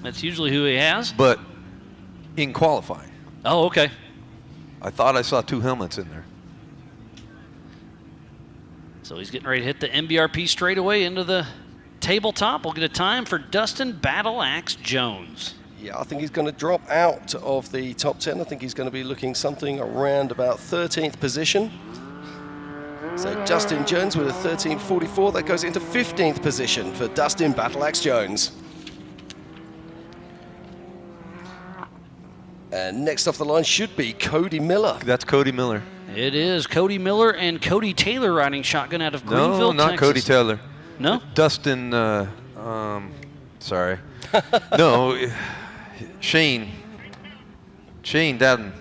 That's usually who he has. But in qualifying. Oh, okay. I thought I saw 2 helmets in there. So he's getting ready to hit the MBRP straightaway into the tabletop. We'll get a time for Dustin Battle Axe Jones. Yeah, I think he's going to drop out of the top 10. I think he's going to be looking something around about 13th position. So Dustin Jones with a 13.44. That goes into 15th position for Dustin Battle Axe Jones. And next off the line should be Cody Miller. That's Cody Miller. It is Cody Miller and Cody Taylor riding shotgun out of Greenville, not Texas. Cody Taylor. No? Dustin, sorry. No, Shane Dowden.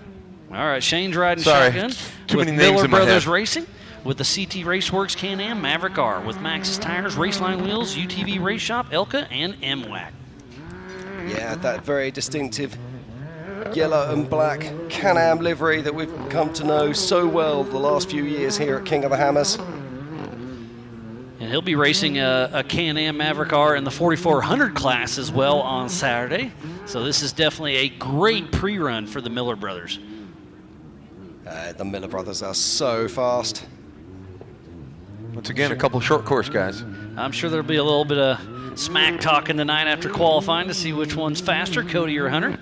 All right, Shane's riding Sorry, shotgun too with many names Miller in my Brothers head. Racing, with the CT Raceworks Can-Am Maverick R, with Maxxis Tires, Raceline Wheels, UTV Race Shop, Elka, and MWAC. Yeah, that very distinctive yellow and black Can-Am livery that we've come to know so well the last few years here at King of the Hammers. And he'll be racing a Can-Am Maverick R in the 4400 class as well on Saturday. So this is definitely a great pre-run for the Miller brothers. The Miller brothers are so fast. Once again, a couple short course guys. I'm sure there'll be a little bit of smack talking tonight after qualifying to see which one's faster, Cody or Hunter.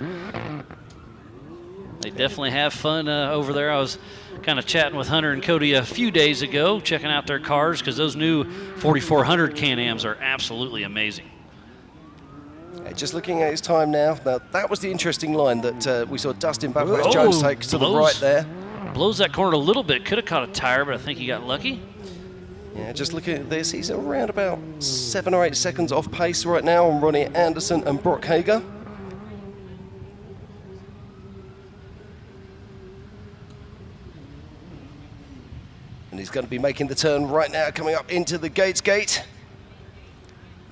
They definitely have fun over there. I was kind of chatting with Hunter and Cody a few days ago, checking out their cars, because those new 4400 Can-Ams are absolutely amazing. Just looking at his time now, that was the interesting line that we saw Dustin Battle Axe Jones take to the right there. Blows that corner a little bit. Could have caught a tire, but I think he got lucky. Yeah, just looking at this, he's around about 7 or 8 seconds off pace right now on Ronnie Anderson and Brock Hager. And he's going to be making the turn right now, coming up into the Gates Gate.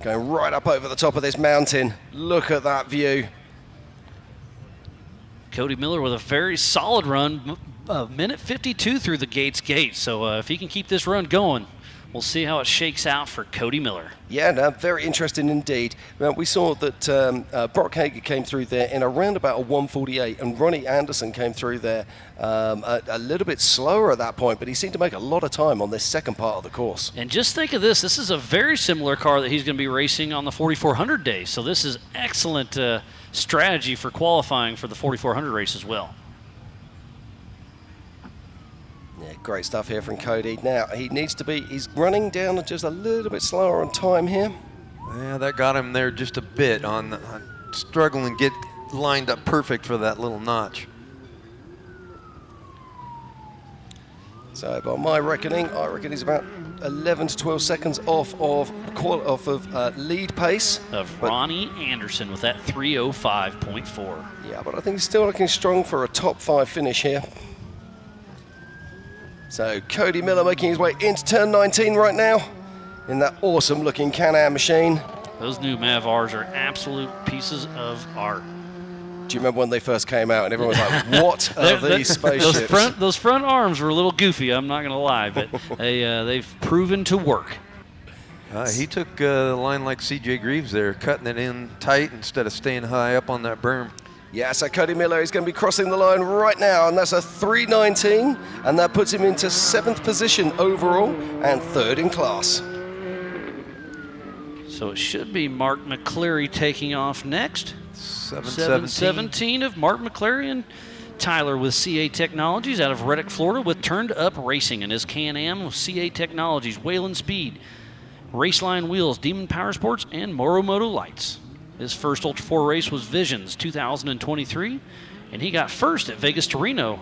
Going right up over the top of this mountain. Look at that view. Cody Miller with a very solid run, minute 52 through the Gates Gate. So if he can keep this run going, we'll see how it shakes out for Cody Miller. Yeah, no, very interesting indeed. We saw that Brock Hager came through there in around about a 148, and Ronnie Anderson came through there a little bit slower at that point, but he seemed to make a lot of time on this second part of the course. And just think of this. This is a very similar car that he's going to be racing on the 4400 day. So this is excellent strategy for qualifying for the 4400 race as well. Yeah, great stuff here from Cody. Now, he needs to be, he's running down just a little bit slower on time here. Yeah, that got him there just a bit on struggling to get lined up perfect for that little notch. So by my reckoning, I reckon he's about 11 to 12 seconds off of lead pace. Of Ronnie Anderson with that 305.4. Yeah, but I think he's still looking strong for a top 5 finish here. So Cody Miller making his way into turn 19 right now in that awesome looking Can-Am machine. Those new Mav Rs are absolute pieces of art. Do you remember when they first came out and everyone was like, what are these spaceships? Those front arms were a little goofy, I'm not going to lie, but they've proven to work. He took a line like C.J. Greaves there, cutting it in tight instead of staying high up on that berm. Yeah, so Cody Miller is going to be crossing the line right now, and that's a 3:19, and that puts him into 7th position overall and 3rd in class. So it should be Mark McCleary taking off next. 7:17 of Mark McCleary and Tyler with CA Technologies out of Reddick, Florida, with Turned Up Racing and his Can-Am with CA Technologies, Wayland Speed, Raceline Wheels, Demon Power Sports, and Moromoto Lights. His first Ultra 4 race was Visions 2023, and he got first at Vegas to Reno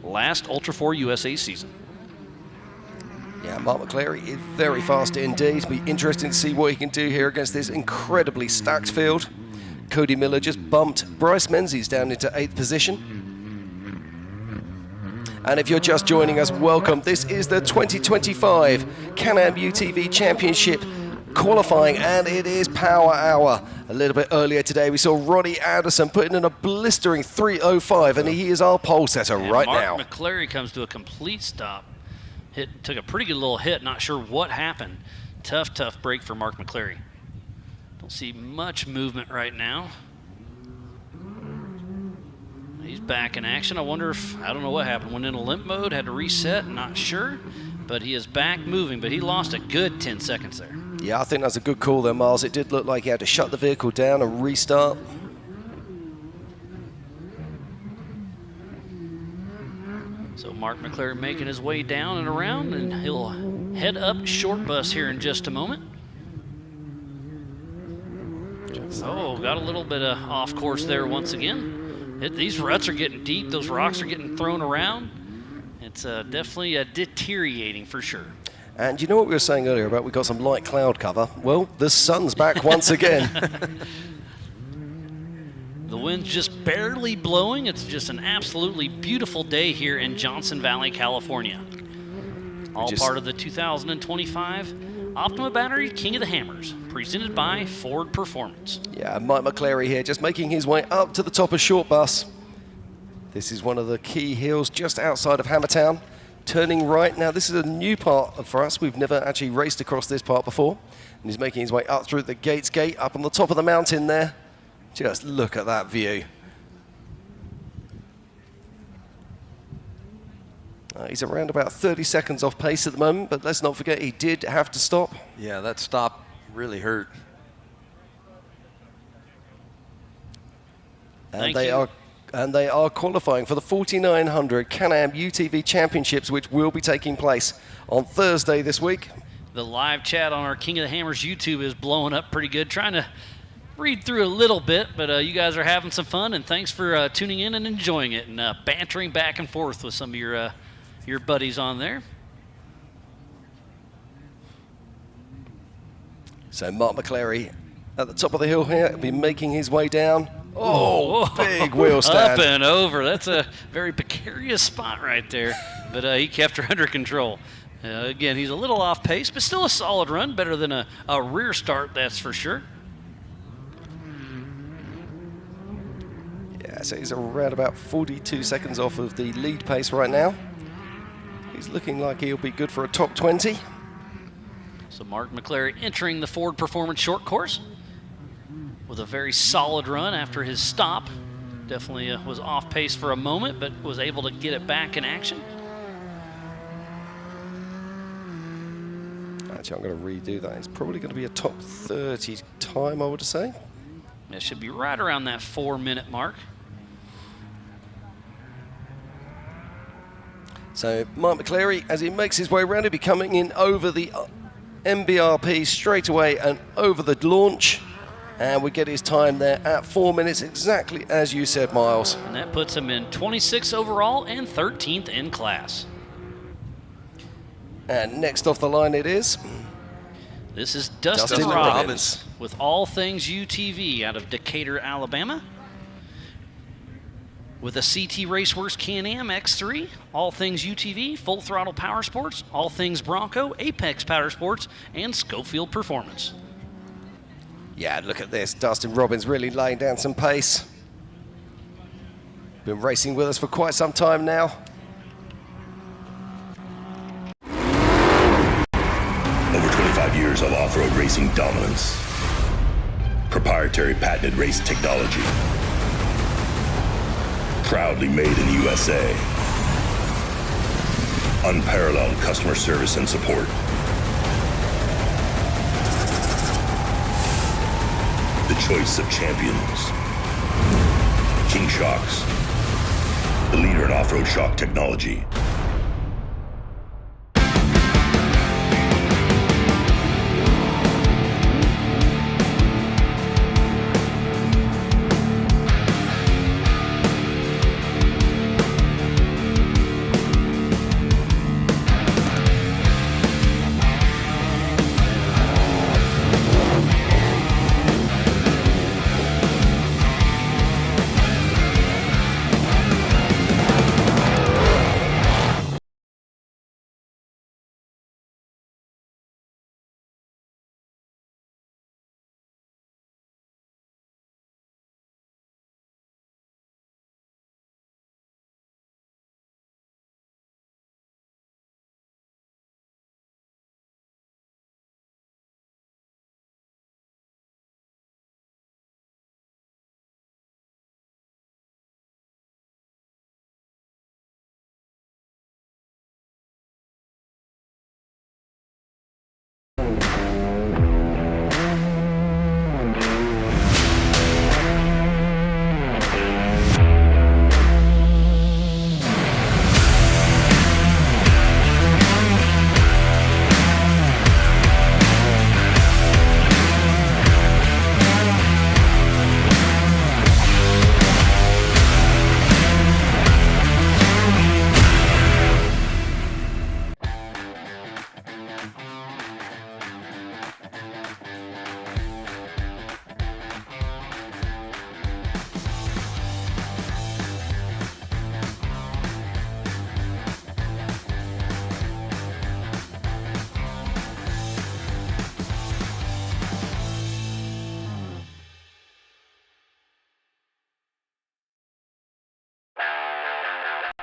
last Ultra 4 USA season. Yeah, Mark McCleary is very fast indeed. It'll be interesting to see what he can do here against this incredibly stacked field. Cody Miller just bumped Bryce Menzies down into 8th position. And if you're just joining us, welcome. This is the 2025 Can-Am UTV Championship qualifying, and it is Power Hour. A little bit earlier today, we saw Ronnie Anderson putting in a blistering 3:05, and he is our pole setter right now. Mark McCleary comes to a complete stop. Took a pretty good little hit, not sure what happened. Tough break for Mark McCleary. Don't see much movement right now. He's back in action. I wonder if, I don't know what happened. Went into limp mode, had to reset, not sure. but he is back moving, but he lost a good 10 seconds there. Yeah, I think that's a good call there, Miles. It did look like he had to shut the vehicle down and restart. So Mark McClary making his way down and around, and he'll head up short bus here in just a moment. Oh, got a little bit of off course there once again. These ruts are getting deep. Those rocks are getting thrown around. It's definitely deteriorating for sure. And you know what we were saying earlier about we got some light cloud cover? Well, the sun's back once again. The wind's just barely blowing. It's just an absolutely beautiful day here in Johnson Valley, California. All part of the 2025 Optima Battery King of the Hammers, presented by Ford Performance. Yeah, Mike McClary here, just making his way up to the top of short bus. This is one of the key hills just outside of Hammertown. Turning right. Now, this is a new part for us. We've never actually raced across this part before. And he's making his way up through the Gates Gate, up on the top of the mountain there. Just look at that view. He's around about 30 seconds off pace at the moment, but let's not forget he did have to stop. Yeah, that stop really hurt. And they are qualifying for the 4900 Can-Am UTV Championships, which will be taking place on Thursday this week. The live chat on our King of the Hammers YouTube is blowing up pretty good. Trying to read through a little bit, but you guys are having some fun, and thanks for tuning in and enjoying it and bantering back and forth with some of your buddies on there. So Mark McClary at the top of the hill here, will be making his way down. Oh, big wheel stand. Up and over. That's a very precarious spot right there, but he kept her under control. Again, he's a little off pace, but still a solid run, better than a rear start, that's for sure. Yeah, so he's around about 42 seconds off of the lead pace right now. He's looking like he'll be good for a top 20. So Mark McClary entering the Ford Performance short course with a very solid run after his stop. Definitely was off pace for a moment, but was able to get it back in action. Actually, I'm going to redo that. It's probably going to be a top 30 time, I would say. It should be right around that 4-minute mark. So Mark McClary, as he makes his way around, he'll be coming in over the MBRP straight away and over the launch. And we get his time there at 4 minutes, exactly as you said, Miles. And that puts him in 26th overall and 13th in class. And next off the line it is... This is Dustin Robbins with All Things UTV out of Decatur, Alabama. With a CT Raceworks Can-Am X3, All Things UTV, Full Throttle Power Sports, All Things Bronco, Apex Power Sports, and Schofield Performance. Yeah, look at this. Dustin Robbins really laying down some pace. Been racing with us for quite some time now. Over 25 years of off-road racing dominance. Proprietary patented race technology. Proudly made in the USA. Unparalleled customer service and support. The choice of champions. King Shocks. The leader in off-road shock technology.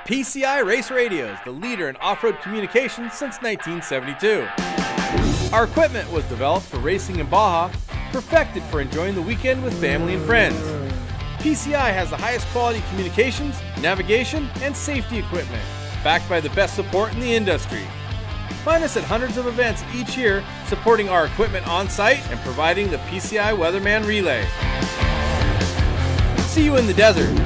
PCI Race Radios, the leader in off-road communications since 1972. Our equipment was developed for racing in Baja, perfected for enjoying the weekend with family and friends. PCI has the highest quality communications, navigation, and safety equipment, backed by the best support in the industry. Find us at hundreds of events each year, supporting our equipment on site and providing the PCI Weatherman Relay. See you in the desert.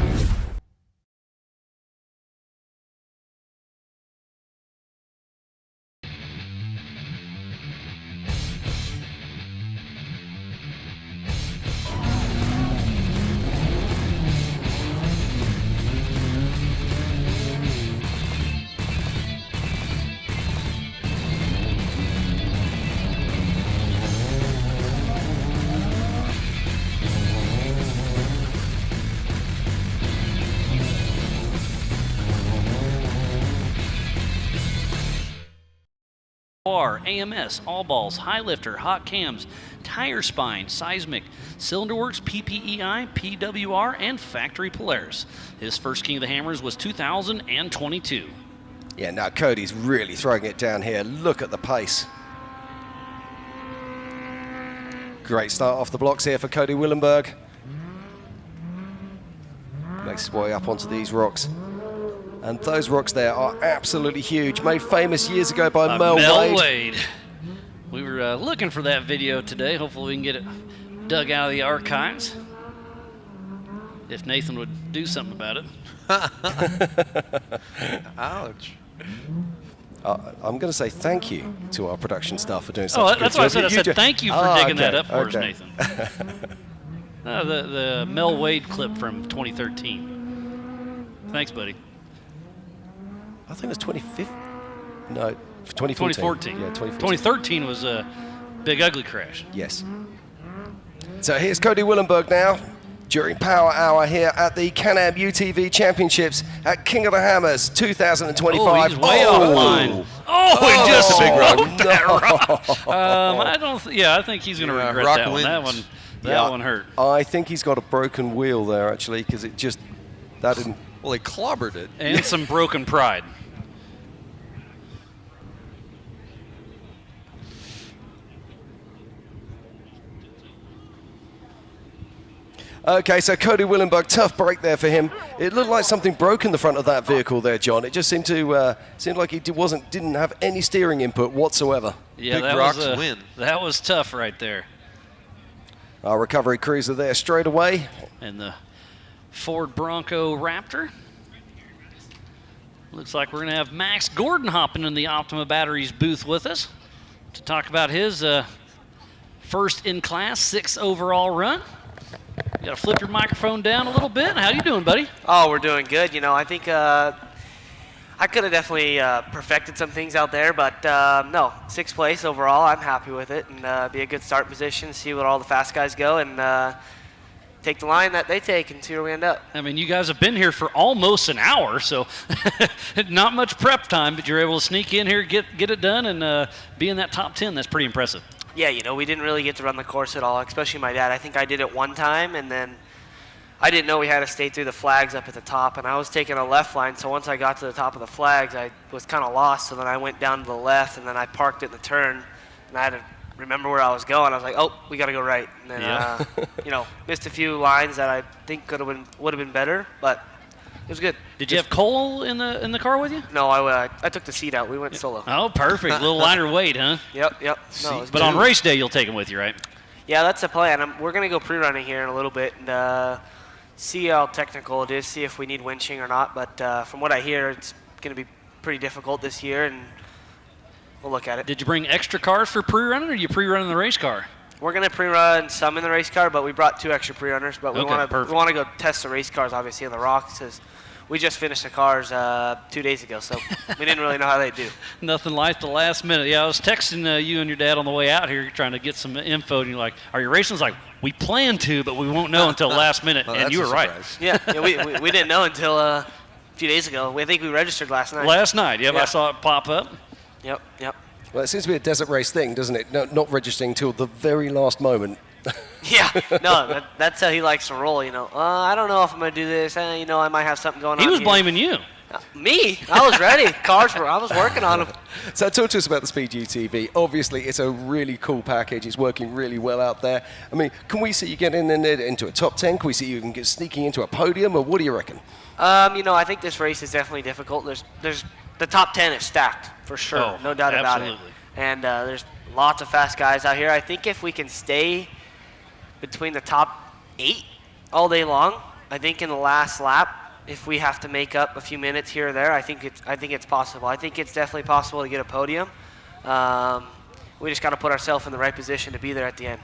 AMS, all balls, high lifter, hot cams, tire spine, seismic, cylinder works, PPEI, PWR, and factory Polaris. His first King of the Hammers was 2022. Yeah, now Cody's really throwing it down here. Look at the pace. Great start off the blocks here for Cody Willenberg. Makes his way up onto these rocks. And those rocks there are absolutely huge. Made famous years ago by Mel Wade. We were looking for that video today. Hopefully we can get it dug out of the archives. If Nathan would do something about it. Ouch. I'm going to say thank you to our production staff for doing something. Oh, that's why I said. I said thank you for digging that up for us, Nathan. The Mel Wade clip from 2013. Thanks, buddy. I think it was 2015. No, 2014. 2014. Yeah, 2014. 2013 was a Big Ugly crash. Yes. So here's Cody Willenberg now during Power Hour here at the Can-Am UTV Championships at King of the Hammers 2025. Oh, he's way offline. He just smoked that rock. I think he's going to regret that one. That one hurt. I think he's got a broken wheel there, actually, because it just, that didn't. Well, he clobbered it. And some broken pride. Okay, so Cody Willenberg, tough break there for him. It looked like something broke in the front of that vehicle there, John. It just seemed like he didn't have any steering input whatsoever. Yeah, Big rocks win. That was tough right there. Our recovery crews are there straight away. And the Ford Bronco Raptor. Looks like we're going to have Max Gordon hopping in the Optima Batteries booth with us to talk about his first in-class 6th overall run. You got to flip your microphone down a little bit. How you doing, buddy? Oh, we're doing good. You know, I think I could have definitely perfected some things out there, but no, 6th place overall. I'm happy with it, and be a good start position, see what all the fast guys go, and take the line that they take and see where we end up. I mean, you guys have been here for almost an hour, so not much prep time, but you're able to sneak in here, get it done, and be in that top 10. That's pretty impressive. Yeah, you know, we didn't really get to run the course at all, especially my dad. I think I did it one time, and then I didn't know we had to stay through the flags up at the top, and I was taking a left line, so once I got to the top of the flags, I was kind of lost, so then I went down to the left, and then I parked in the turn, and I had to remember where I was going. I was like, oh, we got to go right. And then, you know, missed a few lines that I think would have been better, but it was good. Did you have Cole in the car with you? No, I took the seat out. We went solo. Oh, perfect. A little lighter weight, huh? Yep. No, but on race day, you'll take him with you, right? Yeah, that's the plan. We're going to go pre-running here in a little bit and see how technical it is, see if we need winching or not. But from what I hear, it's going to be pretty difficult this year, and we'll look at it. Did you bring extra cars for pre-running, or are you pre-running the race car? We're going to pre-run some in the race car, but we brought 2 extra pre-runners. But we want to go test the race cars, obviously, on the rocks, because we just finished the cars 2 days ago, so we didn't really know how they do. Nothing like the last minute. Yeah, I was texting you and your dad on the way out here trying to get some info, and you're like, are you racing? I was like, we plan to, but we won't know until last minute, well, and you were right. Yeah, we didn't know until a few days ago. I think we registered last night. Last night, yeah. I saw it pop up. Yep. Well, it seems to be a desert race thing, doesn't it? No, not registering until the very last moment. Yeah, no, that's how he likes to roll, you know. I don't know if I'm going to do this. You know, I might have something going on. He was blaming you. Me? I was ready. I was working on them. So talk to us about the Speed UTV. Obviously, it's a really cool package. It's working really well out there. I mean, can we see you getting into a top 10? Can we see you get sneaking into a podium, or what do you reckon? I think this race is definitely difficult. There's the top 10 is stacked for sure, Oh, no doubt about it. absolutely. And there's lots of fast guys out here. I think if we can stay between the top 8 all day long, I think in the last lap, if we have to make up a few minutes here or there, I think it's possible. I think it's definitely possible to get a podium. We just got to put ourselves in the right position to be there at the end.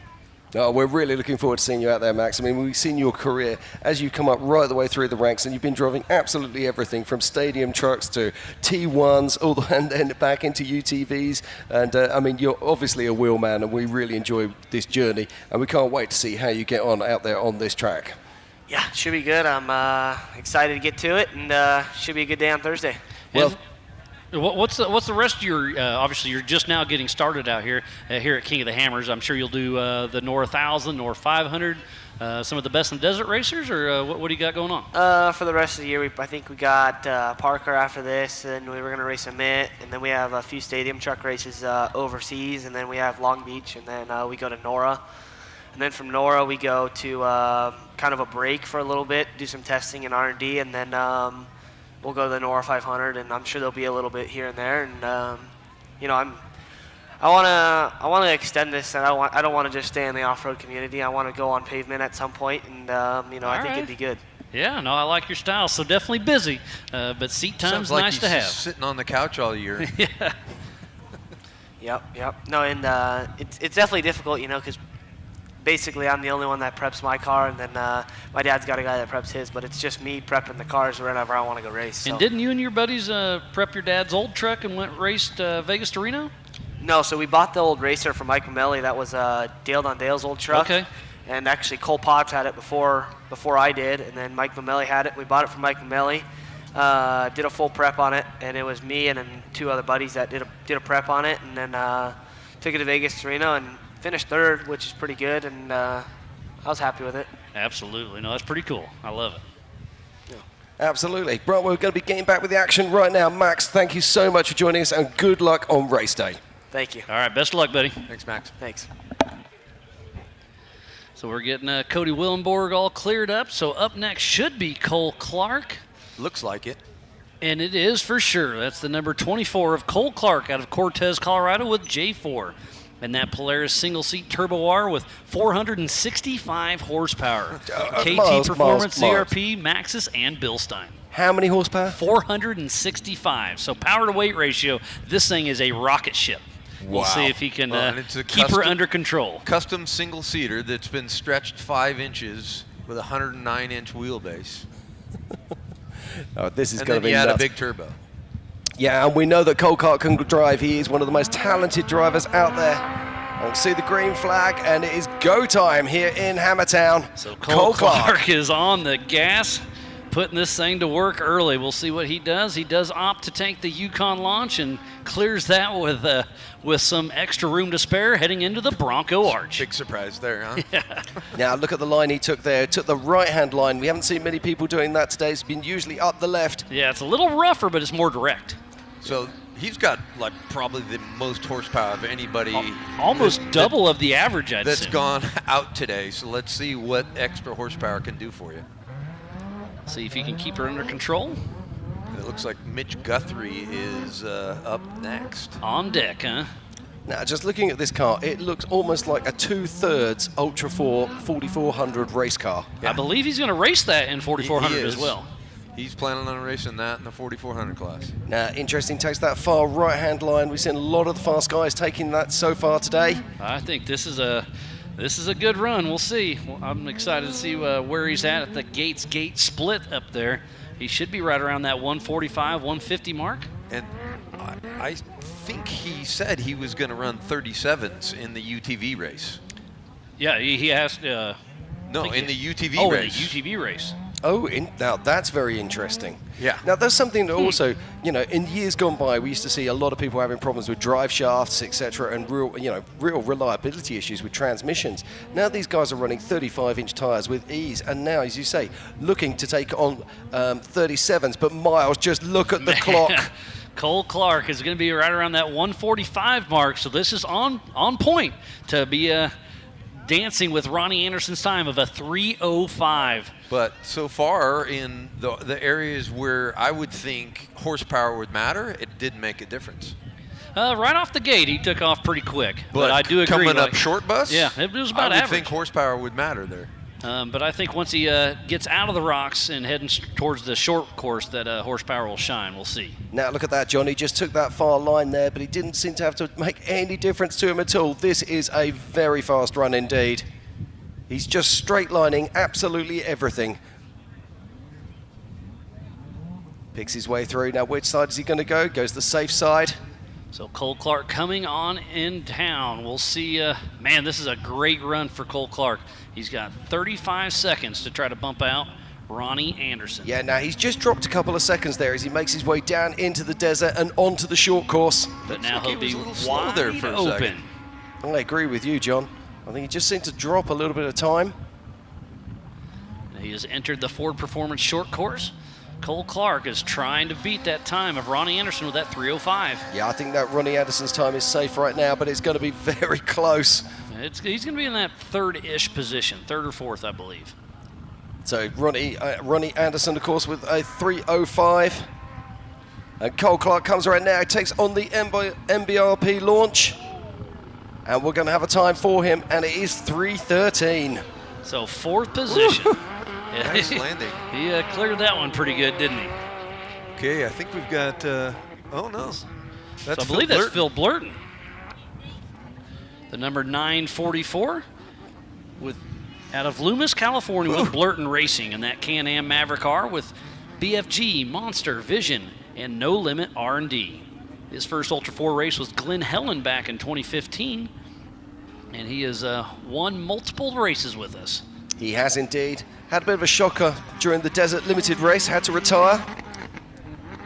Oh, we're really looking forward to seeing you out there, Max. I mean, we've seen your career as you come up right the way through the ranks, and you've been driving absolutely everything from stadium trucks to T1s, and then back into UTVs. And I mean, you're obviously a wheel man, and we really enjoy this journey, and we can't wait to see how you get on out there on this track. Yeah, should be good. I'm excited to get to it, and should be a good day on Thursday. Well, what's the rest of your? Obviously, you're just now getting started out here at King of the Hammers. I'm sure you'll do the Nor 1000, Nor 500, some of the best in desert racers, or what do you got going on? For the rest of the year, I think we got Parker after this, and we were going to race a Mitt, and then we have a few stadium truck races overseas, and then we have Long Beach, and then we go to Nora. And then from Nora, we go to kind of a break for a little bit, do some testing and R&D, and then we'll go to the Nora 500, and I'm sure there'll be a little bit here and there. And I want to extend this, and I don't want to just stay in the off-road community. I want to go on pavement at some point, and I think it'd be good. Yeah, no, I like your style. So definitely busy, but seat time's Sounds like nice to have. Sitting on the couch all year. Yeah. Yep. No, and it's definitely difficult, because basically I'm the only one that preps my car, and then my dad's got a guy that preps his, but it's just me prepping the cars whenever I want to go race. So. And didn't you and your buddies prep your dad's old truck and raced Vegas to Reno? No, so we bought the old racer from Mike Mamelli. That was Dale on Dale's old truck. Okay. And actually Cole Potts had it before I did, and then Mike Mamelli had it. We bought it from Mike Mamelli, did a full prep on it, and it was me and then 2 other buddies that did a prep on it, and then took it to Vegas to Reno and finished 3rd, which is pretty good, and I was happy with it. Absolutely. No, that's pretty cool. I love it. Absolutely. Right, we're going to be getting back with the action right now. Max, thank you so much for joining us, and good luck on race day. Thank you. All right, best of luck, buddy. Thanks, Max. Thanks. So we're getting Cody Willenborg all cleared up. So up next should be Cole Clark. Looks like it. And it is for sure. That's the number 24 of Cole Clark out of Cortez, Colorado with J4. And that Polaris single-seat Turbo R with 465 horsepower. KT Performance, CRP, Maxxis, and Bilstein. How many horsepower? 465. So power to weight ratio, this thing is a rocket ship. We'll see if he can keep her under control. Custom single-seater that's been stretched 5 inches with a 109-inch wheelbase. Oh, this is and going to be nuts. And then you nuts. had a big turbo. Yeah, and we know that Cole Clark can drive. He is one of the most talented drivers out there. I'll see the green flag, and it is go time here in Hammertown. So Cole Clark is on the gas, putting this thing to work early. We'll see what he does. He does opt to take the Yukon launch and clears that with some extra room to spare heading into the Bronco Arch. Big surprise there, huh? Yeah. Now look at the line he took there. Took the right-hand line. We haven't seen many people doing that today. It's been usually up the left. Yeah, it's a little rougher, but it's more direct. So he's got like probably the most horsepower of anybody. Almost double of the average, I'd say. That's gone out today. So let's see what extra horsepower can do for you. See if he can keep her under control. It looks like Mitch Guthrie is up next. On deck, huh? Now, just looking at this car, it looks almost like a 2/3 Ultra 4 4400 race car. I believe he's going to race that in 4400 He as well. He's planning on racing that in the 4400 class. Now, interesting, takes that far right-hand line. We've seen a lot of the fast guys taking that so far today. I think this is a good run. We'll see. Well, I'm excited to see where he's at the Gates Gate split up there. He should be right around that 145, 150 mark. And I think he said he was going to run 37s in the UTV race. Yeah, he has to. No, in the UTV race. Oh, in the UTV race. Oh, now that's very interesting. Yeah. Now there's something that also, in years gone by, we used to see a lot of people having problems with drive shafts, etc., and real reliability issues with transmissions. Now these guys are running 35-inch tires with ease, and now, as you say, looking to take on 37s. But Miles, just look at the clock. Cole Clark is going to be right around that 145 mark, so this is on point to be dancing with Ronnie Anderson's time of a 3:05. But so far in the areas where I would think horsepower would matter, it didn't make a difference. Right off the gate, he took off pretty quick. But I do agree. Coming up short bus? Yeah, it was about average. I would average. think horsepower would matter there. But I think once he gets out of the rocks and heading towards the short course, that horsepower will shine. We'll see. Now look at that, John. He just took that far line there, but he didn't seem to have to make any difference to him at all. This is a very fast run indeed. He's just straight lining absolutely everything. Picks his way through. Now which side is he going to go? Goes the safe side. So Cole Clark coming on in town. We'll see. Man, this is a great run for Cole Clark. He's got 35 seconds to try to bump out Ronnie Anderson. Yeah, now he's just dropped a couple of seconds there as he makes his way down into the desert and onto the short course. But now he'll be wide there for a open. second. I agree with you, John. I think he just seemed to drop a little bit of time. He has entered the Ford Performance short course. Cole Clark is trying to beat that time of Ronnie Anderson with that 3:05. Yeah, I think that Ronnie Anderson's time is safe right now, but it's going to be very close. He's going to be in that third-ish position, third or fourth, I believe. So Ronnie Anderson, of course, with a 3:05. And Cole Clark comes right now, takes on the MBRP launch. And we're going to have a time for him, and it is 3:13. So fourth position. Nice landing. He cleared that one pretty good, didn't he? Okay, I think we've got, oh no. That's I believe that's Phil Blurton. The number 944 out of Loomis, California with Blurton Racing in that Can-Am Maverick R with BFG, Monster, Vision, and No Limit R&D. His first Ultra 4 race was Glen Helen back in 2015, and he has won multiple races with us. He has indeed. Had a bit of a shocker during the Desert Limited race, had to retire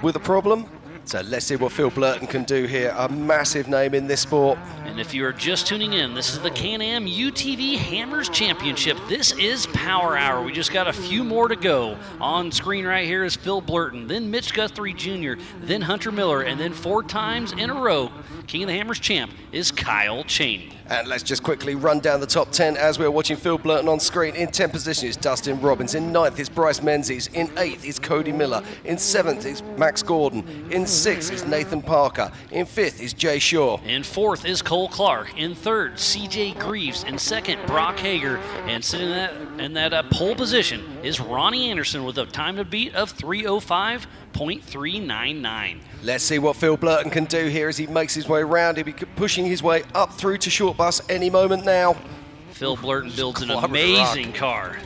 with a problem. So let's see what Phil Blurton can do here, a massive name in this sport. And if you are just tuning in, this is the Can-Am UTV Hammers Championship. This is Power Hour. We just got a few more to go. On screen right here is Phil Blurton, then Mitch Guthrie Jr., then Hunter Miller, and then 4 times in a row, King of the Hammers champ is Kyle Cheney. And let's just quickly run down the top 10 as we're watching Phil Blurton on screen. In 10th position is Dustin Robbins. In 9th is Bryce Menzies. In 8th is Cody Miller. In 7th is Max Gordon. In 6th is Nathan Parker. In 5th is Jay Shaw. In 4th is Cole Clark. In 3rd, CJ Greaves. In 2nd, Brock Hager. And sitting in that pole position is Ronnie Anderson with a time to beat of 3:05.399. Let's see what Phil Blurton can do here as he makes his way around. He'll be pushing his way up through to short bus any moment now. Phil Blurton builds an amazing car.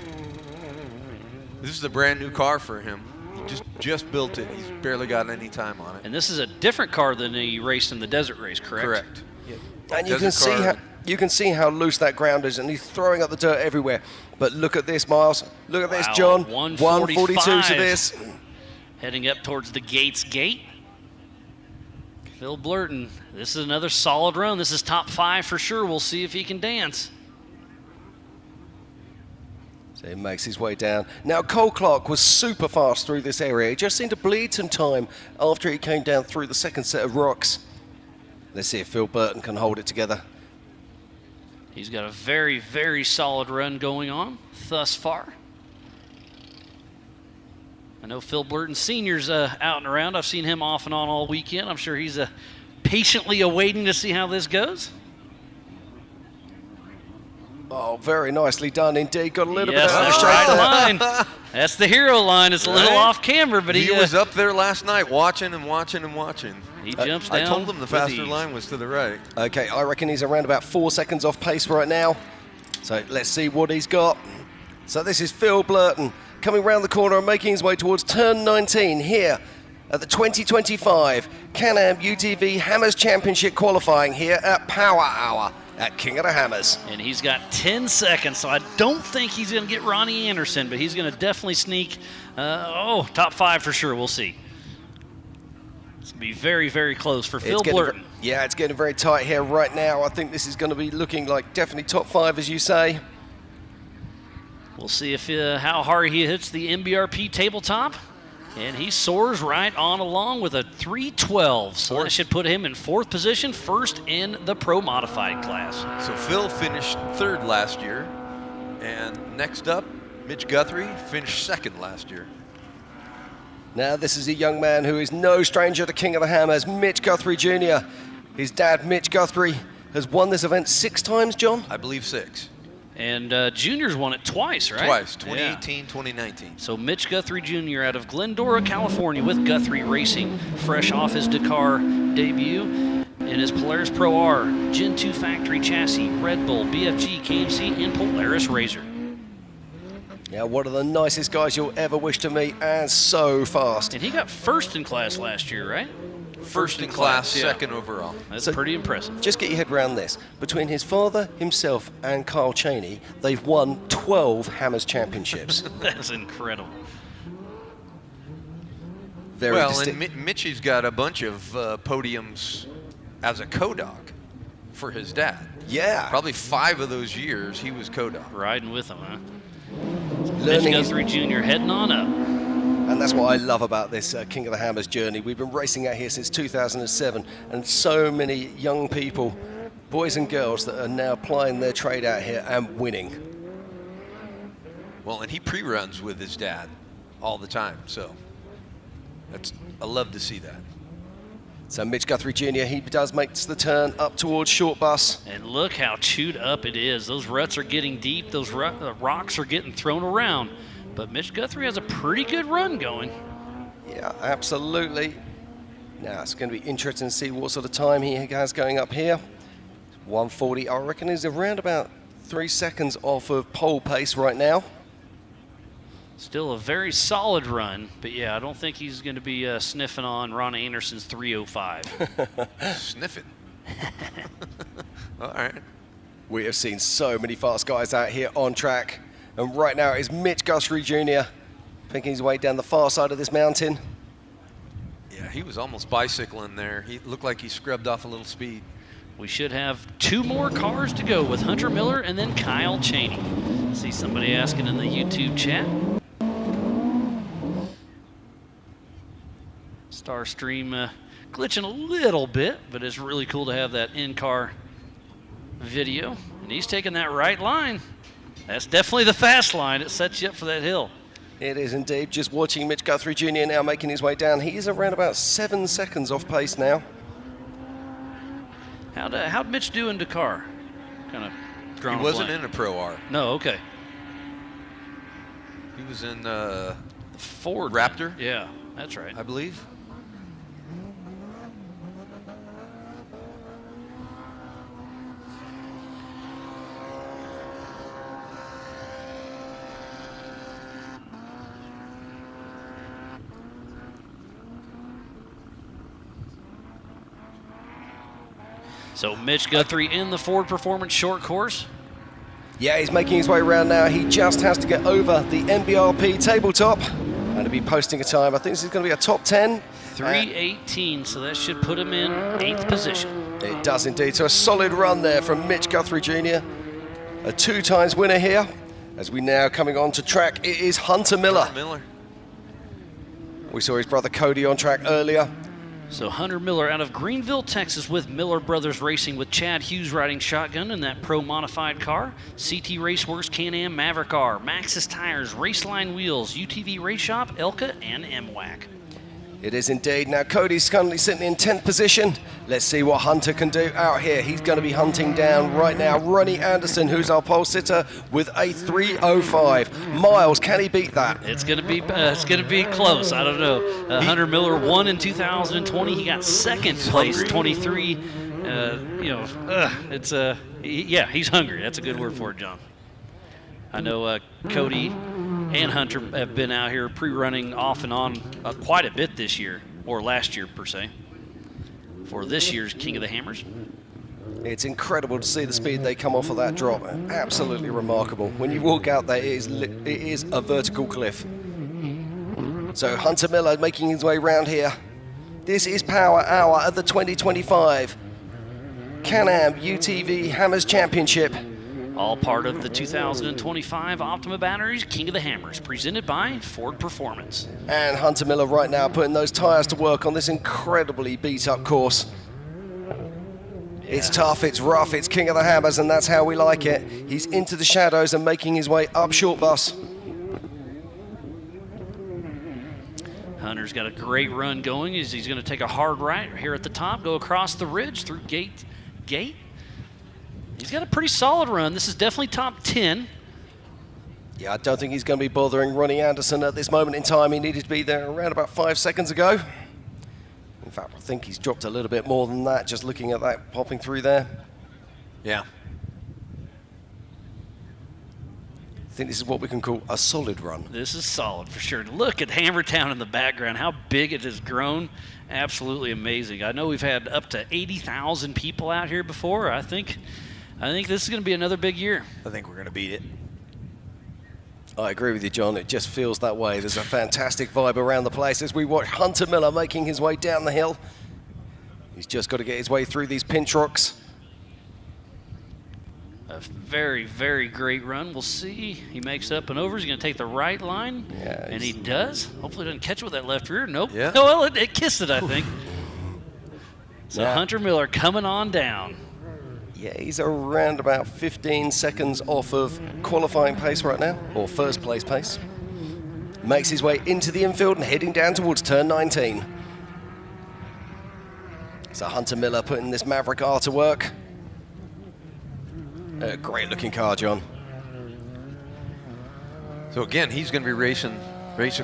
This is a brand new car for him. He just built it. He's barely got any time on it. And this is a different car than he raced in the desert race, correct? Correct. Yeah. And you can see how loose that ground is, and he's throwing up the dirt everywhere. But look at this, Miles. Look at this, John. 142 to this. Heading up towards the Gates Gate. Phil Blurton, this is another solid run. This is top 5 for sure. We'll see if he can dance. So he makes his way down. Now, Cole Clark was super fast through this area. He just seemed to bleed some time after he came down through the second set of rocks. Let's see if Phil Blurton can hold it together. He's got a very, very solid run going on thus far. I know Phil Blurton Sr.'s out and around. I've seen him off and on all weekend. I'm sure he's patiently awaiting to see how this goes. Oh, very nicely done indeed. Got a little yes, bit of that's the right line. That's the hero line. It's a little off camera, but he was up there last night watching and watching and watching. He jumps down. I told him the faster line was to the right. Okay, I reckon he's around about 4 seconds off pace right now. So let's see what he's got. So this is Phil Blurton coming round the corner and making his way towards turn 19 here at the 2025 Can-Am UTV Hammers Championship qualifying here at Power Hour at King of the Hammers. And he's got 10 seconds, so I don't think he's going to get Ronnie Anderson, but he's going to definitely sneak, top 5 for sure. We'll see. It's going to be very, very close for Phil Blurton. Yeah, it's getting very tight here right now. I think this is going to be looking like definitely top 5, as you say. We'll see if how hard he hits the MBRP tabletop. And he soars right on along with a 312. So that should put him in 4th position, first in the Pro Modified class. So Phil finished 3rd last year. And next up, Mitch Guthrie finished 2nd last year. Now this is a young man who is no stranger to King of the Hammers, Mitch Guthrie Jr. His dad, Mitch Guthrie, has won this event 6 times, John? I believe 6. And Junior's won it twice, right? Twice, 2018, 2019. So Mitch Guthrie Jr. out of Glendora, California with Guthrie Racing, fresh off his Dakar debut. In his Polaris Pro R, Gen 2 factory chassis, Red Bull, BFG, KMC, and Polaris Razor. Yeah, one of the nicest guys you'll ever wish to meet, and so fast. And he got 1st in class last year, right? First in class, 2nd overall. That's pretty impressive. Just get your head around this. Between his father, himself, and Kyle Cheney, they've won 12 Hammers Championships. That's incredible. Very well, and Mitchie's got a bunch of podiums as a co-dog for his dad. Yeah. Probably 5 of those years he was co-dog. Riding with him, huh? Mitch Guthrie Jr. heading on up. And that's what I love about this King of the Hammers journey. We've been racing out here since 2007, and so many young people, boys and girls, that are now plying their trade out here and winning. Well, and he pre-runs with his dad all the time, so I love to see that. So Mitch Guthrie Jr., he does make the turn up towards Short Bus. And look how chewed up it is. Those ruts are getting deep. Those rocks are getting thrown around. But Mitch Guthrie has a pretty good run going. Yeah, absolutely. Now, it's going to be interesting to see what sort of time he has going up here. 140, I reckon he's around about 3 seconds off of pole pace right now. Still a very solid run, but yeah, I don't think he's going to be sniffing on Ronnie Anderson's 305. Sniffing? All right. We have seen so many fast guys out here on track. And right now it is Mitch Guthrie Jr. picking his way down the far side of this mountain. Yeah, he was almost bicycling there. He looked like he scrubbed off a little speed. We should have 2 more cars to go with Hunter Miller and then Kyle Cheney. See somebody asking in the YouTube chat. Starstream glitching a little bit, but it's really cool to have that in-car video. And he's taking that right line. That's definitely the fast line. It sets you up for that hill. It is indeed. Just watching Mitch Guthrie Jr. now making his way down. He's around about 7 seconds off pace now. How'd Mitch do in Dakar? Kind of drawn He wasn't in a Pro R. No, okay. He was in the Ford Raptor. Yeah, that's right. I believe. So Mitch Guthrie in the Ford Performance short course. Yeah, he's making his way around now. He just has to get over the NBRP tabletop and to be posting a time. I think this is going to be a top 10. 3:18, so that should put him in 8th position. It does indeed. So a solid run there from Mitch Guthrie Jr. A 2 times winner here. As we now coming on to track, it is Hunter Miller. We saw his brother Cody on track earlier. So Hunter Miller out of Greenville, Texas with Miller Brothers Racing with Chad Hughes riding shotgun in that pro modified car. CT Raceworks Can-Am Maverick R, Maxxis Tires, Raceline Wheels, UTV Race Shop, Elka, and MWAC. It is indeed. Now Cody's currently sitting in 10th position. Let's see what Hunter can do out here. He's going to be hunting down right now Ronnie Anderson, who's our pole sitter with a 3:05. Miles, can he beat that? It's going to be close. I don't know. Hunter Miller won in 2020. He got 2nd place, 23. He's hungry. That's a good word for it, John. I know Cody and Hunter have been out here pre-running off and on quite a bit this year. or last year per se, for this year's King of the Hammers. It's incredible to see the speed they come off of that drop. Absolutely remarkable. When you walk out there, it is a vertical cliff. So Hunter Miller making his way round here. This is Power Hour at the 2025 Can-Am UTV Hammers Championship. All part of the 2025 Optima Batteries King of the Hammers, presented by Ford Performance. And Hunter Miller right now putting those tires to work on this incredibly beat-up course. It's tough, it's rough, it's King of the Hammers, and that's how we like it. He's into the shadows and making his way up short bus. Hunter's got a great run going. He's going to take a hard right here at the top, go across the ridge through gate. He's got a pretty solid run. This is definitely top 10. Yeah, I don't think he's going to be bothering Ronnie Anderson at this moment in time. He needed to be there around about 5 seconds ago. In fact, I think he's dropped a little bit more than that, just looking at that popping through there. Yeah. I think this is what we can call a solid run. This is solid for sure. Look at Hammertown in the background, how big it has grown. Absolutely amazing. I know we've had up to 80,000 people out here before. I think this is going to be another big year. I think we're going to beat it. I agree with you, John. It just feels that way. There's a fantastic vibe around the place as we watch Hunter Miller making his way down the hill. He's just got to get his way through these pinch rocks. A very, very great run. We'll see. He makes up and over. He's going to take the right line. Yeah, and he does. Hopefully he doesn't catch it with that left rear. Nope. Yeah. Oh, well, it kissed it, I think. So Yeah. Hunter Miller coming on down. Yeah, he's around about 15 seconds off of qualifying pace right now, or first place pace. Makes his way into the infield and heading down towards turn 19. So Hunter Miller putting this Maverick R to work. A great looking car, John. So again, he's going to be racing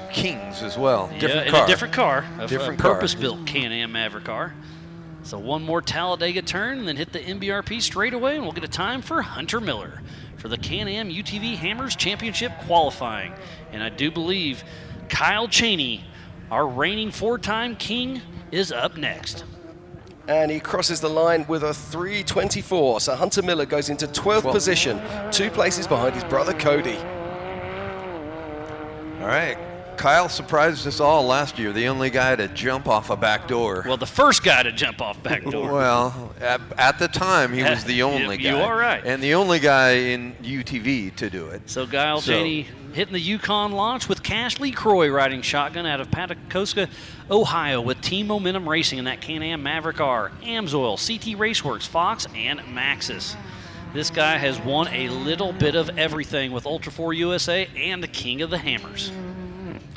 Kings as well. Yeah, in a different car. Different car. Purpose-built Can-Am Maverick car. So one more Talladega turn and then hit the MBRP straight away, and we'll get a time for Hunter Miller for the Can-Am UTV Hammers Championship qualifying. And I do believe Kyle Cheney, our reigning four-time king, is up next. And he crosses the line with a 3:24. So Hunter Miller goes into 12th position, 2 places behind his brother Cody. All right. Kyle surprised us all last year, the only guy to jump off a back door. Well, the first guy to jump off back door. Well, at the time, he was the only guy. You are right. And the only guy in UTV to do it. So Kyle Cheney hitting the Yukon launch with Cash Lee Croy riding shotgun out of Patacoska, Ohio with Team Momentum Racing in that Can-Am Maverick R, Amsoil, CT Raceworks, Fox, and Maxxis. This guy has won a little bit of everything with Ultra 4 USA and the King of the Hammers.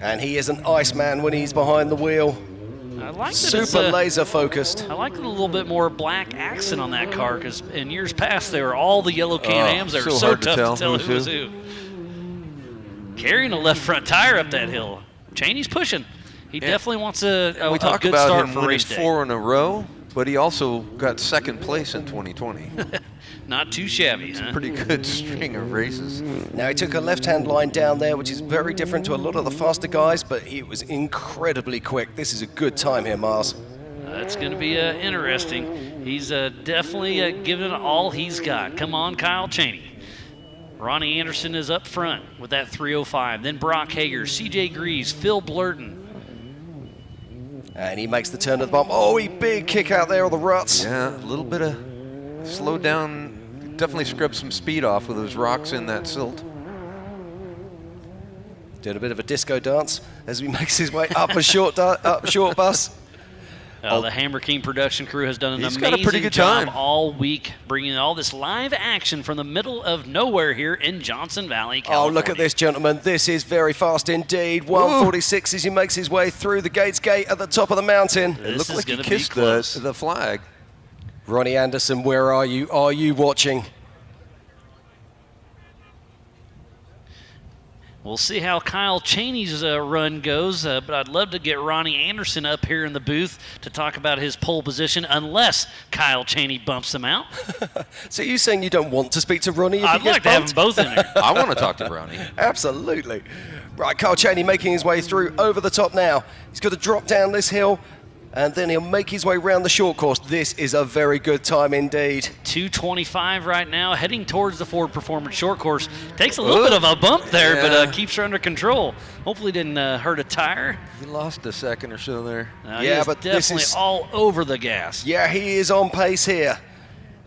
And he is an Iceman when he's behind the wheel. I like that Super laser focused. I like a little bit more black accent on that car because in years past they were all the yellow Can-Ams. They were so tough to tell who was who. Carrying a left front tire up that hill. Cheney's pushing. He definitely wants a we talk good about start him for winning race day. 4 in a row, but he also got second place in 2020. Not too shabby, It's a pretty good string of races. Now he took a left-hand line down there, which is very different to a lot of the faster guys, but he was incredibly quick. This is a good time here, Mars. That's going to be interesting. He's definitely giving it all he's got. Come on, Kyle Cheney. Ronnie Anderson is up front with that 305. Then Brock Hager, CJ Greaves, Phil Blurton. And he makes the turn to the bump. Oh, he big kick out there on the ruts. Yeah, a little bit of slow down. Definitely scrubbed some speed off with those rocks in that silt. Doing a bit of a disco dance as he makes his way up a short bus. The Hammer King production crew has done an He's got a amazing pretty good job time. all week, bringing all this live action from the middle of nowhere here in Johnson Valley, California. Oh, look at this, gentlemen. This is very fast indeed. 146 as he makes his way through the Gates Gate at the top of the mountain. This It looked is like he gonna be kissed close. The flag. Ronnie Anderson, where are you? Are you watching? We'll see how Kyle Cheney's run goes, but I'd love to get Ronnie Anderson up here in the booth to talk about his pole position, unless Kyle Cheney bumps him out. So you're saying you don't want to speak to Ronnie if I'd he gets like to have bumped? them both in here. I want to talk to Ronnie. Absolutely. Right, Kyle Cheney making his way through over the top now. He's got to drop down this hill, and then he'll make his way round the short course. This is a very good time indeed. 2:25 right now, heading towards the Ford Performance short course. Takes a little bit of a bump there, but keeps her under control. Hopefully didn't hurt a tire. He lost a second or so there. Yeah, but definitely this is all over the gas. Yeah, he is on pace here.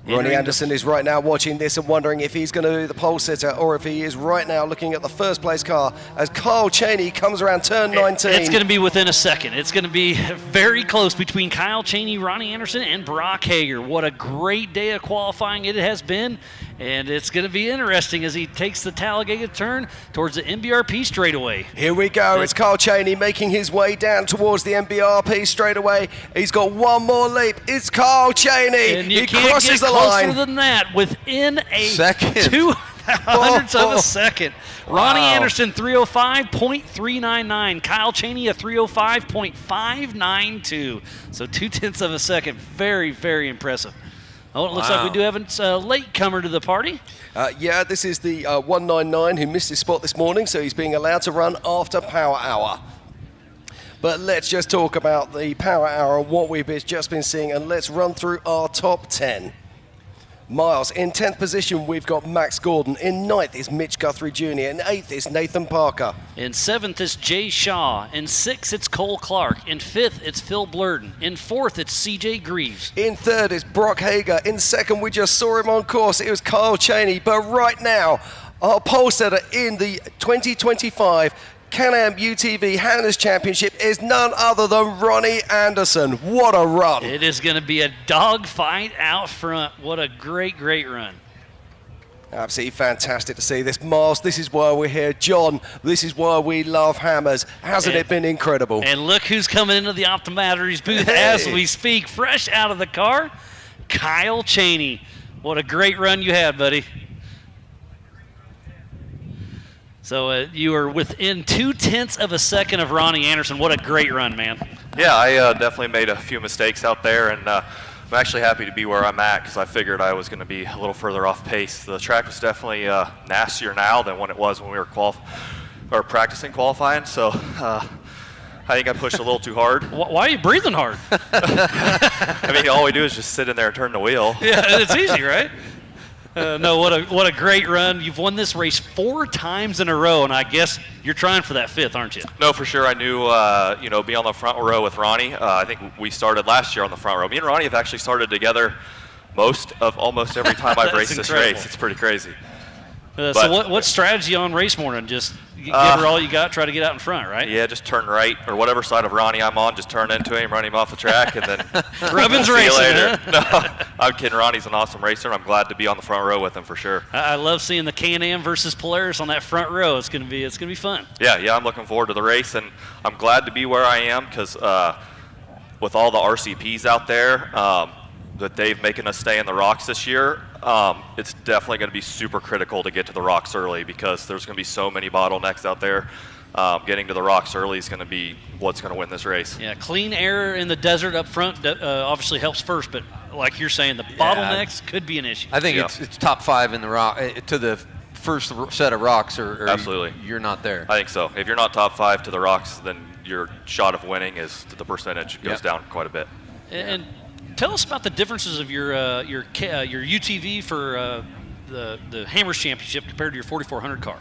Ronnie Entering Anderson is right now watching this and wondering if he's going to be the pole sitter or if he is right now looking at the first place car as Kyle Cheney comes around turn 19. It's going to be within a second. It's going to be very close between Kyle Cheney, Ronnie Anderson, and Brock Hager. What a great day of qualifying it has been. And it's going to be interesting as he takes the Talladega turn towards the MBRP straightaway. Here we go. It's Kyle Cheney making his way down towards the MBRP straightaway. He's got one more leap. It's Kyle Cheney. And you He can't crosses get the closer line. than that within a Second. 2/100ths of a second. Ronnie Anderson 305.399. Kyle Cheney a 305.592. So 0.2 of a second. Very, very impressive. Oh, it looks like we do have a latecomer to the party. Yeah, this is the 199 who missed his spot this morning, so he's being allowed to run after Power Hour. But let's just talk about the Power Hour, what we've just been seeing, and let's run through our top 10. Miles, in 10th position, we've got Max Gordon. In 9th is Mitch Guthrie Jr. In 8th is Nathan Parker. In 7th is Jay Shaw. In 6th, it's Cole Clark. In 5th, it's Phil Blurden. In 4th, it's CJ Greaves. In 3rd is Brock Hager. In 2nd, we just saw him on course. It was Kyle Cheney. But right now, our pole setter in the 2025 Can-Am UTV Hannah's Championship is none other than Ronnie Anderson. What a run. It is going to be a dogfight out front. What a great, great run. Absolutely fantastic to see this. Miles, this is why we're here. John, this is why we love hammers. Hasn't it been incredible? And look who's coming into the Optometry's booth as we speak, fresh out of the car, Kyle Cheney. What a great run you had, buddy. So you are within 0.2 of a second of Ronnie Anderson. What a great run, man. Yeah, I definitely made a few mistakes out there, and I'm actually happy to be where I'm at because I figured I was going to be a little further off pace. The track was definitely nastier now than when it was when we were practicing qualifying, so I think I pushed a little too hard. Why are you breathing hard? I mean, all we do is just sit in there and turn the wheel. Yeah, it's easy, right? No, what a great run. You've won this race 4 times in a row, and I guess you're trying for that 5th, aren't you? No, for sure. I knew, being on the front row with Ronnie, I think we started last year on the front row. Me and Ronnie have actually started together almost every time I've raced this race. It's pretty crazy. So what's strategy on race morning? Just give her all you got, try to get out in front, right? Yeah, just turn right, or whatever side of Ronnie I'm on, just turn into him, run him off the track, and then Rubbin's see racing, you later. huh? No, I'm kidding. Ronnie's an awesome racer, and I'm glad to be on the front row with him for sure. I love seeing the Can-Am versus Polaris on that front row. It's gonna be fun. Yeah, I'm looking forward to the race, and I'm glad to be where I am because with all the RCPs out there that they've making us stay in the rocks this year, it's definitely going to be super critical to get to the rocks early because there's going to be so many bottlenecks out there. Getting to the rocks early is going to be what's going to win this race. Yeah, clean air in the desert up front obviously helps first, but like you're saying, the bottlenecks could be an issue. I think it's top 5 in the rock to the first set of rocks, or Absolutely. You're not there. I think so. If you're not top 5 to the rocks, then your shot of winning the percentage goes down quite a bit. And tell us about the differences of your UTV for the Hammers Championship compared to your 4400 car.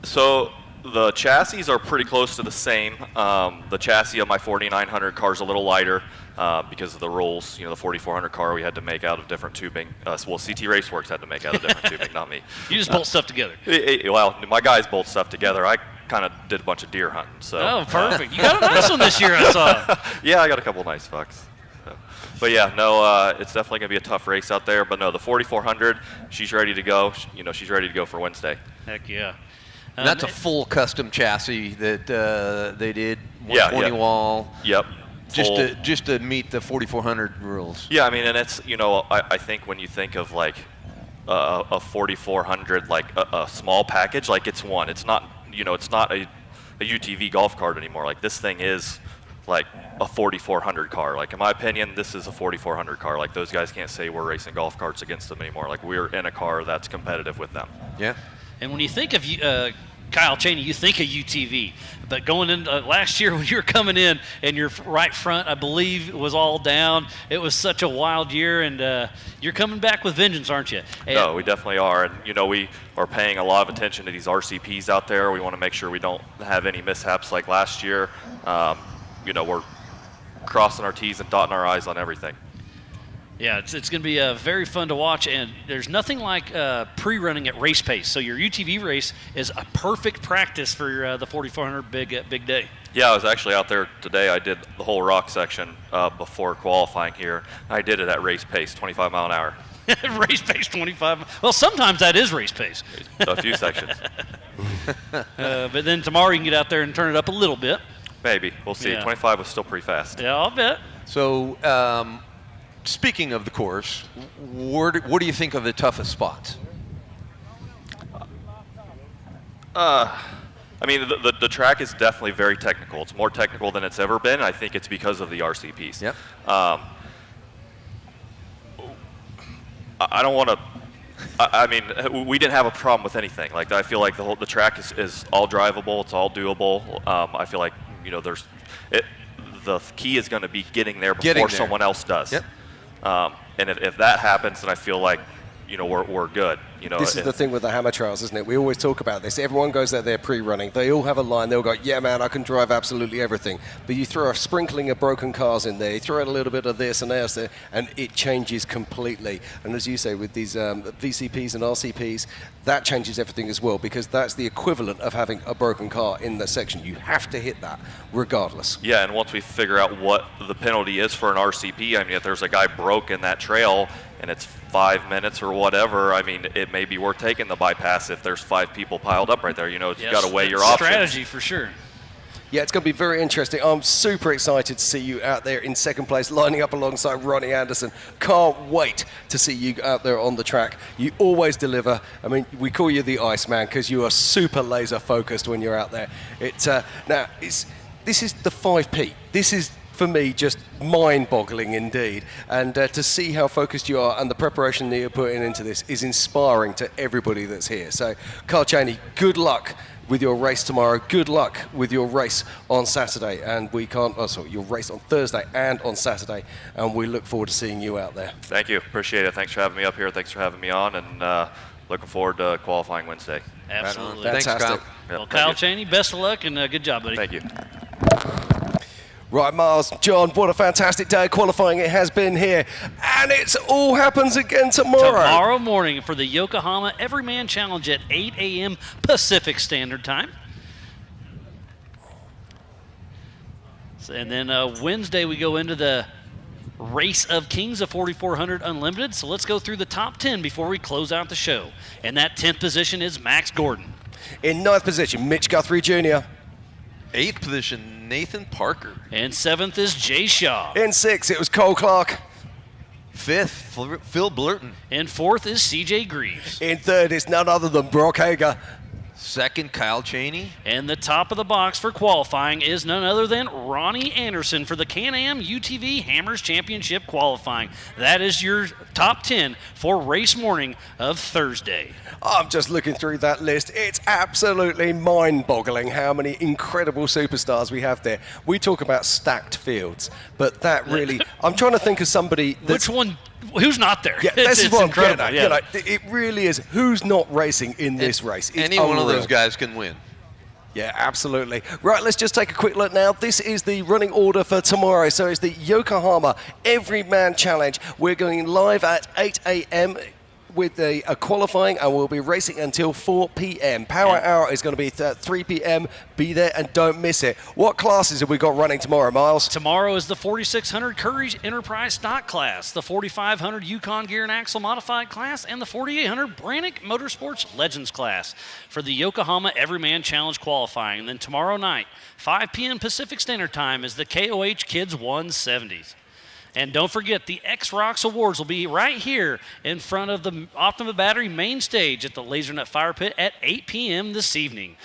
So the chassis are pretty close to the same. The chassis of my 4900 car is a little lighter because of the rules. The 4400 car we had to make out of different tubing. CT Raceworks had to make out of different tubing, not me. You just bolt stuff together. Well, my guys bolt stuff together. I kind of did a bunch of deer hunting. So. Oh, perfect. You got a nice one this year, I saw. Yeah, I got a couple nice bucks. So. But yeah, no, it's definitely going to be a tough race out there. But no, the 4400, she's ready to go. She's ready to go for Wednesday. Heck yeah. And that's a full custom chassis that they did, 120 wall. Yep. Just to meet the 4400 rules. Yeah, I mean, and it's, I think when you think of like a 4400, like a small package, like it's one. It's not, it's not a UTV golf cart anymore. Like this thing is like a 4400 car. Like in my opinion, this is a 4400 car. Like those guys can't say we're racing golf carts against them anymore. Like we're in a car that's competitive with them. Yeah. And when you think of Kyle Cheney, you think of UTV. But going in last year when you were coming in and your right front, I believe, was all down, it was such a wild year, and you're coming back with vengeance, aren't you? And No, we definitely are. And, we are paying a lot of attention to these RCPs out there. We want to make sure we don't have any mishaps like last year. We're crossing our T's and dotting our I's on everything. Yeah, it's going to be very fun to watch, and there's nothing like pre-running at race pace. So your UTV race is a perfect practice for the 4,400 big day. Yeah, I was actually out there today. I did the whole rock section before qualifying here. I did it at race pace, 25 mile an hour. Race pace 25. Well, sometimes that is race pace. A few sections. But then tomorrow you can get out there and turn it up a little bit. Maybe. We'll see. Yeah. 25 was still pretty fast. Yeah, I'll bet. So, speaking of the course, what do you think of the toughest spots? The track is definitely very technical. It's more technical than it's ever been. I think it's because of the RCPs. Yep. I don't want to. We didn't have a problem with anything. Like, I feel like the track is all drivable. It's all doable. I feel like the key is going to be getting there before someone else does. Yep. And if that happens, then I feel like we're good. This is the thing with the hammer trials, isn't it? We always talk about this. Everyone goes out there pre-running. They all have a line. They'll go, yeah, man, I can drive absolutely everything. But you throw a sprinkling of broken cars in there. You throw out a little bit of this and else there, and it changes completely. And as you say, with these VCPs and RCPs, that changes everything as well, because that's the equivalent of having a broken car in the section. You have to hit that regardless. Yeah, and once we figure out what the penalty is for an RCP, if there's a guy broke in that trail and it's 5 minutes or whatever, it may be worth taking the bypass if there's 5 people piled up right there. You've got to weigh your options. Strategy for sure. Yeah, it's going to be very interesting. I'm super excited to see you out there in second place, lining up alongside Ronnie Anderson. Can't wait to see you out there on the track. You always deliver. We call you the Iceman because you are super laser focused when you're out there. This is the 5P. This is, for me, just mind-boggling indeed. And to see how focused you are and the preparation that you're putting into this is inspiring to everybody that's here. So, Kyle Cheney, good luck with your race tomorrow. Good luck with your race on Saturday. And your race on Thursday and on Saturday. And we look forward to seeing you out there. Thank you. Appreciate it. Thanks for having me up here. Thanks for having me on. And looking forward to qualifying Wednesday. Absolutely. Right. Fantastic. Well, Kyle Cheney, best of luck and good job, buddy. Thank you. Right, Miles, John, what a fantastic day of qualifying it has been here. And it all happens again tomorrow. Tomorrow morning for the Yokohama Everyman Challenge at 8 a.m. Pacific Standard Time. And then Wednesday we go into the Race of Kings of 4,400 Unlimited. So let's go through the top 10 before we close out the show. And that 10th position is Max Gordon. In 9th position, Mitch Guthrie Jr. 8th position, Nathan Parker. And 7th is Jay Shaw. In 6th, it was Cole Clark. 5th, Phil Blurton. And 4th is CJ Greaves. In 3rd, it's none other than Brock Hager. 2nd, Kyle Cheney. And the top of the box for qualifying is none other than Ronnie Anderson for the Can-Am UTV Hammers Championship qualifying. That is your top 10 for race morning of Thursday. I'm just looking through that list. It's absolutely mind-boggling how many incredible superstars we have there. We talk about stacked fields, but that really... I'm trying to think of somebody that's... Which one... Who's not there? Yeah, this is what I'm getting at. Yeah. It really is. Who's not racing in this race? It's Any one of unreal. those guys can win. Yeah, absolutely. Right, let's just take a quick look now. This is the running order for tomorrow. So it's the Yokohama Everyman Challenge. We're going live at 8 a.m. with a qualifying, and we'll be racing until 4 p.m. Power hour is going to be at 3 p.m. Be there and don't miss it. What classes have we got running tomorrow, Miles? Tomorrow is the 4600 Currie Enterprise Stock Class, the 4500 Yukon Gear and Axle Modified Class, and the 4800 Brannick Motorsports Legends Class for the Yokohama Everyman Challenge qualifying. And then tomorrow night, 5 p.m. Pacific Standard Time, is the KOH Kids 170s. And don't forget, the X-Rocks Awards will be right here in front of the Optima Battery main stage at the LaserNut Fire Pit at 8 p.m. this evening.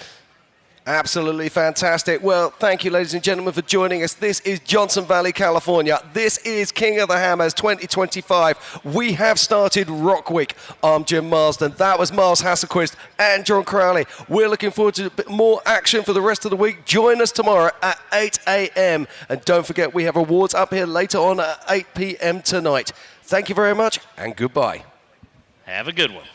Absolutely fantastic. Well, thank you, ladies and gentlemen, for joining us. This is Johnson Valley, California. This is King of the Hammers 2025. We have started Rock Week. I'm Jim Marsden. That was Miles Hasselquist and John Crowley. We're looking forward to a bit more action for the rest of the week. Join us tomorrow at 8 a.m. And don't forget, we have awards up here later on at 8 p.m. tonight. Thank you very much, and goodbye. Have a good one.